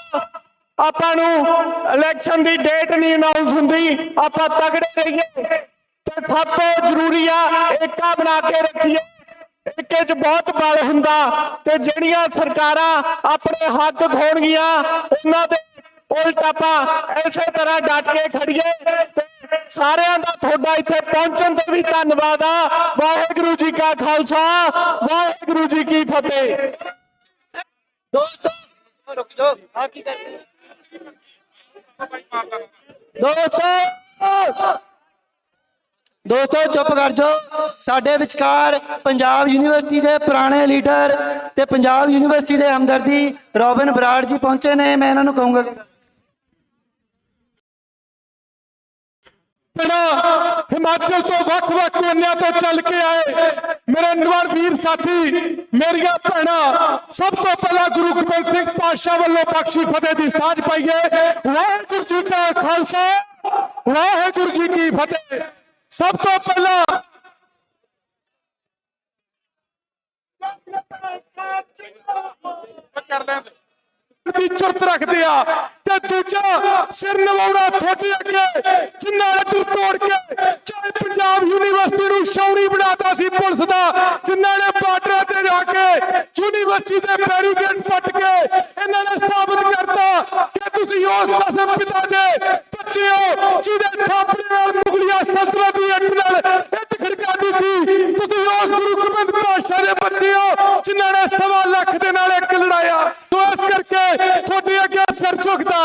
ਆਪਾਂ ਨੂੰ ਇਲੈਕਸ਼ਨ ਦੀ ਡੇਟ ਨਹੀਂ ਅਨਾਉਂਸ ਹੁੰਦੀ ਆਪਾਂ ਤਗੜੇ ਰਹੀਏ ਤੇ ਸਭ ਤੋਂ ਜ਼ਰੂਰੀ ਆ ਏਕਾ ਬਣਾ ਕੇ ਰੱਖੀਏ। ਏਕੇ 'ਚ ਬਹੁਤ ਬਲ ਹੁੰਦਾ ਤੇ ਜਿਹੜੀਆਂ ਸਰਕਾਰਾਂ ਆਪਣੇ ਹੱਕ ਖੋਣਗੀਆਂ ਉਹਨਾਂ ਦੇ ਉਲਟ ਆਪਾਂ ਇਸੇ ਤਰ੍ਹਾਂ ਡਟ ਕੇ ਖੜੀਏ। ਤੇ ਸਾਰਿਆਂ ਦਾ ਤੁਹਾਡਾ ਇੱਥੇ ਪਹੁੰਚਣ ਤੇ ਵੀ ਧੰਨਵਾਦ ਆ। ਵਾਹਿਗੁਰੂ ਜੀ ਕਾ ਖਾਲਸਾ, ਵਾਹਿਗੁਰੂ ਜੀ ਕੀ ਫਤਿਹ। ਦੋਸਤੋ ਰੁਕ ਜਾਓ, ਆ ਕੀ ਕਰਦੇ ਦੋਸਤੋ ਚੁੱਪ ਕਰ ਜਾਓ। ਸਾਡੇ ਵਿਚਕਾਰ ਪੰਜਾਬ ਯੂਨੀਵਰਸਿਟੀ ਦੇ ਪੁਰਾਣੇ ਲੀਡਰ ਤੇ ਪੰਜਾਬ ਯੂਨੀਵਰਸਿਟੀ ਦੇ ਹਮਦਰਦੀ ਰੋਬਿਨ ਬਰਾੜ ਜੀ ਪਹੁੰਚੇ ਨੇ। ਮੈਂ ਇਹਨਾਂ ਨੂੰ ਕਹੂੰਗਾ ਹਿਮਾਚਲ ਤੋਂ ਵੱਖ-ਵੱਖ ਕੋਨਿਆਂ ਤੋਂ ਚੱਲ ਕੇ ਆਏ ਮੇਰੇ ਨਿਰਵਰ ਵੀਰ ਸਾਥੀ, ਮੇਰੀਆਂ ਭੈਣਾਂ, ਸਭ ਤੋਂ ਪਹਿਲਾਂ ਗੁਰੂ ਗੋਬਿੰਦ ਸਿੰਘ ਪਾਤਸ਼ਾਹ ਵੱਲੋਂ ਬਖਸ਼ੀ ਫਤਿਹ ਦੀ ਸਾਂਝ ਪਾਈਏ। ਵਾਹਿਗੁਰੂ ਜੀ ਕਾ ਖਾਲਸਾ, ਵਾਹਿਗੁਰੂ ਜੀ ਕੀ ਫਤਿਹ। ਸਭ ਤੋਂ ਪਹਿਲਾਂ ਕਰ ਲੈਂਦੇ ਦੀ ਚੁਰਤ ਰੱਖਦੇ ਆ ਤੇ ਦੂਜਾ ਸਿਰ ਨਵਾਉਣਾ ਤੁਹਾਡੇ ਅੱਗੇ ਜਿਨ੍ਹਾਂ ਨੇ ਤੂੰ ਤੋੜ ਕੇ ਚਾਹੇ ਪੰਜਾਬ ਯੂਨੀਵਰਸਿਟੀ ਨੂੰ ਛਾਉਣੀ ਬਣਾਤਾ ਸੀ ਪੁਲਿਸ ਦਾ, ਜਿਨ੍ਹਾਂ ਨੇ ਬਾਰਡਰਾਂ ਤੇ ਜਾ ਕੇ ਯੂਨੀਵਰਸਿਟੀ ਦੇ ਬੈਰੀਕੇਡ ਪੱਟ ਕੇ ਇਹਨਾਂ ਨੇ ਸਾਬਤ ਕਰਤਾ ਕਿ ਤੁਸੀਂ ਉਸ ਦਸਮ ਪਿਤਾ ਦੇ ਬੱਚੇ ਹੋ ਜਿਹਦੇ ਥਾਪੜੇ ਨਾਲ ਮੁਗਲਿਆ ਸਲਤਨਤ ਦੀ ਅੱਗ ਨਾਲ ਇੱਟ ਖੜਕਾਦੀ ਸੀ। ਤੁਸੀਂ ਉਸ ਗੁਰੂ ਗੋਬਿੰਦ ਪਾਤਸ਼ਾਹ ਦੇ ਬੱਚੇ ਹੋ ਜਿਨ੍ਹਾਂ ਨੇ 1.25 ਲੱਖ ਦੇ ਨਾਲ ਇੱਕ ਲੜਾਇਆ। ਸੋ ਇਸ ਕਰਕੇ ਤੁਹਾਡੇ ਅੱਗੇ ਸਿਰ ਝੁਕਦਾ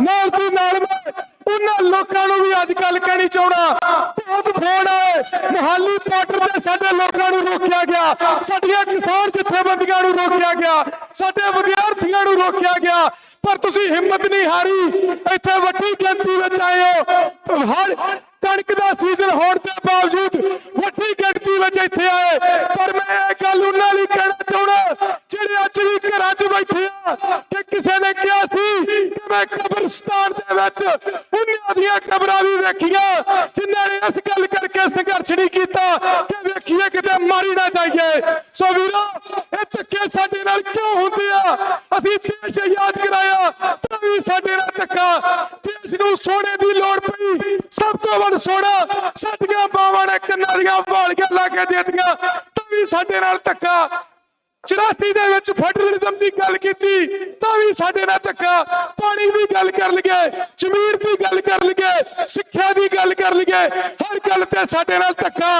ਨਾਲ ਦੀ ਨਾਲ ਮੈਂ ਉਹਨਾਂ ਲੋਕਾਂ ਨੂੰ ਵੀ ਅੱਜ ਕੱਲ ਕਹਿਣੀ ਚਾਹੁੰਦਾ, ਬਹੁਤ ਫੋਨ ਆਏ ਮੁਹਾਲੀ ਬਾਰਡਰ ਤੇ ਸਾਡੇ ਲੋਕਾਂ ਨੂੰ ਰੋਕਿਆ ਗਿਆ, ਸਾਡੀਆਂ ਕਿਸਾਨ ਜਥੇਬੰਦੀਆਂ ਨੂੰ ਰੋਕਿਆ ਗਿਆ, ਸਾਡੇ ਵਿਦਿਆਰਥੀਆਂ ਨੂੰ ਰੋਕਿਆ ਗਿਆ, ਪਰ ਤੁਸੀਂ ਹਿੰਮਤ ਨਹੀਂ ਹਾਰੀ। ਇੱਥੇ ਵੱਡੀ ਗਿਣਤੀ ਵਿੱਚ ਆਏ ਹੋ, ਹਰ ਕਣਕ ਦਾ ਸੀਜ਼ਨ ਹੋਣ ਦੇ ਬਾਵਜੂਦ ਵੱਡੀ ਗਿਣਤੀ ਵਿੱਚ ਇੱਥੇ ਆਏ। ਪਰ ਮੈਂ ਇਹ ਗੱਲ ਉਹਨਾਂ ਲਈ ਕਹਿਣਾ ਚਾਹੁੰਦਾ ਜਿਹੜੇ ਅੱਜ ਵੀ ਘਰਾਂ 'ਚ ਬੈਠੇ ਆ ਕਿ ਕਿਸੇ ਨੇ ਕਿਹਾ ਸੀ ਕਿ ਮੈਂ ਕਬਰਸਤਾਨ ਦੇ ਵਿੱਚ ਉਹਨਾਂ ਦੀਆਂ ਕਬਰਾਂ ਵੀ ਵੇਖੀਆਂ ਜਿਨ੍ਹਾਂ ਨੇ ਇਸ ਗੱਲ ਕਰਕੇ ਸੰਘਰਸ਼ ਨਹੀਂ ਕੀਤਾ ਕਿ ਵੇਖੀਏ ਕਿਤੇ ਮਾਰੀ ਨਾ ਜਾਈਏ। ਸੋ ਵੀਰੋ, ਇਹ ਧੱਕੇ ਸਾਡੇ ਨਾਲ ਕਿਉਂ ਹੁੰਦੇ ਆ? ਅਸੀਂ ਦੇਸ਼ ਆਜ਼ਾਦ ਕਰਾਇਆ ਤਾਂ ਵੀ ਸਾਡੇ ਨਾਲ ਧੱਕਾ। ਦੇਸ਼ ਨੂੰ ਸੋਨੇ ਦੀ ਲੋੜ ਪਈ, ਸਭ ਤੋਂ ਵੱਧ ਸੋਨਾ ਸਾਡੀਆਂ ਬਾਵਾਂ ਨੇ ਕੰਨਾਂ ਦੀਆਂ ਵਾਲੀਆਂ ਲਾ ਕੇ ਦੇ ਦਿੱਤੀਆਂ ਤਾਂ ਵੀ ਸਾਡੇ ਨਾਲ ਧੱਕਾ। 84 ਦੇ ਵਿੱਚ ਫੈਡਰਲਿਜ਼ਮ ਦੀ ਗੱਲ ਕੀਤੀ ਤਾਂ ਵੀ ਸਾਡੇ ਨਾਲ ਧੱਕਾ। ਪਾਣੀ ਦੀ ਗੱਲ ਕਰ ਲਈਏ, ਜ਼ਮੀਨ ਦੀ ਗੱਲ ਕਰ ਲਈਏ, ਸਿੱਖਿਆ ਦੀ ਗੱਲ ਕਰ ਲਈਏ, ਹਰ ਗੱਲ ਤੇ ਸਾਡੇ ਨਾਲ ਧੱਕਾ।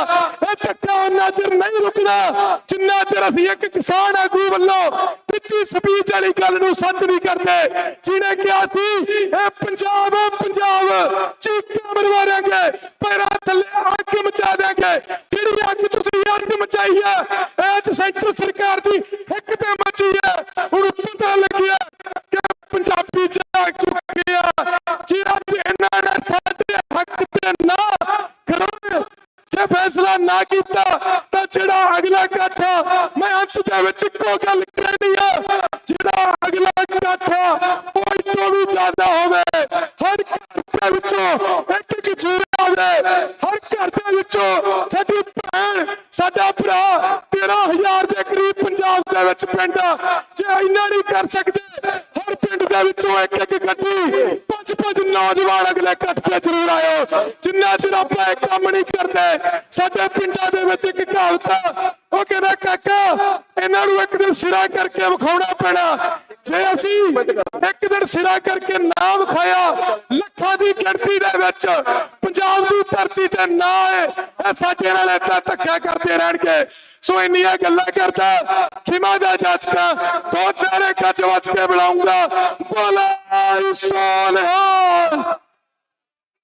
ਇਹ ਧੱਕਾ ਉਹਨਾਂ ਚਿਰ ਨਹੀਂ ਰੁਕਣਾ ਜਿੰਨਾ ਚਿਰ ਅਸੀਂ ਇੱਕ ਕਿਸਾਨ ਆਗੂ ਵੱਲੋਂ ਦਿੱਤੀ ਸਪੀਚ ਵਾਲੀ ਗੱਲ ਨੂੰ ਸੱਚ ਨਹੀਂ ਕਰਦੇ, ਜਿਹਨੇ ਕਿਹਾ ਸੀ ਇਹ ਪੰਜਾਬ ਪੰਜਾਬ ਚੀਕਾਂ ਮਰਵਾਵਾਂਗੇ, ਪੈਰਾਂ ਥੱਲੇ ਅੱਗ ਮਚਾ ਦੇਾਂਗੇ। ਜਿਹੜੀ ਅੱਗ ਤੁਸੀਂ ਅੱਜ ਮਚਾਈ ਹੈ ਇਹ ਸੈਂਟਰ ਸਰਕਾਰ ਦੀ ਇੱਕ ਤੇ ਮਚੀ ਹੈ। ਹੁਣ ਪਤਾ ਲੱਗਿਆ ਕਿ ਪੰਜਾਬੀ ਜਾਗ ਚੁੱਕੇ ਆ। ਜੇ ਅੱਜ ਇਹਨਾਂ ਨੇ ਸਾਡੇ ਹੱਕ ਤੇ ਨਾ ਕਰੋ, ਜੇ ਫੈਸਲਾ ਨਾ ਕੀਤਾ ਤਾਂ ਜਿਹੜਾ ਅਗਲਾ ਇਕੱਠ ਮੈਂ ਅੰਤ ਦੇ ਵਿੱਚ ਇੱਕੋ ਗੱਲ ਕਹਿਣੀ ਆ, ਜਿਹੜਾ ਅਗਲਾ ਇਕੱਠ ਉਹ ਤੋਂ ਵੀ ਜ਼ਿਆਦਾ ਹੋਵੇ। ਹਰ ਘਰ ਦੇ ਵਿੱਚੋਂ ਇੱਕ ਜੂਰਾ ਹੋਵੇ, ਹਰ ਘਰ ਦੇ ਵਿੱਚੋਂ ਸਾਡੀ ਭੈਣ ਸਾਡਾ ਭਰਾ 13,000 ਦੇ ਕਰੀਬ ਪੰਜਾਬ ਦੇ ਵਿੱਚ ਪਿੰਡ ਆ। ਜੇ ਇੰਨਾ ਨਹੀਂ ਕਰ ਸਕਦੇ, ਹਰ ਪਿੰਡ ਦੇ ਵਿੱਚੋਂ ਇੱਕ ਇੱਕ ਗੱਡੀ 5-5 ਨੌਜਵਾਨ ਅਗਲੇ ਇਕੱਠ ਤੇ ਜ਼ਰੂਰ ਆਇਓ। ਜਿੰਨਾ ਚਿਰ ਆਪਾਂ ਇਹ ਕੰਮ ਨਹੀਂ ਕਰਦੇ, ਸਾਡੇ ਪਿੰਡਾਂ ਦੇ ਵਿੱਚ ਇੱਕ ਕਹਾਵਤ ਆ, ਉਹ ਕਹਿੰਦਾ ਕਾਕਾ ਇਹਨਾਂ ਨੂੰ ਇੱਕ ਦਿਨ ਸਿਰਾ ਕਰਕੇ ਵਿਖਾਉਣਾ ਪੈਣਾ। ਜੇ ਅਸੀਂ ਇੱਕ ਦਿਨ ਸਿਰਾ ਕਰਕੇ ਨਾ ਵਿਖਾਇਆ, ਲੱਖਾਂ ਦੀ ਗਿਣਤੀ ਦੇ ਵਿੱਚ ਪੰਜਾਬ ਦੀ ਧਰਤੀ ਤੇ ਨਾ ਆਏ, ਇਹ ਸਾਡੇ ਨਾਲ ਏਦਾਂ ਧੱਕਾ ਕਰਦੇ ਰਹਿਣਗੇ। ਸੋ ਇੰਨੀਆਂ ਗੱਲਾਂ ਕਰਦਾ ਖਿਮਾ ਦਾ ਜਾਚਕਾ ਦੋ ਨਾਰੇ ਗੱਜ ਵੱਜ ਕੇ ਬੁਲਾਉਂਗਾ, ਬੋਲੇ ਸੋਨਿਹਾਲ,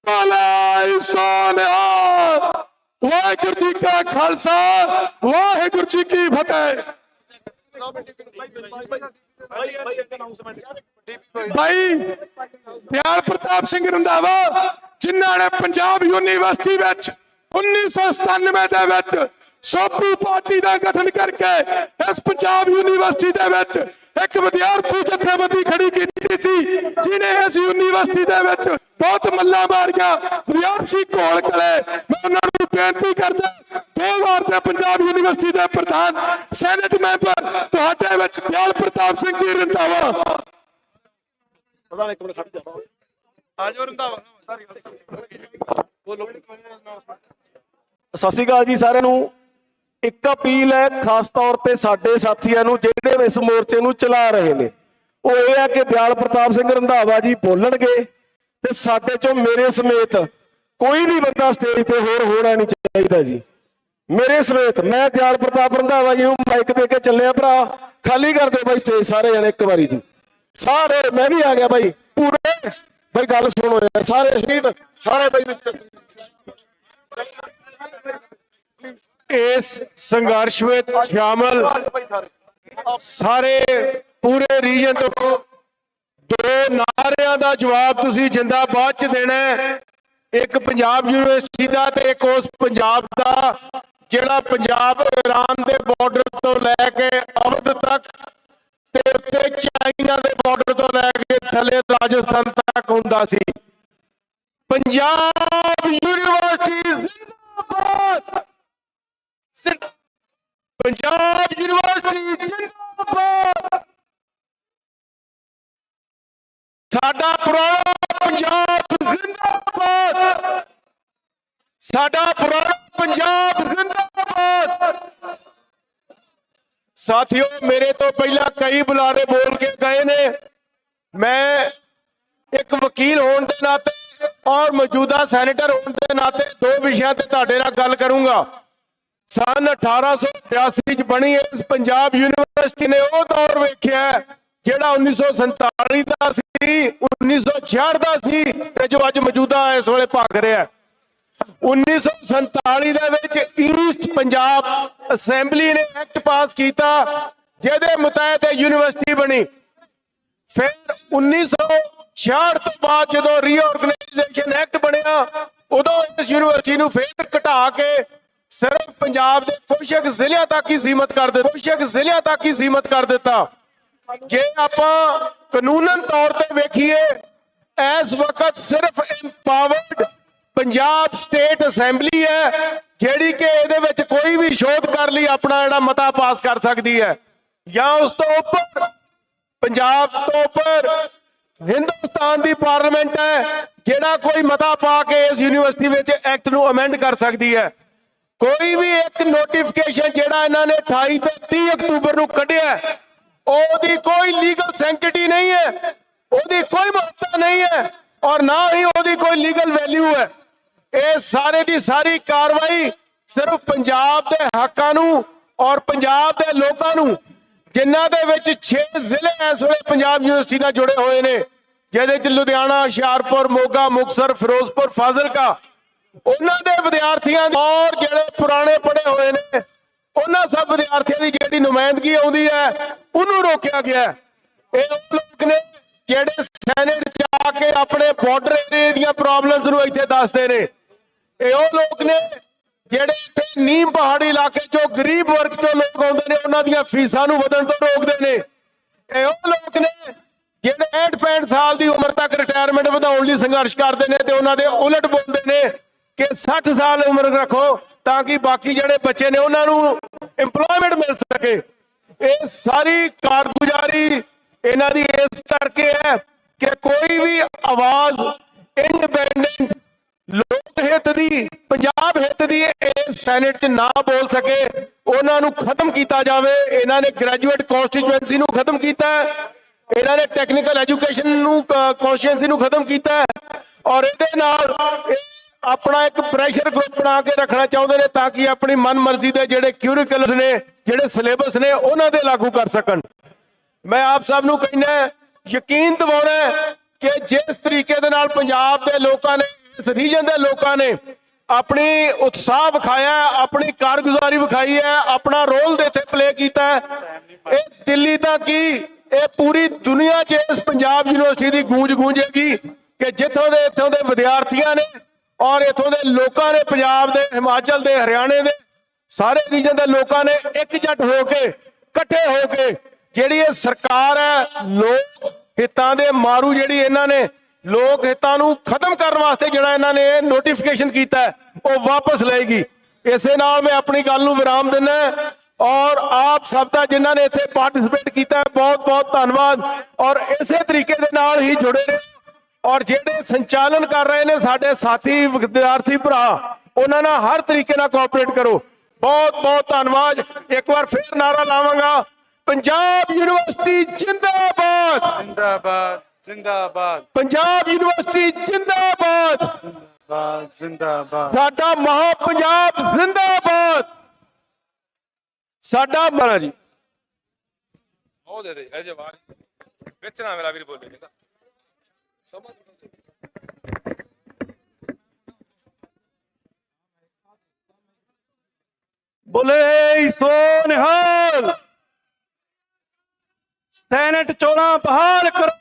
ਬੋਲੇ ਸੋਨਿਹਾਲ। ਵਾਹਿਗੁਰੂ ਜੀ ਕਾ ਖਾਲਸਾ, ਵਾਹਿਗੁਰੂ ਜੀ ਕੀ ਫਤਿਹ। ਭਾਈ ਦਿਆਲ ਪ੍ਰਤਾਪ ਸਿੰਘ ਰੰਧਾਵਾ ਜਿਨ੍ਹਾਂ ਨੇ ਪੰਜਾਬ ਯੂਨੀਵਰਸਿਟੀ ਵਿੱਚ 1997 ਦੇ ਵਿੱਚ ਸੋਪੀ ਪਾਰਟੀ ਦਾ ਗਠਨ ਕਰਕੇ ਇਸ ਪੰਜਾਬ ਯੂਨੀਵਰਸਿਟੀ ਦੇ ਵਿੱਚ ਇੱਕ ਵਿਦਿਆਰਥੀ ਜਥੇਬੰਦੀ ਖੜੀ ਕੀਤੀ ਸੀ, ਜਿਹਨੇ ਇਸ ਯੂਨੀਵਰਸਿਟੀ ਦੇ ਵਿੱਚ ਬਹੁਤ ਮੱਲਾਂ ਮਾਰੀਆਂ। ਵਿਦਿਆਰਥੀ ਘੋਲ ਕਲੇ ਮੈਂ ਉਹਨਾਂ ਨੂੰ ਬੇਨਤੀ ਕਰਦਾ, 2 ਵਾਰ ਦੇ ਪੰਜਾਬ ਯੂਨੀਵਰਸਿਟੀ ਦੇ ਪ੍ਰਧਾਨ ਸੈਨੇਟ ਮੈਂਬਰ ਤੁਹਾਡੇ ਵਿੱਚ ਦਿਆਲ ਪ੍ਰਤਾਪ ਸਿੰਘ ਜੀ ਰੰਧਾਵਾ। ਪ੍ਰਧਾਨ ਇੱਕ ਮਿੰਟ ਖੜ ਜਾ, ਆਜੋ ਰੰਧਾਵਾ। ਸਤਿ ਸ਼੍ਰੀ ਅਕਾਲ ਜੀ ਸਾਰਿਆਂ ਨੂੰ। ਇੱਕ ਅਪੀਲ ਹੈ ਖਾਸ ਤੌਰ ਤੇ ਸਾਡੇ ਸਾਥੀਆਂ ਨੂੰ ਜਿਹੜੇ ਇਸ ਮੋਰਚੇ ਨੂੰ ਚਲਾ ਰਹੇ ਨੇ, ਉਹ ਇਹ ਹੈ ਕਿ ਦਿਆਲ ਪ੍ਰਤਾਪ ਸਿੰਘ ਰੰਧਾਵਾ ਜੀ ਬੋਲਣਗੇ ਤੇ ਸਾਡੇ ਚੋਂ ਮੇਰੇ ਸਮੇਤ ਕੋਈ ਵੀ ਬੰਦਾ ਸਟੇਜ ਤੇ ਹੋਰ ਹੋਣਾ ਨਹੀਂ ਚਾਹੀਦਾ ਜੀ। ਮੇਰੇ ਸਮੇਤ ਮੈਂ ਦਿਆਲ ਪ੍ਰਤਾਪ ਰੰਧਾਵਾ ਜੀ ਨੂੰ ਮਾਈਕ ਦੇ ਕੇ ਚੱਲਿਆ, ਭਰਾ ਖਾਲੀ ਕਰ ਦਿਓ ਬਾਈ ਸਟੇਜ ਸਾਰੇ ਜਣੇ ਇੱਕ ਵਾਰੀ ਜੀ। ਸਾਰੇ ਮੈਂ ਵੀ ਆ ਗਿਆ ਬਾਈ, ਪੂਰੇ ਬਾਈ ਗੱਲ ਸੁਣੋ ਯਾਰ ਸਾਰੇ ਸ਼ਹੀਦ ਸਾਰੇ ਬਾਈ ਵਿੱਚ ਇਸ ਸੰਘਰਸ਼ ਵਿੱਚ ਸ਼ਾਮਲ ਸਾਰੇ ਪੂਰੇ ਰੀਜਨ ਤੋਂ 2 ਨਾਰਿਆਂ ਦਾ ਜਵਾਬ ਤੁਸੀਂ ਜਿੰਦਾਬਾਦ ਚ ਦੇਣਾ। ਇੱਕ ਪੰਜਾਬ ਯੂਨੀਵਰਸਿਟੀ ਦਾ ਤੇ ਇੱਕ ਉਸ ਪੰਜਾਬ ਦਾ ਜਿਹੜਾ ਪੰਜਾਬ ਈਰਾਨ ਦੇ ਬਾਰਡਰ ਤੋਂ ਲੈ ਕੇ ਅਵਧ ਤੱਕ ਤੇ ਉੱਤੇ ਚਾਈਨਾ ਦੇ ਬਾਰਡਰ ਤੋਂ ਲੈ ਕੇ ਥੱਲੇ ਰਾਜਸਥਾਨ ਤੱਕ ਹੁੰਦਾ ਸੀ। ਪੰਜਾਬ ਯੂਨੀਵਰਸਿਟੀ ਜ਼ਿੰਦਾਬਾਦ, ਪੰਜਾਬ ਯੂਨੀਵਰਸਿਟੀ ਜ਼ਿੰਦਾਬਾਦ। ਸਾਡਾ ਪੁਰਾਣਾ ਪੰਜਾਬ ਜ਼ਿੰਦਾਬਾਦ, ਸਾਡਾ ਪੁਰਾਣਾ ਪੰਜਾਬ ਜ਼ਿੰਦਾਬਾਦ। ਸਾਥੀਓ, ਮੇਰੇ ਤੋਂ ਪਹਿਲਾਂ ਕਈ ਬੁਲਾਰੇ ਬੋਲ ਕੇ ਗਏ ਨੇ। ਮੈਂ ਇੱਕ ਵਕੀਲ ਹੋਣ ਦੇ ਨਾਤੇ ਔਰ ਮੌਜੂਦਾ ਸੈਨੇਟਰ ਹੋਣ ਦੇ ਨਾਤੇ ਦੋ ਵਿਸ਼ਿਆਂ ਤੇ ਤੁਹਾਡੇ ਨਾਲ ਗੱਲ ਕਰੂੰਗਾ। ਸਨ 1882 ਚ ਬਣੀ ਇਸ ਪੰਜਾਬ ਯੂਨੀਵਰਸਿਟੀ ਨੇ ਉਹ ਦੌਰ ਵੇਖਿਆ ਜਿਹੜਾ 1947 ਦਾ ਸੀ, 1966 ਦਾ ਸੀ ਤੇ ਜੋ ਅੱਜ ਮੌਜੂਦਾ ਇਸ ਵੇਲੇ ਭਗ ਰਿਹਾ। 1947 ਦੇ ਵਿੱਚ ਈਸਟ ਪੰਜਾਬ ਅਸੈਂਬਲੀ ਨੇ ਐਕਟ ਪਾਸ ਕੀਤਾ ਜਿਹਦੇ ਮੁਤਾਬਕ ਯੂਨੀਵਰਸਿਟੀ ਬਣੀ। ਫਿਰ 1966 ਤੋਂ ਬਾਅਦ ਜਦੋਂ ਰੀਆਰਗੇਨਾਈਜੇਸ਼ਨ ਐਕਟ ਬਣਿਆ ਉਦੋਂ ਇਸ ਯੂਨੀਵਰਸਿਟੀ ਨੂੰ ਫਿਰ ਘਟਾ ਕੇ ਸਿਰਫ ਪੰਜਾਬ ਦੇ ਕੁਝ ਜ਼ਿਲ੍ਹਿਆਂ ਤੱਕ ਹੀ ਸੀਮਤ ਕਰ ਦਿੱਤਾ। ਜੇ ਆਪਾਂ ਕਾਨੂੰਨਨ ਤੌਰ ਤੇ ਵੇਖੀਏ ਇਸ ਵਕਤ ਸਿਰਫ ਇੰਪਾਵਰਡ ਪੰਜਾਬ ਸਟੇਟ ਅਸੈਂਬਲੀ ਹੈ ਜਿਹੜੀ ਕਿ ਇਹਦੇ ਵਿੱਚ ਕੋਈ ਵੀ ਸ਼ੋਧ ਕਰ ਲਈ ਆਪਣਾ ਜਿਹੜਾ ਮਤਾ ਪਾਸ ਕਰ ਸਕਦੀ ਹੈ, ਜਾਂ ਉਸ ਤੋਂ ਉੱਪਰ ਪੰਜਾਬ ਤੋਂ ਉੱਪਰ ਹਿੰਦੁਸਤਾਨ ਦੀ ਪਾਰਲੀਮੈਂਟ ਹੈ ਜਿਹੜਾ ਕੋਈ ਮਤਾ ਪਾ ਕੇ ਇਸ ਯੂਨੀਵਰਸਿਟੀ ਵਿੱਚ ਐਕਟ ਨੂੰ ਅਮੈਂਡ ਕਰ ਸਕਦੀ ਹੈ। ਕੋਈ ਵੀ ਇੱਕ ਨੋਟੀਫਿਕੇਸ਼ਨ ਜਿਹੜਾ ਇਹਨਾਂ ਨੇ 28 ਤੇ 30 ਅਕਤੂਬਰ ਨੂੰ ਕੱਢਿਆ ਉਹਦੀ ਕੋਈ ਲੀਗਲ ਸੈਂਕਟਿਟੀ ਨਹੀਂ ਹੈ, ਉਹਦੀ ਕੋਈ ਮਹੱਤਤਾ ਨਹੀਂ ਹੈ ਔਰ ਨਾ ਹੀ ਉਹਦੀ ਕੋਈ ਲੀਗਲ ਵੈਲਿਊ ਹੈ। ਇਹ ਸਾਰੇ ਦੀ ਸਾਰੀ ਕਾਰਵਾਈ ਸਿਰਫ ਪੰਜਾਬ ਦੇ ਹੱਕਾਂ ਨੂੰ ਔਰ ਪੰਜਾਬ ਦੇ ਲੋਕਾਂ ਨੂੰ, ਜਿਨ੍ਹਾਂ ਦੇ ਵਿੱਚ 6 ਜ਼ਿਲ੍ਹੇ ਇਸ ਵੇਲੇ ਪੰਜਾਬ ਯੂਨੀਵਰਸਿਟੀ ਨਾਲ ਜੁੜੇ ਹੋਏ ਨੇ, ਜਿਹਦੇ ਚ ਲੁਧਿਆਣਾ, ਹੁਸ਼ਿਆਰਪੁਰ, ਮੋਗਾ, ਮੁਕਤਸਰ, ਫਿਰੋਜ਼ਪੁਰ, ਫਾਜ਼ਿਲਕਾ, ਉਹਨਾਂ ਦੇ ਵਿਦਿਆਰਥੀਆਂ ਔਰ ਜਿਹੜੇ ਪੁਰਾਣੇ ਪੜ੍ਹੇ ਹੋਏ ਨੇ ਉਹਨਾਂ ਸਭ ਵਿਦਿਆਰਥੀਆਂ ਦੀ ਜਿਹੜੀ ਨੁਮਾਇੰਦਗੀ ਆਉਂਦੀ ਹੈ ਉਹਨੂੰ ਰੋਕਿਆ ਗਿਆ। ਇਹ ਉਹ ਲੋਕ ਨੇ ਜਿਹੜੇ ਸੈਨੇਟ ਚ ਆ ਕੇ ਆਪਣੇ ਬਾਰਡਰ ਏਰੀਏ ਦੀਆਂ ਪ੍ਰੋਬਲਮਸ ਨੂੰ ਇੱਥੇ ਦੱਸਦੇ ਨੇ। ਇਹ ਉਹ ਲੋਕ ਨੇ ਜਿਹੜੇ ਇੱਥੇ ਨੀਮ ਪਹਾੜੀ ਇਲਾਕੇ ਚੋਂ ਗਰੀਬ ਵਰਗ ਚੋਂ ਲੋਕ ਆਉਂਦੇ ਨੇ ਉਹਨਾਂ ਦੀਆਂ ਫੀਸਾਂ ਨੂੰ ਵਧਣ ਤੋਂ ਰੋਕਦੇ ਨੇ। ਇਹ ਉਹ ਲੋਕ ਨੇ ਜਿਹੜੇ 65 ਸਾਲ ਦੀ ਉਮਰ ਤੱਕ ਰਿਟਾਇਰਮੈਂਟ ਵਧਾਉਣ ਲਈ ਸੰਘਰਸ਼ ਕਰਦੇ ਨੇ ਤੇ ਉਹਨਾਂ ਦੇ ਉਲਟ ਬੋਲਦੇ ਨੇ ਕਿ 60 ਸਾਲ ਉਮਰ ਰੱਖੋ ਤਾਂ ਕਿ ਬਾਕੀ ਜਿਹੜੇ ਬੱਚੇ ਨੇ ਉਹਨਾਂ ਨੂੰ ਇੰਪਲੋਇਮੈਂਟ ਮਿਲ ਸਕੇ। ਇਹ ਸਾਰੀ ਕਾਰਗੁਜ਼ਾਰੀ ਇਹਨਾਂ ਦੀ ਇਸ ਕਰਕੇ ਹੈ ਕਿ ਕੋਈ ਵੀ ਆਵਾਜ਼ ਇੰਡੀਪੈਂਡੈਂਟ ਲੋਕ ਹਿੱਤ ਦੀ, ਪੰਜਾਬ ਹਿੱਤ ਦੀ ਇਸ ਸੈਨੇਟ 'ਚ ਨਾ ਬੋਲ ਸਕੇ, ਉਹਨਾਂ ਨੂੰ ਖਤਮ ਕੀਤਾ ਜਾਵੇ। ਇਹਨਾਂ ਨੇ ਗ੍ਰੈਜੂਏਟ ਕਨਸਟੀਚੁਐਂਸੀ ਨੂੰ ਖਤਮ ਕੀਤਾ, ਇਹਨਾਂ ਨੇ ਟੈਕਨੀਕਲ ਐਜੂਕੇਸ਼ਨ ਨੂੰ ਕਨਸਟੀਚੁਐਂਸੀ ਨੂੰ ਖਤਮ ਕੀਤਾ ਔਰ ਇਹਦੇ ਨਾਲ ਆਪਣਾ ਇੱਕ ਪ੍ਰੈਸ਼ਰ ਗਰੁੱਪ ਬਣਾ ਕੇ ਰੱਖਣਾ ਚਾਹੁੰਦੇ ਨੇ ਤਾਂ ਕਿ ਆਪਣੀ ਮਨਮਰਜ਼ੀ ਦੇ ਜਿਹੜੇ ਕਿਊਰਿਕਲਸ ਨੇ, ਜਿਹੜੇ ਸਿਲੇਬਸ ਨੇ ਉਹਨਾਂ ਦੇ ਲਾਗੂ ਕਰ ਸਕਣ। ਮੈਂ ਆਪ ਸਭ ਨੂੰ ਕਹਿਣਾ, ਯਕੀਨ ਦਿਵਾਉਣਾ ਕਿ ਜਿਸ ਤਰੀਕੇ ਦੇ ਨਾਲ ਪੰਜਾਬ ਦੇ ਲੋਕਾਂ ਨੇ, ਇਸ ਰੀਜਨ ਦੇ ਲੋਕਾਂ ਨੇ ਆਪਣੀ ਉਤਸ਼ਾਹ ਵਿਖਾਇਆ, ਆਪਣੀ ਕਾਰਗੁਜ਼ਾਰੀ ਵਿਖਾਈ ਹੈ, ਆਪਣਾ ਰੋਲ ਇੱਥੇ ਪਲੇ ਕੀਤਾ, ਇਹ ਦਿੱਲੀ ਤੱਕ ਕੀ ਇਹ ਪੂਰੀ ਦੁਨੀਆ 'ਚ ਇਸ ਪੰਜਾਬ ਯੂਨੀਵਰਸਿਟੀ ਦੀ ਗੂੰਜ ਗੂੰਜੇਗੀ ਕਿ ਜਿੱਥੋਂ ਦੇ ਇੱਥੋਂ ਦੇ ਵਿਦਿਆਰਥੀਆਂ ਨੇ ਔਰ ਇੱਥੋਂ ਦੇ ਲੋਕਾਂ ਨੇ, ਪੰਜਾਬ ਦੇ, ਹਿਮਾਚਲ ਦੇ, ਹਰਿਆਣੇ ਦੇ ਸਾਰੇ ਰੀਜਨ ਦੇ ਲੋਕਾਂ ਨੇ ਇਕਜੁੱਟ ਹੋ ਕੇ, ਇਕੱਠੇ ਹੋ ਕੇ ਜਿਹੜੀ ਇਹ ਸਰਕਾਰ ਹੈ ਲੋਕ ਹਿੱਤਾਂ ਦੇ ਮਾਰੂ, ਜਿਹੜੀ ਇਹਨਾਂ ਨੇ ਲੋਕ ਹਿੱਤਾਂ ਨੂੰ ਖਤਮ ਕਰਨ ਵਾਸਤੇ ਜਿਹੜਾ ਇਹਨਾਂ ਨੇ ਨੋਟੀਫਿਕੇਸ਼ਨ ਕੀਤਾ ਉਹ ਵਾਪਸ ਲਏਗੀ। ਇਸੇ ਨਾਲ ਮੈਂ ਆਪਣੀ ਗੱਲ ਨੂੰ ਵਿਰਾਮ ਦਿੰਦਾ ਔਰ ਆਪ ਸਭ ਦਾ ਜਿਨ੍ਹਾਂ ਨੇ ਇੱਥੇ ਪਾਰਟਿਸਿਪੇਟ ਕੀਤਾ ਬਹੁਤ ਬਹੁਤ ਧੰਨਵਾਦ ਔਰ ਇਸੇ ਤਰੀਕੇ ਦੇ ਨਾਲ ਹੀ ਜੁੜੇ ਰਹੋ ਔਰ ਜਿਹੜੇ ਸੰਚਾਲਨ ਕਰ ਰਹੇ ਨੇ ਸਾਡੇ ਸਾਥੀ ਵਿਦਿਆਰਥੀ ਭਰਾ ਉਹਨਾਂ ਨਾਲ ਹਰ ਤਰੀਕੇ ਨਾਲ ਕੋਆਪਰੇਟ ਕਰੋ। ਬਹੁਤ ਬਹੁਤ ਧੰਨਵਾਦ। ਇੱਕ ਵਾਰ ਫਿਰ ਨਾਰਾ ਲਾਵਾਂਗਾ, ਪੰਜਾਬ ਯੂਨੀਵਰਸਿਟੀ ਜਿੰਦਾਬਾਦ, जिंदाबाद जिंदाबाद, ਪੰਜਾਬ ਯੂਨੀਵਰਸਿਟੀ ਜਿੰਦਾਬਾਦ, जिंदाबाद जिंदाबाद, ਸਾਡਾ ਮਹਾ ਪੰਜਾਬ ਜ਼ਿੰਦਾਬਾਦ, ਸਾਡਾ ਮਹਾਰਾਜ ਜੀ ਉਹ ਦੇ ਦੇ ਅਜੇ ਆਵਾਜ਼ ਵਿੱਚ ਨਾ ਮੇਰਾ ਵੀਰ ਬੋਲੇ ਕਹਿੰਦਾ ਸਮਝ ਬੋਲੇ ਸੋ ਨਿਹਾਲ। ਸੈਨੇਟ ਚੋਣਾਂ ਬਹਾਲ ਕਰੋ।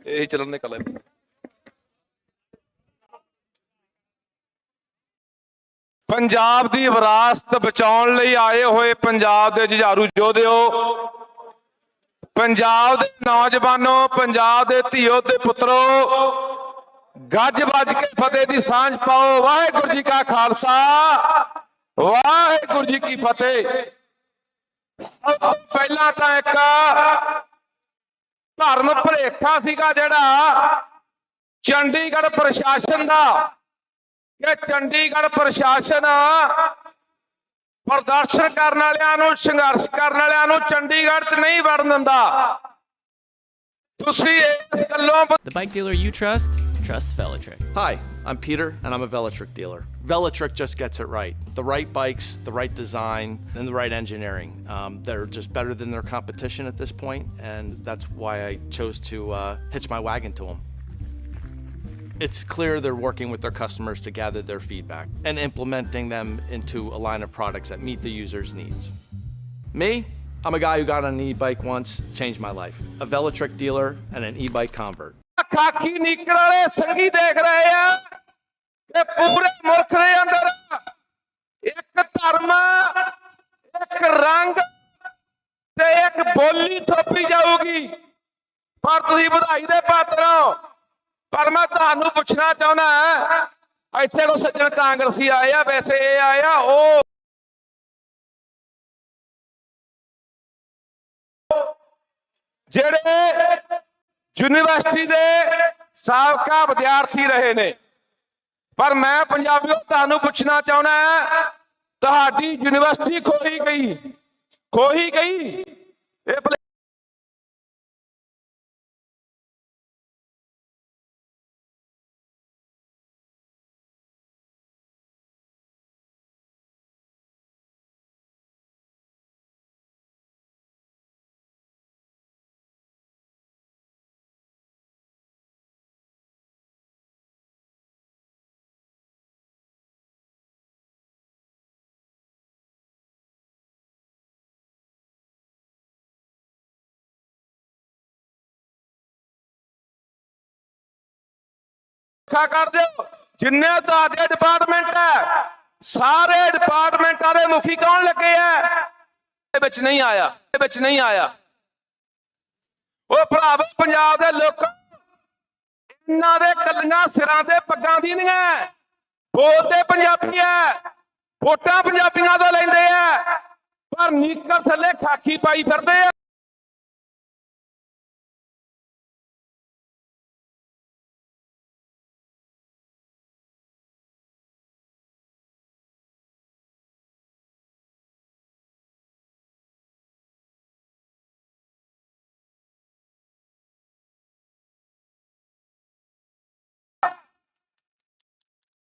ਇਹੀ ਚੱਲਣ ਦੇ ਕਲਾ ਪੰਜਾਬ ਦੀ ਵਿਰਾਸਤ ਬਚਾਉਣ ਲਈ ਆਏ ਹੋਏ ਪੰਜਾਬ ਦੇ ਜੁਝਾਰੂ ਯੋਧਿਓ, ਪੰਜਾਬ ਦੇ ਨੌਜਵਾਨੋ, ਪੰਜਾਬ ਦੇ ਧੀਓ ਤੇ ਪੁੱਤਰੋ, ਗੱਜ ਵੱਜ ਕੇ ਫਤਿਹ ਦੀ ਸਾਂਝ ਪਾਓ। ਵਾਹਿਗੁਰੂ ਜੀ ਕਾ ਖਾਲਸਾ, ਵਾਹਿਗੁਰੂ ਜੀ ਕੀ ਫਤਿਹ। ਸਭ ਤੋਂ ਪਹਿਲਾਂ ਤਾਂ ਇੱਕ ਧਰਮ ਭੁਲੇਖਾ ਸੀਗਾ ਜਿਹੜਾ ਚੰਡੀਗੜ੍ਹ ਪ੍ਰਸ਼ਾਸਨ ਦਾ, ਕਿ ਚੰਡੀਗੜ੍ਹ ਪ੍ਰਸ਼ਾਸਨ ਪ੍ਰਦਰਸ਼ਨ ਕਰਨ ਵਾਲਿਆਂ ਨੂੰ, ਸੰਘਰਸ਼ ਕਰਨ ਵਾਲਿਆਂ ਨੂੰ ਚੰਡੀਗੜ੍ਹ 'ਚ ਨਹੀਂ ਵੜਨ ਦਿੰਦਾ। ਤੁਸੀਂ ਇਸ ਗੱਲੋਂ The bike dealer you trust, trusts Velatric. Hi, I'm Peter, and I'm a Velatric dealer. Velatric just gets it right. The right bikes, the right design, and the right engineering. They're just better than their competition at this point, and that's why I chose to hitch my wagon to them. It's clear they're working with their customers to gather their feedback and implementing them into a line of products that meet the user's needs. Me? I'm a guy who got on an e-bike once, changed my life. A Velatric dealer and an e-bike convert. ਖਾਕੀ ਨੀਕਰ ਵਾਲੇ ਸੰਗੀ ਦੇਖ ਰਹੇ ਆ ਕਿ ਪੂਰੇ ਮੁਲਕ ਦੇ ਅੰਦਰ ਇੱਕ ਧਰਮ, ਇੱਕ ਰੰਗ ਤੇ ਇੱਕ ਬੋਲੀ ਥੋਪੀ ਜਾਊਗੀ। ਪਰ ਤੁਸੀਂ ਵਧਾਈ ਦੇ ਪਾਤਰ ਹੋ। ਪਰ ਮੈਂ ਤੁਹਾਨੂੰ ਪੁੱਛਣਾ ਚਾਹੁੰਦਾ, ਇੱਥੇ ਕੋ ਸੱਜਣ ਕਾਂਗਰਸੀ ਆਏ ਆ, ਵੈਸੇ ਇਹ ਆਇਆ ਉਹ ਜਿਹੜੇ ਯੂਨੀਵਰਸਿਟੀ ਦੇ ਸਾਬਕਾ ਵਿਦਿਆਰਥੀ ਰਹੇ ਨੇ। ਪਰ ਮੈਂ ਪੰਜਾਬੀਓ ਤੁਹਾਨੂੰ ਪੁੱਛਣਾ ਚਾਹੁੰਦਾ, ਤੁਹਾਡੀ ਯੂਨੀਵਰਸਿਟੀ ਖੋਈ ਗਈ ਇਹ ਕਰ ਦਿਓ। ਜਿੰਨੇ ਤੁਹਾਡੇ ਡਿਪਾਰਟਮੈਂਟ ਹੈ, ਸਾਰੇ ਡਿਪਾਰਟਮੈਂਟਾਂ ਦੇ ਮੁਖੀ ਕੌਣ ਲੱਗੇ ਆ? ਵਿੱਚ ਨਹੀਂ ਆਇਆ। ਉਹ ਭਰਾਵੋ ਪੰਜਾਬ ਦੇ ਲੋਕ, ਇਹਨਾਂ ਦੇ ਕੱਲੀਆਂ ਸਿਰਾਂ ਤੇ ਪੱਗਾਂ ਦੀ ਨਹੀਂ ਹੈ, ਬੋਲਦੇ ਪੰਜਾਬੀ ਹੈ, ਵੋਟਾਂ ਪੰਜਾਬੀਆਂ ਤੋਂ ਲੈਂਦੇ ਆ, ਪਰ ਨੀਕਰ ਥੱਲੇ ਖਾਕੀ ਪਾਈ ਫਿਰਦੇ ਆ।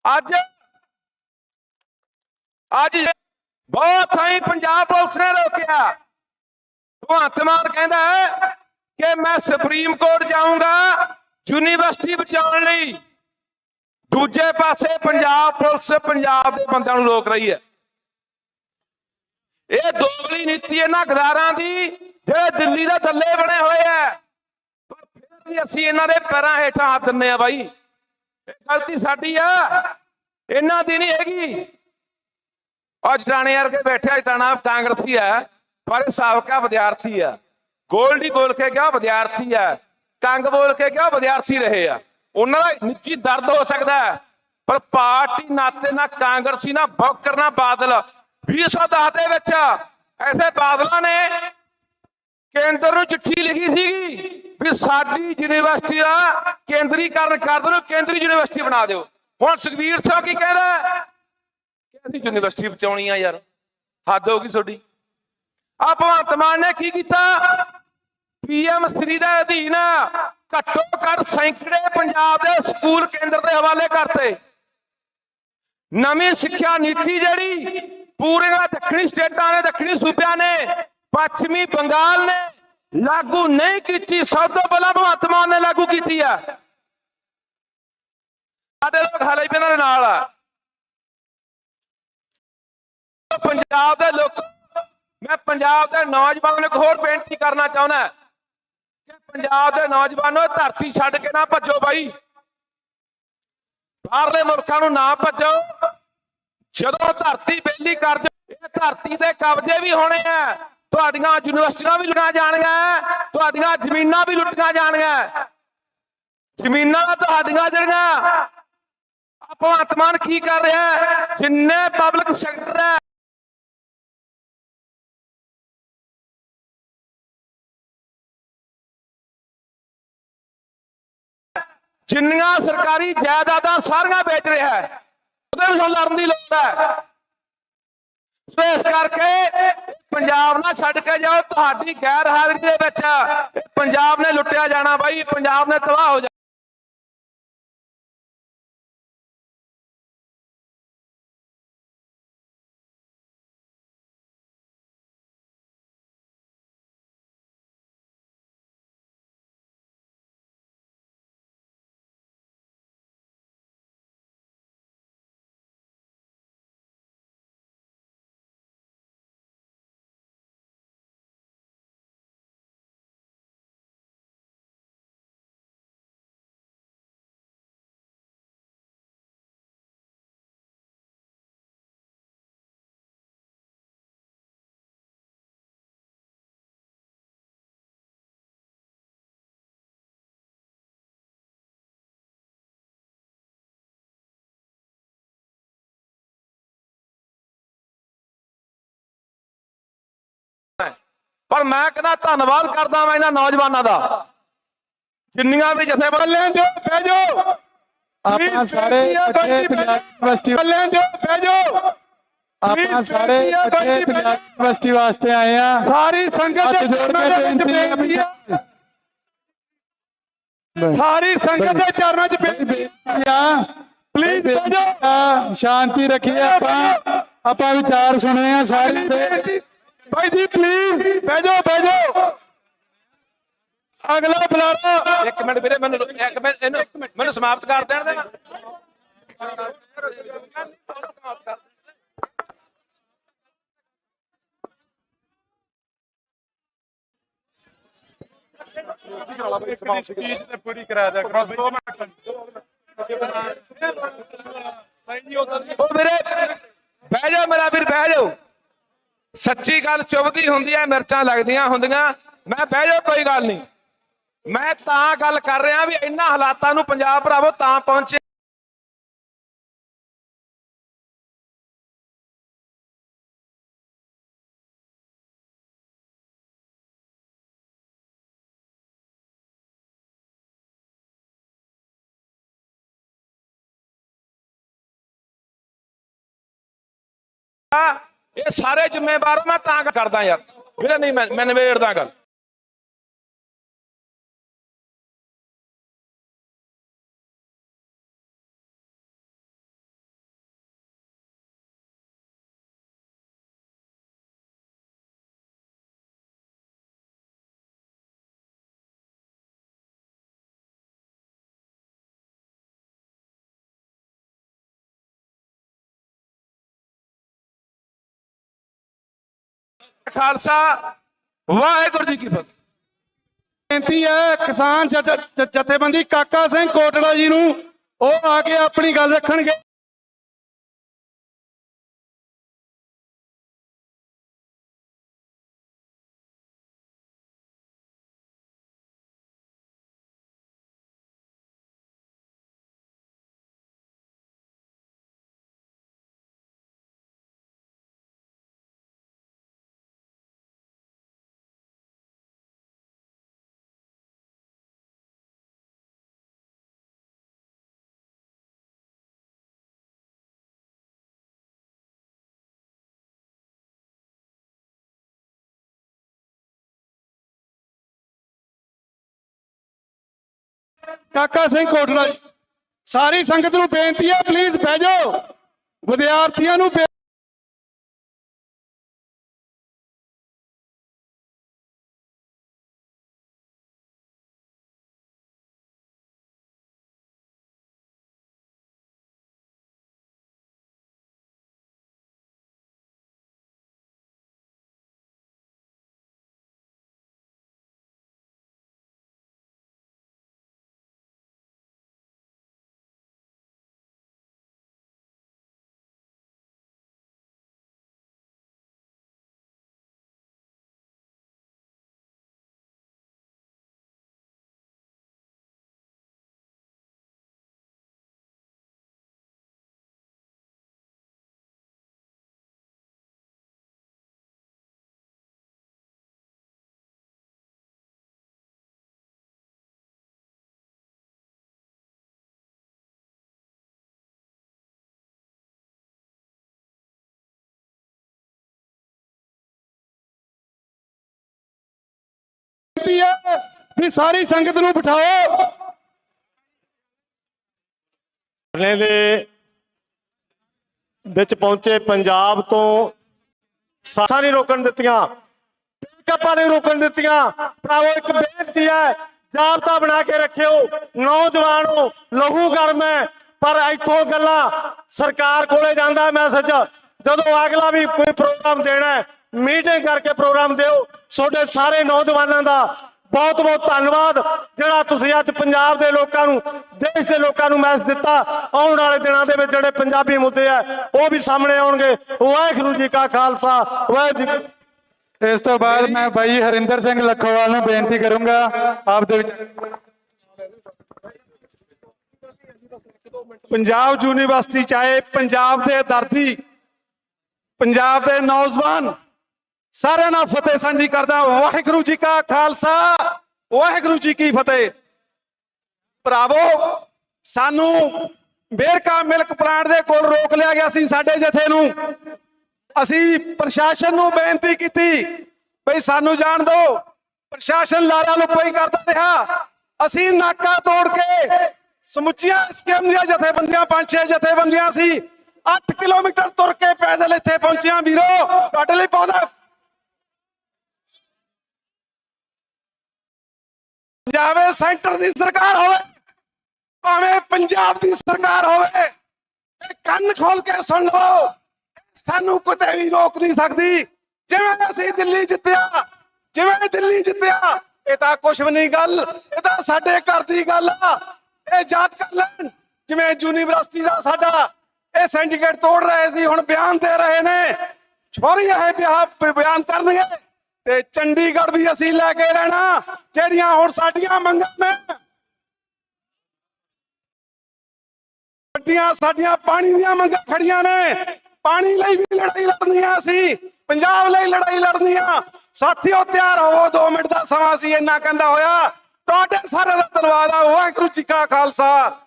ਅੱਜ ਬਹੁਤ ਥਾਈਂ ਪੰਜਾਬ ਪੁਲਿਸ ਨੇ ਰੋਕਿਆ। ਭਗਵੰਤ ਮਾਨ ਕਹਿੰਦਾ ਕਿ ਮੈਂ ਸੁਪਰੀਮ ਕੋਰਟ ਜਾਊਂਗਾ ਯੂਨੀਵਰਸਿਟੀ ਬਚਾਉਣ ਲਈ। ਦੂਜੇ ਪਾਸੇ ਪੰਜਾਬ ਪੁਲਿਸ ਪੰਜਾਬ ਦੇ ਬੰਦਿਆਂ ਨੂੰ ਰੋਕ ਰਹੀ ਹੈ। ਇਹ ਦੋਗਲੀ ਨੀਤੀ ਇਹਨਾਂ ਗਦਾਰਾਂ ਦੀ, ਜਿਹੜੇ ਦਿੱਲੀ ਦੇ ਦੱਲੇ ਬਣੇ ਹੋਏ ਆ। ਪਰ ਫਿਰ ਵੀ ਅਸੀਂ ਇਹਨਾਂ ਦੇ ਪੈਰਾਂ ਹੇਠਾਂ ਹੱਥ ਦਿੰਦੇ ਆ। ਬਾਈ, ਇਹ ਗਲਤੀ ਸਾਡੀ ਆ, ਇਹਨਾਂ ਦੀ ਨਹੀਂ ਹੈਗੀ। ਔਰ ਜਟਾਣੇ ਵਰਗੇ ਬੈਠਿਆ, ਜਟਾਣਾ ਕਾਂਗਰਸੀ ਹੈ ਪਰ ਸਾਬਕਾ ਵਿਦਿਆਰਥੀ ਆ। ਗੋਲਡੀ ਬੋਲ ਕੇ ਗਿਆ ਵਿਦਿਆਰਥੀ ਆ, ਕੰਗ ਬੋਲ ਕੇ ਗਿਆ ਵਿਦਿਆਰਥੀ ਰਹੇ ਆ। ਉਹਨਾਂ ਦਾ ਨਿੱਜੀ ਦਰਦ ਹੋ ਸਕਦਾ, ਪਰ ਪਾਰਟੀ ਨਾਤੇ ਨਾ ਕਾਂਗਰਸੀ ਨਾ ਬੌਕਰ ਨਾ ਬਾਦਲ। 2010 ਦੇ ਵਿੱਚ ਐਸੇ ਬਾਦਲਾਂ ਨੇ ਕੇਂਦਰ ਨੂੰ ਚਿੱਠੀ ਲਿਖੀ ਸੀਗੀ ਵੀ ਸਾਡੀ ਯੂਨੀਵਰਸਿਟੀ ਦਾ ਕੇਂਦਰੀਕਰਨ ਕਰ ਦਿਓ, ਕੇਂਦਰੀ ਯੂਨੀਵਰਸਿਟੀ ਬਣਾ ਦਿਓ। ਹੁਣ ਸੁਖਬੀਰ ਸਿੰਘ ਕੀ ਕਹਿੰਦਾ ਕਿ ਅਸੀਂ ਯੂਨੀਵਰਸਿਟੀ ਬਚਾਉਣੀ ਆ। ਯਾਰ ਹੱਦ ਹੋ ਗਈ ਤੁਹਾਡੀ। ਆ ਭਗਵੰਤ ਮਾਨ ਨੇ ਕੀ ਕੀਤਾ? ਪੀਐਮ ਸ੍ਰੀ ਦੇ ਅਧੀਨ ਘੱਟੋ ਘੱਟ ਸੈਂਕੜੇ ਪੰਜਾਬ ਦੇ ਸਕੂਲ ਕੇਂਦਰ ਦੇ ਹਵਾਲੇ ਕਰਤੇ। ਨਵੀਂ ਸਿੱਖਿਆ ਨੀਤੀ ਜਿਹੜੀ ਪੂਰੀਆਂ ਦੱਖਣੀ ਸਟੇਟਾਂ ਨੇ, ਦੱਖਣੀ ਸੂਬਿਆਂ ਨੇ, ਪੱਛਮੀ ਬੰਗਾਲ ਨੇ ਲਾਗੂ ਨਹੀਂ ਕੀਤੀ, ਸਭ ਤੋਂ ਪਹਿਲਾਂ ਭਗਵੰਤ ਮਾਨ ਨੇ ਲਾਗੂ ਕੀਤੀ ਆ। ਸਾਡੇ ਲੋਕ ਹਾਲੇ ਵੀ ਇਹਨਾਂ ਦੇ ਨਾਲ ਆ। ਪੰਜਾਬ ਦੇ ਲੋਕ, ਮੈਂ ਪੰਜਾਬ ਦੇ ਨੌਜਵਾਨਾਂ ਨੂੰ ਇੱਕ ਹੋਰ ਬੇਨਤੀ ਕਰਨਾ ਚਾਹੁੰਦਾ ਕਿ ਪੰਜਾਬ ਦੇ ਨੌਜਵਾਨੋ, ਧਰਤੀ ਛੱਡ ਕੇ ਨਾ ਭੱਜੋ ਬਾਈ। ਬਾਹਰਲੇ ਮੁਲਕਾਂ ਨੂੰ ਨਾ ਭੱਜੋ। ਜਦੋਂ ਧਰਤੀ ਬੇਲੀ ਕਰ ਦਿਓ, ਇਹ ਧਰਤੀ ਦੇ ਕਬਜ਼ੇ ਵੀ ਹੋਣੇ ਆ। ਤੁਹਾਡੀਆਂ ਯੂਨੀਵਰਸਿਟੀਆਂ ਵੀ ਲੁੱਟੀਆਂ ਜਾਣਗੀਆਂ, ਤੁਹਾਡੀਆਂ ਜ਼ਮੀਨਾਂ ਵੀ ਲੁੱਟੀਆਂ ਜਾਣਗੀਆਂ। ਜ਼ਮੀਨਾਂ ਤੁਹਾਡੀਆਂ ਜਿਹੜੀਆਂ। ਭਗਵੰਤ ਮਾਨ ਕੀ ਕਰ ਰਿਹਾ? ਜਿੰਨੇ ਪਬਲਿਕ ਸੈਕਟਰ ਹੈ ਜਿੰਨੀਆਂ ਸਰਕਾਰੀ ਜਾਇਦਾਦਾਂ ਸਾਰੀਆਂ ਵੇਚ ਰਿਹਾ ਹੈ, ਉਹਦੇ ਵਿੱਚ ਲੜਨ ਦੀ ਲੋੜ ਹੈ। ਸੋ ਇਸ ਕਰਕੇ ਪੰਜਾਬ ਨਾ ਛੱਡ ਕੇ ਜਾਓ, ਤੁਹਾਡੀ ਗੈਰ ਹਾਜ਼ਰੀ ਦੇ ਵਿੱਚ ਪੰਜਾਬ ਨੇ ਲੁੱਟਿਆ ਜਾਣਾ ਬਾਈ, ਪੰਜਾਬ ਨੇ ਤਬਾਹ ਹੋ ਜਾਣਾ। ਪਰ ਮੈਂ ਕਹਿੰਦਾ ਧੰਨਵਾਦ ਕਰਦਾ ਮੈਂ ਇਹਨਾਂ ਨੌਜਵਾਨਾਂ ਦਾ, ਜਿੰਨੀਆਂ ਵੀ ਜਥੇਬੰਦੀਆਂ ਜੋ ਬਹਿ ਜਾਓ ਆਪਾਂ ਸਾਰੇ ਇਕੱਠੇ ਪੰਜਾਬ ਯੂਨੀਵਰਸਿਟੀ ਬਹਿ ਜਾਓ ਆਪਾਂ ਸਾਰੇ ਇਕੱਠੇ ਪੰਜਾਬ ਯੂਨੀਵਰਸਿਟੀ ਵਾਸਤੇ ਆਏ ਆ। ਸਾਰੀ ਸੰਗਤ ਹੱਥ ਜੋੜ ਕੇ ਬੇਨਤੀ ਹੈ, ਸਾਰੀ ਸੰਗਤ ਦੇ ਚਰਨਾਂ 'ਚ ਬੇਨਤੀ ਆ, ਪਲੀਜ਼ ਬਹਿ ਜਾਓ, ਸ਼ਾਂਤੀ ਰੱਖੀਏ। ਆਪਾਂ ਵਿਚਾਰ ਸੁਣੇ ਆ ਸਾਰੇ। ਭਾਈ ਜੀ ਪਲੀਜ਼ ਬਹਿ ਜਾਓ। ਅਗਲਾ ਬੁਲਾਰਾ, ਇੱਕ ਮਿੰਟ ਵੀਰੇ, ਮੈਨੂੰ ਸਮਾਪਤ ਕਰ ਦੇਣ ਦੇ। ਸਪੀਚ ਤੇ ਪੂਰੀ ਕਰਾ ਦਿਆ ਕਰੋ 2 ਮਿੰਟ। ਉਹ ਵੀਰੇ ਬਹਿ ਜਾਓ, ਮੇਰਾ ਵੀਰ ਬਹਿ ਜਾਓ। ਸੱਚੀ ਗੱਲ ਚੁਭਦੀ ਹੁੰਦੀ ਹੈ, ਮਿਰਚਾਂ ਲੱਗਦੀਆਂ ਹੁੰਦੀਆਂ। ਮੈਂ ਬਹਿ ਜਾਓ, ਕੋਈ ਗੱਲ ਨਹੀਂ। ਮੈਂ ਤਾਂ ਗੱਲ ਕਰ ਰਿਹਾ ਵੀ ਇਹਨਾਂ ਹਾਲਾਤਾਂ ਨੂੰ ਪੰਜਾਬ ਭਰਾਵੋ ਤਾਂ ਪਹੁੰਚੇ ਇਹ ਸਾਰੇ ਜ਼ਿੰਮੇਵਾਰ। ਮੈਂ ਤਾਂ ਕਰਦਾ ਯਾਰ ਵੀਰੇ, ਨਹੀਂ ਮੈਂ ਨਿਬੇੜਦਾ ਗੱਲ। ਖਾਲਸਾ ਵਾਹਿਗੁਰੂ ਜੀ ਕੀ ਫਤਿਹ। ਬੇਨਤੀ ਹੈ ਕਿਸਾਨ ਜਥੇਬੰਦੀ ਕਾਕਾ ਸਿੰਘ ਕੋਟੜਾ ਜੀ ਨੂੰ, ਉਹ ਆ ਕੇ ਆਪਣੀ ਗੱਲ ਰੱਖਣਗੇ। ਕਾਕਾ ਸਿੰਘ ਕੋਟੜਾ ਜੀ, ਸਾਰੀ ਸੰਗਤ ਨੂੰ ਬੇਨਤੀ ਹੈ ਪਲੀਜ਼ ਬਹਿ ਜਾਓ। ਵਿਦਿਆਰਥੀਆਂ ਨੂੰ ਵੀ ਸਾਰੀ ਸੰਗਤ ਨੂੰ ਬਿਠਾਓ। ਧਰਨੇ ਦੇ ਵਿੱਚ ਪਹੁੰਚੇ ਪੰਜਾਬ ਤੋਂ ਸਾਸਾਂ ਨਹੀਂ ਰੋਕਣ ਦਿੱਤੀਆਂ, ਪਿਕਅਪਾਂ ਨਹੀਂ ਰੋਕਣ ਦਿੱਤੀਆਂ। ਭਰਾਵੋ ਇੱਕ ਬੇਨਤੀ ਹੈ, ਜ਼ਾਬਤਾ ਬਣਾ ਕੇ ਰੱਖਿਓ। ਨੌਜਵਾਨੋ ਲਹੂ ਗਰਮ ਹੈ, ਪਰ ਇੱਥੋਂ ਗੱਲਾਂ ਸਰਕਾਰ ਕੋਲੇ ਜਾਂਦਾ ਮੈਸੇਜ। ਜਦੋਂ ਅਗਲਾ ਵੀ ਕੋਈ ਪ੍ਰੋਗਰਾਮ ਦੇਣਾ ਹੈ, ਮੀਟਿੰਗ ਕਰਕੇ ਪ੍ਰੋਗਰਾਮ ਦਿਓ। ਤੁਹਾਡੇ ਸਾਰੇ ਨੌਜਵਾਨਾਂ ਦਾ ਬਹੁਤ ਬਹੁਤ ਧੰਨਵਾਦ, ਜਿਹੜਾ ਤੁਸੀਂ ਅੱਜ ਪੰਜਾਬ ਦੇ ਲੋਕਾਂ ਨੂੰ, ਦੇਸ਼ ਦੇ ਲੋਕਾਂ ਨੂੰ ਮੈਸੇਜ ਦਿੱਤਾ। ਆਉਣ ਵਾਲੇ ਦਿਨਾਂ ਦੇ ਵਿੱਚ ਜਿਹੜੇ ਪੰਜਾਬੀ ਮੁੱਦੇ ਆ ਉਹ ਵੀ ਸਾਹਮਣੇ ਆਉਣਗੇ। ਵਾਹਿਗੁਰੂ ਜੀ ਕਾ ਖਾਲਸਾ, ਵਾਹਿਗੁਰੂ ਜੀ। ਇਸ ਤੋਂ ਬਾਅਦ ਮੈਂ ਬਾਈ ਹਰਿੰਦਰ ਸਿੰਘ ਲੱਖੋਵਾਲ ਨੂੰ ਬੇਨਤੀ ਕਰੂੰਗਾ ਆਪ ਦੇ ਵਿੱਚ। ਪੰਜਾਬ ਯੂਨੀਵਰਸਿਟੀ ਚਾਹੇ ਪੰਜਾਬ ਦੇ ਦਰਦੀ, ਪੰਜਾਬ ਦੇ ਨੌਜਵਾਨ ਸਾਰਿਆਂ ਨਾਲ ਫਤਿਹ ਸਾਂਝੀ ਕਰਦਾ। ਵਾਹਿਗੁਰੂ ਜੀ ਕਾ ਖਾਲਸਾ, ਵਾਹਿਗੁਰੂ ਜੀ ਕੀ ਫਤਿਹ। ਭਰਾਵੋ ਸਾਨੂੰ ਵੇਰਕਾ ਮਿਲਕ ਪਲਾਂਟ ਦੇ ਕੋਲ ਰੋਕ ਲਿਆ ਗਿਆ ਸੀ ਸਾਡੇ ਜਥੇ ਨੂੰ। ਅਸੀਂ ਪ੍ਰਸ਼ਾਸਨ ਨੂੰ ਬੇਨਤੀ ਕੀਤੀ ਬਈ ਸਾਨੂੰ ਜਾਣ ਦਿਓ। ਪ੍ਰਸ਼ਾਸਨ ਲਾਰਾ ਲੁਪਈ ਕਰਦਾ ਰਿਹਾ। ਅਸੀਂ ਨਾਕਾ ਤੋੜ ਕੇ ਸਮੁੱਚੀਆਂ ਸਕੀਮ ਦੀਆਂ ਜਥੇਬੰਦੀਆਂ, 5-6 ਜਥੇਬੰਦੀਆਂ ਸੀ, 8 ਕਿਲੋਮੀਟਰ ਤੁਰ ਕੇ ਪੈਦਲ ਇੱਥੇ ਪਹੁੰਚਿਆ। ਵੀਰੋ ਤੁਹਾਡੇ ਲਈ ਪਾਉਂਦਾ ਜਾਵੇ ਸੈਂਟਰ ਦੀ ਸਰਕਾਰ ਹੋਵੇ ਭਾਵੇਂ ਪੰਜਾਬ ਦੀ ਸਰਕਾਰ ਹੋਵੇ, ਕੰਨ ਖੋਲ ਕੇ ਸੁਣ ਲਓ, ਸਾਨੂੰ ਕਿਤੇ ਵੀ ਰੋਕ ਨਹੀਂ ਸਕਦੀ। ਜਿਵੇਂ ਅਸੀਂ ਦਿੱਲੀ ਜਿੱਤਿਆ, ਜਿਵੇਂ ਦਿੱਲੀ ਜਿੱਤਿਆ, ਇਹ ਤਾਂ ਕੁਛ ਵੀ ਨਹੀਂ ਗੱਲ, ਇਹ ਤਾਂ ਸਾਡੇ ਘਰ ਦੀ ਗੱਲ ਆ। ਇਹ ਯਾਦ ਕਰ ਲੈਣ ਜਿਵੇਂ ਯੂਨੀਵਰਸਿਟੀ ਦਾ ਸਾਡਾ ਇਹ ਸਿੰਡੀਕੇਟ ਤੋੜ ਰਹੇ ਸੀ, ਹੁਣ ਬਿਆਨ ਦੇ ਰਹੇ ਨੇ। ਛੋਰੀ ਇਹ ਬਿਆਨ ਕਰਨਗੇ ਤੇ ਚੰਡੀਗੜ੍ਹ ਵੀ ਅਸੀਂ ਲੈ ਕੇ ਰਹਿਣਾ। ਜਿਹੜੀਆਂ ਹੁਣ ਸਾਡੀਆਂ ਮੰਗਾਂ ਨੇ, ਵੱਡੀਆਂ ਸਾਡੀਆਂ ਪਾਣੀ ਦੀਆਂ ਮੰਗਾਂ ਖੜੀਆਂ ਨੇ। ਪਾਣੀ ਲਈ ਵੀ ਲੜਾਈ ਲੜਨੀ ਆ, ਅਸੀਂ ਪੰਜਾਬ ਲਈ ਲੜਾਈ ਲੜਨੀ ਆ। ਸਾਥੀਓ ਤਿਆਰ ਹੋਵੋ, 2 ਮਿੰਟ ਦਾ ਸਮਾਂ ਸੀ ਇੰਨਾ ਕਹਿੰਦਾ ਹੋਇਆ। ਤੁਹਾਡੇ ਸਾਰਿਆਂ ਦਾ ਧੰਨਵਾਦ ਆ। ਵਾਹਿਗੁਰੂ ਜੀ ਕਾ ਖਾਲਸਾ।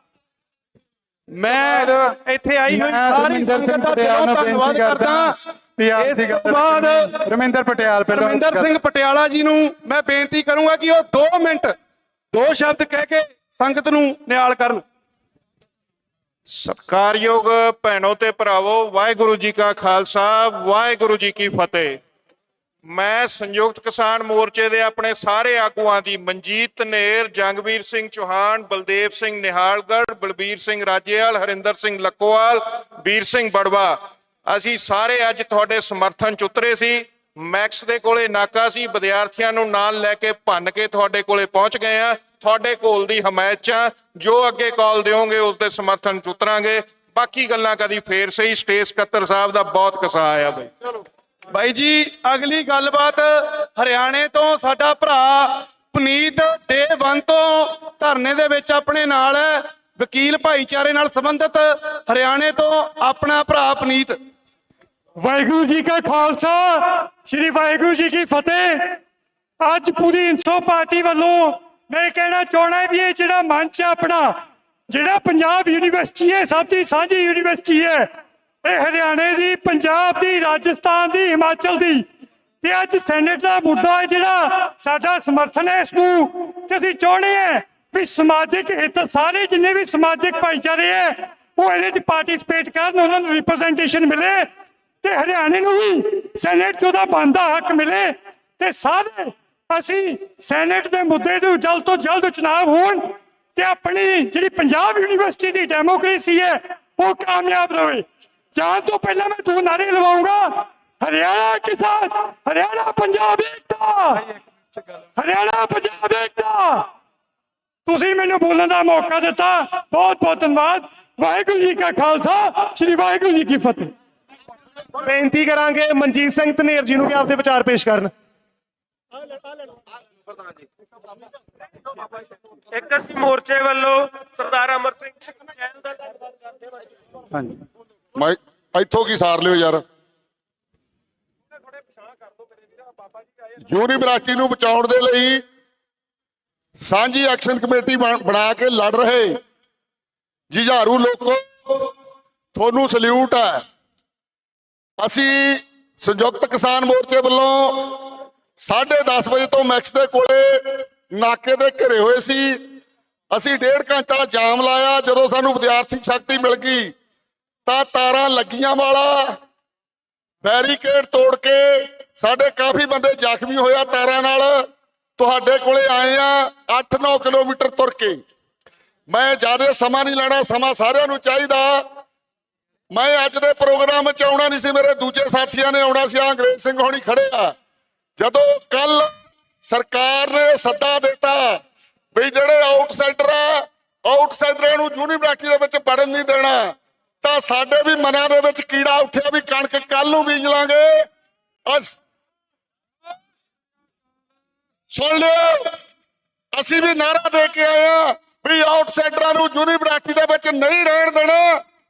ਮੈਂ ਇੱਥੇ ਆਈ ਹੋਈ ਸਾਰੀ ਸੰਗਤ ਦਾ ਦਿਲੋਂ ਧੰਨਵਾਦ ਕਰਦਾ। ਇਸ ਤੋਂ ਬਾਅਦ ਰਮਿੰਦਰ ਸਿੰਘ ਪਟਿਆਲਾ ਜੀ ਨੂੰ ਮੈਂ ਬੇਨਤੀ ਕਰੂੰਗਾ ਕਿ ਉਹ 2 ਮਿੰਟ 2 ਸ਼ਬਦ ਕਹਿ ਕੇ ਸੰਗਤ ਨੂੰ ਨਿਹਾਲ ਕਰਨ। ਸਤਿਕਾਰਯੋਗ ਭੈਣੋ ਤੇ ਭਰਾਵੋ, ਵਾਹਿਗੁਰੂ ਜੀ ਕਾ ਖਾਲਸਾ, ਵਾਹਿਗੁਰੂ ਜੀ ਕੀ ਫਤਿਹ। ਮੈਂ ਸੰਯੁਕਤ ਕਿਸਾਨ ਮੋਰਚੇ ਦੇ ਆਪਣੇ ਸਾਰੇ ਆਗੂਆਂ ਦੀ, ਮਨਜੀਤ ਧਨੇਰ, ਜੰਗਵੀਰ ਸਿੰਘ ਚੌਹਾਨ, ਬਲਦੇਵ ਸਿੰਘ ਨਿਹਾਲਗੜ੍ਹ, ਬਲਬੀਰ ਸਿੰਘ ਰਾਜੇਵਾਲ, ਹਰਿੰਦਰ ਸਿੰਘ ਲੱਖੋਵਾਲ, ਵੀਰ ਸਿੰਘ ਬੜਵਾ, ਅਸੀਂ ਸਾਰੇ ਅੱਜ ਤੁਹਾਡੇ ਸਮਰਥਨ ਚ ਉਤਰੇ ਸੀ। ਮੈਕਸ ਦੇ ਕੋਲੇ ਨਾਕਾ ਸੀ, ਵਿਦਿਆਰਥੀਆਂ ਨੂੰ ਨਾਲ ਲੈ ਕੇ ਭੰਨ ਕੇ ਤੁਹਾਡੇ ਕੋਲੇ ਪਹੁੰਚ ਗਏ ਆ। ਤੁਹਾਡੇ ਕੋਲ ਦੀ ਹਮਾਇਤ ਚ ਜੋ ਅੱਗੇ ਕਾਲ ਦਿਓਗੇ ਉਸ ਦੇ ਸਮਰਥਨ ਚ ਉਤਰਾਂਗੇ। ਬਾਕੀ ਗੱਲਾਂ ਕਦੀ ਫੇਰ ਸਹੀ। ਸਟੇਜ ਸਕੱਤਰ ਸਾਹਿਬ ਦਾ ਬਹੁਤ ਕਸਾ ਆਇਆ ਬਈ। ਬਾਈ ਜੀ ਅਗਲੀ ਗੱਲਬਾਤ ਹਰਿਆਣੇ ਤੋਂ ਸਾਡਾ ਭਰਾ ਪੁਨੀਤ ਡੇ 1 ਤੋਂ ਧਰਨੇ ਦੇ ਵਿੱਚ ਆਪਣੇ ਨਾਲ ਹੈ। ਵਕੀਲ ਭਾਈਚਾਰੇ ਨਾਲ ਸੰਬੰਧਿਤ ਹਰਿਆਣੇ ਤੋਂ ਆਪਣਾ ਭਰਾ ਪੁਨੀਤ। ਵਾਹਿਗੁਰੂ ਜੀ ਕਾ ਖਾਲਸਾ, ਸ਼੍ਰੀ ਵਾਹਿਗੁਰੂ ਜੀ ਕੀ ਫਤਿਹ। ਅੱਜ ਪੂਰੀ ਇੰਸੋ ਪਾਰਟੀ ਵੱਲੋਂ ਮੈਂ ਕਹਿਣਾ ਚਾਹਣਾ ਵੀ ਇਹ ਜਿਹੜਾ ਮੰਚ ਹੈ ਆਪਣਾ, ਜਿਹੜਾ ਪੰਜਾਬ ਯੂਨੀਵਰਸਿਟੀ ਹੈ, ਸਭ ਦੀ ਸਾਂਝੀ ਯੂਨੀਵਰਸਿਟੀ ਹੈ। ਇਹ ਹਰਿਆਣੇ ਦੀ, ਪੰਜਾਬ ਦੀ, ਰਾਜਸਥਾਨ ਦੀ, ਹਿਮਾਚਲ ਦੀ, ਤੇ ਅੱਜ ਸੈਨੇਟ ਦਾ ਮੁੱਦਾ ਹੈ ਜਿਹੜਾ ਸਾਡਾ ਸਮਰਥਨ ਹੈ ਇਸ ਨੂੰ। ਤੇ ਅਸੀਂ ਚਾਹੁੰਦੇ ਹਾਂ ਵੀ ਸਮਾਜਿਕ ਹਿੱਤ ਸਾਰੇ ਜਿੰਨੇ ਵੀ ਸਮਾਜਿਕ ਭਾਈਚਾਰੇ ਹੈ ਉਹ ਇਹਦੇ ਚ ਪਾਰਟਿਸਿਪੇਟ ਕਰਨ, ਉਹਨਾਂ ਨੂੰ ਰਿਪਰੈਜ਼ੈਂਟੇਸ਼ਨ ਮਿਲੇ ਤੇ ਹਰਿਆਣੇ ਨੂੰ ਵੀ ਸੈਨੇਟ 'ਚ ਉਹਦਾ ਬਣਦਾ ਹੱਕ ਮਿਲੇ ਤੇ ਸਾਰੇ ਅਸੀਂ ਸੈਨੇਟ ਦੇ ਮੁੱਦੇ ਤੋਂ ਜਲਦ ਤੋਂ ਜਲਦ ਚੁਣਾਵ ਹੋਣ ਤੇ ਆਪਣੀ ਜਿਹੜੀ ਪੰਜਾਬ ਯੂਨੀਵਰਸਿਟੀ ਦੀ ਡੈਮੋਕ੍ਰੇਸੀ ਹੈ ਉਹ ਕਾਮਯਾਬ ਰਹੇ। ਜਾਣ ਤੋਂ ਪਹਿਲਾਂ ਮੈਂ 2 ਨਾਰੇ ਲਵਾਉਂਗਾ। ਹਰਿਆਣਾ ਕਿਸਾਨ, ਹਰਿਆਣਾ ਪੰਜਾਬ ਏਕਤਾ, ਹਰਿਆਣਾ ਪੰਜਾਬ ਏਕਤਾ। ਤੁਸੀਂ ਮੈਨੂੰ ਬੋਲਣ ਦਾ ਮੌਕਾ ਦਿੱਤਾ, ਬਹੁਤ ਬਹੁਤ ਧੰਨਵਾਦ। ਵਾਹਿਗੁਰੂ ਜੀ ਕਾ ਖਾਲਸਾ, ਸ਼੍ਰੀ ਵਾਹਿਗੁਰੂ ਜੀ ਕੀ ਫਤਿਹ। ਬੇਨਤੀ ਕਰਾਂਗੇ ਮਨਜੀਤ ਸਿੰਘ ਧਨੇਰ ਜੀ ਨੂੰ ਵੀ ਆਪਦੇ ਵਿਚਾਰ ਪੇਸ਼ ਕਰਨ। ਇੱਕ ਅਸੀਂ ਮੋਰਚੇ ਵੱਲੋਂ ਸਰਦਾਰ ਅਮਰ ਸਿੰਘ ਹਾਂਜੀ ਮੈਂ ਇੱਥੋਂ ਕੀ ਸਾਰ ਲਿਓ ਯਾਰ। ਯੂਨੀਵਰਸਿਟੀ ਨੂੰ ਬਚਾਉਣ ਦੇ ਲਈ ਸਾਂਝੀ ਐਕਸ਼ਨ ਕਮੇਟੀ ਬਣਾ ਕੇ ਲੜ ਰਹੇ ਜੁਝਾਰੂ ਲੋਕੋ, ਤੁਹਾਨੂੰ ਸਲੂਟ ਹੈ। ਅਸੀਂ ਸੰਯੁਕਤ ਕਿਸਾਨ ਮੋਰਚੇ ਵੱਲੋਂ 10:30 ਵਜੇ ਤੋਂ ਮੈਕਸ ਦੇ ਕੋਲੇ ਨਾਕੇ ਦੇ ਘਿਰੇ ਹੋਏ ਸੀ। ਅਸੀਂ 1.5 ਘੰਟਾ ਜਾਮ ਲਾਇਆ। ਜਦੋਂ ਸਾਨੂੰ ਵਿਦਿਆਰਥੀ ਸ਼ਕਤੀ ਮਿਲ ਗਈ ਤਾਂ ਤਾਰਾਂ ਲੱਗੀਆਂ ਵਾਲਾ ਬੈਰੀਕੇਡ ਤੋੜ ਕੇ ਸਾਡੇ ਕਾਫੀ ਬੰਦੇ ਜ਼ਖਮੀ ਹੋਇਆ ਤਾਰਾਂ ਨਾਲ। ਤੁਹਾਡੇ ਕੋਲੇ ਆਏ ਆ 8-9 ਕਿਲੋਮੀਟਰ ਤੁਰ ਕੇ। ਮੈਂ ਜ਼ਿਆਦਾ ਸਮਾਂ ਨਹੀਂ ਲੈਣਾ, ਸਮਾਂ ਸਾਰਿਆਂ ਨੂੰ ਚਾਹੀਦਾ। ਮੈਂ ਅੱਜ ਦੇ ਪ੍ਰੋਗਰਾਮ 'ਚ ਆਉਣਾ ਨਹੀਂ ਸੀ, ਮੇਰੇ ਦੂਜੇ ਸਾਥੀਆਂ ਨੇ ਆਉਣਾ ਸੀ। ਅੰਗਰੇਜ਼ ਸਿੰਘ ਹੋਣੀ ਖੜੇ ਆ। ਜਦੋਂ ਕੱਲ ਸਰਕਾਰ ਨੇ ਸੱਦਾ ਦਿੱਤਾ ਵੀ ਜਿਹੜੇ ਆਊਟਸਾਈਡਰ ਆ, ਆਊਟਸਾਈਡਰਾਂ ਨੂੰ ਯੂਨੀਵਰਸਿਟੀ ਦੇ ਵਿੱਚ ਪੜਨ ਨਹੀਂ ਦੇਣਾ, ਤਾਂ ਸਾਡੇ ਵੀ ਮਨਾਂ ਦੇ ਵਿੱਚ ਕੀੜਾ ਉੱਠਿਆ ਵੀ ਕਣਕ ਕੱਲ ਨੂੰ ਬੀਜ ਲਾਂਗੇ। ਸੁਣ ਲਿਓ, ਅਸੀਂ ਵੀ ਨਾਰਾ ਦੇ ਕੇ ਆਏ ਆ ਵੀ ਆਊਟਸਾਈਡਰਾਂ ਨੂੰ ਯੂਨੀਵਰਸਿਟੀ ਦੇ ਵਿੱਚ ਨਹੀਂ ਰਹਿਣ ਦੇਣਾ,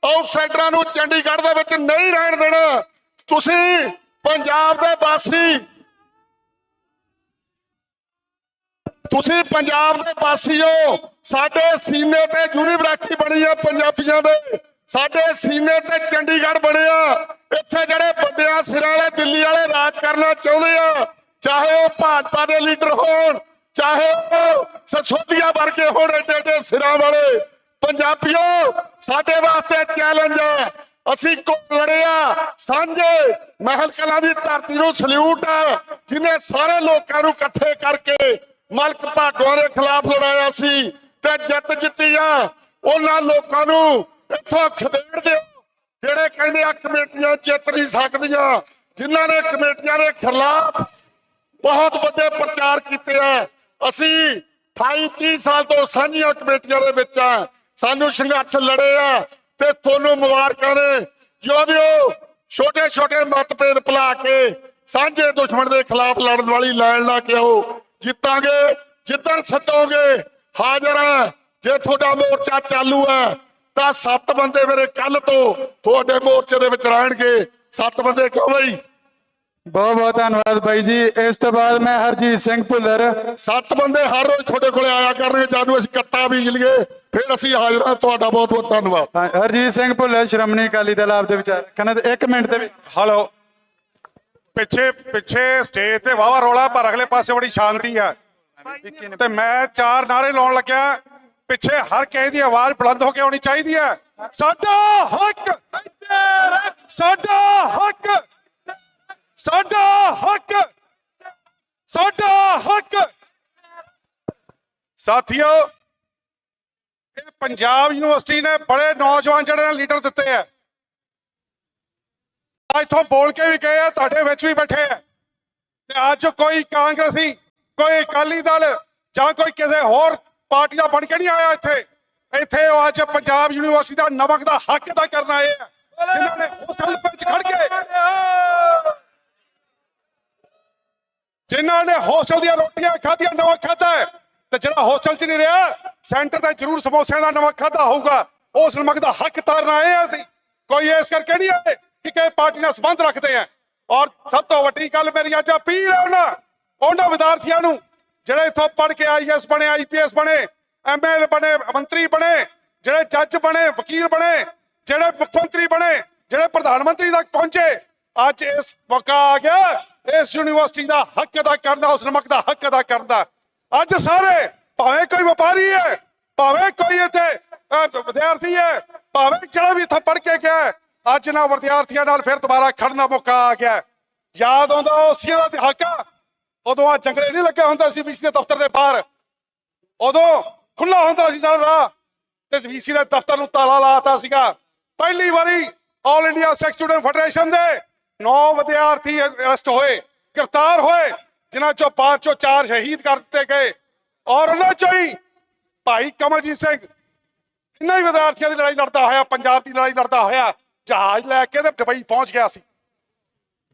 ਆਊਟਸਾਈਡਰਾਂ ਨੂੰ ਚੰਡੀਗੜ੍ਹ ਦੇ ਵਿੱਚ ਨਹੀਂ ਰਹਿਣ ਦੇਣਾ। ਤੁਸੀਂ ਪੰਜਾਬ ਦੇ ਵਾਸੀ, ਤੁਸੀਂ ਪੰਜਾਬ ਦੇ ਵਾਸੀ ਹੋ। ਸਾਡੇ ਸੀਨੇ ਤੇ ਯੂਨੀਵਰਸਿਟੀ ਬਣੀ ਆ ਪੰਜਾਬੀਆਂ ਦੇ, ਸਾਡੇ ਸੀਨੇ ਤੇ ਚੰਡੀਗੜ੍ਹ ਬਣਿਆ। ਇੱਥੇ ਜਿਹੜੇ ਵੱਡਿਆਂ ਸਿਰਾਂ ਵਾਲੇ ਦਿੱਲੀ ਵਾਲੇ ਰਾਜ ਕਰਨਾ ਚਾਹੁੰਦੇ ਆ, ਚਾਹੇ ਉਹ ਭਾਜਪਾ ਦੇ ਲੀਡਰ ਹੋਣ, ਚਾਹੇ ਉਹ ਸਸੋਦੀਆ ਵਰਗੇ ਹੋਣ, ਏਡੇ ਸਿਰਾਂ ਵਾਲੇ। ਪੰਜਾਬੀਓ, ਸਾਡੇ ਵਾਸਤੇ ਚੈਲੰਜ ਹੈ। ਅਸੀਂ ਕੋਲ ਲੜਿਆ, ਸਾਂਝੇ ਮਹਿਲ ਕਲਾਂ ਦੀ ਧਰਤੀ ਨੂੰ ਸਲੂਟ ਹੈ, ਜਿਹਨੇ ਸਾਰੇ ਲੋਕਾਂ ਨੂੰ ਇਕੱਠੇ ਕਰਕੇ ਮਲਕ ਭਾਗੋਆਂ ਦੇ ਖਿਲਾਫ ਲੜਾਇਆ ਸੀ ਤੇ ਜਿੱਤ ਜਿੱਤੀ ਆ। ਉਹਨਾਂ ਲੋਕਾਂ ਨੂੰ ਇੱਥੋਂ ਖਦੇੜ ਦਿਓ ਜਿਹੜੇ ਕਹਿੰਦੇ ਆ ਕਮੇਟੀਆਂ ਜਿੱਤ ਨਹੀਂ ਸਕਦੀਆਂ, ਜਿਨ੍ਹਾਂ ਨੇ ਕਮੇਟੀਆਂ ਦੇ ਖਿਲਾਫ ਬਹੁਤ ਵੱਡੇ ਪ੍ਰਚਾਰ ਕੀਤੇ ਆ। ਅਸੀਂ 28-30 ਸਾਲ ਤੋਂ ਸਾਂਝੀਆਂ ਕਮੇਟੀਆਂ ਦੇ ਵਿੱਚ ਆ, ਸਾਨੂੰ ਸੰਘਰਸ਼ ਲੜੇ ਆ ਤੇ ਤੁਹਾਨੂੰ ਮੁਬਾਰਕਾਂ ਨੇ। ਜਿਉਂ ਛੋਟੇ ਛੋਟੇ ਮਤਭੇਦ ਭੁਲਾ ਕੇ ਸਾਂਝੇ ਦੁਸ਼ਮਣ ਦੇ ਖਿਲਾਫ ਲੜਨ ਵਾਲੀ ਲਾਈਨ ਲਾ ਕੇ ਆਓ। ਜਿੱਤਾਂਗੇ, ਜਿੱਦਣ ਸੱਦੋਗੇ ਹਾਜ਼ਰ ਹੈ। ਜੇ ਤੁਹਾਡਾ ਮੋਰਚਾ ਚਾਲੂ ਹੈ ਤਾਂ 7 ਬੰਦੇ ਮੇਰੇ ਕੱਲ ਤੋਂ ਤੁਹਾਡੇ ਮੋਰਚੇ ਦੇ ਵਿੱਚ ਰਹਿਣਗੇ। 7 ਬੰਦੇ ਕਿਉਂ ਬਈ? ਬਹੁਤ ਬਹੁਤ ਧੰਨਵਾਦ ਬਾਈ ਜੀ। ਇਸ ਤੋਂ ਬਾਅਦ ਮੈਂ ਹਰਜੀਤ ਸਿੰਘ ਭੁੱਲਰ। 7 ਬੰਦੇ ਹਰ ਰੋਜ਼ ਤੁਹਾਡੇ ਕੋਲੇ ਆਇਆ ਕਰਨਗੇ, ਜਾਨੂੰ ਅਸੀਂ ਕੱਟਾ ਬੀਜ ਲਈਏ ਫਿਰ ਅਸੀਂ ਹਾਜ਼ਰ ਹਾਂ। ਤੁਹਾਡਾ ਬਹੁਤ ਬਹੁਤ ਧੰਨਵਾਦ। ਹਰਜੀਤ ਸਿੰਘ ਭੁੱਲਰ, ਸ਼੍ਰੋਮਣੀ ਅਕਾਲੀ ਦਲ। ਆਪ ਦੇ ਵਿਚਾਰ ਰੱਖਣਾ ਤੇ 1 ਮਿੰਟ ਦੇ ਵਿੱਚ। ਹਲੋ, ਪਿੱਛੇ ਸਟੇਜ ਤੇ ਵਾਵਾ ਰੌਲਾ, ਪਰ ਅਗਲੇ ਪਾਸੇ ਬੜੀ ਸ਼ਾਂਤੀ ਆ। ਤੇ ਮੈਂ 4 ਨਾਰੇ ਲਾਉਣ ਲੱਗਿਆ। ਪਿੱਛੇ ਹਰ ਕਿਸੇ ਦੀ ਆਵਾਜ਼ ਬੁਲੰਦ ਹੋ ਕੇ ਆਉਣੀ ਚਾਹੀਦੀ ਹੈ। ਸਾਡਾ ਹੱਕ, ਸਾਡਾ ਹੱਕ, ਸਾਡਾ ਹੱਕ, ਸਾਡਾ ਹੱਕ। ਸਾਥੀਓ, ਇਹ ਪੰਜਾਬ ਯੂਨੀਵਰਸਿਟੀ ਨੇ ਬੜੇ ਨੌਜਵਾਨ ਜਿਹੜੇ ਲੀਡਰ ਦਿੱਤੇ ਆ। ਇੱਥੋਂ ਬੋਲ ਕੇ ਵੀ ਗਏ ਆ, ਤੁਹਾਡੇ ਵਿੱਚ ਵੀ ਬੈਠੇ ਆ। ਤੇ ਅੱਜ ਕੋਈ ਕਾਂਗਰਸੀ, ਕੋਈ ਅਕਾਲੀ ਦਲ ਜਾਂ ਕੋਈ ਕਿਸੇ ਹੋਰ ਪਾਰਟੀ ਦਾ ਬਣ ਕੇ ਨਹੀਂ ਆਇਆ ਇੱਥੇ ਉਹ ਅੱਜ ਪੰਜਾਬ ਯੂਨੀਵਰਸਿਟੀ ਦਾ ਨਮਕ ਦਾ ਹੱਕ ਅਦਾ ਕਰਨ ਆਏ ਆ, ਜਿਨ੍ਹਾਂ ਨੇ ਹੋਸਟਲ ਵਿੱਚ ਖੜ ਕੇ, ਜਿਨ੍ਹਾਂ ਨੇ ਹੋਸਟਲ ਦੀਆਂ ਰੋਟੀਆਂ ਖਾਧੀਆਂ, ਨਮਕ ਖਾਧਾ ਤੇ ਜਿਹੜਾ ਹੋਸਟਲ 'ਚ ਨਹੀਂ ਰਿਹਾ, ਸੈਂਟਰ ਤੇ ਜ਼ਰੂਰ ਸਮੋਸਿਆਂ ਦਾ ਨਮਕ ਖਾਧਾ ਹੋਊਗਾ। ਉਸ ਨਮਕ ਦਾ ਹੱਕ ਤਾਰਨ ਆਏ ਆ ਅਸੀਂ। ਕੋਈ ਇਸ ਕਰਕੇ ਨਹੀਂ ਆਏ ਕਿ ਕਿਸੇ ਪਾਰਟੀ ਨਾਲ ਸੰਬੰਧ ਰੱਖਦੇ ਆ। ਔਰ ਸਭ ਤੋਂ ਵੱਡੀ ਗੱਲ ਮੇਰੀ ਅੱਜ ਅਪੀਲ ਹੈ ਉਹਨਾਂ ਵਿਦਿਆਰਥੀਆਂ ਨੂੰ ਜਿਹੜੇ ਇੱਥੋਂ ਪੜ੍ਹ ਕੇ IAS ਬਣੇ, IPS ਬਣੇ, ML ਬਣੇ, ਮੰਤਰੀ ਬਣੇ, ਜਿਹੜੇ ਜੱਜ ਬਣੇ, ਵਕੀਲ ਬਣੇ, ਜਿਹੜੇ ਮੁੱਖ ਮੰਤਰੀ ਬਣੇ, ਜਿਹੜੇ ਪ੍ਰਧਾਨ ਮੰਤਰੀ ਤੱਕ ਪਹੁੰਚੇ। ਅੱਜ ਇਸ ਮੌਕਾ ਆ ਗਿਆ ਇਸ ਯੂਨੀਵਰਸਿਟੀ ਦਾ ਹੱਕ ਅਦਾ ਕਰਨ ਦਾ, ਉਸ ਨਮਕ ਦਾ ਹੱਕ ਅਦਾ ਕਰਨ ਦਾ। ਅੱਜ ਸਾਰੇ, ਭਾਵੇਂ ਕੋਈ ਵਪਾਰੀ ਹੈ, ਭਾਵੇਂ ਕੋਈ ਇੱਥੇ ਵਿਦਿਆਰਥੀ ਹੈ, ਭਾਵੇਂ ਜਿਹੜਾ ਵੀ ਇੱਥੋਂ ਪੜ੍ਹ ਕੇ ਗਿਆ, ਅੱਜ ਇਹਨਾਂ ਵਿਦਿਆਰਥੀਆਂ ਨਾਲ ਫਿਰ ਦੁਬਾਰਾ ਖੜਨ ਦਾ ਮੌਕਾ ਆ ਗਿਆ। ਯਾਦ ਆਉਂਦਾ ਉਸ ਦਾ ਦਹਾਕਾ, ਉਦੋਂ ਆ ਜੰਗਲੇ ਨਹੀਂ ਲੱਗੇ ਹੁੰਦਾ ਸੀ VC ਦੇ ਦਫ਼ਤਰ ਦੇ ਬਾਹਰ, ਉਦੋਂ ਖੁੱਲਾ ਹੁੰਦਾ ਸੀ ਸਾਰਾ ਰਾਹ, ਤੇ VC ਦੇ ਦਫ਼ਤਰ ਨੂੰ ਤਾਲਾ ਲਾਤਾ ਸੀਗਾ। ਪਹਿਲੀ ਵਾਰੀ ਆਲ ਇੰਡੀਆ ਸਿੱਖ ਸਟੂਡੈਂਟ ਫੈਡਰੇਸ਼ਨ ਦੇ 9 ਵਿਦਿਆਰਥੀ ਅਰੈਸਟ ਹੋਏ, ਗ੍ਰਿਫਤਾਰ ਹੋਏ, ਜਿਨ੍ਹਾਂ ਚੋਂ 5 ਚੋਂ 4 ਸ਼ਹੀਦ ਕਰ ਦਿੱਤੇ ਗਏ। ਔਰ ਉਹਨਾਂ ਚੋਂ ਹੀ ਭਾਈ ਕਮਲਜੀਤ ਸਿੰਘ ਇਹਨਾਂ ਹੀ ਵਿਦਿਆਰਥੀਆਂ ਦੀ ਲੜਾਈ ਲੜਦਾ ਹੋਇਆ, ਪੰਜਾਬ ਦੀ ਲੜਾਈ ਲੜਦਾ ਹੋਇਆ ਜਹਾਜ਼ ਲੈ ਕੇ ਤੇ ਦੁਬਈ ਪਹੁੰਚ ਗਿਆ ਸੀ।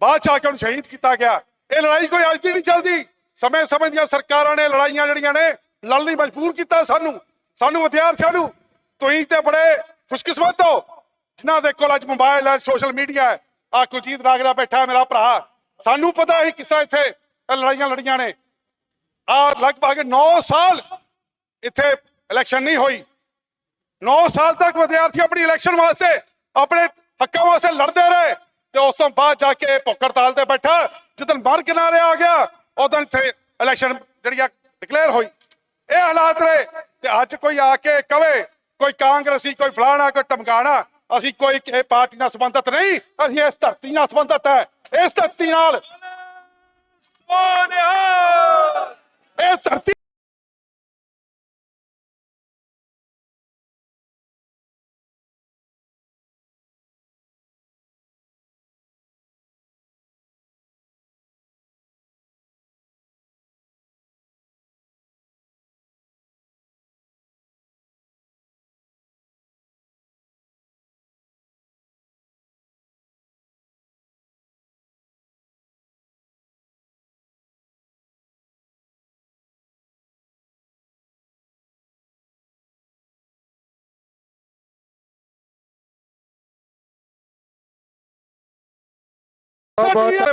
ਬਾਅਦ ਚ ਆ ਕੇ ਉਹਨੂੰ ਸ਼ਹੀਦ ਕੀਤਾ ਗਿਆ। ਇਹ ਲੜਾਈ ਕੋਈ ਅੱਜ ਦੀ ਨਹੀਂ ਚੱਲਦੀ। ਸਮੇਂ ਸਮੇਂ ਦੀਆਂ ਸਰਕਾਰਾਂ ਨੇ ਲੜਾਈਆਂ ਜਿਹੜੀਆਂ ਨੇ ਲੜਨ ਲਈ ਮਜਬੂਰ ਕੀਤਾ ਸਾਨੂੰ ਵਿਦਿਆਰਥੀਆਂ ਨੂੰ। ਤੁਸੀਂ ਤੇ ਬੜੇ ਖੁਸ਼ਕਿਸਮਤ ਹੋ ਜਿਨ੍ਹਾਂ ਦੇ ਕੋਲ ਅੱਜ ਮੋਬਾਈਲ ਹੈ, ਸੋਸ਼ਲ ਮੀਡੀਆ ਹੈ। ਆ ਕੁਲਜੀਤ ਨਾਗਰਾ ਬੈਠਾ ਮੇਰਾ ਭਰਾ, ਸਾਨੂੰ ਪਤਾ ਹੀ ਕਿਸ ਤਰ੍ਹਾਂ ਇੱਥੇ ਲੜਾਈਆਂ ਲੜੀਆਂ ਨੇ। ਆ ਲਗਭਗ 9 ਸਾਲ ਇੱਥੇ ਇਲੈਕਸ਼ਨ ਨਹੀਂ ਹੋਈ। 9 ਸਾਲ ਤੱਕ ਵਿਦਿਆਰਥੀ ਆਪਣੀ ਇਲੈਕਸ਼ਨ ਵਾਸਤੇ, ਆਪਣੇ ਹੱਕਾਂ ਵਾਸਤੇ ਲੜਦੇ ਰਹੇ, ਤੇ ਉਸ ਤੋਂ ਬਾਅਦ ਜਾ ਕੇ ਭੁੱਖ ਹੜਤਾਲ ਤੇ ਬੈਠਾ। ਜਦੋਂ ਮਰ ਕਿਨਾਰੇ ਆ ਗਿਆ ਉਦੋਂ ਇੱਥੇ ਇਲੈਕਸ਼ਨ ਜਿਹੜੀਆਂ ਡਿਕਲੇਅਰ ਹੋਈ। ਇਹ ਹਾਲਾਤ ਰਹੇ ਤੇ ਅੱਜ ਕੋਈ ਆ ਕੇ ਕਵੇ ਕੋਈ ਕਾਂਗਰਸੀ ਕੋਈ ਫਲਾਣਾ ਕੋਈ ਟਮਕਾਣਾ ਅਸੀਂ ਕੋਈ ਕਿਸੇ ਪਾਰਟੀ ਨਾਲ ਸੰਬੰਧਿਤ ਨਹੀਂ, ਅਸੀਂ ਇਸ ਧਰਤੀ ਨਾਲ ਸੰਬੰਧਿਤ ਹੈ। ਇਸ ਧਰਤੀ ਨਾਲ ਇਹ ਧਰਤੀ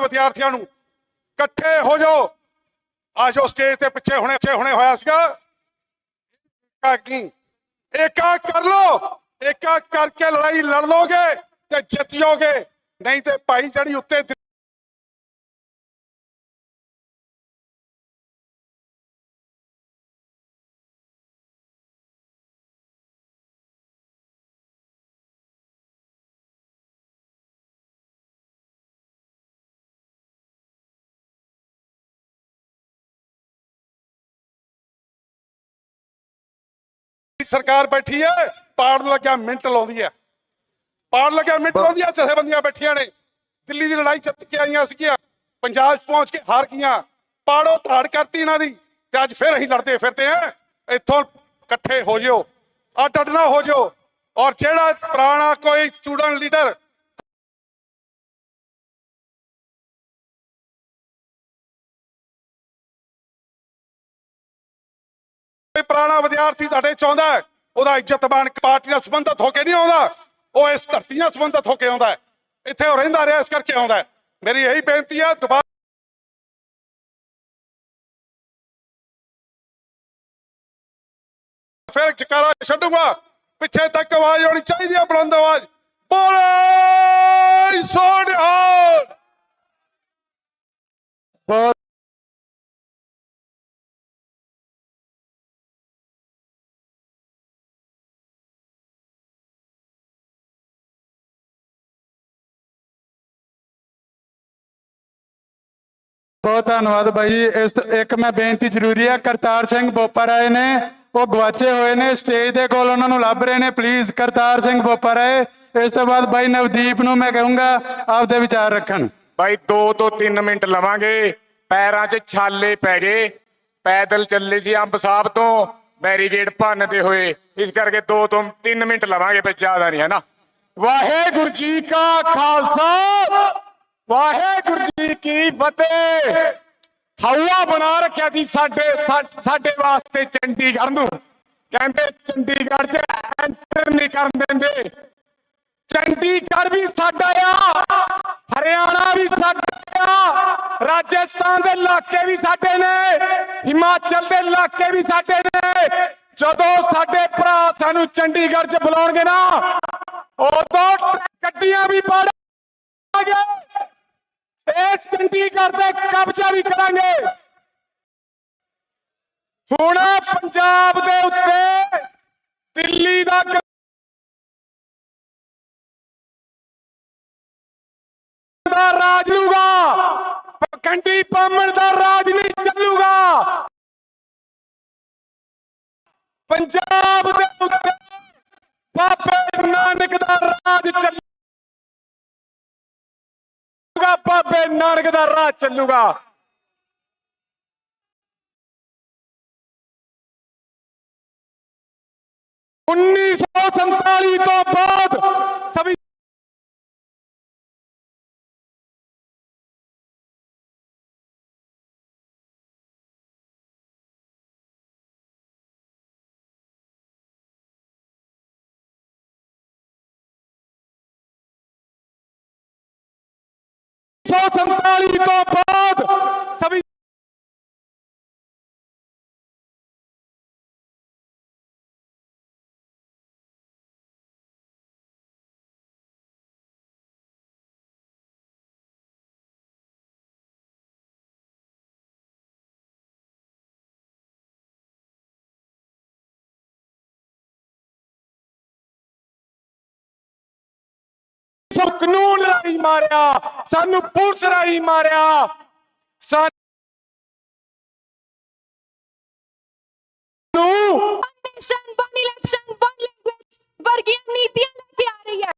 ਵਿਦਿਆਰਥੀਆਂ ਨੂੰ ਇਕੱਠੇ ਹੋ ਜਾਓ। ਆ ਜੋ ਸਟੇਜ ਤੇ ਪਿੱਛੇ ਹੁਣੇ ਹੋਇਆ ਸੀਗਾ, ਏਕਾ ਕਰ ਲੋ, ਏਕਾ ਕਰਕੇ ਲੜਾਈ ਲੜ ਲੋਗੇ ਤੇ ਜਿੱਤ ਜਾਓਗੇ, ਨਹੀਂ ਤੇ ਭਾਈ ਜਿਹੜੀ ਉੱਤੇ ਸਰਕਾਰ ਬੈਠੀ ਹੈ, ਪਾੜ ਲੱਗਿਆ ਮਿੰਟ ਲਾਉਂਦੀ ਹੈ, ਪਾੜ ਲੱਗਿਆ ਮਿੰਟ ਲਾਉਂਦੀ ਹੈ। ਜਥੇਬੰਦੀਆਂ ਬੈਠੀਆਂ ਨੇ, ਦਿੱਲੀ ਦੀ ਲੜਾਈ ਜਿੱਤ ਕੇ ਆਈਆਂ ਸੀਗੀਆਂ, ਪੰਜਾਬ 'ਚ ਪਹੁੰਚ ਕੇ ਹਾਰ ਗਈਆਂ, ਪਾੜੋ ਧਾੜ ਕਰਤੀ ਇਹਨਾਂ ਦੀ ਤੇ ਅੱਜ ਫਿਰ ਅਸੀਂ ਲੜਦੇ ਫਿਰਦੇ ਆ। ਇੱਥੋਂ ਇਕੱਠੇ ਹੋ ਜਿਓ, ਅੱਡ ਅੱਡ ਨਾ ਹੋ ਜਿਓ। ਔਰ ਜਿਹੜਾ ਪੁਰਾਣਾ ਕੋਈ ਸਟੂਡੈਂਟ ਲੀਡਰ ਪੁਰਾਣਾ ਵਿਦਿਆਰਥੀ ਤੁਹਾਡੇ ਚਾਹੁੰਦਾ ਹੈ, ਉਹਦਾ ਇੱਜ਼ਤਮਾਨ ਪਾਰਟੀ ਨਾਲ ਸੰਬੰਧਿਤ ਹੋ ਕੇ ਨਹੀਂ ਆਉਂਦਾ, ਉਹ ਇਸ ਧਰਤੀ ਨਾਲ ਸੰਬੰਧਿਤ ਹੋ ਕੇ ਆਉਂਦਾ, ਇੱਥੇ ਉਹ ਰਹਿੰਦਾ ਰਿਹਾ ਇਸ ਕਰਕੇ ਆਉਂਦਾ। ਮੇਰੀ ਇਹੀ ਬੇਨਤੀ ਹੈ, ਦੁਬਾਰਾ ਫਿਰ ਜਕਾਰਾ ਛੱਡੂਗਾ, ਪਿੱਛੇ ਤੱਕ ਆਵਾਜ਼ ਆਉਣੀ ਚਾਹੀਦੀ ਹੈ, ਬੁਲੰਦ ਆਵਾਜ਼, ਬੋਲੇ ਸੋ ਨਿਹਾਲ। ਬਹੁਤ ਧੰਨਵਾਦ ਬਾਈ। ਇਸ ਇੱਕ ਮੈਂ ਬੇਨਤੀ ਜ਼ਰੂਰੀ ਹੈ, ਕਰਤਾਰ ਸਿੰਘ ਬੋਪਰ ਆਏ ਨੇ, ਉਹ ਗਵਾਚੇ ਹੋਏ ਨੇ ਸਟੇਜ ਦੇ ਕੋਲ, ਉਹਨਾਂ ਨੂੰ ਲੱਭ ਰਹੇ ਨੇ। ਪਲੀਜ਼ ਕਰਤਾਰ ਸਿੰਘ ਬੋਪਰ ਆਏ। ਇਸ ਤੋਂ ਬਾਅਦ ਬਾਈ ਨਵਦੀਪ ਨੂੰ ਮੈਂ ਕਹੂੰਗਾ ਆਪਦੇ ਵਿਚਾਰ ਰੱਖਣ। ਬਾਈ 2 ਤੋਂ 3 ਮਿੰਟ ਲਵਾਂਗੇ, ਪੈਰਾਂ 'ਚ ਛਾਲੇ ਪੈ ਗਏ, ਪੈਦਲ ਚੱਲੇ ਸੀ ਅੰਬ ਸਾਹਿਬ ਤੋਂ, ਬੈਰੀਗੇਡ ਭੰਨਦੇ ਹੋਏ, ਇਸ ਕਰਕੇ 2 ਤੋਂ 3 ਮਿੰਟ ਲਵਾਂਗੇ, ਬਈ ਜ਼ਿਆਦਾ ਨਹੀਂ ਹੈ ਨਾ। ਵਾਹਿਗੁਰੂ ਜੀ ਕਾ ਖਾਲਸਾ, ਵਾਹਿਗੁਰੂ ਜੀ ਕੀ ਫਤਿਹ। ਹਵਾ ਬਣਾ ਰੱਖਿਆ ਸੀ ਸਾਡੇ ਵਾਸਤੇ ਚੰਡੀਗੜ੍ਹ ਨੂੰ, ਕਹਿੰਦੇ ਚੰਡੀਗੜ੍ਹ 'ਚ ਐਂਟਰ ਨਹੀਂ ਕਰਨ ਦਿੰਦੇ। ਚੰਡੀਗੜ੍ਹ ਵੀ ਸਾਡਾ ਆ, ਹਰਿਆਣਾ ਵੀ ਸਾਡਾ ਆ, ਰਾਜਸਥਾਨ ਦੇ ਇਲਾਕੇ ਵੀ ਸਾਡੇ ਨੇ, ਹਿਮਾਚਲ ਦੇ ਇਲਾਕੇ ਵੀ ਸਾਡੇ ਨੇ। ਜਦੋਂ ਸਾਡੇ ਭਰਾ ਸਾਨੂੰ ਚੰਡੀਗੜ੍ਹ 'ਚ ਬੁਲਾਉਣਗੇ ਨਾ, ਉਦੋਂ ਗੱਡੀਆਂ ਵੀ ਪਾੜਾਂਗੇ, ਇਸ ਚੰਡੀਗੜ੍ਹ ਤੇ ਕਬਜ਼ਾ ਵੀ ਕਰਾਂਗੇ। ਹੁਣ ਪੰਜਾਬ ਦੇ ਉੱਤੇ ਦਿੱਲੀ ਦਾ ਰਾਜ ਲੂਗਾ, ਕੰਡੀ ਪਾਮਣ ਦਾ ਰਾਜ ਨਹੀਂ ਚੱਲੂਗਾ। ਪੰਜਾਬ ਦੇ ਉੱਤੇ ਬਾਬੇ ਨਾਨਕ ਦਾ ਰਾਜ ਚੱਲੂਗਾ, ਬਾਬੇ ਨਾਨਕ ਦਾ ਰਾਜ ਚੱਲੂਗਾ। 1947 ਤੋਂ ਬਾਅਦ ਤੋਂ ਬਾਅਦ ਕਾਨੂੰਨ ਰਾਹੀਂ ਮਾਰਿਆ, ਸਾਨੂੰ ਪੁਲਿਸ ਰਾਹੀਂ ਮਾਰਿਆ। Nation, one election, one language ਵਰਗੀਆਂ ਨੀਤੀਆਂ ਲੈ ਕੇ ਆ ਰਹੀ ਹੈ।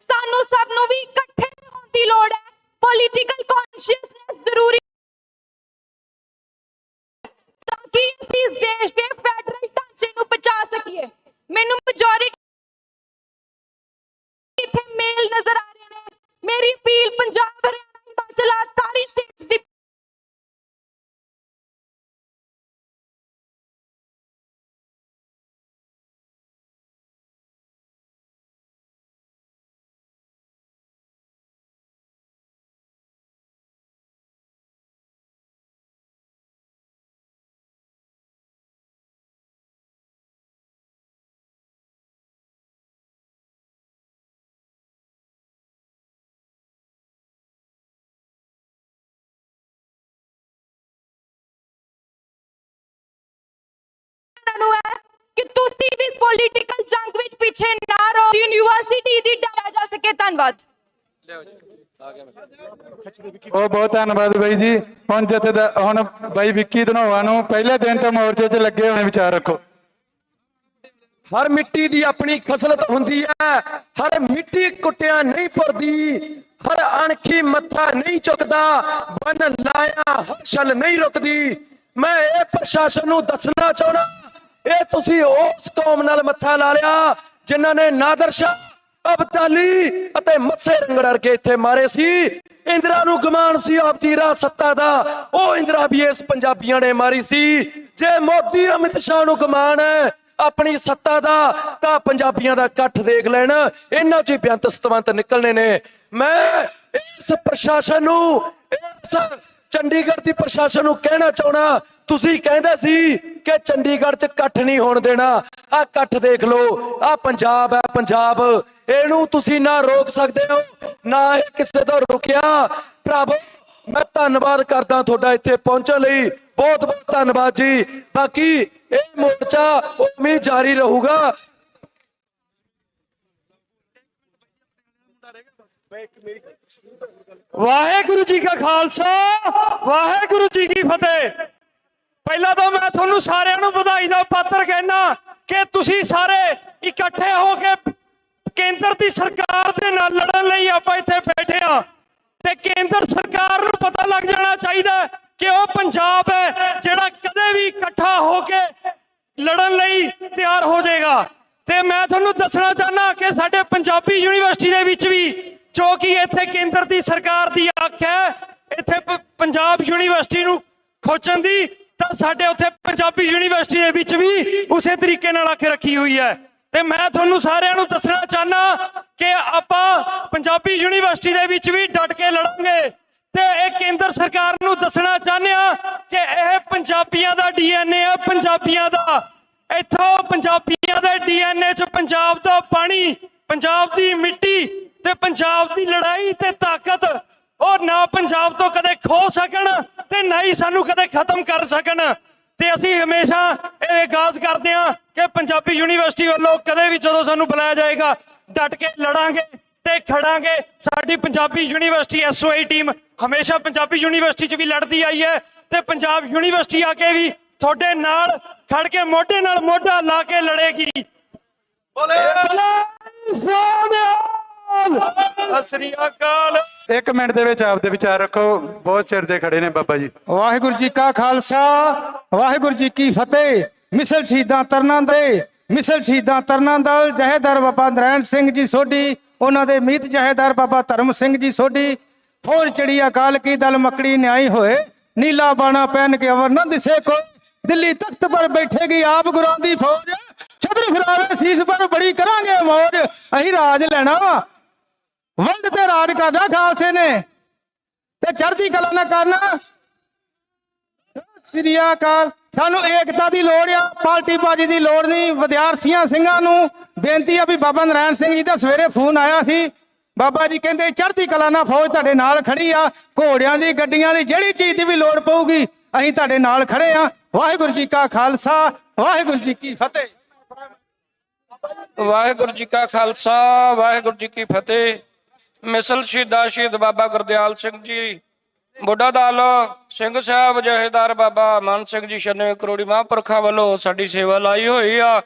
ਸਾਨੂੰ ਸਭ ਨੂੰ ਵੀ ਇਕੱਠੇ ਹੋਣ ਦੀ ਲੋੜ ਹੈ। ਪੋਲੀਟੀਕਲ ਕੌਨਸ਼ੀਅਸਨੈਸ ਜ਼ਰੂਰੀ ਤਾਂ ਕਿ ਅਸੀਂ ਇਸ ਦੇਸ਼ ਦੇ ਫੈਡਰਲ ਢਾਂਚੇ ਨੂੰ ਬਚਾ ਸਕੀਏ। ਮੈਨੂੰ ਮੈਜੋਰਿਟੀ ਇੱਥੇ ਮੇਲ ਨਜ਼ਰ ਆ ਰਹੇ ਨੇ। ਮੇਰੀ ਅਪੀਲ ਪੰਜਾਬ, ਹਰਿਆਣਾ, ਹਿਮਾਚਲ ਆਦਿ ਸਾਰੀ ਸਟੇਟਸ ਦੀ ਹੈ ਕਿ ਤੁਸੀਂ ਵੀ ਇਸ ਪੋਲੀਟੀਕਲ ਜੰਗ ਵਿੱਚ ਪਿੱਛੇ ਨਾ ਰਹੋ। ਯੂਨੀਵਰਸਿਟੀ ਦੀ ਡਰਾ ਜਾ ਸਕੇ। ਧੰਨਵਾਦ। ਬਹੁਤ ਧੰਨਵਾਦ ਬਾਈ ਜੀ। ਹੁਣ ਬਾਈ ਵਿੱਕੀ ਧਨੋਆ ਨੂੰ ਪਹਿਲੇ ਦਿਨ ਤੋਂ ਮੋਰਚੇ 'ਚ ਲੱਗੇ ਹੋਣੇ ਵਿਚਾਰ ਰੱਖੋ। ਹਰ ਮਿੱਟੀ ਦੀ ਆਪਣੀ ਖਸਲਤ ਹੁੰਦੀ ਹੈ, ਹਰ ਮਿੱਟੀ ਕੁੱਟਿਆ ਨਹੀਂ ਭਰਦੀ, ਹਰ ਅਣਖੀ ਮੱਥਾ ਨਹੀਂ ਚੁੱਕਦਾ, ਬੰਨ ਲਾਇਆ ਹਰ ਛਲ ਨਹੀਂ ਰੁਕਦੀ। ਮੈਂ ਇਹ ਪ੍ਰਸ਼ਾਸਨ ਨੂੰ ਦੱਸਣਾ ਚਾਹੁੰਦਾ, ਇਹ ਤੁਸੀਂ ਉਸ ਕੌਮ ਨਾਲ ਮੱਥਾ ਲਾ ਲਿਆ ਜਿਨ੍ਹਾਂ ਨੇ ਨਾਦਰ ਸ਼ਾਹ, ਅਬਦਾਲੀ ਅਤੇ ਮੱਸੇ ਰੰਗੜ ਵਰਗੇ ਇੱਥੇ ਮਾਰੇ ਸੀ। ਇੰਦਰਾ ਨੂੰ ਗਮਾਨ ਸੀ ਆਪਦੀ ਰਾਜ ਸੱਤਾ ਦਾ, ਉਹ ਇੰਦਰਾ ਵੀ ਇਸ ਪੰਜਾਬੀਆਂ ਨੇ ਮਾਰੀ ਸੀ। ਜੇ ਮੋਦੀ ਅਮਿਤ ਸ਼ਾਹ ਨੂੰ ਗਮਾਨ ਹੈ ਆਪਣੀ ਸੱਤਾ ਦਾ ਤਾਂ ਪੰਜਾਬੀਆਂ ਦਾ ਇਕੱਠ ਦੇਖ ਲੈਣ, ਇਹਨਾਂ ਚ ਬੇਅੰਤ ਸਤਵੰਤ ਨਿਕਲਣੇ ਨੇ। ਮੈਂ ਇਸ ਪ੍ਰਸ਼ਾਸਨ ਨੂੰ, ਇਸ ਚੰਡੀਗੜ੍ਹ ਦੀ ਪ੍ਰਸ਼ਾਸਨ ਨੂੰ ਕਹਿਣਾ ਚਾਹੁੰਦਾ, ਤੁਸੀਂ ਕਹਿੰਦੇ ਸੀ ਕਿ ਚੰਡੀਗੜ੍ਹ 'ਚ ਇਕੱਠ ਨਹੀਂ ਹੋਣ ਦੇਣਾ। ਆਹ ਇਕੱਠ ਦੇਖ ਲਓ, ਆਹ ਪੰਜਾਬ ਹੈ ਪੰਜਾਬ, ਇਹਨੂੰ ਤੁਸੀਂ ਨਾ ਰੋਕ ਸਕਦੇ ਹੋ ਨਾ ਇਹ ਕਿਸੇ ਤੋਂ ਰੁਕਿਆ। ਭਰਾਵੋ ਮੈਂ ਧੰਨਵਾਦ ਕਰਦਾ ਤੁਹਾਡਾ ਇੱਥੇ ਪਹੁੰਚਣ ਲਈ, ਬਹੁਤ ਬਹੁਤ ਧੰਨਵਾਦ ਜੀ। ਬਾਕੀ ਇਹ ਮੋਰਚਾ ਉਮੀਦ ਜਾਰੀ ਰਹੂਗਾ। ਵਾਹਿਗੁਰੂ ਜੀ ਕਾ ਖਾਲਸਾ, ਵਾਹਿਗੁਰੂ ਜੀ ਕੀ ਫਤਿਹ। ਪਹਿਲਾਂ ਤਾਂ ਮੈਂ ਤੁਹਾਨੂੰ ਸਾਰਿਆਂ ਨੂੰ ਵਧਾਈ ਦਾ ਪਾਤਰ ਕਹਿਣਾ ਕਿ ਤੁਸੀਂ ਸਾਰੇ ਇਕੱਠੇ ਹੋ ਕੇ ਕੇਂਦਰ ਦੀ ਸਰਕਾਰ ਦੇ ਨਾਲ ਲੜਨ ਲਈ ਆਪਾਂ ਇੱਥੇ ਬੈਠੇ ਆ। ਤੇ ਕੇਂਦਰ ਸਰਕਾਰ ਨੂੰ ਪਤਾ ਲੱਗ ਜਾਣਾ ਚਾਹੀਦਾ ਕਿ ਉਹ ਪੰਜਾਬ ਹੈ ਜਿਹੜਾ ਕਦੇ ਵੀ ਇਕੱਠਾ ਹੋ ਕੇ ਲੜਨ ਲਈ ਤਿਆਰ ਹੋ ਜਾਏਗਾ। ਤੇ ਮੈਂ ਤੁਹਾਨੂੰ ਦੱਸਣਾ ਚਾਹਨਾ ਕਿ ਸਾਡੇ ਪੰਜਾਬੀ ਯੂਨੀਵਰਸਿਟੀ ਦੇ ਵਿੱਚ ਵੀ, ਜੋ ਕਿ ਇੱਥੇ ਕੇਂਦਰ ਦੀ ਸਰਕਾਰ ਦੀ ਅੱਖ ਹੈ ਇੱਥੇ ਪੰਜਾਬ ਯੂਨੀਵਰਸਿਟੀ ਨੂੰ ਖੋਚਣ ਦੀ, ਤਾਂ ਸਾਡੇ ਉੱਥੇ ਪੰਜਾਬੀ ਯੂਨੀਵਰਸਿਟੀ ਦੇ ਵਿੱਚ ਵੀ ਉਸੇ ਤਰੀਕੇ ਨਾਲ ਅੱਖ ਰੱਖੀ ਹੋਈ ਹੈ। ਤੇ ਮੈਂ ਤੁਹਾਨੂੰ ਸਾਰਿਆਂ ਨੂੰ ਦੱਸਣਾ ਚਾਹਨਾ ਕਿ ਆਪਾਂ ਪੰਜਾਬੀ ਯੂਨੀਵਰਸਿਟੀ ਦੇ ਵਿੱਚ ਵੀ ਡਟ ਕੇ ਲੜਾਂਗੇ। ਤੇ ਇਹ ਕੇਂਦਰ ਸਰਕਾਰ ਨੂੰ ਦੱਸਣਾ ਚਾਹੁੰਦੇ ਆ ਕਿ ਇਹ ਪੰਜਾਬੀਆਂ ਦਾ ਡੀਐਨਏ ਹੈ, ਪੰਜਾਬੀਆਂ ਦਾ। ਇੱਥੋਂ ਪੰਜਾਬੀਆਂ ਦੇ ਡੀਐਨਏ 'ਚ ਪੰਜਾਬ ਦਾ ਪਾਣੀ, ਪੰਜਾਬ ਦੀ ਮਿੱਟੀ ਤੇ ਪੰਜਾਬ ਦੀ ਲੜਾਈ ਤੇ ਤਾਕਤ ਉਹ ਨਾ ਪੰਜਾਬ ਤੋਂ ਕਦੇ ਖੋ ਸਕਣ ਤੇ ਨਾ ਹੀ ਸਾਨੂੰ ਕਦੇ ਖਤਮ ਕਰ ਸਕਣ। ਤੇ ਅਸੀਂ ਹਮੇਸ਼ਾ ਇਹ ਅਰਦਾਸ ਕਰਦੇ ਹਾਂ ਕਿ ਪੰਜਾਬੀ ਯੂਨੀਵਰਸਿਟੀ ਵੱਲੋਂ ਕਦੇ ਵੀ ਜਦੋਂ ਸਾਨੂੰ ਬੁਲਾਇਆ ਜਾਏਗਾ ਡਟ ਕੇ ਲੜਾਂਗੇ ਤੇ ਖੜਾਂਗੇ। ਸਾਡੀ ਪੰਜਾਬੀ ਯੂਨੀਵਰਸਿਟੀ ਐਸਓਆਈ ਟੀਮ ਹਮੇਸ਼ਾ ਪੰਜਾਬੀ ਯੂਨੀਵਰਸਿਟੀ 'ਚ ਵੀ ਲੜਦੀ ਆਈ ਹੈ ਤੇ ਪੰਜਾਬ ਯੂਨੀਵਰਸਿਟੀ ਆ ਕੇ ਵੀ ਤੁਹਾਡੇ ਨਾਲ ਖੜ ਕੇ ਮੋਢੇ ਨਾਲ ਮੋਢਾ ਲਾ ਕੇ ਲੜੇਗੀ। ਸਤਿ ਸ੍ਰੀ ਅਕਾਲ। 1 ਮਿੰਟ ਦੇ ਵਿੱਚ ਆਪਦੇ ਵਿਚਾਰ ਰੱਖੋ, ਬਹੁਤ ਚਿਰ ਦੇ ਖੜੇ ਨੇ ਬਾਬਾ ਜੀ। ਵਾਹਿਗੁਰੂ ਜੀ ਕਾ ਖਾਲਸਾ, ਵਾਹਿਗੁਰੂ ਜੀ ਕੀ ਫਤਿਹ। ਮਿਸਲ ਸ਼ਹੀਦਾਂ ਤਰਨਾਂ ਦੇ, ਮਿਸਲ ਸ਼ਹੀਦਾਂ ਤਰਨਾਂ ਦਲ ਜਹੇਦਾਰ ਬਾਬਾ ਨਰੈਣ ਸਿੰਘ ਜੀ ਸੋਢੀ, ਉਹਨਾਂ ਦੇ ਮੀਤ ਜਹੇਦਾਰ ਬਾਬਾ ਧਰਮ ਸਿੰਘ ਜੀ ਸੋਢੀ। ਫੌਜ ਚੜੀ ਅਕਾਲ ਕੀ ਦਲ ਮਕੜੀ ਨਿਆਈ ਹੋਏ, ਨੀਲਾ ਬਾਣਾ ਪਹਿਨ ਕੇ ਅਵਰ ਨਾ ਦਿਸੇ ਕੋ। ਦਿੱਲੀ ਤਖਤ ਪਰ ਬੈਠੇਗੀ ਆਪ ਗੁਰਾਂ ਦੀ ਫੌਜ, ਛਤਰ ਫਿਰਾਵੇ ਸੀਸ ਪਰ ਬੜੀ ਕਰਾਂਗੇ ਮੌਜ। ਅਸੀਂ ਰਾਜ ਲੈਣਾ ਵਾ, ਵਰਲਡ ਤੇ ਰਾਜ ਕਰਨਾ ਖਾਲਸੇ ਨੇ ਤੇ ਚੜ੍ਹਦੀ ਕਲਾ ਨਾ ਕਰਨਾ। ਸ੍ਰੀ ਅਕਾਲ। ਸਾਨੂੰ ਏਕਤਾ ਦੀ ਲੋੜ ਆ, ਪਾਰਟੀ ਬਾਜੀ ਦੀ ਲੋੜ ਨਹੀਂ। ਵਿਦਿਆਰਥੀਆਂ ਸਿੰਘਾਂ ਨੂੰ ਬੇਨਤੀ ਆ ਵੀ ਬਾਬਾ ਨਰੈਣ ਸਿੰਘ ਜੀ ਦਾ ਸਵੇਰੇ ਫੋਨ ਆਇਆ ਸੀ, ਬਾਬਾ ਜੀ ਕਹਿੰਦੇ ਚੜ੍ਹਦੀ ਕਲਾ ਨਾਲ ਫੌਜ ਤੁਹਾਡੇ ਨਾਲ ਖੜੀ ਆ, ਘੋੜਿਆਂ ਦੀ ਗੱਡੀਆਂ ਦੀ ਜਿਹੜੀ ਚੀਜ਼ ਦੀ ਵੀ ਲੋੜ ਪਊਗੀ ਅਸੀਂ ਤੁਹਾਡੇ ਨਾਲ ਖੜੇ ਆ। ਵਾਹਿਗੁਰੂ ਜੀ ਕਾ ਖਾਲਸਾ, ਵਾਹਿਗੁਰੂ ਜੀ ਕੀ ਫਤਿਹ। ਵਾਹਿਗੁਰੂ ਜੀ ਕਾ ਖਾਲਸਾ ਵਾਹਿਗੁਰੂ ਜੀ ਕੀ ਫਤਿਹ। ਮਿਸਲ ਸ਼ਹੀਦਾ ਸ਼ਹੀਦ ਬਾਬਾ ਗੁਰਦਿਆਲ ਸਿੰਘ ਜੀ, ਬੁੱਢਾ ਦਲ ਸਿੰਘ ਸਾਹਿਬ, ਜਹੇਦਾਰ ਬਾਬਾ ਮਨ ਸਿੰਘ ਜੀ 96 ਕਰੋੜੀ ਮਹਾਂਪੁਰਖਾਂ ਵੱਲੋਂ ਸਾਡੀ ਸੇਵਾ ਲਾਈ ਹੋਈ ਆ।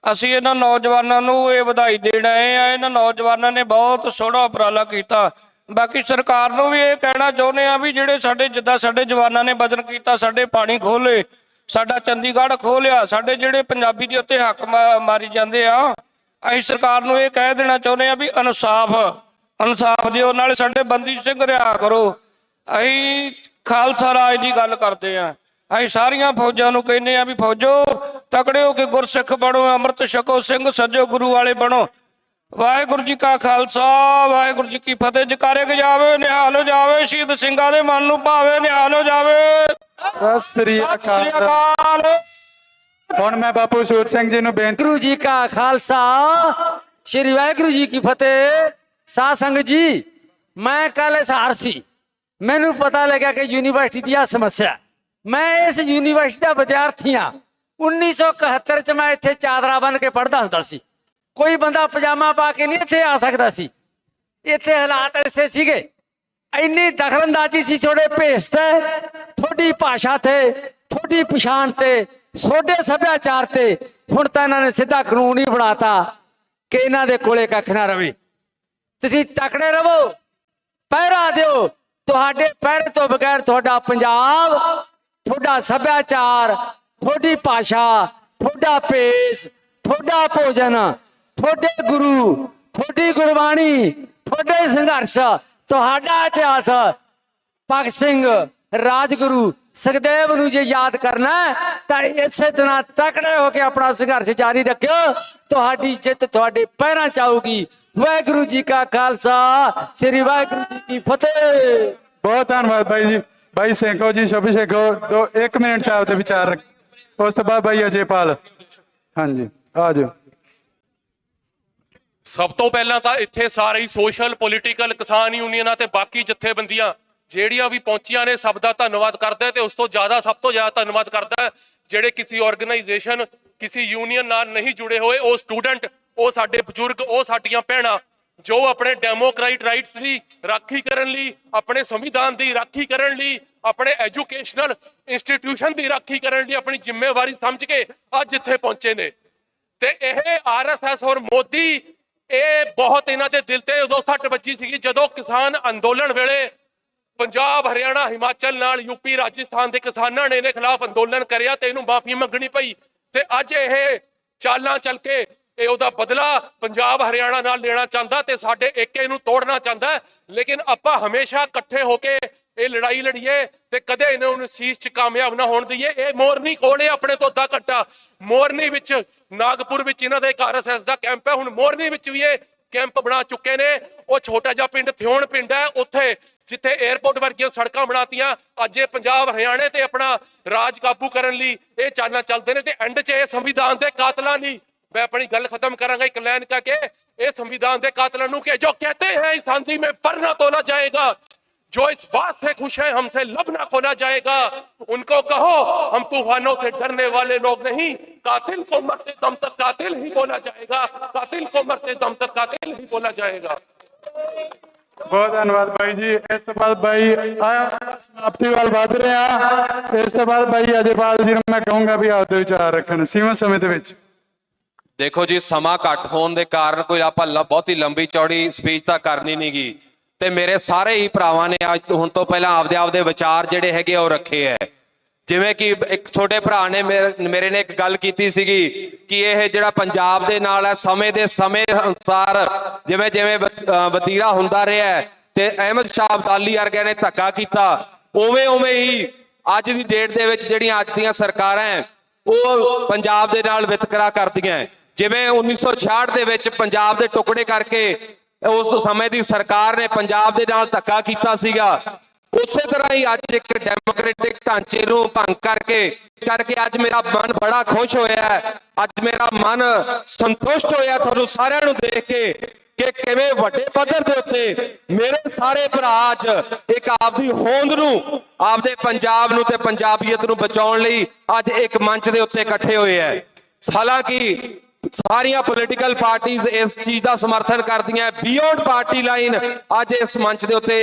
ਅਸੀਂ ਇਹਨਾਂ ਨੌਜਵਾਨਾਂ ਨੂੰ ਇਹ ਵਧਾਈ ਦੇਣ ਆਏ ਆ। ਇਹਨਾਂ ਨੌਜਵਾਨਾਂ ਨੇ ਬਹੁਤ ਸੋਹਣਾ ਉਪਰਾਲਾ ਕੀਤਾ। ਬਾਕੀ ਸਰਕਾਰ ਨੂੰ ਵੀ ਇਹ ਕਹਿਣਾ ਚਾਹੁੰਦੇ ਆ ਵੀ ਜਿਹੜੇ ਸਾਡੇ ਜਿੱਦਾਂ ਸਾਡੇ ਜਵਾਨਾਂ ਨੇ ਵਜਨ ਕੀਤਾ, ਸਾਡੇ ਪਾਣੀ ਖੋਲੇ, ਸਾਡਾ ਚੰਡੀਗੜ੍ਹ ਖੋਲਿਆ, ਸਾਡੇ ਜਿਹੜੇ ਪੰਜਾਬੀ ਦੇ ਉੱਤੇ ਹੱਕ ਮਾਰੀ ਜਾਂਦੇ ਆ, ਅਸੀਂ ਸਰਕਾਰ ਨੂੰ ਇਹ ਕਹਿ ਦੇਣਾ ਚਾਹੁੰਦੇ ਆ ਵੀ ਇਨਸਾਫ ਦਿਓ, ਨਾਲੇ ਸਾਡੇ ਬੰਦੀ ਸਿੰਘ ਰਿਹਾ ਕਰੋ। ਅਸੀਂ ਖਾਲਸਾ ਰਾਜ ਦੀ ਗੱਲ ਕਰਦੇ ਆ। ਅਸੀਂ ਸਾਰੀਆਂ ਫੌਜਾਂ ਨੂੰ ਕਹਿੰਦੇ ਆ ਵੀ ਫੌਜੋ ਤਕੜੇ ਹੋ ਕੇ ਗੁਰਸਿੱਖ ਬਣੋ, ਅੰਮ੍ਰਿਤ ਛਕੋ, ਸਿੰਘ ਸੱਜੋ, ਗੁਰੂ ਵਾਲੇ ਬਣੋ। ਵਾਹਿਗੁਰੂ ਜੀ ਕਾ ਖਾਲਸਾ ਵਾਹਿਗੁਰੂ ਜੀ ਕੀ ਫਤਿਹ। ਜਕਾਰੇ ਗਜਾਵੇ, ਨਿਹਾਲ ਹੋ ਜਾਵੇ, ਸ਼ਹੀਦ ਸਿੰਘਾਂ ਦੇ ਮਨ ਨੂੰ ਭਾਵੇ, ਨਿਹਾਲ ਹੋ ਜਾਵੇ। ਸਤਿ ਸ੍ਰੀ ਅਕਾਲ। ਹੁਣ ਮੈਂ ਬਾਪੂ ਸੂਰ ਸਿੰਘ ਜੀ ਨੂੰ ਬੇਨਤੀ। ਗੁਰੂ ਜੀ ਕਾ ਖਾਲਸਾ ਸ਼੍ਰੀ ਵਾਹਿਗੁਰੂ ਜੀ ਕੀ ਫਤਿਹ। ਸਾਧ ਸੰਗਤ ਜੀ, ਮੈਂ ਕੱਲ ਸਹਾਰ ਸੀ, ਮੈਨੂੰ ਪਤਾ ਲੱਗਾ ਕਿ ਯੂਨੀਵਰਸਿਟੀ ਦੀ ਆ ਸਮੱਸਿਆ। ਮੈਂ ਇਸ ਯੂਨੀਵਰਸਿਟੀ ਦਾ ਵਿਦਿਆਰਥੀ ਹਾਂ। 1971 ਚ ਮੈਂ ਇੱਥੇ ਚਾਦਰਾ ਬੰਨ ਕੇ ਪੜ੍ਹਦਾ ਹੁੰਦਾ ਸੀ। ਕੋਈ ਬੰਦਾ ਪਜਾਮਾ ਪਾ ਕੇ ਨਹੀਂ ਇੱਥੇ ਆ ਸਕਦਾ ਸੀ। ਇੱਥੇ ਹਾਲਾਤ ਐਸੇ ਸੀਗੇ, ਇੰਨੀ ਦਖਲਅੰਦਾਜ਼ੀ ਸੀ ਤੁਹਾਡੇ ਭੇਸ ਤੇ, ਤੁਹਾਡੀ ਭਾਸ਼ਾ ਤੇ, ਤੁਹਾਡੀ ਪਛਾਣ ਤੇ, ਤੁਹਾਡੇ ਸੱਭਿਆਚਾਰ ਤੇ। ਹੁਣ ਤਾਂ ਇਹਨਾਂ ਨੇ ਸਿੱਧਾ ਕਾਨੂੰਨ ਹੀ ਬਣਾਤਾ ਕਿ ਇਹਨਾਂ ਦੇ ਕੋਲੇ ਕੱਖ ਨਾ ਰਵੇ। ਤੁਸੀਂ ਤਕੜੇ ਰਹੋ, ਪਹਿਰਾ ਦਿਓ। ਤੁਹਾਡੇ ਪਹਿਰੇ ਤੋਂ ਬਗੈਰ ਤੁਹਾਡਾ ਪੰਜਾਬ, ਤੁਹਾਡਾ ਸੱਭਿਆਚਾਰ, ਤੁਹਾਡੀ ਭਾਸ਼ਾ, ਤੁਹਾਡਾ ਭੇਸ, ਤੁਹਾਡਾ ਭੋਜਨ, ਤੁਹਾਡੇ ਗੁਰੂ, ਤੁਹਾਡੀ ਗੁਰਬਾਣੀ, ਤੁਹਾਡੇ ਸੰਘਰਸ਼, ਤੁਹਾਡਾ ਇਤਿਹਾਸ, ਭਗਤ ਸਿੰਘ, ਰਾਜਗੁਰੂ, ਸੁਖਦੇਵ ਨੂੰ ਜੇ ਯਾਦ ਕਰਨਾ ਤਾਂ ਇਸੇ ਤਰ੍ਹਾਂ ਤਕੜੇ ਹੋ ਕੇ ਆਪਣਾ ਸੰਘਰਸ਼ ਜਾਰੀ ਰੱਖਿਓ। ਤੁਹਾਡੀ ਜਿੱਤ ਤੁਹਾਡੇ ਪੈਰਾਂ 'ਚ ਆਊਗੀ। ਵਾਹਿਗੁਰੂ ਜੀ ਕਾ ਖਾਲਸਾ ਸ੍ਰੀ ਵਾਹਿਗੁਰੂ ਜੀ ਕੀ ਫਤਿਹ। ਬਹੁਤ ਧੰਨਵਾਦ ਬਾਈ ਜੀ। ਬਾਈ ਸੇਖੋ ਜੀ, ਸ਼ਬੀ ਸੇਖੋ, 1 ਮਿੰਟ ਚ ਆਪਦੇ ਵਿਚਾਰ ਰੱਖ। ਉਸ ਤੋਂ ਬਾਅਦ ਬਾਈ ਅਜੇਪਾਲ। ਹਾਂਜੀ, ਆ ਜਾਓ। ਸਭ ਤੋਂ ਪਹਿਲਾਂ ਤਾਂ ਇੱਥੇ ਸਾਰੇ ਹੀ ਸੋਸ਼ਲ ਪੋਲੀਟੀਕਲ ਕਿਸਾਨ ਯੂਨੀਅਨਾਂ ਤੇ ਬਾਕੀ ਜਥੇਬੰਦੀਆਂ ਜਿਹੜੀਆਂ ਵੀ ਪਹੁੰਚੀਆਂ ਨੇ, ਸਭ ਦਾ ਧੰਨਵਾਦ ਕਰਦਾ। ਤੇ ਉਸ ਤੋਂ ਜ਼ਿਆਦਾ, ਸਭ ਤੋਂ ਜ਼ਿਆਦਾ ਧੰਨਵਾਦ ਕਰਦਾ ਜਿਹੜੇ ਕਿਸੇ ਆਰਗੇਨਾਈਜੇਸ਼ਨ, ਕਿਸੇ ਯੂਨੀਅਨ ਨਾਲ ਨਹੀਂ ਜੁੜੇ ਹੋਏ, ਉਹ ਸਟੂਡੈਂਟ, ਉਹ ਸਾਡੇ ਬਜ਼ੁਰਗ, ਉਹ ਸਾਡੀਆਂ ਭੈਣਾਂ ਜੋ ਆਪਣੇ ਡੈਮੋਕ੍ਰੈਟਿਕ ਰਾਈਟਸ ਦੀ ਰਾਖੀ ਕਰਨ ਲਈ, ਆਪਣੇ ਸੰਵਿਧਾਨ ਦੀ ਰਾਖੀ ਕਰਨ ਲਈ, ਆਪਣੇ ਐਜੂਕੇਸ਼ਨਲ ਇੰਸਟੀਟਿਊਸ਼ਨ ਦੀ ਰਾਖੀ ਕਰਨ ਲਈ ਆਪਣੀ ਜ਼ਿੰਮੇਵਾਰੀ ਸਮਝ ਕੇ ਅੱਜ ਇੱਥੇ ਪਹੁੰਚੇ ਨੇ। ਤੇ ਇਹ ਆਰਐਸਐਸ ਔਰ ਮੋਦੀ, ਇਹ ਬਹੁਤ ਇਹਨਾਂ ਦੇ ਦਿਲ ਤੇ ਉਦੋਂ ਸੱਟ ਵੱਜੀ ਸੀਗੀ ਜਦੋਂ ਕਿਸਾਨ ਅੰਦੋਲਨ ਵੇਲੇ ਪੰਜਾਬ, ਹਰਿਆਣਾ, ਹਿਮਾਚਲ ਨਾਲ ਯੂਪੀ, ਰਾਜਸਥਾਨ ਦੇ ਕਿਸਾਨਾਂ ਨੇ ਇਹਦੇ ਖਿਲਾਫ ਅੰਦੋਲਨ ਕਰਿਆ ਤੇ ਇਹਨੂੰ ਮਾਫੀ ਮੰਗਣੀ ਪਈ। ਤੇ ਅੱਜ ਇਹ ਚਾਲਾਂ ਚੱਲ ਕੇ ਇਹ ਉਹਦਾ ਬਦਲਾ ਪੰਜਾਬ, ਹਰਿਆਣਾ ਨਾਲ ਲੈਣਾ ਚਾਹੁੰਦਾ ਤੇ ਸਾਡੇ ਏਕੇ ਨੂੰ ਤੋੜਨਾ ਚਾਹੁੰਦਾ। ਲੇਕਿਨ ਆਪਾਂ ਹਮੇਸ਼ਾ ਇਕੱਠੇ ਹੋ ਕੇ ਇਹ ਲੜਾਈ ਲੜੀਏ ਤੇ ਕਦੇ ਇਹਨਾਂ ਨੂੰ ਸੀਸ 'ਚ ਕਾਮਯਾਬ ਨਾ ਹੋਣ ਦਈਏ। ਇਹ ਮੋਰਨੀ ਕੋਲ ਹੈ ਆਪਣੇ ਤੋਂ ਅੱਧਾ ਘੰਟਾ। ਮੋਰਨੀ ਵਿੱਚ, ਨਾਗਪੁਰ ਵਿੱਚ ਇਹਨਾਂ ਦਾ ਇੱਕ ਆਰਐਸਐਸ ਦਾ ਕੈਂਪ ਹੈ। ਹੁਣ ਮੋਰਨੀ ਵਿੱਚ ਵੀ ਇਹ ਕੈਂਪ ਬਣਾ ਚੁੱਕੇ ਨੇ। ਉਹ ਛੋਟਾ ਜਿਹਾ ਪਿੰਡ ਥਿਉਣ ਪਿੰਡ ਹੈ, ਉੱਥੇ ਜਿੱਥੇ 에ਅਰਪੋਰਟ ਵਰਗੀਆਂ ਸੜਕਾਂ ਬਣਾਤੀਆਂ। ਅੱਜ ਇਹ ਪੰਜਾਬ, ਹਰਿਆਣੇ ਤੇ ਆਪਣਾ ਰਾਜ ਕਾਬੂ ਕਰਨ ਲਈ ਇਹ ਚਾਲਾਂ ਚੱਲਦੇ ਨੇ। ਤੇ ਐਂਡ 'ਚ ਇਹ ਸੰਵਿਧਾਨ ਦੇ ਕਾਤਲਾਂ ਲਈ मैं अपनी गल खत्म करांगा एक लाइन का के ये संविधान के कातलों के जो कहते हैं इस आंधी में पर ना तोला जाएगा, जो इस बात से खुश है हमसे लब ना खोला जाएगा, उनको कहो हम तूफानों से डरने वाले लोग नहीं, कातिल को मरते दम तक कातिल ही बोला जाएगा, कातिल को मरते दम तक कातिल ही बोला जाएगा। बहुत धन्यवाद भाई जी। इस तो बाद भाई समाप्ति वाल बढ़ रहे हैं। इस तो बाद भाई अजयपाल जी मैं कहूंगा भी आपके विचार रखन सीमित समय ਦੇ ਵਿੱਚ। देखो जी, समा घट होने के कारण कोई आप बहुत ही लंबी चौड़ी स्पीच तो करनी नहीं गी। ते मेरे सारे ही भरावां ने अज हुण तो पहला आपदे आपदे विचार जिहड़े हैगे वो रखे है। जिवें कि एक छोटे भरा ने मेरे ने एक गल कीती सीगी कि यह जिहड़ा पंजाब दे नाल है समय अनुसार जिवें जिवें वतीरा हुंदा रहा है ते अहमद शाह अब्दाली वर्गिਆਂ ने धक्का कीता, उवें उवें ही अज दी डेट दे विच जिहड़ियां अज दीयां सरकारां है वो पंजाब दे नाल वितकरा करदियां। जिवें 1966 दे विच पंजाब दे टुकड़े करके उस समय दी सरकार ने पंजाब दे नाल धक्का कीता सीगा, उसे तरह ही अज एक डेमोक्रेटिक ढांचे नूं भंग करके अज मेरा मन बड़ा खुश होया है। अज मेरा मन संतुष्ट होया तुहानूं सारिआं नूं देख के कि किवें वड्डे पद्धर दे उत्ते मेरे सारे भरा अज एक आपदी होंद नूं, आपदे पंजाब नूं ते पंजाबीयत नूं बचाउण लई अज एक मंच दे उत्ते इकट्ठे होए है। हालांकि ਸਾਰੀਆਂ ਪੋਲੀਟੀਕਲ ਪਾਰਟੀਆਂ ਇਸ ਚੀਜ਼ ਦਾ ਸਮਰਥਨ ਕਰਦੀਆਂ ਬਿਯੋਂਡ ਪਾਰਟੀ ਲਾਈਨ ਅੱਜ ਇਸ ਮੰਚ ਦੇ ਉੱਤੇ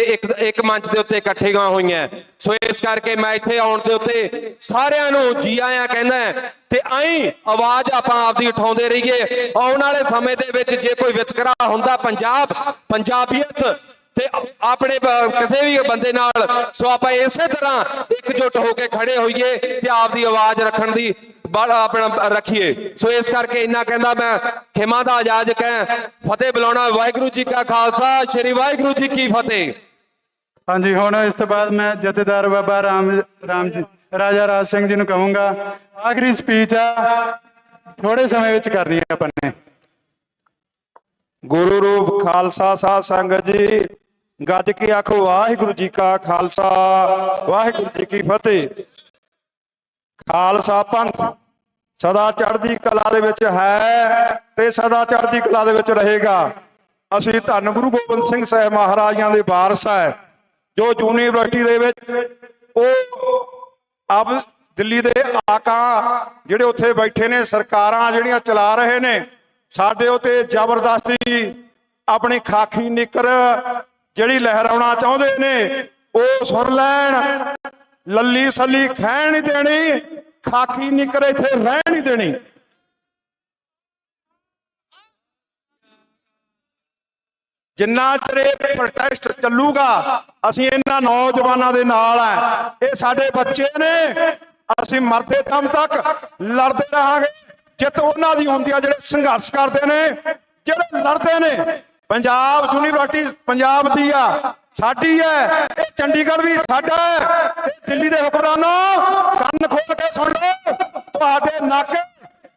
ਇੱਕ ਮੰਚ ਦੇ ਉੱਤੇ ਇਕੱਠੀਆਂ ਹੋਈਆਂ। ਸੋ ਇਸ ਕਰਕੇ ਮੈਂ ਇੱਥੇ ਆਉਣ ਦੇ ਉੱਤੇ ਸਾਰਿਆਂ ਨੂੰ ਜੀ ਆਇਆਂ ਕਹਿੰਦਾ ਤੇ ਆਈ ਆਵਾਜ਼ ਆਪਾਂ ਆਪਦੀ ਉਠਾਉਂਦੇ ਰਹੀਏ। ਆਉਣ ਵਾਲੇ ਸਮੇਂ ਦੇ ਵਿੱਚ ਜੇ ਕੋਈ ਵਿਤਕਰਾ ਹੁੰਦਾ ਪੰਜਾਬੀਅਤ ਤੇ ਆਪਣੇ ਕਿਸੇ ਵੀ ਬੰਦੇ ਨਾਲ, ਸੋ ਆਪਾਂ ਇਸੇ ਤਰ੍ਹਾਂ ਇਕਜੁੱਟ ਹੋ ਕੇ ਖੜੇ ਹੋਈਏ ਤੇ ਆਪਦੀ ਆਵਾਜ਼ ਰੱਖਣ ਦੀ ਆਪਣਾ ਰੱਖੀਏ। ਸੋ ਇਸ ਕਰਕੇ ਇੰਨਾ ਕਹਿੰਦਾ ਮੈਂ ਖਿਮਾ ਦਾ ਆਜ਼ਾਦ ਕਹਿ ਫਤਿਹ ਬੁਲਾਉਣਾ। ਵਾਹਿਗੁਰੂ ਜੀ ਕਾ ਖਾਲਸਾ, ਸ਼੍ਰੀ ਵਾਹਿਗੁਰੂ ਜੀ ਕੀ ਫਤਿਹ। ਹਾਂਜੀ, ਹੁਣ ਇਸ ਤੋਂ ਬਾਅਦ ਮੈਂ ਜਥੇਦਾਰ ਬਾਬਾ ਰਾਮ ਜੀ ਰਾਜਾ ਰਾਜ ਸਿੰਘ ਜੀ ਨੂੰ ਕਹੂੰਗਾ। ਆਖਰੀ ਸਪੀਚ ਆ, ਥੋੜੇ ਸਮੇਂ ਵਿੱਚ ਕਰਨੀ ਹੈ ਆਪਾਂ ਨੇ। ਗੁਰੂ ਰੂਪ ਖਾਲਸਾ ਸਾਧ ਸੰਗਤ ਜੀ, ਗੱਜ ਕੇ ਆਖੋ ਵਾਹਿਗੁਰੂ ਜੀ ਕਾ ਖਾਲਸਾ, ਵਾਹਿਗੁਰੂ ਜੀ ਕੀ ਫਤਿਹ। ਖਾਲਸਾ ਪੰਥ ਸਦਾ ਚੜ੍ਹਦੀ ਕਲਾ ਦੇ ਵਿੱਚ ਹੈ ਤੇ ਸਦਾ ਚੜ੍ਹਦੀ ਕਲਾ ਦੇ ਵਿੱਚ ਰਹੇਗਾ। ਅਸੀਂ ਧੰਨ ਗੁਰੂ ਗੋਬਿੰਦ ਸਿੰਘ ਸਾਹਿਬ ਮਹਾਰਾਜਾਂ ਦੇ ਵਾਰਸ ਹੈ, ਜੋ ਯੂਨੀਵਰਸਿਟੀ ਦੇ ਵਿੱਚ ਉਹ ਆਪ ਦਿੱਲੀ ਦੇ ਆਕਾ ਜਿਹੜੇ ਉੱਥੇ ਬੈਠੇ ਨੇ, ਸਰਕਾਰਾਂ ਜਿਹੜੀਆਂ ਚਲਾ ਰਹੇ ਨੇ, ਸਾਡੇ ਉਤੇ ਜ਼ਬਰਦਸਤੀ ਆਪਣੀ ਖਾਕੀ ਨਿੱਕਰ ਜਿਹੜੀ ਲਹਿਰਾਉਣਾ ਚਾਹੁੰਦੇ ਨੇ ਉਹ ਸੁਣ ਲੈਣ। ਲੱਲੀ ਸੱਲੀ ਖੈਣ ਨਹੀਂ ਦੇਣੀ, ਖਾਕੀ ਨਿੱਕਰ ਇੱਥੇ ਰਹਿਣ ਨਹੀਂ ਦੇਣੀ। ਜਿੰਨਾ ਚਿਰ ਇਹ ਪ੍ਰੋਟੈਸਟ ਚੱਲੂਗਾ ਅਸੀਂ ਇਹਨਾਂ ਨੌਜਵਾਨਾਂ ਦੇ ਨਾਲ ਆ। ਇਹ ਸਾਡੇ ਬੱਚੇ ਨੇ, ਅਸੀਂ ਮਰਦੇ ਦਮ ਤੱਕ ਲੜਦੇ ਰਹਾਂਗੇ। ਜਿੱਤ ਉਹਨਾਂ ਦੀ ਹੁੰਦੀ ਆ ਜਿਹੜੇ ਸੰਘਰਸ਼ ਕਰਦੇ ਨੇ, ਜਿਹੜੇ ਲੜਦੇ ਨੇ। ਪੰਜਾਬ ਯੂਨੀਵਰਸਿਟੀ ਪੰਜਾਬ ਦੀ ਆ, ਸਾਡੀ ਹੈ। ਇਹ ਚੰਡੀਗੜ੍ਹ ਵੀ ਸਾਡਾ ਹੈ। ਦਿੱਲੀ ਦੇ ਹੁਕਮਰਾਨੋ ਕੰਨ ਖੋਲ ਕੇ ਸੁਣ ਲਓ, ਤੁਹਾਡੇ ਨੱਕ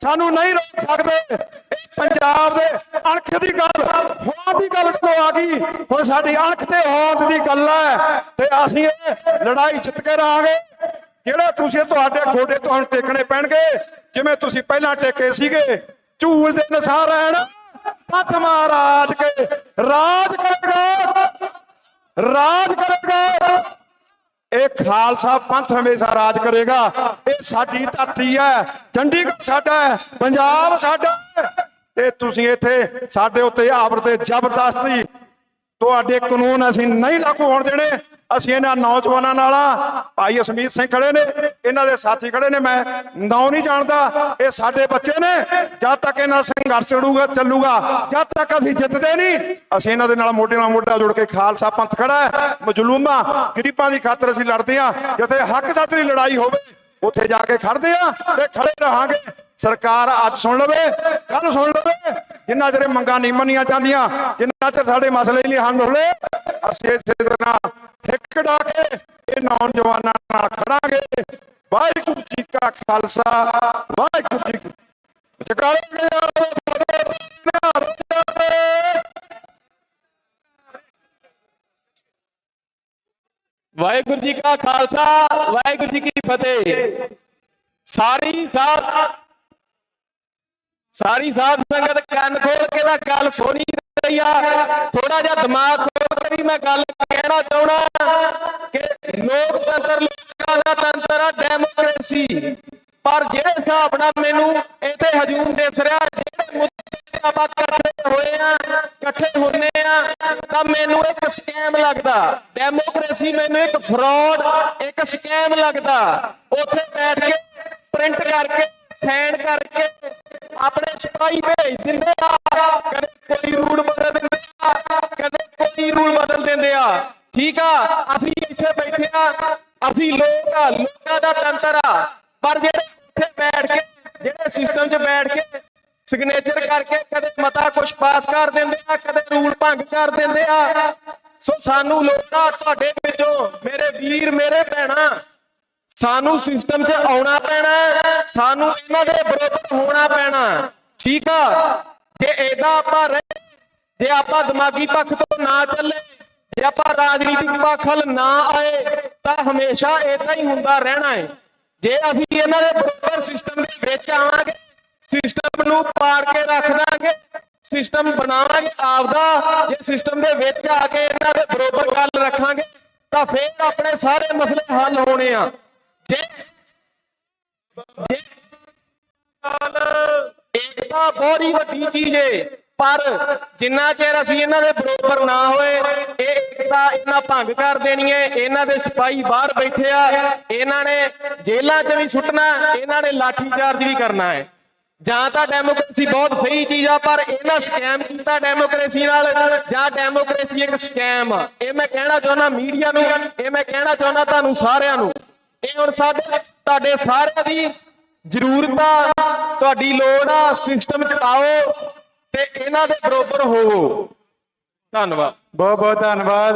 ਸਾਨੂੰ ਨਹੀਂ ਰੋਕ ਸਕਦੇ। ਇਹ ਪੰਜਾਬ ਦੇ ਅਣਖ ਦੀ ਗੱਲ, ਹੋਂਦ ਦੀ ਗੱਲ ਤੋਂ ਆ ਗਈ। ਹੁਣ ਸਾਡੀ ਅਣਖ ਤੇ ਹੋਂਦ ਦੀ ਗੱਲ ਹੈ ਤੇ ਅਸੀਂ ਇਹ ਲੜਾਈ ਜਿੱਤ ਕੇ ਰਹਾਂਗੇ। ਜਿਹੜੇ ਤੁਸੀਂ ਤੁਹਾਡੇ ਗੋਡੇ ਤੁਹਾਨੂੰ ਟੇਕਣੇ ਪੈਣਗੇ ਜਿਵੇਂ ਤੁਸੀਂ ਪਹਿਲਾਂ ਟੇਕੇ ਸੀਗੇ। ਝੂਲ ਦੇ ਨਸਾਰ ਰਹਿਣ, ਪੱਥ ਮਹਾਰਾਜ ਕੇ ਰਾਜ ਕਰੇਗਾ, ਰਾਜ ਕਰੇਗਾ। ਇਹ ਖਾਲਸਾ ਪੰਥ ਹਮੇਸ਼ਾ ਰਾਜ ਕਰੇਗਾ। ਇਹ ਸਾਡੀ ਧਰਤੀ ਹੈ, ਚੰਡੀਗੜ੍ਹ ਸਾਡਾ ਹੈ, ਪੰਜਾਬ ਸਾਡਾ ਹੈ। ਤੇ ਤੁਸੀਂ ਇੱਥੇ ਸਾਡੇ ਉੱਤੇ ਆਵਰ ਤੇ ਜ਼ਬਰਦਸਤੀ ਤੁਹਾਡੇ ਕਾਨੂੰਨ ਅਸੀਂ ਨਹੀਂ ਲਾਗੂ ਹੋਣ ਦੇਣੇ। ਅਸੀਂ ਇਹਨਾਂ ਨੌਜਵਾਨਾਂ ਨਾਲ ਭਾਈ ਅਸਮੀਤ ਸਿੰਘ ਖੜੇ ਨੇ, ਇਹਨਾਂ ਦੇ ਸਾਥੀ ਖੜੇ ਨੇ, ਮੈਂ ਨਾਂ ਨਹੀਂ ਜਾਣਦਾ। ਇਹ ਸਾਡੇ ਬੱਚੇ ਨੇ। ਜਦ ਤੱਕ ਇਹਨਾਂ ਸੰਘਰਸ਼ ਚੱਲੂਗਾ, ਜਦ ਤੱਕ ਅਸੀਂ ਜਿੱਤਦੇ ਨਹੀਂ। ਅਸੀਂ ਇਹਨਾਂ ਦੇ ਨਾਲ ਮੋਢੇ ਨਾਲ ਮੋਢਾ ਜੋੜ ਕੇ ਖਾਲਸਾ ਪੰਥ ਖੜਾ ਹੈ। ਮਜ਼ਲੂਮਾਂ ਗਰੀਬਾਂ ਦੀ ਖਾਤਰ ਅਸੀਂ ਲੜਦੇ ਹਾਂ। ਜਿੱਥੇ ਹੱਕ ਸੱਚ ਦੀ ਲੜਾਈ ਹੋਵੇ ਉੱਥੇ ਜਾ ਕੇ ਖੜਦੇ ਆ ਤੇ ਖੜੇ ਰਹਾਂਗੇ। ਸਰਕਾਰ ਅੱਜ ਸੁਣ ਲਵੇ, ਕੱਲ ਸੁਣ ਲਵੇ। ਜਿੰਨਾ ਚਿਰ ਮੰਗਾਂ ਨਹੀਂ ਮੰਨੀਆਂ ਜਾਂਦੀਆਂ, ਜਿੰਨਾ ਚਿਰ ਸਾਡੇ ਮਸਲੇ ਨਹੀਂ ਹੱਲ ਹੋਲੇ, ਅਸੀਂ ਇਸੇ ਤਰ੍ਹਾਂ ਹਿੱਕ ਡਾ ਕੇ ਇਹ ਨੌਜਵਾਨਾਂ ਨਾਲ ਖੜਾਂਗੇ। ਵਾਹਿਗੁਰੂ ਜੀ ਕਾ ਖਾਲਸਾ, ਵਾਹਿਗੁਰੂ ਜੀ ਕੀ ਵਾਹਿਗੁਰੂ ਜੀ ਕਾ ਖਾਲਸਾ, ਵਾਹਿਗੁਰੂ ਜੀ ਕੀ ਫਤਿਹ। ਸਾਰੀ ਸਾਧ ਸੰਗਤ ਕੰਨ ਖੋਲ ਕੇ ਤਾਂ ਗੱਲ ਸੁਣੀ ਰਹੀ ਆ। ਥੋੜਾ ਜਿਹਾ ਦਿਮਾਗ ਖੋਲ ਕੇ ਵੀ ਮੈਂ ਗੱਲ ਕਹਿਣਾ ਚਾਹੁੰਦਾ ਕਿ ਲੋਕਤੰਤਰ ਲੋਕਾਂ ਦਾ ਤੰਤਰ ਆ, ਡੈਮੋਕ੍ਰੇਸੀ। ਪਰ ਜਿਹੜੇ ਹਿਸਾਬ ਨਾਲ ਮੈਨੂੰ ਇੱਥੇ ਹਜੂਮ ਦਿਸ ਰਿਹਾ, ਜਿਹੜੇ ਮੁੱਦੇ ਆਪਾਂ ਇਕੱਠੇ ਹੋਏ ਆ, ਇਕੱਠੇ ਹੁੰਨੇ ਆ, ਤਾਂ ਮੈਨੂੰ ਇੱਕ ਸਕੈਮ ਲੱਗਦਾ। ਡੈਮੋਕ੍ਰੇਸੀ ਮੈਨੂੰ ਇੱਕ ਫਰਾਡ, ਇੱਕ ਸਕੈਮ ਲੱਗਦਾ। ਉੱਥੇ ਬੈਠ ਕੇ ਪ੍ਰਿੰਟ ਕਰਕੇ ਸਾਈਨ ਕਰਕੇ ਆਪਣੇ ਸਿਪਾਹੀ ਭੇਜ ਦਿੰਦੇ ਆ, ਕਦੇ ਕੋਈ ਰੂਲ ਬਦਲ ਦਿੰਦੇ ਆ, ਕਦੇ ਕੋਈ ਰੂਲ ਬਦਲ ਦਿੰਦੇ ਆ। ਠੀਕ ਆ, ਅਸੀਂ ਇੱਥੇ ਬੈਠੇ ਆ, ਅਸੀਂ ਲੋਕਾਂ ਦਾ ਤੰਤਰ ਆ। ਪਰ ਜਿਹੜੇ ਇੱਥੇ ਬੈਠ ਕੇ, ਜਿਹੜੇ ਸਿਸਟਮ 'ਚ ਬੈਠ ਕੇ ਸਿਗਨੇਚਰ ਕਰਕੇ ਕਦੇ ਮਤਾ ਕੁਛ ਪਾਸ ਕਰ ਦਿੰਦੇ ਆ, ਕਦੇ ਰੂਲ ਭੰਗ ਕਰ ਦਿੰਦੇ ਆ। ਸੋ ਸਾਨੂੰ ਲੋਕਾਂ, ਤੁਹਾਡੇ ਵਿੱਚੋਂ ਮੇਰੇ ਵੀਰ, ਮੇਰੇ ਭੈਣਾਂ, ਸਾਨੂੰ ਸਿਸਟਮ 'ਚ ਆਉਣਾ ਪੈਣਾ, ਸਾਨੂੰ ਇਹਨਾਂ ਦੇ ਬਰਾਬਰ ਹੋਣਾ ਪੈਣਾ। ਠੀਕ ਆ, ਜੇ ਏਦਾਂ ਆਪਾਂ ਰਹੇ, ਜੇ ਆਪਾਂ ਦਿਮਾਗੀ ਪੱਖ ਤੋਂ ਨਾ ਚੱਲੇ, ਜੇ ਆਪਾਂ ਰਾਜਨੀਤਿਕ ਪੱਖ ਵੱਲ ਨਾ ਆਏ, ਤਾਂ ਹਮੇਸ਼ਾ ਏਦਾਂ ਹੀ ਹੁੰਦਾ ਰਹਿਣਾ ਹੈ। ਜੇ ਅਸੀਂ ਇਹਨਾਂ ਦੇ ਬਰਾਬਰ ਸਿਸਟਮ ਦੇ ਵਿੱਚ ਆਵਾਂਗੇ, ਸਿਸਟਮ ਨੂੰ ਪਾੜ ਕੇ ਰੱਖ ਦਾਂਗੇ, ਸਿਸਟਮ ਬਣਾਵਾਂਗੇ ਆਪਦਾ, ਜੇ ਸਿਸਟਮ ਦੇ ਵਿੱਚ ਆ ਕੇ ਇਹਨਾਂ ਦੇ ਬਰਾਬਰ ਗੱਲ ਰੱਖਾਂਗੇ, ਤਾਂ ਫਿਰ ਆਪਣੇ ਸਾਰੇ ਮਸਲੇ ਹੱਲ ਹੋਣੇ ਆ। ਏਕਤਾ ਤਾਂ ਬਹੁਤ ਹੀ ਵੱਡੀ ਚੀਜ਼ ਏ, ਪਰ ਜਿੰਨਾ ਚਿਰ ਅਸੀਂ ਇਹਨਾਂ ਦੇ ਬਰੋਬਰ ਨਾ ਹੋਏ ਇਹ ਏਕਤਾ ਇਹਨਾਂ ਭੰਗ ਕਰ ਦੇਣੀ ਹੈ। ਇਹਨਾਂ ਦੇ ਸਿਪਾਹੀ ਬਾਹਰ ਬੈਠੇ ਆ, ਇਹਨਾਂ ਨੇ ਜੇਲ੍ਹਾਂ 'ਚ ਵੀ ਸੁੱਟਣਾ, ਇਹਨਾਂ ਨੇ ਲਾਠੀ ਚਾਰਜ ਵੀ ਕਰਨਾ ਹੈ। ਜਾਂ ਤਾਂ ਡੈਮੋਕ੍ਰੇਸੀ ਬਹੁਤ ਸਹੀ ਚੀਜ਼ ਆ, ਪਰ ਇਹਨਾਂ ਸਕੈਮ ਕੀਤਾ ਡੈਮੋਕ੍ਰੇਸੀ ਨਾਲ, ਜਾਂ ਡੈਮੋਕ੍ਰੇਸੀ ਇੱਕ ਸਕੈਮ ਆ। ਇਹ ਮੈਂ ਕਹਿਣਾ ਚਾਹੁੰਦਾ ਮੀਡੀਆ ਨੂੰ, ਇਹ ਮੈਂ ਕਹਿਣਾ ਚਾਹੁੰਦਾ ਤੁਹਾਨੂੰ ਸਾਰਿਆਂ ਨੂੰ, ਇਹ ਹੁਣ ਤੁਹਾਡੇ ਸਾਰਿਆਂ ਦੀ ਜ਼ਰੂਰਤ ਆ, ਤੁਹਾਡੀ ਲੋੜ ਆ। ਸਿਸਟਮ 'ਚ ਆਓ ਤੇ ਇਹਨਾਂ ਦੇ ਬਰੋਬਰ ਹੋਵੋ। ਧੰਨਵਾਦ। ਬਹੁਤ ਬਹੁਤ ਧੰਨਵਾਦ।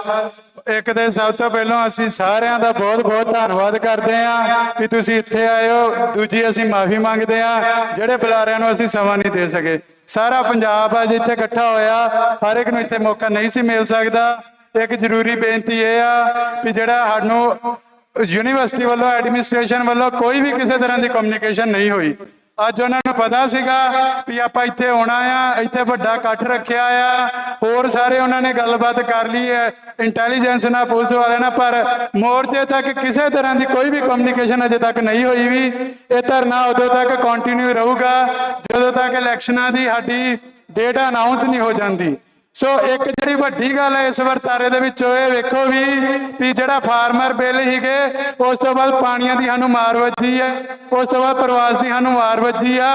ਇੱਕ ਤੇ ਸਭ ਤੋਂ ਪਹਿਲਾਂ ਅਸੀਂ ਸਾਰਿਆਂ ਦਾ ਬਹੁਤ ਬਹੁਤ ਧੰਨਵਾਦ ਕਰਦੇ ਹਾਂ ਕਿ ਤੁਸੀਂ ਇੱਥੇ ਆਏ ਹੋ। ਦੂਜੀ ਅਸੀਂ ਮਾਫੀ ਮੰਗਦੇ ਹਾਂ ਜਿਹੜੇ ਬੁਲਾਰਿਆਂ ਨੂੰ ਅਸੀਂ ਸਮਾਂ ਨਹੀਂ ਦੇ ਸਕੇ। ਸਾਰਾ ਪੰਜਾਬ ਅੱਜ ਇੱਥੇ ਇਕੱਠਾ ਹੋਇਆ, ਹਰ ਇੱਕ ਨੂੰ ਇੱਥੇ ਮੌਕਾ ਨਹੀਂ ਸੀ ਮਿਲ ਸਕਦਾ। ਇੱਕ ਜ਼ਰੂਰੀ ਬੇਨਤੀ ਇਹ ਆ ਕਿ ਜਿਹੜਾ ਸਾਨੂੰ ਯੂਨੀਵਰਸਿਟੀ ਵੱਲੋਂ ਐਡਮਿਨਿਸਟ੍ਰੇਸ਼ਨ ਵੱਲੋਂ ਕੋਈ ਵੀ ਕਿਸੇ ਤਰ੍ਹਾਂ ਦੀ ਕਮਿਊਨੀਕੇਸ਼ਨ ਨਹੀਂ ਹੋਈ। ਅੱਜ ਉਹਨਾਂ ਨੂੰ ਪਤਾ ਸੀਗਾ ਵੀ ਆਪਾਂ ਇੱਥੇ ਆਉਣਾ ਆ, ਇੱਥੇ ਵੱਡਾ ਇਕੱਠ ਰੱਖਿਆ ਆ, ਹੋਰ ਸਾਰੇ ਉਹਨਾਂ ਨੇ ਗੱਲਬਾਤ ਕਰ ਲਈ ਹੈ ਇੰਟੈਲੀਜੈਂਸ ਨਾਲ, ਪੁਲਿਸ ਵਾਲਿਆਂ ਨਾਲ, ਪਰ ਮੋਰਚੇ ਤੱਕ ਕਿਸੇ ਤਰ੍ਹਾਂ ਦੀ ਕੋਈ ਵੀ ਕਮਿਊਨੀਕੇਸ਼ਨ ਅਜੇ ਤੱਕ ਨਹੀਂ ਹੋਈ ਵੀ। ਇਹ ਧਰਨਾ ਉਦੋਂ ਤੱਕ ਕੰਟੀਨਿਊ ਰਹੂਗਾ ਜਦੋਂ ਤੱਕ ਇਲੈਕਸ਼ਨਾਂ ਦੀ ਸਾਡੀ ਡੇਟ ਅਨਾਉਂਸ ਨਹੀਂ ਹੋ ਜਾਂਦੀ। ਸੋ ਇੱਕ ਜਿਹੜੀ ਵੱਡੀ ਗੱਲ ਹੈ ਇਸ ਵਰਤਾਰੇ ਦੇ ਵਿੱਚ ਇਹ ਵੇਖੋ ਵੀ ਜਿਹੜਾ ਫਾਰਮਰ ਬਿੱਲ ਸੀਗੇ, ਉਸ ਤੋਂ ਬਾਅਦ ਪਾਣੀਆਂ ਦੀ ਸਾਨੂੰ ਮਾਰ ਵੱਜੀ ਹੈ, ਉਸ ਤੋਂ ਬਾਅਦ ਪ੍ਰਵਾਸ ਦੀ ਸਾਨੂੰ ਮਾਰ ਵੱਜੀ ਆ,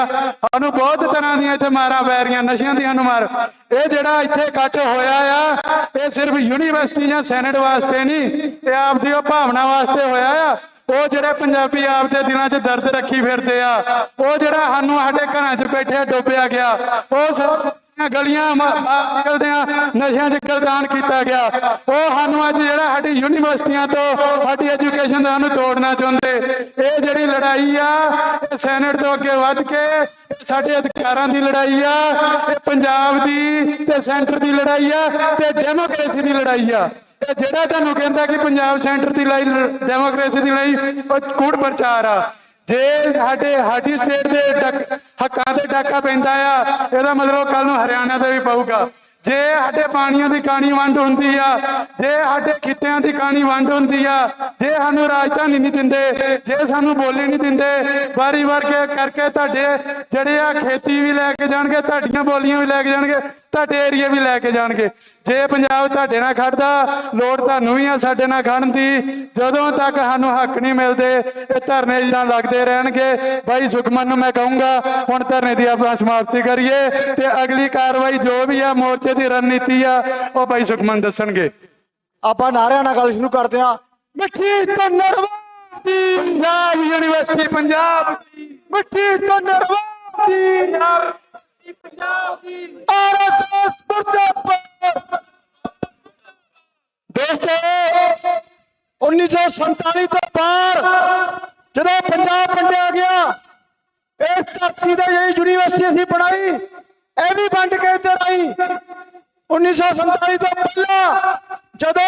ਸਾਨੂੰ ਬਹੁਤ ਤਰ੍ਹਾਂ ਦੀਆਂ ਇੱਥੇ ਮਾਰਾਂ ਪੈ ਰਹੀਆਂ, ਨਸ਼ਿਆਂ ਦੀ ਸਾਨੂੰ ਮਾਰ। ਇਹ ਜਿਹੜਾ ਇੱਥੇ ਇਕੱਠ ਹੋਇਆ ਆ ਇਹ ਸਿਰਫ ਯੂਨੀਵਰਸਿਟੀ ਜਾਂ ਸੈਨੇਟ ਵਾਸਤੇ ਨਹੀਂ, ਇਹ ਆਪਦੀ ਉਹ ਭਾਵਨਾ ਵਾਸਤੇ ਹੋਇਆ ਆ। ਉਹ ਜਿਹੜੇ ਪੰਜਾਬੀ ਆਪਦੇ ਦਿਲਾਂ 'ਚ ਦਰਦ ਰੱਖੀ ਫਿਰਦੇ ਆ, ਉਹ ਜਿਹੜਾ ਸਾਨੂੰ ਸਾਡੇ ਘਰਾਂ 'ਚ ਬੈਠੇ ਡੁੱਬਿਆ ਗਿਆ, ਉਹ ਗਲੀਆਂ ਨਿਕਲਦਿਆਂ ਨਸ਼ਿਆਂ 'ਚ ਗਲਦਾਨ ਕੀਤਾ ਗਿਆ, ਉਹ ਸਾਨੂੰ ਅੱਜ ਜਿਹੜਾ ਸਾਡੀ ਯੂਨੀਵਰਸਿਟੀਆਂ ਤੋਂ ਸਾਡੀ ਐਜੂਕੇਸ਼ਨ ਦਾ ਸਾਨੂੰ ਤੋੜਨਾ ਚਾਹੁੰਦੇ। ਇਹ ਜਿਹੜੀ ਲੜਾਈ ਆ ਇਹ ਸੈਨੇਟ ਤੋਂ ਅੱਗੇ ਵੱਧ ਕੇ ਸਾਡੇ ਅਧਿਕਾਰਾਂ ਦੀ ਲੜਾਈ ਆ, ਇਹ ਪੰਜਾਬ ਦੀ ਤੇ ਸੈਂਟਰ ਦੀ ਲੜਾਈ ਆ ਤੇ ਡੈਮੋਕ੍ਰੇਸੀ ਦੀ ਲੜਾਈ ਆ। ਇਹ ਜਿਹੜਾ ਤੁਹਾਨੂੰ ਕਹਿੰਦਾ ਕਿ ਪੰਜਾਬ ਸੈਂਟਰ ਦੀ ਲੜਾਈ ਡੈਮੋਕ੍ਰੇਸੀ ਦੀ ਲੜਾਈ ਉਹ ਕੂੜ ਪ੍ਰਚਾਰ ਆ। ਜੇ ਸਾਡੀ ਸਟੇਟ ਦੇ ਹੱਕਾਂ ਤੇ ਡਾਕਾ ਪੈਂਦਾ ਆ, ਇਹਦਾ ਮਤਲਬ ਕੱਲ ਨੂੰ ਹਰਿਆਣਾ ਤੇ ਵੀ ਪਊਗਾ। ਜੇ ਸਾਡੇ ਪਾਣੀਆਂ ਦੀ ਕਾਣੀ ਵੰਡ ਹੁੰਦੀ ਆ, ਜੇ ਸਾਡੇ ਖਿੱਤਿਆਂ ਦੀ ਕਾਣੀ ਵੰਡ ਹੁੰਦੀ ਆ, ਜੇ ਸਾਨੂੰ ਰਾਜਧਾਨੀ ਨਹੀਂ ਦਿੰਦੇ, ਜੇ ਸਾਨੂੰ ਬੋਲੀ ਨਹੀਂ ਦਿੰਦੇ, ਵਾਰੀ ਵਾਰ ਕਰਕੇ ਤੁਹਾਡੇ ਜਿਹੜੇ ਆ ਖੇਤੀ ਵੀ ਲੈ ਕੇ ਜਾਣਗੇ, ਤੁਹਾਡੀਆਂ ਬੋਲੀਆਂ ਵੀ ਲੈ ਕੇ ਜਾਣਗੇ, ਤੁਹਾਡੇ ਏਰੀਏ ਵੀ ਲੈ ਕੇ ਜਾਣਗੇ। ਜੇ ਪੰਜਾਬ ਤੁਹਾਡੇ ਨਾਲ ਖੜਦਾ, ਲੋੜ ਤੁਹਾਨੂੰ ਵੀ ਆ ਸਾਡੇ ਨਾਲ ਖੜਨ ਦੀ। ਜਦੋਂ ਤੱਕ ਸਾਨੂੰ ਹੱਕ ਨਹੀਂ ਮਿਲਦੇ ਇਹ ਧਰਨੇ ਜਿੱਦਾਂ ਲੱਗਦੇ ਰਹਿਣਗੇ। ਬਾਈ ਸੁਖਮਨ ਨੂੰ ਮੈਂ ਕਹੂੰਗਾ ਹੁਣ ਧਰਨੇ ਦੀ ਆਪਾਂ ਸਮਾਪਤੀ ਕਰੀਏ ਤੇ ਅਗਲੀ ਕਾਰਵਾਈ ਜੋ ਵੀ ਆ ਮੋਰਚੇ ਦੀ ਰਣਨੀਤੀ ਆ ਉਹ ਬਾਈ ਸੁਖਮਨ ਦੱਸਣਗੇ। ਆਪਾਂ ਨਾਰਿਆਂ ਨਾਲ ਗੱਲ ਸ਼ੁਰੂ ਕਰਦੇ ਆ। ਮਿੱਠੀ ਤੋਂ ਨਰਵਾਦੀ ਪੰਜਾਬ ਯੂਨੀਵਰਸਿਟੀ ਪੰਜਾਬ ਦੀ, ਮਿੱਠੀ ਤੋਂ ਨਰਵਾਦੀ ਪੰਜਾਬ ਦੀ, ਆਰਐਸਐਸ ਮੁਰਦਾਬਾਦ। ਦੋਸਤੋ 1947 ਤੋਂ ਬਾਅਦ ਜਦੋਂ ਪੰਜਾਬ ਵੰਡਿਆ ਗਿਆ, ਇਸ ਧਰਤੀ ਤੇ ਜਿਹੜੀ ਯੂਨੀਵਰਸਿਟੀ ਅਸੀਂ ਬਣਾਈ ਇਹ ਵੀ ਵੰਡ ਕੇ ਇੱਧਰ ਆਈ। 1947 ਤੋਂ ਪਹਿਲਾਂ ਜਦੋਂ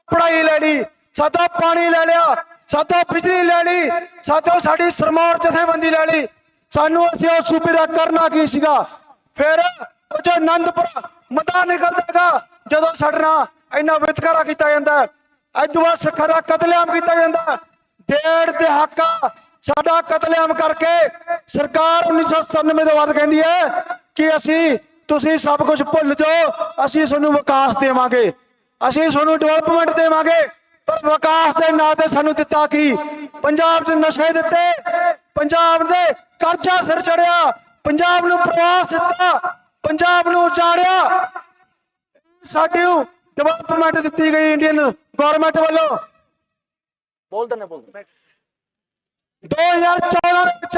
ਪੜਾਈ ਲੈ ਲਈ, ਸਾਡਾ ਪਾਣੀ ਲੈ ਲਿਆ, ਸਾਡਾ ਬਿਜਲੀ ਲੈ ਲਈ, ਸਾਡਾ ਸਾਡੀ ਸਰਮਾਰ ਜਥੇਬੰਦੀ ਲੈ ਲਈ। ਸਾਨੂੰ ਅਸੀਂ ਉਸ ਸੂਬੇ ਦਾ ਕਰਨਾ ਕੀ ਸੀਗਾ। ਫਿਰ ਉਹ ਜੋ ਆਨੰਦਪੁਰ ਮਤਾ ਨਿਕਲਦਾਗਾ ਜਦੋਂ ਸਾਡੇ ਨਾਲ ਇੰਨਾ ਵਿਤਕਰਾ ਕੀਤਾ ਜਾਂਦਾ, ਅੱਜ ਬਾਅਦ ਸਿੱਖਾਂ ਦਾ ਕਤਲੇਆਮ ਕੀਤਾ ਜਾਂਦਾ। ਡੇਢ ਦਹਾਕਾ ਸਾਡਾ ਕਤਲੇਆਮ ਕਰਕੇ ਸਰਕਾਰ 1997 ਤੋਂ ਬਾਅਦ ਕਹਿੰਦੀ ਹੈ ਕਿ ਤੁਸੀਂ ਸਭ ਕੁਝ ਭੁੱਲ ਜਾਓ, ਅਸੀਂ ਤੁਹਾਨੂੰ ਵਿਕਾਸ ਦੇਵਾਂਗੇ, ਅਸੀਂ ਤੁਹਾਨੂੰ ਡਿਵੈਲਪਮੈਂਟ ਦੇਵਾਂਗੇ। ਪਰ ਵਿਕਾਸ ਦੇ ਨਾਂ ਤੇ ਸਾਨੂੰ ਦਿੱਤਾ ਕੀ? ਪੰਜਾਬ 'ਚ ਨਸ਼ੇ ਦਿੱਤੇ, ਪੰਜਾਬ ਦੇ ਕਰਜ਼ਾ ਸਿਰ ਚੜਿਆ, ਪੰਜਾਬ ਨੂੰ ਪ੍ਰਵਾਸ ਦਿੱਤਾ, ਪੰਜਾਬ ਨੂੰ ਉਜਾੜਿਆ। ਸਾਡੀ ਡਿਵੈਲਪਮੈਂਟ ਦਿੱਤੀ ਗਈ ਇੰਡੀਅਨ ਗਵਰਨਮੈਂਟ ਵੱਲੋਂ। ਬੋਲ ਦਿੰਦੇ 2014 ਵਿੱਚ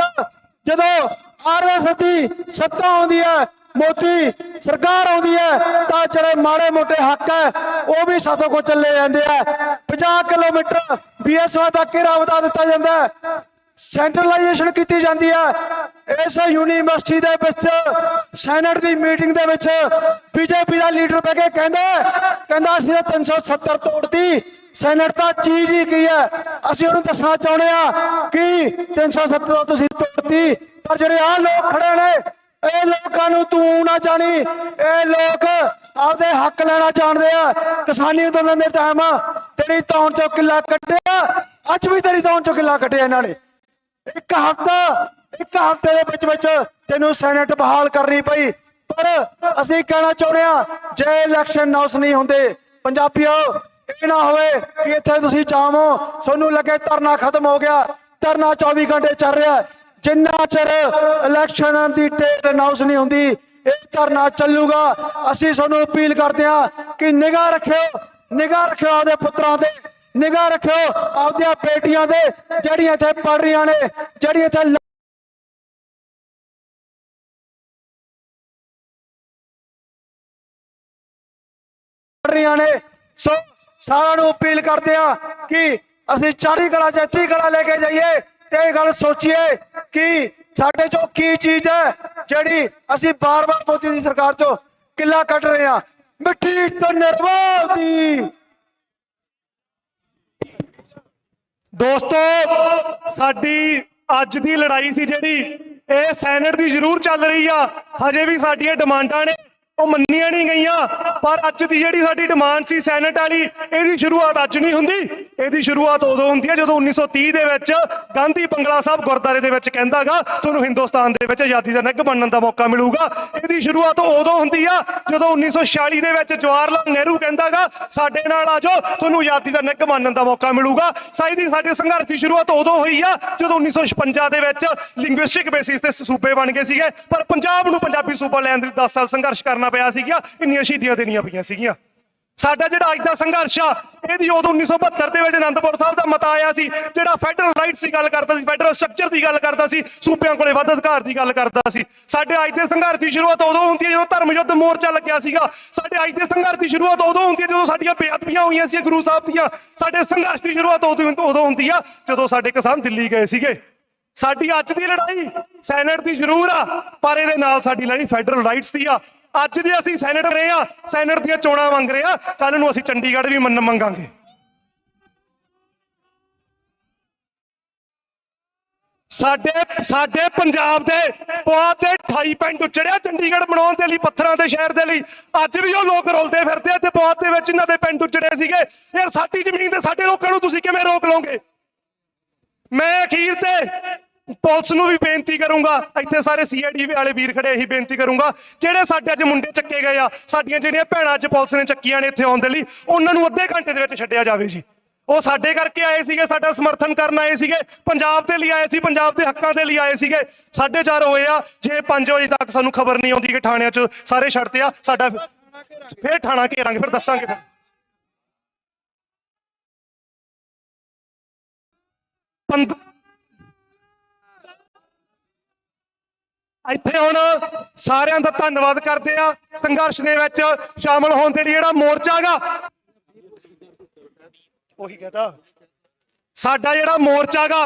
ਜਦੋਂ RSS ਦੀ ਸੱਤਾ ਆਉਂਦੀ ਹੈ, ਮੋਦੀ ਸਰਕਾਰ ਆਉਂਦੀ ਹੈ, ਤਾਂ ਜਿਹੜੇ ਮਾੜੇ ਮੋਟੇ ਹੱਕ ਹੈ ਉਹ ਵੀ ਸਾਥੋਂ ਕੋ ਚੱਲੇ ਜਾਂਦੇ ਆ। 50 ਕਿਲੋਮੀਟਰ BSF ਦਾ ਘੇਰਾ ਵਧਾ ਦਿੱਤਾ ਜਾਂਦਾ ਹੈ, ਸੈਂਟਰਲਾਈਜੇਸ਼ਨ ਕੀਤੀ ਜਾਂਦੀ ਹੈ। ਇਸ ਯੂਨੀਵਰਸਿਟੀ ਦੇ ਵਿੱਚ ਸੈਨੇਟ ਦੀ ਮੀਟਿੰਗ ਦੇ ਵਿੱਚ BJP ਦਾ ਲੀਡਰ ਬਹਿ ਕੇ ਕਹਿੰਦਾ ਅਸੀਂ 370 ਤੋੜਤੀ। ਸੈਨੇਟ ਤਾਂ ਚੀਜ਼ ਹੀ ਕੀ ਹੈ, ਅਸੀਂ ਉਹਨੂੰ ਦੱਸਣਾ ਚਾਹੁੰਦੇ ਆ ਕਿ 370 ਤੁਸੀਂ ਤੋੜਤੀ। ਪਰ ਜਿਹੜੇ ਆਹ ਲੋਕ ਖੜੇ ਨੇ, ਇਹ ਲੋਕਾਂ ਨੂੰ ਤੂੰ ਨਾ ਜਾਣੀ, ਇਹ ਲੋਕ ਆਪਦੇ ਹੱਕ ਲੈਣਾ ਚਾਹੁੰਦੇ ਆ। ਕਿਸਾਨੀ ਅੰਦੋਲਨ ਦੇ ਟਾਈਮ ਤੇਰੀ ਧੌਣ ਚੋਂ ਕਿੱਲਾ ਕੱਟਿਆ, ਅੱਜ ਵੀ ਤੇਰੀ ਧੌਣ ਚੋਂ ਕਿੱਲਾ ਕੱਟਿਆ ਇਹਨਾਂ ਨੇ। ਇੱਕ ਹਫ਼ਤੇ ਦੇ ਵਿੱਚ ਤੈਨੂੰ ਸੈਨੇਟ ਬਹਾਲ ਕਰਨੀ ਪਈ। ਪਰ ਅਸੀਂ ਕਹਿਣਾ ਚਾਹੁੰਦੇ ਆ, ਜੇ ਇਲੈਕਸ਼ਨ ਅਨਾਉਂਸ ਨਹੀਂ ਹੁੰਦੇ, ਪੰਜਾਬੀਓ ਇਹ ਨਾ ਹੋਵੇ ਕਿ ਇੱਥੇ ਤੁਸੀਂ ਚਾਹੋ ਤੁਹਾਨੂੰ ਲੱਗੇ ਧਰਨਾ ਖਤਮ ਹੋ ਗਿਆ। ਧਰਨਾ 24 ਘੰਟੇ ਚੱਲ ਰਿਹਾ। ਜਿੰਨਾ ਚਿਰ ਇਲੈਕਸ਼ਨ ਦੀ ਡੇਟ ਅਨਾਉਂਸ ਨਹੀਂ ਹੁੰਦੀ, ਇਹ ਧਰਨਾ ਚੱਲੂਗਾ। ਅਸੀਂ ਤੁਹਾਨੂੰ ਅਪੀਲ ਕਰਦੇ ਆ ਕਿ ਨਿਗਾਹ ਰੱਖਿਓ ਆਪਦੇ ਪੁੱਤਰਾਂ ਤੇ, ਨਿਗਾਹ ਰੱਖਿਓ ਆਪਦੀਆਂ ਬੇਟੀਆਂ ਦੇ, ਜਿਹੜੀਆਂ ਇੱਥੇ ਪੜ ਰਹੀਆਂ ਨੇ, ਜਿਹੜੀਆਂ ਇੱਥੇ ਰਹੀਆਂ ਨੇ। ਸੋ ਸਾਰਿਆਂ ਨੂੰ ਅਪੀਲ ਕਰਦੇ ਆ ਕਿ ਅਸੀਂ ਚੜ੍ਹਦੀ ਕਲਾ ਚ ਚੜ੍ਹਦੀ ਕਲਾ ਲੈ ਕੇ ਜਾਈਏ ਤੇ ਇਹ ਗੱਲ ਸੋਚੀਏ ਕਿ ਸਾਡੇ ਚੋਂ ਕੀ ਚੀਜ਼ ਹੈ ਜਿਹੜੀ ਅਸੀਂ ਬਾਰ-ਬਾਰ ਮੋਦੀ ਦੀ ਸਰਕਾਰ ਚੋਂ ਕਿੱਲਾ ਕੱਢ ਰਹੇ ਆ। ਮਿੱਠੀ ਤੋਂ ਨਿਰਵਾਲ ਦੀ ਦੋਸਤੋ, ਸਾਡੀ ਅੱਜ ਦੀ ਲੜਾਈ ਸੀ ਜਿਹੜੀ, ਇਹ ਸੈਨੇਟ ਦੀ ਜ਼ਰੂਰ ਚੱਲ ਰਹੀ ਆ। ਹਜੇ ਵੀ ਸਾਡੀਆਂ ਡਿਮਾਂਡਾਂ ਨੇ ਉਹ ਮੰਨੀਆਂ ਨਹੀਂ ਗਈਆਂ। ਪਰ ਅੱਜ ਦੀ ਜਿਹੜੀ ਸਾਡੀ ਡਿਮਾਂਡ ਸੀ ਸੈਨੇਟ ਵਾਲੀ, ਇਹਦੀ ਸ਼ੁਰੂਆਤ ਅੱਜ ਨਹੀਂ ਹੁੰਦੀ। ਇਹਦੀ ਸ਼ੁਰੂਆਤ ਉਦੋਂ ਹੁੰਦੀ ਹੈ ਜਦੋਂ 1930 ਦੇ ਵਿੱਚ ਗਾਂਧੀ ਬੰਗਲਾ ਸਾਹਿਬ ਗੁਰਦੁਆਰੇ ਦੇ ਵਿੱਚ ਕਹਿੰਦਾਗਾ ਤੁਹਾਨੂੰ ਹਿੰਦੁਸਤਾਨ ਦੇ ਵਿੱਚ ਆਜ਼ਾਦੀ ਦਾ ਨਿੱਘ ਬਣਨ ਦਾ ਮੌਕਾ ਮਿਲੂਗਾ। ਇਹਦੀ ਸ਼ੁਰੂਆਤ ਉਦੋਂ ਹੁੰਦੀ ਆ ਜਦੋਂ 1946 ਦੇ ਵਿੱਚ ਜਵਾਹਰ ਲਾਲ ਨਹਿਰੂ ਕਹਿੰਦਾਗਾ ਸਾਡੇ ਨਾਲ ਆ ਜਾਓ, ਤੁਹਾਨੂੰ ਆਜ਼ਾਦੀ ਦਾ ਨਿੱਘ ਬਣਨ ਦਾ ਮੌਕਾ ਮਿਲੂਗਾ। ਸਾਡੇ ਸੰਘਰਸ਼ ਦੀ ਸ਼ੁਰੂਆਤ ਉਦੋਂ ਹੋਈ ਆ ਜਦੋਂ 1956 ਦੇ ਵਿੱਚ ਲਿੰਗੁਇਸਟਿਕ ਬੇਸਿਸ ਤੇ ਸੂਬੇ ਬਣ ਗਏ ਸੀਗੇ। ਪਰ ਪੰਜਾਬ ਨੂੰ ਪੰਜਾਬੀ ਸੂਬਾ ਲੈਣ ਲਈ 10 ਸਾਲ ਸੰਘਰਸ਼ ਕਰਨਾ ਪਿਆ ਸੀਗਾ, ਇੰਨੀਆਂ ਸ਼ਹੀਦੀਆਂ ਦੇਣੀਆਂ ਪਈਆਂ ਸੀਗੀਆਂ। ਸਾਡਾ ਜਿਹੜਾ ਅੱਜ ਦਾ ਸੰਘਰਸ਼ ਆ, ਇਹਦੀ ਉਦੋਂ 1972 ਦੇ ਵਿੱਚ ਅਨੰਦਪੁਰ ਸਾਹਿਬ ਦਾ ਮਤਾ ਆਇਆ ਸੀ, ਜਿਹੜਾ ਫੈਡਰਲ ਰਾਈਟਸ ਦੀ ਗੱਲ ਕਰਦਾ ਸੀ, ਫੈਡਰਲ ਸਟਰਕਚਰ ਦੀ ਗੱਲ ਕਰਦਾ ਸੀ, ਸੂਬਿਆਂ ਕੋਲੇ ਵੱਧ ਅਧਿਕਾਰ ਦੀ ਗੱਲ ਕਰਦਾ ਸੀ। ਸਾਡੇ ਅੱਜ ਦੇ ਸੰਘਰਸ਼ ਦੀ ਸ਼ੁਰੂਆਤ ਉਦੋਂ ਹੁੰਦੀ ਹੈ ਜਦੋਂ ਧਰਮ ਯੁੱਧ ਮੋਰਚਾ ਲੱਗਿਆ ਸੀਗਾ। ਸਾਡੇ ਅੱਜ ਦੇ ਸੰਘਰਸ਼ ਦੀ ਸ਼ੁਰੂਆਤ ਉਦੋਂ ਹੁੰਦੀ ਹੈ ਜਦੋਂ ਸਾਡੀਆਂ ਬੇਅਦਬੀਆਂ ਹੋਈਆਂ ਸੀ ਗੁਰੂ ਸਾਹਿਬ ਦੀਆਂ। ਸਾਡੇ ਸੰਘਰਸ਼ ਦੀ ਸ਼ੁਰੂਆਤ ਉਦੋਂ ਹੁੰਦੀ ਆ ਜਦੋਂ ਸਾਡੇ ਕਿਸਾਨ ਦਿੱਲੀ ਗਏ ਸੀਗੇ। ਸਾਡੀ ਅੱਜ ਦੀ ਲੜਾਈ ਸੈਨੇਟ ਦੀ ਜ਼ਰੂਰ ਆ, ਪਰ ਇਹਦੇ ਨਾਲ ਸਾਡੀ ਲੜਾਈ ਫੈਡਰਲ ਰਾਈਟਸ ਦੀ ਆ। ਅੱਜ ਦੇ ਅਸੀਂ ਸੈਨੇਟ ਰਹੇ ਆ, ਸੈਨੇਟ ਦੀਆਂ ਚੋਣਾਂ ਮੰਗ ਰਹੇ ਆ, ਕੱਲ ਨੂੰ ਅਸੀਂ ਚੰਡੀਗੜ੍ਹ ਵੀ ਮੰਗਾਂਗੇ। ਸਾਡੇ ਪੰਜਾਬ ਦੇ ਬਹੁਤ ਦੇ 28 ਪਿੰਡ ਉੱਚੜਿਆ ਚੰਡੀਗੜ੍ਹ ਬਣਾਉਣ ਦੇ ਲਈ, ਪੱਥਰਾਂ ਦੇ ਸ਼ਹਿਰ ਦੇ ਲਈ। ਅੱਜ ਵੀ ਉਹ ਲੋਕ ਰੁਲਦੇ ਫਿਰਦੇ ਆ ਤੇ ਬਹੁਤ ਦੇ ਵਿੱਚ ਇਹਨਾਂ ਦੇ ਪਿੰਡ ਉੱਚੜੇ ਸੀਗੇ। ਯਾਰ ਸਾਡੀ ਜ਼ਮੀਨ ਤੇ ਸਾਡੇ ਲੋਕਾਂ ਨੂੰ ਤੁਸੀਂ ਕਿਵੇਂ ਰੋਕ ਲਓਗੇ? ਮੈਂ ਅਖੀਰ ਤੇ ਪੁਲਿਸ ਨੂੰ ਵੀ ਬੇਨਤੀ ਕਰੂੰਗਾ, ਇੱਥੇ ਸਾਰੇ CID ਵਾਲੇ ਵੀਰ ਖੜੇ, ਇਹੀ ਬੇਨਤੀ ਕਰੂੰਗਾ, ਜਿਹੜੇ ਸਾਡੇ ਅੱਜ ਮੁੰਡੇ ਚੱਕੇ ਗਏ ਆ, ਸਾਡੀਆਂ ਜਿਹੜੀਆਂ ਭੈਣਾਂ ਅੱਜ ਪੁਲਿਸ ਨੇ ਚੱਕੀਆਂ ਨੇ ਇੱਥੇ ਆਉਣ ਦੇ ਲਈ, ਉਹਨਾਂ ਨੂੰ ਅੱਧੇ ਘੰਟੇ ਦੇ ਵਿੱਚ ਛੱਡਿਆ ਜਾਵੇ ਜੀ। ਉਹ ਸਾਡੇ ਕਰਕੇ ਆਏ ਸੀਗੇ, ਸਾਡਾ ਸਮਰਥਨ ਕਰਨ ਆਏ ਸੀਗੇ, ਪੰਜਾਬ ਦੇ ਲਈ ਆਏ ਸੀ, ਪੰਜਾਬ ਦੇ ਹੱਕਾਂ ਦੇ ਲਈ ਆਏ ਸੀਗੇ। 4:30 ਹੋਏ ਆ, ਜੇ 5 ਵਜੇ ਤੱਕ ਸਾਨੂੰ ਖਬਰ ਨਹੀਂ ਆਉਂਦੀ ਕਿ ਥਾਣਿਆਂ 'ਚ ਸਾਰੇ ਛੱਡਦੇ ਆ, ਸਾਡਾ ਫੇਰ ਥਾਣਾ ਘੇਰਾਂਗੇ, ਫਿਰ ਦੱਸਾਂਗੇ। ਇੱਥੇ ਹੁਣ ਸਾਰਿਆਂ ਦਾ ਧੰਨਵਾਦ ਕਰਦੇ ਆ ਸੰਘਰਸ਼ ਦੇ ਵਿੱਚ ਸ਼ਾਮਲ ਹੋਣ ਦੇ ਲਈ। ਜਿਹੜਾ ਮੋਰਚਾ ਗਾ, ਉਹੀ ਕਹਤਾ, ਸਾਡਾ ਜਿਹੜਾ ਮੋਰਚਾ ਗਾ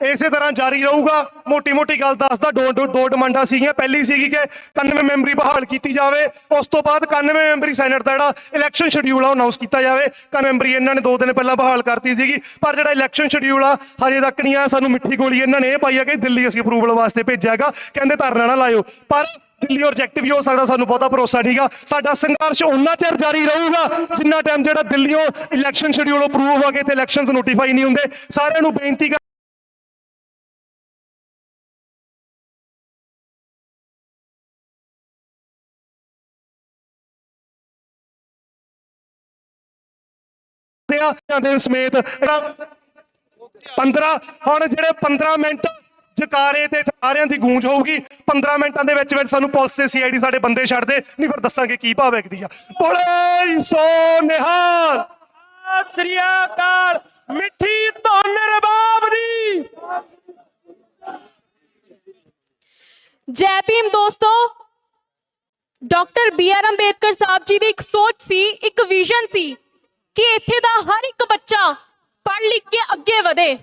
ਇਸੇ ਤਰ੍ਹਾਂ ਜਾਰੀ ਰਹੂਗਾ। ਮੋਟੀ ਮੋਟੀ ਗੱਲ ਦੱਸਦਾ, ਦੋ ਡਿਮਾਂਡਾਂ ਸੀਗੀਆਂ। ਪਹਿਲੀ ਸੀਗੀ ਕਿ 91 ਮੈਂਬਰੀ ਬਹਾਲ ਕੀਤੀ ਜਾਵੇ, ਉਸ ਤੋਂ ਬਾਅਦ 91 ਮੈਂਬਰੀ ਸੈਨੇਟ ਦਾ ਜਿਹੜਾ ਇਲੈਕਸ਼ਨ ਸ਼ਡਿਊਲ ਆ ਉਹ ਅਨਾਉਂਸ ਕੀਤਾ ਜਾਵੇ। 91 ਮੈਂਬਰੀ ਇਹਨਾਂ ਨੇ 2 ਦਿਨ ਪਹਿਲਾਂ ਬਹਾਲ ਕਰਤੀ ਸੀਗੀ, ਪਰ ਜਿਹੜਾ ਇਲੈਕਸ਼ਨ ਸ਼ਡਿਊਲ ਆ ਹਜੇ ਤੱਕ ਨਹੀਂ ਆਇਆ। ਸਾਨੂੰ ਮਿੱਠੀ ਗੋਲੀ ਇਹਨਾਂ ਨੇ ਇਹ ਪਾਈ ਆ ਕਿ ਦਿੱਲੀ ਅਸੀਂ ਅਪਰੂਵਲ ਵਾਸਤੇ ਭੇਜਿਆ ਹੈਗਾ, ਕਹਿੰਦੇ ਧਰਨਾ ਨਾ ਲਾਇਓ, ਪਰ ਦਿੱਲੀ ਰਿਜੈਕਟ ਵੀ ਹੋ ਸਕਦਾ, ਸਾਨੂੰ ਬਹੁਤਾ ਭਰੋਸਾ ਨਹੀਂਗਾ। ਸਾਡਾ ਸੰਘਰਸ਼ ਉਹਨਾਂ ਚਿਰ ਜਾਰੀ ਰਹੂਗਾ ਜਿੰਨਾ ਟਾਈਮ ਜਿਹੜਾ ਦਿੱਲੀੋਂ ਇਲੈਕਸ਼ਨ ਸ਼ਡਿਊਲ ਅਪਰੂਵ ਹੋ ਗਏ ਤੇ ਇਲੈਕਸ਼ਨਸ ਨੋਟੀਫਾਈ ਨਹੀਂ ਹੁੰਦੇ। ਸਾਰਿਆਂ ਨੂੰ ਬੇਨਤੀ ਸਮੇਤ 15 ਹੁਣ ਜਿਹੜੇ 15 ਮਿੰਟ ਜਕਾਰੇ ਤੇ ਸਾਰਿਆਂ ਦੀ ਗੂੰਜ ਹੋਊਗੀ। 15 ਮਿੰਟਾਂ ਦੇ ਵਿੱਚ ਸਾਨੂੰ ਪੁਲਿਸ ਤੇ CID ਸਾਡੇ ਬੰਦੇ ਛੱਡਦੇ ਨਹੀਂ, ਫਿਰ ਦੱਸਾਂਗੇ ਕੀ ਭਾਵ ਵਿਕਦੀ ਆ। ਬੋਲੇ ਸੋ ਨਿਹਾਲ, ਸਤਿ ਸ੍ਰੀ ਅਕਾਲ। ਮਿੱਠੀ ਧੁਨ ਜੈ ਭੀਮ ਦੋਸਤੋ। ਡਾਕਟਰ BR ਅੰਬੇਦਕਰ ਸਾਹਿਬ ਜੀ ਦੀ ਇੱਕ ਸੋਚ ਸੀ, ਇੱਕ ਵਿਜ਼ਨ ਸੀ ਕਿ ਇੱਥੇ ਦਾ ਹਰ ਇੱਕ ਬੱਚਾ ਪੜ੍ਹ ਲਿਖ ਕੇ ਅੱਗੇ ਵਧੇ।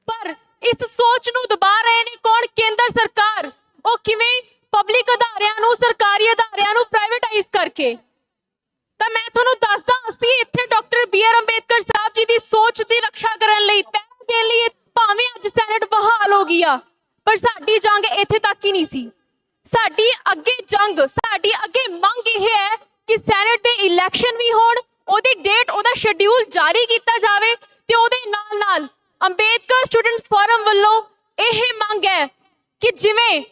ਪਰ ਇਸ ਸੋਚ ਨੂੰ ਦਬਾ ਰਹੇ ਨੇ ਕੌਣ? ਕੇਂਦਰ ਸਰਕਾਰ। ਉਹ ਕਿਵੇਂ? ਪਬਲਿਕ ਅਦਾਰਿਆਂ ਨੂੰ, ਸਰਕਾਰੀ ਅਦਾਰਿਆਂ ਨੂੰ ਪ੍ਰਾਈਵੇਟਾਈਜ਼ ਕਰਕੇ। ਤਾਂ ਮੈਂ ਤੁਹਾਨੂੰ ਦੱਸਦਾ, ਅਸੀਂ ਇੱਥੇ ਡਾਕਟਰ BR ਅੰਬੇਦਕਰ ਸਾਹਿਬ ਜੀ ਦੀ ਸੋਚ ਦੀ ਰੱਖਿਆ ਕਰਨ ਲਈ, ਪਹਿਲ ਦੇਣ ਲਈ, ਭਾਵੇਂ ਅੱਜ ਸੈਨੇਟ ਬਹਾਲ ਹੋ ਗਈ ਆ, ਪਰ ਸਾਡੀ ਜੰਗ ਇੱਥੇ ਤੱਕ ਹੀ ਨਹੀਂ ਸੀ। ਸਾਡੀ ਅੱਗੇ ਜੰਗ, ਸਾਡੀ ਅੱਗੇ ਮੰਗ ਇਹ ਹੈ ਕਿ ਸੈਨੇਟ ਦੇ ਇਲੈਕਸ਼ਨ ਵੀ ਹੋਣ, ਉਹਦੀ ਡੇਟ, ਉਹਦਾ ਸ਼ੈਡਿਊਲ ਜਾਰੀ ਕੀਤਾ ਜਾਵੇ ਤੇ ਉਹਦੇ ਨਾਲ ਨਾਲ ਅੰਬੇਦਕਰ ਸਟੂਡੈਂਟਸ ਫੋਰਮ ਵੱਲੋਂ ਇਹ ਮੰਗ ਹੈ ਕਿ ਜਿਵੇਂ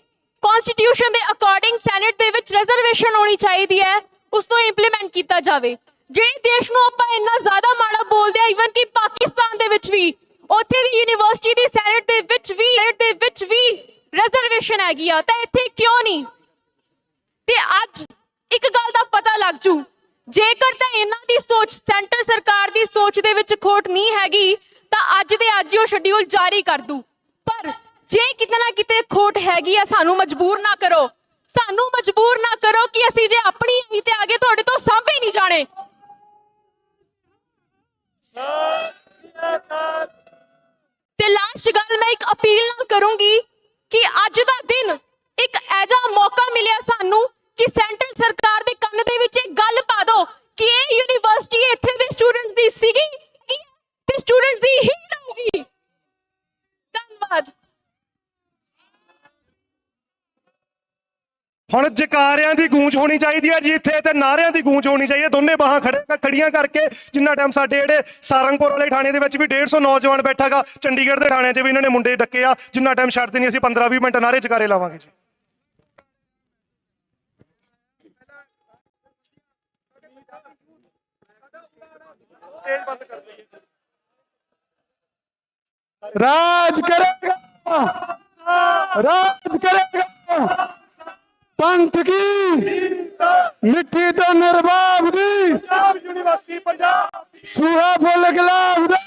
ਕਨਸਟੀਟਿਊਸ਼ਨ ਦੇ ਅਕੋਰਡਿੰਗ ਸੈਨੇਟ ਦੇ ਵਿੱਚ ਰਿਜ਼ਰਵੇਸ਼ਨ ਹੋਣੀ ਚਾਹੀਦੀ ਹੈ, ਉਸ ਨੂੰ ਇੰਪਲੀਮੈਂਟ ਕੀਤਾ ਜਾਵੇ। ਜਿਹੜੇ ਦੇਸ਼ ਨੂੰ ਆਪਾਂ ਇੰਨਾ ਜ਼ਿਆਦਾ ਮਾੜਾ ਬੋਲਦੇ ਆ, ਈਵਨ ਕਿ ਪਾਕਿਸਤਾਨ ਦੇ ਵਿੱਚ ਵੀ, ਉੱਥੇ ਦੀ ਯੂਨੀਵਰਸਿਟੀ ਦੀ ਸੈਨੇਟ ਦੇ ਵਿੱਚ ਵੀ ਰਿਜ਼ਰਵੇਸ਼ਨ ਹੈਗੀ ਆ, ਤਾਂ ਇੱਥੇ ਕਿਉਂ ਨਹੀਂ? ਤੇ ਅੱਜ ਇੱਕ ਗੱਲ ਦਾ ਪਤਾ ਲੱਗ ਜੂ, ਜੇਕਰ ਤਾਂ ਇਹਨਾਂ ਦੀ ਸੋਚ, ਸੈਂਟਰ ਸਰਕਾਰ ਦੀ ਸੋਚ ਦੇ ਵਿੱਚ ਖੋਟ ਨਹੀਂ ਹੈਗੀ, ਤਾਂ ਅੱਜ ਦੇ ਅੱਜ ਹੀ ਉਹ ਸ਼ੈਡਿਊਲ ਜਾਰੀ ਕਰ ਦੂ। ਪਰ ਜੇ ਕਿਤੇ ਨਾ ਕਿਤੇ ਖੋਟ ਹੈਗੀ ਆ, ਸਾਨੂੰ ਮਜਬੂਰ ਨਾ ਕਰੋ, ਸਾਨੂੰ ਮਜਬੂਰ ਨਾ ਕਰੋ ਕਿ ਅਸੀਂ ਜੇ ਆਪਣੀ ਹੀ ਤੇ ਆਗੇ ਤੁਹਾਡੇ ਤੋਂ ਸਾਂਭੇ ਨਹੀਂ ਜਾਣੇ। ਤੇ ਲਾਸਟ ਗੱਲ ਮੈਂ ਇੱਕ ਅਪੀਲ ਨਾਲ ਕਰੂੰਗੀ ਕਿ ਅੱਜ ਦਾ ਦਿਨ ਇੱਕ ਐਜਾ ਮੌਕਾ ਮਿਲਿਆ ਸਾਨੂੰ ਕਿ ਸੈਂਟਰ ਸਰਕਾਰ ਦੇ ਕੰਨ ਦੇ ਵਿੱਚ ਇੱਕ ਗੱਲ ਪਾ ਦਿਓ ਕਿ ਇਹ ਯੂਨੀਵਰਸਿਟੀ ਇੱਥੇ ਦੇ ਸਟੂਡੈਂਟਸ ਦੀ ਸੀਗੀ ਤੇ ਸਟੂਡੈਂਟਸ ਦੀ ਹੀ ਰਹੂਗੀ। ਧੰਨਵਾਦ। ਹੁਣ ਜਕਾਰਿਆਂ ਦੀ ਗੂੰਜ ਹੋਣੀ ਚਾਹੀਦੀ ਹੈ ਜੀ ਇੱਥੇ, ਤੇ ਨਾਰਿਆਂ ਦੀ ਗੂੰਜ ਹੋਣੀ ਚਾਹੀਦੀ ਹੈ। ਦੋਨੇ ਬਾਹਾਂ ਖੜੀਆਂ ਕਰਕੇ ਜਿੰਨਾ ਟਾਈਮ ਸਾਡੇ ਜਿਹੜੇ ਸਾਰੰਗਪੁਰ ਵਾਲੇ ਥਾਣੇ ਦੇ ਵਿੱਚ ਵੀ 150 ਨੌਜਵਾਨ ਬੈਠਾਗਾ, ਚੰਡੀਗੜ੍ਹ ਦੇ ਥਾਣੇ 'ਚ ਵੀ ਇਹਨਾਂ ਨੇ ਮੁੰਡੇ ਡੱਕੇ ਆ, ਜਿੰਨਾ ਟਾਈਮ ਛੱਡਦੇ ਨਹੀਂ ਅਸੀਂ 15-20 ਮਿੰਟ ਨਾਰੇ ਜਕਾਰੇ ਲਾਵਾਂਗੇ ਜੀ। राज करेगा, राज करेगा पंथ की मिट्टी तो निर्बाब दी, यूनिवर्सिटी पंजाब सूहा फुल गुलाब दा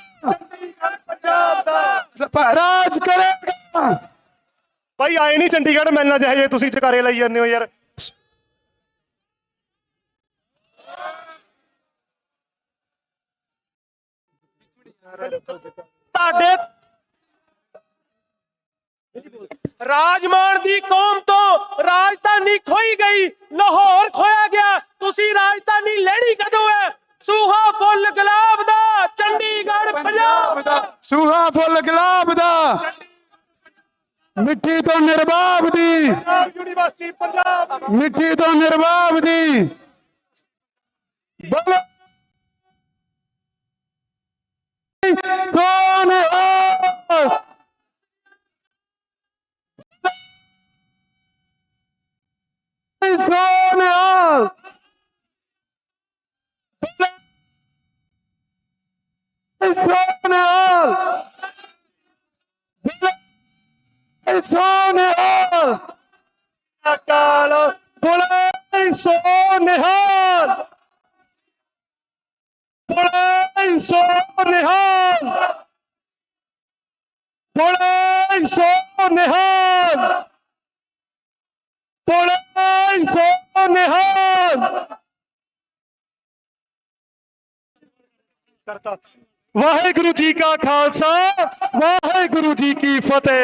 राज करेगा। भाई आए नहीं चंडीगढ़ मिलना चाहिए, तुसी जकारे लाई जाने हो यार। ਰਾਜਮਾਨ ਦੀ ਕੌਮ ਤੋਂ ਰਾਜਧਾਨੀ ਖੋਈ ਗਈ, ਲਾਹੌਰ ਖੋਇਆ ਗਿਆ, ਤੁਸੀਂ ਰਾਜਧਾਨੀ ਲੈਣੀ ਕਦੋਂ ਹੈ? ਸੂਹਾ ਫੁੱਲ ਗੁਲਾਬ ਦਾ, ਚੰਡੀਗੜ੍ਹ ਪੰਜਾਬ ਦਾ, सूहा फुल गुलाब दा, मिट्टी तो निर्बाब दी, यूनिवर्सिटी पंजाब, मिट्टी तो निर्बाब दी। बोलो सोने सोनिहाल, सोनिहाल, सोनिहाल, अकाल बोले सोनिहाल, बोले सोनिहाल, बोले सोनिहाल, बोले सोनिहाल। करता वाहेगुरु जी का खालसा, वाहेगुरु जी की फतेह।